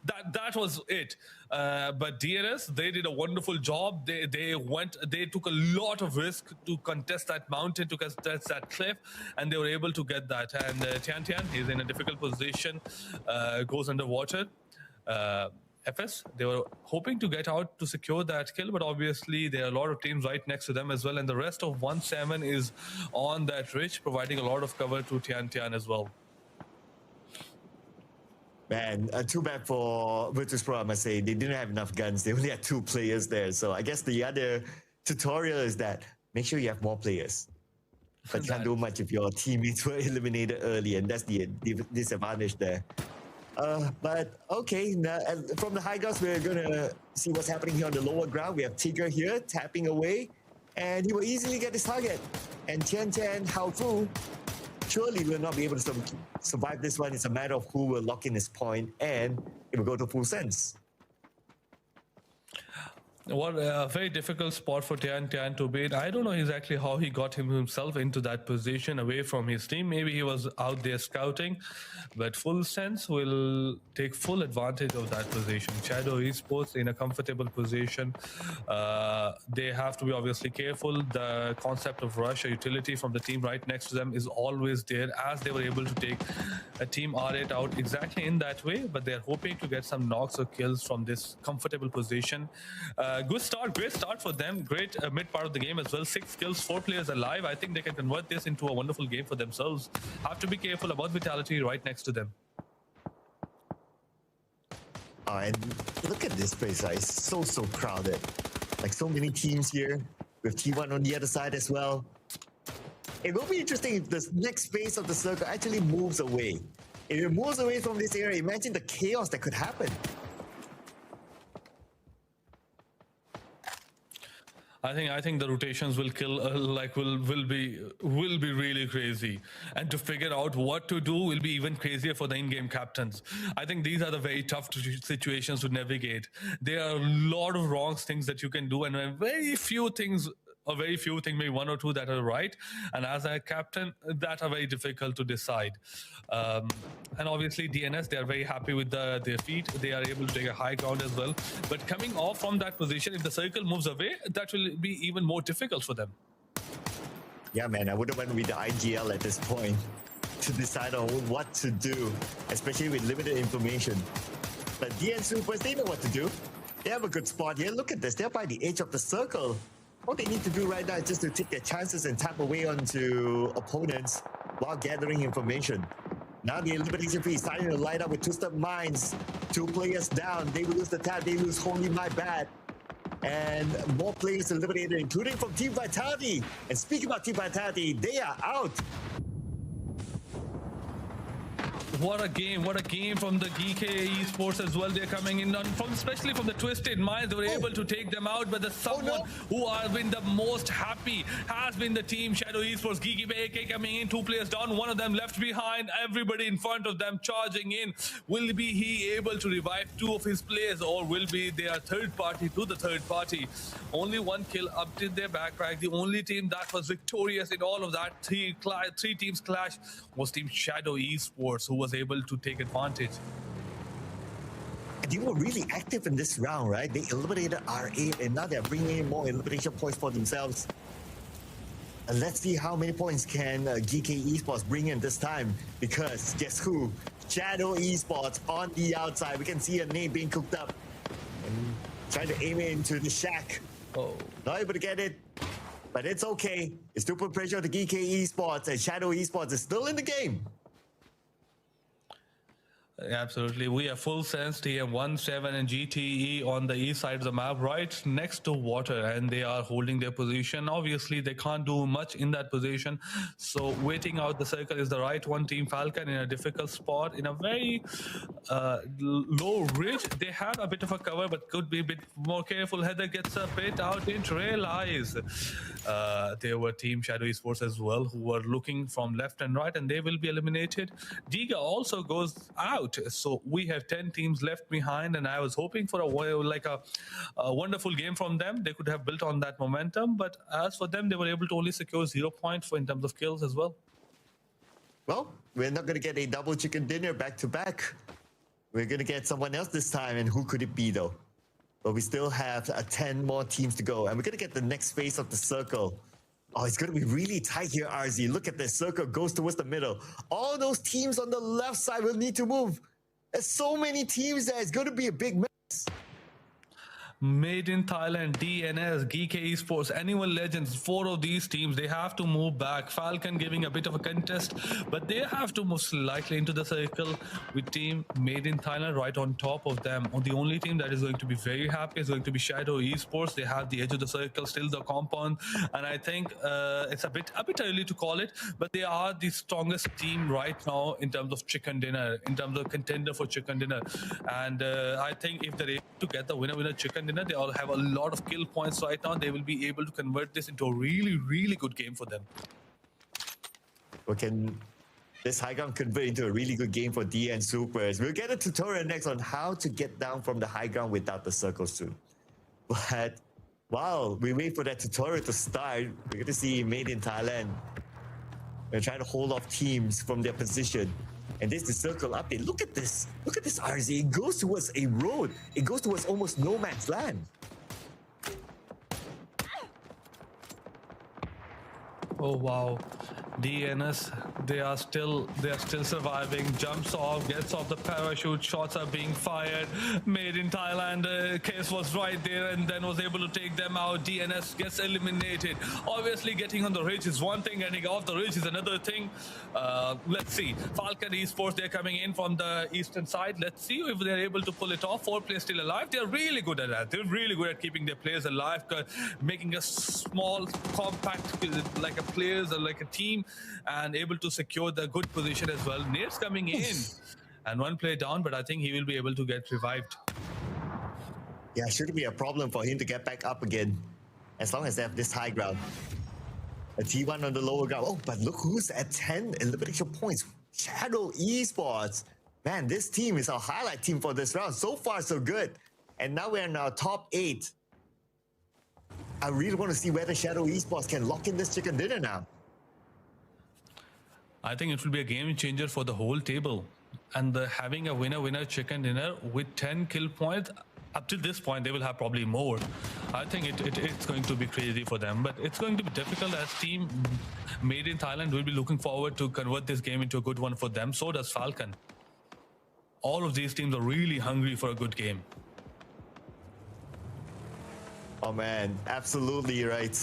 that was it. But DNS, they did a wonderful job. They took a lot of risk to contest that mountain, to contest that cliff, and they were able to get that. And Tian is in a difficult position, goes underwater. FS, they were hoping to get out to secure that kill, but obviously there are a lot of teams right next to them as well, and the rest of 1-7 is on that ridge, providing a lot of cover to Tian as well. Man, too bad for Virtus Pro, I must say. They didn't have enough guns. They only had 2 players there. So I guess the other tutorial is that make sure you have more players. But you can't do much if your teammates were eliminated early, and that's the disadvantage there. But okay, now, from the high grounds, we're going to see what's happening here on the lower ground. We have Tigger here tapping away, and he will easily get his target. And Tian Hao Fu surely will not be able to survive this one. It's a matter of who will lock in his point, and it will go to full sense. What a very difficult spot for Tian to be in. I don't know exactly how he got himself into that position away from his team. Maybe he was out there scouting, but Full Sense will take full advantage of that position. Shadow Esports in a comfortable position. They have to be obviously careful. The concept of rush or utility from the team right next to them is always there, as they were able to take a team R8 out exactly in that way, but they're hoping to get some knocks or kills from this comfortable position. Great start for them. Great mid part of the game as well. 6 kills, 4 players alive. I think they can convert this into a wonderful game for themselves. Have to be careful about Vitality right next to them. And look at this place, it's so crowded. Like so many teams here, with T1 on the other side as well. It will be interesting if the next phase of the circle actually moves away If it moves away from this area, imagine the chaos that could happen. I think the rotations will kill will be really crazy, and to figure out what to do will be even crazier for the in-game captains. I think these are the very tough situations to navigate. There are a lot of wrong things that you can do, and very few things, maybe one or two that are right. And as a captain, that are very difficult to decide. And obviously DNS, they are very happy with their feet. They are able to take a high ground as well. But coming off from that position, if the circle moves away, that will be even more difficult for them. Yeah, man, I would have went with the IGL at this point to decide on what to do, especially with limited information. But DN Supers, they know what to do. They have a good spot here. Look at this. They're by the edge of the circle. All they need to do right now is just to take their chances and tap away onto opponents while gathering information. Now the elimination fee is starting to light up with Twisted Minds. 2 players down. They lose the tap. They lose Holy My Bad. And more players eliminated, including from Team Vitality. And speaking about Team Vitality, they are out. What a game from the GK Esports as well. They're coming in, especially from the Twisted Minds. They were able to take them out, but someone who has been the most happy has been the team Shadow Esports. Geeky AK coming in, 2 players down, one of them left behind, everybody in front of them charging in. Will be he able to revive 2 of his players, or will be their third party to the third party? Only 1 kill up to their backpack. The only team that was victorious in all of that 3 teams clash was Team Shadow Esports, who was able to take advantage. And they were really active in this round, right? They eliminated R8, and now they're bringing in more elimination points for themselves. And let's see how many points can GK Esports bring in this time, because guess who? Shadow Esports on the outside. We can see a nade being cooked up and trying to aim it into the shack. Oh, not able to get it, but it's okay. It's still put pressure on the GK Esports, and Shadow Esports is still in the game. Absolutely. We have full sense TM17 and GTE on the east side of the map, right next to water, and they are holding their position. Obviously, they can't do much in that position, so waiting out the circle is the right one. Team Falcon in a difficult spot, in a very low ridge. They have a bit of a cover, but could be a bit more careful. Heather gets a bit out, didn't realize there were Team Shadow Esports as well, who were looking from left and right, and they will be eliminated. Diga also goes out. So we have 10 teams left behind, and I was hoping for a wonderful game from them. They could have built on that momentum, but as for them, they were able to only secure 0 points in terms of kills as well. Well, we're not going to get a double chicken dinner back to back. We're going to get someone else this time, and who could it be though? But we still have 10 more teams to go, and we're going to get the next phase of the circle. Oh, it's going to be really tight here, RZ. Look at this. Circle goes towards the middle. All those teams on the left side will need to move. There's so many teams there. It's going to be a big mess. Made in Thailand, DNS, GK Esports, Animal Legends, 4 of these teams, they have to move back. Falcon giving a bit of a contest, but they have to move slightly into the circle with team Made in Thailand right on top of them. The only team that is going to be very happy is going to be Shadow Esports. They have the edge of the circle, still the compound, and I think it's a bit early to call it, but they are the strongest team right now in terms of chicken dinner, in terms of contender for chicken dinner. And I think if they're able to get the winner chicken dinner, they all have a lot of kill points right now. They will be able to convert this into a really good game for them. Well, can this high ground convert into a really good game for DN Supers? We'll get a tutorial next on how to get down from the high ground without the circle soon. But while we wait for that tutorial to start, we're going to see Made in Thailand. They're trying to hold off teams from their position. And this is the circle update. Look at this. Look at this, RZ. It goes towards a road. It goes towards almost no man's land. Oh wow, DNS, they are still surviving. Jumps off, gets off the parachute, shots are being fired. Made in Thailand, Case was right there and then was able to take them out. DNS gets eliminated. Obviously getting on the ridge is one thing, getting off the ridge is another thing. Let's see, Falcon Esports, they're coming in from the eastern side. Let's see if they're able to pull it off. 4 players still alive. They're really good at that. They're really good at keeping their players alive, making a small, compact, like a players or like a team and able to secure the good position as well. Nair's coming in and one play down, but I think he will be able to get revived. Yeah, shouldn't be a problem for him to get back up again, as long as they have this high ground. A T1 on the lower ground. Oh, but look who's at 10 elimination points. Shadow Esports. Man, this team is our highlight team for this round. So far, so good. And now we're in our top 8. I really want to see whether Shadow Esports can lock in this chicken dinner now. I think it will be a game changer for the whole table. And having a winner-winner chicken dinner with 10 kill points, up to this point, they will have probably more. I think it's going to be crazy for them, but it's going to be difficult as team made in Thailand will be looking forward to convert this game into a good one for them. So does Falcon. All of these teams are really hungry for a good game. Oh man, absolutely right.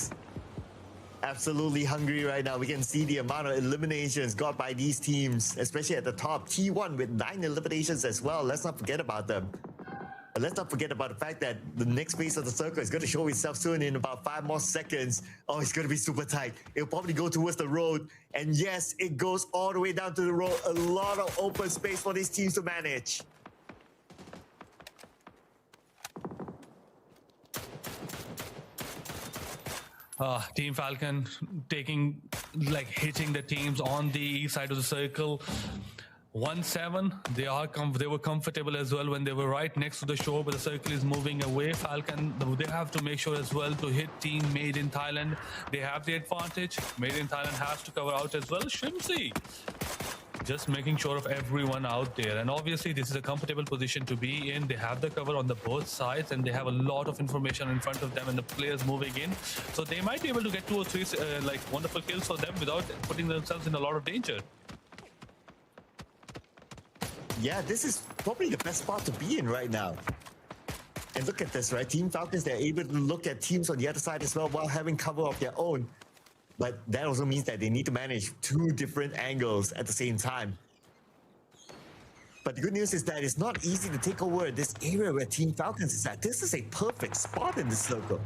Absolutely hungry right now. We can see the amount of eliminations got by these teams, especially at the top. T1 with 9 eliminations as well. Let's not forget about them. But let's not forget about the fact that the next phase of the circle is going to show itself soon in about 5 more seconds. Oh, it's going to be super tight. It'll probably go towards the road. And yes, it goes all the way down to the road. A lot of open space for these teams to manage. Team Falcon hitting the teams on the east side of the circle. 1-7, they were comfortable as well when they were right next to the shore, but the circle is moving away. Falcon, they have to make sure as well to hit team made in Thailand. They have the advantage. Made in Thailand has to cover out as well. Shimsy just making sure of everyone out there, and obviously this is a comfortable position to be in. They have the cover on the both sides, and they have a lot of information in front of them and the players moving in, so they might be able to get 2 or 3 wonderful kills for them without putting themselves in a lot of danger. Yeah, this is probably the best spot to be in right now. And look at this, right? Team Falcons, they're able to look at teams on the other side as well while having cover of their own. But that also means that they need to manage 2 different angles at the same time. But the good news is that it's not easy to take over this area where Team Falcons is at. This is a perfect spot in this circle.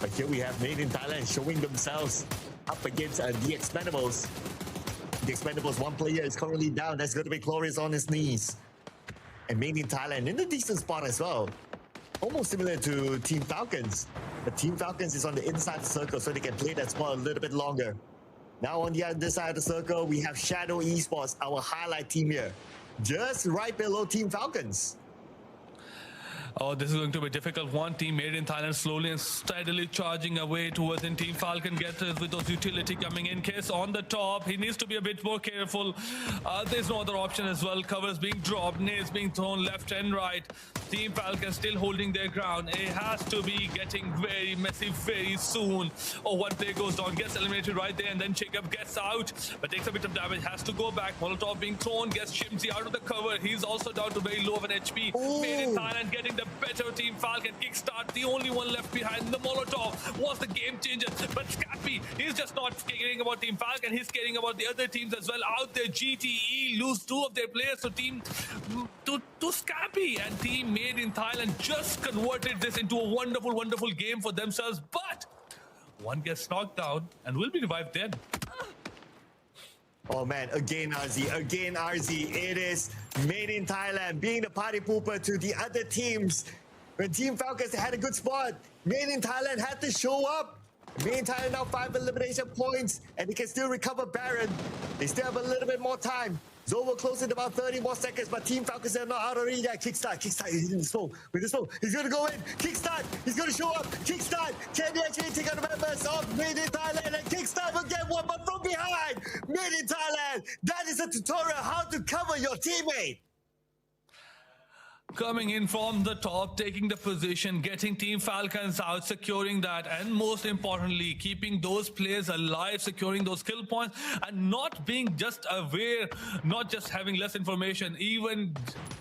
But here we have Made in Thailand showing themselves up against the Expendables. The Expendables, 1 player is currently down. That's going to be Glorious on his knees. And Made in Thailand in a decent spot as well. Almost similar to Team Falcons. But Team Falcons is on the inside of the circle, so they can play that spot a little bit longer. Now on the other side of the circle, we have Shadow Esports, our highlight team here. Just right below Team Falcons. Oh, this is going to be a difficult one. Team Made in Thailand slowly and steadily charging away towards in. Team Falcon gets it with those utility coming in. Kiss on the top. He needs to be a bit more careful. There's no other option as well. Covers being dropped. Nades being thrown left and right. Team Falcon still holding their ground. It has to be getting very messy very soon. Oh, one play goes down. Gets eliminated right there, and then Jacob gets out. But takes a bit of damage. Has to go back. Molotov being thrown. Gets Shimsy out of the cover. He's also down to very low of an HP. Ooh. Made in Thailand getting the better Team Falcon. Kickstart, the only one left behind. The Molotov was the game changer. But Scappy, he's just not caring about Team Falcon. He's caring about the other teams as well. Out there, GTE lose 2 of their players to Scappy. And Team Made in Thailand just converted this into a wonderful, wonderful game for themselves. But one gets knocked down and will be revived then. Oh man, again RZ. It is Made in Thailand being the party pooper to the other teams. When Team Falcons had a good spot, Made in Thailand had to show up. Made in Thailand now 5 elimination points, and they can still recover Baron. They still have a little bit more time. Zovo close in about 30 more seconds, but Team Falcons are not out already yet. Kickstart, he's in the smoke. With the smoke, he's gonna go in. Kickstart, he's gonna show up. Kickstart, can they actually take out the members of Made in Thailand? And Kickstart will get one, but from behind. Made in Thailand, that is a tutorial how to cover your teammate. Coming in from the top, taking the position, getting Team Falcons out, securing that, and most importantly, keeping those players alive, securing those kill points, and not being just aware, not just having less information, even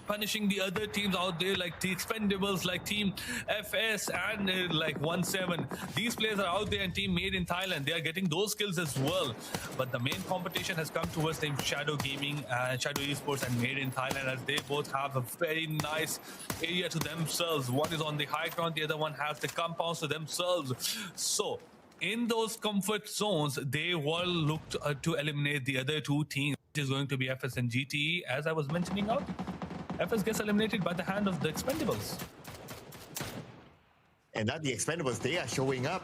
punishing the other teams out there like the Expendables, like Team FS, and like 1-7. These players are out there, and Team Made in Thailand, they are getting those kills as well. But the main competition has come towards Team Shadow Gaming and Shadow Esports and Made in Thailand, as they both have a very nice area to themselves. One is on the high ground, the other one has the compounds to themselves. So in those comfort zones, they will look to eliminate the other two teams, which is going to be FS and GTE. As I was mentioning out, FS gets eliminated by the hand of the Expendables. And now the Expendables, they are showing up,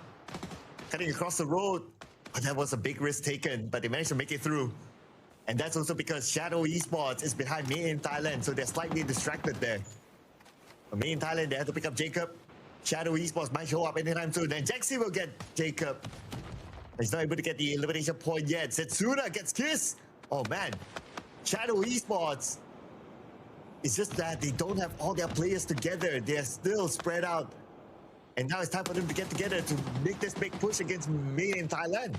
cutting across the road. But that was a big risk taken, but they managed to make it through. And that's also because Shadow Esports is behind Made in Thailand, so they're slightly distracted there. But Made in Thailand, they have to pick up Jacob. Shadow Esports might show up anytime soon. Then Jaxi will get Jacob. He's not able to get the elimination point yet. Setsuna gets kissed. Oh man, Shadow Esports. It's just that they don't have all their players together. They're still spread out. And now it's time for them to get together to make this big push against Made in Thailand.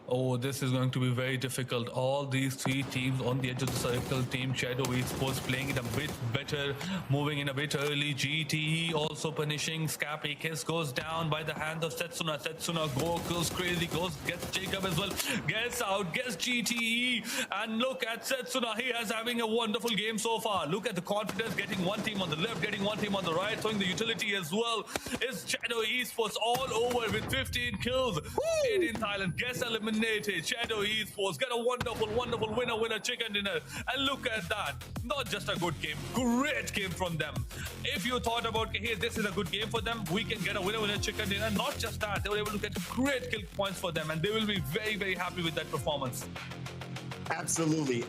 Oh, this is going to be very difficult. All these three teams on the edge of the circle. Team Shadow Esports playing it a bit better, moving in a bit early. GTE also punishing. Scappy Kiss goes down by the hand of Setsuna. Setsuna goes crazy, gets Jacob as well. Gets out, gets GTE. And look at Setsuna. He is having a wonderful game so far. Look at the confidence, getting one team on the left, getting one team on the right, throwing the utility as well. It's Shadow Esports all over with 15 kills. Made in Thailand gets eliminated. Shadow Esports get a wonderful winner chicken dinner. And look at that, not just a good game, great game from them. If you thought about, hey, this is a good game for them, we can get a winner chicken dinner. Not just that, they were able to get great kill points for them, and they will be very happy with that performance. Absolutely.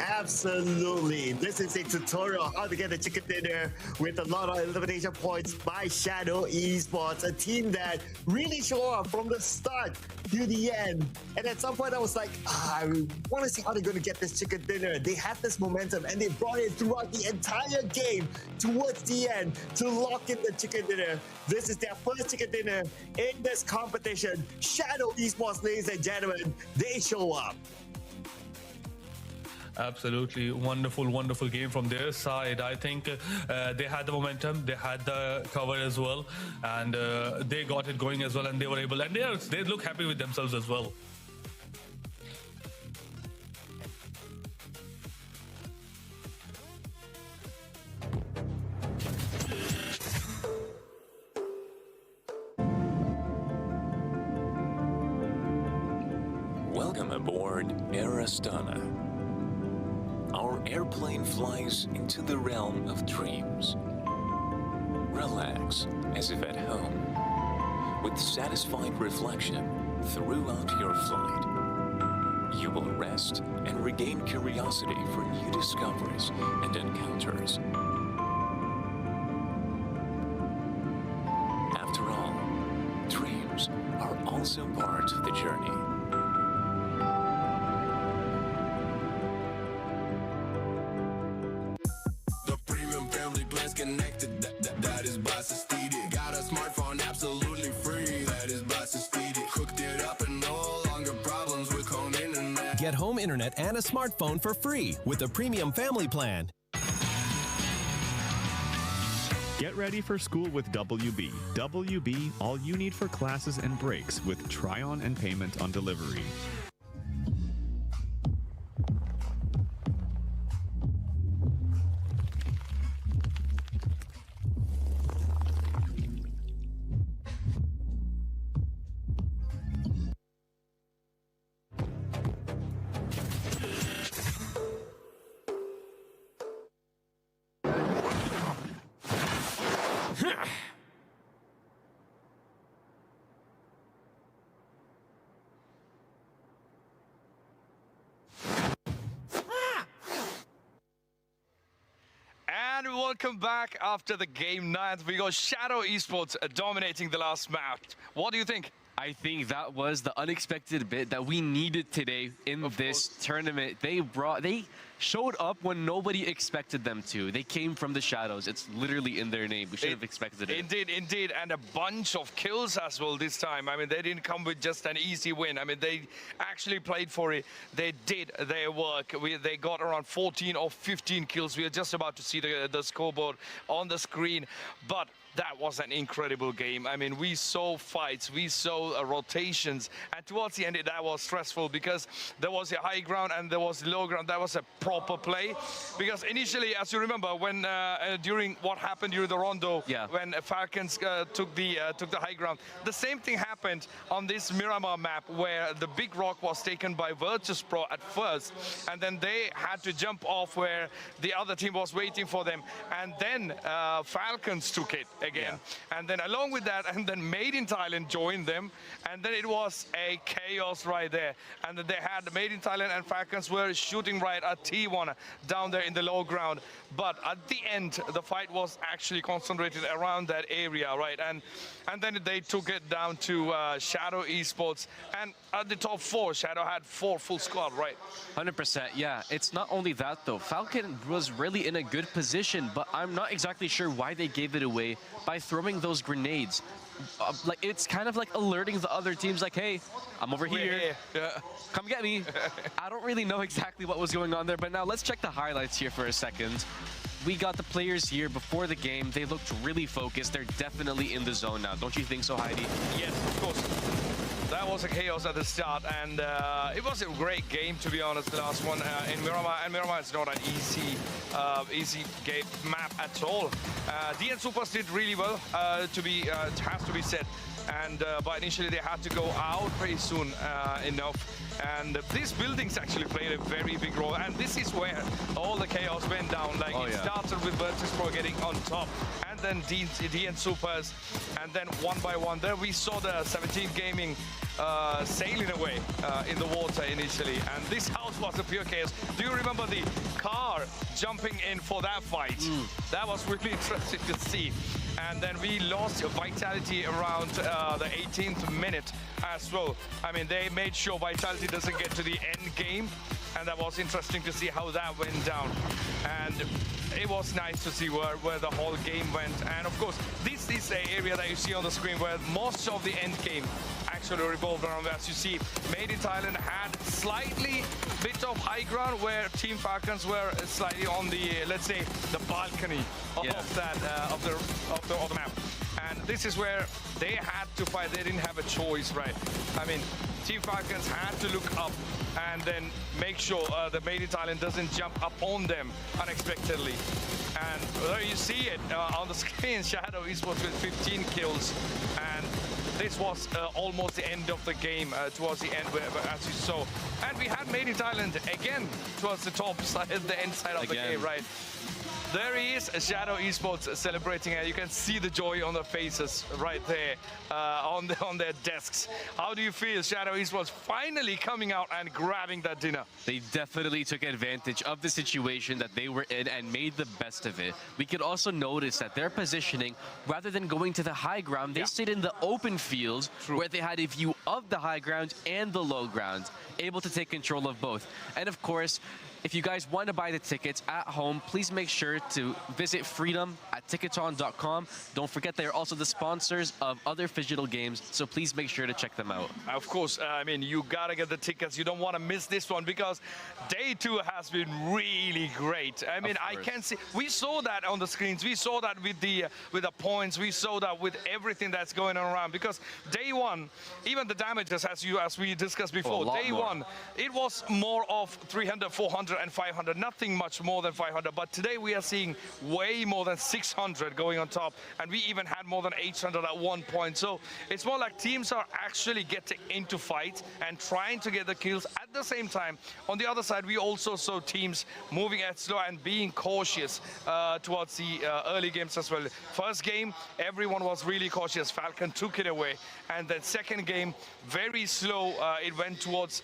This is a tutorial how to get a chicken dinner with a lot of elimination points by Shadow Esports, a team that really show up from the start to the end. And at some point I was like, I want to see how they're going to get this chicken dinner. They had this momentum and they brought it throughout the entire game towards the end to lock in the chicken dinner. This is their first chicken dinner in this competition. Shadow Esports, ladies and gentlemen, they show up. Absolutely wonderful game from their side. I think they had the momentum, they had the cover as well, and they got it going as well, and they were able, and they look happy with themselves as well. Welcome aboard Air Astana. Our airplane flies into the realm of dreams. Relax as if at home. With satisfied reflection throughout your flight, you will rest and regain curiosity for new discoveries and encounters. After all, dreams are also part of the journey. Connected, that is Basistidi. Got a smartphone absolutely free. That is Basistidi. Cooked it up and no longer problems with home internet. Get home internet and a smartphone for free with the premium family plan. Get ready for school with WB. WB, all you need for classes and breaks with try-on and payment on delivery. And welcome back after the game 9. We got Shadow Esports dominating the last match. What do you think? I think that was the unexpected bit that we needed today in this tournament. They showed up when nobody expected them to. They came from the shadows. It's literally in their name. We should have expected it. Indeed, and a bunch of kills as well this time. I mean, they didn't come with just an easy win. I mean, they actually played for it. They did their work. They got around 14 or 15 kills. We are just about to see the scoreboard on the screen, but that was an incredible game. I mean, we saw fights, we saw rotations, and towards the end, that was stressful because there was a high ground and there was low ground. That was a proper play because initially, as you remember, when during what happened during the rondo, when Falcons took the high ground, the same thing happened on this Miramar map where the big rock was taken by Virtus Pro at first, and then they had to jump off where the other team was waiting for them, and then Falcons took it again. And then along with that, and then Made in Thailand joined them, and then it was a chaos right there. And then they had Made in Thailand and Falcons were shooting right at T1 down there in the low ground. But at the end, the fight was actually concentrated around that area, right? And then they took it down to Shadow Esports. And at the top 4, Shadow had 4 full squad, right? 100%, yeah. It's not only that, though. Falcon was really in a good position, but I'm not exactly sure why they gave it away by throwing those grenades. Like, it's kind of like alerting the other teams, like, hey, I'm over here. Come get me. I don't really know exactly what was going on there, but now let's check the highlights here for a second. We got the players here before the game. They looked really focused. They're definitely in the zone now. Don't you think so, Heidi? Yes, of course. That was a chaos at the start, and it was a great game, to be honest, the last one in Miramar. And Miramar is not an easy game map at all. DN Supers did really well, it has to be said. And but initially they had to go out pretty soon enough. And these buildings actually played a very big role. And this is where all the chaos went down. Like it started with Virtus Pro getting on top, and then DN Supers, and then one by one. There we saw the 17 Gaming sailing away in the water initially. And this house was a pure chaos. Do you remember the car jumping in for that fight? That was really interesting to see. And then we lost Vitality around the 18th minute as well. I mean, they made sure Vitality doesn't get to the end game, and that was interesting to see how that went down. And it was nice to see where the whole game went. And of course, this is the area that you see on the screen where most of the end game actually revolved around. As you see, Made in Thailand had slightly bit of high ground where Team Falcons were slightly on the, let's say, the balcony of that of the map. And this is where they had to fight. They didn't have a choice, right? I mean, Team Falcons had to look up and then make sure the Made in Thailand doesn't jump up on them unexpectedly. And there you see it on the screen, Shadow Esports with 15 kills. And this was almost the end of the game, towards the end, as you saw. And we had Made in Thailand again towards the top side, the end side of the game, right? There he is, Shadow Esports celebrating, and you can see the joy on their faces right there on their desks. How do you feel, Shadow Esports finally coming out and grabbing that dinner? They definitely took advantage of the situation that they were in and made the best of it. We could also notice that their positioning, rather than going to the high ground, they stayed in the open fields where they had a view of the high ground and the low ground, able to take control of both. And of course, if you guys want to buy the tickets at home, please make sure to visit Freedom at ticketon.com. Don't forget they're also the sponsors of other digital games, so please make sure to check them out. Of course, I mean, you gotta get the tickets. You don't want to miss this one because day 2 has been really great. I mean, I can see, we saw that on the screens. We saw that with the points. We saw that with everything that's going on around, because day 1, even the damages, as we discussed before, day 1, it was more of 300, 400 and 500, nothing much more than 500. But today we are seeing way more than 600 going on top, and we even had more than 800 at one point. So it's more like teams are actually getting into fights and trying to get the kills. At the same time, on the other side, we also saw teams moving at slow and being cautious towards the early games as well. First game, everyone was really cautious. Falcon took it away. And then second game, very slow. It went towards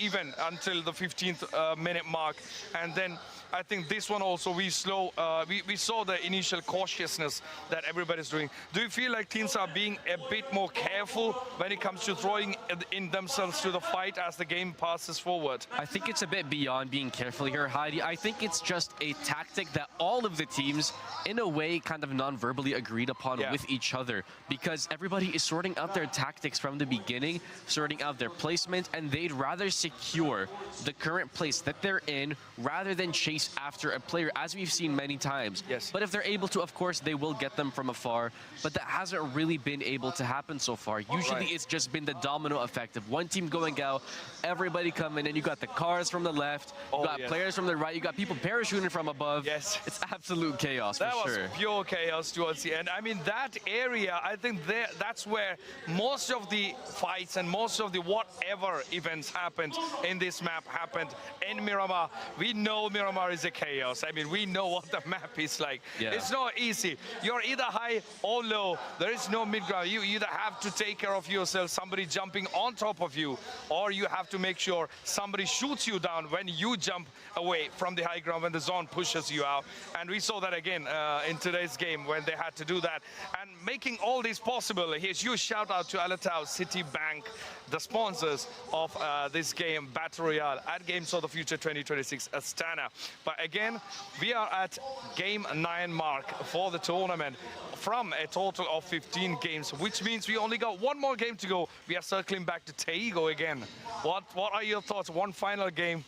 even until the 15th minute mark. And then I think this one also we saw the initial cautiousness that everybody's doing. Do you feel like teams are being a bit more careful when it comes to throwing in themselves to the fight as the game passes forward? I think it's a bit beyond being careful here, Heidi. I think it's just a tactic that all of the teams, in a way, kind of non-verbally agreed upon with each other, because everybody is sorting out their tactics from the beginning, sorting out their placement, and they'd rather secure the current place that they're in rather than chase after a player, as we've seen many times. Yes. But if they're able to, of course, they will get them from afar, but that hasn't really been able to happen so far. Usually it's just been the domino effect of one team going out, everybody coming in. You got the cars from the left, you got players from the right, you got people parachuting from above. Yes. It's absolute chaos, that for sure. was pure chaos towards the end. I mean, that area, I think that's where most of the fights and most of the whatever events happened in this map happened in Miramar. We know Miramar is a chaos. I mean, we know what the map is like. Yeah. It's not easy. You're either high or low. There is no mid ground. You either have to take care of yourself, somebody jumping on top of you, or you have to make sure somebody shoots you down when you jump away from the high ground, when the zone pushes you out. And we saw that again in today's game when they had to do that. And making all this possible, here's huge shout out to Alatau, Citibank, the sponsors of this game, Battle Royale, at Games of the Future 2026 Astana. But again, we are at game 9 mark for the tournament from a total of 15 games, which means we only got one more game to go. We are circling back to Teigo again. What are your thoughts? One final game.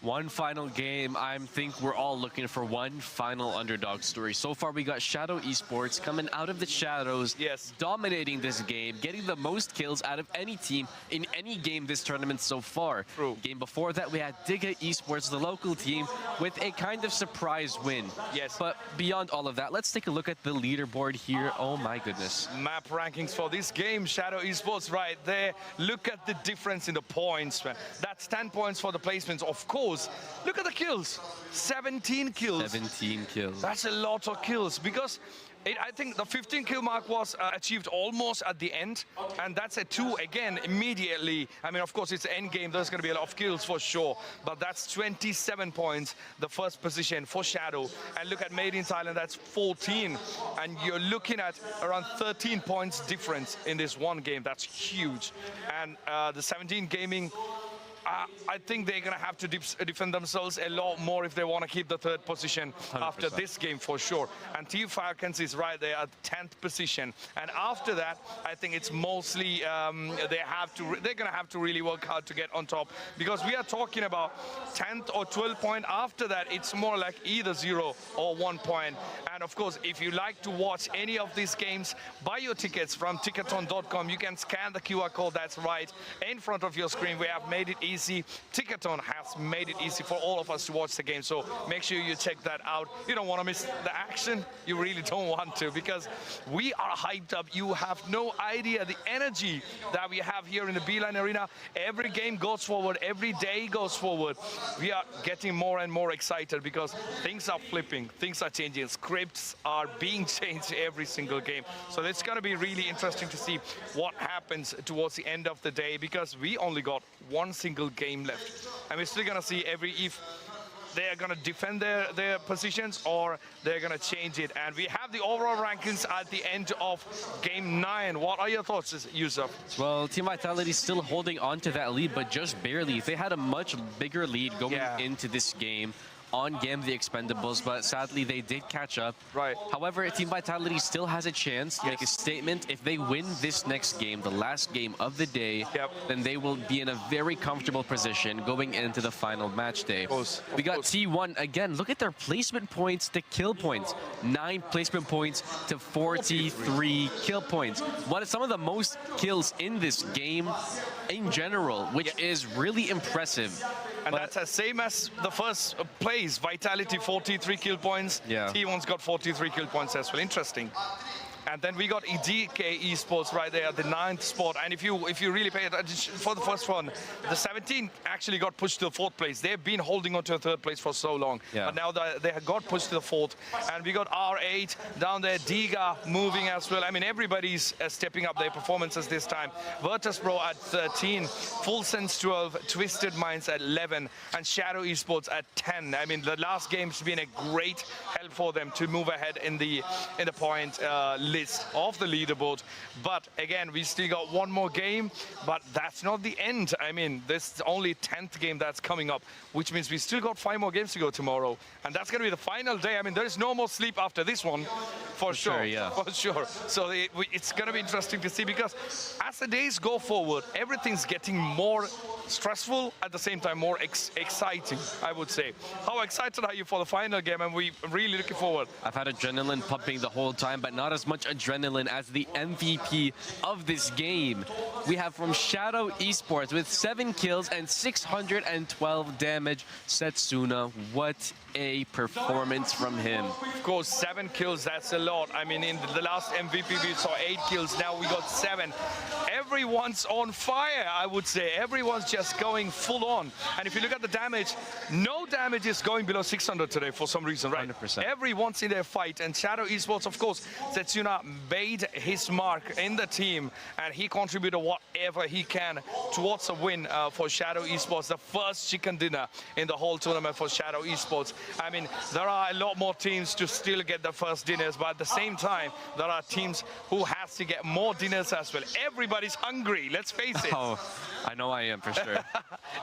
One final game. I think we're all looking for one final underdog story. So far, we got Shadow Esports coming out of the shadows, dominating this game, getting the most kills out of any team in any game this tournament so far. True. Game before that, we had Digga Esports, the local team, with a kind of surprise win. Yes. But beyond all of that, let's take a look at the leaderboard here. Oh my goodness. Map rankings for this game, Shadow Esports right there. Look at the difference in the points, man. That's 10 points for the placements, of course. Look at the kills, 17 kills. 17 kills. That's a lot of kills because I think the 15 kill mark was achieved almost at the end, and that's a 2 again immediately. I mean, of course, it's an end game. There's going to be a lot of kills for sure, but that's 27 points, the first position for Shadow. And look at Made in Thailand, that's 14, and you're looking at around 13 points difference in this one game. That's huge. And the 17 Gaming, I think they're going to have to defend themselves a lot more if they want to keep the 3rd position 100%. after this game for sure. And Team Falcons is right there at 10th position. And after that, I think it's mostly they're going to have to really work hard to get on top, because we are talking about 10th or 12th point. After that, it's more like either 0 or 1 point. And of course, if you like to watch any of these games, buy your tickets from ticketon.com. You can scan the QR code that's right in front of your screen. We have made it easy. Ticketon has made it easy for all of us to watch the game, so make sure you check that out. You don't want to miss the action. You really don't want to, because we are hyped up. You have no idea the energy that we have here in the Beeline Arena. Every game goes forward. Every day goes forward. We are getting more and more excited because things are flipping. Things are changing. Scripts are being changed every single game. So it's going to be really interesting to see what happens towards the end of the day, because we only got one single game left, and we're still gonna see if they are gonna defend their positions or they're gonna change it. And we have the overall rankings at the end of game 9. What are your thoughts, Yusuf? Well, Team Vitality is still holding on to that lead, but just barely. They had a much bigger lead going into this game on Game the Expendables, but sadly they did catch up. Right. However, Team Vitality still has a chance to make a statement. If they win this next game, the last game of the day, then they will be in a very comfortable position going into the final match day. We got T1 again. Look at their placement points to kill points. 9 placement points to 43 kill points. What is some of the most kills in this game in general, which is really impressive. And that's the same as the first place. Vitality 43 kill points. T1's got 43 kill points as well. Interesting. And then we got EDK Esports right there at the 9th spot. And if you really pay attention for the first one, the 17 actually got pushed to the 4th place. They've been holding on to a 3rd place for so long. But now they have got pushed to the 4th. And we got R8 down there, Diga moving as well. I mean, everybody's stepping up their performances this time. Virtus Pro at 13, Full Sense 12, Twisted Minds at 11, and Shadow Esports at 10. I mean, the last game's been a great help for them to move ahead in the point list of the leaderboard. But again, we still got one more game, but that's not the end. I mean, this is only 10th game that's coming up, which means we still got 5 more games to go tomorrow, and that's going to be the final day. I mean, there is no more sleep after this one, for sure. For sure. So it's going to be interesting to see, because as the days go forward, everything's getting more stressful, at the same time more exciting, I would say. How excited are you for the final game? And we're really looking forward. I've had adrenaline pumping the whole time, but not as much adrenaline as the MVP of this game. We have from Shadow Esports with 7 kills and 612 damage, Setsuna. What a performance from him. Of course, 7 kills, that's a lot. I mean, in the last MVP we saw 8 kills, now we got 7. Everyone's on fire, I would say. Everyone's just going full on. And if you look at the damage, no damage is going below 600 today for some reason, right? 100%. Everyone's in their fight. And Shadow Esports, of course, Setsuna made his mark in the team, and he contributed whatever he can towards a win for Shadow Esports, the first chicken dinner in the whole tournament for Shadow Esports. I mean, there are a lot more teams to still get the first dinners, but at the same time, there are teams who has to get more dinners as well. Everybody's hungry, let's face it. Oh, I know I am, for sure.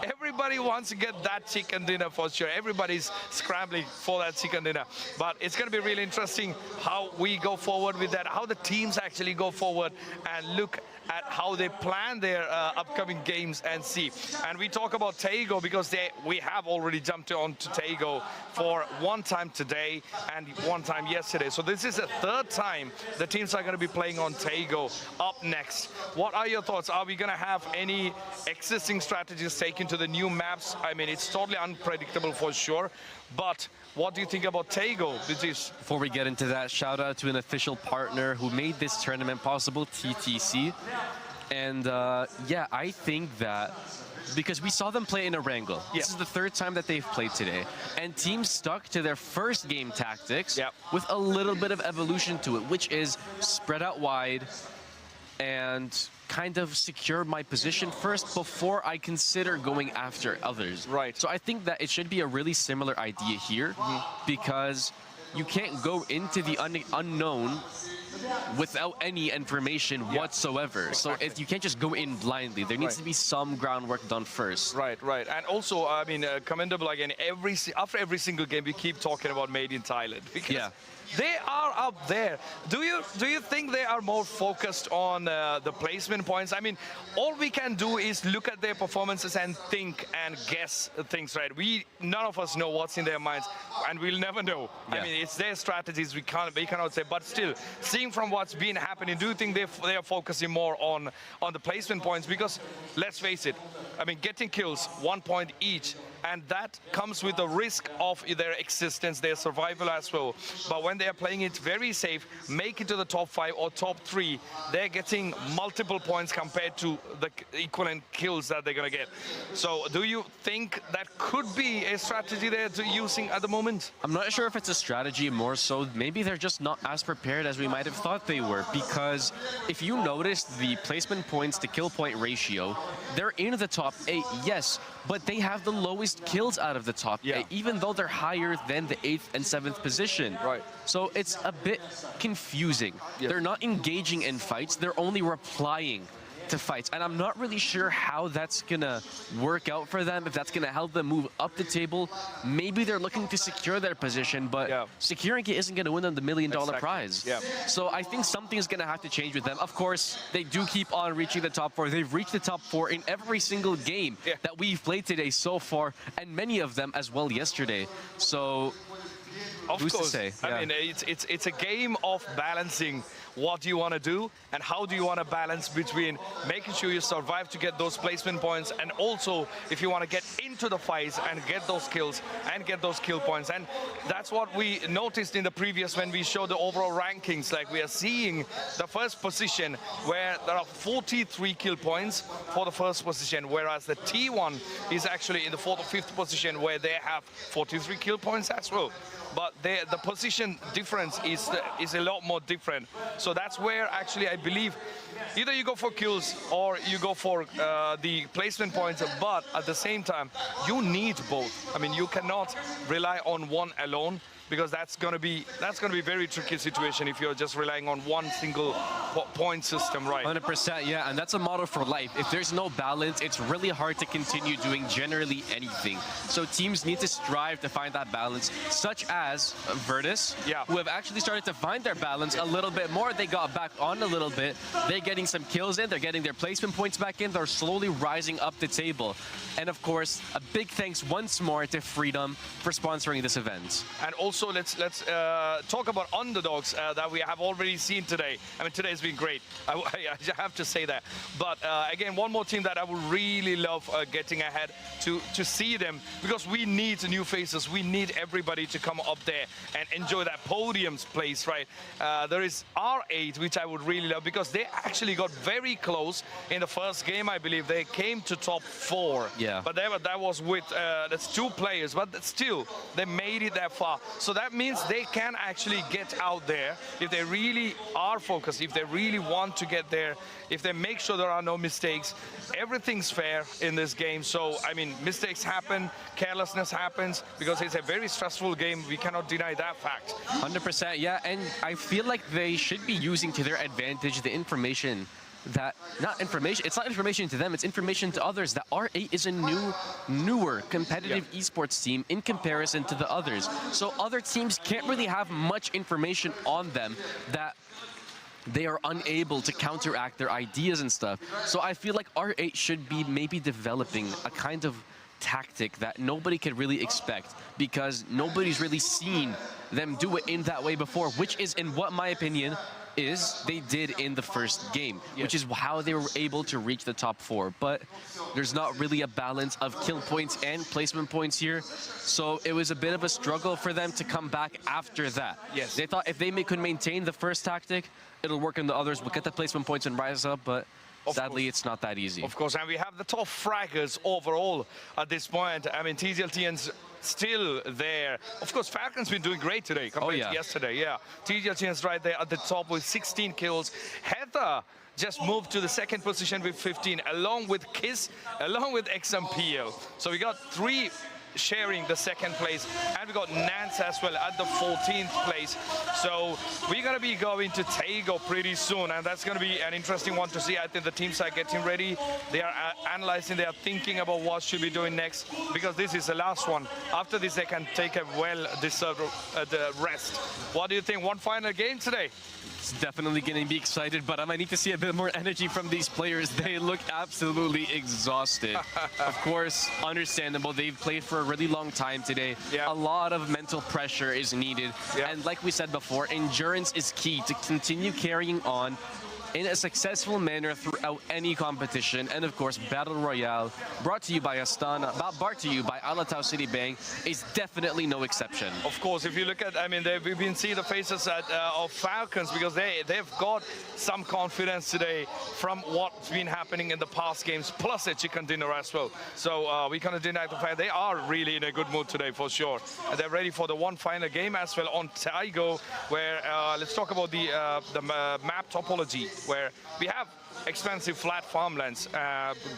Everybody wants to get that chicken dinner for sure. Everybody's scrambling for that chicken dinner. But it's going to be really interesting how we go forward with that, how the teams actually go forward and look at how they plan their upcoming games and see. And we talk about Taego because we have already jumped on to Taego for one time today and one time yesterday. So this is the 3rd time the teams are going to be playing on Taego up next. What are your thoughts? Are we going to have any existing strategies taken to the new maps? I mean, it's totally unpredictable for sure. But what do you think about Taego? Before we get into that, shout out to an official partner who made this tournament possible, TTC. And yeah, I think that because we saw them play in Erangel. This is the 3rd time that they've played today. And teams stuck to their first game tactics with a little bit of evolution to it, which is spread out wide and kind of secure my position first before I consider going after others. Right. So I think that it should be a really similar idea here, because you can't go into the unknown without any information whatsoever. Exactly. So you can't just go in blindly. There needs to be some groundwork done first. Right. And also, I mean, commendable again, after every single game we keep talking about Made in Thailand, because they are up there. Do you think they are more focused on the placement points? I mean, all we can do is look at their performances and think and guess things, right? None of us know what's in their minds, and we'll never know. I mean, it's their strategies. We cannot say. But still, seeing from what's been happening, do you think they are focusing more on the placement points? Because let's face it, I mean, getting kills 1 point each, and that comes with the risk of their existence, their survival as well. But when they are playing it very safe, make it to the top 5 or top 3, they're getting multiple points compared to the equivalent kills that they're going to get. So do you think that could be a strategy they're using at the moment? I'm not sure if it's a strategy, more so maybe they're just not as prepared as we might have thought they were, because if you notice the placement points to kill point ratio, they're in the top 8, yes, but they have the lowest kills out of the top 8, even though they're higher than the 8th and 7th position. Right. So it's a bit confusing. They're not engaging in fights, they're only replying to fights. And I'm not really sure how that's gonna work out for them, if that's gonna help them move up the table. Maybe they're looking to secure their position, but securing it isn't gonna win them the $1 million prize. So I think something is gonna have to change with them. Of course, they do keep on reaching the top 4. They've reached the top 4 in every single game that we've played today so far, and many of them as well yesterday. So Of Who's course. to say? I Yeah. mean, it's a game of balancing what you want to do and how do you want to balance between making sure you survive to get those placement points, and also if you want to get into the fights and get those kills and get those kill points. And that's what we noticed in the previous when we showed the overall rankings. Like, we are seeing the first position where there are 43 kill points for the first position, whereas the T1 is actually in the 4th or 5th position where they have 43 kill points as well. But the position difference is a lot more different. So that's where actually I believe either you go for kills or you go for the placement points, but at the same time, you need both. I mean, you cannot rely on one alone, because that's going to be very tricky situation if you're just relying on one single point system, right? 100%, yeah, and that's a model for life. If there's no balance, it's really hard to continue doing generally anything. So teams need to strive to find that balance, such as Virtus, who have actually started to find their balance a little bit more. They got back on a little bit. They're getting some kills in. They're getting their placement points back in. They're slowly rising up the table. And of course, a big thanks once more to Freedom for sponsoring this event. And also, let's talk about underdogs that we have already seen today. I mean, today's been great. I have to say that. But again, one more team that I would really love getting ahead to see them, because we need new faces. We need everybody to come up there and enjoy that podium's place, right? There is R8, which I would really love, because they actually got very close in the first game. I believe they came to top 4. Yeah. But that was with that's 2 players, but still they made it that far. So that means they can actually get out there if they really are focused, if they really want to get there, if they make sure there are no mistakes. Everything's fair in this game. So, I mean, mistakes happen, carelessness happens, because it's a very stressful game. We cannot deny that fact. 100%, yeah, and I feel like they should be using to their advantage the information that, it's not information to them, it's information to others, that R8 is a newer competitive esports team in comparison to the others. So other teams can't really have much information on them, that they are unable to counteract their ideas and stuff. So I feel like R8 should be maybe developing a kind of tactic that nobody could really expect, because nobody's really seen them do it in that way before, which is, in what my opinion is, they did in the first game, which is how they were able to reach the top 4. But there's not really a balance of kill points and placement points here, so it was a bit of a struggle for them to come back after that. Yes. They thought if they could maintain the first tactic, it'll work in the others, we'll get the placement points and rise up, but sadly, it's not that easy. Of course, and we have the top fraggers overall at this point. I mean, TGLTN's still there. Of course, Falcon's been doing great today compared to yesterday. Yeah, TGLTN's right there at the top with 16 kills. Heather just moved to the 2nd position with 15, along with Kiss, along with XMPL. So we got 3 sharing the 2nd place, and we got Nance as well at the 14th place. So we're going to be going to Taego pretty soon, and that's going to be an interesting one to see. I think the teams are getting ready. They are analyzing, they are thinking about what should be doing next, because this is the last one. After this, they can take a well-deserved rest. What do you think? One final game today? It's definitely going to be excited, but I might need to see a bit more energy from these players. They look absolutely exhausted. Of course, understandable. They've played for a really long time today. A lot of mental pressure is needed. And like we said before, endurance is key to continue carrying on in a successful manner throughout any competition. And of course, Battle Royale, brought to you by Astana, brought to you by Alatau City Bank, is definitely no exception. Of course, if you look at, I mean, we've been seeing the faces of Falcons, because they've got some confidence today from what's been happening in the past games, plus a chicken dinner as well. So we cannot deny the fact they are really in a good mood today, for sure. And they're ready for the one final game as well on Taego, where let's talk about the map topology, where we have expensive flat farmlands,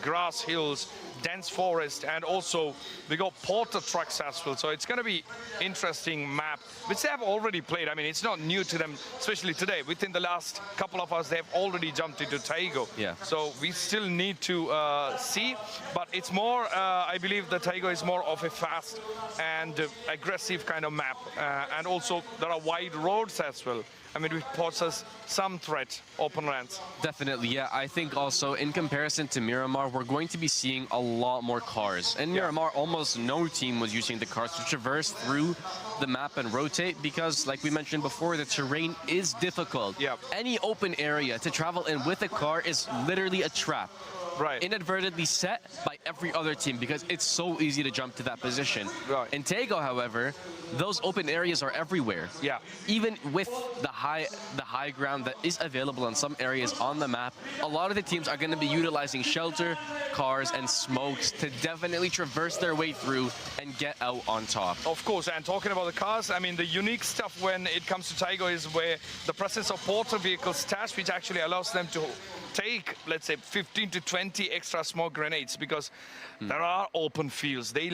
grass hills, dense forest, and also we got porter trucks as well. So it's going to be interesting map, which they have already played. I mean, it's not new to them, especially today. Within the last couple of hours, they've already jumped into Taego. Yeah. So we still need to see, but it's more, I believe the Taego is more of a fast and aggressive kind of map. And also there are wide roads as well. I mean, which poses some threat open lands. Definitely, yeah. I think also in comparison to Miramar, we're going to be seeing a lot more cars. In Miramar, almost no team was using the cars to traverse through the map and rotate because, like we mentioned before, the terrain is difficult. Yeah. Any open area to travel in with a car is literally a trap. Right. Inadvertently set by every other team because it's so easy to jump to that position. Right. In Tego, however, those open areas are everywhere. Yeah. Even with the high ground that is available in some areas on the map, a lot of the teams are going to be utilizing shelter, cars, and smokes to definitely traverse their way through and get out on top. Of course, and talking about the cars, I mean, the unique stuff when it comes to Tigo is where the presence of porter vehicle stash, which actually allows them to take, let's say, 15 to 20 extra smoke grenades because there are open fields. They're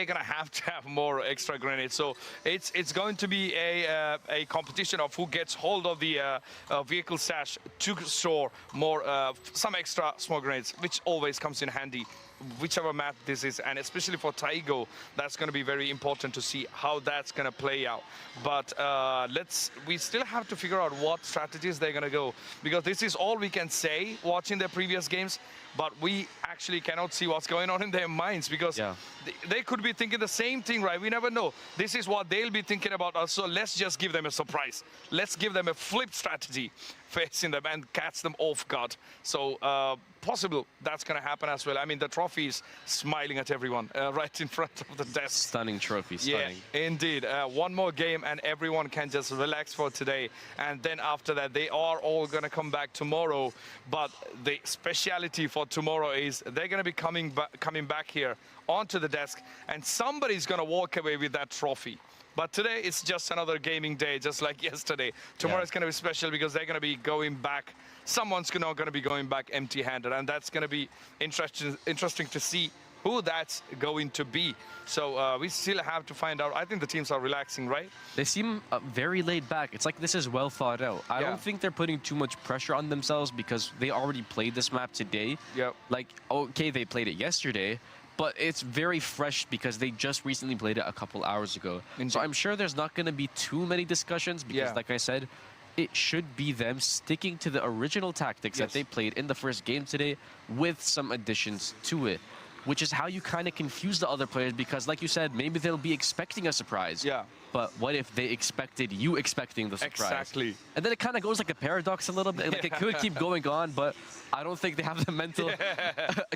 gonna have to have more extra grenades. So it's going to be a competition of who gets hold of the vehicle stash to store more some extra smoke grenades, which always comes in handy whichever map this is, and especially for Taigo, that's going to be very important to see how that's going to play out. But we still have to figure out what strategies they're going to go, because this is all we can say watching their previous games, but we actually cannot see what's going on in their minds, because they could be thinking the same thing, right? We never know. This is what they'll be thinking about us, so let's just give them a surprise. Let's give them a flip strategy facing them and catch them off guard. So possible that's going to happen as well. I mean, the trophy is smiling at everyone right in front of the desk. Stunning trophy, stunning. Yeah, indeed. One more game and everyone can just relax for today. And then after that, they are all going to come back tomorrow. But the speciality for tomorrow is they're going to be coming back here onto the desk, and somebody's going to walk away with that trophy. But today, it's just another gaming day, just like yesterday. Tomorrow is going to be special because they're going to be going back. Someone's not going to be going back empty-handed, and that's going to be interesting to see who that's going to be. So we still have to find out. I think the teams are relaxing, right? They seem very laid back. It's like this is well thought out. I don't think they're putting too much pressure on themselves because they already played this map today. Yep. Like, okay, they played it yesterday, but it's very fresh because they just recently played it a couple hours ago. So I'm sure there's not going to be too many discussions because, like I said, it should be them sticking to the original tactics that they played in the first game today with some additions to it, which is how you kind of confuse the other players because, like you said, maybe they'll be expecting a surprise. Yeah. But what if they expected you expecting the surprise? Exactly. And then it kind of goes like a paradox a little bit. Like it could keep going on, but I don't think they have the mental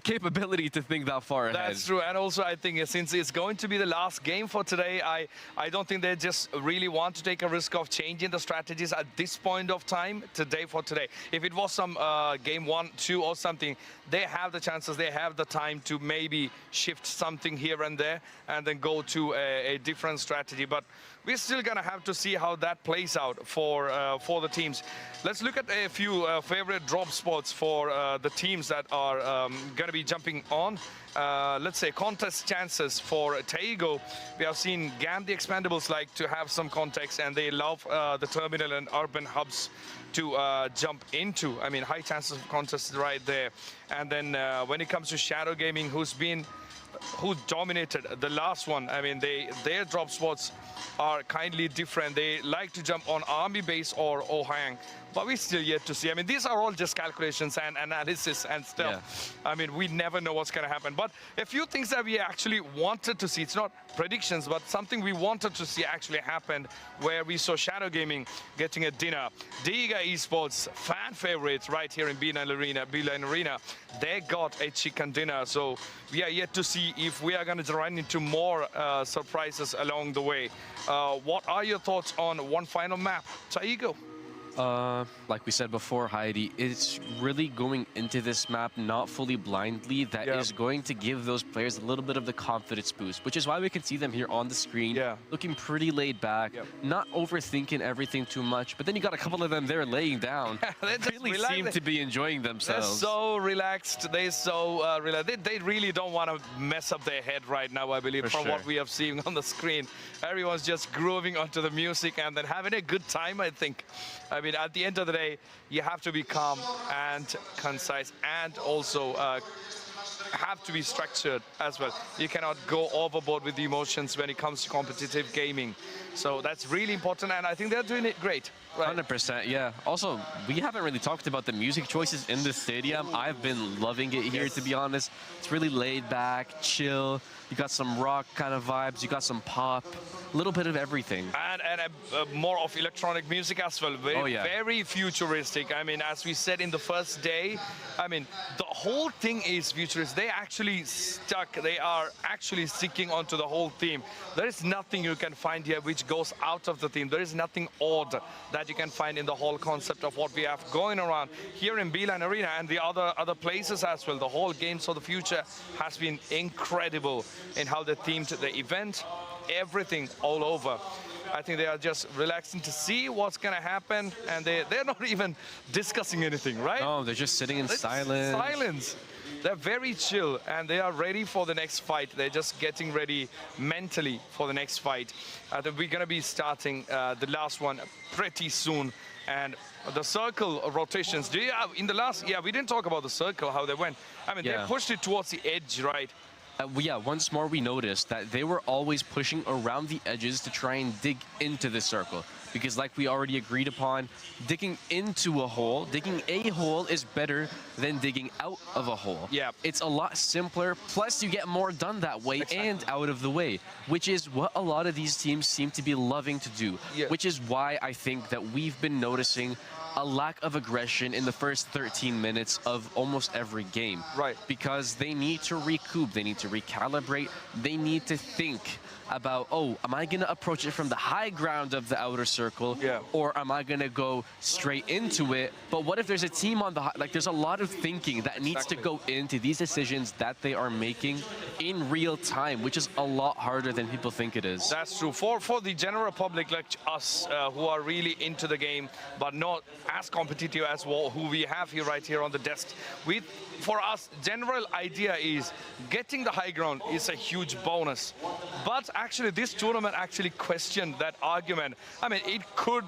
capability to think that far ahead. That's true. And also, I think since it's going to be the last game for today, I don't think they just really want to take a risk of changing the strategies at this point of time, today for today. If it was some game 1, 2 or something, they have the chances, they have the time to maybe shift something here and there and then go to a different strategy. But we're still going to have to see how that plays out for the teams. Let's look at a few favorite drop spots for the teams that are going to be jumping on. Let's say contest chances for Taigo. We have seen GAM the Expendables like to have some context, and they love the terminal and urban hubs to jump into. I mean, high chances of contests right there. And then when it comes to Shadow Gaming, who dominated the last one, I mean, their drop spots are kindly different. They like to jump on army base or Ohang, but we still yet to see. I mean, these are all just calculations and analysis and stuff. I mean, we never know what's going to happen. But a few things that we actually wanted to see, it's not predictions, but something we wanted to see actually happened, where we saw Shadow Gaming getting a dinner. Diga Esports, fan favorites right here in Beeline Arena, they got a chicken dinner. So we are yet to see if we are going to run into more surprises along the way. What are your thoughts on one final map? Taigo? Like we said before, Heidi, it's really going into this map not fully blindly that is going to give those players a little bit of the confidence boost, which is why we can see them here on the screen looking pretty laid back, not overthinking everything too much. But then you got a couple of them there laying down. They really seem to be enjoying themselves. They're so relaxed. They're so relaxed. They really don't want to mess up their head right now, I believe, from what we have seen on the screen. Everyone's just grooving onto the music and then having a good time, I think. I mean, at the end of the day, you have to be calm and concise, and also have to be structured as well. You cannot go overboard with the emotions when it comes to competitive gaming. So that's really important, and I think they're doing it great. 100%, yeah. Also, we haven't really talked about the music choices in this stadium. I've been loving it here, to be honest. It's really laid back, chill. You got some rock kind of vibes. You got some pop, a little bit of everything. And more of electronic music as well. Very futuristic. I mean, as we said in the first day, I mean, the whole thing is futuristic. They actually stuck. They are actually sticking onto the whole theme. There is nothing you can find here which goes out of the theme. There is nothing odd that you can find in the whole concept of what we have going around here in Beeline Arena and the other places as well. The whole Games of the Future has been incredible in how they themed the event, everything all over. I think they are just relaxing to see what's going to happen, and they're not even discussing anything, right? No, they're just sitting in silence. Silence. They're very chill, and they are ready for the next fight. They're just getting ready mentally for the next fight. We're going to be starting the last one pretty soon. And the circle rotations, do you have, in the last, we didn't talk about the circle, how they went. I mean, they pushed it towards the edge, right? Once more we noticed that they were always pushing around the edges to try and dig into the circle. Because like we already agreed upon, digging into a hole, digging a hole is better than digging out of a hole. Yeah. It's a lot simpler, plus you get more done that way and out of the way, which is what a lot of these teams seem to be loving to do, which is why I think that we've been noticing a lack of aggression in the first 13 minutes of almost every game. Right. Because they need to recoup, they need to recalibrate, they need to think about, oh, am I going to approach it from the high ground of the outer circle, or am I going to go straight into it? But what if there's a team on the high, like there's a lot of thinking that needs to go into these decisions that they are making in real time, which is a lot harder than people think it is. That's true. For the general public like us who are really into the game, but not as competitive as who we have here right here on the desk, for us, general idea is getting the high ground is a huge bonus. But actually, this tournament actually questioned that argument. I mean, it could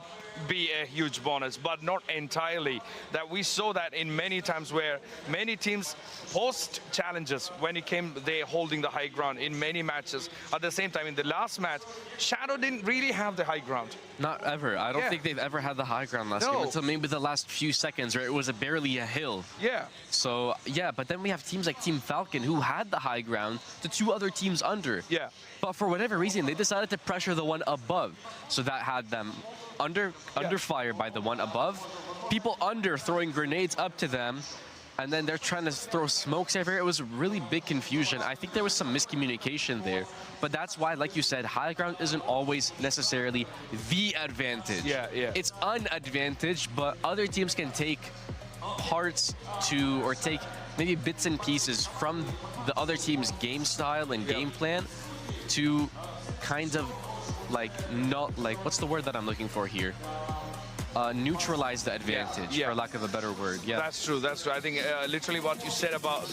be a huge bonus, but not entirely. That we saw that in many times where many teams post challenges when it came they holding the high ground in many matches. At the same time, in the last match, Shadow didn't really have the high ground. Not ever. I don't think they've ever had the high ground last game until maybe the last few seconds where it was barely a hill. Yeah. So, but then we have teams like Team Falcon who had the high ground to two other teams under. Yeah. But for whatever reason, they decided to pressure the one above. So that had them under fire by the one above. People under throwing grenades up to them. And then they're trying to throw smokes everywhere. It was really big confusion. I think there was some miscommunication there. But that's why, like you said, high ground isn't always necessarily the advantage. It's an advantage, but other teams can take parts to, or take maybe bits and pieces from the other team's game style and game plan to kind of what's the word that I'm looking for here? Neutralize the advantage, for lack of a better word. That's true. That's true. I think literally what you said about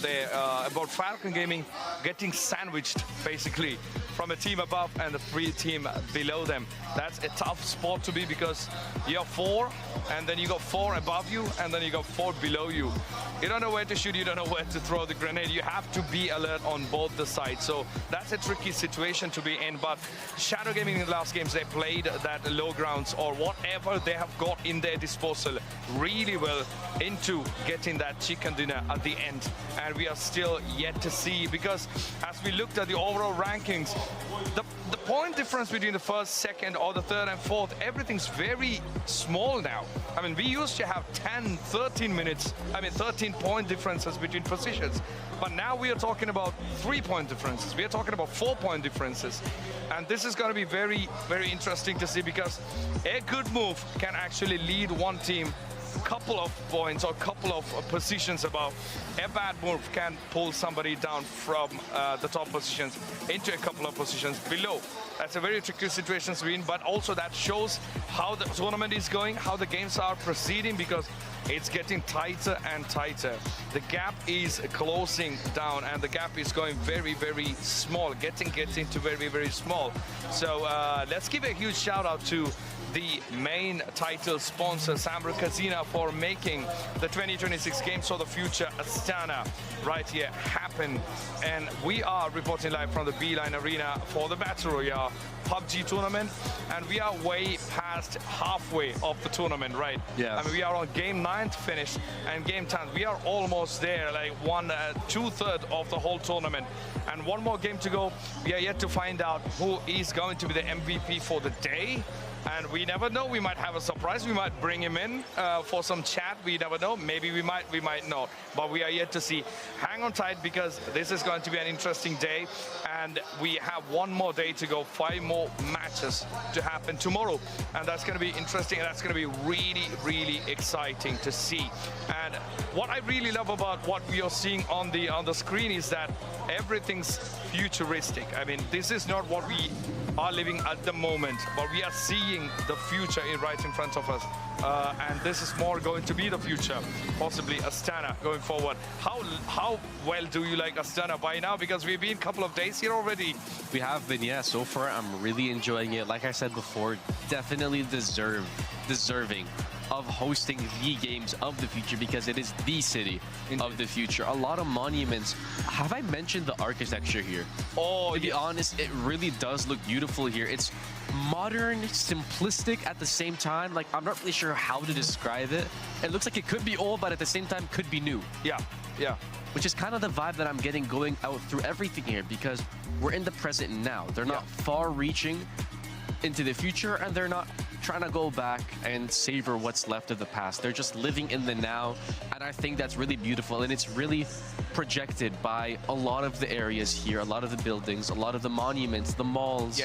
Falcon Gaming getting sandwiched basically from a team above and the free team below them. That's a tough spot to be because you have 4 and then you got 4 above you and then you got 4 below you. You don't know where to shoot, you don't know where to throw the grenade. You have to be alert on both the sides. So that's a tricky situation to be in. But Shadow Gaming in the last games, they played that low grounds or whatever they have got in their disposal really well into getting that chicken dinner at the end. And we are still yet to see, because as we looked at the overall rankings, the point difference between the first, second, or the third and fourth, everything's very small now. I mean, we used to have 10, 13 minutes, 13-point differences between positions. But now we are talking about 3-point differences. We are talking about 4-point differences. And this is going to be very, very interesting to see, because a good move can actually lead one team a couple of points or a couple of positions above. A bad move can pull somebody down from the top positions into a couple of positions below. That's a very tricky situation to be in, but also that shows how the tournament is going, how the games are proceeding, because it's getting tighter and tighter. The gap is closing down, and the gap is going very, very small, getting to very, very small. So let's give a huge shout out to the main title sponsor, Samruk-Kazyna, for making the 2026 Games for the Future Astana right here happen. And we are reporting live from the Beeline Arena for the Battle Royale PUBG tournament, and we are way past halfway of the tournament, right? Yeah. I mean, we are on game 9th finish and game 10th. We are almost there, like 2/3 of the whole tournament. And one more game to go. We are yet to find out who is going to be the MVP for the day. And we never know, we might have a surprise. We might bring him in for some chat. We never know. Maybe we might not. But we are yet to see. Hang on tight, because this is going to be an interesting day. And we have one more day to go, 5 more matches to happen tomorrow. And that's going to be interesting. And that's going to be really, really exciting to see. And what I really love about what we are seeing on the screen is that everything's futuristic. I mean, this is not what we are living at the moment, but we are seeing the future right in front of us. And this is more going to be the future, possibly Astana going forward. How well do you like Astana by now? Because we've been a couple of days here already. We have been, yeah. So far, I'm really enjoying it. Like I said before, definitely deserving of hosting the games of the future, because it is the city of the future. A lot of monuments. Have I mentioned the architecture here? Oh, to be honest, it really does look beautiful here. It's modern, simplistic at the same time. Like, I'm not really sure how to describe it. It looks like it could be old, but at the same time could be new. Yeah, yeah. Which is kind of the vibe that I'm getting going out through everything here, because we're in the present now. They're not far-reaching into the future, and they're not trying to go back and savor what's left of the past. They're just living in the now, and I think that's really beautiful, and it's really projected by a lot of the areas here, a lot of the buildings, a lot of the monuments, the malls,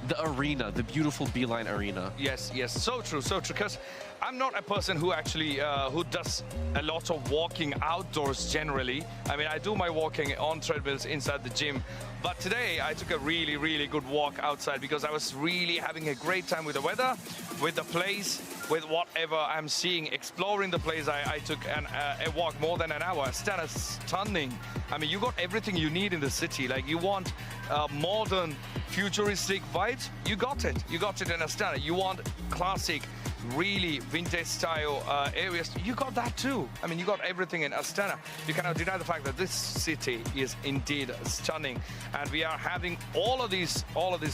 the arena, the beautiful Beeline Arena. Yes, yes, so true, because I'm not a person who actually who does a lot of walking outdoors generally. I mean, I do my walking on treadmills inside the gym, but today I took a really, really good walk outside, because I was really having a great time with the weather, with the place, with whatever I'm seeing, exploring the place. I took a walk more than an hour. Astana is stunning. I mean, you got everything you need in the city. Like, you want modern, futuristic vibes, you got it. You got it in Astana. You want classic, really vintage style areas, you got that too. I mean, you got everything in Astana. You cannot deny the fact that this city is indeed stunning, and we are having all of these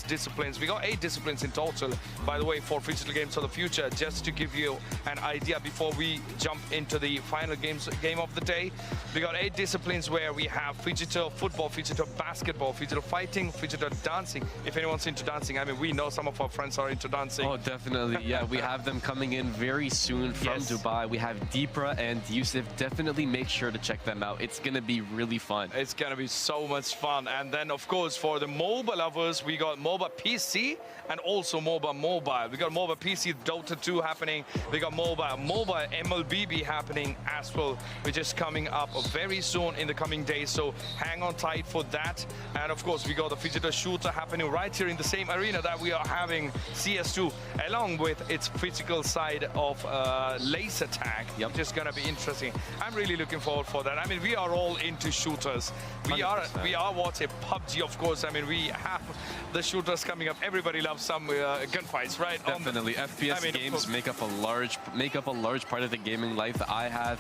disciplines. We got 8 disciplines in total, by the way, for Phygital Games of the Future. Just to give you an idea before we jump into the final game of the day, we got 8 disciplines where we have Phygital Football, Phygital Basketball, Phygital Fighting, Phygital Dancing. If anyone's into dancing, I mean, we know some of our friends are into dancing. Oh, definitely. Yeah, we have them coming in very soon from Dubai. We have Deepra and Yusuf. Definitely make sure to check them out. It's going to be really fun. It's going to be so much fun. And then, of course, for the MOBA lovers, we got MOBA PC and also MOBA Mobile. We got MOBA PC Dota 2 happening. We got MOBA MLBB happening as well, which is coming up very soon in the coming days. So hang on tight for that. And of course, we got the Phygital Shooter happening right here in the same arena that we are having CS2, along with its physical side of laser tag, which is going to be interesting. I'm really looking forward for that. I mean, we are all into shooters. We 100%. are what's a PUBG, of course. I mean, we have the shooters coming up. Everybody loves some gunfights, right? Definitely. FPS games make up a large part of the gaming life that I have,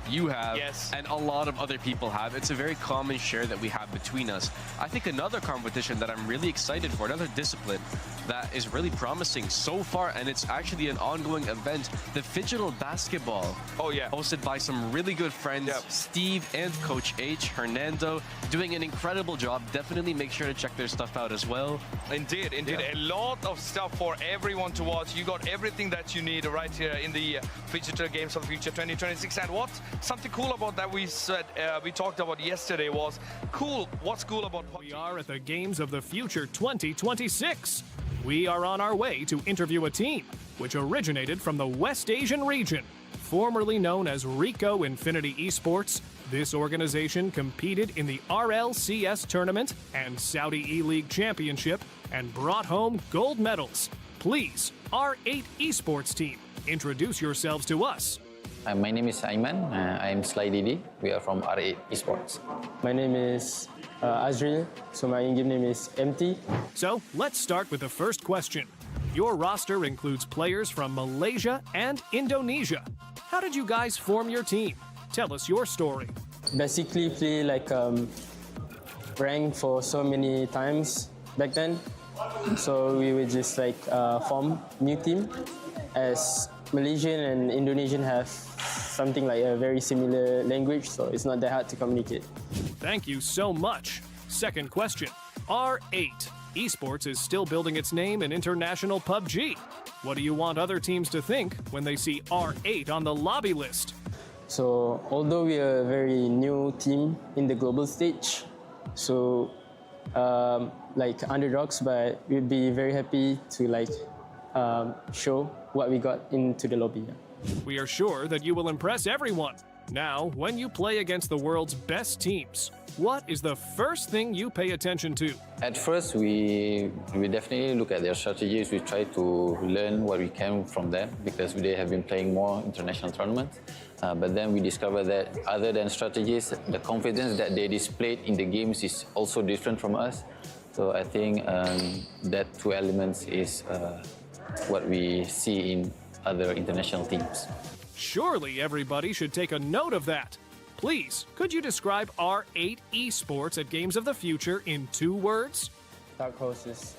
you have, and a lot of other people have. It's a very common share that we have between us. I think another competition that I'm really excited for, another discipline that is really promising so far, and it's actually an ongoing event, the Phygital Basketball. Oh yeah. Hosted by some really good friends, Steve and Coach H, Hernando, doing an incredible job. Definitely make sure to check their stuff out as well. Indeed. A lot of stuff for everyone to watch. You got everything that you need right here in the Phygital Games of the Future 2026. And what's something cool about that we talked about yesterday was what's cool about PUBG? We are at the Games of the Future 2026. We are on our way to interview a team which originated from the West Asian region. Formerly known as Rico Infinity Esports, this organization competed in the RLCS tournament and Saudi E-League Championship and brought home gold medals. Please, R8 Esports team, introduce yourselves to us. My name is Aiman. I'm Sly Didi. We are from R8 Esports. My name is Azril. So my in-game name is MT. So let's start with the first question. Your roster includes players from Malaysia and Indonesia. How did you guys form your team? Tell us your story. Basically play like rank for so many times back then. So we would just like form new team, as Malaysian and Indonesian have something like a very similar language, so it's not that hard to communicate. Thank you so much. Second question. R8 Esports is still building its name in international PUBG. What do you want other teams to think when they see R8 on the lobby list? So although we are a very new team in the global stage, so like underdogs, but we'd be very happy to like show what we got into the lobby. We are sure that you will impress everyone. Now, when you play against the world's best teams, what is the first thing you pay attention to? At first, we definitely look at their strategies. We try to learn what we can from them because they have been playing more international tournaments. But then we discover that other than strategies, the confidence that they displayed in the games is also different from us. So I think that two elements is what we see in other international teams. Surely everybody should take a note of that. Please, could you describe R8 Esports at Games of the Future in 2 words? Dark horses.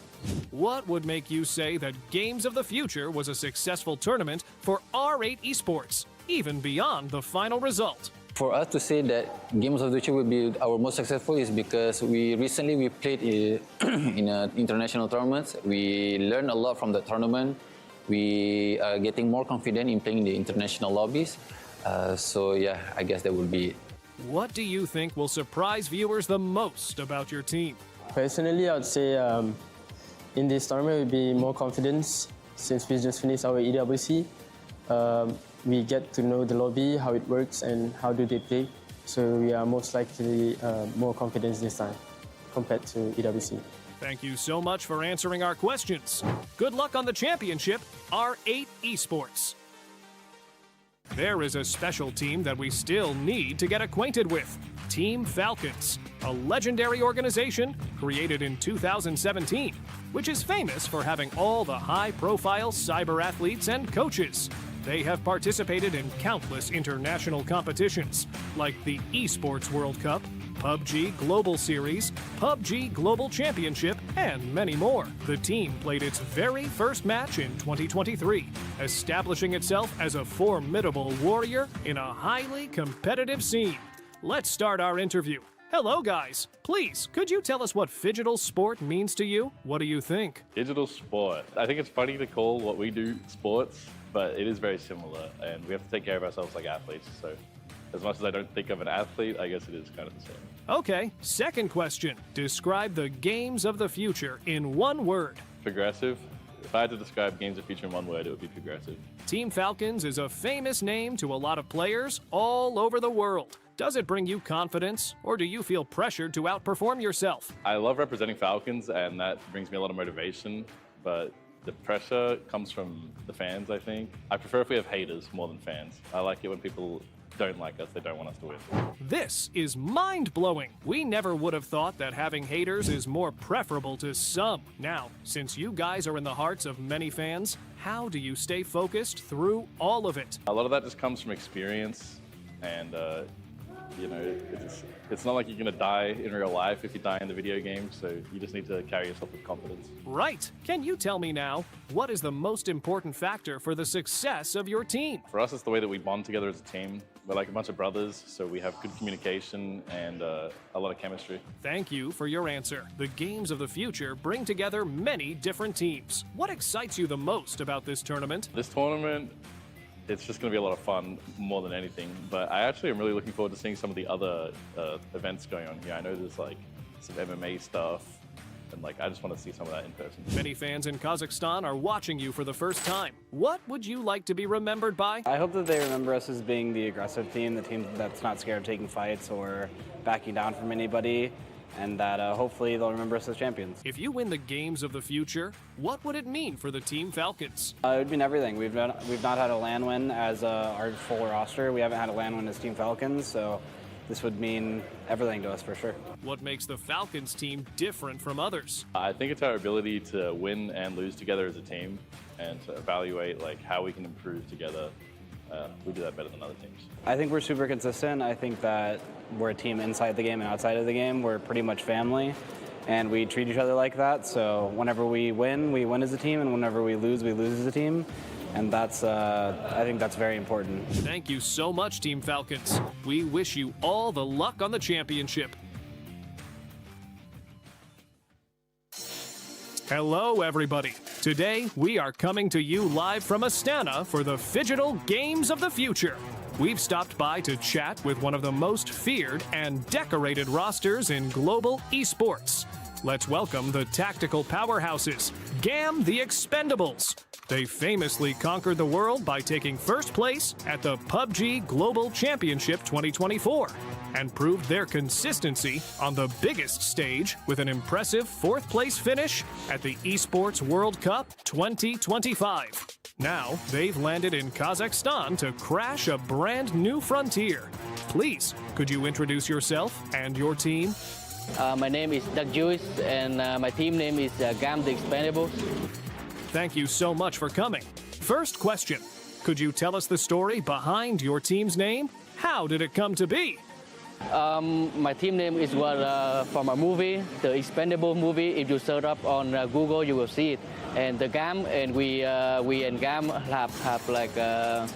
What would make you say that Games of the Future was a successful tournament for R8 Esports, even beyond the final result? For us to say that Games of the Future will be our most successful is because we recently played in international tournaments. We learned a lot from the tournament. We are getting more confident in playing the international lobbies. So yeah, I guess that would be it. What do you think will surprise viewers the most about your team? Personally, I would say in this tournament we'll be more confidence since we just finished our EWC. We get to know the lobby, how it works and how do they play. So we are most likely more confident this time compared to EWC. Thank you so much for answering our questions. Good luck on the championship, R8 Esports. There is a special team that we still need to get acquainted with. Team Falcons, a legendary organization created in 2017, which is famous for having all the high-profile cyber athletes and coaches. They have participated in countless international competitions, like the Esports World Cup, PUBG Global Series, PUBG Global Championship, and many more. The team played its very first match in 2023, establishing itself as a formidable warrior in a highly competitive scene. Let's start our interview. Hello, guys. Please, could you tell us what Phygital Sport means to you? What do you think? Digital sport. I think it's funny to call what we do sports, but it is very similar, and we have to take care of ourselves like athletes. So as much as I don't think of an athlete, I guess it is kind of the same. Okay, second question. Describe the games of the future in 1 word. Progressive. If I had to describe Games of Future in 1 word, it would be progressive. Team Falcons is a famous name to a lot of players all over the world. Does it bring you confidence, or do you feel pressured to outperform yourself? I love representing Falcons, and that brings me a lot of motivation, but the pressure comes from the fans, I think. I prefer if we have haters more than fans. I like it when people don't like us, they don't want us to win. This is mind-blowing. We never would have thought that having haters is more preferable to some. Now, since you guys are in the hearts of many fans, how do you stay focused through all of it? A lot of that just comes from experience, and you know, it's not like you're gonna die in real life if you die in the video game, so you just need to carry yourself with confidence. Right. Can you tell me now, what is the most important factor for the success of your team? For us, it's the way that we bond together as a team. We're like a bunch of brothers, so we have good communication and a lot of chemistry. Thank you for your answer. The Games of the Future bring together many different teams. What excites you the most about this tournament? This tournament, it's just going to be a lot of fun more than anything, but I actually am really looking forward to seeing some of the other events going on here. I know there's like some MMA stuff, and like I just want to see some of that in person. Many fans in Kazakhstan are watching you for the first time. What would you like to be remembered by? I hope that they remember us as being the aggressive team, the team that's not scared of taking fights or backing down from anybody. and that hopefully they'll remember us as champions. If you win the games of the future, what would it mean for the Team Falcons? It would mean everything. We've not had a LAN win as our full roster. We haven't had a LAN win as Team Falcons, so this would mean everything to us for sure. What makes the Falcons team different from others? I think it's our ability to win and lose together as a team, and to evaluate like how we can improve together. We do that better than other teams. I think we're super consistent. I think that we're a team inside the game and outside of the game. We're pretty much family, and we treat each other like that. So whenever we win as a team, and whenever we lose as a team. And that's, I think that's very important. Thank you so much, Team Falcons. We wish you all the luck on the championship. Hello, everybody. Today, we are coming to you live from Astana for the Phygital Games of the Future. We've stopped by to chat with one of the most feared and decorated rosters in global esports. Let's welcome the tactical powerhouses, GAM the Expendables. They famously conquered the world by taking first place at the PUBG Global Championship 2024 and proved their consistency on the biggest stage with an impressive fourth place finish at the Esports World Cup 2025. Now, they've landed in Kazakhstan to crash a brand new frontier. Please, could you introduce yourself and your team? My name is Doug Juice, and my team name is GAM the Expendables. Thank you so much for coming. First question, could you tell us the story behind your team's name? How did it come to be? My team name is from a movie, the Expendable movie. If you search up on Google, you will see it. And the GAM, and we and GAM have like a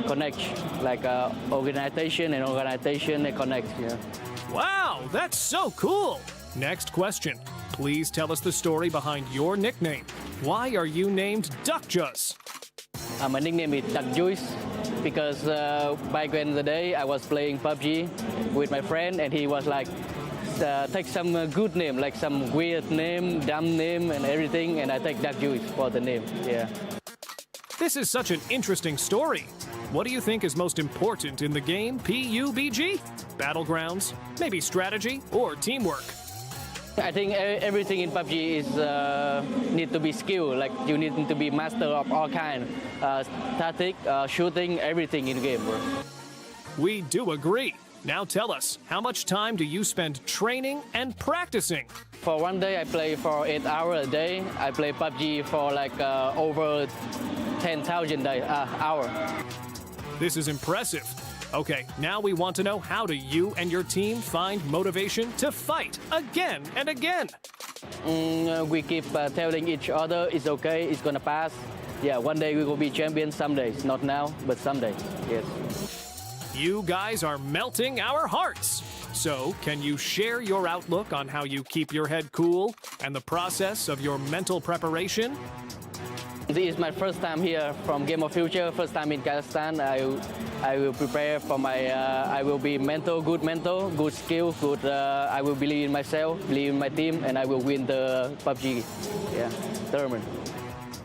connection, like organization and connect. Yeah. Wow, that's so cool. Next question. Please tell us the story behind your nickname. Why are you named Duckjus? My nickname is Duck Juice because back in the day I was playing PUBG with my friend, and he was like, take some good name, like some weird name, dumb name and everything, and I take Duck Juice for the name, yeah. This is such an interesting story. What do you think is most important in the game PUBG? Battlegrounds, maybe strategy, or teamwork? I think everything in PUBG is need to be skill. Like you need to be master of all kind, static, shooting, everything in the game, bro. We do agree. Now tell us, how much time do you spend training and practicing? For one day, I play for 8 hours a day. I play PUBG for like over 10,000 hours. This is impressive. Okay, now we want to know, how do you and your team find motivation to fight again and again? We keep telling each other it's okay, it's gonna pass. Yeah, one day we will be champions, some days. Not now, but someday, yes. You guys are melting our hearts. So, can you share your outlook on how you keep your head cool and the process of your mental preparation? This is my first time here from Game of Future, first time in Kazakhstan. I will prepare for my, I will be good skill, I will believe in myself, believe in my team, and I will win the PUBG tournament.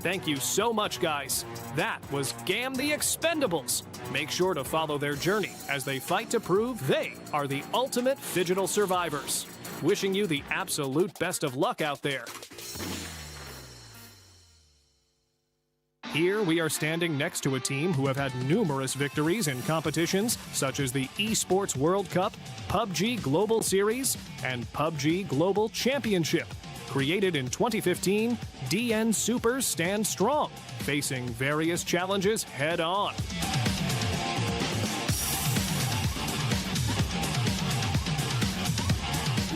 Thank you so much, guys. That was GAM the Expendables. Make sure to follow their journey as they fight to prove they are the ultimate Phygital survivors. Wishing you the absolute best of luck out there. Here we are standing next to a team who have had numerous victories in competitions such as the Esports World Cup, PUBG Global Series, and PUBG Global Championship. Created in 2015, DN Supers stand strong, facing various challenges head-on.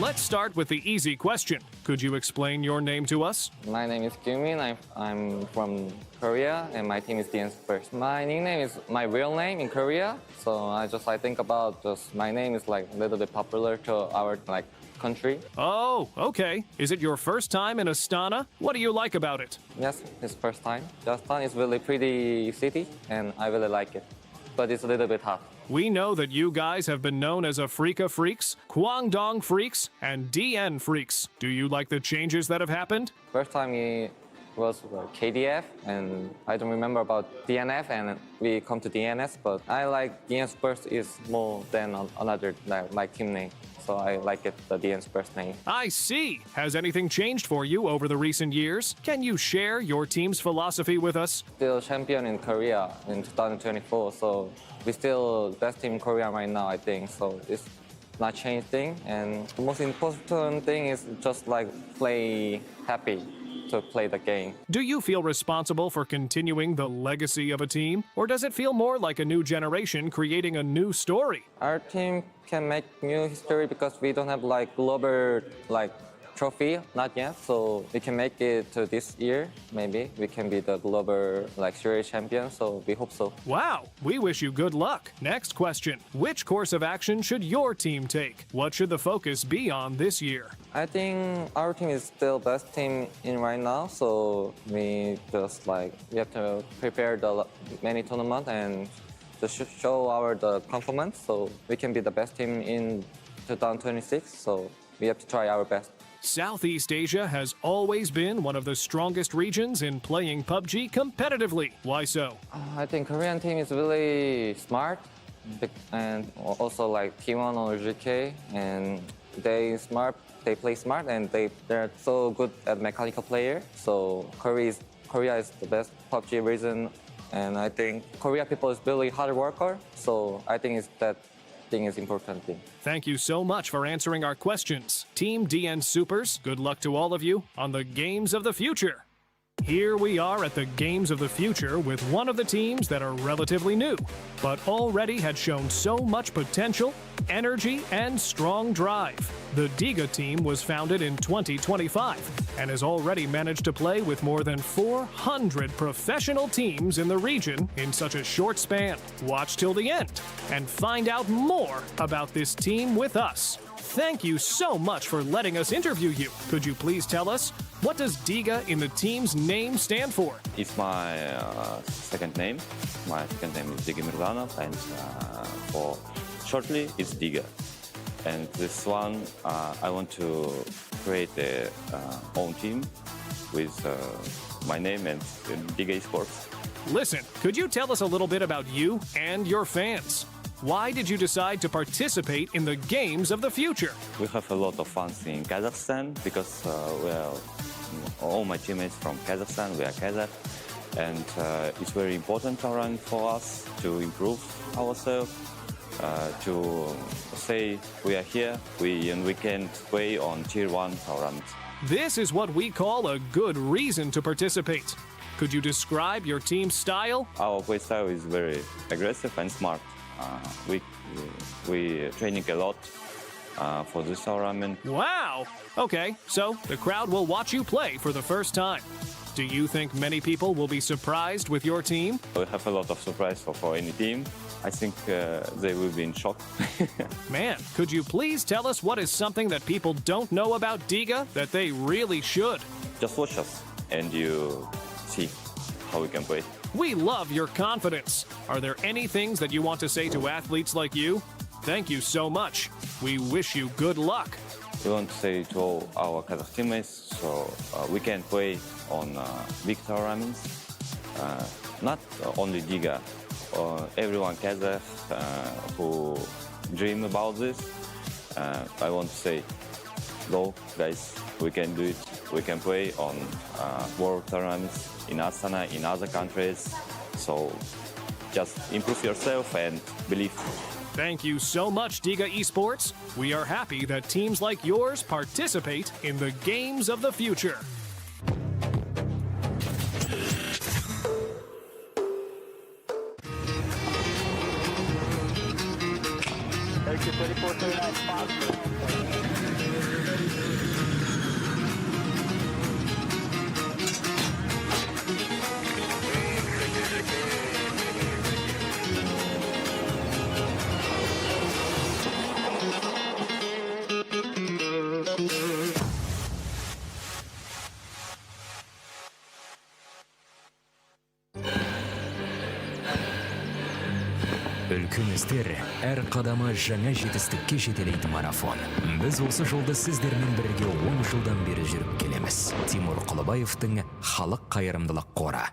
Let's start with the easy question. Could you explain your name to us? My name is Kyungmin. I'm from Korea, and my team is DN Supers. My nickname is my real name in Korea, so I think about my name is like a little bit popular to our country. Oh, okay. Is it your first time in Astana? What do you like about it? Yes, it's first time. Astana is really pretty city, and I really like it, but it's a little bit hot. We know that you guys have been known as Afrika Freaks, Kwangdong Freaks, and DN Freaks. Do you like the changes that have happened? First time it was KDF, and I don't remember about DNF, and we come to DNS, but I like DN Supers is more than another my team name. so I like it, the DN's first name. I see. Has anything changed for you over the recent years? Can you share your team's philosophy with us? Still champion in Korea in 2024, so we still best team in Korea right now, I think. So it's not changed thing, and the most important thing is just like play happy to play the game. Do you feel responsible for continuing the legacy of a team? Or does it feel more like a new generation creating a new story? Our team can make new history because we don't have like global trophy, not yet. So we can make it to this year, maybe. We can be the global series champion, so we hope so. Wow, we wish you good luck. Next question. Which course of action should your team take? What should the focus be on this year? I think our team is still best team in right now, so we just we have to prepare the many tournament and to show our performance, so we can be the best team in 2026. So we have to try our best. Southeast Asia has always been one of the strongest regions in playing PUBG competitively. Why so? I think Korean team is really smart, and also T1 or GK, and they play smart, and they're so good at mechanical player. So Korea is the best PUBG region, and I think Korea people is really hard worker. So I think that thing is important thing. Thank you so much for answering our questions. Team DN Supers, good luck to all of you on the Games of the Future. Here we are at the Games of the Future with one of the teams that are relatively new, but already had shown so much potential, energy, and strong drive. The Diga team was founded in 2025 and has already managed to play with more than 400 professional teams in the region in such a short span. Watch till the end and find out more about this team with us. Thank you so much for letting us interview you. Could you please tell us, what does Diga in the team's name stand for? It's my second name. My second name is Diga Mirdanov, and for shortly, it's Diga. And this one, I want to create a own team with my name and Diga Esports. Listen, could you tell us a little bit about you and your fans? Why did you decide to participate in the Games of the Future? We have a lot of fans in Kazakhstan because all my teammates from Kazakhstan, we are Kazakh, and it's very important around for us to improve ourselves, to say we are here, and we can play on Tier 1 tournament. This is what we call a good reason to participate. Could you describe your team's style? Our play style is very aggressive and smart. We training a lot for this tournament. Wow! Okay, so the crowd will watch you play for the first time. Do you think many people will be surprised with your team? We have a lot of surprise for any team. I think they will be in shock. Man, could you please tell us what is something that people don't know about Diga that they really should? Just watch us and you see how we can play. We love your confidence. Are there any things that you want to say to athletes like you? Thank you so much. We wish you good luck. We want to say to all our Kazakh teammates, so we can play on big tournaments. Not only Diga, everyone Kazakh who dream about this. I want to say, go guys, we can do it. We can play on world tournaments in Astana, in other countries. So just improve yourself and believe. Thank you so much, Diga Esports. We are happy that teams like yours participate in the Games of the Future. Үлкіміздер әр қадамы жаңа жетістікке жетелейтін марафон. Біз осы жолды сіздермен бірге 10 жылдан бері жүріп келеміз. Тимур Құлыбаевтың халық қайырымдылық қоры.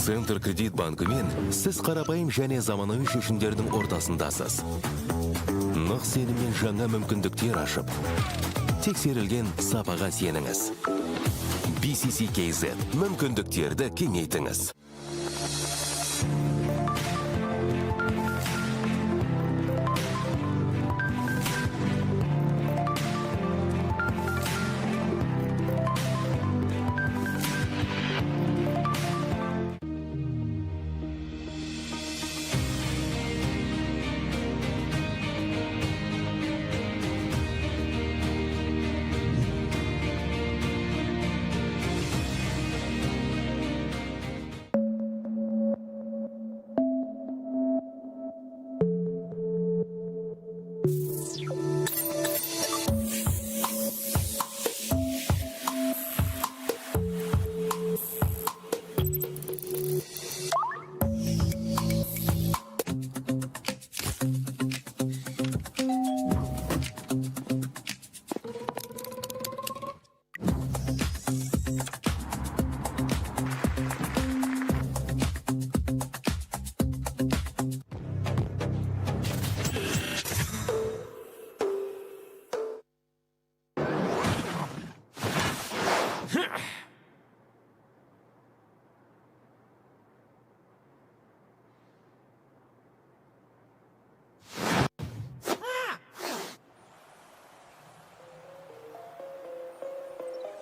Центр кредит банкымен сіз қарапайым және заманауи шешімдердің ортасындасыз. Нық сеніммен жаңа мүмкіндіктер ашып, тексерілген сапаға сеніңіз. BCC-KZ мүмкіндіктерді кеңейтіңіз.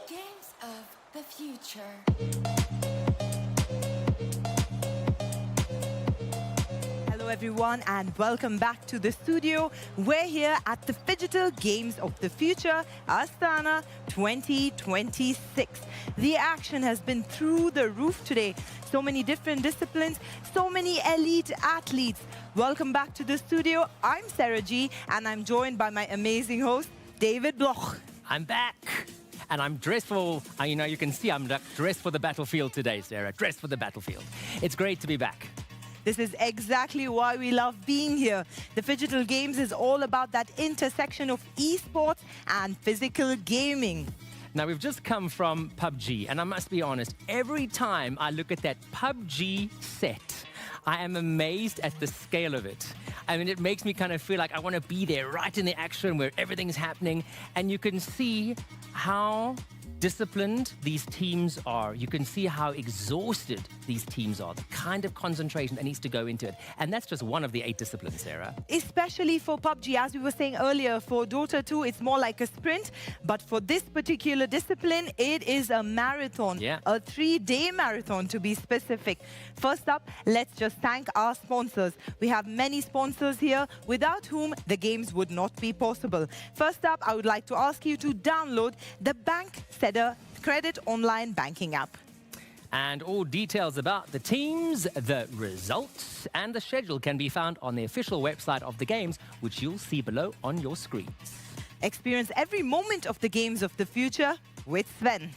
Games of the future. Hello everyone and welcome back to the studio. We're here at the Digital Games of the Future, Astana 2026. The action has been through the roof today. So many different disciplines, so many elite athletes. Welcome back to the studio. I'm Sarah G and I'm joined by my amazing host, David Bloch. I'm back. And I'm dressed for, you can see I'm dressed for the battlefield today, Sarah. Dressed for the battlefield. It's great to be back. This is exactly why we love being here. The Digital Games is all about that intersection of esports and physical gaming. Now, we've just come from PUBG, and I must be honest, every time I look at that PUBG set, I am amazed at the scale of it. I mean, it makes me kind of feel like I want to be there right in the action where everything's happening. And you can see how disciplined these teams are. You can see how exhausted these teams are, the kind of concentration that needs to go into it. And that's just one of the 8 disciplines, Sarah. Especially for PUBG, as we were saying earlier, for Dota 2, it's more like a sprint. But for this particular discipline, it is a marathon, a 3-day marathon to be specific. First up, let's just thank our sponsors. We have many sponsors here, without whom the games would not be possible. First up, I would like to ask you to download the Bank Seda Credit Online Banking app. And all details about the teams, the results, and the schedule can be found on the official website of the games, which you'll see below on your screens. Experience every moment of the games of the future with Sven.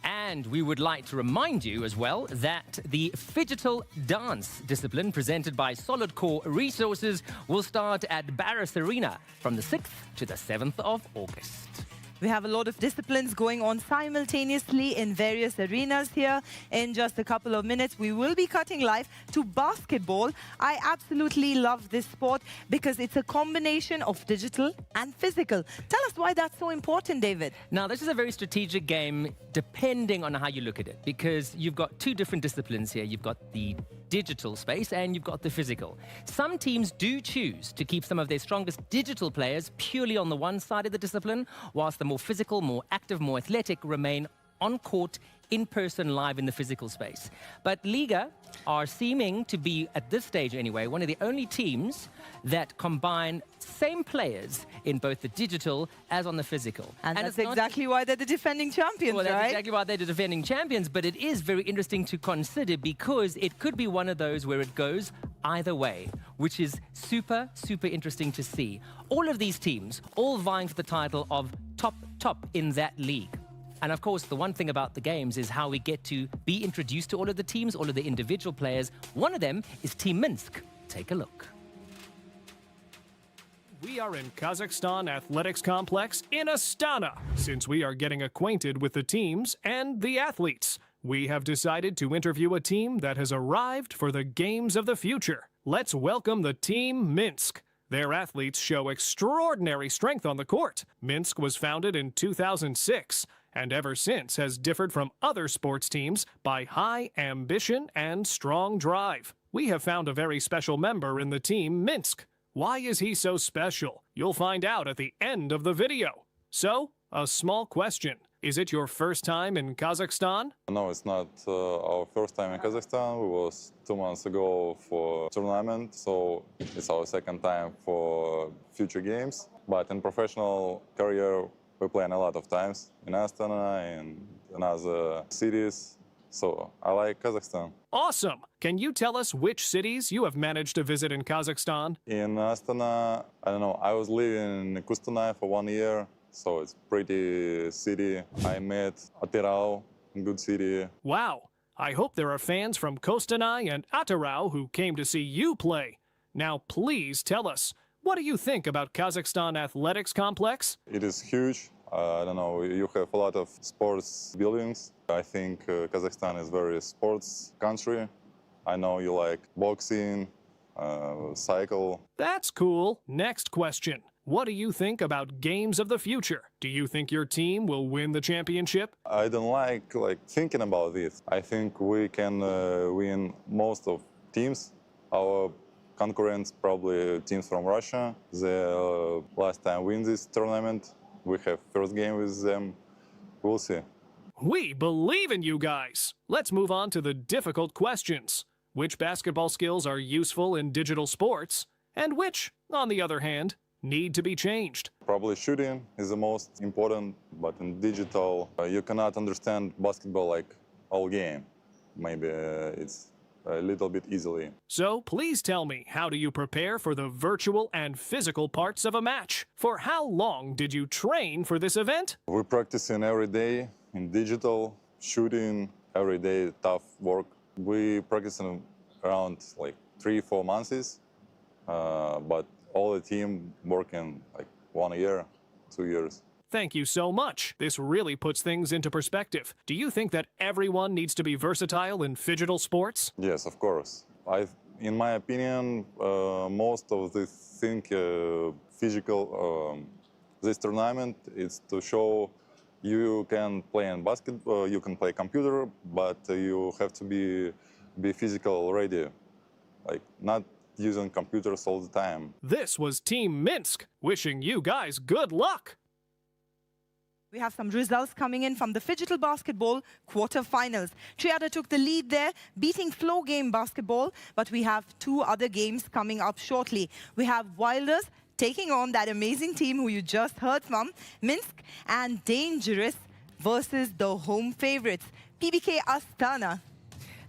And we would like to remind you as well that the Phygital Dance discipline presented by Solid Core Resources will start at Barras Arena from the 6th to the 7th of August. We have a lot of disciplines going on simultaneously in various arenas here. In just a couple of minutes, we will be cutting live to basketball. I absolutely love this sport because it's a combination of digital and physical. Tell us why that's so important, David. Now, this is a very strategic game depending on how you look at it, because you've got 2 different disciplines here. You've got the digital space and you've got the physical. Some teams do choose to keep some of their strongest digital players purely on the one side of the discipline, whilst the more physical, more active, more athletic remain on court, in person, live in the physical space. But Liga are seeming to be, at this stage anyway, one of the only teams that combine same players in both the digital as on the physical. And that's exactly why they're the defending champions, well, that's right? exactly why they're the defending champions, but it is very interesting to consider because it could be one of those where it goes either way, which is super, super interesting to see. All of these teams, all vying for the title of top in that league. And of course, the one thing about the games is how we get to be introduced to all of the teams, all of the individual players. One of them is Team Minsk. Take a look. We are in Kazakhstan Athletics Complex in Astana, since we are getting acquainted with the teams and the athletes. we have decided to interview a team that has arrived for the games of the future. Let's welcome the team Minsk. Their athletes show extraordinary strength on the court. Minsk was founded in 2006 and ever since has differed from other sports teams by high ambition and strong drive. We have found a very special member in the team Minsk. Why is he so special? You'll find out at the end of the video. So, a small question. Is it your first time in Kazakhstan? No, it's not our first time in Kazakhstan. We was 2 months ago for tournament, so it's our second time for future games. But in professional career, we playing a lot of times in Astana and in other cities. So I like Kazakhstan. Awesome! Can you tell us which cities you have managed to visit in Kazakhstan? In Astana, I don't know, I was living in Kustanai for 1 year. So it's pretty city. I met Atirau, good city. Wow! I hope there are fans from Kostanai and Atirau who came to see you play. Now please tell us, what do you think about Kazakhstan Athletics Complex? It is huge. I don't know, you have a lot of sports buildings. I think Kazakhstan is very sports country. I know you like boxing, cycle. That's cool. Next question. What do you think about games of the future? Do you think your team will win the championship? I don't like thinking about this. I think we can win most of teams. Our concurrents, probably teams from Russia. The last time win this tournament. We have first game with them. We'll see. We believe in you guys. Let's move on to the difficult questions. Which basketball skills are useful in digital sports? And which, on the other hand, need to be changed? Probably shooting is the most important, but in digital, you cannot understand basketball like all game. Maybe it's a little bit easily. So please tell me, how do you prepare for the virtual and physical parts of a match? For how long did you train for this event? We're practicing every day in digital, shooting every day, tough work. We practicing around 3-4 months, but all the team working 1 year, 2 years. Thank you so much. This really puts things into perspective. Do you think that everyone needs to be versatile in phygital sports? Yes, of course. In my opinion, most of the physical, this tournament is to show you can play in basketball, you can play computer, but you have to be physical ready, not using computers all the time. This was Team Minsk, wishing you guys good luck. We have some results coming in from the Phygital Basketball quarterfinals. Triada took the lead there, beating Flow Game Basketball, but we have 2 other games coming up shortly. We have Wilders taking on that amazing team who you just heard from, Minsk, and Dangerous versus the home favorites, PBK Astana.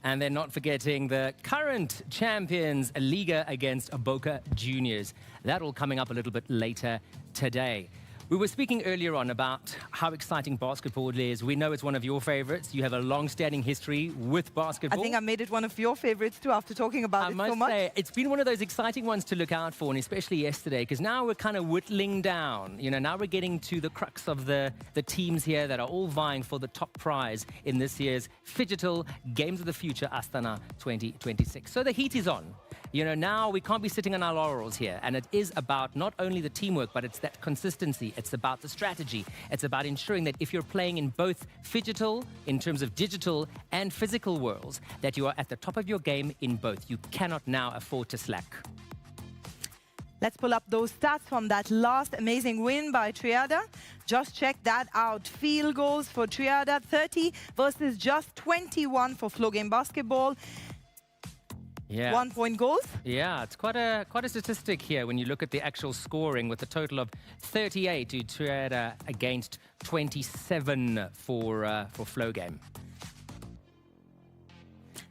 And then not forgetting the current champions, Liga against Boca Juniors. That all coming up a little bit later today. We were speaking earlier on about how exciting basketball is. We know it's one of your favorites. You have a long-standing history with basketball. I think I made it one of your favorites too after talking about it so much. I must say, it's been one of those exciting ones to look out for, and especially yesterday, because now we're kind of whittling down. You know, now we're getting to the crux of the teams here that are all vying for the top prize in this year's Phygital Games of the Future Astana 2026. So the heat is on. You know, now we can't be sitting on our laurels here, and it is about not only the teamwork, but it's that consistency. It's about the strategy. It's about ensuring that if you're playing in both phygital, in terms of digital and physical worlds, that you are at the top of your game in both. You cannot now afford to slack. Let's pull up those stats from that last amazing win by Triada. Just check that out. Field goals for Triada, 30 versus just 21 for Flow Game Basketball. Yeah. 1 point goals. Yeah, it's quite a statistic here when you look at the actual scoring, with a total of 38 to Triada against 27 for Flow Game.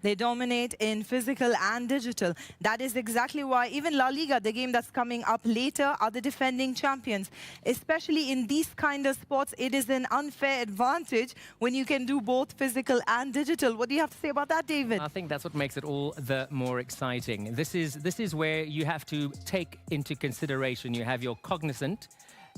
They dominate in physical and digital. That is exactly why even La Liga, the game that's coming up later, are the defending champions. Especially in these kind of sports, it is an unfair advantage when you can do both physical and digital. What do you have to say about that, David? I think that's what makes it all the more exciting. This is where you have to take into consideration, you have your cognizant,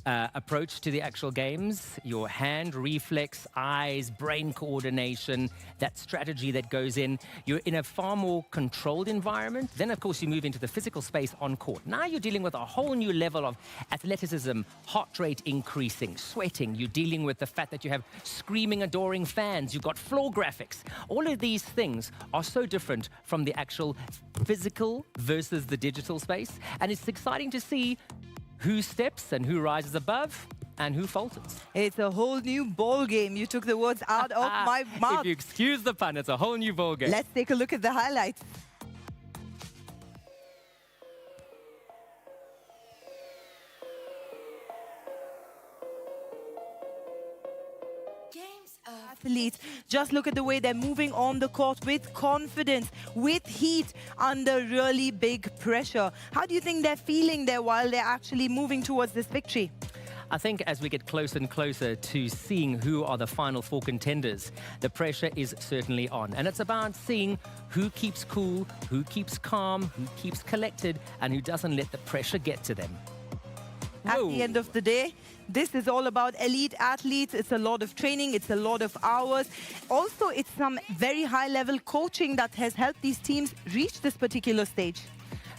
approach to the actual games, your hand reflex, eyes, brain coordination, that strategy that goes in. You're in a far more controlled environment. Then, of course, you move into the physical space on court. Now you're dealing with a whole new level of athleticism, heart rate increasing, sweating. You're dealing with the fact that you have screaming, adoring fans. You've got floor graphics. All of these things are so different from the actual physical versus the digital space. And it's exciting to see who steps and who rises above and who falters. It's a whole new ball game. You took the words out of my mouth. If you excuse the pun, it's a whole new ball game. Let's take a look at the highlights. Athletes, just look at the way they're moving on the court with confidence, with heat, under really big pressure. How do you think they're feeling there while they're actually moving towards this victory? I think as we get closer and closer to seeing who are the final four contenders, the pressure is certainly on. And it's about seeing who keeps cool, who keeps calm, who keeps collected, and who doesn't let the pressure get to them. At the end of the day, this is all about elite athletes. It's a lot of training. It's a lot of hours. Also, it's some very high-level coaching that has helped these teams reach this particular stage.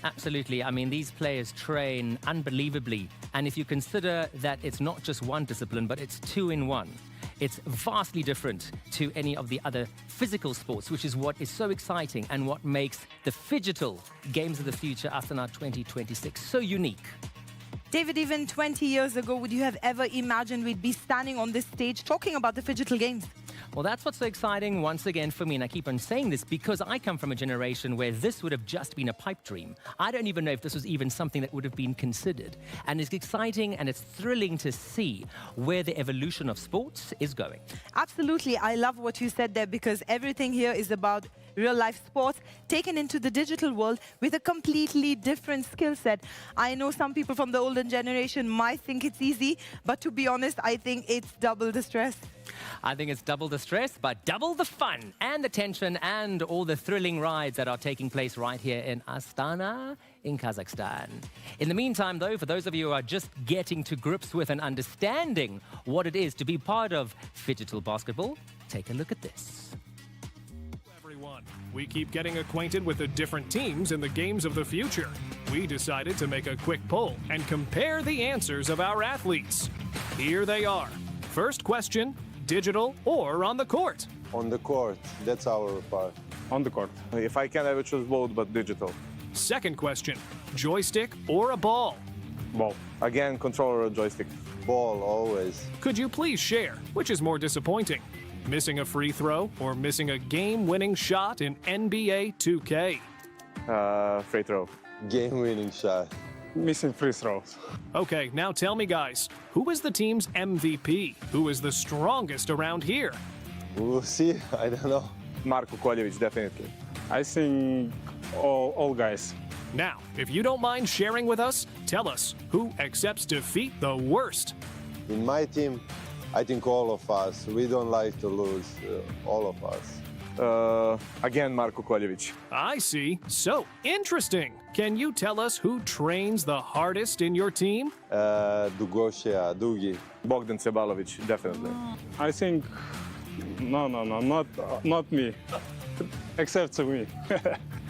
Absolutely. I mean, these players train unbelievably. And if you consider that it's not just one discipline, but it's two in one, it's vastly different to any of the other physical sports, which is what is so exciting and what makes the Phygital Games of the Future Astana 2026 so unique. David, even 20 years ago, would you have ever imagined we'd be standing on this stage talking about the Phygital Games? Well, that's what's so exciting once again for me, and I keep on saying this because I come from a generation where this would have just been a pipe dream. I don't even know if this was even something that would have been considered. And it's exciting and it's thrilling to see where the evolution of sports is going. Absolutely. I love what you said there because everything here is about real-life sports taken into the digital world with a completely different skill set. I know some people from the older generation might think it's easy, but to be honest, I think it's double the stress. I think it's double the stress, but double the fun and the tension and all the thrilling rides that are taking place right here in Astana in Kazakhstan. In the meantime, though, for those of you who are just getting to grips with and understanding what it is to be part of Phygital basketball, take a look at this. Everyone, we keep getting acquainted with the different teams in the games of the future. We decided to make a quick poll and compare the answers of our athletes. Here they are. First question, digital or on the court? On the court, that's our part. On the court. If I can, I would choose both, but digital. Second question, joystick or a ball? Ball. Again, controller or joystick. Ball, always. Could you please share, which is more disappointing? Missing a free throw or missing a game-winning shot in NBA 2K? Free throw. Game-winning shot. Missing free throws. Okay, now tell me, guys, who is the team's MVP? Who is the strongest around here? We'll see. I don't know. Samruk-Kazyna, definitely. I think all guys. Now, if you don't mind sharing with us, tell us who accepts defeat the worst. In my team, I think all of us. We don't like to lose, all of us. Again, Samruk-Kazyna. I see. So interesting. Can you tell us who trains the hardest in your team? Dugi. Bogdan Sebalovic, definitely. I think, not me. Except to me.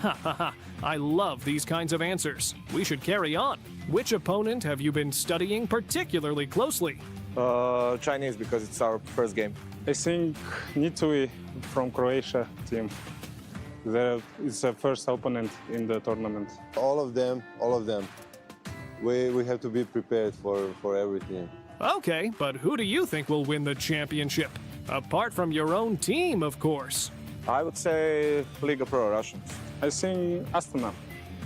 Ha ha ha. I love these kinds of answers. We should carry on. Which opponent have you been studying particularly closely? Chinese, because it's our first game. I think Nitui from Croatia team. It's the first opponent in the tournament. All of them. We have to be prepared for everything. Okay, but who do you think will win the championship? Apart from your own team, of course. I would say Liga Pro, Russians. I think Astana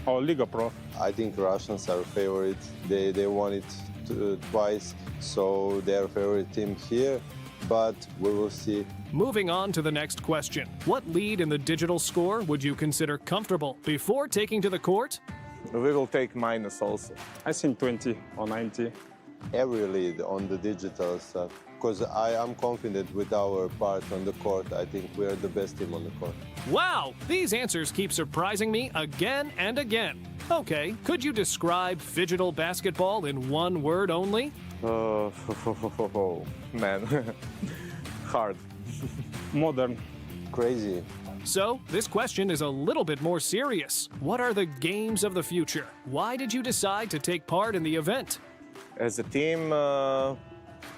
or Liga Pro. I think Russians are favorite. They won it twice, so they're favorite team here. But we will see. Moving on to the next question. What lead in the digital score would you consider comfortable before taking to the court? We will take minus also. I think 20 or 90. every lead on the digital stuff. Because I am confident with our part on the court. I think we are the best team on the court. Wow, these answers keep surprising me again and again. Okay, could you describe phygital basketball in one word only? Man, hard. Modern. Crazy. So, this question is a little bit more serious. What are the games of the future? Why did you decide to take part in the event? As a team,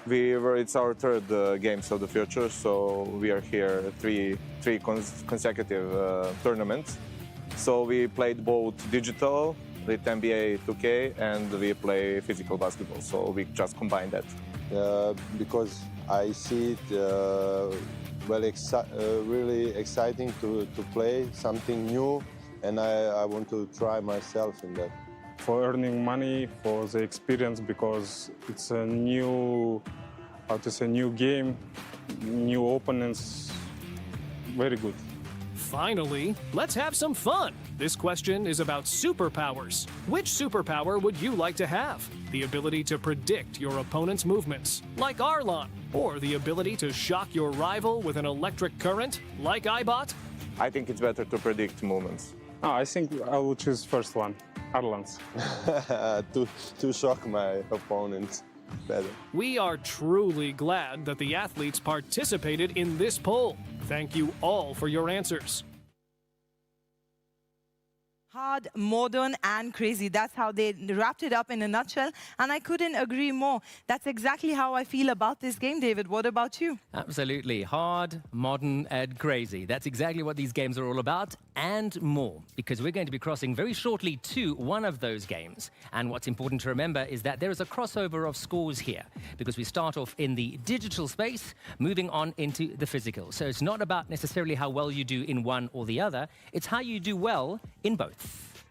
it's our third games of the future, so we are here three consecutive tournaments. So we played both digital with NBA 2K and we play physical basketball. So we just combined that. Because I see it really exciting to play something new, and I want to try myself in that. For earning money, for the experience, because it's a new, new game, new opponents, very good. Finally, let's have some fun. This question is about superpowers. Which superpower would you like to have? The ability to predict your opponent's movements, like Arlon, or the ability to shock your rival with an electric current, like iBot? I think it's better to predict movements. I think I will choose first one, Arlon's. to shock my opponent better. We are truly glad that the athletes participated in this poll. Thank you all for your answers. Hard, modern, and crazy. That's how they wrapped it up in a nutshell. And I couldn't agree more. That's exactly how I feel about this game, David. What about you? Absolutely. Hard, modern, and crazy. That's exactly what these games are all about, and more. Because we're going to be crossing very shortly to one of those games. And what's important to remember is that there is a crossover of scores here. Because we start off in the digital space, moving on into the physical. So it's not about necessarily how well you do in one or the other. It's how you do well in both.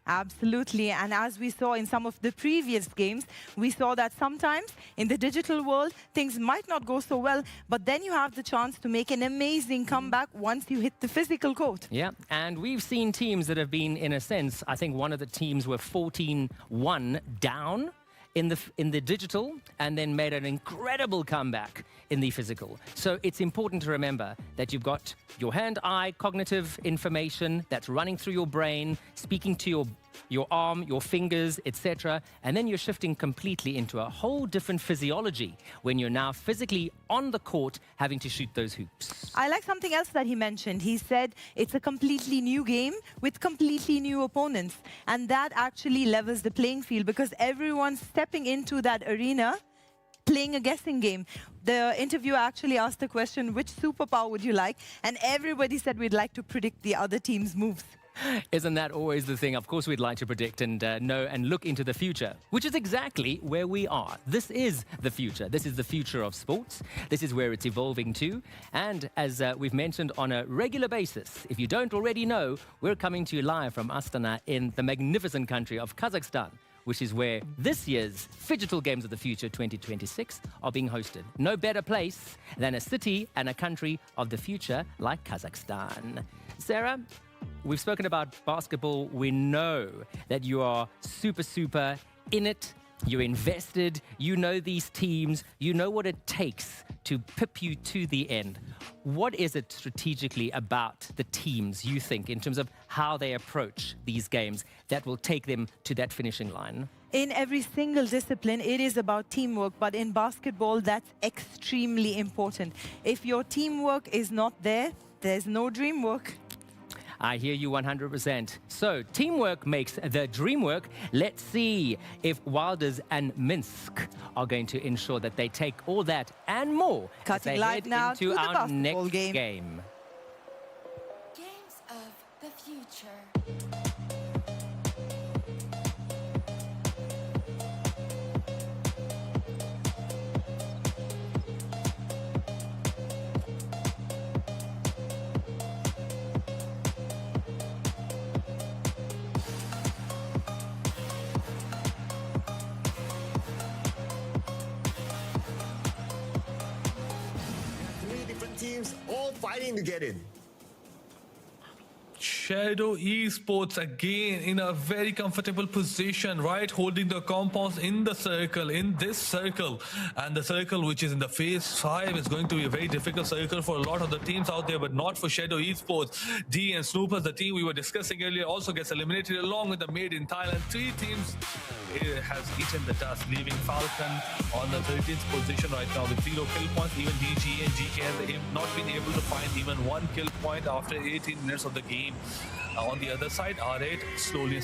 Absolutely. And as we saw in some of the previous games, we saw that sometimes in the digital world, things might not go so well, but then you have the chance to make an amazing comeback once you hit the physical court. Yeah, and we've seen teams that have been, in a sense, I think one of the teams were 14-1 down in the digital and then made an incredible comeback in the physical. So it's important to remember that you've got your hand-eye cognitive information that's running through your brain, speaking to your arm, your fingers, etc. And then you're shifting completely into a whole different physiology when you're now physically on the court having to shoot those hoops. I like something else that he mentioned. He said it's a completely new game with completely new opponents. And that actually levels the playing field because everyone's stepping into that arena playing a guessing game. The interviewer actually asked the question, which superpower would you like? And everybody said we'd like to predict the other team's moves. Isn't that always the thing? Of course, we'd like to predict and know and look into the future, which is exactly where we are. This is the future. This is the future of sports. This is where it's evolving to. And as we've mentioned on a regular basis, if you don't already know, we're coming to you live from Astana in the magnificent country of Kazakhstan, which is where this year's Phygital Games of the Future 2026 are being hosted. No better place than a city and a country of the future like Kazakhstan. Sarah, we've spoken about basketball. We know that you are super in it. You're invested. You know these teams. You know what it takes to pip you to the end. What is it strategically about the teams, you think, in terms of how they approach these games that will take them to that finishing line? In every single discipline, it is about teamwork, but in basketball, that's extremely important. If your teamwork is not there, there's no dream work. I hear you 100%. So, teamwork makes the dream work. Let's see if Wilders and Minsk are going to ensure that they take all that and more as they head into our next game. Games of the future. Teams all fighting to get in. Shadow Esports again in a very comfortable position, right? Holding the compounds in the circle, in this circle. And the circle which is in the phase 5 is going to be a very difficult circle for a lot of the teams out there, but not for Shadow Esports. D and Snoopers, the team we were discussing earlier, also gets eliminated along with the Made in Thailand. 3 teams has eaten the dust, leaving Falcon on the 13th position right now with 0 kill points. Even DG and GK have not been able to find even 1 kill point after 18 minutes of the game. On the other side, R8 slowly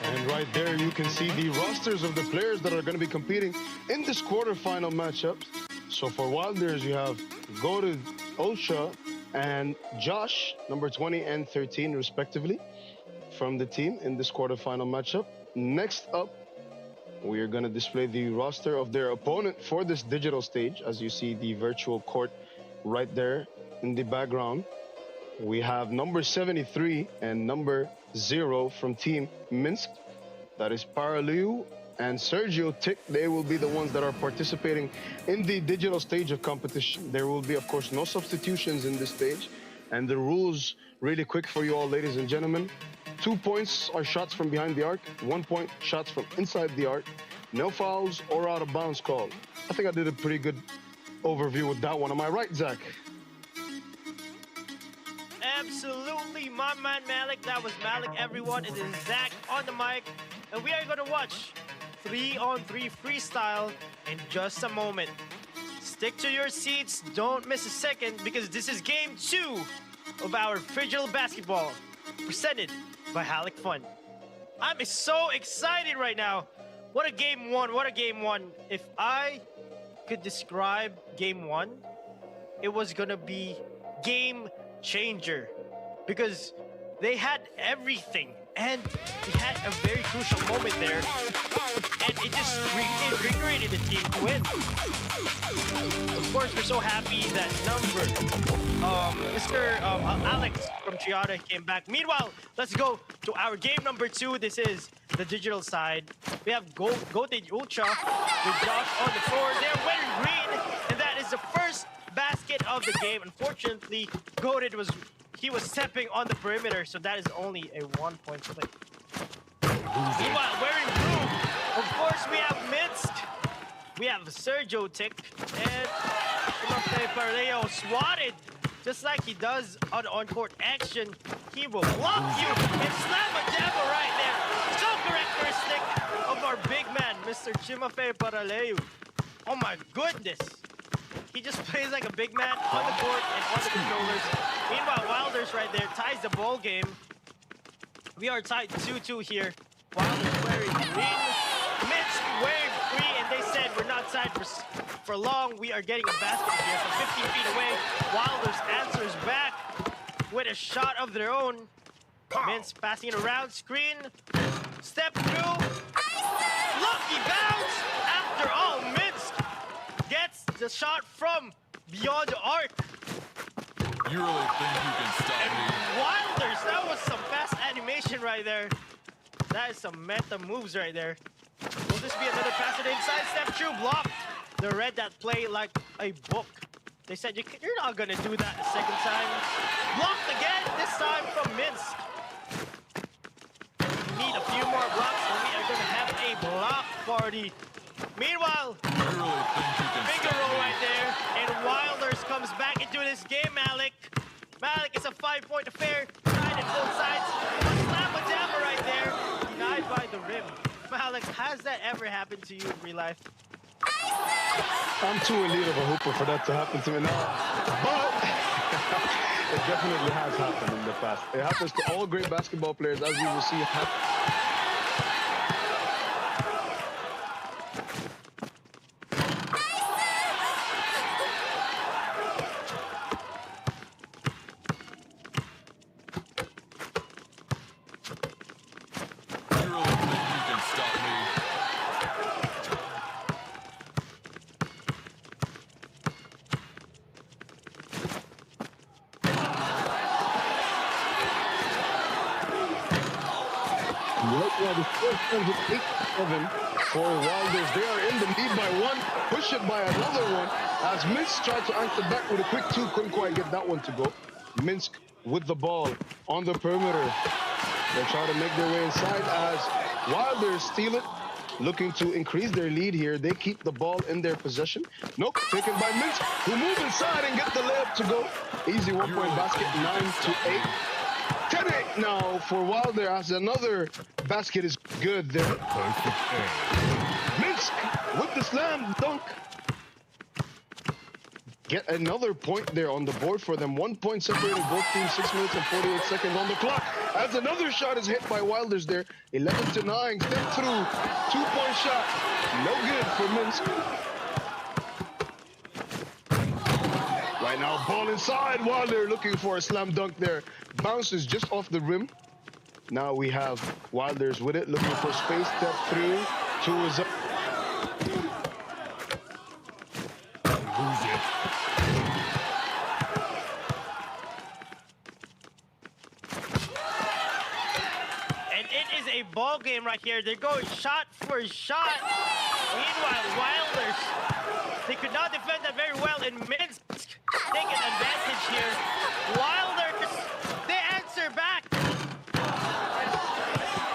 And right there, you can see the rosters of the players that are going to be competing in this quarterfinal matchup. So for Wilders, you have GOTF, Osha, and Josh, number 20 and 13, respectively, from the team in this quarterfinal matchup. Next up, we are going to display the roster of their opponent for this digital stage. As you see the virtual court right there in the background. We have number 73 and number 0 from Team Minsk. That is Paraliu and Sergio Tick. They will be the ones that are participating in the digital stage of competition. There will be, of course, no substitutions in this stage. And the rules, really quick for you all, ladies and gentlemen. 2 points are shots from behind the arc. 1 point, shots from inside the arc. No fouls or out of bounds called. I think I did a pretty good overview with that one. Am I right, Zach? Absolutely, my man Malik. That was Malik, everyone. It is Zach on the mic. And we are going to watch 3-on-3 freestyle in just a moment. Stick to your seats. Don't miss a second because this is game 2 of our Frigil Basketball presented by Halleck Fun. I'm so excited right now. What a game 1. What a game 1. If I could describe game 1, it was going to be game changer because they had everything and they had a very crucial moment there and it just reinvigorated the team to win. Of course, we're so happy that Mr. Alex from Triada came back. Meanwhile, let's go to our game number 2. This is the digital side. We have GOTF Ultra with Josh on the floor. They're wearing green and that is the first basket of the game. Unfortunately, GOTF was stepping on the perimeter, so that is only a 1-point play. Meanwhile, wearing blue, of course, we have Minsk, we have Sergio Tick, and Parleo swatted just like he does on-court action. He will block you and slam a jabber right there. So characteristic of our big man, Mr. Chimafe Paraleo. Oh my goodness. He just plays like a big man on the court and on the controllers. Meanwhile, Wilders right there ties the ball game. We are tied 2-2 here. Wilders wearing green, Mitch wearing green, and they said we're not tied for long. We are getting a basket here from 15 feet away. Wilders answers back with a shot of their own. Mince passing it around, screen, step through, lucky bounce. After all, Minsk gets the shot from beyond the arc. You really think you can stop me? Wilders, that was some fast animation right there. That is some meta moves right there. We'll this be another pass to the inside? Step through, blocked. They read that play like a book. They said, you're not going to do that a second time. Blocked again, this time from Minsk. Need a few more blocks and we are going to have a block party. Meanwhile, finger roll right there. And Wilders comes back into this game, Malik. Malik, it's a 5-point affair. Tried at both sides. Slam a jammer right there. Denied by the rim. Malik, has that ever happened to you in real life? I'm too elite of a hooper for that to happen to me now. But it definitely has happened in the past. It happens to all great basketball players, as you will see happen. The first one's at 8-7 for Wilders. They are in the lead by one. Push it by another one. As Minsk tried to answer back with a quick two, couldn't quite get that one to go. Minsk with the ball on the perimeter. They try to make their way inside as Wilders steal it, looking to increase their lead here. They keep the ball in their possession. Nope, taken by Minsk, who move inside and get the layup to go. Easy one-point basket, 9-8. 10-8 now for Wilder as another basket is good there. Minsk with the slam dunk. Get another point there on the board for them. 1 point separating both teams, 6 minutes and 48 seconds on the clock. As another shot is hit by Wilders there. 11-9, step through, 2-point shot. No good for Minsk. Right now, ball inside. Wilder looking for a slam dunk there. Bounces just off the rim. Now we have Wilders with it, looking for space. Step through. Two is up. Lose it. And it is a ball game right here. They're going shot for shot. Meanwhile, Wilders, they could not defend that very well in Minsk. Taking advantage here. Wilders, they answer back.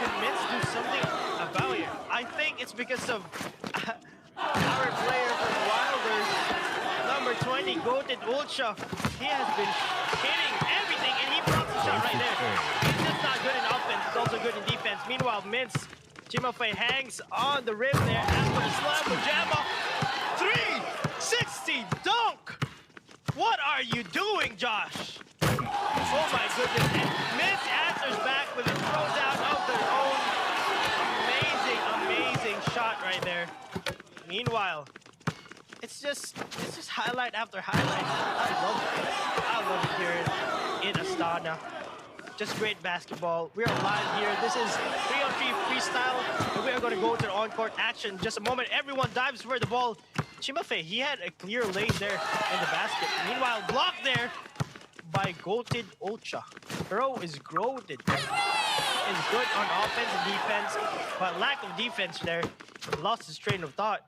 Can Minsk do something about it? I think it's because of our player from Wilders, number 20, GOTF Ultra. He has been hitting everything, and he blocks the shot right there. He's just not good in offense. He's also good in defense. Meanwhile, Minsk, Timofey hangs on the rim there after a slam with Jamma. 360 dunk! What are you doing, Josh? Oh my goodness. And Minsk answers back with a throwdown of their own. Amazing shot right there. Meanwhile, it's just highlight after highlight. I love it here in Astana. Just great basketball. We are live here. This is 3-on-3 freestyle, and we are going to go to the on-court action. Just a moment, everyone dives for the ball. Timofey, he had a clear lane there in the basket. Meanwhile, blocked there by GOTF Ultra. Bro is goated. Is good on offense and defense, but lack of defense there. Lost his train of thought.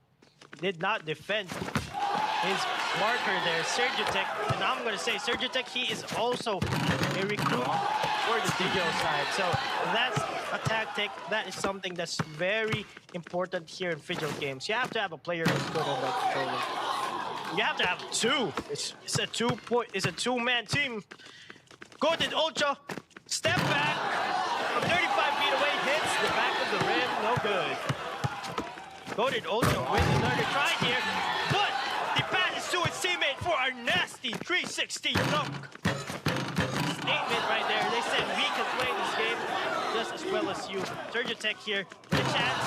Did not defend his marker there, Surgitech. And I'm going to say, Surgitech, he is also a recruit for the digital side. So that's a tactic. That is something that's very important here in video games. You have to have a player who's good on that controller. You have to have two. It's a two-man team. GOTF Ultra, step back from 35 feet away, hits the back of the rim, no good. GOTF Ultra with another try here, but he passes to his teammate for a nasty 360 dunk. Statement right there. They said we can play this game just as well as you. Surgitech here, the chance.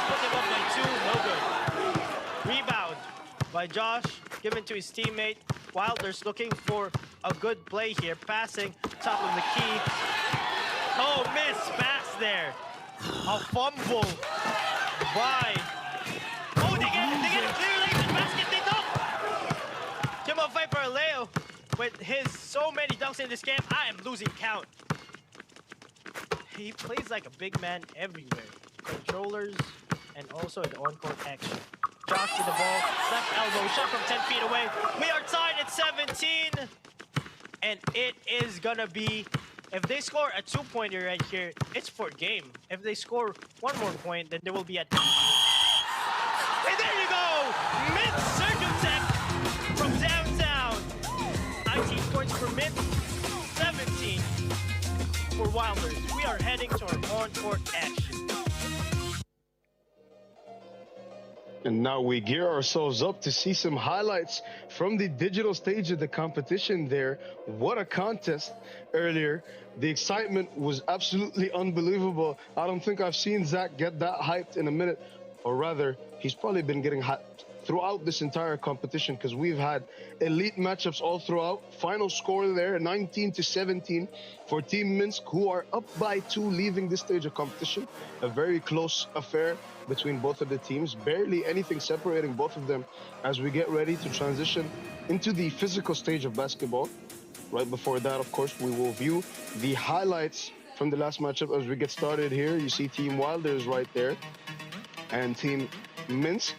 Put him up by 2, no good. Rebound by Josh, given to his teammate. Wilders looking for a good play here, passing top of the key. Oh, miss pass there. A fumble by. Oh, they get a clear lane to the basket. They dunk. Timofey Paraleo with his so many dunks in this game. I am losing count. He plays like a big man everywhere. Controllers and also in on-court action. Josh with the ball, left elbow, shot from 10 feet away. We are tied at 17, and it is gonna be, if they score a 2-pointer right here, it's for game. If they score one more point, then there will be a... And there you go! Mid-Circumtech from downtown. 19 points for Mid, 17 for Wilders. We are heading to our on-court action. And now we gear ourselves up to see some highlights from the digital stage of the competition there. What a contest earlier. The excitement was absolutely unbelievable. I don't think I've seen Zach get that hyped in a minute. Or rather, he's probably been getting hyped throughout this entire competition because we've had elite matchups all throughout. Final score there, 19-17 for Team Minsk, who are up by 2 leaving this stage of competition. A very close affair between both of the teams. Barely anything separating both of them as we get ready to transition into the physical stage of basketball. Right before that, of course, we will view the highlights from the last matchup as we get started here. You see Team Wilders right there and Team Minsk.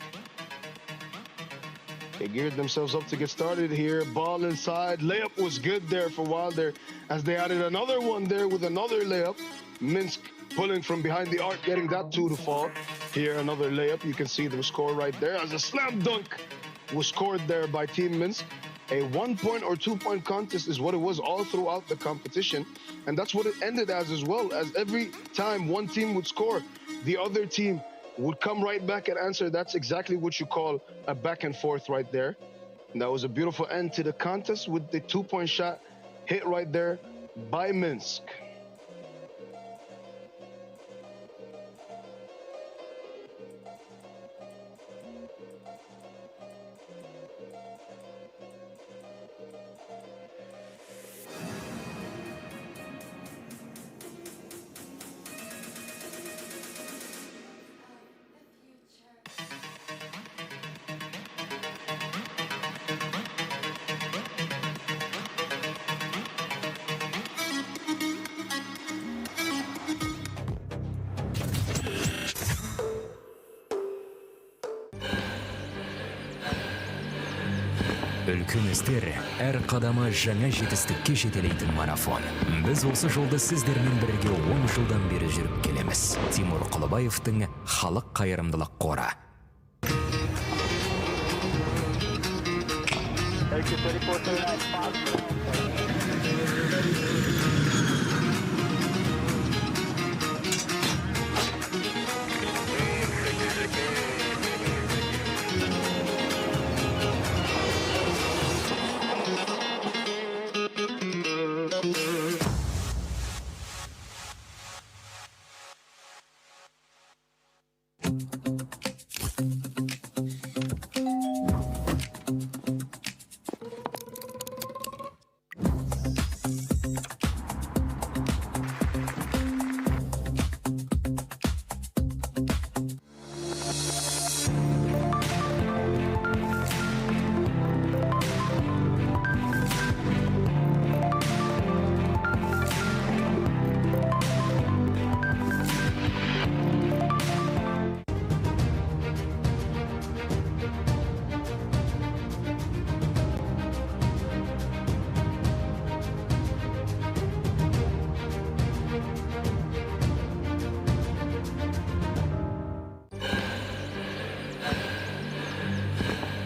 They geared themselves up to get started here. Ball inside. Layup was good there for Wilder as they added another one there with another layup. Minsk pulling from behind the arc, getting that 2 to fall. Here, another layup. You can see them score right there as a slam dunk was scored there by Team Minsk. A 1-point or 2-point contest is what it was all throughout the competition. And that's what it ended as well, as every time one team would score, the other team would come right back and answer. That's exactly what you call a back and forth right there. And that was a beautiful end to the contest with the 2-point shot hit right there by Minsk. Үлкен істер әр қадамы жаңа жетістікке жетелейтін марафон. Біз осы жолды сіздермен бірге 10 жылдан бері жүріп келеміз. Тимур Құлыбаевтың халық қайырымдылық қоры.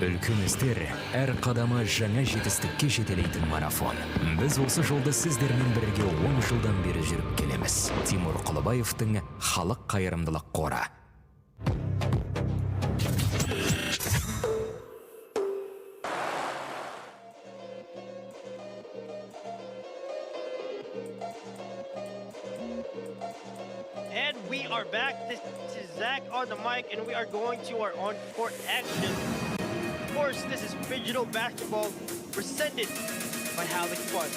Үлкен істер әр қадамы жаңа жетістікке жетелейтін марафон. Біз осы жолды сіздермен бірге 10 жылдан бері жүріп келеміз. Тимур Құлыбаевтың халық қайырымдылық қоры. And we are back. This is Zach on the mic, and we are going to our on-court action. Of course, this is digital basketball presented by Halik Fun.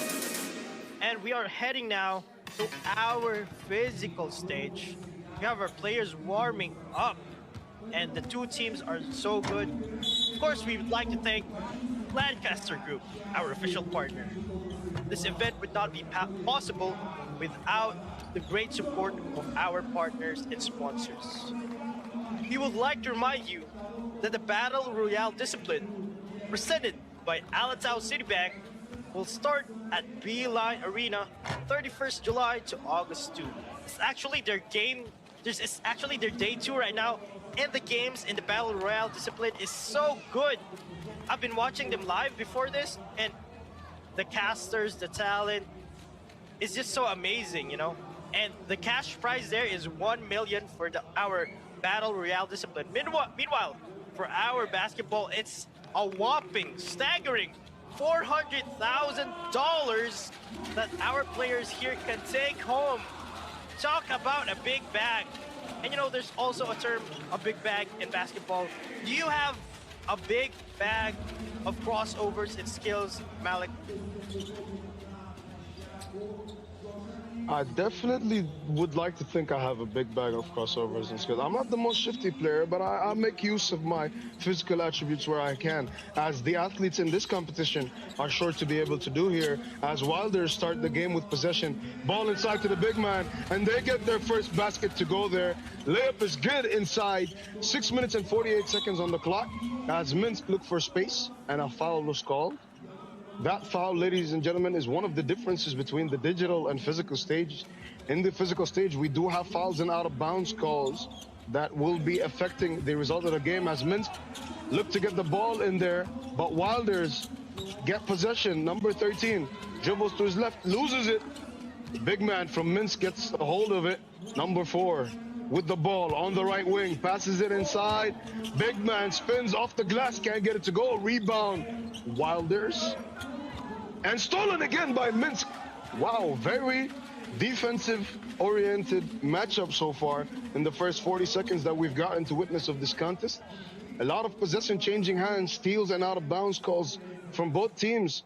And we are heading now to our physical stage. We have our players warming up, and the 2 teams are so good. Of course, we would like to thank Lancaster Group, our official partner. This event would not be possible without the great support of our partners and sponsors. we would like to remind you that the Battle Royale discipline presented by Allentown City Bank will start at Beeline Arena 31st July to August 2. It's actually their game. It's actually their day 2 right now, and the games in the Battle Royale discipline is so good. I've been watching them live before this, and the casters, the talent, is just so amazing, you know? And the cash prize there is 1 million for our Battle Royale discipline. Meanwhile, for our basketball, it's a whopping, staggering $400,000 that our players here can take home. Talk about a big bag. And you know, there's also a term, a big bag in basketball. Do you have a big bag of crossovers and skills, Malik? I definitely would like to think I have a big bag of crossovers and skills. I'm not the most shifty player, but I make use of my physical attributes where I can, as the athletes in this competition are sure to be able to do here, as Wilders start the game with possession. Ball inside to the big man, and they get their first basket to go there. Layup is good inside. 6 minutes and 48 seconds on the clock, as Minsk look for space, and a foul was called. That foul, ladies and gentlemen, is one of the differences between the digital and physical stage. In the physical stage, we do have fouls and out-of-bounds calls that will be affecting the result of the game, as Minsk look to get the ball in there, but Wilders get possession. Number 13 dribbles to his left, loses it. The big man from Minsk gets a hold of it. Number 4 with the ball on the right wing, passes it inside. Big man spins off the glass, can't get it to go. Rebound, Wilders. And stolen again by Minsk. Wow, very defensive-oriented matchup so far in the first 40 seconds that we've gotten to witness of this contest. A lot of possession changing hands, steals and out-of-bounds calls from both teams.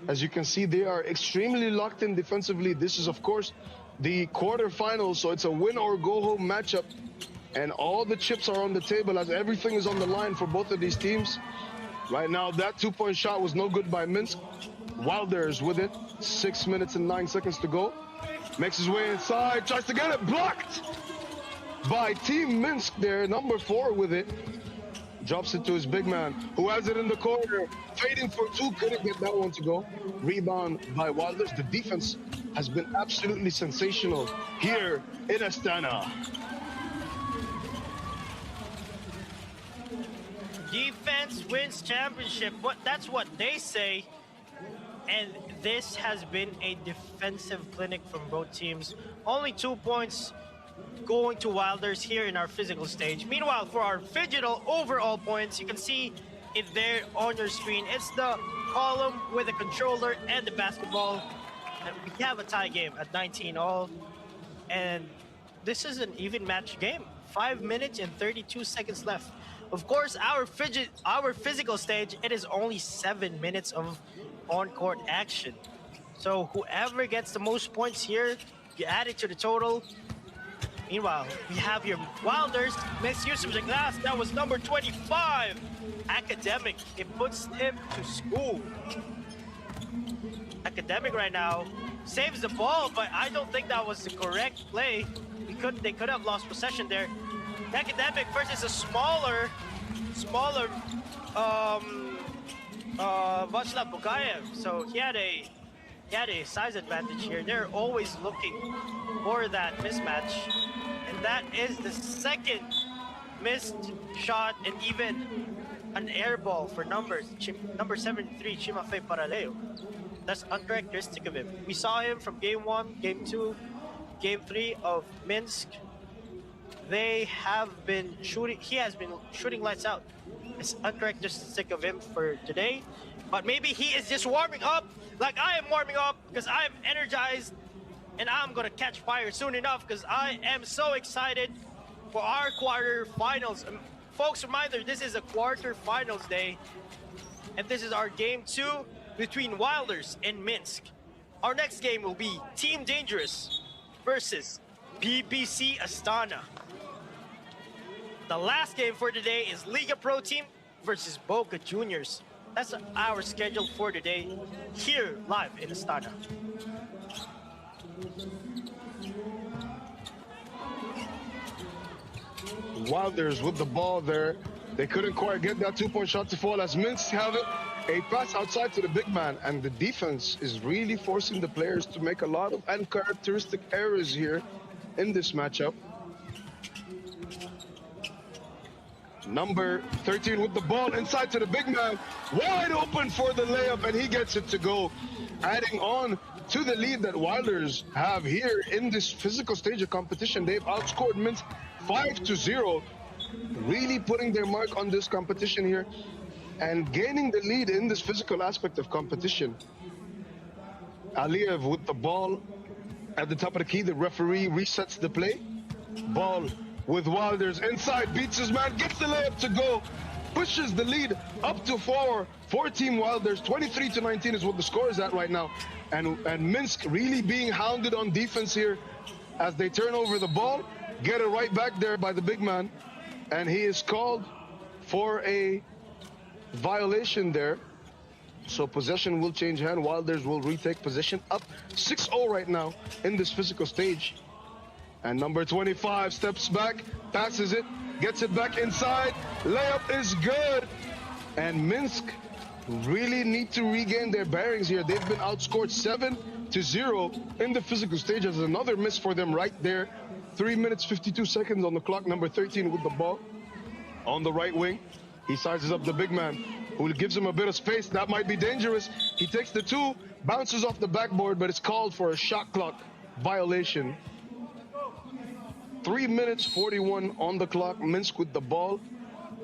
As you can see, they are extremely locked in defensively. This is, of course, the quarterfinals, so it's a win-or-go-home matchup. And all the chips are on the table as everything is on the line for both of these teams. Right now, that two-point shot was no good by Minsk. Wilders with it. 6 minutes and 9 seconds to go. Makes his way inside, tries to get it blocked by Team Minsk there. Number 4 with it. Drops it to his big man, who has it in the corner. Fading for 2, couldn't get that one to go. Rebound by Wilders. The defense has been absolutely sensational here in Astana. Defense wins championship. That's what they say. And this has been a defensive clinic from both teams. Only 2 points going to Wilders here in our physical stage. Meanwhile, for our digital overall points, you can see it there on your screen. It's the column with the controller and the basketball. And we have a tie game at 19 all. And this is an even match game. 5 minutes and 32 seconds left. Of course, our physical stage, it is only 7 minutes of on-court action. So whoever gets the most points here, you add it to the total. Meanwhile, we have your Wilders makes use of the glass. That was number 25, Academic. It puts him to school. Academic right now saves the ball, but I don't think that was the correct play. They could have lost possession there. Academic versus a smaller Václav Bugayev. So he had a size advantage here. They're always looking for that mismatch. And that is the second missed shot and even an air ball for number 73, Chimafei Paraleo. That's uncharacteristic of him. We saw him from game 1, game 2, game 3 of Minsk. He has been shooting lights out. It's uncharacteristic of him for today. But maybe he is just warming up like I am warming up, because I am energized and I'm gonna catch fire soon enough because I am so excited for our quarterfinals. Folks, reminder, this is a quarterfinals day and this is our game 2 between Wilders and Minsk. Our next game will be Team Dangerous versus BBC Astana. The last game for today is Liga Pro Team versus Boca Juniors. That's our schedule for today here live in Astana. Wilders with the ball there. They couldn't quite get that two-point shot to fall as Minsk have it. A pass outside to the big man, and the defense is really forcing the players to make a lot of uncharacteristic errors here in this matchup. Number 13 with the ball inside to the big man, wide open for the layup, and he gets it to go, adding on to the lead that Wilders have here in this physical stage of competition. They've outscored Minsk 5-0, really putting their mark on this competition here and gaining the lead in this physical aspect of competition. Aliyev with the ball at the top of the key. The referee resets the play. Ball with Wilders inside, beats his man, gets the layup to go, pushes the lead up to 4 for Team Wilders. 23-19 is what the score is at right now. And Minsk really being hounded on defense here as they turn over the ball, get it right back there by the big man, and he is called for a violation there. So possession will change hand. Wilders will retake possession, up 6-0 right now in this physical stage. And number 25 steps back, passes it, gets it back inside. Layup is good. And Minsk really need to regain their bearings here. They've been outscored 7-0 in the physical stage. There's another miss for them right there. 3 minutes, 52 seconds on the clock. Number 13 with the ball on the right wing. He sizes up the big man, who gives him a bit of space. That might be dangerous. He takes the two, bounces off the backboard, but it's called for a shot clock violation. 3 minutes 41 on the clock. Minsk with the ball,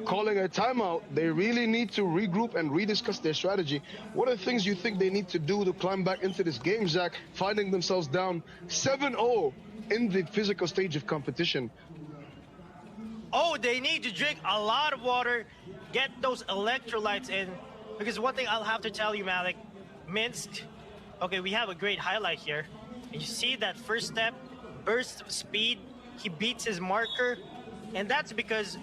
calling a timeout. They really need to regroup and rediscuss their strategy. What are the things you think they need to do to climb back into this game, Zach, finding themselves down 7-0 in the physical stage of competition? Oh, they need to drink a lot of water, get those electrolytes in. Because one thing I'll have to tell you, Malik, Minsk, okay, we have a great highlight here. And you see that first step, burst of speed, he beats his marker. And that's because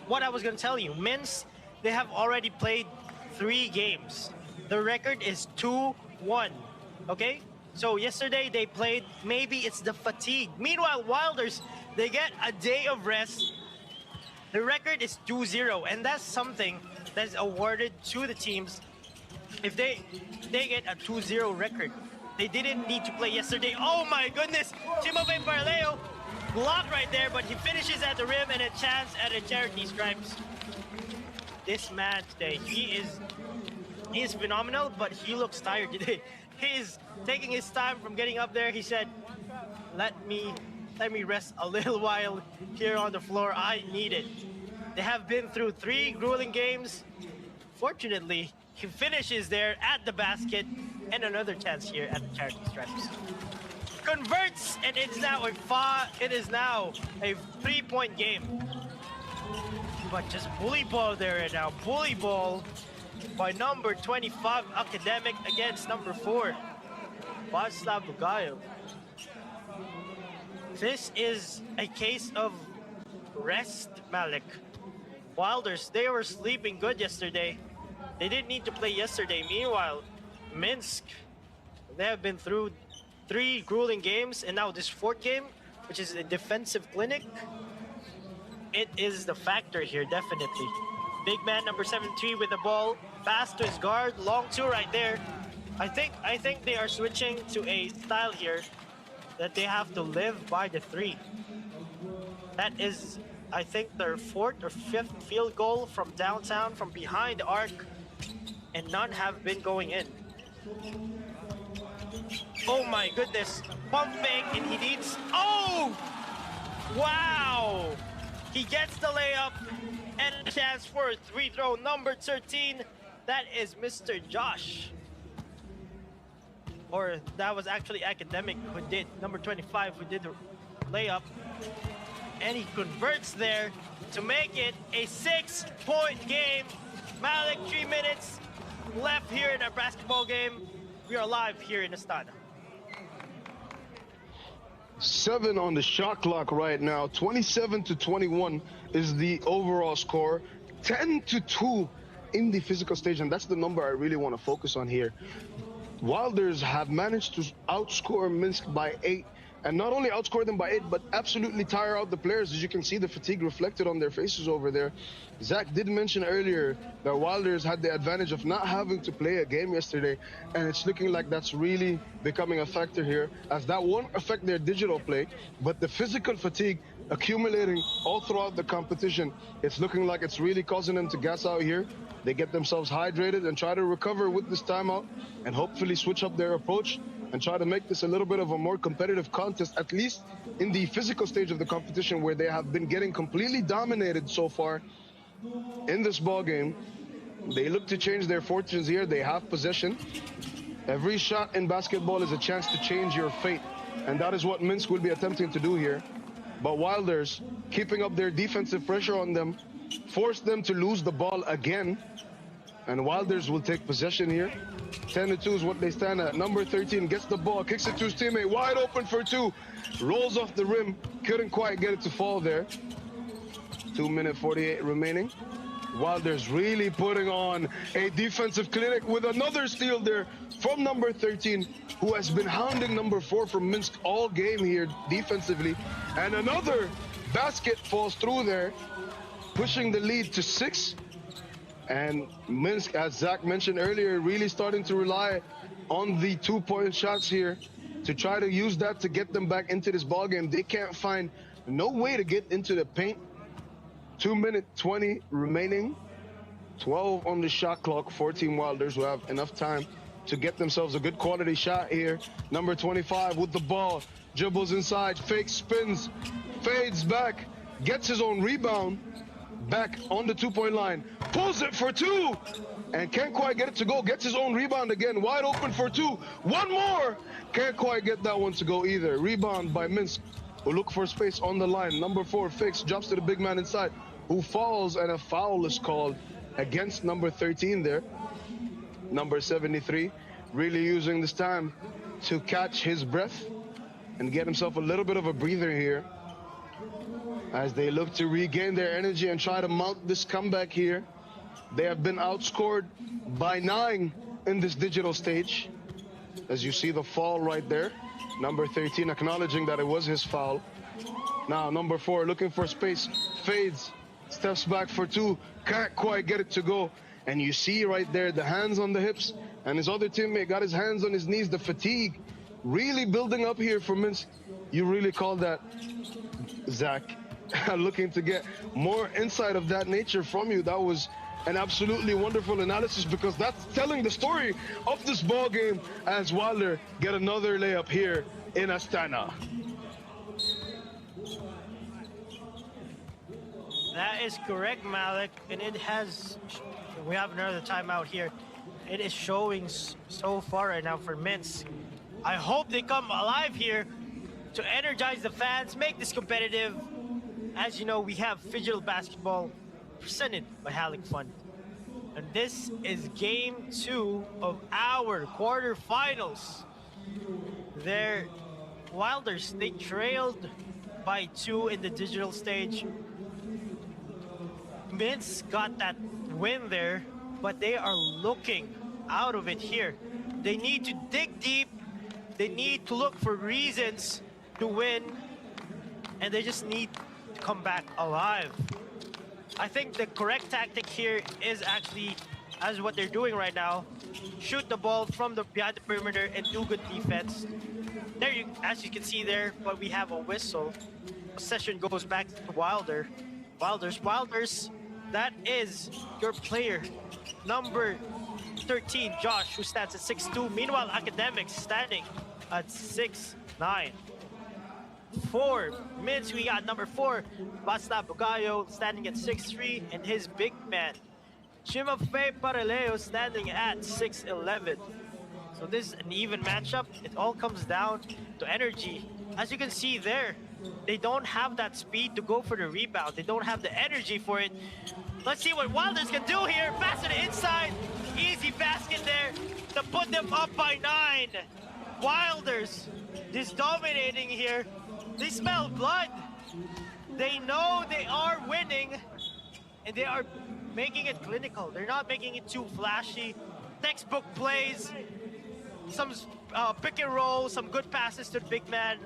what I was going to tell you, Minsk, they have already played 3 games. The record is 2-1, okay? So yesterday they played, maybe it's the fatigue. Meanwhile, Wilders, they get a day of rest. The record is 2-0, and that's something that's awarded to the teams if they get a 2-0 record. They didn't need to play yesterday. Oh my goodness! Timofey Parleo blocked right there, but he finishes at the rim and a chance at a charity stripes. This man today, he is phenomenal, but he looks tired today. He's taking his time from getting up there. He said, let me rest a little while here on the floor. I need it. They have been through 3 grueling games. Fortunately, he finishes there at the basket and another chance here at the charity stripes. Converts, and it is now a 3-point game. But just bully ball there right now. Bully ball by number 25 Academic against number 4 Václav Bugayev. This is a case of rest, Malik. Wilders, they were sleeping good yesterday. They didn't need to play yesterday. Meanwhile, Minsk, they have been through 3 grueling games, and now this 4th game, which is a defensive clinic, it is the factor here, definitely. Big man number 73 with the ball, pass to his guard, long 2 right there. I think they are switching to a style here that they have to live by the 3. That is, I think, their 4th or 5th field goal from downtown, from behind the arc, and none have been going in. Oh my goodness, pump fake, and he needs, oh! Wow! He gets the layup, and a chance for a 3 throw. Number 13, that is Mr. Josh. Or that was actually Academic who did, number 25, who did the layup. And he converts there to make it a 6-point game. Malik, 3 minutes left here in our basketball game. We are live here in Astana. 7 on the shot clock right now. 27-21 is the overall score. 10-2 in the physical stage, and that's the number I really want to focus on here. Wilders have managed to outscore Minsk by 8 and not only outscore them by 8, but absolutely tire out the players. As you can see, the fatigue reflected on their faces over there. Zach did mention earlier that Wilders had the advantage of not having to play a game yesterday, and it's looking like that's really becoming a factor here, as that won't affect their digital play, but the physical fatigue accumulating all throughout the competition, it's looking like it's really causing them to gas out here. They get themselves hydrated and try to recover with this timeout and hopefully switch up their approach and try to make this a little bit of a more competitive contest, at least in the physical stage of the competition, where they have been getting completely dominated so far in this ball game. They look to change their fortunes here. They have possession. Every shot in basketball is a chance to change your fate, and that is what Minsk will be attempting to do here. But Wilders, keeping up their defensive pressure on them, force them to lose the ball again, and Wilders will take possession here. 10-2 is what they stand at. Number 13 gets the ball, kicks it to his teammate, wide open for 2, rolls off the rim, couldn't quite get it to fall there. 2:48 remaining. Wilders really putting on a defensive clinic with another steal there from number 13, who has been hounding number 4 from Minsk all game here defensively. And another basket falls through there, pushing the lead to 6. And Minsk, as Zach mentioned earlier, really starting to rely on the 2-point shots here to try to use that to get them back into this ball game. They can't find no way to get into the paint. 2:20 remaining. 12 on the shot clock. 14 Wilders who have enough time to get themselves a good quality shot here. Number 25 with the ball, dribbles inside, fake spins, fades back, gets his own rebound, back on the 2-point line, pulls it for 2, and can't quite get it to go. Gets his own rebound again, wide open for 2. One more, can't quite get that one to go either. Rebound by Minsk, who look for space on the line. Number 4 fakes, drops to the big man inside, who falls, and a foul is called against number 13 there. Number 73 really using this time to catch his breath and get himself a little bit of a breather here as they look to regain their energy and try to mount this comeback here. They have been outscored by 9 in this digital stage, as you see the fall right there. Number 13 acknowledging that it was his foul. Now number 4 looking for space, fades, steps back for 2, can't quite get it to go. And you see right there the hands on the hips, and his other teammate got his hands on his knees. The fatigue really building up here for Minsk. You really call that, Zach. Looking to get more insight of that nature from you. That was an absolutely wonderful analysis, because that's telling the story of this ball game as Wilder get another layup here in Astana. That is correct, Malik, and we have another timeout here. It is showing so far right now for Minsk. I hope they come alive here to energize the fans, make this competitive. As you know, we have digital basketball presented by Halik Fund. And this is game 2 of our quarterfinals. Their Wilders, they trailed by 2 in the digital stage. Minsk got that win there, but they are looking out of it here. They need to dig deep. They need to look for reasons to win, and they just need to come back alive. I think the correct tactic here is actually, as what they're doing right now, shoot the ball from behind the perimeter and do good defense. There, as you can see there, but we have a whistle. Possession goes back to Wilders. That is your player, number 13, Josh, who stands at 6'2". Meanwhile, Academics standing at 6'9". 4 Minsk, we got number 4, Basta Bugayo, standing at 6'3", and his big man, Chimafei Paraleo, standing at 6'11". So this is an even matchup. It all comes down to energy. As you can see there, they don't have that speed to go for the rebound. They don't have the energy for it. Let's see what Wilders can do here. Pass to the inside. Easy basket there to put them up by 9. Wilders just dominating here. They smell blood. They know they are winning, and they are making it clinical. They're not making it too flashy. Textbook plays, some pick and roll, some good passes to the big man.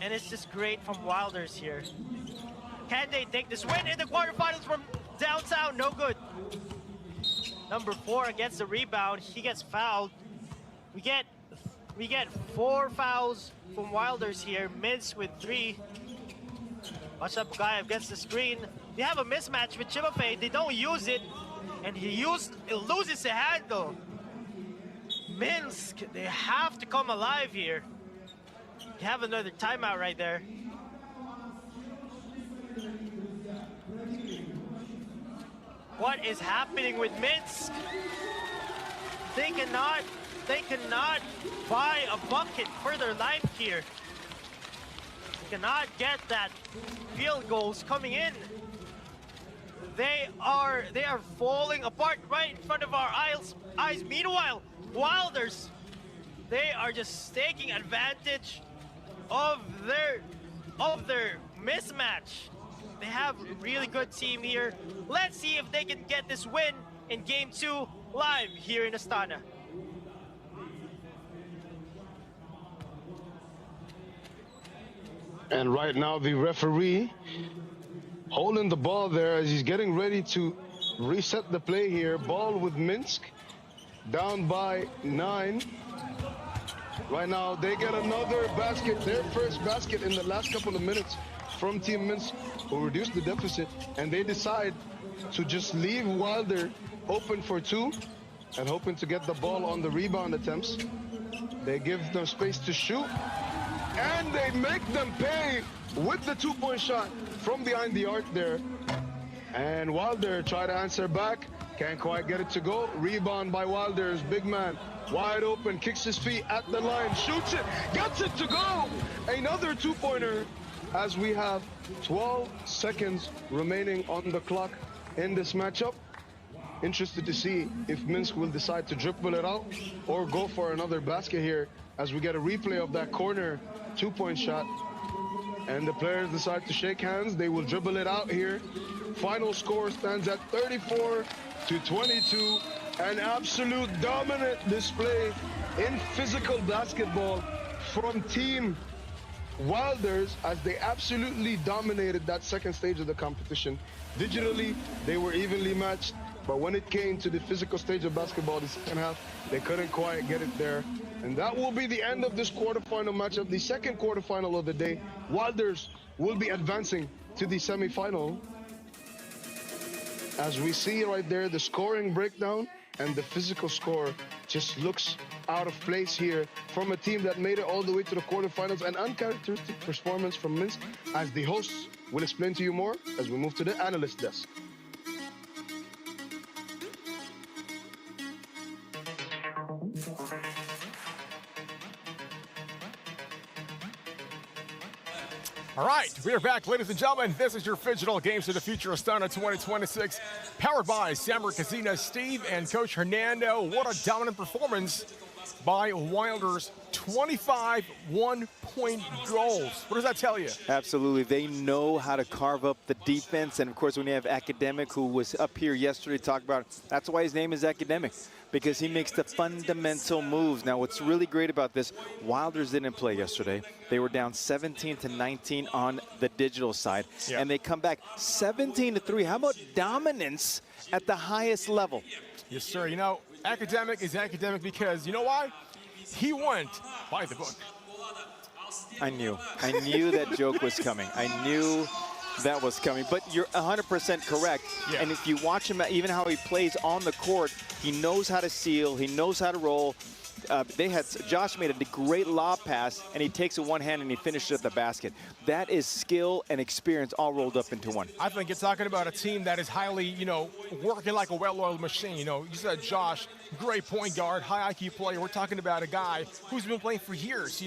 And it's just great from Wilders here. Can they take this win in the quarterfinals from downtown? No good. Number 4 gets the rebound. He gets fouled. We get 4 fouls from Wilders here. Mids with 3. Watch out, Bugayev gets the screen. They have a mismatch with Chimafei. They don't use it. And it loses the handle. Minsk, they have to come alive here. You have another timeout right there. What is happening with Minsk? They cannot buy a bucket for their life here. They cannot get that field goals coming in. They are falling apart right in front of our eyes. Meanwhile, Wilders, they are just taking advantage of their mismatch. They have a really good team here. Let's see if they can get this win in Game 2 live here in Astana. And right now the referee holding the ball there as he's getting ready to reset the play here. Ball with Minsk, down by 9. Right now they get another basket, their first basket in the last couple of minutes from Team Minsk, who reduced the deficit, and they decide to just leave Wilder open for 2 and hoping to get the ball on the rebound attempts. They give them space to shoot, and they make them pay with the 2-point shot from behind the arc there. And Wilder try to answer back, can't quite get it to go. Rebound by Wilder's big man, wide open, kicks his feet at the line, shoots it, gets it to go. Another 2-pointer as we have 12 seconds remaining on the clock in this matchup. Interested to see if Minsk will decide to dribble it out or go for another basket here as we get a replay of that corner 2-point shot. And the players decide to shake hands. They will dribble it out here. Final score stands at 34-22. An absolute dominant display in physical basketball from Team Wilders as they absolutely dominated that second stage of the competition. Digitally, they were evenly matched, but when it came to the physical stage of basketball, the second half, they couldn't quite get it there. And that will be the end of this quarterfinal matchup, the second quarterfinal of the day. Wilders will be advancing to the semifinal. As we see right there, the scoring breakdown and the physical score just looks out of place here from a team that made it all the way to the quarterfinals. An uncharacteristic performance from Minsk, as the hosts will explain to you more as we move to the analyst desk. All right, we are back, ladies and gentlemen. This is your Phygital Games of the Future Astana 2026, powered by Samruk-Kazyna, Steve, and Coach Hernando. What a dominant performance by Wilders. 25 one-point goals. What does that tell you? Absolutely. They know how to carve up the defense. And, of course, when you have Academic, who was up here yesterday to talk about, that's why his name is Academic, because he makes the fundamental moves. Now, what's really great about this, Wilders didn't play yesterday. They were down 17-19 on the digital side. Yeah. And they come back 17-3. How about dominance at the highest level? Yes, sir. You know, Academic is Academic because, you know why? He went by the book. I knew that joke was coming. I knew that was coming. But you're 100% correct. Yeah. And if you watch him, even how he plays on the court, he knows how to seal. He knows how to roll. Josh made a great lob pass, and he takes it one hand and he finishes at the basket. That is skill and experience all rolled up into one. I think you're talking about a team that is highly, working like a well-oiled machine. You said Josh, great point guard, high IQ player. We're talking about a guy who's been playing for years,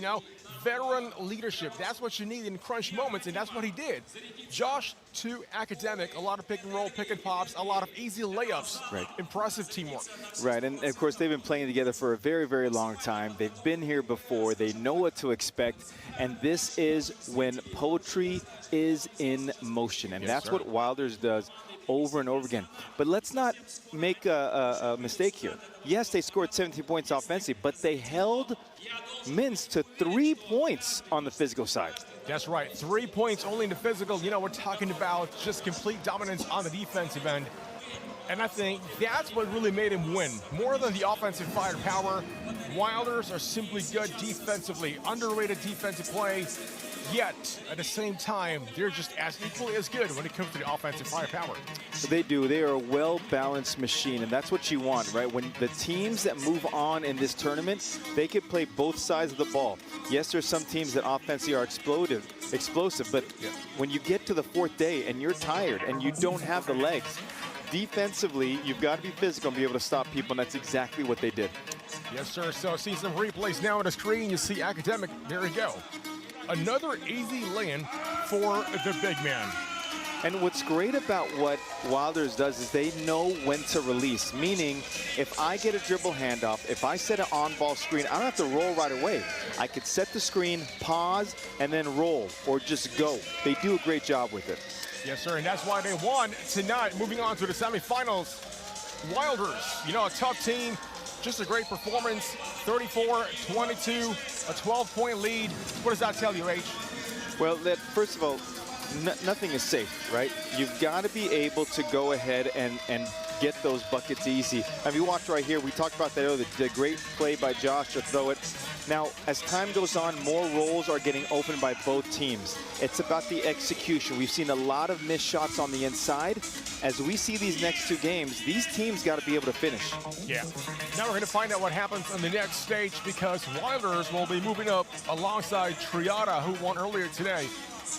veteran leadership. That's what you need in crunch moments, and that's what he did. Josh to Academic, a lot of pick and roll, pick and pops, a lot of easy layups. Right. Impressive teamwork. Right, and of course they've been playing together for a very, very long time. They've been here before. They know what to expect, and this is when poetry is in motion, and that's what Wilders does over and over again. But let's not make a mistake here. Yes, they scored 17 points offensively, but they held Minsk to 3 points on the physical side. That's right. 3 points only in the physical. You know, we're talking about just complete dominance on the defensive end. And I think that's what really made him win. More than the offensive firepower, Wilders are simply good defensively, underrated defensive play. Yet, at the same time, they're just as equally as good when it comes to the offensive firepower. They do. They are a well-balanced machine, and that's what you want, right? When the teams that move on in this tournament, they can play both sides of the ball. Yes, there's some teams that offensively are explosive, but when you get to the fourth day and you're tired and you don't have the legs, defensively, you've got to be physical and be able to stop people, and that's exactly what they did. Yes, sir. So see some replays now on the screen. You see Academic. There we go. Another easy lay-in for the big man. And what's great about what Wilders does is they know when to release, meaning if I get a dribble handoff, if I set an on-ball screen, I don't have to roll right away. I could set the screen, pause, and then roll, or just go. They do a great job with it. Yes, sir, and that's why they won tonight. Moving on to the semifinals. Wilders, you know, a tough team. Just a great performance, 34-22, a 12-point lead. What does that tell you, H? Well, first of all, nothing is safe, right? You've got to be able to go ahead and get those buckets easy. If you watch right here, we talked about that earlier, the great play by Josh to throw it. Now, as time goes on, more roles are getting opened by both teams. It's about the execution. We've seen a lot of missed shots on the inside. As we see these next two games, these teams got to be able to finish. Yeah. Now we're going to find out what happens on the next stage because Wilders will be moving up alongside Triada, who won earlier today,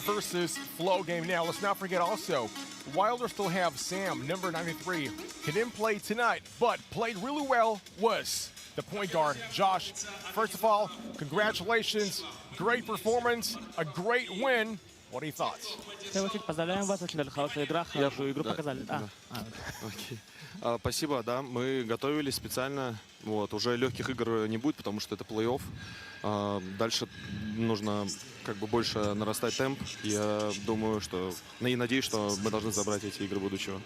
versus Flow game. Now, let's not forget also, Wilders still have Sam, number 93. He didn't play tonight, but played really well was the point guard, Josh. First of all, congratulations. Great performance, a great win. What are your thoughts? Поздравляем вас, очень хорошая игра, хорошую игру показали. Спасибо, да, мы готовились специально. Вот, уже легких игр не будет, потому что это плей-офф. Дальше нужно как бы больше нарастать темп. Я думаю, что и надеюсь, что мы должны забрать эти игры будущего.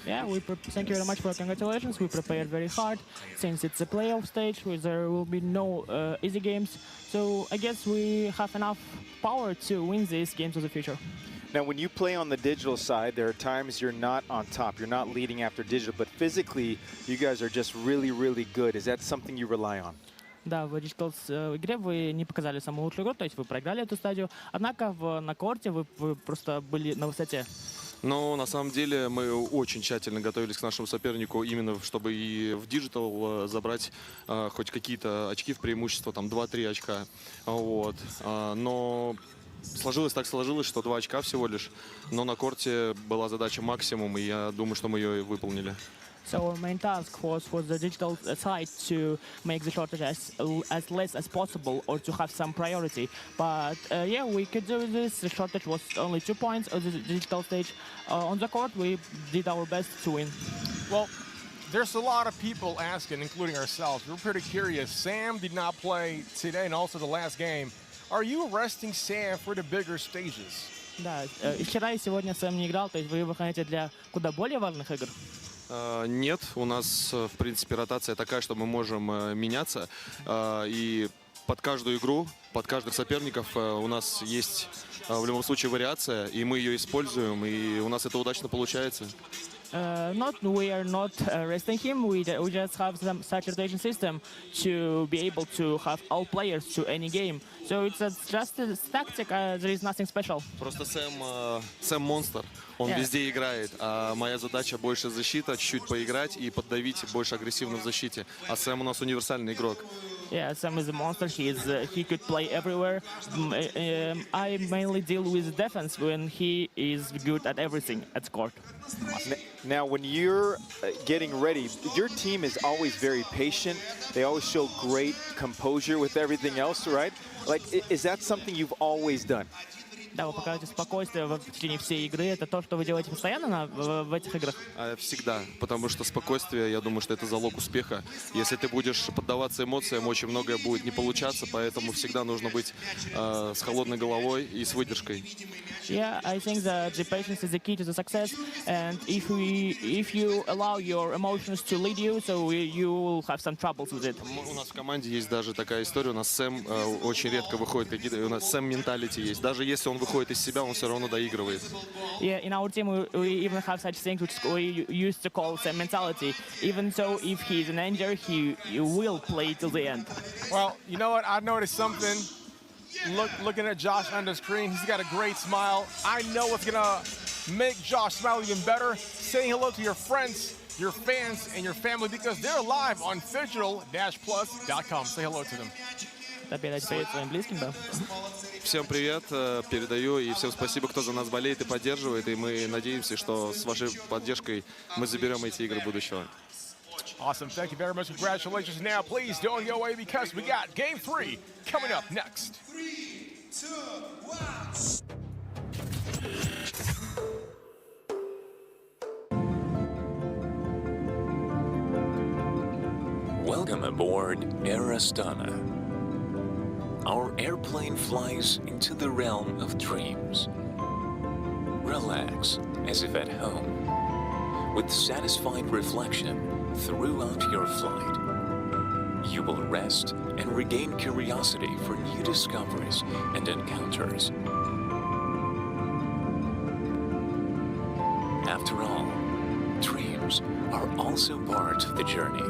Yeah, thank you very much for congratulations. We prepared very hard since it's a playoff stage where there will be no easy games. So I guess we have enough power to win these games of the future. Now, when you play on the digital side, there are times you're not on top. You're not leading after digital, but physically, you guys are just really, really good. Is that something you rely on? Да, в Digital игре вы не показали самую лучшую игру, то есть вы проиграли эту стадию. Однако на корте вы просто были на высоте. Но на самом деле мы очень тщательно готовились к нашему сопернику, именно чтобы и в диджитал забрать хоть какие-то очки в преимущество, там 2-3 очка. Вот. Но сложилось, что 2 очка всего лишь, но на корте была задача максимум, и я думаю, что мы ее выполнили. So our main task was for the digital side to make the shortage as less as possible or to have some priority. But yeah, we could do this. The shortage was only 2 points on the digital stage. On the court, we did our best to win. Well, there's a lot of people asking, including ourselves. We're pretty curious. Sam did not play today and also the last game. Are you resting Sam for the bigger stages? Да, вчера и сегодня Сэм не играл, то есть вы выходите для куда более важных игр? Нет, у нас, в принципе, ротация такая, что мы можем меняться. И под каждую игру, под каждых соперников у нас есть в любом случае вариация, и мы ее используем, и у нас это удачно получается. We are not resting him. We just have such a rotation system to be able to have all players to any game. So it's just a tactic. There is nothing special. Просто Сэм монстр. Он везде играет, а моя задача больше защита, чуть-чуть поиграть и поддавить больше агрессивно в защите. А Сэм у нас универсальный игрок. Yeah, Sam is a monster. He could play everywhere. I mainly deal with defense when he is good at everything at court. Now, when you're getting ready, your team is always very patient. They always show great composure with everything else, right? Like, is that something you've always done? Да, вы покажете спокойствие в течение всей игры. Это то, что вы делаете постоянно в этих играх? Всегда, потому что спокойствие, я думаю, что это залог успеха. Если ты будешь поддаваться эмоциям, очень многое будет не получаться, поэтому всегда нужно быть с холодной головой и с выдержкой. Yeah, I think that the patience is the key to the success, and if you allow your emotions to lead you, so you will have some troubles with it. У нас в команде есть даже такая история. У нас Сэм очень редко выходит какие-то. У нас Сэм менталити есть. Даже если он выходит из себя, он все равно доигрывает. Yeah, in our team we even have such things which we used to call Sam mentality. Even so, if he's an injured, he will play till the end. Well, you know what? I noticed something. Looking at Josh on the screen, he's got a great smile. I know what's gonna make Josh smile even better. Saying hello to your friends, your fans, and your family because they're live on digital-plus.com. Say hello to them. Передать привет своим близким, да. Всем привет, передаю, и всем спасибо, кто за нас болеет и поддерживает. И мы надеемся, что с вашей поддержкой мы заберем эти игры будущего. Awesome. Thank you very much. Congratulations. Now, please don't go away because we got Game 3 coming up next. 3, 2, 1. Welcome aboard Air Astana. Our airplane flies into the realm of dreams. Relax as if at home, with satisfied reflection throughout your flight. You will rest and regain curiosity for new discoveries and encounters. After all, dreams are also part of the journey.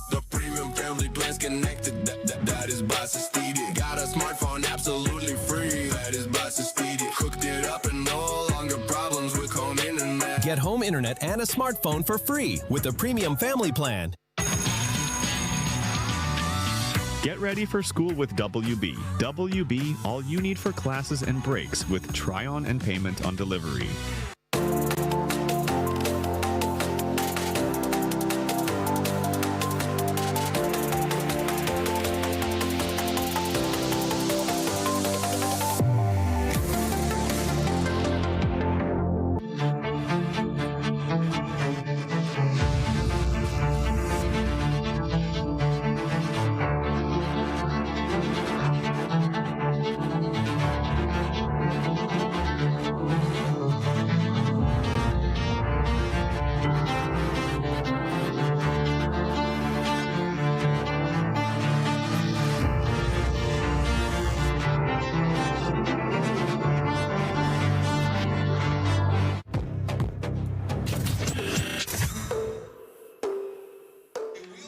The premium family plan's connected, that is Basa Got a smartphone absolutely free, that is Basa Hooked it up and no longer problems with home internet. Get home internet and a smartphone for free with the premium family plan. Get ready for school with WB. WB, all you need for classes and breaks with try-on and payment on delivery.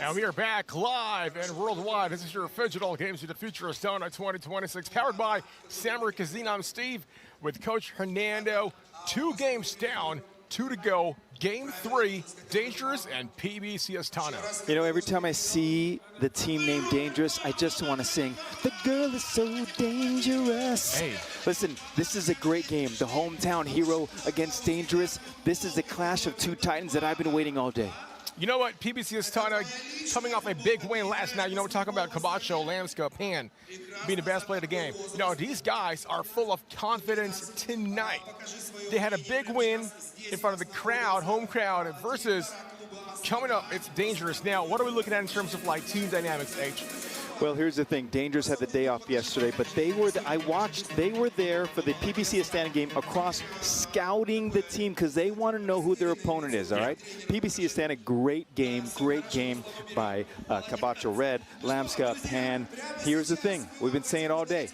And we are back live and worldwide. This is your Digital Games of the Future Astana 2026, powered by Samruk-Kazyna. I'm Steve with Coach Hernando. 2 games down, 2 to go. Game 3, Dangerous and PBC Astana. You know, every time I see the team named Dangerous, I just want to sing, "The girl is so dangerous." Hey. Listen, this is a great game. The hometown hero against Dangerous. This is a clash of 2 titans that I've been waiting all day. You know what? PBC Astana coming off a big win last night. You know, we're talking about Cabacho, Lamska, Pan being the best player of the game. You know, these guys are full of confidence tonight. They had a big win in front of the crowd, home crowd, versus coming up, it's Dangerous. Now, what are we looking at in terms of, like, team dynamics, H? Well, here's the thing. Dangerous had the day off yesterday, but they were there for the PBC Astana game across scouting the team because they want to know who their opponent is, all right? PBC Astana, great game by Cabacho Red, Lamska, Pan. Here's the thing. We've been saying all day.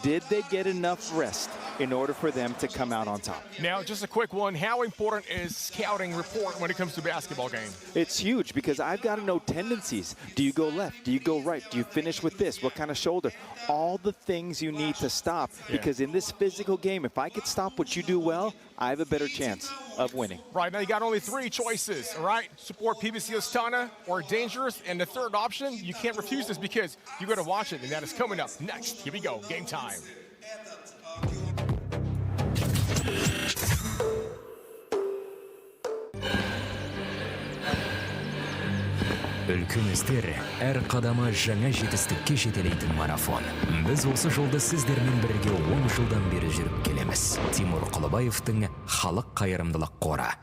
Did they get enough rest in order for them to come out on top? Now, just a quick one. How important is scouting report when it comes to basketball game? It's huge because I've got to know tendencies. Do you go left? Do you go right? Do you finish with this? What kind of shoulder? All the things you need to stop because in this physical game, if I could stop what you do well, I have a better chance of winning. Right, now you got only 3 choices, all right? Support PBC Astana or Dangerous, and the third option, you can't refuse this because you got to watch it, and that is coming up next. Here we go, game time. Үлкен істер әр қадамы жаңа жетістікке жетелейтін марафон. Біз осы жолды сіздермен бірге 10 жылдан бері жүріп келеміз. Тимур Құлыбаевтың халық қайырымдылық қоры.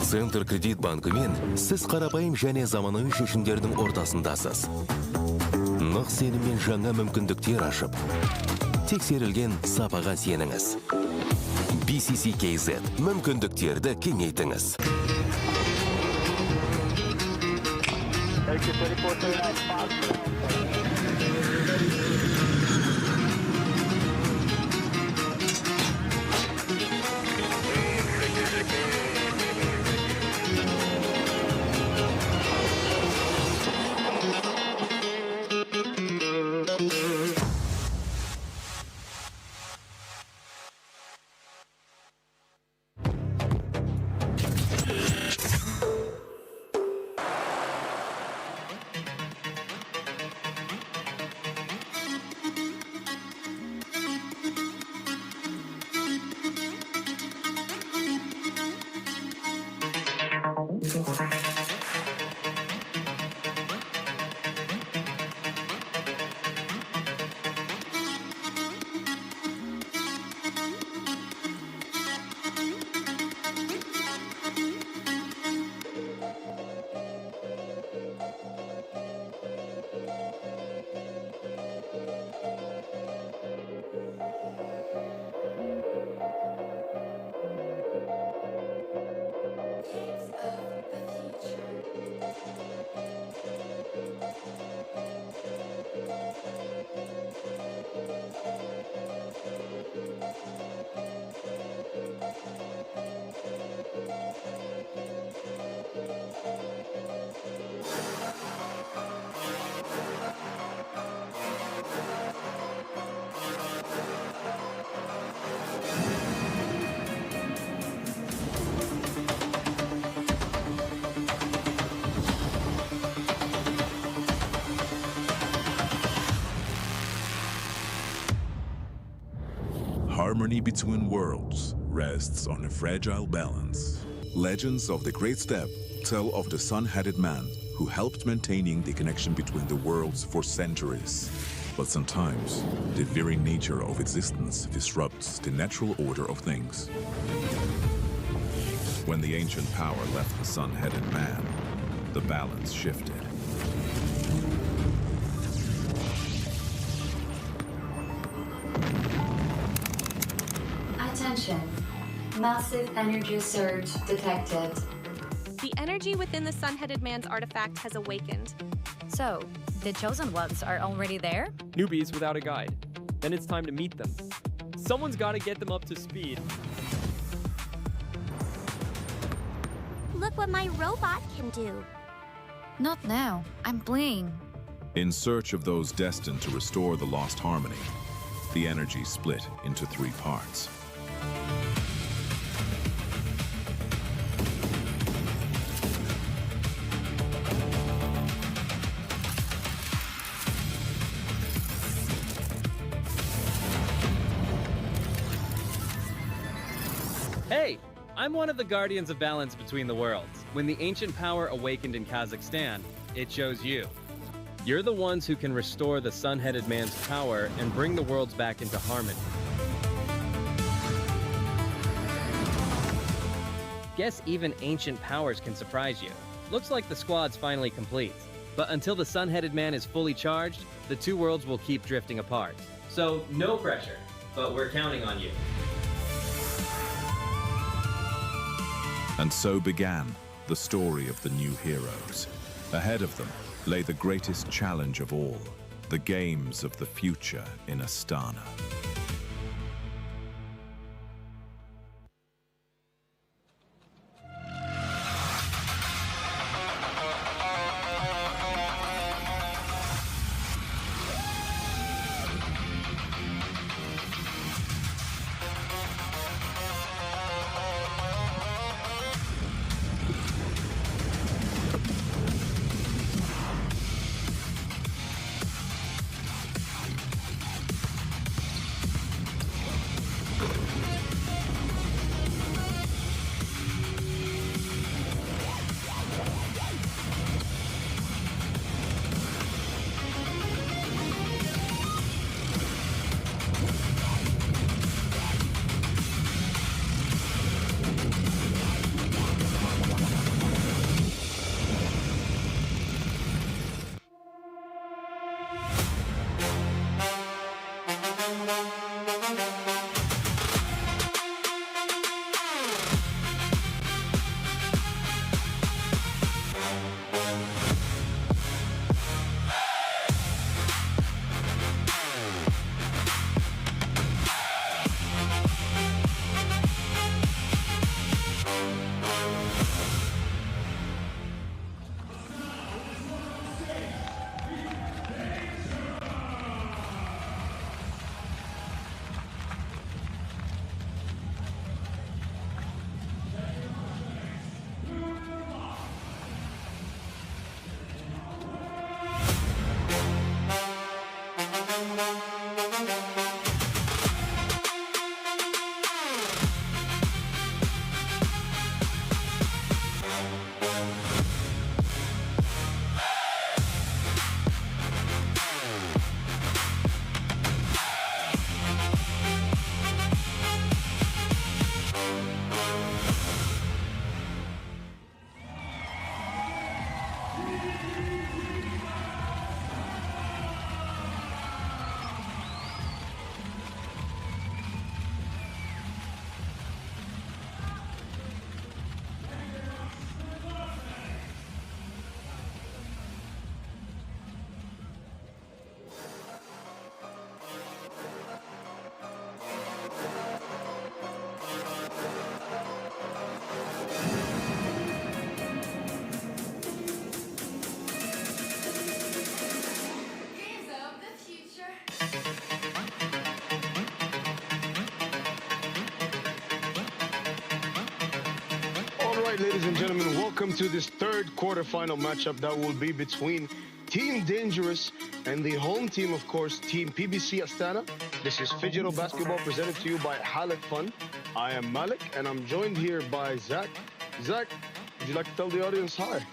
Центр кредит банкымен сіз қарапайым және заманауи шешімдердің ортасындасыз. Нық сеніммен жаңа мүмкіндіктер ашып, тексерілген сапаға сеніңіз. BCC-KZ мүмкіндіктерді кеңейтіңіз. Harmony between worlds rests on a fragile balance. Legends of the Great Step tell of the sun-headed man who helped maintaining the connection between the worlds for centuries. But sometimes, the very nature of existence disrupts the natural order of things. When the ancient power left the sun-headed man, the balance shifted. Attention. Massive energy surge detected. The energy within the sun-headed man's artifact has awakened. So, the chosen ones are already there? Newbies without a guide. Then it's time to meet them. Someone's got to get them up to speed. Look what my robot can do. Not now. I'm playing. In search of those destined to restore the lost harmony, the energy split into 3 parts. Hey, I'm one of the guardians of balance between the worlds. When the ancient power awakened in Kazakhstan, it chose you. You're the ones who can restore the sun-headed man's power and bring the worlds back into harmony. Guess even ancient powers can surprise you. Looks like the squad's finally complete. But until the sun-headed man is fully charged, the 2 worlds will keep drifting apart. So no pressure, but we're counting on you. And so began the story of the new heroes. Ahead of them lay the greatest challenge of all, the games of the future in Astana. right, ladies and gentlemen, welcome to this third quarterfinal matchup that will be between Team Dangerous and the home team, of course, Team PBC Astana. This is Phygital Basketball presented to you by Halak Fun. I am Malik, and I'm joined here by Zach. Zach, would you like to tell the audience hi?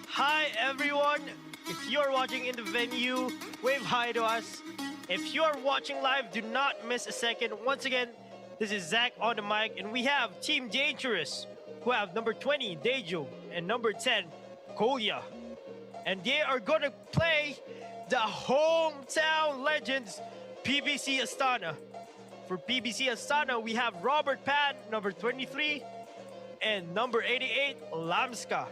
Hi, everyone. If you're watching in the venue, wave hi to us. If you're watching live, do not miss a second. Once again, this is Zach on the mic, and we have Team Dangerous, who have number 20, Dejo, and number 10, Kolya. And they are going to play the hometown legends, PBC Astana. For PBC Astana, we have Robert Pan, number 23, and number 88, Lamska,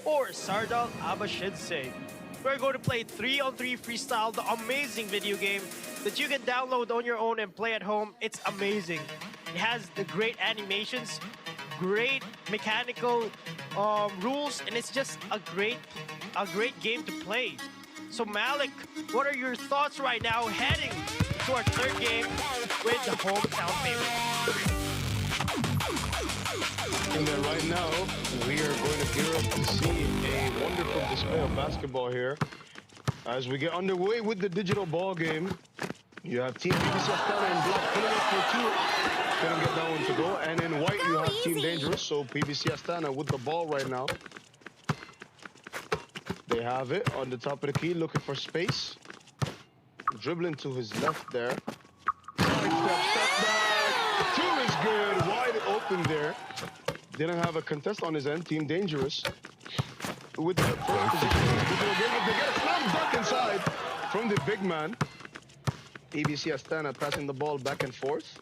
or Sardal Abashidse. We're going to play 3-on-3 freestyle, the amazing video game that you can download on your own and play at home. It's amazing. It has the great animations, great mechanical rules, and it's just a great game to play. So Malik, what are your thoughts right now heading to our third game with the hometown favorite? And then right now, we are going to gear up to see a wonderful display of basketball here. As we get underway with the digital ball game, you have Team PBC Astana in black pulling up for two. Couldn't get that one to go. And in white, you have Team Dangerous. So PBC Astana with the ball right now. They have it on the top of the key, looking for space. Dribbling to his left there. Step back. Two is good. Wide open there. Didn't have a contest on his end. Team Dangerous with the first position. They get a slam dunk inside from the big man. PBC Astana passing the ball back and forth.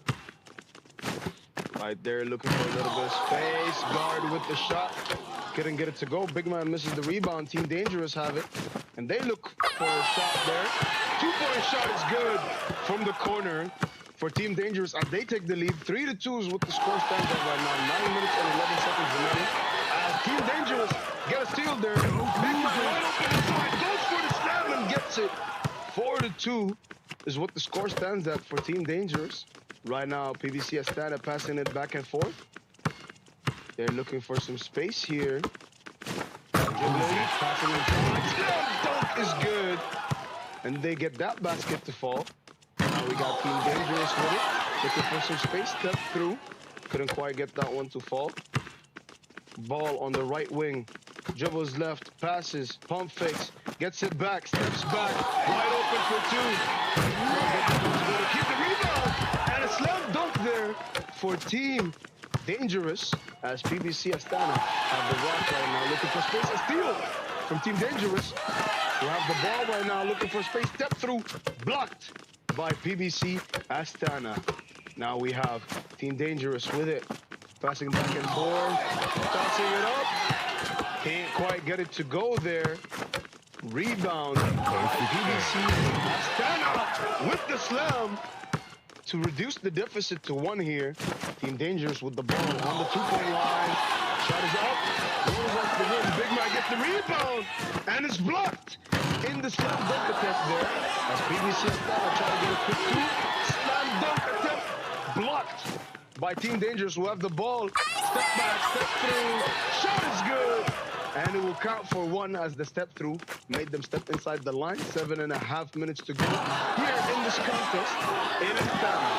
Right there, looking for a little bit of space. Guard with the shot. Couldn't get it to go. Big man misses the rebound. Team Dangerous have it. And they look for a shot there. Two-point shot is good from the corner for Team Dangerous. And they take the lead. 3-2 is what the score stands at right now. 9 minutes and 11 seconds remaining. As Team Dangerous get a steal there. Big man right open inside. Goes for the slam and gets it. 4-2 is what the score stands at for Team Dangerous. Right now, PBC Astana passing it back and forth. They're looking for some space here. Passing inside. Slam dunk is good. And they get that basket to fall. Now we got Team Dangerous with it. Looking for some space. Step through. Couldn't quite get that one to fall. Ball on the right wing. Dribbles left. Passes. Pump fakes. Gets it back. Steps back. Wide open for two. Keep the rebound. And a slam dunk there for Team Dangerous, as PBC Astana have the rock right now, looking for space. A steal from Team Dangerous, who have the ball right now, looking for space. Step through, blocked by PBC Astana. Now we have Team Dangerous with it, passing back and forth, tossing it up. Can't quite get it to go there. Rebound by PBC Astana with the slam to reduce the deficit to 1 here. Team Dangerous with the ball on the 2-point line. Shot is up. Rolls off the rim. Big man gets the rebound. And it's blocked in the slam dunk attempt there. As PBC Astana trying to get a quick two. Slam dunk attempt blocked by Team Dangerous, who have the ball. Step back, step through. Shot is good. And it will count for 1 as the step through made them step inside the line. 7.5 minutes to go here in this contest in Astana.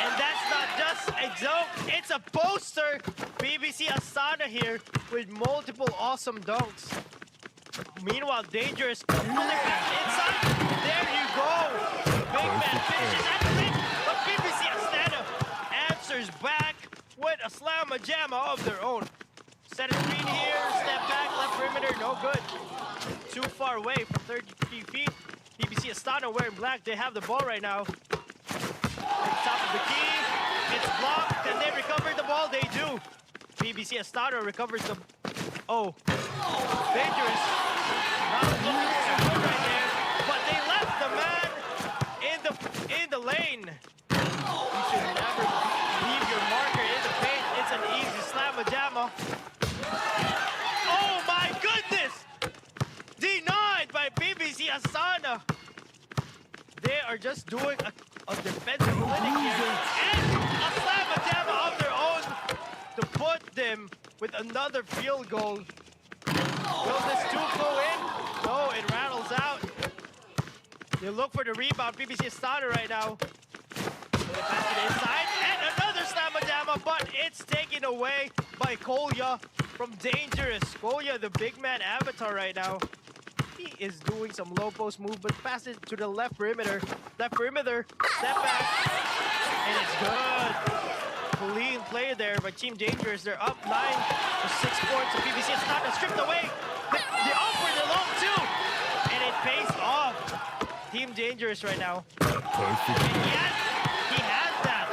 And that's not just a joke, it's a poster. PBC Astana here with multiple awesome dunks. Meanwhile, Dangerous pulling back inside. There you go. Big man finishes at the rim, but PBC Astana answers back with a slamma-jamma of their own. Set a screen here, step back, left perimeter, no good. Too far away from 33 feet. PBC Astana wearing black, they have the ball right now. Top of the key, it's blocked, and they recover the ball, they do. PBC Astana recovers the... Oh, Dangerous. Not looking so good right there, but they left the man in the lane. You should never leave your marker in the paint. It's an easy slamma-jamma. Oh my goodness! Denied by PBC Astana. They are just doing a defensive clinic here. And a slam him with another field goal. Will this two go in? No, it rattles out. They look for the rebound. PBC Astana right now. They pass it inside, and another slamma-jamma, but it's taken away by Kolya from Dangerous. Kolya, the big man avatar right now. He is doing some low post move, but pass it to the left perimeter. Left perimeter, step back, and it's good. Clean play there by Team Dangerous. They're up 9 to 6 points. So PBC Astana stripped away. The offer, the long two, and it pays off. Team Dangerous right now. And he has that.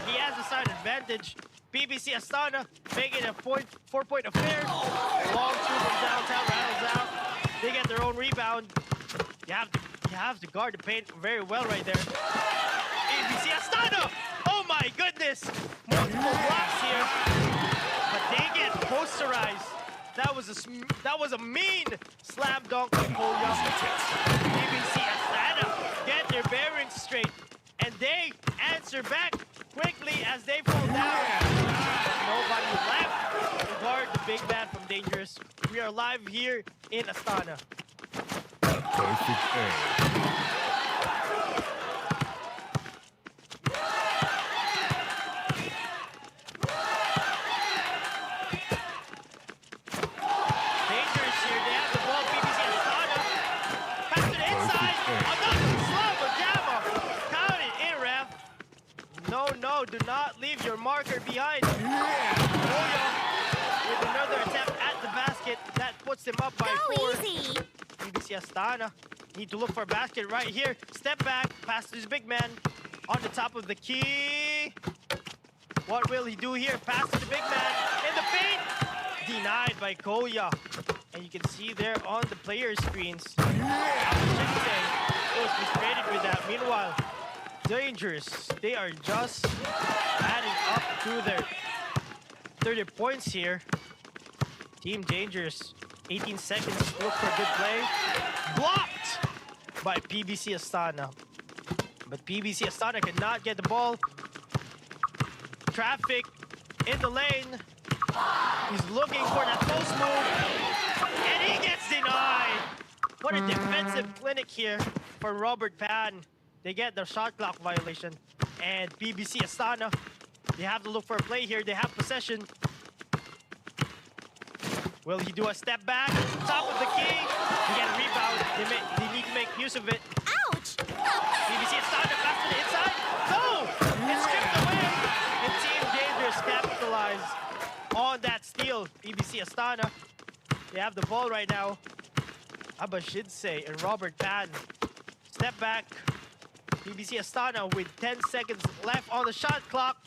He has the side advantage. PBC Astana making a 4-point affair. Long two from downtown rattles out. They get their own rebound. You have to guard the paint very well right there. PBC Astana! Oh my goodness! Multiple blocks here. But they get posterized. That was a mean slam dunk by Kolya. PBC Astana get their bearings straight. And they answer back quickly as they fall down. But nobody left to guard the big man from Dangerous. We are live here in Astana. Dangerous here. They have the ball. PBC Astana. Pass it inside. Another slamma-jamma. Count it in, ref. No, do not leave your marker behind. Kolya with another attempt at the basket. That puts them up by 4. Easy. PBC Astana need to look for a basket right here. Step back, pass to his big man on the top of the key. What will he do here? Pass to the big man in the paint. Denied by Kolya. And you can see there on the player screens. It was frustrated with that. Meanwhile, Dangerous, they are just adding up to their 30 points here. Team Dangerous, 18 seconds, look for a good play. Blocked by PBC Astana. But PBC Astana cannot get the ball. Traffic in the lane. He's looking for that post move. And he gets denied. What a defensive clinic here for Robert Pan. They get their shot clock violation. And PBC Astana, they have to look for a play here. They have possession. Will he do a step back? Top of the key. They get a rebound. They need to make use of it. Ouch! PBC Astana pass to the inside. No! It's stripped away. And Team Dangerous capitalize on that steal. PBC Astana, they have the ball right now. Abashidse and Robert Pan. Step back. PBC Astana with 10 seconds left on the shot clock.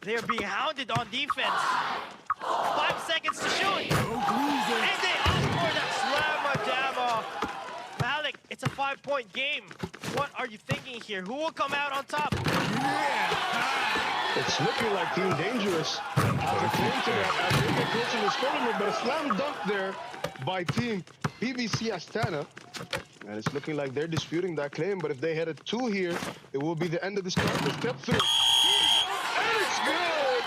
They're being hounded on defense. 5 seconds to shoot. And they opt for that slamma-jamma. Malik, it's a 5-point game. What are you thinking here? Who will come out on top? It's looking like Team Dangerous has a claim to that as they get close to the score limit, but a slam dunk there by Team PBC Astana. And it's looking like they're disputing that claim, but if they hit a 2 here, it will be the end of this quarter. Step through. And it's good!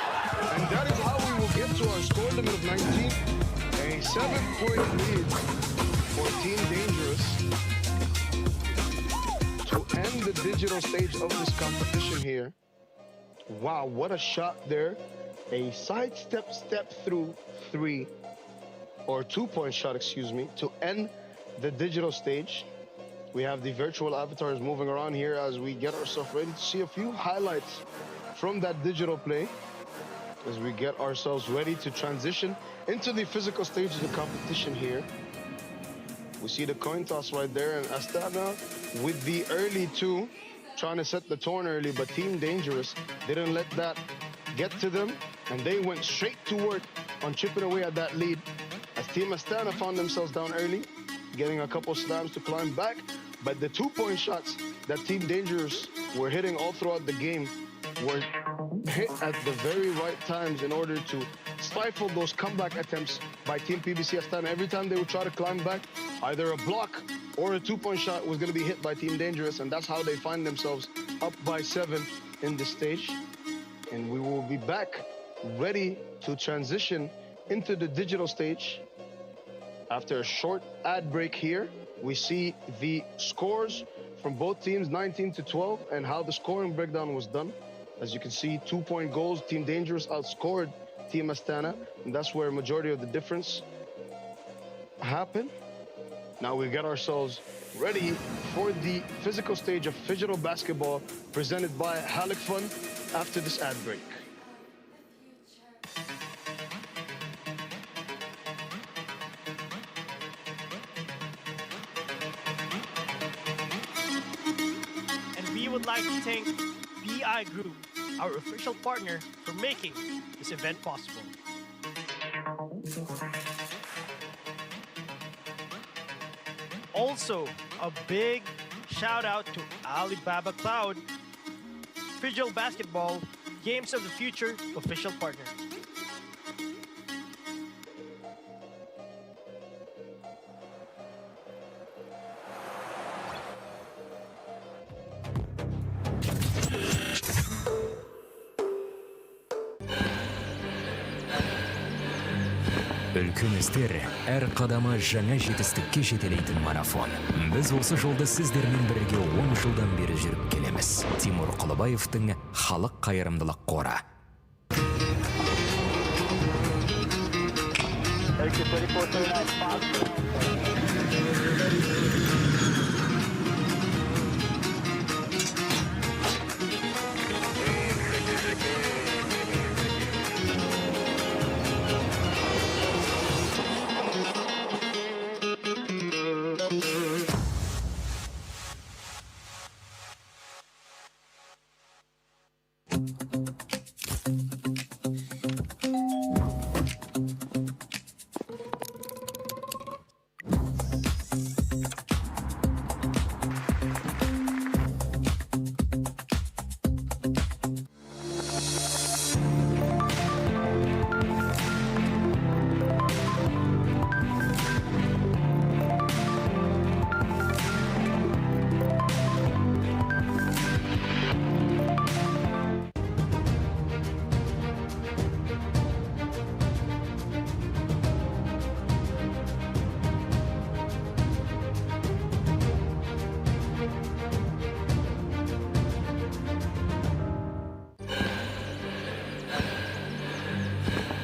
And that is how we will get to our score limit of 19. A 7-point lead for Team Dangerous to end the digital stage of this competition here. Wow, what a shot there. A sidestep step through 3, or 2-point shot, excuse me, to end the digital stage. We have the virtual avatars moving around here as we get ourselves ready to see a few highlights from that digital play as we get ourselves ready to transition into the physical stage of the competition here. We see the coin toss right there, and Astana with the early 2, trying to set the tone early, but Team Dangerous didn't let that get to them, and they went straight to work on chipping away at that lead as Team Astana found themselves down early, getting a couple slams to climb back, but the 2-point shots that Team Dangerous were hitting all throughout the game were hit at the very right times in order to stifle those comeback attempts by Team PBC Astana. Every time they would try to climb back, either a block or a 2-point shot was going to be hit by Team Dangerous, and that's how they find themselves up by 7 in this stage. And we will be back ready to transition into the digital stage. After a short ad break here, we see the scores from both teams, 19-12, and how the scoring breakdown was done. As you can see, 2-point goals. Team Dangerous outscored Team Astana, and that's where a majority of the difference happened. Now we get ourselves ready for the physical stage of digital basketball presented by Halik Fun after this ad break. And we would like to thank BI Group, our official partner, for making this event possible. Also, a big shout out to Alibaba Cloud, Digital Basketball, Games of the Future official partner. Үлкен істер әр қадамы жаңа жетістікке жетелейтін марафон. Біз осы жолды сіздермен бірге 10 жылдан бері жүріп келеміз. Тимур Құлыбаевтың халық қайырымдылық қоры.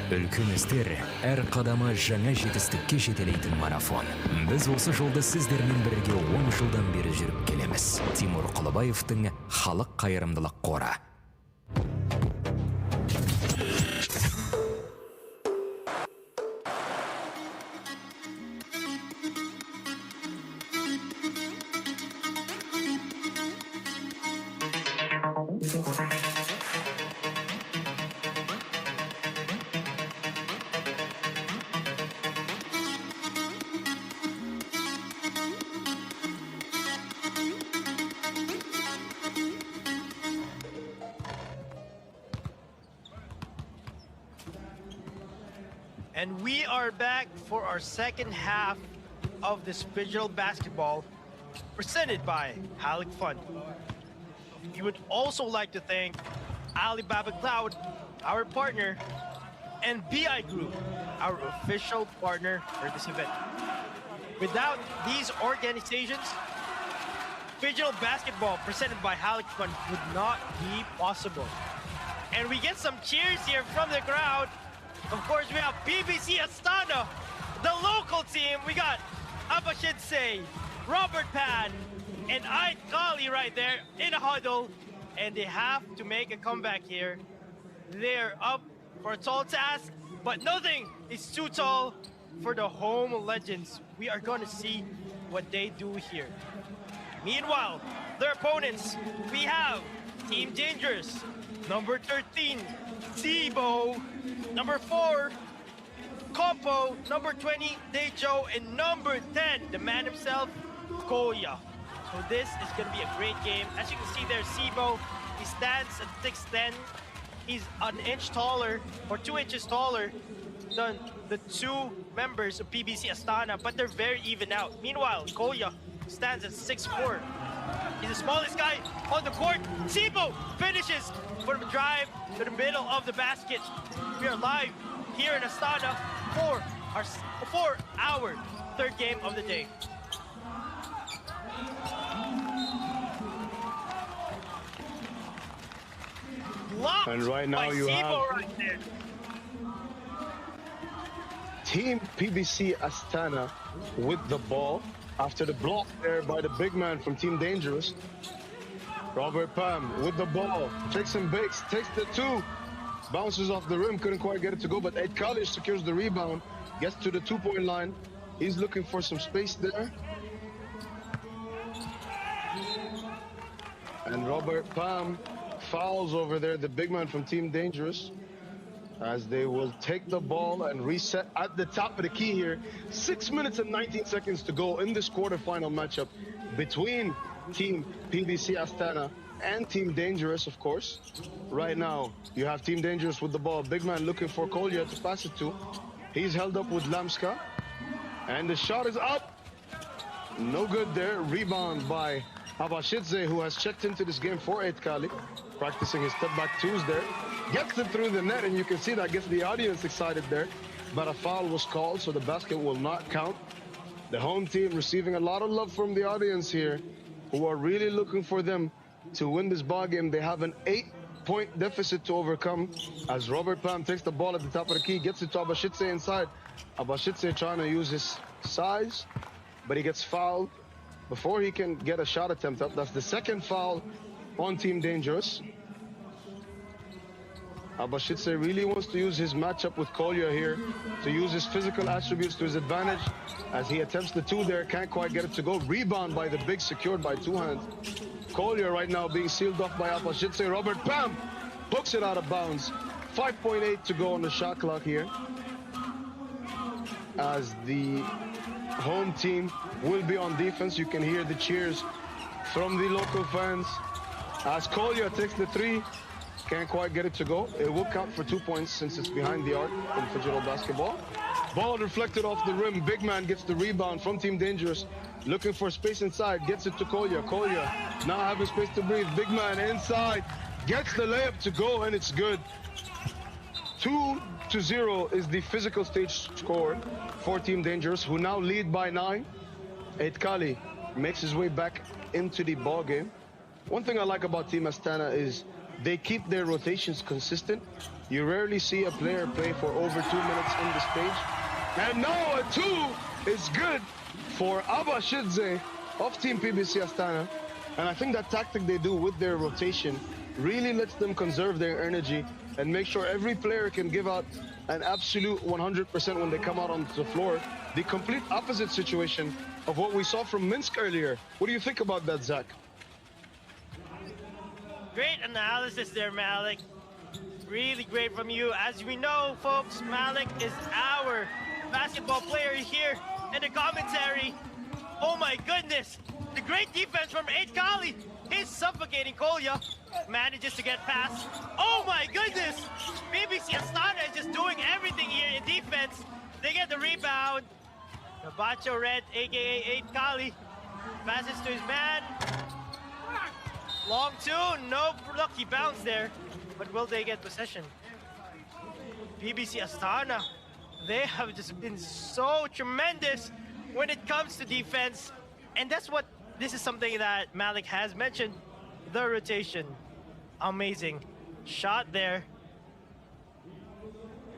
Үлкен істер әр қадамы жаңа жетістікке жетелейтін марафон. Біз осы жолды сіздермен бірге 10 жылдан бері жүріп келеміз. Тимур Құлыбаевтың халық қайырымдылық қоры. And we are back for our second half of this digital basketball presented by Halik Fun. We would also like to thank Alibaba Cloud, our partner, and BI Group, our official partner for this event. Without these organizations, digital basketball presented by Halik Fun would not be possible. And we get some cheers here from the crowd. Of course, we have BBC Astana, the local team. We got Abashidse, Robert Pan, and Ait Kali right there in a huddle. And they have to make a comeback here. They're up for a tall task, but nothing is too tall for the home legends. We are going to see what they do here. Meanwhile, their opponents, we have Team Dangerous, number 13, Debo, number 4, Kompo, number 20, Dejo, and number 10, the man himself, Koya. So this is going to be a great game. As you can see there, Sibo, he stands at 6'10". He's an inch taller, or 2 inches taller than the two members of PBC Astana, but they're very even out. Meanwhile, Koya stands at 6'4". He's the smallest guy on the court. Sibo finishes for the drive to the middle of the basket. We are live here in Astana for our third game of the day. Blocked And right now by you Sibo have right there. Team PBC Astana with the ball after the block there by the big man from Team Dangerous. Robert Pam with the ball, takes and bakes, takes the two, bounces off the rim, couldn't quite get it to go, but Ed Kalish secures the rebound, gets to the two-point line. He's looking for some space there. And Robert Pam fouls over there, the big man from Team Dangerous, as they will take the ball and reset at the top of the key here. 6 minutes and 19 seconds to go in this quarterfinal matchup between Team PBC Astana and Team Dangerous, of course. Right now, you have Team Dangerous with the ball. Big man looking for Kolya to pass it to. He's held up with Lamska. And the shot is up. No good there. Rebound by Abashidze, who has checked into this game for Eitkali, practicing his step-back twos there. Gets it through the net, and you can see that gets the audience excited there. But a foul was called, so the basket will not count. The home team receiving a lot of love from the audience here, who are really looking for them to win this ball game. They have an 8-point deficit to overcome as Robert Pam takes the ball at the top of the key, gets it to Abashidze inside. Abashidze trying to use his size, but he gets fouled before he can get a shot attempt up. That's the second foul on Team Dangerous. Abashidze really wants to use his matchup with Kolya here, to use his physical attributes to his advantage as he attempts the two there, can't quite get it to go. Rebound by the big, secured by two hands. Kolya right now being sealed off by Abashidze. Robert Pam hooks it out of bounds. 5.8 to go on the shot clock here, as the home team will be on defense. You can hear the cheers from the local fans as Kolya takes the three. Can't quite get it to go. It will count for 2 points since it's behind the arc in Federal basketball. Ball deflected off the rim. Big man gets the rebound from Team Dangerous. Looking for space inside. Gets it to Kolya. Kolya now having space to breathe. Big man inside. Gets the layup to go, and it's good. 2-0 is the physical stage score for Team Dangerous, who now lead by 9. Eitkali makes his way back into the ball game. One thing I like about Team Astana is they keep their rotations consistent. You rarely see a player play for over 2 minutes in the stage. And now a 2 is good for Abashidze of Team PBC Astana. And I think that tactic they do with their rotation really lets them conserve their energy and make sure every player can give out an absolute 100% when they come out onto the floor. The complete opposite situation of what we saw from Minsk earlier. What do you think about that, Zach? Great analysis there, Malik. Really great from you. As we know, folks, Malik is our basketball player here in the commentary. Oh my goodness. The great defense from Eitkali. He's suffocating Kolya. Manages to get past. Oh my goodness. PBC Astana is just doing everything here in defense. They get the rebound. The Bacho Red, aka Eitkali, passes to his man. Long two, no lucky bounce there, but will they get possession? PBC Astana, they have just been so tremendous when it comes to defense, and this is something that Malik has mentioned, the rotation. Amazing shot there,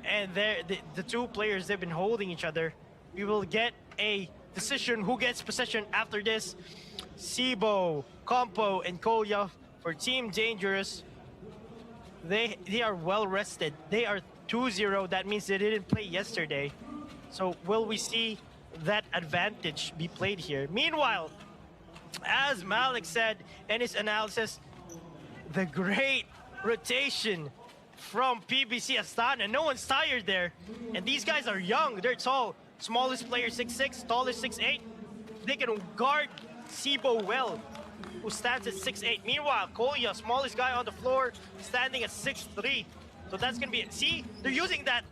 and the two players, they've been holding each other. We will get a decision who gets possession after this. Sibo, Compo, and Kolya for Team Dangerous. They are well rested. They are 2-0. That means they didn't play yesterday. So will we see that advantage be played here? Meanwhile, as Malik said in his analysis, the great rotation from PBC Astana. No one's tired there. And these guys are young. They're tall. Smallest player 6'6", tallest 6'8". They can guard Sibo well, who stands at 6'8". Meanwhile, Kolya, smallest guy on the floor, standing at 6'3". So that's gonna be it. See, they're using that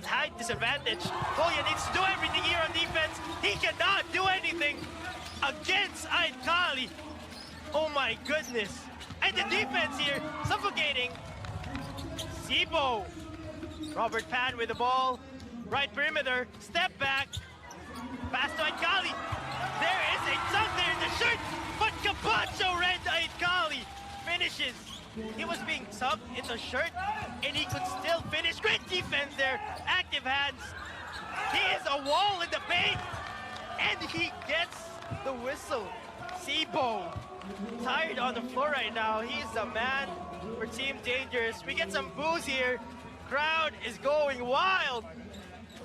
height disadvantage. Kolya needs to do everything here on defense. He cannot do anything against Eitkali. Oh my goodness. And the defense here, suffocating. Sibo. Robert Pan with the ball. Right perimeter. Step back. Pass to Aitkali. There is a dunk there in the shirt. But Capacho Red Aitkali finishes. He was being subbed in the shirt and he could still finish. Great defense there. Active hands. He is a wall in the paint. And he gets the whistle. Sibo. Tired on the floor right now. He's the man for Team Dangerous. We get some boos here. Crowd is going wild.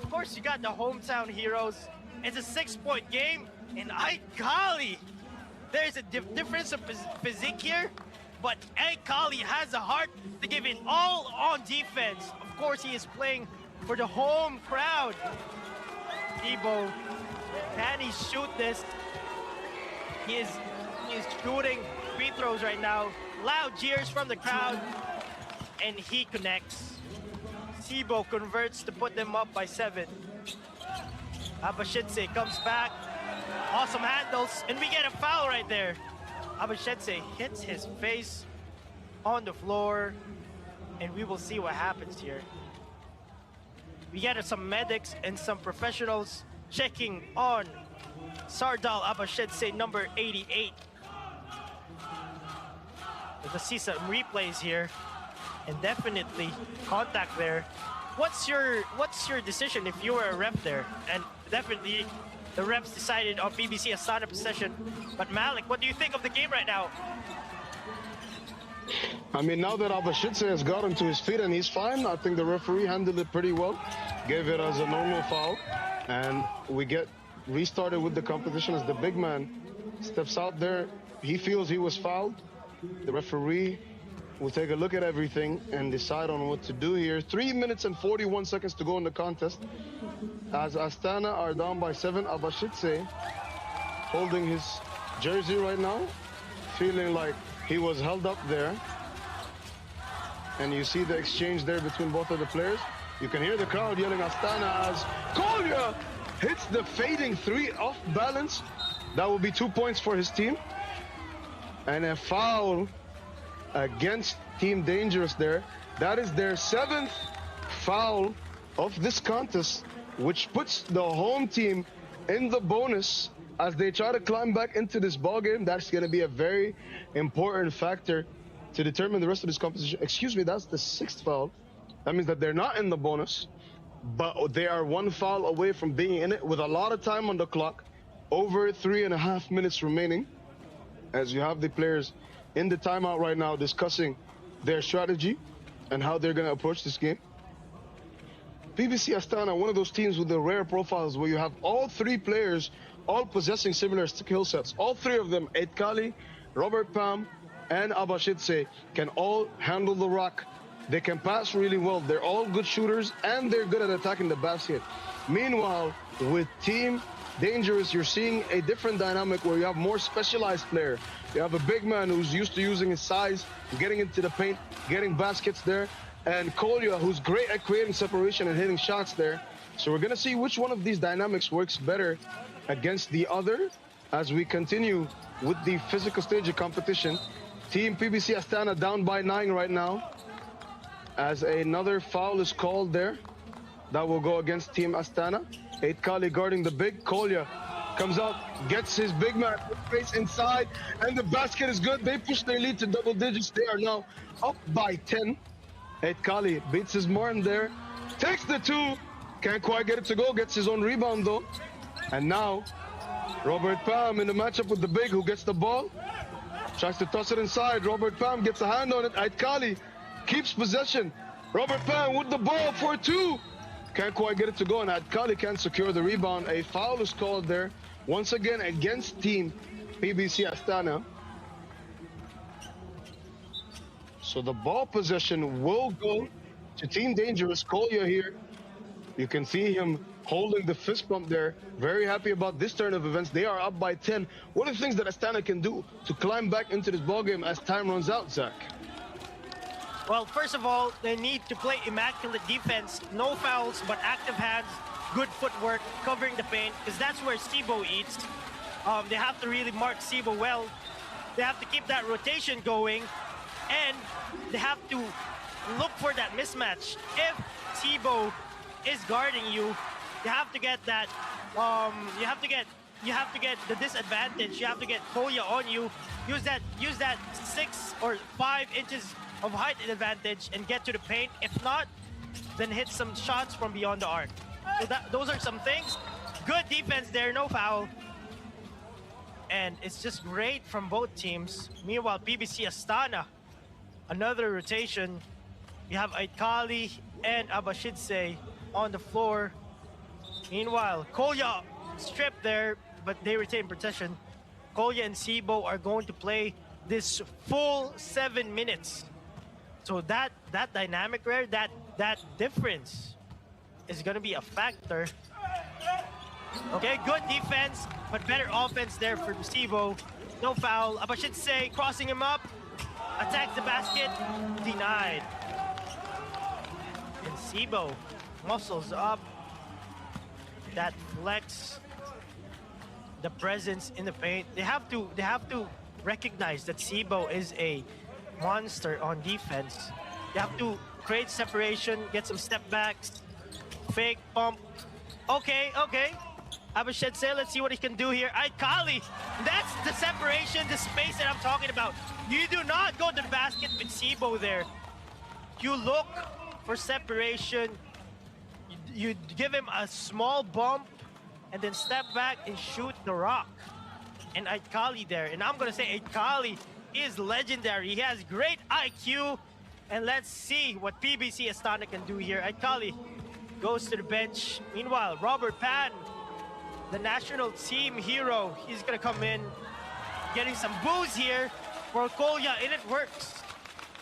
Of course, you got the hometown heroes. It's a 6-point game. And Aitkali, there's a difference of physique here. But Aitkali has a heart to give it all on defense. Of course, he is playing for the home crowd. Sibo, can he shoot this? He is shooting free throws right now. Loud cheers from the crowd. And he connects. Sibo converts to put them up by 7. Abashidze comes back. Awesome handles. And we get a foul right there. Abashidze hits his face on the floor. And we will see what happens here. We get some medics and some professionals checking on Sardal Abashidze, number 88. We're gonna see some replays here, and definitely contact there. What's your decision if you were a ref there? And definitely the refs decided on PBC Astana possession. But Malik, what do you think of the game right now? I mean, now that Abashidze has gotten to his feet and he's fine, I think the referee handled it pretty well. Gave it as a normal foul. And we get restarted with the competition as the big man steps out there. He feels he was fouled. The referee will take a look at everything and decide on what to do here. 3 minutes and 41 seconds to go in the contest. As Astana are down by 7, Abashidze holding his jersey right now, feeling like he was held up there. And you see the exchange there between both of the players. You can hear the crowd yelling Astana as Kolya hits the fading 3 off balance. That will be 2 points for his team. And a foul against Team Dangerous there. That is their 7th foul of this contest, which puts the home team in the bonus as they try to climb back into this ball game. That's going to be a very important factor to determine the rest of this competition. Excuse me, that's the 6th foul. That means that they're not in the bonus, but they are 1 foul away from being in it with a lot of time on the clock. Over 3.5 minutes remaining, as you have the players in the timeout right now discussing their strategy and how they're going to approach this game. PBC Astana, one of those teams with the rare profiles where you have all 3 players all possessing similar skill sets. All 3 of them, Aitkali, Robert Pam, and Abashidze, can all handle the rock. They can pass really well. They're all good shooters, and they're good at attacking the basket. Meanwhile, with Team Dangerous, you're seeing a different dynamic where you have more specialized player. You have a big man who's used to using his size, getting into the paint, getting baskets there, and Kolya, who's great at creating separation and hitting shots there. So we're going to see which one of these dynamics works better against the other as we continue with the physical stage of competition. Team PBC Astana down by 9 right now, as another foul is called there. That will go against Team Astana. Aitkali guarding the big. Kolya comes out, gets his big man face inside, and the basket is good. They push their lead to double digits. They are now up by 10. Aitkali beats his Martin there, takes the 2, can't quite get it to go, gets his own rebound though. And now Robert Pam in the matchup with the big who gets the ball, tries to toss it inside. Robert Pam gets a hand on it. Aitkali keeps possession. Robert Pam with the ball for 2. Can't quite get it to go, and Aitkali can't secure the rebound. A foul is called there, once again against Team PBC Astana. So the ball possession will go to Team Dangerous. Kolya here. You can see him holding the fist bump there. Very happy about this turn of events. They are up by 10. What are the things that Astana can do to climb back into this ball game as time runs out, Zach? Well, first of all, they need to play immaculate defense. No fouls, but active hands, good footwork, covering the paint, because that's where Sibo eats. They have to really mark Sibo well. They have to keep that rotation going, and they have to look for that mismatch. If Tebow is guarding you, you have to get that. You have to get the disadvantage. You have to get Kolya on you. Use that 6 or 5 inches of height advantage and get to the paint. If not, then hit some shots from beyond the arc. So those are some things. Good defense there, no foul. And it's just great from both teams. Meanwhile, PBC Astana, another rotation. You have Aitkali and Abashidse on the floor. Meanwhile, Kolya stripped there, but they retain possession. Kolya and Sibo are going to play this full 7 minutes. So that dynamic there, that difference is going to be a factor. Okay, good defense, but better offense there for Sibo. No foul. Abashidse crossing him up, attacks the basket, denied. And Sibo muscles up. That flex, the presence in the paint. They have to recognize that Sibo is a monster on defense. They have to create separation, get some step backs, fake pump. Okay. Abashidse, let's see what he can do here. Aitkali, that's the separation, the space that I'm talking about. You do not go to the basket with Sibo there. You look for separation. You give him a small bump and then step back and shoot the rock. And Aitkali there. And I'm going to say Aitkali is legendary. He has great IQ. And let's see what PBC Astana can do here. Aitkali goes to the bench. Meanwhile, Robert Pan, the national team hero, he's going to come in, getting some booze here for Kolya, and it works.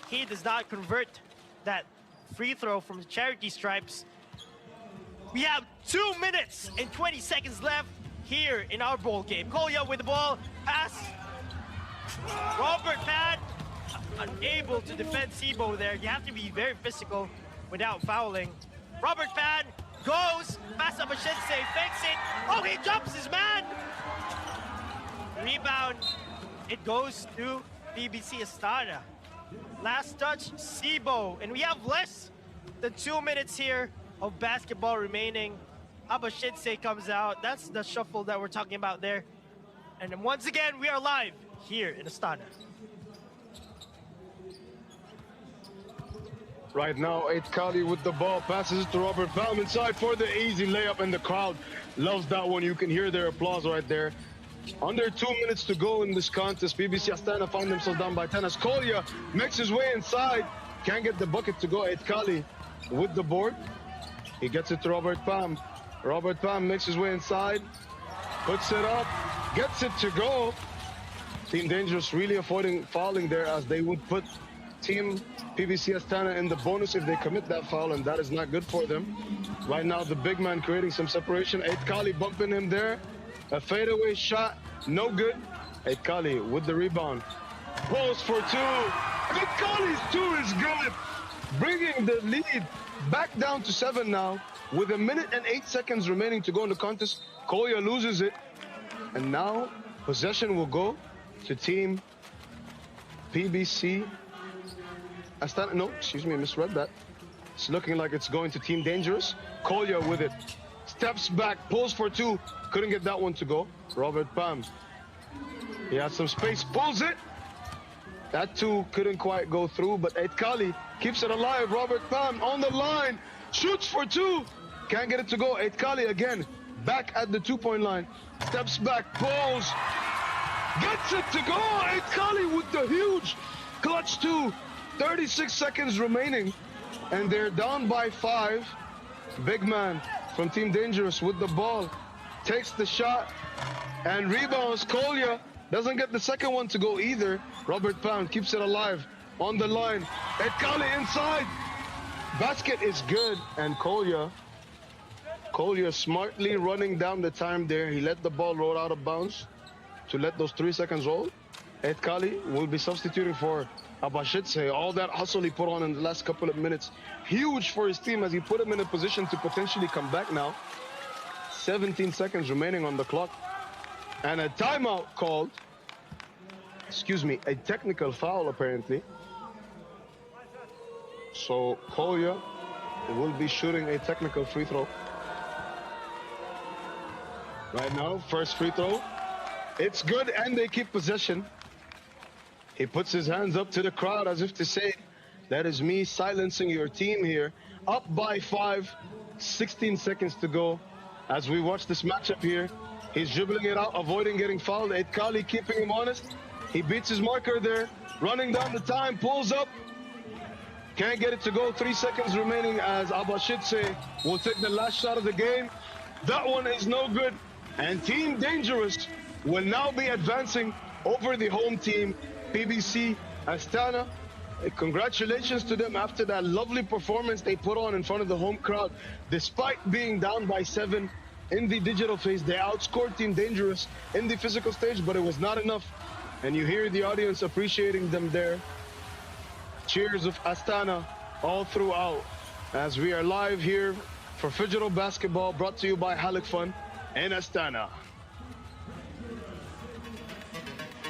He does not convert that free throw from the charity stripes. We have 2 minutes and 20 seconds left here in our bowl game. Kolya with the ball, pass. Robert Pan unable to defend Sibo there. You have to be very physical without fouling. Robert Pan goes, pass Abashidse, fakes it. Oh, he jumps his man. Rebound. It goes to PBC Astana. Last touch, Sibo. And we have less than 2 minutes here of basketball remaining. Abashidse comes out. That's the shuffle that we're talking about there. And then once again, we are live here in Astana. Right now, Aitkali with the ball, passes it to Robert Palm inside for the easy layup, and the crowd loves that one. You can hear their applause right there. Under 2 minutes to go in this contest. PBC Astana find themselves down by 10 as Kolya makes his way inside. Can't get the bucket to go. Aitkali with the board. He gets it to Robert Palm. Robert Palm makes his way inside, puts it up, gets it to go. Team Dangerous really avoiding fouling there, as they would put Team PBC Astana in the bonus if they commit that foul, and that is not good for them. Right now, the big man creating some separation. Aitkali bumping him there. A fadeaway shot, no good. Aitkali with the rebound. Pulls for two. Aitkali's two is good. Bringing the lead back down to 7 now. With 1 minute and 8 seconds remaining to go in the contest, Kolya loses it. And now, possession will go to Team PBC Astana. No, excuse me, I misread that. It's looking like it's going to Team Dangerous. Kolya with it. Steps back, pulls for two. Couldn't get that one to go. Robert Pam. He has some space, pulls it. That two couldn't quite go through, but Aitkali keeps it alive. Robert Pam on the line. Shoots for two. Can't get it to go. Aitkali again. Back at the 2-point line. Steps back, pulls. Gets it to go. Aitkali with the huge clutch two. 36 seconds remaining. And they're down by 5. Big man from Team Dangerous with the ball. Takes the shot and rebounds. Kolya doesn't get the second one to go either. Robert Pound keeps it alive on the line. Aitkali inside. Basket is good, and Kolya smartly running down the time there. He let the ball roll out of bounds to let those 3 seconds roll. Aitkali will be substituting for Abashidse. All that hustle he put on in the last couple of minutes, huge for his team as he put him in a position to potentially come back now. 17 seconds remaining on the clock. And a timeout called. a technical foul apparently. So Kolya will be shooting a technical free throw. Right now, first free throw. It's good, and they keep possession. He puts his hands up to the crowd as if to say, that is me silencing your team here. Up by 5, 16 seconds to go. As we watch this matchup here, he's dribbling it out, avoiding getting fouled. Kali keeping him honest. He beats his marker there, running down the time, pulls up. Can't get it to go. 3 seconds remaining as Abashidze will take the last shot of the game. That one is no good. And Team Dangerous will now be advancing over the home team, PBC Astana. Congratulations to them after that lovely performance they put on in front of the home crowd. Despite being down by 7 in the digital phase, they outscored Team Dangerous in the physical stage, but it was not enough. And you hear the audience appreciating them there. Cheers of Astana all throughout as we are live here for Digital Basketball, brought to you by Halik Fun in Astana.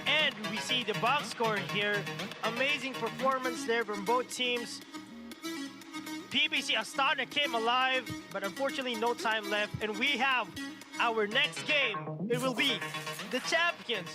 And we see the box score here. Amazing performance there from both teams. PBC Astana came alive, but unfortunately no time left. And we have our next game. It will be the champions.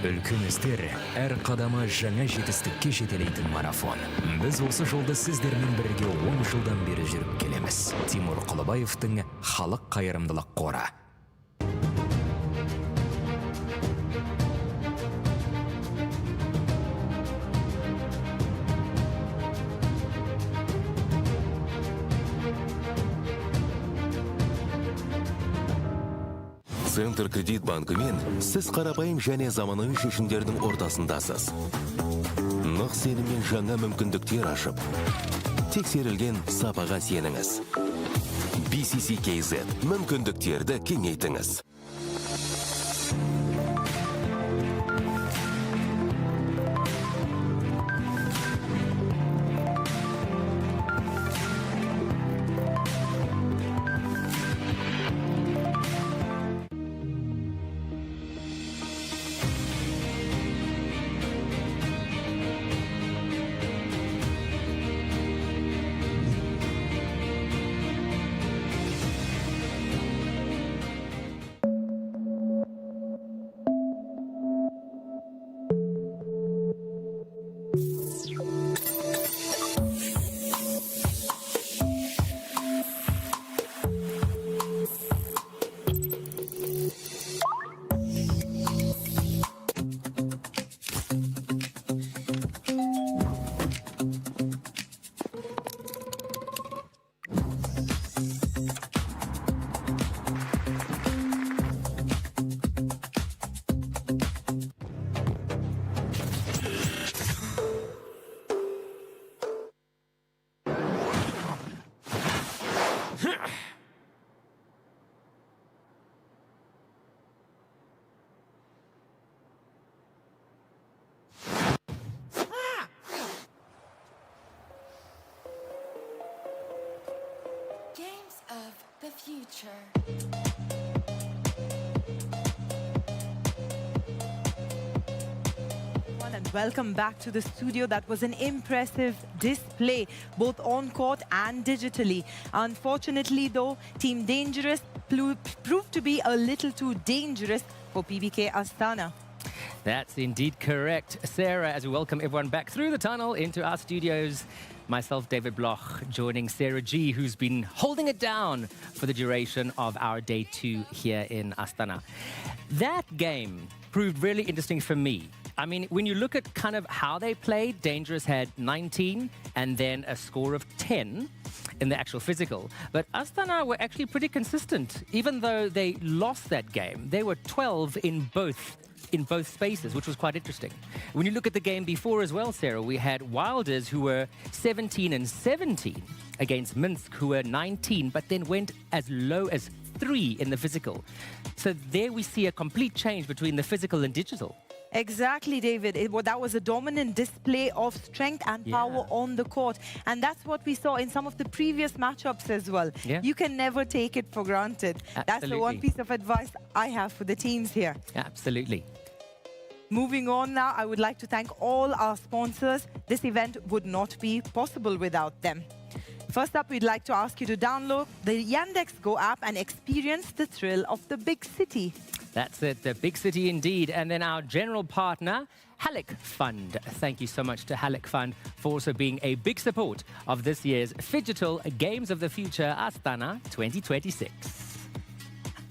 Үлкен істер әр қадамы жаңа жетістікке жетелейтін марафон. Біз осы жолды сіздермен бірге 10 жылдан бері жүріп келеміз. Тимур Құлыбаевтың халық қайырымдылық қоры. Центр кредит банкымен сіз қарапайым және заманауи шешімдердің ортасындасыз. Нық сеніммен жаңа мүмкіндіктер ашып, тексерілген сапаға сеніңіз. BCC-KZ мүмкіндіктерді кеңейтіңіз. of the future. And welcome back to the studio. That was an impressive display, both on court and digitally. Unfortunately, though, Team Dangerous proved to be a little too dangerous for PBK Astana. That's indeed correct, Sarah, as we welcome everyone back through the tunnel into our studios. Myself, David Bloch, joining Sarah G, who's been holding it down for the duration of our day 2 here in Astana. That game proved really interesting for me. I mean, when you look at kind of how they played, Dangerous had 19 and then a score of 10. in the actual physical. But Astana were actually pretty consistent. Even though they lost that game, they were 12 in both spaces, which was quite interesting. When you look at the game before as well, Sarah, we had Wilders who were 17 and 17 against Minsk, who were 19, but then went as low as 3 in the physical. So there we see a complete change between the physical and digital. Exactly, David. That was a dominant display of strength and power on the court. And that's what we saw in some of the previous matchups as well. Yeah. You can never take it for granted. Absolutely. That's the one piece of advice I have for the teams here. Absolutely. Moving on now, I would like to thank all our sponsors. This event would not be possible without them. First up, we'd like to ask you to download the Yandex Go app and experience the thrill of the big city. That's it, the big city indeed. And then our general partner, Halleck Fund. Thank you so much to Halleck Fund for also being a big support of this year's Phygital Games of the Future Astana 2026.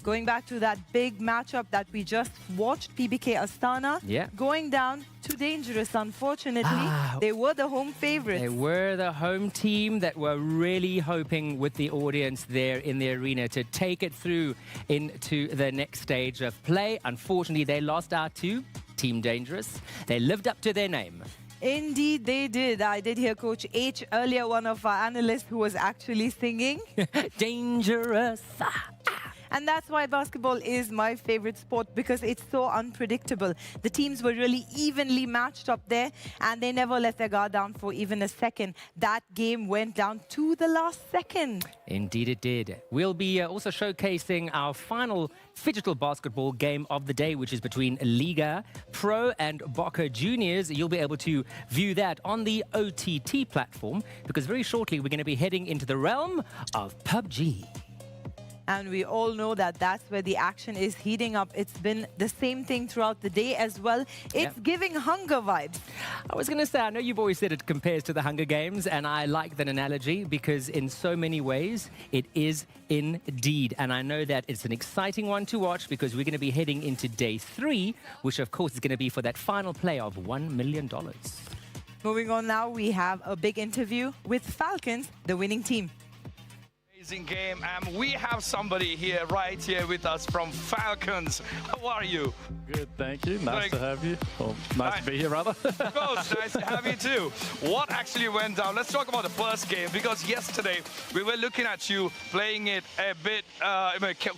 Going back to that big matchup that we just watched, PBK Astana, going down too dangerous, unfortunately. They were the home favorites. They were the home team that were really hoping with the audience there in the arena to take it through into the next stage of play. Unfortunately, they lost out to Team Dangerous. They lived up to their name. Indeed, they did. I did hear Coach H earlier, one of our analysts who was actually singing. Dangerous. And that's why basketball is my favorite sport, because it's so unpredictable. The teams were really evenly matched up there, and they never let their guard down for even a second. That game went down to the last second. Indeed it did. We'll be also showcasing our final Phygital basketball game of the day, which is between Liga Pro and Boca Juniors. You'll be able to view that on the OTT platform, because very shortly we're going to be heading into the realm of PUBG. And we all know that that's where the action is heating up. It's been the same thing throughout the day as well. It's giving hunger vibes. I was going to say, I know you've always said it compares to the Hunger Games, and I like that analogy because in so many ways it is indeed. And I know that it's an exciting one to watch because we're going to be heading into day 3, which of course is going to be for that final play of $1 million. Moving on now, we have a big interview with Falcons, the winning team. Amazing game, and we have somebody here, right here with us from Falcons. How are you? Good, thank you. Nice to have you. Well, nice to be here, rather. Of course, nice to have you too. What actually went down? Let's talk about the first game, because yesterday we were looking at you playing it a bit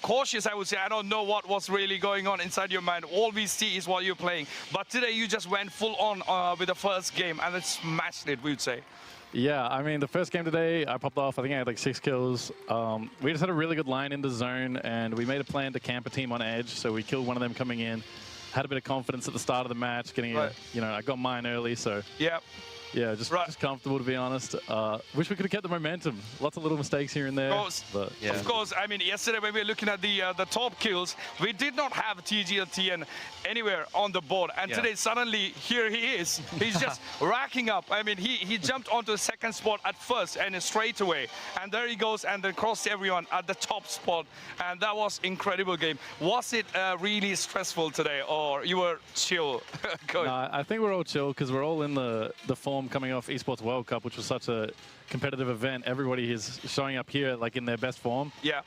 cautious, I would say. I don't know what was really going on inside your mind. All we see is what you're playing. But today you just went full on with the first game, and it smashed it, we would say. Yeah, I mean, the first game today, I popped off. I think I had like 6 kills. We just had a really good line in the zone, and we made a plan to camp a team on edge. So we killed one of them coming in. Had a bit of confidence at the start of the match, getting I got mine early, so. Yeah, just comfortable, to be honest. Wish we could have kept the momentum. Lots of little mistakes here and there. Of course. I mean, yesterday when we were looking at the top kills, we did not have TGLTN anywhere on the board. And today, suddenly, here he is. He's just racking up. I mean, he jumped onto the second spot at first and straight away. And there he goes and then crossed everyone at the top spot. And that was incredible game. Was it really stressful today, or you were chill? No, I think we're all chill because we're all in the form coming off Esports World Cup, which was such a competitive event. Everybody is showing up here like in their best form. Yeah.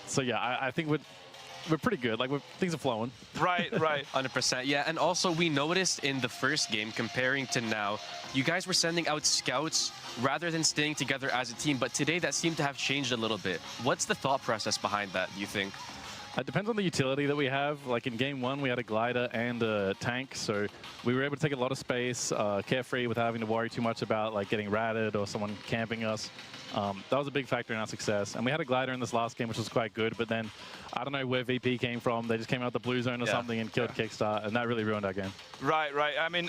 So yeah, I think we're pretty good. Like things are flowing. Right. 100%. Yeah, and also we noticed in the first game, comparing to now, you guys were sending out scouts rather than staying together as a team. But today that seemed to have changed a little bit. What's the thought process behind that, do you think? It depends on the utility that we have. Like in game 1, we had a glider and a tank, so we were able to take a lot of space, carefree, without having to worry too much about like getting ratted or someone camping us. That was a big factor in our success. And we had a glider in this last game, which was quite good, but then I don't know where VP came from. They just came out the blue zone or something and killed Kickstart, and that really ruined our game. Right. I mean,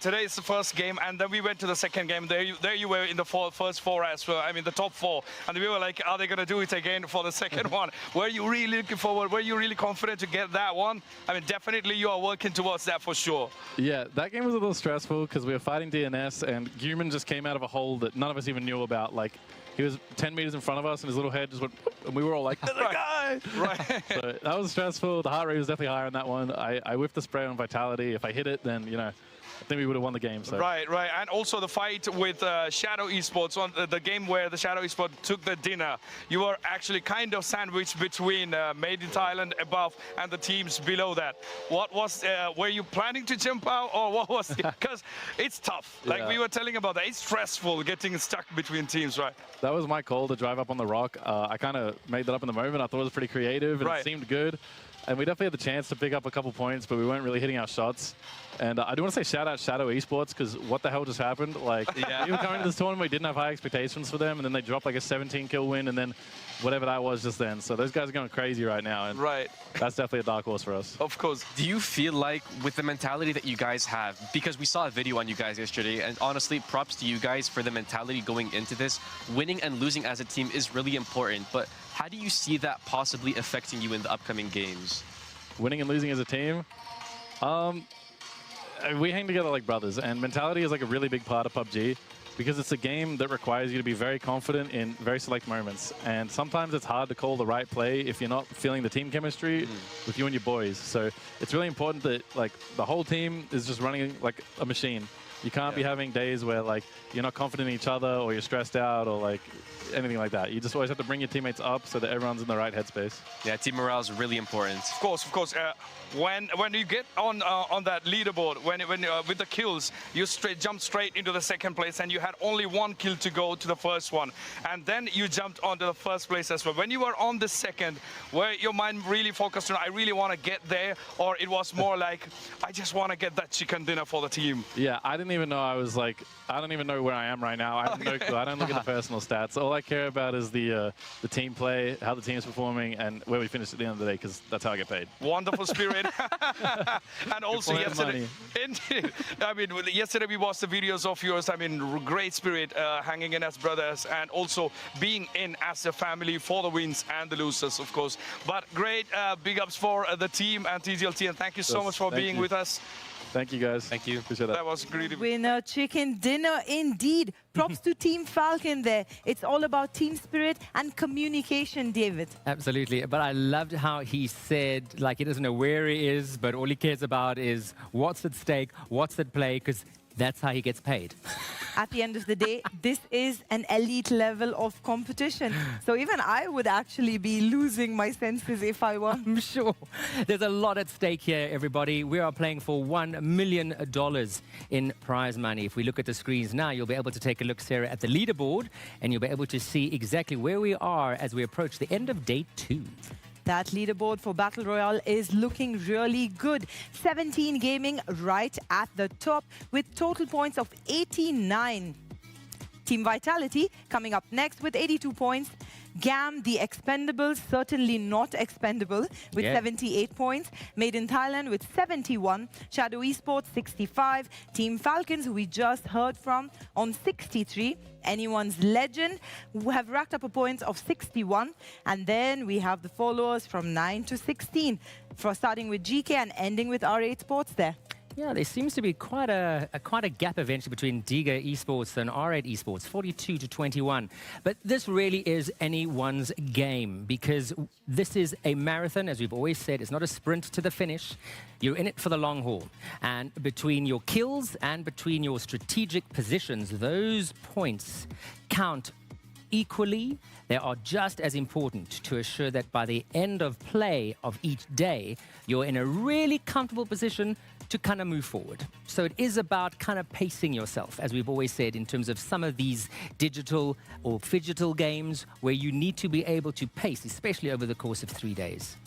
today is the first game, and then we went to the second game. There you were in the first 4 as well. I mean, the top 4. And we were like, are they going to do it again for the second one? Were you really looking forward? Were you really confident to get that one? I mean, definitely you are working towards that for sure. Yeah, that game was a little stressful because we were fighting DNS, and Guman just came out of a hole that none of us even knew about. Like, he was 10 meters in front of us, and his little head just went, and we were all like, there's a guy! Right. So that was stressful. The heart rate was definitely higher on that one. I whiffed the spray on Vitality. If I hit it, then, I think we would have won the game. So. Right, right. And also the fight with Shadow Esports, on the game where the Shadow Esports took the dinner. You were actually kind of sandwiched between Made in Thailand above and the teams below that. What was, were you planning to jump out, or what was it? Because it's tough. Like we were telling about that. It's stressful getting stuck between teams, right? That was my call to drive up on the rock. I kind of made that up in the moment. I thought it was pretty creative and it seemed good. And we definitely had the chance to pick up a couple points, but we weren't really hitting our shots. And I do want to say shout out Shadow Esports, because what the hell just happened? Like, even coming into this tournament, we didn't have high expectations for them, and then they dropped like a 17-kill win, and then whatever that was just then. So those guys are going crazy right now, and that's definitely a dark horse for us. Of course. Do you feel like, with the mentality that you guys have, because we saw a video on you guys yesterday, and honestly, props to you guys for the mentality going into this, winning and losing as a team is really important, but how do you see that possibly affecting you in the upcoming games? Winning and losing as a team? We hang together like brothers, and mentality is like a really big part of PUBG, because it's a game that requires you to be very confident in very select moments. And sometimes it's hard to call the right play if you're not feeling the team chemistry with you and your boys. So it's really important that like the whole team is just running like a machine. You can't be having days where like you're not confident in each other, or you're stressed out, or like anything like that. You just always have to bring your teammates up so that everyone's in the right headspace. Yeah, team morale is really important. Of course, of course. When you get on that leaderboard, when with the kills, you jump straight into the second place, and you had only one kill to go to the first one, and then you jumped onto the first place as well. When you were on the second, where your mind really focused on, I really want to get there, or it was more like, I just want to get that chicken dinner for the team? Yeah, I didn't even know. I was like, I don't even know where I am right now. I have no clue. I don't look at the personal stats. All I care about is the team play, how the team's performing, and where we finish at the end of the day, because that's how I get paid. Wonderful spirit. And also yesterday, I mean, yesterday we watched the videos of yours. I mean, great spirit, hanging in as brothers, and also being in as a family for the wins and the losers, of course. But great big ups for the team and TGLT, and thank you so much for being with us. Thank you, guys. Thank you. Appreciate that. That was great. Winner chicken dinner indeed. Props to Team Falcon there. It's all about team spirit and communication, David. Absolutely. But I loved how he said, like, he doesn't know where he is, but all he cares about is what's at stake, what's at play, because that's how he gets paid. At the end of the day, this is an elite level of competition. So even I would actually be losing my senses if I won. I'm sure. There's a lot at stake here, everybody. We are playing for $1 million in prize money. If we look at the screens now, you'll be able to take a look, Sarah, at the leaderboard, and you'll be able to see exactly where we are as we approach the end of day 2. That leaderboard for Battle Royale is looking really good. 17 Gaming right at the top with total points of 89. Team Vitality coming up next with 82 points. GAM, the Expendables, certainly not expendable, with 78 points. Made in Thailand with 71. Shadow Esports, 65. Team Falcons, who we just heard from, on 63. Anyone's Legend, who have racked up a point of 61. And then we have the followers from 9 to 16, for starting with GK and ending with R8 Sports there. Yeah, there seems to be quite a gap eventually between Diga Esports and R8 Esports, 42 to 21. But this really is anyone's game, because this is a marathon, as we've always said. It's not a sprint to the finish. You're in it for the long haul. And between your kills and between your strategic positions, those points count equally. They are just as important to assure that by the end of play of each day, you're in a really comfortable position to kind of move forward. So it is about kind of pacing yourself, as we've always said, in terms of some of these digital or phygital games where you need to be able to pace, especially over the course of 3 days.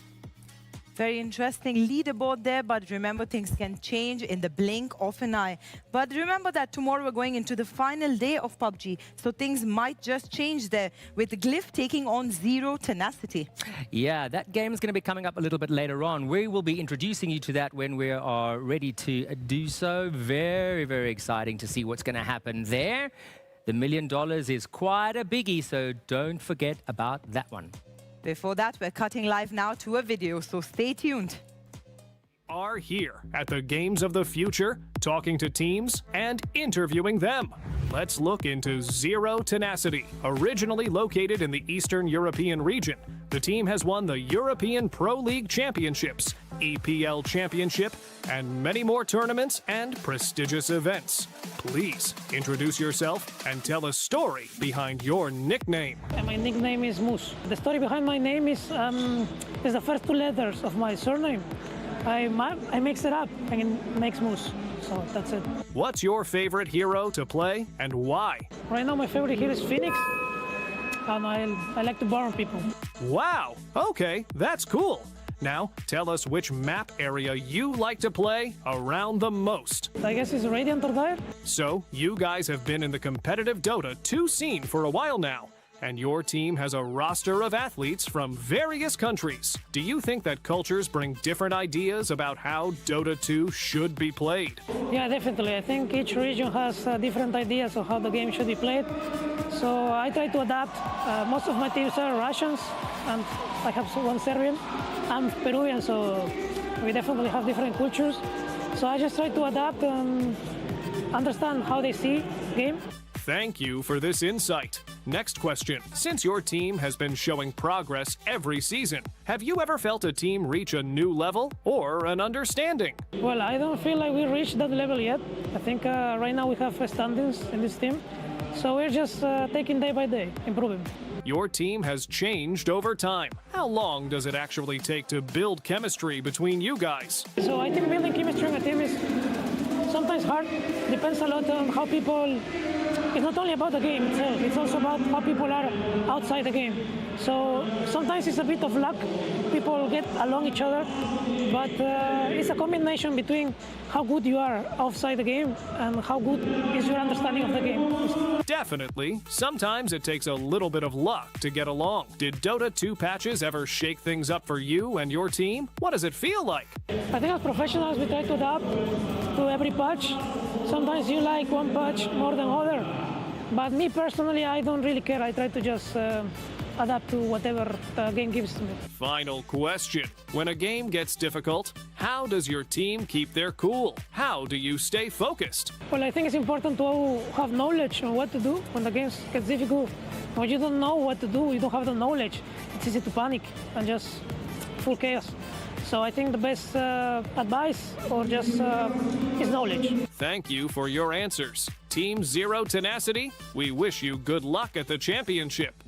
Very interesting leaderboard there, but remember, things can change in the blink of an eye. But remember that tomorrow we're going into the final day of PUBG, so things might just change there, with Glyph taking on Zero Tenacity. Yeah, that game is going to be coming up a little bit later on. We will be introducing you to that when we are ready to do so. Very, very exciting to see what's going to happen there. The $1 million is quite a biggie, so don't forget about that one. Before that, we're cutting live now to a video, so stay tuned. are here at the Games of the Future, talking to teams and interviewing them. Let's look into Zero Tenacity. Originally located in the Eastern European region, the team has won the European Pro League Championships, EPL Championship, and many more tournaments and prestigious events. Please introduce yourself and tell a story behind your nickname. My nickname is Moose. The story behind my name is the first two letters of my surname. I mix it up and it makes Moose. So that's it. What's your favorite hero to play and why? Right now my favorite hero is Phoenix. And I like to burn people. Wow, okay, that's cool. Now, tell us which map area you like to play around the most. I guess it's Radiant or Dire. So, you guys have been in the competitive Dota 2 scene for a while now, and your team has a roster of athletes from various countries. Do you think that cultures bring different ideas about how Dota 2 should be played? Yeah, definitely. I think each region has different ideas of how the game should be played. So I try to adapt. Most of my teams are Russians, and I have one Serbian. I'm Peruvian, so we definitely have different cultures. So I just try to adapt and understand how they see the game. Thank you for this insight. Next question. Since your team has been showing progress every season, have you ever felt a team reach a new level or an understanding? Well, I don't feel like we reached that level yet. I think right now we have standings in this team. So we're just taking day by day, improving. Your team has changed over time. How long does it actually take to build chemistry between you guys? So I think building chemistry in a team is sometimes hard. Depends a lot on how people... It's not only about the game itself, it's also about how people are outside the game. So sometimes it's a bit of luck. People get along each other, but it's a combination between how good you are outside the game and how good is your understanding of the game. Definitely. Sometimes it takes a little bit of luck to get along. Did Dota 2 patches ever shake things up for you and your team? What does it feel like? I think as professionals we try to adapt to every patch. Sometimes you like one patch more than other. But me personally, I don't really care. I try to just adapt to whatever the game gives to me. Final question. When a game gets difficult, how does your team keep their cool? How do you stay focused? Well, I think it's important to have knowledge on what to do when the game gets difficult. When you don't know what to do, you don't have the knowledge, it's easy to panic and just full chaos. So I think the best advice or just is knowledge. Thank you for your answers. Team Zero Tenacity, we wish you good luck at the championship.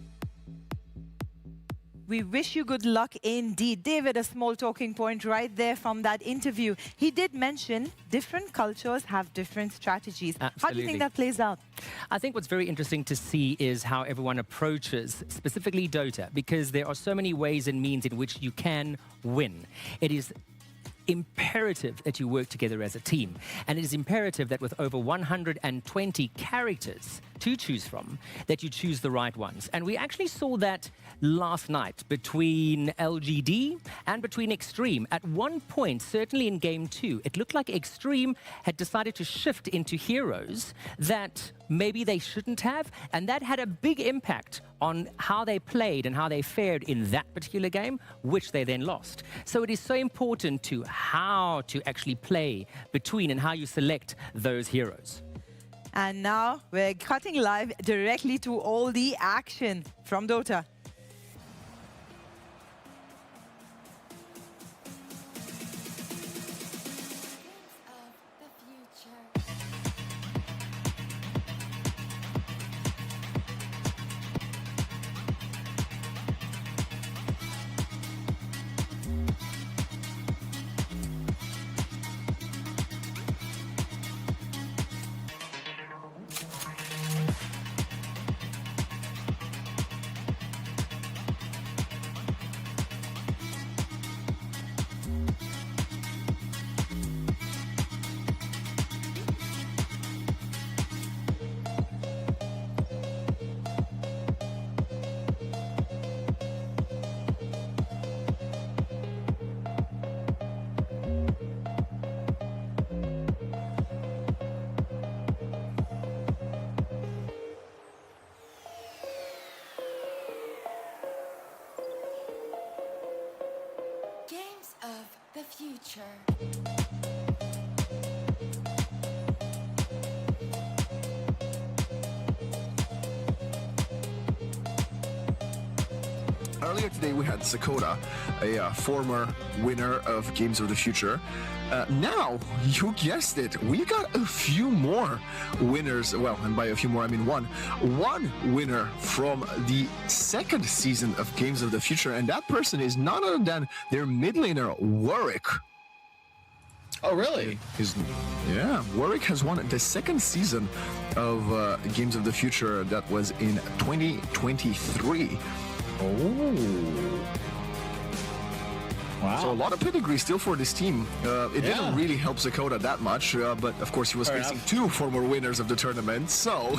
We wish you good luck indeed. David, a small talking point right there from that interview. He did mention different cultures have different strategies. Absolutely. How do you think that plays out? I think what's very interesting to see is how everyone approaches specifically Dota, because there are so many ways and means in which you can win. It is imperative that you work together as a team. And it is imperative that with over 120 characters to choose from, that you choose the right ones. And we actually saw that last night between LGD and between Extreme. At one point, certainly in Game 2, it looked like Extreme had decided to shift into heroes that maybe they shouldn't have, and that had a big impact on how they played and how they fared in that particular game, which they then lost. So it is so important to how to actually play between and how you select those heroes. And now we're cutting live directly to all the action from Dota. future. Earlier today, we had Sakota, a former winner of Games of the Future. Now, you guessed it, we got a few more winners. Well, and by a few more, I mean one. One winner from the second season of Games of the Future, and that person is none other than their mid laner, Warwick. Oh, really? Warwick has won the second season of Games of the Future. That was in 2023. Oh. Wow. So a lot of pedigree still for this team. It didn't really help Sakota that much, but of course he was facing two former winners of the tournament, so...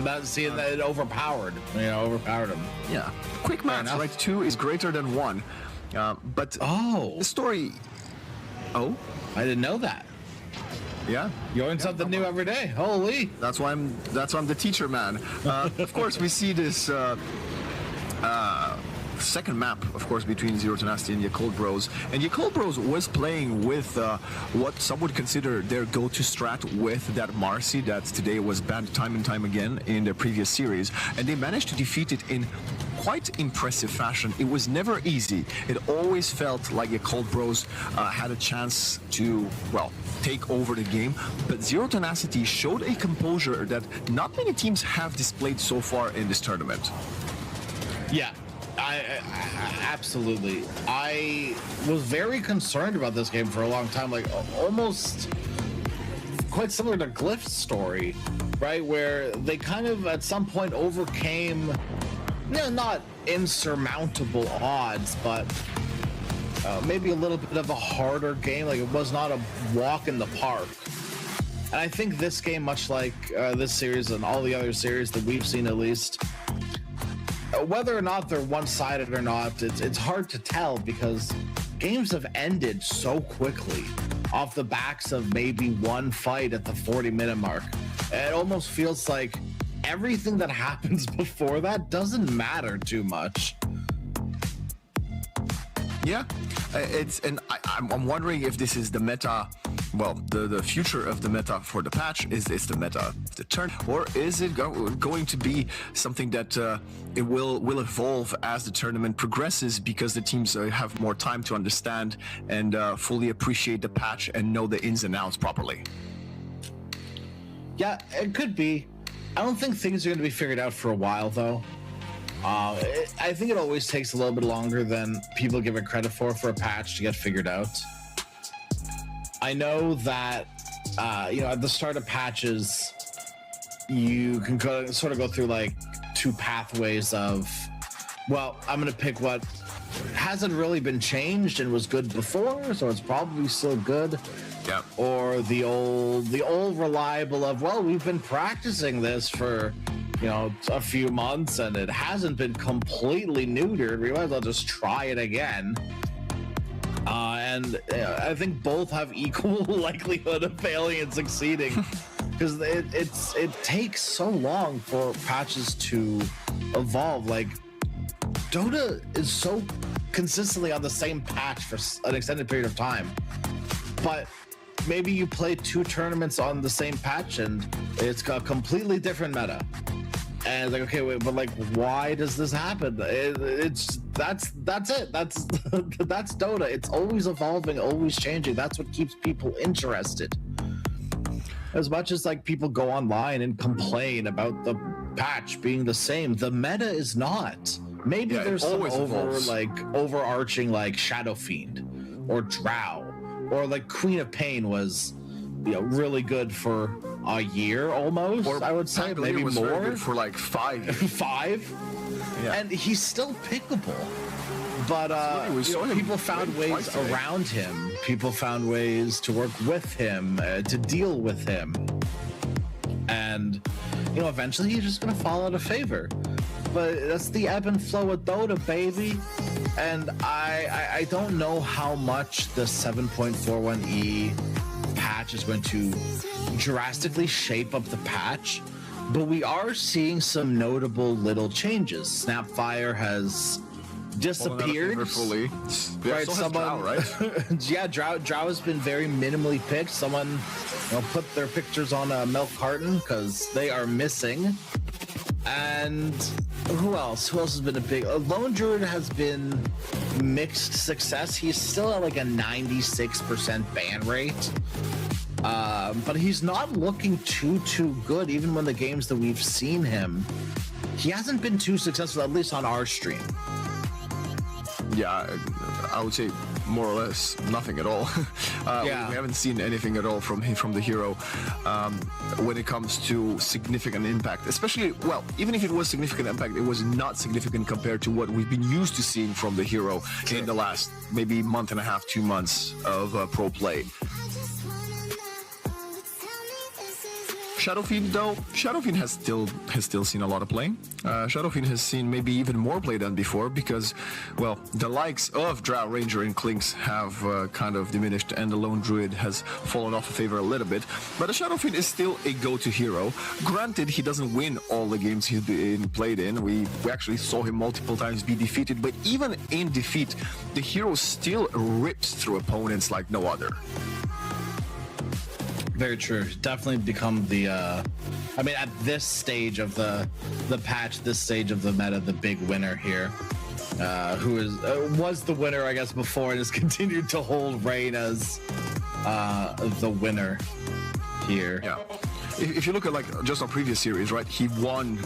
That it overpowered him. Yeah. Quick math, right? 2 is greater than 1. But the story... Oh? I didn't know that. Yeah, you learn something new every day. Holy! That's why I'm the teacher, man. Of course, we see this second map, of course, between Zero Tenacity and Yakult Bros. And Yakult Bros was playing with what some would consider their go-to strat with that Marcy that today was banned time and time again in their previous series, and they managed to defeat it in quite impressive fashion. It was never easy. It always felt like Yakult Bros had a chance to, well, take over the game, but Zero Tenacity showed a composure that not many teams have displayed so far in this tournament. Yeah, I absolutely. I was very concerned about this game for a long time, like almost quite similar to Glyph's story, right? Where they kind of at some point overcame, not insurmountable odds, but maybe a little bit of a harder game. Like it was not a walk in the park. And I think this game, much like this series and all the other series that we've seen at least, whether or not they're one-sided or not, it's hard to tell because games have ended so quickly off the backs of maybe one fight at the 40-minute mark. It almost feels like everything that happens before that doesn't matter too much. Yeah, I'm wondering if this is the meta, well, the future of the meta for the patch. Is this the meta of the turn, or is it going to be something that it will evolve as the tournament progresses because the teams have more time to understand and fully appreciate the patch and know the ins and outs properly? Yeah, it could be. I don't think things are going to be figured out for a while, though. I think it always takes a little bit longer than people give it credit for a patch to get figured out. I know that, at the start of patches, you can sort of go through like two pathways of, well, I'm going to pick what hasn't really been changed and was good before, so it's probably still good. Yeah. Or the old reliable of, well, we've been practicing this for, a few months and it hasn't been completely neutered. We might as well just try it again. And I think both have equal likelihood of failing and succeeding because it takes so long for patches to evolve. Like Dota is so consistently on the same patch for an extended period of time, but maybe you play two tournaments on the same patch and it's got a completely different meta. And it's like, okay, wait, but like, why does this happen? That's it. That's Dota. It's always evolving, always changing. That's what keeps people interested. As much as like people go online and complain about the patch being the same, the meta is not. Maybe there's some overarching like Shadow Fiend or Drow or like Queen of Pain was, really good for a year almost. Or I would say maybe was more. Very good for like 5. 5, yeah. And he's still pickable. But people found ways around him. People found ways to work with him, to deal with him, and eventually he's just gonna fall out of favor. But that's the ebb and flow of Dota, baby. And I don't know how much the 7.41e patch is going to drastically shape up the patch, but we are seeing some notable little changes. Snapfire has disappeared. Fully. Yeah, right, so someone, Drow, right? Yeah, Drow has been very minimally picked. Someone put their pictures on a milk carton because they are missing. And who else? Who else has been a big... Lone Druid has been mixed success. He's still at like a 96% ban rate. But he's not looking too good, even when the games that we've seen him. He hasn't been too successful, at least on our stream. Yeah, I would say more or less nothing at all. We haven't seen anything at all from the hero when it comes to significant impact. Especially, well, even if it was significant impact, it was not significant compared to what we've been used to seeing from the hero in the last maybe month and a half, 2 months of pro play. Shadowfiend, though, Shadowfiend has still seen a lot of play. Shadowfiend has seen maybe even more play than before because, well, the likes of Drow, Ranger, and Klinks have kind of diminished, and the Lone Druid has fallen off of favor a little bit. But the Shadowfiend is still a go-to hero. Granted, he doesn't win all the games he's been played in. We actually saw him multiple times be defeated, but even in defeat, the hero still rips through opponents like no other. Very true. Definitely become the I mean, at this stage of the patch, this stage of the meta, the big winner here, who was the winner, I guess, before and has continued to hold reign as the winner here. Yeah. If you look at like just our previous series, right? He won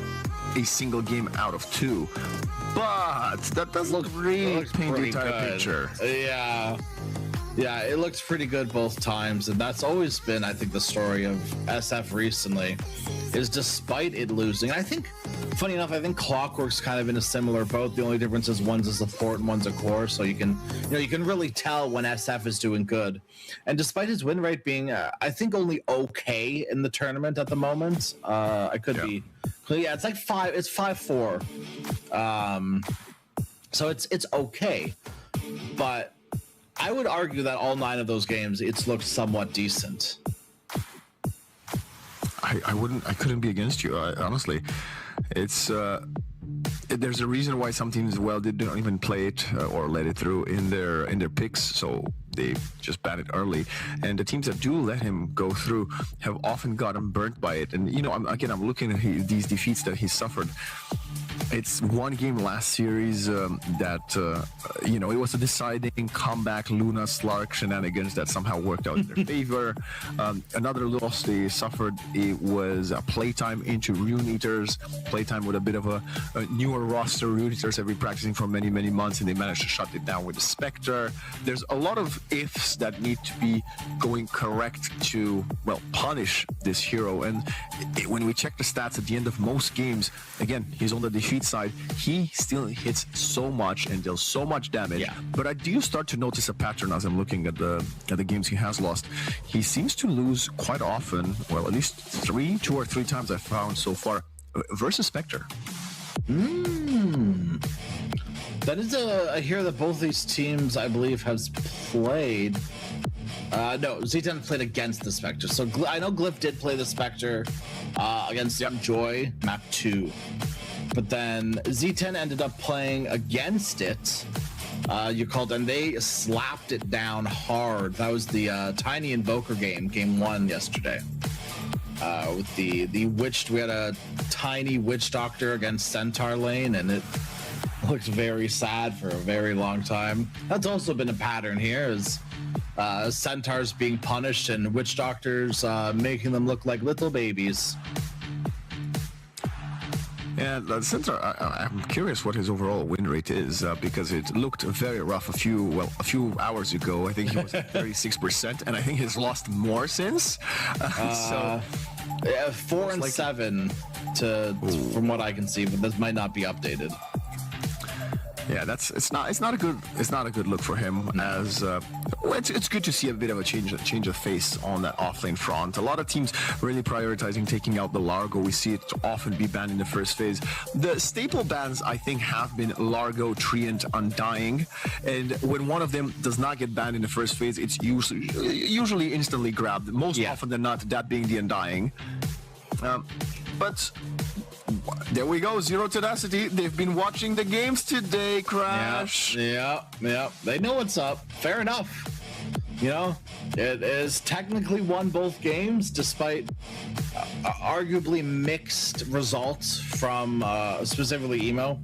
a single game out of 2, but that doesn't really paint the entire picture. Yeah, it looks pretty good both times, and that's always been, I think, the story of SF recently, is despite it losing. I think, funny enough, I think Clockwork's kind of in a similar boat. The only difference is one's a support and one's a core, so you can really tell when SF is doing good. And despite his win rate being, I think, only okay in the tournament at the moment, I could be. Yeah, it's like 5-4. So it's okay, but I would argue that all 9 of those games, it's looked somewhat decent. I couldn't be against you, honestly. It's there's a reason why some teams, well, they don't even play it or let it through in their picks, so they just ban it early. And the teams that do let him go through have often gotten burnt by it. And I'm looking at these defeats that he suffered. It's one game last series that it was a deciding comeback Luna Slark shenanigans that somehow worked out in their favor. Another loss they suffered, it was a playtime into Rune Eaters, playtime with a bit of a newer roster. Rune Eaters have been practicing for many months, and they managed to shut it down with the Spectre. There's a lot of ifs that need to be going correct to, well, punish this hero. And when we check the stats at the end of most games, again, he's on the defeat side, he still hits so much and deals so much damage. But I do start to notice a pattern as I'm looking at the games he has lost. He seems to lose quite often, well, at least 2 or 3 times I've found so far, versus Spectre. That is I hear that both these teams, I believe, has played. No, Z10 played against the Spectre. So I know Glyph did play the Spectre against Joy, map 2. But then Z10 ended up playing against it. And they slapped it down hard. That was the Tiny Invoker game 1 yesterday. With the Witch, we had a Tiny Witch Doctor against Centaur lane, and it looked very sad for a very long time. That's also been a pattern here, is Centaurs being punished and Witch Doctors making them look like little babies. Yeah, the Centaur, I'm curious what his overall win rate is because it looked very rough a few hours ago. I think he was at 36%, and I think he's lost more since. 4 and 7 from what I can see, but this might not be updated. Yeah, it's not a good look for him. As it's good to see a bit of a change of face on that offlane front. A lot of teams really prioritizing taking out the Largo. We see it often be banned in the first phase. The staple bans, I think, have been Largo, Treant, Undying, and when one of them does not get banned in the first phase, it's usually instantly grabbed. Most often than not, that being the Undying. But There we go, Zero Tenacity. They've been watching the games today, Crash. Yeah. They know what's up. Fair enough. You know, it is technically won both games despite arguably mixed results from specifically Emo.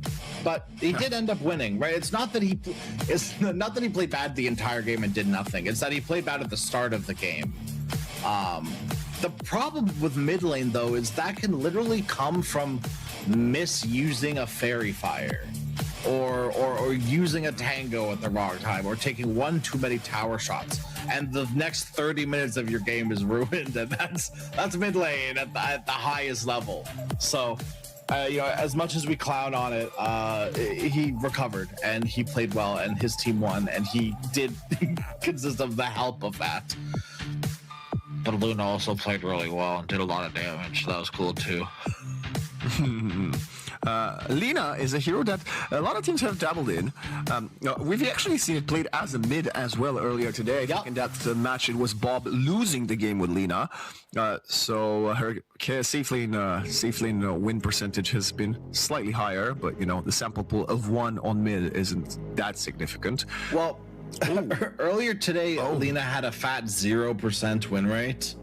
But he did end up winning, right? It's not that he played bad the entire game and did nothing. It's that he played bad at the start of the game. The problem with mid lane, though, is that can literally come from misusing a Fairy Fire or using a Tango at the wrong time or taking one too many tower shots. And the next 30 minutes of your game is ruined. And that's mid lane at the highest level. So, you know, as much as we clown on it, he recovered and he played well and his team won. And he did consist of the help of that. But Luna also played really well and did a lot of damage. So that was cool too. Lina is a hero that a lot of teams have dabbled in. We've actually seen it played as a mid as well earlier today. I think in that match it was Bob losing the game with Lina. So her safe lane win percentage has been slightly higher, but you know the sample pool of 1 on mid isn't that significant. Well, earlier today, Lina had a fat 0% win rate.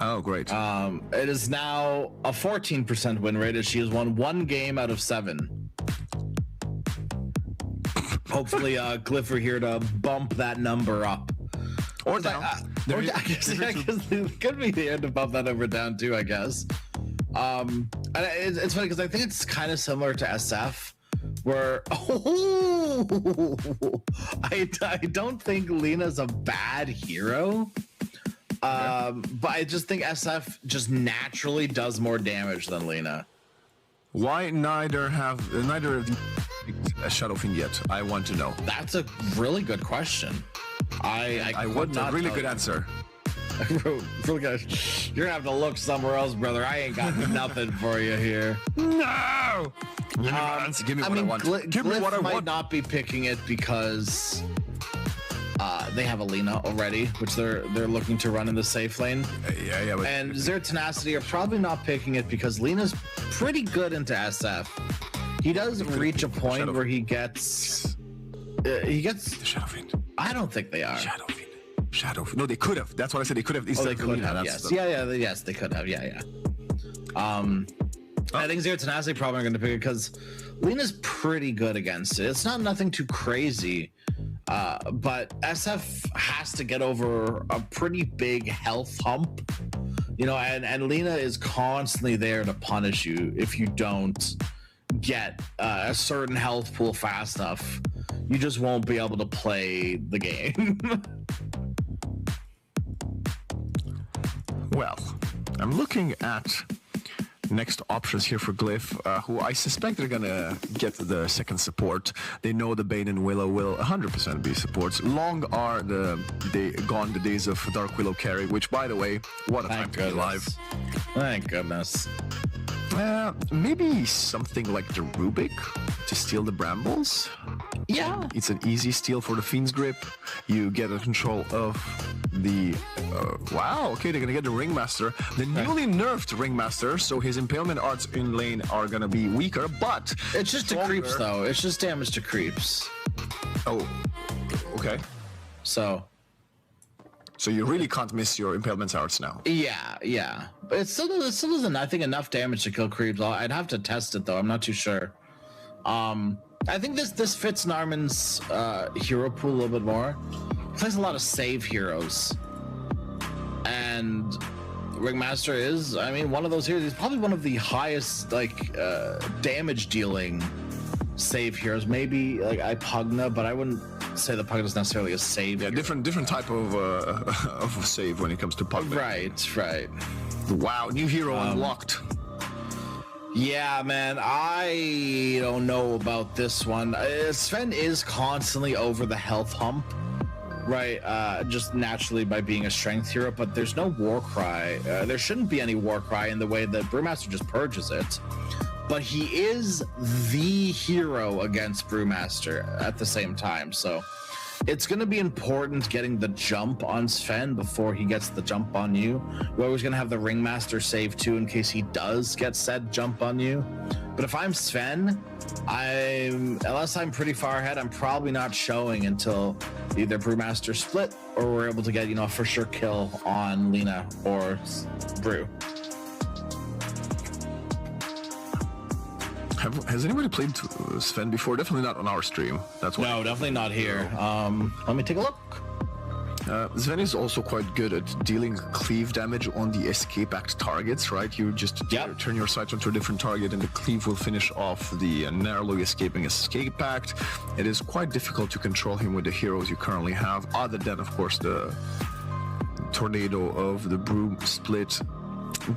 Oh, great. It is now a 14% win rate as she has won 1 game out of 7. Hopefully, Glypher here to bump that number up. Or down. I guess it could be the end to bump that number down too, I guess. And it's funny because I think it's kind of similar to SF. Where I don't think Lina's a bad hero, but I just think SF just naturally does more damage than Lina. Why neither of you a Shadowfiend yet? I want to know. That's a really good question. I want a really good answer. Really good. You're gonna have to look somewhere else, brother. I ain't got nothing for you here. No. Give me what I want. Give me what I want. Might not be picking it because they have a Lina already, which they're looking to run in the safe lane. Yeah. And Zero Tenacity are probably not picking it because Lina's pretty good into SF. He does reach a point where he gets the Shadowfiend. I don't think they are. Shadowfiend. No, they could have. That's what I said. They could have. They could have. Yes. Yes, they could have. Yeah. I think Zero Tenacity probably are going to pick it because Lina's pretty good against it. It's not nothing too crazy, but SF has to get over a pretty big health hump, you know, and Lina is constantly there to punish you if you don't get a certain health pool fast enough. You just won't be able to play the game. Well, I'm looking at next options here for Glyph, who I suspect they're gonna get the second support. They know the Bane and Willow will 100% be supports. Long are gone the days of Dark Willow carry, which, by the way, what a time to be alive. Thank goodness. Maybe something like the Rubik to steal the Brambles. Yeah. It's an easy steal for the Fiend's Grip. You get a control of the... wow, okay, they're going to get the Ringmaster. The newly nerfed Ringmaster, so his Impalement arts in lane are going to be weaker, but... It's just to creeps, though. It's just damage to creeps. Oh, okay. So you really can't miss your Impalement arts now. Yeah. But it still doesn't, I think, enough damage to kill creeps. I'd have to test it, though. I'm not too sure. I think this fits Narman's hero pool a little bit more. He plays a lot of save heroes. And Ringmaster is, I mean, one of those heroes. He's probably one of the highest, damage dealing save heroes. Maybe, Ipugna, but I wouldn't say the Pugna is necessarily a save. Yeah, different type of save when it comes to Pugna. Right. Wow, new hero unlocked. Yeah, man, I don't know about this one. Sven is constantly over the health hump, right? Just naturally by being a strength hero, but there's no war cry. There shouldn't be any war cry in the way that Brewmaster just purges it. But he is the hero against Brewmaster at the same time, so it's going to be important getting the jump on Sven before he gets the jump on you. We're always going to have the Ringmaster save too in case he does get said jump on you. But if I'm Sven, unless I'm pretty far ahead, I'm probably not showing until either Brewmaster split or we're able to get, a for sure kill on Lina or Brew. Has anybody played Sven before? Definitely not on our stream. That's why. No, definitely not here. Let me take a look. Sven is also quite good at dealing cleave damage on the escape act targets, right? You just turn your sights onto a different target and the cleave will finish off the narrowly escaping escape act. It is quite difficult to control him with the heroes you currently have, other than, of course, the tornado of the Brew split.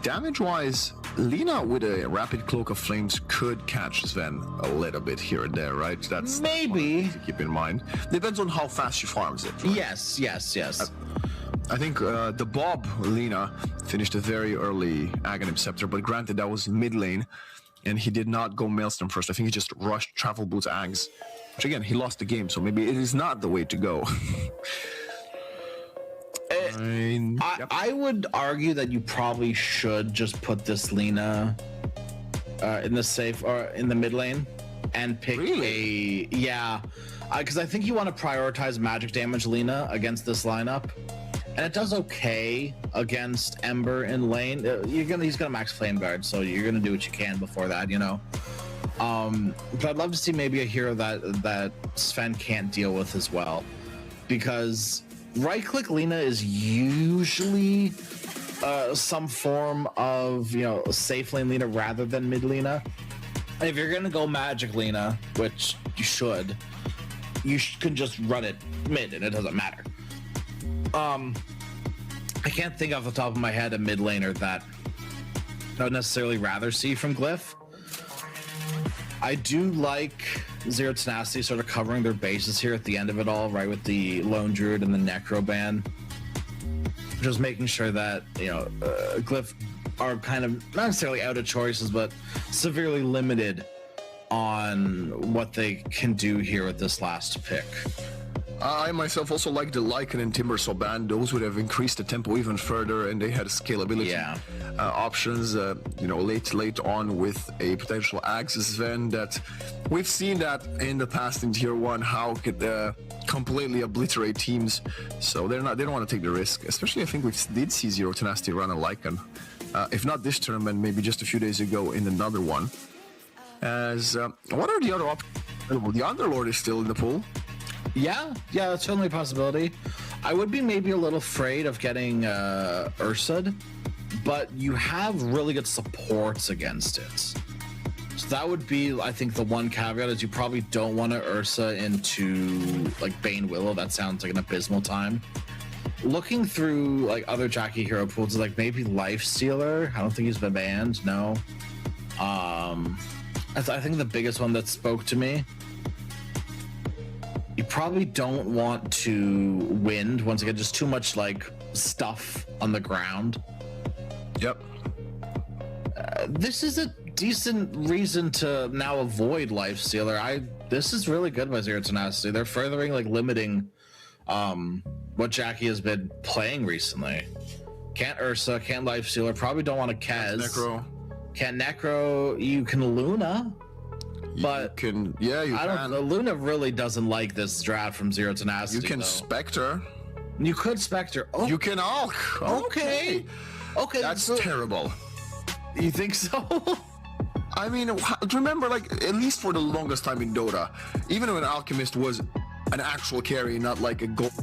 Damage-wise, Lina with a rapid cloak of flames could catch Sven a little bit here and there, right? That's maybe to keep in mind. Depends on how fast she farms it. Right? Yes. I think the Bob Lina finished a very early Aghanim Scepter, but granted that was mid lane, and he did not go Maelstrom first. I think he just rushed Travel Boots Ags, which again he lost the game, so maybe it is not the way to go. I would argue that you probably should just put this Lina in the safe or in the mid lane and pick because I think you want to prioritize magic damage Lina against this lineup, and it does okay against Ember in lane. He's gonna max flame guard, so you're gonna do what you can before that, but I'd love to see maybe a hero that Sven can't deal with as well, because right-click Lina is usually some form of, safe lane Lina rather than mid Lina. And if you're going to go magic Lina, which you should, you can just run it mid and it doesn't matter. I can't think off the top of my head a mid laner that I would necessarily rather see from Glyph. I do like Zero Tenacity sort of covering their bases here at the end of it all, right, with the Lone Druid and the Necro ban. Just making sure that, Glyph are kind of not necessarily out of choices, but severely limited on what they can do here with this last pick. I myself also like the Lycan and Timbersaw ban. Those would have increased the tempo even further, and they had scalability options, late on with a potential Axis Sven that we've seen that in the past in Tier 1, how it could completely obliterate teams. So they don't want to take the risk, especially I think we did see Zero Tenacity run a Lycan, if not this tournament, maybe just a few days ago in another one. As what are the other options? The Underlord is still in the pool. Yeah, that's certainly a possibility. I would be maybe a little afraid of getting Ursud, but you have really good supports against it. So that would be, I think, the one caveat is you probably don't want to Ursa into like Bane Willow. That sounds like an abysmal time. Looking through like other Jackie hero pools, like maybe Lifestealer. I don't think he's been banned. No. I think the biggest one that spoke to me. You probably don't want to Wind, once again, just too much like stuff on the ground. Yep. This is a decent reason to now avoid Lifestealer. This is really good by Zero Tenacity. They're furthering like limiting what Jackie has been playing recently. Can't Ursa, can't Lifestealer, probably don't want to Kaz. Necro. Can't Necro, you can Luna. But you can. Luna really doesn't like this draft from Zero Tenacity. You can Spectre. You could Spectre. Oh, you can Alk. Okay. That's terrible. You think so? I mean, remember, like, at least for the longest time in Dota, even when Alchemist was an actual carry, not like a gold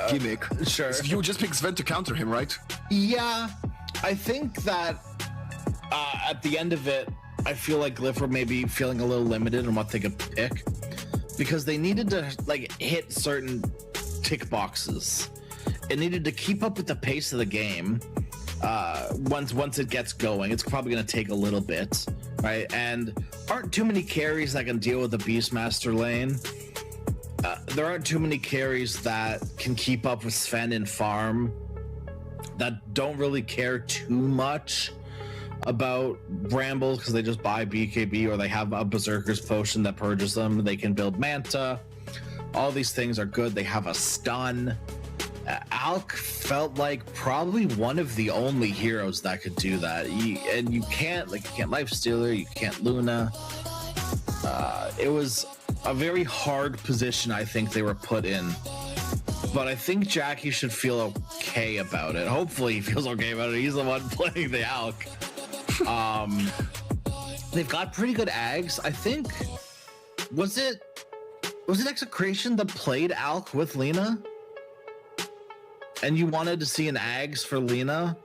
gimmick. Sure. You would just pick Sven to counter him, right? Yeah. I think that at the end of it, I feel like Glyph were maybe feeling a little limited on what they could pick because they needed to like hit certain tick boxes. It needed to keep up with the pace of the game. Once it gets going, it's probably going to take a little bit, right? And aren't too many carries that can deal with the Beastmaster lane. There aren't too many carries that can keep up with Sven and farm that don't really care too much about brambles because they just buy BKB or they have a Berserker's potion that purges them. They can build Manta. All these things are good. They have a stun. Alk felt like probably one of the only heroes that could do that. And you can't Lifestealer, you can't Luna. It was a very hard position I think they were put in. But I think Jackie should feel okay about it. Hopefully he feels okay about it. He's the one playing the Alk. They've got pretty good Ags. I think was it Execration that played Alk with Lina? And you wanted to see an Ags for Lina?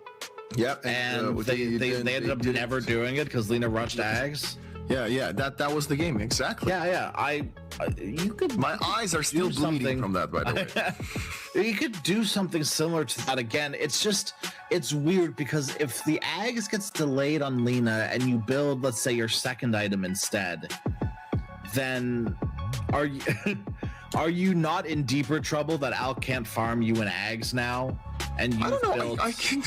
Yep. And they ended up never doing it because Lina rushed Ags. Yeah, that was the game, exactly. Yeah. You could. My eyes are still bleeding from that, by the way. You could do something similar to that again. It's weird because if the Ags gets delayed on Lina and you build, let's say, your second item instead, then are you not in deeper trouble that Al can't farm you in Ags now? And you build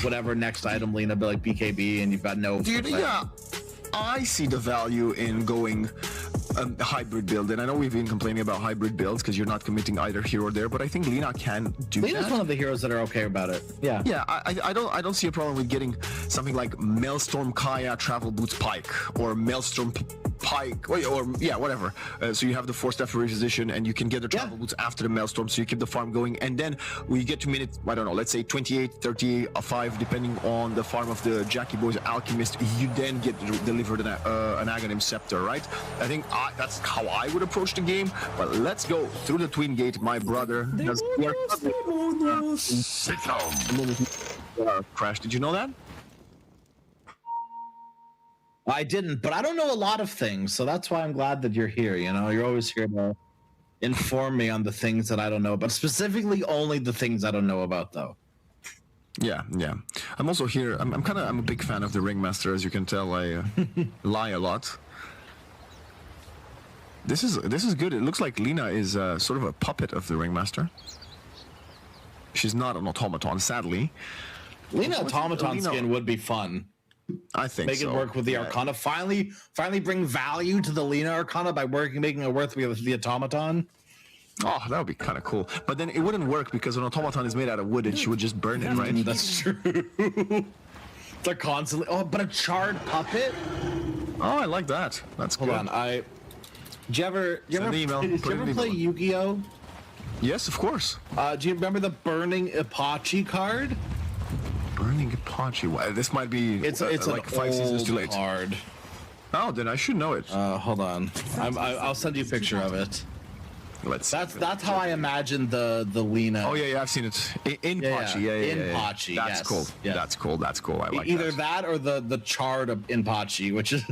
whatever next item Lina, like BKB, and you've got no. Dude, yeah. I see the value in going a hybrid build, and I know we've been complaining about hybrid builds because you're not committing either hero there, but I think Lina can do that. Lina's one of the heroes that are okay about it. Yeah. Yeah, I don't see a problem with getting something like Maelstrom Kaya Travel Boots Pike or Maelstrom Pike or whatever. So you have the 4-step position and you can get the travel boots after the Maelstrom, so you keep the farm going, and then we get to minute, I don't know, let's say 28, 35, depending on the farm of the Jackie Boys Alchemist, you then get delivered an Aghanim Scepter, right? I think that's how I would approach the game, but let's go through the Twin Gate, my brother. Crash, did you know that? I didn't, but I don't know a lot of things, so that's why I'm glad that you're here. You know, you're always here to inform me on the things that I don't know about, specifically only the things I don't know about, though. Yeah. I'm also here. I'm a big fan of the Ringmaster, as you can tell. I lie a lot. This is good. It looks like Lina is sort of a puppet of the Ringmaster. She's not an automaton, sadly. Lina automaton skin would be fun. I think make it work with the Arcana. Finally bring value to the Lina Arcana by making it work with the automaton. Oh, that would be kind of cool. But then it wouldn't work because an automaton is made out of wood and she would just burn it, right? That's true. They're constantly. Oh, but a charred puppet. Oh, I like that. That's cool. Hold on, did you ever play Yu-Gi-Oh? Yes, of course. Do you remember the Burning Ippachi card? Burning Ippachi. This might be it's like 5 seasons too late. Card. Oh, then I should know it. Hold on. I'll send you a picture of it. That's how I imagine the Lina. Oh yeah, I've seen it in Pachi. In Pachi. That's cool. Yeah. That's cool. I like either that or the charred in Pachi, which is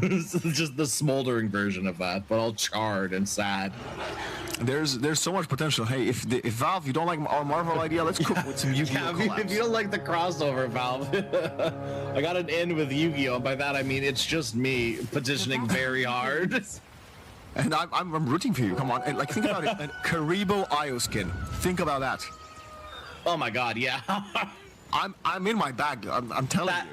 just the smoldering version of that, but all charred and sad. There's so much potential. Hey, if Valve, you don't like our Marvel idea, let's cook with some Yu-Gi-Oh! If you don't like the crossover, Valve, I got an in with Yu-Gi-Oh! By that I mean it's just me petitioning very hard. And I'm rooting for you. Come on, and, like, think about it. A Karibo Io skin. Think about that. Oh my God, yeah. I'm in my bag. I'm telling you.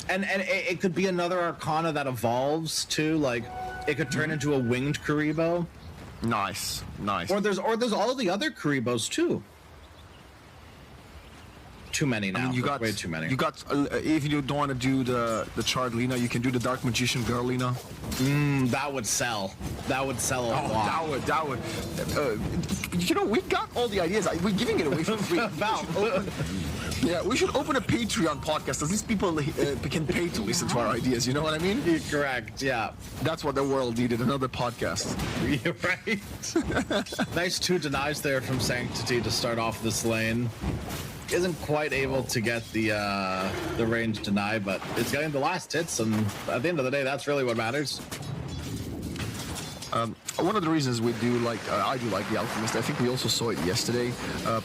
And it could be another Arcana that evolves too. Like it could turn into a winged Karibo. Nice. Or there's all the other Karibos too. Too many now. I mean, you got way too many. You got if you don't want to do the charred Lina, you can do the Dark Magician girl Lina. That would sell. That would sell a lot. That would. You know, we got all the ideas. We're giving it away for free. Yeah, we should open a Patreon podcast. At least people can pay to listen to our ideas. You know what I mean? You're correct. Yeah. That's what the world needed. Another podcast. You're right. Nice 2 denies there from Sanctity to start off this lane. Isn't quite able to get the range deny, but it's getting the last hits, and at the end of the day, that's really what matters. One of the reasons we do like, I do like the Alchemist, I think we also saw it yesterday,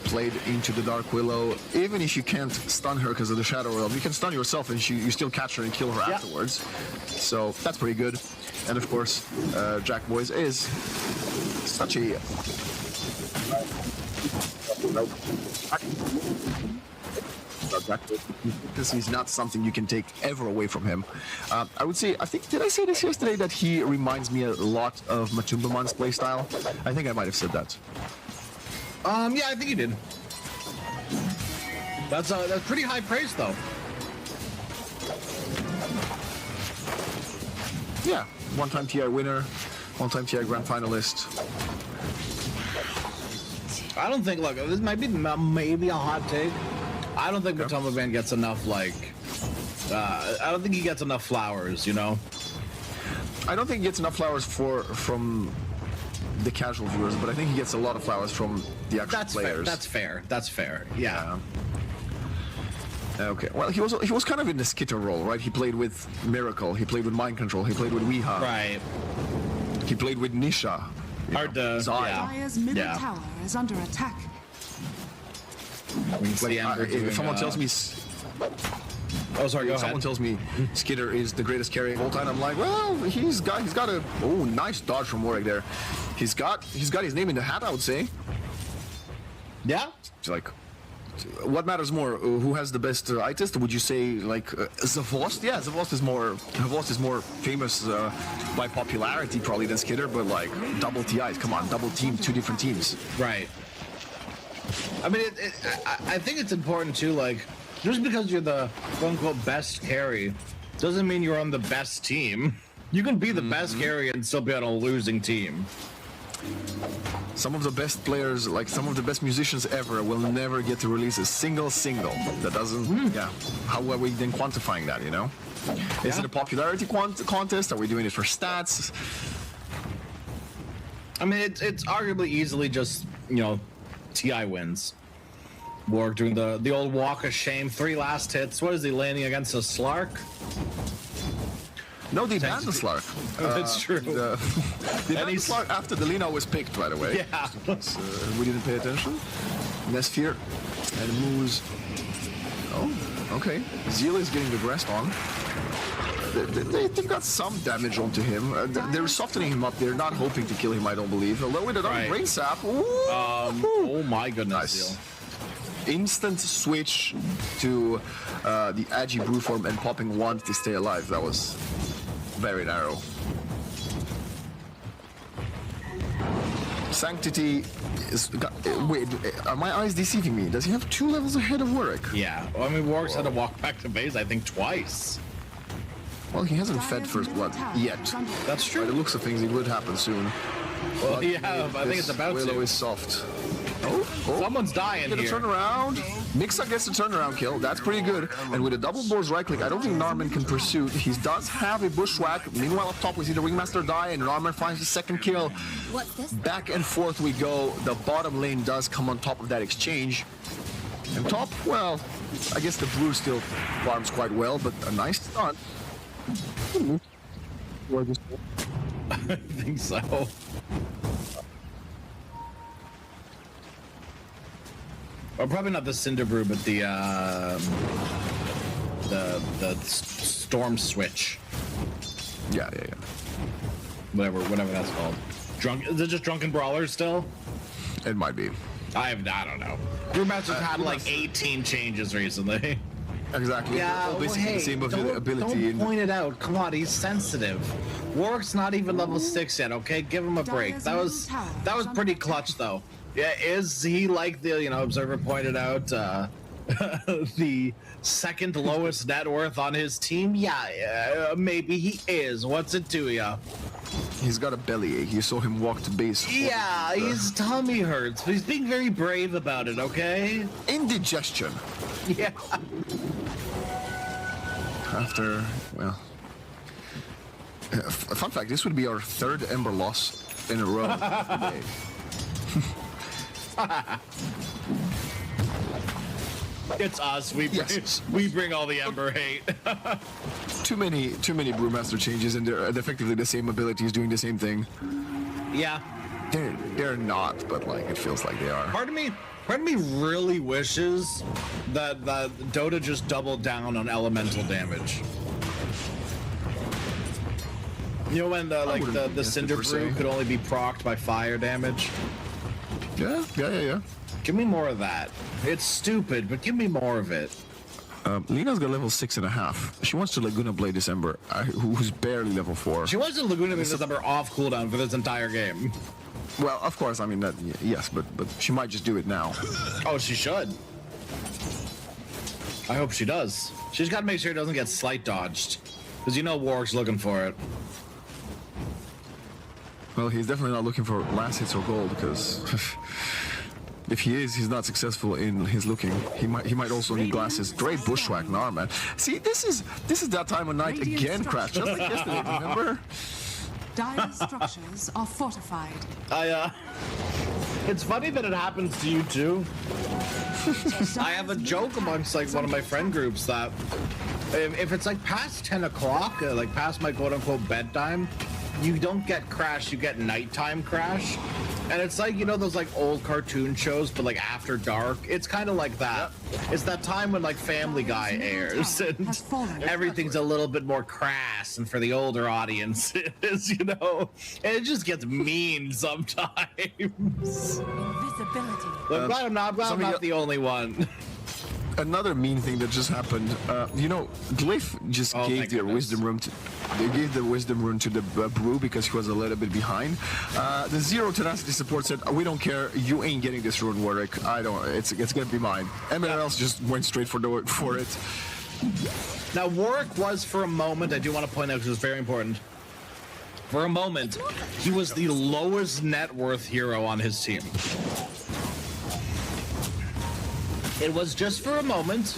played into the Dark Willow. Even if you can't stun her because of the Shadow Realm, you can stun yourself and you still catch her and kill her afterwards. So that's pretty good. And of course, Jack Boys is such a... Because he's not something you can take ever away from him. I would say, did I say this yesterday, that he reminds me a lot of Matumbaman's playstyle? I think I might have said that. Yeah, I think you did. That's pretty high praise, though. Yeah, one-time TI winner, one-time TI grand finalist. I don't think, look, this might be maybe a hot take. I don't think Matoma Man gets enough, like, I don't think he gets enough flowers, you know? I don't think he gets enough flowers from the casual viewers, but I think he gets a lot of flowers from the actual players. That's fair. Yeah. Okay. Well, he was kind of in the skitter role, right? He played with Miracle, he played with Mind Control, he played with Weeha. Right. He played with Nisha. Hard to. Dire's middle tower is under attack. If someone tells me. Oh, sorry. Go ahead. Someone tells me Skitter is the greatest carry of all time. I'm like, well, he's got a nice dodge from Warwick there. He's got his name in the hat, I would say. Yeah. It's like, what matters more? Who has the best eye-test? Would you say like Zavost? Yeah, Zavost is more famous by popularity probably than Skitter, but like double TIs. Come on, double team, two different teams. Right. I mean, I think it's important too. Like, just because you're the quote-unquote best carry, doesn't mean you're on the best team. You can be the best carry and still be on a losing team. Some of the best players, like some of the best musicians ever, will never get to release a single. That doesn't. Yeah. How are we then quantifying that? You know? Is it a popularity contest? Are we doing it for stats? I mean, it's arguably easily just, you know, TI wins. Warwick doing the old walk of shame, 3 last hits. What is he landing against a Slark? No, they banned the Slark. That's true. They banned the Slark after the Lina was picked, by the way. Yeah. We didn't pay attention. Nesphere and Moose. Oh, okay. Zeal is getting the rest on. They've got some damage onto him. They're softening him up. They're not hoping to kill him, I don't believe. Although with another brain sap. Oh my goodness. Nice. Instant switch to the Agi brew form and popping 1 to stay alive. That was very narrow. Sanctity is. Wait, are my eyes deceiving me? Does he have 2 levels ahead of Warwick? Yeah. Well, I mean, Warwick's had to walk back to base, I think, twice. Well, he hasn't fed First Blood yet. That's true. By the looks of things, it would happen soon. Well, yeah, I think it's about Willow to. is soft. Someone's dying Get a here. turnaround. Mixa gets a turnaround kill. That's pretty good. And with a double Boar's right click, I don't think Narman can pursue. He does have a bushwhack. Meanwhile, up top, we see the Ringmaster die, and Narman finds the second kill. What's this? Back and forth we go. The bottom lane does come on top of that exchange. And top, well, I guess the Brew still farms quite well, but a nice start. I think so. Or probably not the Cinder Brew, but the Storm Switch. Yeah. Whatever that's called. Is it just Drunken Brawlers still? It might be. I don't know. Brewmaster's had like 18 changes recently. Exactly. Yeah, basically the same ability. Don't point it out. Come on, he's sensitive. Warwick's not even level 6 yet. Okay, give him a break. That was pretty clutch though. Yeah, is he like the Observer pointed out the second lowest net worth on his team? Yeah, maybe he is. What's it to ya? He's got a bellyache. You saw him walk to base. Yeah, his tummy hurts, but he's being very brave about it. Okay. Indigestion. Yeah. After, well, fun fact, this would be our 3rd Ember loss in a row. It's us. We bring all the Ember hate. Too many Brewmaster changes, and they're effectively the same abilities doing the same thing. Yeah. They're not, but like it feels like they are. Part of me really wishes that Dota just doubled down on elemental damage. You know when the Cinder Brew could only be procced by fire damage? Yeah. Give me more of that. It's stupid, but give me more of it. Lina's got level 6.5. She wants to Laguna Blade December, who's barely level 4. She wants to Laguna Blade December off cooldown for this entire game. Well, of course, I mean, yes, but she might just do it now. Oh, she should. I hope she does. She's got to make sure it doesn't get slight dodged. Because you know Warwick's looking for it. Well, he's definitely not looking for last hits or gold, because if he is, he's not successful in his looking. He might also need glasses. Great bushwhack, Narman. See, this is that time of night again, Crash. Just like yesterday, remember? Dire structures are fortified. It's funny that it happens to you too. I have a joke amongst like one of my friend groups that if it's like past 10 o'clock, like past my quote-unquote bedtime, you don't get Crash, you get nighttime Crash. And it's like, you know, those like old cartoon shows, but like after dark. It's kind of like that. It's that time when like Family Guy airs and everything's a little bit more crass, and for the older audience it is, you know, and it just gets mean sometimes. Invisibility. I'm glad I'm not the only one. Another mean thing that just happened, you know, Glyph just gave their wisdom rune to. They gave the wisdom rune to the Brew because he was a little bit behind. The Zero Tenacity support said, "We don't care. You ain't getting this rune, Warwick. I don't. It's gonna be mine." Everyone else just went straight for it. Now Warwick was, for a moment, I do want to point out because it's very important. For a moment, he was the lowest net worth hero on his team. It was just for a moment,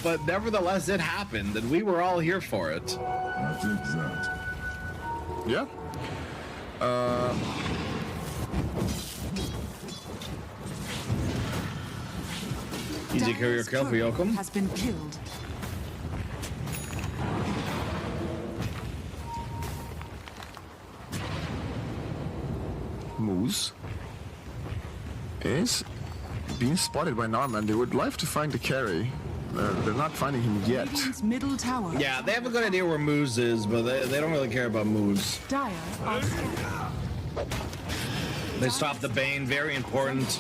but nevertheless it happened, and we were all here for it. Yeah. Easy carrier kill for Yoakum. Has been killed. Moose is being spotted by Narman. They would like to find the carry. They're not finding him yet. Middle tower. Yeah, they have a good idea where Moose is, but they don't really care about Moose. Dire are They stopped the Bane, very important.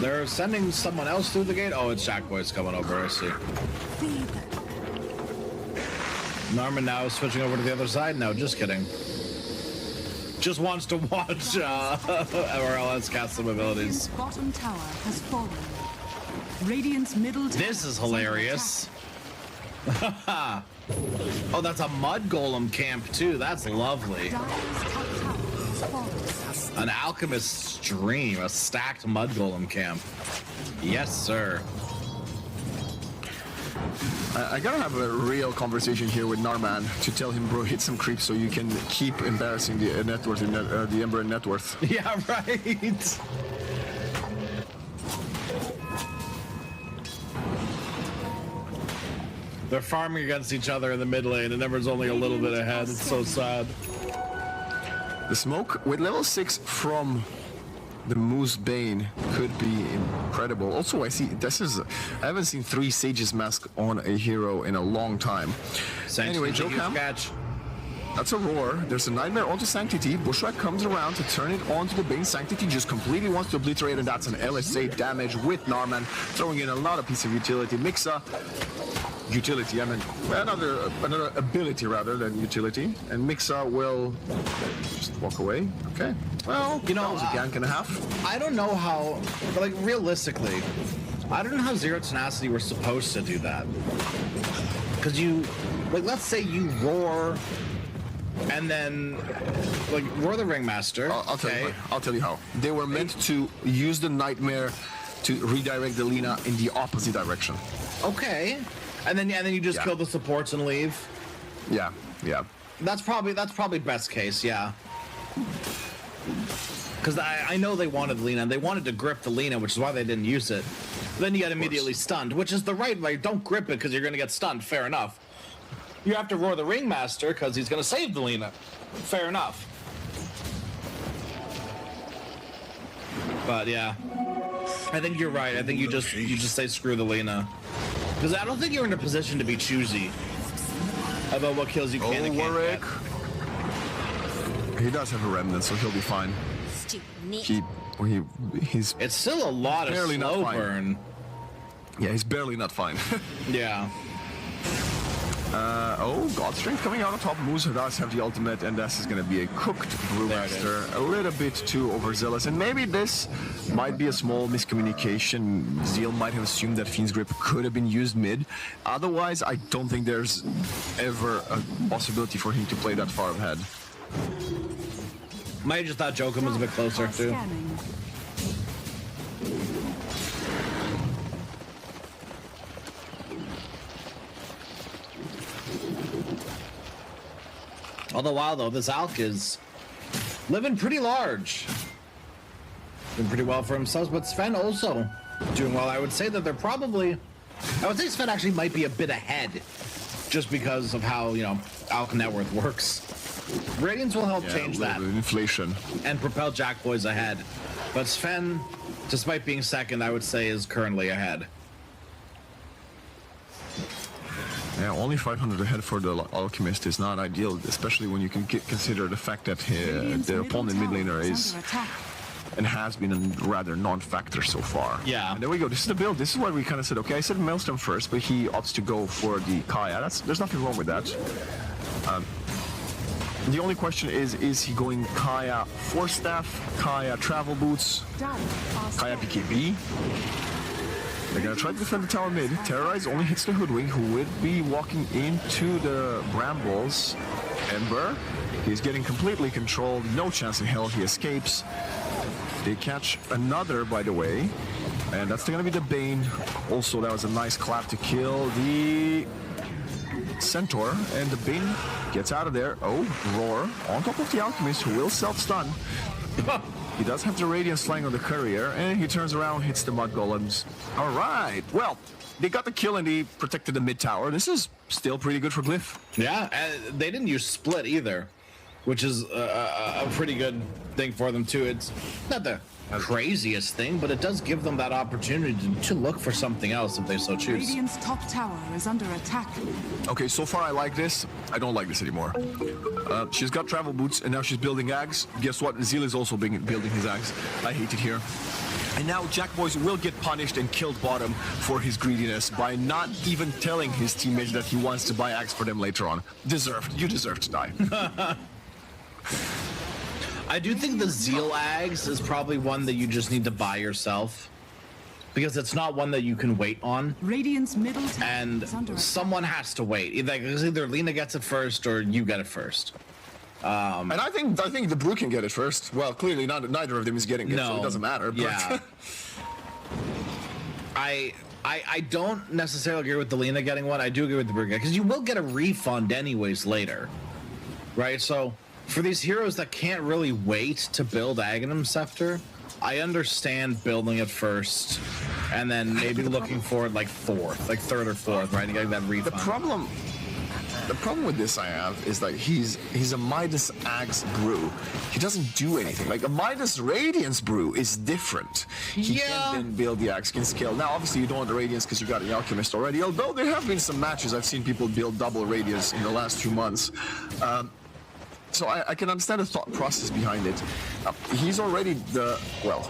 They're sending someone else through the gate. Oh, it's Jackboy's coming over, I see. Narman now switching over to the other side. No, just kidding. Just wants to watch RLS cast some abilities. Bottom tower has fallen. Radiant's middle tower. This is hilarious. Oh, that's a mud golem camp too. That's lovely. An alchemist stream, a stacked mud golem camp. Yes, sir. I gotta have a real conversation here with Narman to tell him, bro, hit some creeps so you can keep embarrassing the net worth, the Ember and net worth. Yeah, right. They're farming against each other in the mid lane, and Ember's only a little bit ahead. It's so sad. The smoke with level 6 from the Moose Bane could be incredible. Also, I haven't seen 3 Sage's Mask on a hero in a long time. Anyway, Joe Cam. That's a roar. There's a Nightmare onto Sanctity. Bushwhack comes around to turn it onto the Bane. Sanctity just completely wants to obliterate, and that's an LSA damage with Narman, throwing in another piece of utility. Mixa. Utility, I mean, another ability rather than utility. And Mixa will just walk away. Okay. Well, you know, that was a gank and a half. I don't know how, like, realistically, I don't know how Zero Tenacity were supposed to do that. Because you, like, let's say you roar, and then, like, roar the Ringmaster. I'll tell you how. They were meant to use the Nightmare to redirect the Lina in the opposite direction. Okay. And then you just kill the supports and leave. Yeah. That's probably best case, yeah. Because I know they wanted Lina. They wanted to grip the Lina, which is why they didn't use it. Then you get immediately stunned, which is the right way. Don't grip it because you're going to get stunned. Fair enough. You have to roar the Ringmaster because he's going to save the Lina. Fair enough. But yeah, I think you're right. I think you just say screw the Lina. Because I don't think you're in a position to be choosy about what kills you can and can't get. He does have a remnant, so he'll be fine. He's. It's still a lot of slow burn. Yeah, he's barely not fine. Yeah. God Strength coming out on top. Musa does have the ultimate, and this is going to be a cooked Brewmaster. A little bit too overzealous, and maybe this might be a small miscommunication. Zeal might have assumed that Fiend's Grip could have been used mid. Otherwise, I don't think there's ever a possibility for him to play that far ahead. Might have just thought Jokum was a bit closer, too. All the while, though, this Alk is living pretty large. Doing pretty well for himself, but Sven also doing well. I would say that they're probably... I would say Sven actually might be a bit ahead, just because of how, you know, Alk net worth works. Radiance will help change that. Inflation. And propel Jackboys ahead. But Sven, despite being second, I would say is currently ahead. Yeah, only 500 ahead for the Alchemist is not ideal, especially when you can consider the fact that their opponent mid laner is and has been a rather non-factor so far. Yeah. And there we go. This is the build. This is why we kind of said, okay, I said Maelstrom first, but he opts to go for the Kaya. There's nothing wrong with that. The only question is he going Kaya Force Staff, Kaya Travel Boots, Kaya PKB? They're gonna try to defend the tower mid. Terrorize only hits the Hoodwink, who would be walking into the Brambles. Ember, he's getting completely controlled. No chance in hell he escapes. They catch another, by the way. And that's gonna be the Bane. Also, that was a nice clap to kill the Centaur. And the Bane gets out of there. Oh, Roar on top of the Alchemist, who will self-stun. He does have the Radiance flying on the Courier, and he turns around, hits the Mud Golems. All right. Well, they got the kill, and they protected the mid tower. This is still pretty good for Glyph. Yeah, and they didn't use Split either, which is a pretty good thing for them, too. It's not the craziest thing, but it does give them that opportunity to look for something else if they so choose. Radiant's top tower is under attack. Okay, so far I like this. I don't like this anymore. She's got travel boots, and now she's building Ags. Guess what? Zeal is also building his Ags. I hate it here. And now Jackboys will get punished and killed bottom for his greediness by not even telling his teammates that he wants to buy Ags for them later on. Deserved. You deserve to die. I do think the Zeal Ags is probably one that you just need to buy yourself, because it's not one that you can wait on. Radiant's middle tower and is under someone has to wait. Either Lina gets it first or you get it first. And I think the Brew can get it first. Well, clearly neither of them is getting it, so it doesn't matter. But Yeah. I don't necessarily agree with the Lina getting one. I do agree with the Brew, because you will get a refund anyways later, right? So for these heroes that can't really wait to build Aghanim Scepter, I understand building it first and then maybe looking for it like third or fourth, right? And getting that refund. The problem with this I have is like he's a Midas Axe Brew. He doesn't do anything. Like a Midas Radiance Brew is different. He can then build the Axe, can scale. Now obviously you don't want the Radiance because you got an Alchemist already, although there have been some matches I've seen people build double Radiance in the last 2 months. So I can understand the thought process behind it. He's already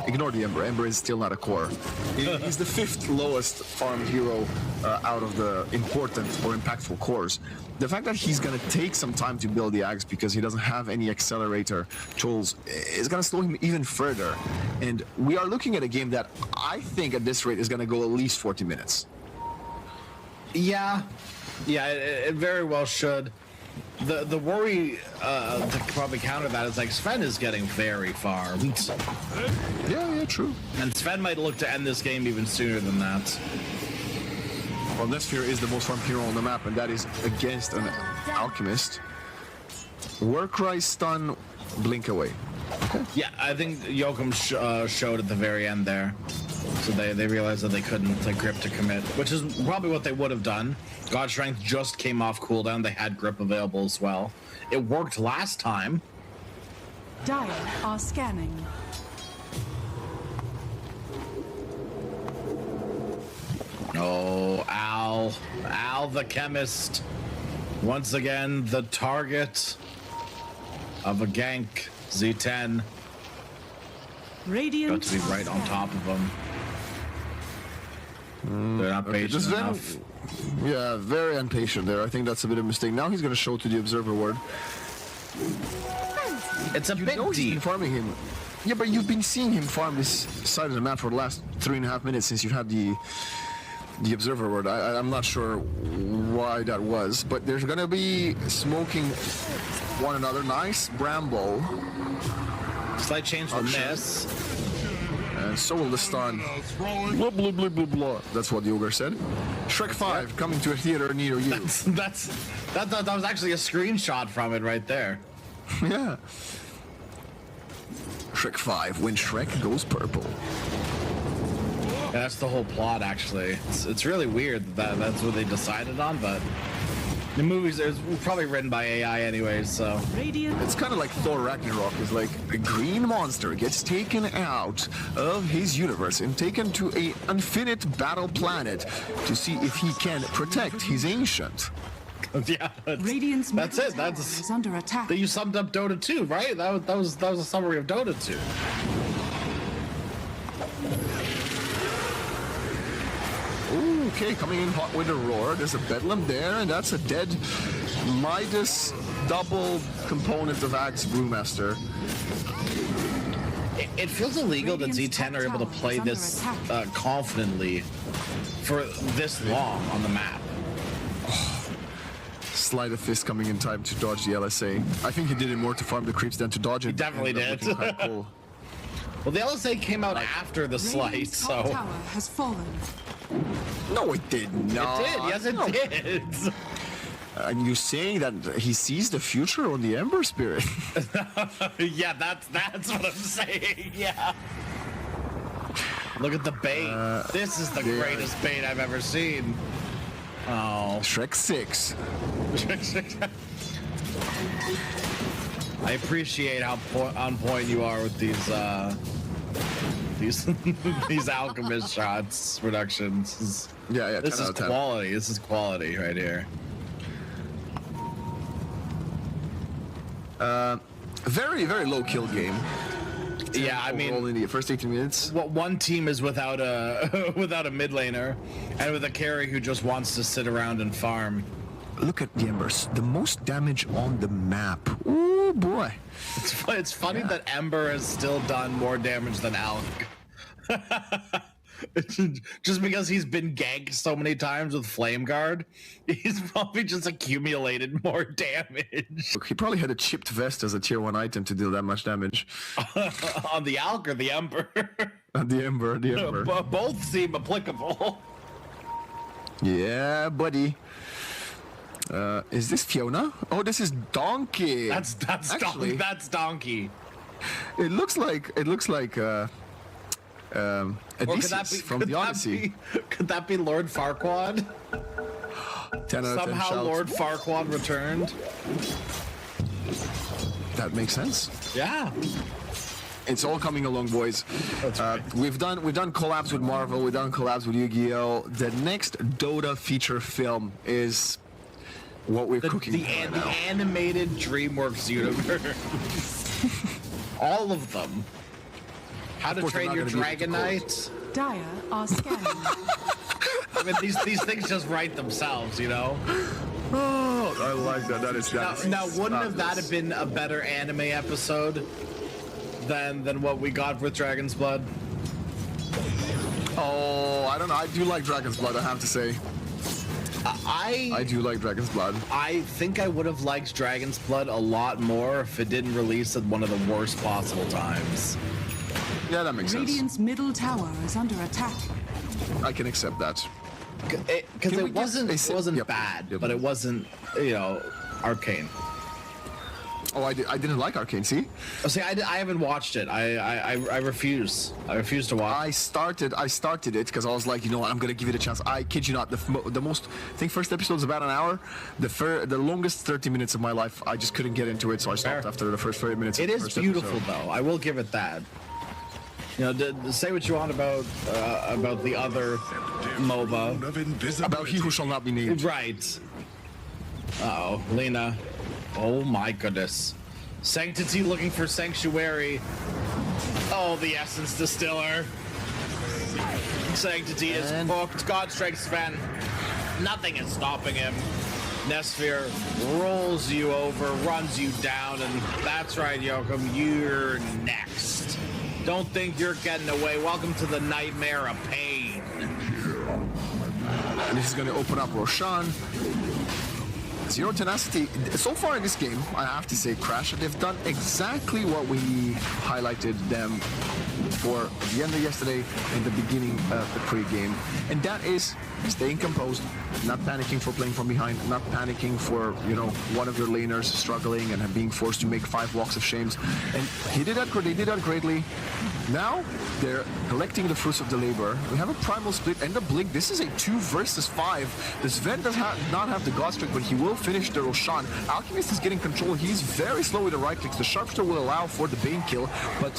ignore the Ember. Ember is still not a core. He's the 5th lowest farmed hero out of the important or impactful cores. The fact that he's going to take some time to build the Axe because he doesn't have any accelerator tools is going to slow him even further. And we are looking at a game that I think at this rate is going to go at least 40 minutes. Yeah, it very well should. The worry to probably counter that is like Sven is getting very far. Yeah, true. And Sven might look to end this game even sooner than that. Well, Nesphir is the most farmed hero on the map, and that is against an Alchemist. Warcry, stun, blink away. Okay. Yeah, I think Jokum showed at the very end there. So they realized that they couldn't grip to commit, which is probably what they would have done. God Strength just came off cooldown. They had grip available as well. It worked last time. Dire are scanning. Oh, Al the chemist. Once again, the target of a gank. Z10. Radiant Got to be right on top of him. They're not patient enough. Yeah, very impatient there. I think that's a bit of a mistake. Now he's going to show to the observer ward. It's a bit deep. You've been farming him. Yeah, but you've been seeing him farm this side of the map for the last 3.5 minutes since you've had the observer ward. I'm not sure why that was, but there's going to be smoking one another. Nice Bramble. Slight change from miss. And so will the stun. Blah, blah, blah, blah, blah. That's what the ogre said. Shrek 5 coming to a theater near you. That was actually a screenshot from it right there. Yeah. Shrek 5, when Shrek goes purple. Yeah, that's the whole plot, actually. It's really weird that that's what they decided on, but the movies are probably written by AI anyways, so. It's kind of like Thor Ragnarok. It's like a green monster gets taken out of his universe and taken to a infinite battle planet to see if he can protect his ancient. Yeah, that's it. That's under attack. You summed up Dota 2, right? That was a summary of Dota 2. Okay, coming in hot with a roar. There's a Bedlam there, and that's a dead Midas double component of Axe Brewmaster. It feels illegal that Z10 are able to play this confidently for this long on the map. Sleight of fist coming in time to dodge the LSA. I think he did it more to farm the creeps than to dodge it. He definitely did. Cool. Well, the LSA came out after the slight, so. Tower has fallen. No, it did not. It did. Yes, it did. And you're saying that he sees the future on the Ember Spirit? Yeah, that's what I'm saying. Yeah. Look at the bait. This is the greatest bait I've ever seen. Oh. Shrek 6. I appreciate how on point you are with these these alchemist shots reductions. Yeah, This is quality. This is quality right here. Very, very low kill game. Yeah, I mean, in the first 18 minutes. One team is without a mid laner, and with a carry who just wants to sit around and farm. Look at the Embers. The most damage on the map. Oh boy. It's funny that Ember has still done more damage than Alec. Just because he's been ganked so many times with Flame Guard, he's probably just accumulated more damage. Look, he probably had a chipped vest as a tier 1 item to deal that much damage. On the Alc or the Ember? The Ember, the Ember. Both seem applicable. Yeah, buddy. Is this Fiona? Oh, this is Donkey. That's Actually, that's Donkey. It looks like Odysseus from the Odyssey. Could that be Lord Farquaad? 10 out of 10 Somehow shouts. Lord Farquaad returned. That makes sense. Yeah. It's all coming along, boys. We've done collabs with Marvel. We've done collabs with Yu-Gi-Oh. The next Dota feature film is what we're cooking right now. The animated DreamWorks universe. All of them. How to Train Your Dragon Knight. Dire are scanning. I mean, these things just write themselves, you know. Oh, I like that. That is now wouldn't that have been a better anime episode than what we got with Dragon's Blood? Oh, I don't know. I do like Dragon's Blood, I have to say. I do like Dragon's Blood. I think I would have liked Dragon's Blood a lot more if it didn't release at one of the worst possible times. Yeah, that makes sense. Radiant's middle tower is under attack. I can accept that. Because it wasn't bad, but it wasn't, arcane. Oh, I didn't like Arcane. See? Oh, see, I haven't watched it. I refuse. I refuse to watch. I started it because I was like, you know what? I'm gonna give it a chance. I kid you not. The most, I think first episode is about an hour. The longest 30 minutes of my life, I just couldn't get into it, so I stopped after the first 30 minutes. It is beautiful, though. I will give it that. Say what you want about the other MOBA. About He Who Shall Not Be Named. Right. Uh-oh, Lena. Oh my goodness. Sanctity looking for Sanctuary. Oh, the Essence Distiller. saying to T is cooked. God strike Sven. Nothing is stopping him. Nesphere rolls you over, runs you down, and that's right, Joachim, you're next. Don't think you're getting away. Welcome to the nightmare of pain. And this is going to open up Roshan. Zero Tenacity, so far in this game, I have to say, Crash, they've done exactly what we highlighted them for the end of yesterday and the beginning of the pre-game. And that is staying composed, not panicking for playing from behind, not panicking for, you know, one of your laners struggling and being forced to make 5 walks of shames. And they did that greatly. Now they're collecting the fruits of the labor. We have a primal split and the blink. This is a 2 versus 5. The Sven does not have the God Strike, but he will finish the Roshan. Alchemist is getting control. He's very slow with the right clicks. The Sharpshooter will allow for the Bane kill, but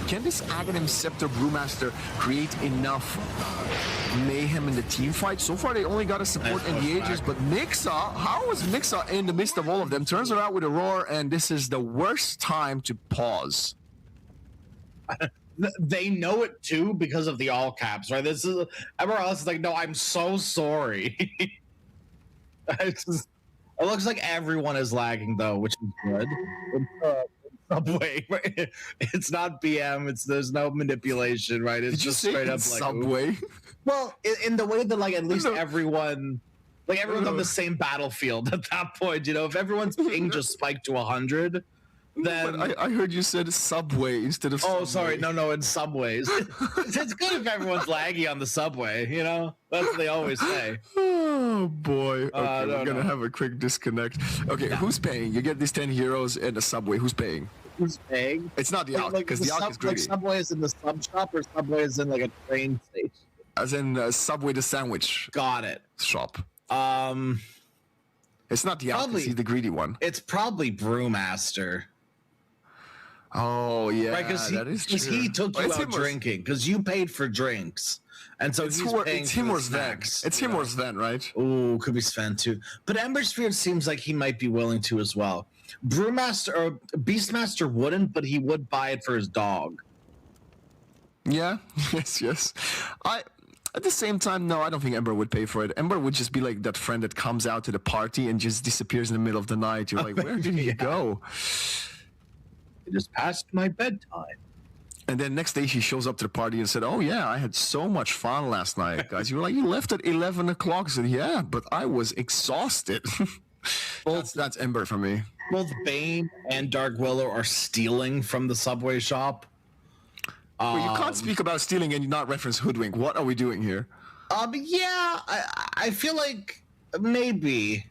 can this Aghanim Scepter Brewmaster create enough mayhem in the team fight? So far they only got a support in the Aegis, but Mixa, how was Mixa in the midst of all of them? Turns around with a roar, and this is the worst time to pause. They know it too because of the all caps, right? This is everyone else is like, no, I'm so sorry. It looks like everyone is lagging though, which is good. Subway, right? It's not BM. There's no manipulation, right? It's just straight up like Subway. Well, in the way that like at least everyone's on the same battlefield at that point. You know, if everyone's ping just spiked to 100. Then but I heard you said Subway instead of Subway. Sorry, no, in subways. It's good if everyone's laggy on the subway, you know? That's what they always say. Oh boy. Okay, we're gonna have a quick disconnect. Okay, who's paying? You get these 10 heroes and a Subway. Who's paying? Who's paying? It's not the Alk, because the Alk is greedy. Like Subway is in the sub shop or Subway is in like a train station? As in Subway the sandwich. Got it. Shop. It's not the Alk, he's the greedy one. It's probably Brewmaster. Oh yeah, right, because he took you out drinking because you paid for drinks, and so he's paying it's for him the or Sven. snacks. It's him or Sven, right? Oh, could be Sven too. But Embersphere seems like he might be willing to as well. Brewmaster or Beastmaster wouldn't, but he would buy it for his dog. Yeah, yes. At the same time, no, I don't think Ember would pay for it. Ember would just be like that friend that comes out to the party and just disappears in the middle of the night. You're like, where did he go? It is past my bedtime. And then next day she shows up to the party and said, oh yeah, I had so much fun last night, guys. You were like, you left at 11 o'clock. I said, yeah, but I was exhausted. That's Ember for me. Both Bane and Dark Willow are stealing from the Subway shop. Well, you can't speak about stealing and not reference Hoodwink. What are we doing here? Yeah, I feel like maybe.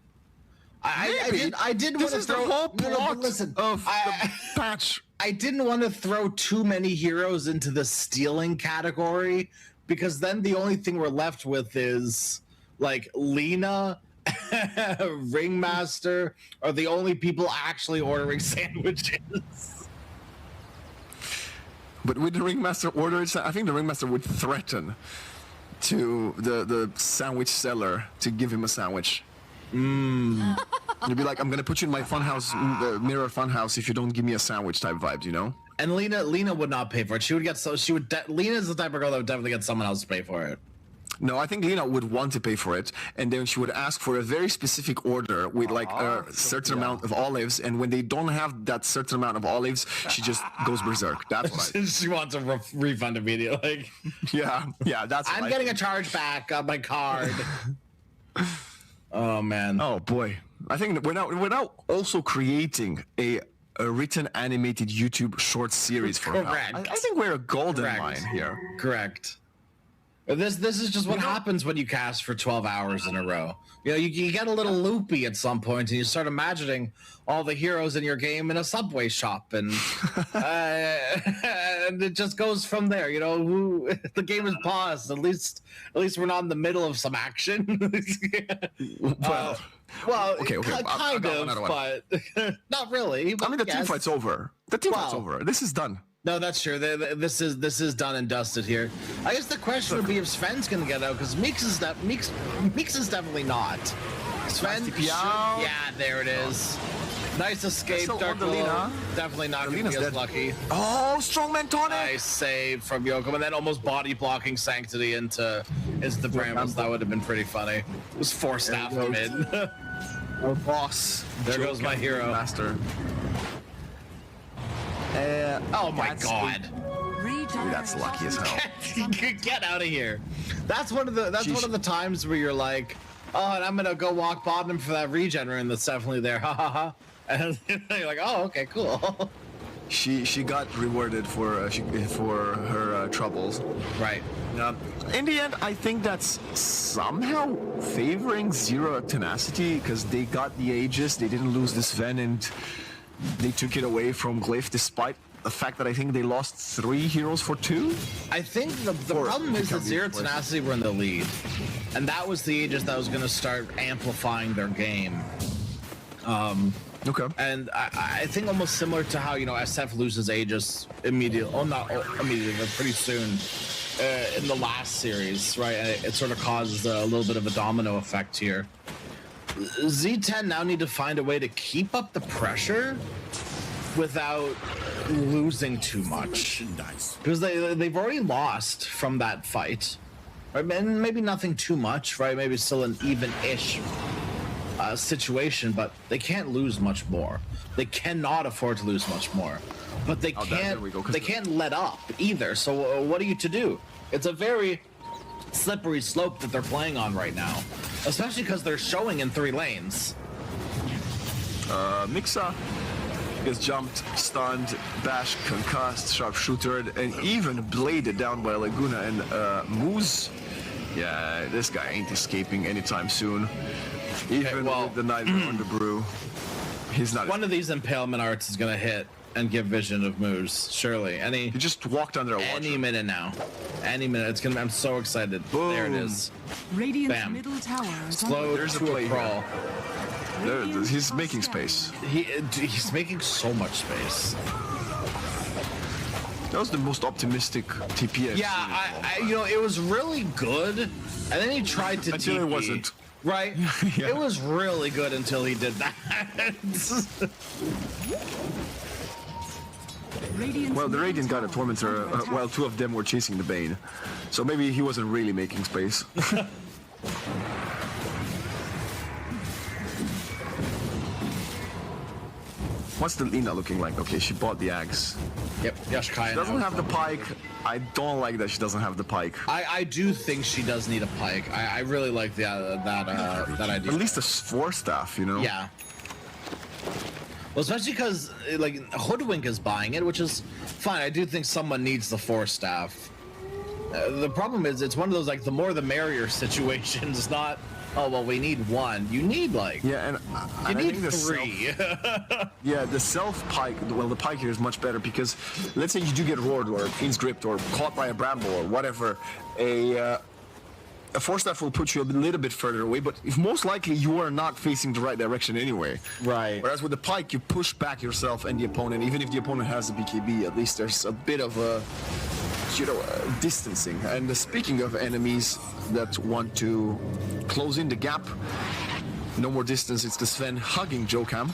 I didn't want to throw the whole plot listen, of the patch. I didn't want to throw too many heroes into the stealing category because then the only thing we're left with is like Lena, Ringmaster are the only people actually ordering sandwiches. But with the Ringmaster order, I think the Ringmaster would threaten to the sandwich seller to give him a sandwich. You'd be like, I'm gonna put you in my funhouse, mirror funhouse, if you don't give me a sandwich type vibes, you know? And Lena would not pay for it. She would get Lena's the type of girl that would definitely get someone else to pay for it. No, I think Lena would want to pay for it, and then she would ask for a very specific order with like a certain amount of olives, and when they don't have that certain amount of olives, she just goes berserk. That's what she wants a refund immediately. Yeah, that's I'm getting a charge back on my card. Oh man. Oh boy. I think we're now also creating a written animated YouTube short series for Correct. I think we're a golden mine here. Correct. This is just what happens when you cast for 12 hours in a row. You know, you get a little loopy at some point, and you start imagining all the heroes in your game in a Subway shop, and and it just goes from there. You know, the game is paused. At least we're not in the middle of some action. Well, okay. kind of, but not really. But I mean, the team fight's over. The team fight's over. This is done. No, that's true. This is done and dusted here. I guess the question would be if Sven's gonna get out, because Meeks is definitely not. Sven, yeah, there it is. Nice escape, Dark Willow. Definitely not going to be as lucky. Oh, strongman tonic! Nice save from Yoko, and then almost body blocking Sanctity into the Brambles. That would have been pretty funny. It was force staff him in. Oh, boss. There goes my hero. Master. Oh my god. Dude, that's lucky as hell. Get out of here. That's one of the times where you're like, oh, and I'm gonna go walk bottom for that regen rune that's definitely there. Ha ha ha. And you're like, oh, okay, cool. She got rewarded for her troubles. Right. In the end, I think that's somehow favoring Zero Tenacity because they got the Aegis, they didn't lose this Ven, and they took it away from Glyph despite the fact that I think they lost 3 heroes for 2. I think the problem is that Zero Tenacity were in the lead, and that was the Aegis that was going to start amplifying their game. Okay. And I think almost similar to how, SF loses Aegis immediately, not immediately, but pretty soon in the last series, right? And it sort of causes a little bit of a domino effect here. Z10 now need to find a way to keep up the pressure without losing too much. Because they've already lost from that fight. Right? And maybe nothing too much, right? Maybe still an even-ish situation, but they can't lose much more. They cannot afford to lose much more. But they can't let up either. So what are you to do? It's a very slippery slope that they're playing on right now, especially because they're showing in 3 lanes. Mixa gets jumped, stunned, bashed, concussed, sharpshooter, and even bladed down by Laguna. And Moose, yeah, this guy ain't escaping anytime soon. Even with the Night on the brew, he's not. One of these impalement arts is gonna hit and give vision of Moose. Surely, he just walked under a watcher. Any minute now, any minute. It's gonna. I'm so excited. Boom. There it is. Radiant's Bam. middle tower is Slow There's to a a crawl. He's making space. He's making so much space. That was the most optimistic TP. Yeah, it was really good, and then he tried to until TP. it wasn't. Right? Yeah. It was really good until he did that. Well, the Radiant got a Tormentor while 2 of them were chasing the Bane. So maybe he wasn't really making space. What's the Lina looking like? Okay, she bought the axe. Yep, Yashkaya She doesn't have the pike. I don't like that she doesn't have the pike. I do think she does need a pike. I really like that idea. At least a Force Staff, Yeah. Well, especially because Hoodwink is buying it, which is fine. I do think someone needs the Force Staff. The problem is it's one of those the more the merrier situations, not oh well we need 1. You need and you need 3. Yeah, the self pike. Well, the pike here is much better because let's say you do get roared or Fiend's gripped or caught by a bramble or whatever, a Force Staff will put you a little bit further away, but if most likely you are not facing the right direction anyway. Right. Whereas with the pike, you push back yourself and the opponent. Even if the opponent has a BKB, at least there's a bit of a distancing. And speaking of enemies that want to close in the gap, no more distance. It's the Sven hugging Jokam.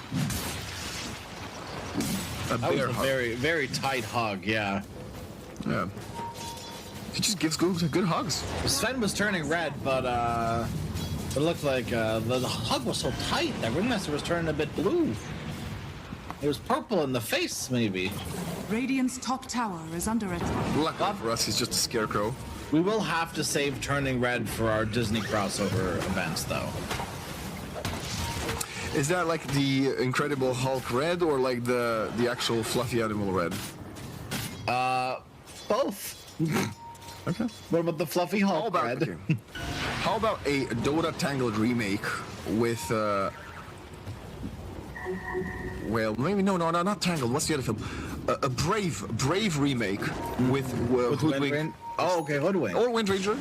That was a very, very tight hug. Yeah. Yeah. He just gives good hugs. Sven was turning red, but it looked like the hug was so tight that Ringmaster was turning a bit blue. It was purple in the face, maybe. Radiant's top tower is under attack. Luckily for us, he's just a scarecrow. We will have to save turning red for our Disney crossover events, though. Is that like the Incredible Hulk red or like the actual fluffy animal red? Both. Okay. What about the fluffy Hulk red? Okay. How about a Dota Tangled remake with well, maybe not Tangled. What's the other film? A Brave remake with Hoodwink. Oh, okay, Hoodwink. Or Wind Ranger.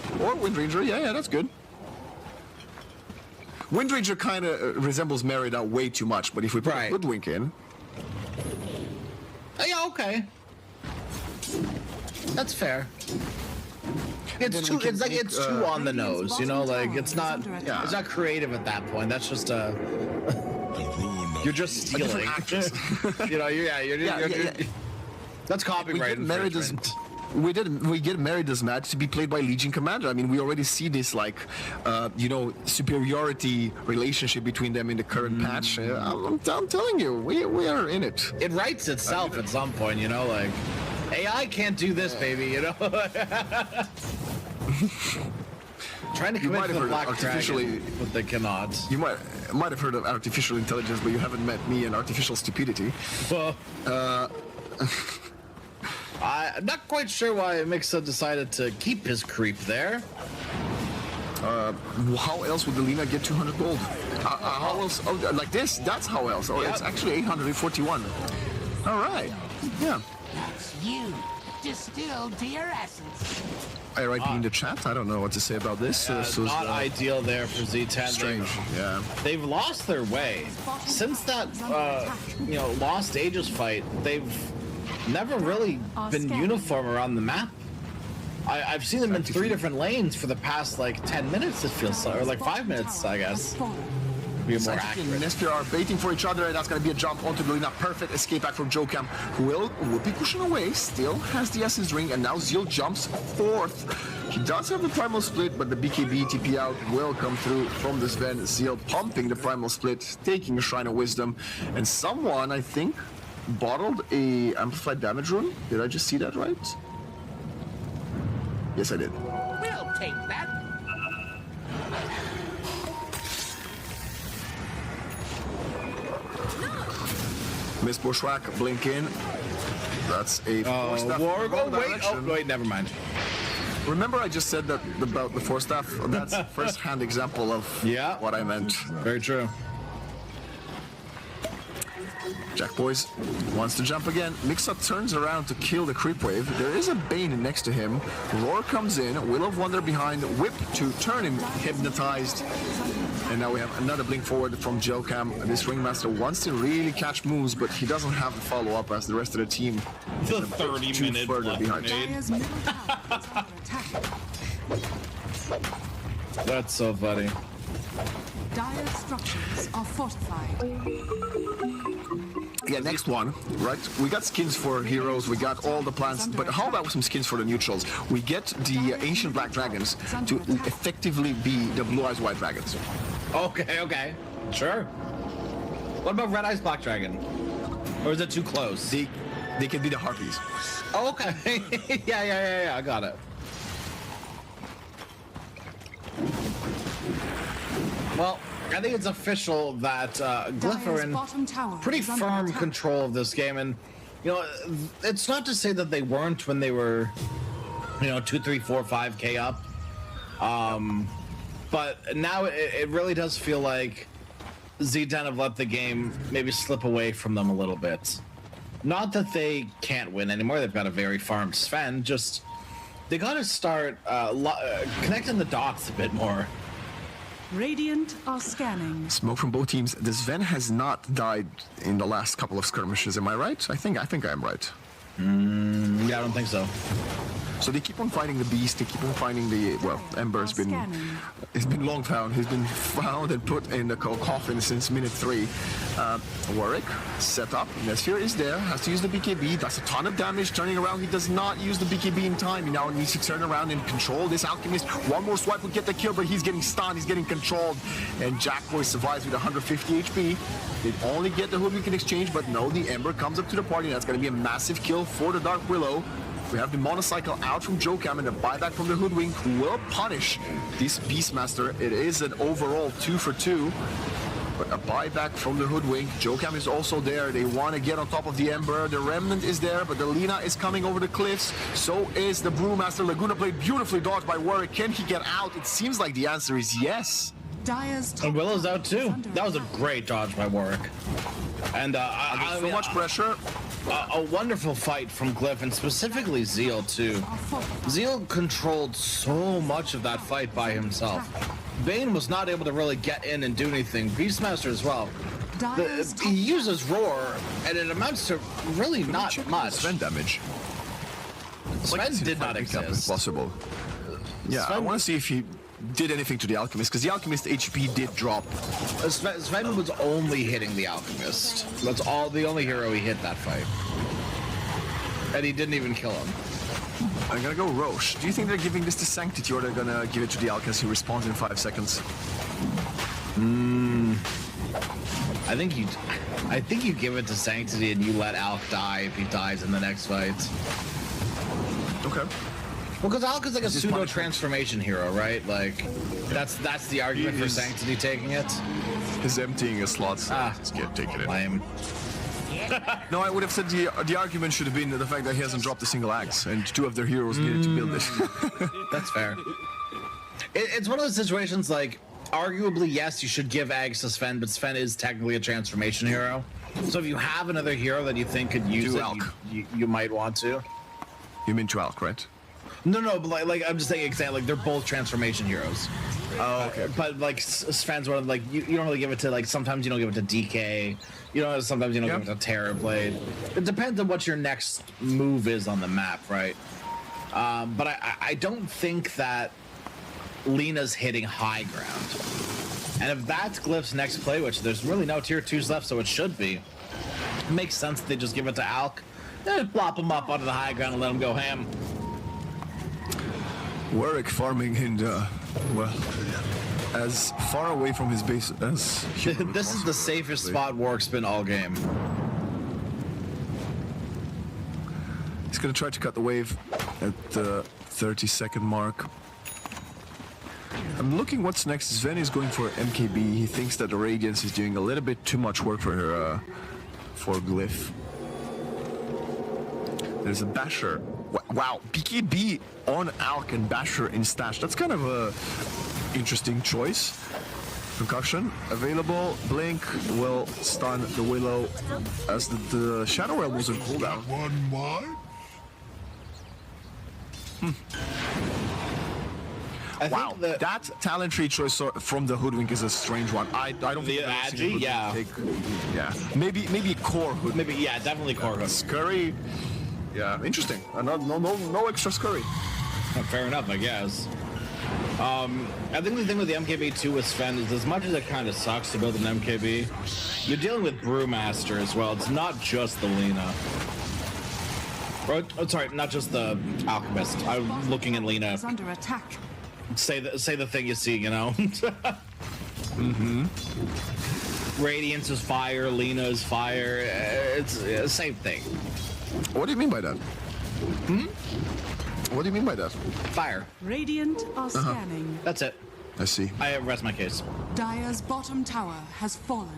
Yeah, that's good. Wind Ranger kind of resembles Merida way too much, but if we put Hoodwink in, yeah, okay, that's fair. It's too. It's like it's too on the nose, it's not. Yeah. It's not creative at that point. That's just a. The rune You're just stealing. You know, you're that's copyright infringement. We get married this match to be played by Legion Commander. I mean, we already see this like, you know, superiority relationship between them in the current patch. I'm telling you, we are in it. It writes itself at some point, you know, like AI can't do this, baby, you know. Trying to commit to the Black Dragon, but they cannot. You might have heard of artificial intelligence, but you haven't met me and artificial stupidity. Well, I'm not quite sure why Mixa decided to keep his creep there. How else would the Lina get 200 gold? How else? Oh, like this? That's how else. Oh, it's actually 841. All right. Yeah. That's you, distilled to your essence. RIP in the chat. I don't know what to say about this. Not ideal there for Z10. Strange. They've lost their way since that you know, Lost Ages fight. They've never really been uniform around the map. I've seen them in 3 different lanes for the past like 10 minutes. It feels or like 5 minutes, I guess. Be more accurate. Nespia are baiting for each other, and that's going to be a jump onto the Lina. Perfect escape back from Jokam, who will be pushing away. Still has the Essence Ring, and now Zeal jumps 4th. He does have the Primal Split, but the BKB TP out will come through from this Sven. Zeal pumping the Primal Split, taking a Shrine of Wisdom, and someone, I think, bottled a Amplified Damage rune. Did I just see that right? Yes, I did. We'll take that. Miss Bushwhack, blink in. That's a force staff. Wait, never mind. Remember I just said that about the force staff? That's first-hand example of what I meant. Very true. Jack Boys wants to jump again. Mixa turns around to kill the creep wave. There is a Bane next to him. Roar comes in. Will of Wonder behind. Whip to turn him hypnotized. And now we have another blink forward from Jokam. This Ringmaster wants to really catch moves, but he doesn't have the follow-up as the rest of the team. The 30-minute further behind. That's so funny. Dire structures are fortified. Yeah, next one, right? We got skins for heroes, we got all the plans, but how about some skins for the neutrals? We get the Ancient Black Dragons to effectively be the Blue Eyes White Dragons. Okay. Sure. What about Red Eyes Black Dragon? Or is it too close? They can be the Harpies. Oh, okay. yeah, I got it. Well, I think it's official that Glyph are in pretty firm control of this game, and you know, it's not to say that they weren't when they were, you know, 2, 3, 4, 5K up, but now it really does feel like Z10 have let the game maybe slip away from them a little bit. Not that they can't win anymore; they've got a very farmed Sven. Just they got to start connecting the dots a bit more. Radiant are scanning. Smoke from both teams. The Sven has not died in the last couple of skirmishes. Am I right? I think I'm right. Yeah, I don't think so. So they keep on fighting the beast. They keep on finding the Ember's been. It's been long found. He's been found and put in the coffin since minute 3. Warwick set up. Nesfir is there. Has to use the BKB. Does a ton of damage. Turning around, he does not use the BKB in time. He now needs to turn around and control this alchemist. One more swipe will get the kill, but he's getting stunned. He's getting controlled, and Jackboy survives with 150 HP. They only get the Hoodwink in exchange, but no, the Ember comes up to the party. That's going to be a massive kill for the Dark Willow. We have the monocycle out from Jokam and the buyback from the Hoodwink, who will punish this Beastmaster. It is an overall 2 for 2. But a buyback from the Hoodwink. Jokam is also there. They want to get on top of the Ember. The Remnant is there, but the Lina is coming over the cliffs. So is the Brewmaster. Laguna Blade beautifully dodged by Warwick. Can he get out? It seems like the answer is yes. And Willow's out too. That was a great dodge by Warwick. And so much pressure. A wonderful fight from Glyph, and specifically Zeal too. Zeal controlled so much of that fight by himself. Bane was not able to really get in and do anything. Beastmaster as well. He uses Roar, and it amounts to really not much. Sven damage. Sven did not exist. Possible. Yeah, I want to see if he did anything to the Alchemist, because the Alchemist HP did drop. Sven was only hitting the Alchemist. That's the only hero he hit that fight. And he didn't even kill him. I'm gonna go Roche. Do you think they're giving this to Sanctity, or they're gonna give it to the Alchemist who responds in 5 seconds? I think you give it to Sanctity and you let Alk die if he dies in the next fight. Okay. Well, because Alk is like a pseudo transformation hero, right? Like, that's the argument for Sanctity taking it. He's emptying his slots. Just get taking it. Lame. No, I would have said the argument should have been the fact that he hasn't dropped a single axe, and 2 of their heroes needed to build it. That's fair. It's one of those situations like, arguably, yes, you should give Ags to Sven, but Sven is technically a transformation hero. So if you have another hero that you think could use it, you might want to. You mean to Alk, right? No, but like I'm just saying, exactly, like they're both transformation heroes. Oh, okay. But like Sven's one of like you don't really give it to like sometimes you don't give it to DK, sometimes you don't give it to Terrorblade. It depends on what your next move is on the map, right? But I don't think that Lena's hitting high ground. And if that's Glyph's next play, which there's really no tier 2s left, so it should be, it makes sense that they just give it to Alk. Just plop him up onto the high ground and let him go ham. Warwick farming and, well, as far away from his base as humanly This is the safest spot Warwick's been all game. He's gonna try to cut the wave at the 30-second mark. I'm looking what's next. Sven is going for MKB. He thinks that the Radiance is doing a little bit too much work for her, for Glyph. There's a Basher. Wow, BKB on Alk and Basher in Stash. That's kind of a interesting choice. Concussion available. Blink will stun the Willow as the Shadow Realm was on cooldown. One more? Wow, that talent tree choice from the Hoodwink is a strange one. I don't think I've seen a Hoodwink take, maybe core Hoodwink. Maybe definitely core Hoodwink. Scurry. Yeah, interesting. No extra scurry. Fair enough, I guess. I think the thing with the MKB2 with Sven is as much as it kind of sucks to build an MKB, you're dealing with Brewmaster as well. It's not just the Lena. Or, sorry, not just the Alchemist. I'm looking at Lena. Under attack. Say the thing you see, Radiance is fire, Lena is fire. It's the same thing. What do you mean by that? What do you mean by that? Fire. Radiant are scanning. That's it. I see. I rest my case. Dire's bottom tower has fallen.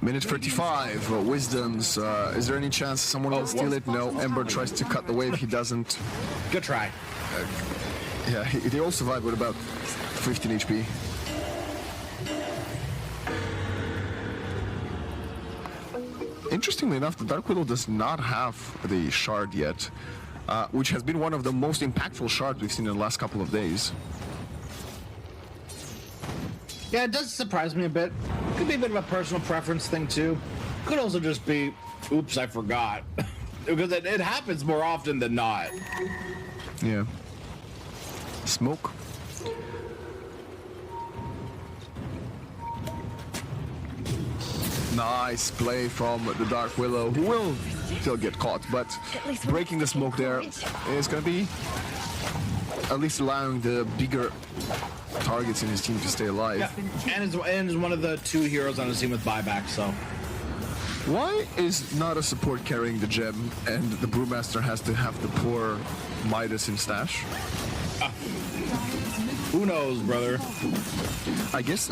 Minute 35. Wisdoms. Is there any chance someone will steal it? No. Ember tries to cut the wave. He doesn't. Good try. Yeah, they all survived with about 15 HP. Interestingly enough, the Dark Widow does not have the shard yet, which has been one of the most impactful shards we've seen in the last couple of days. Yeah, it does surprise me a bit. Could be a bit of a personal preference thing too. Could also just be, oops, I forgot. Because it happens more often than not. Yeah. Smoke. Nice play from the Dark Willow, who will still get caught, but breaking the smoke there is going to be at least allowing the bigger targets in his team to stay alive. Yeah. And is one of the 2 heroes on his team with buyback, so. Why is not a support carrying the gem and the Brewmaster has to have the poor Midas in Stash? Who knows, brother? I guess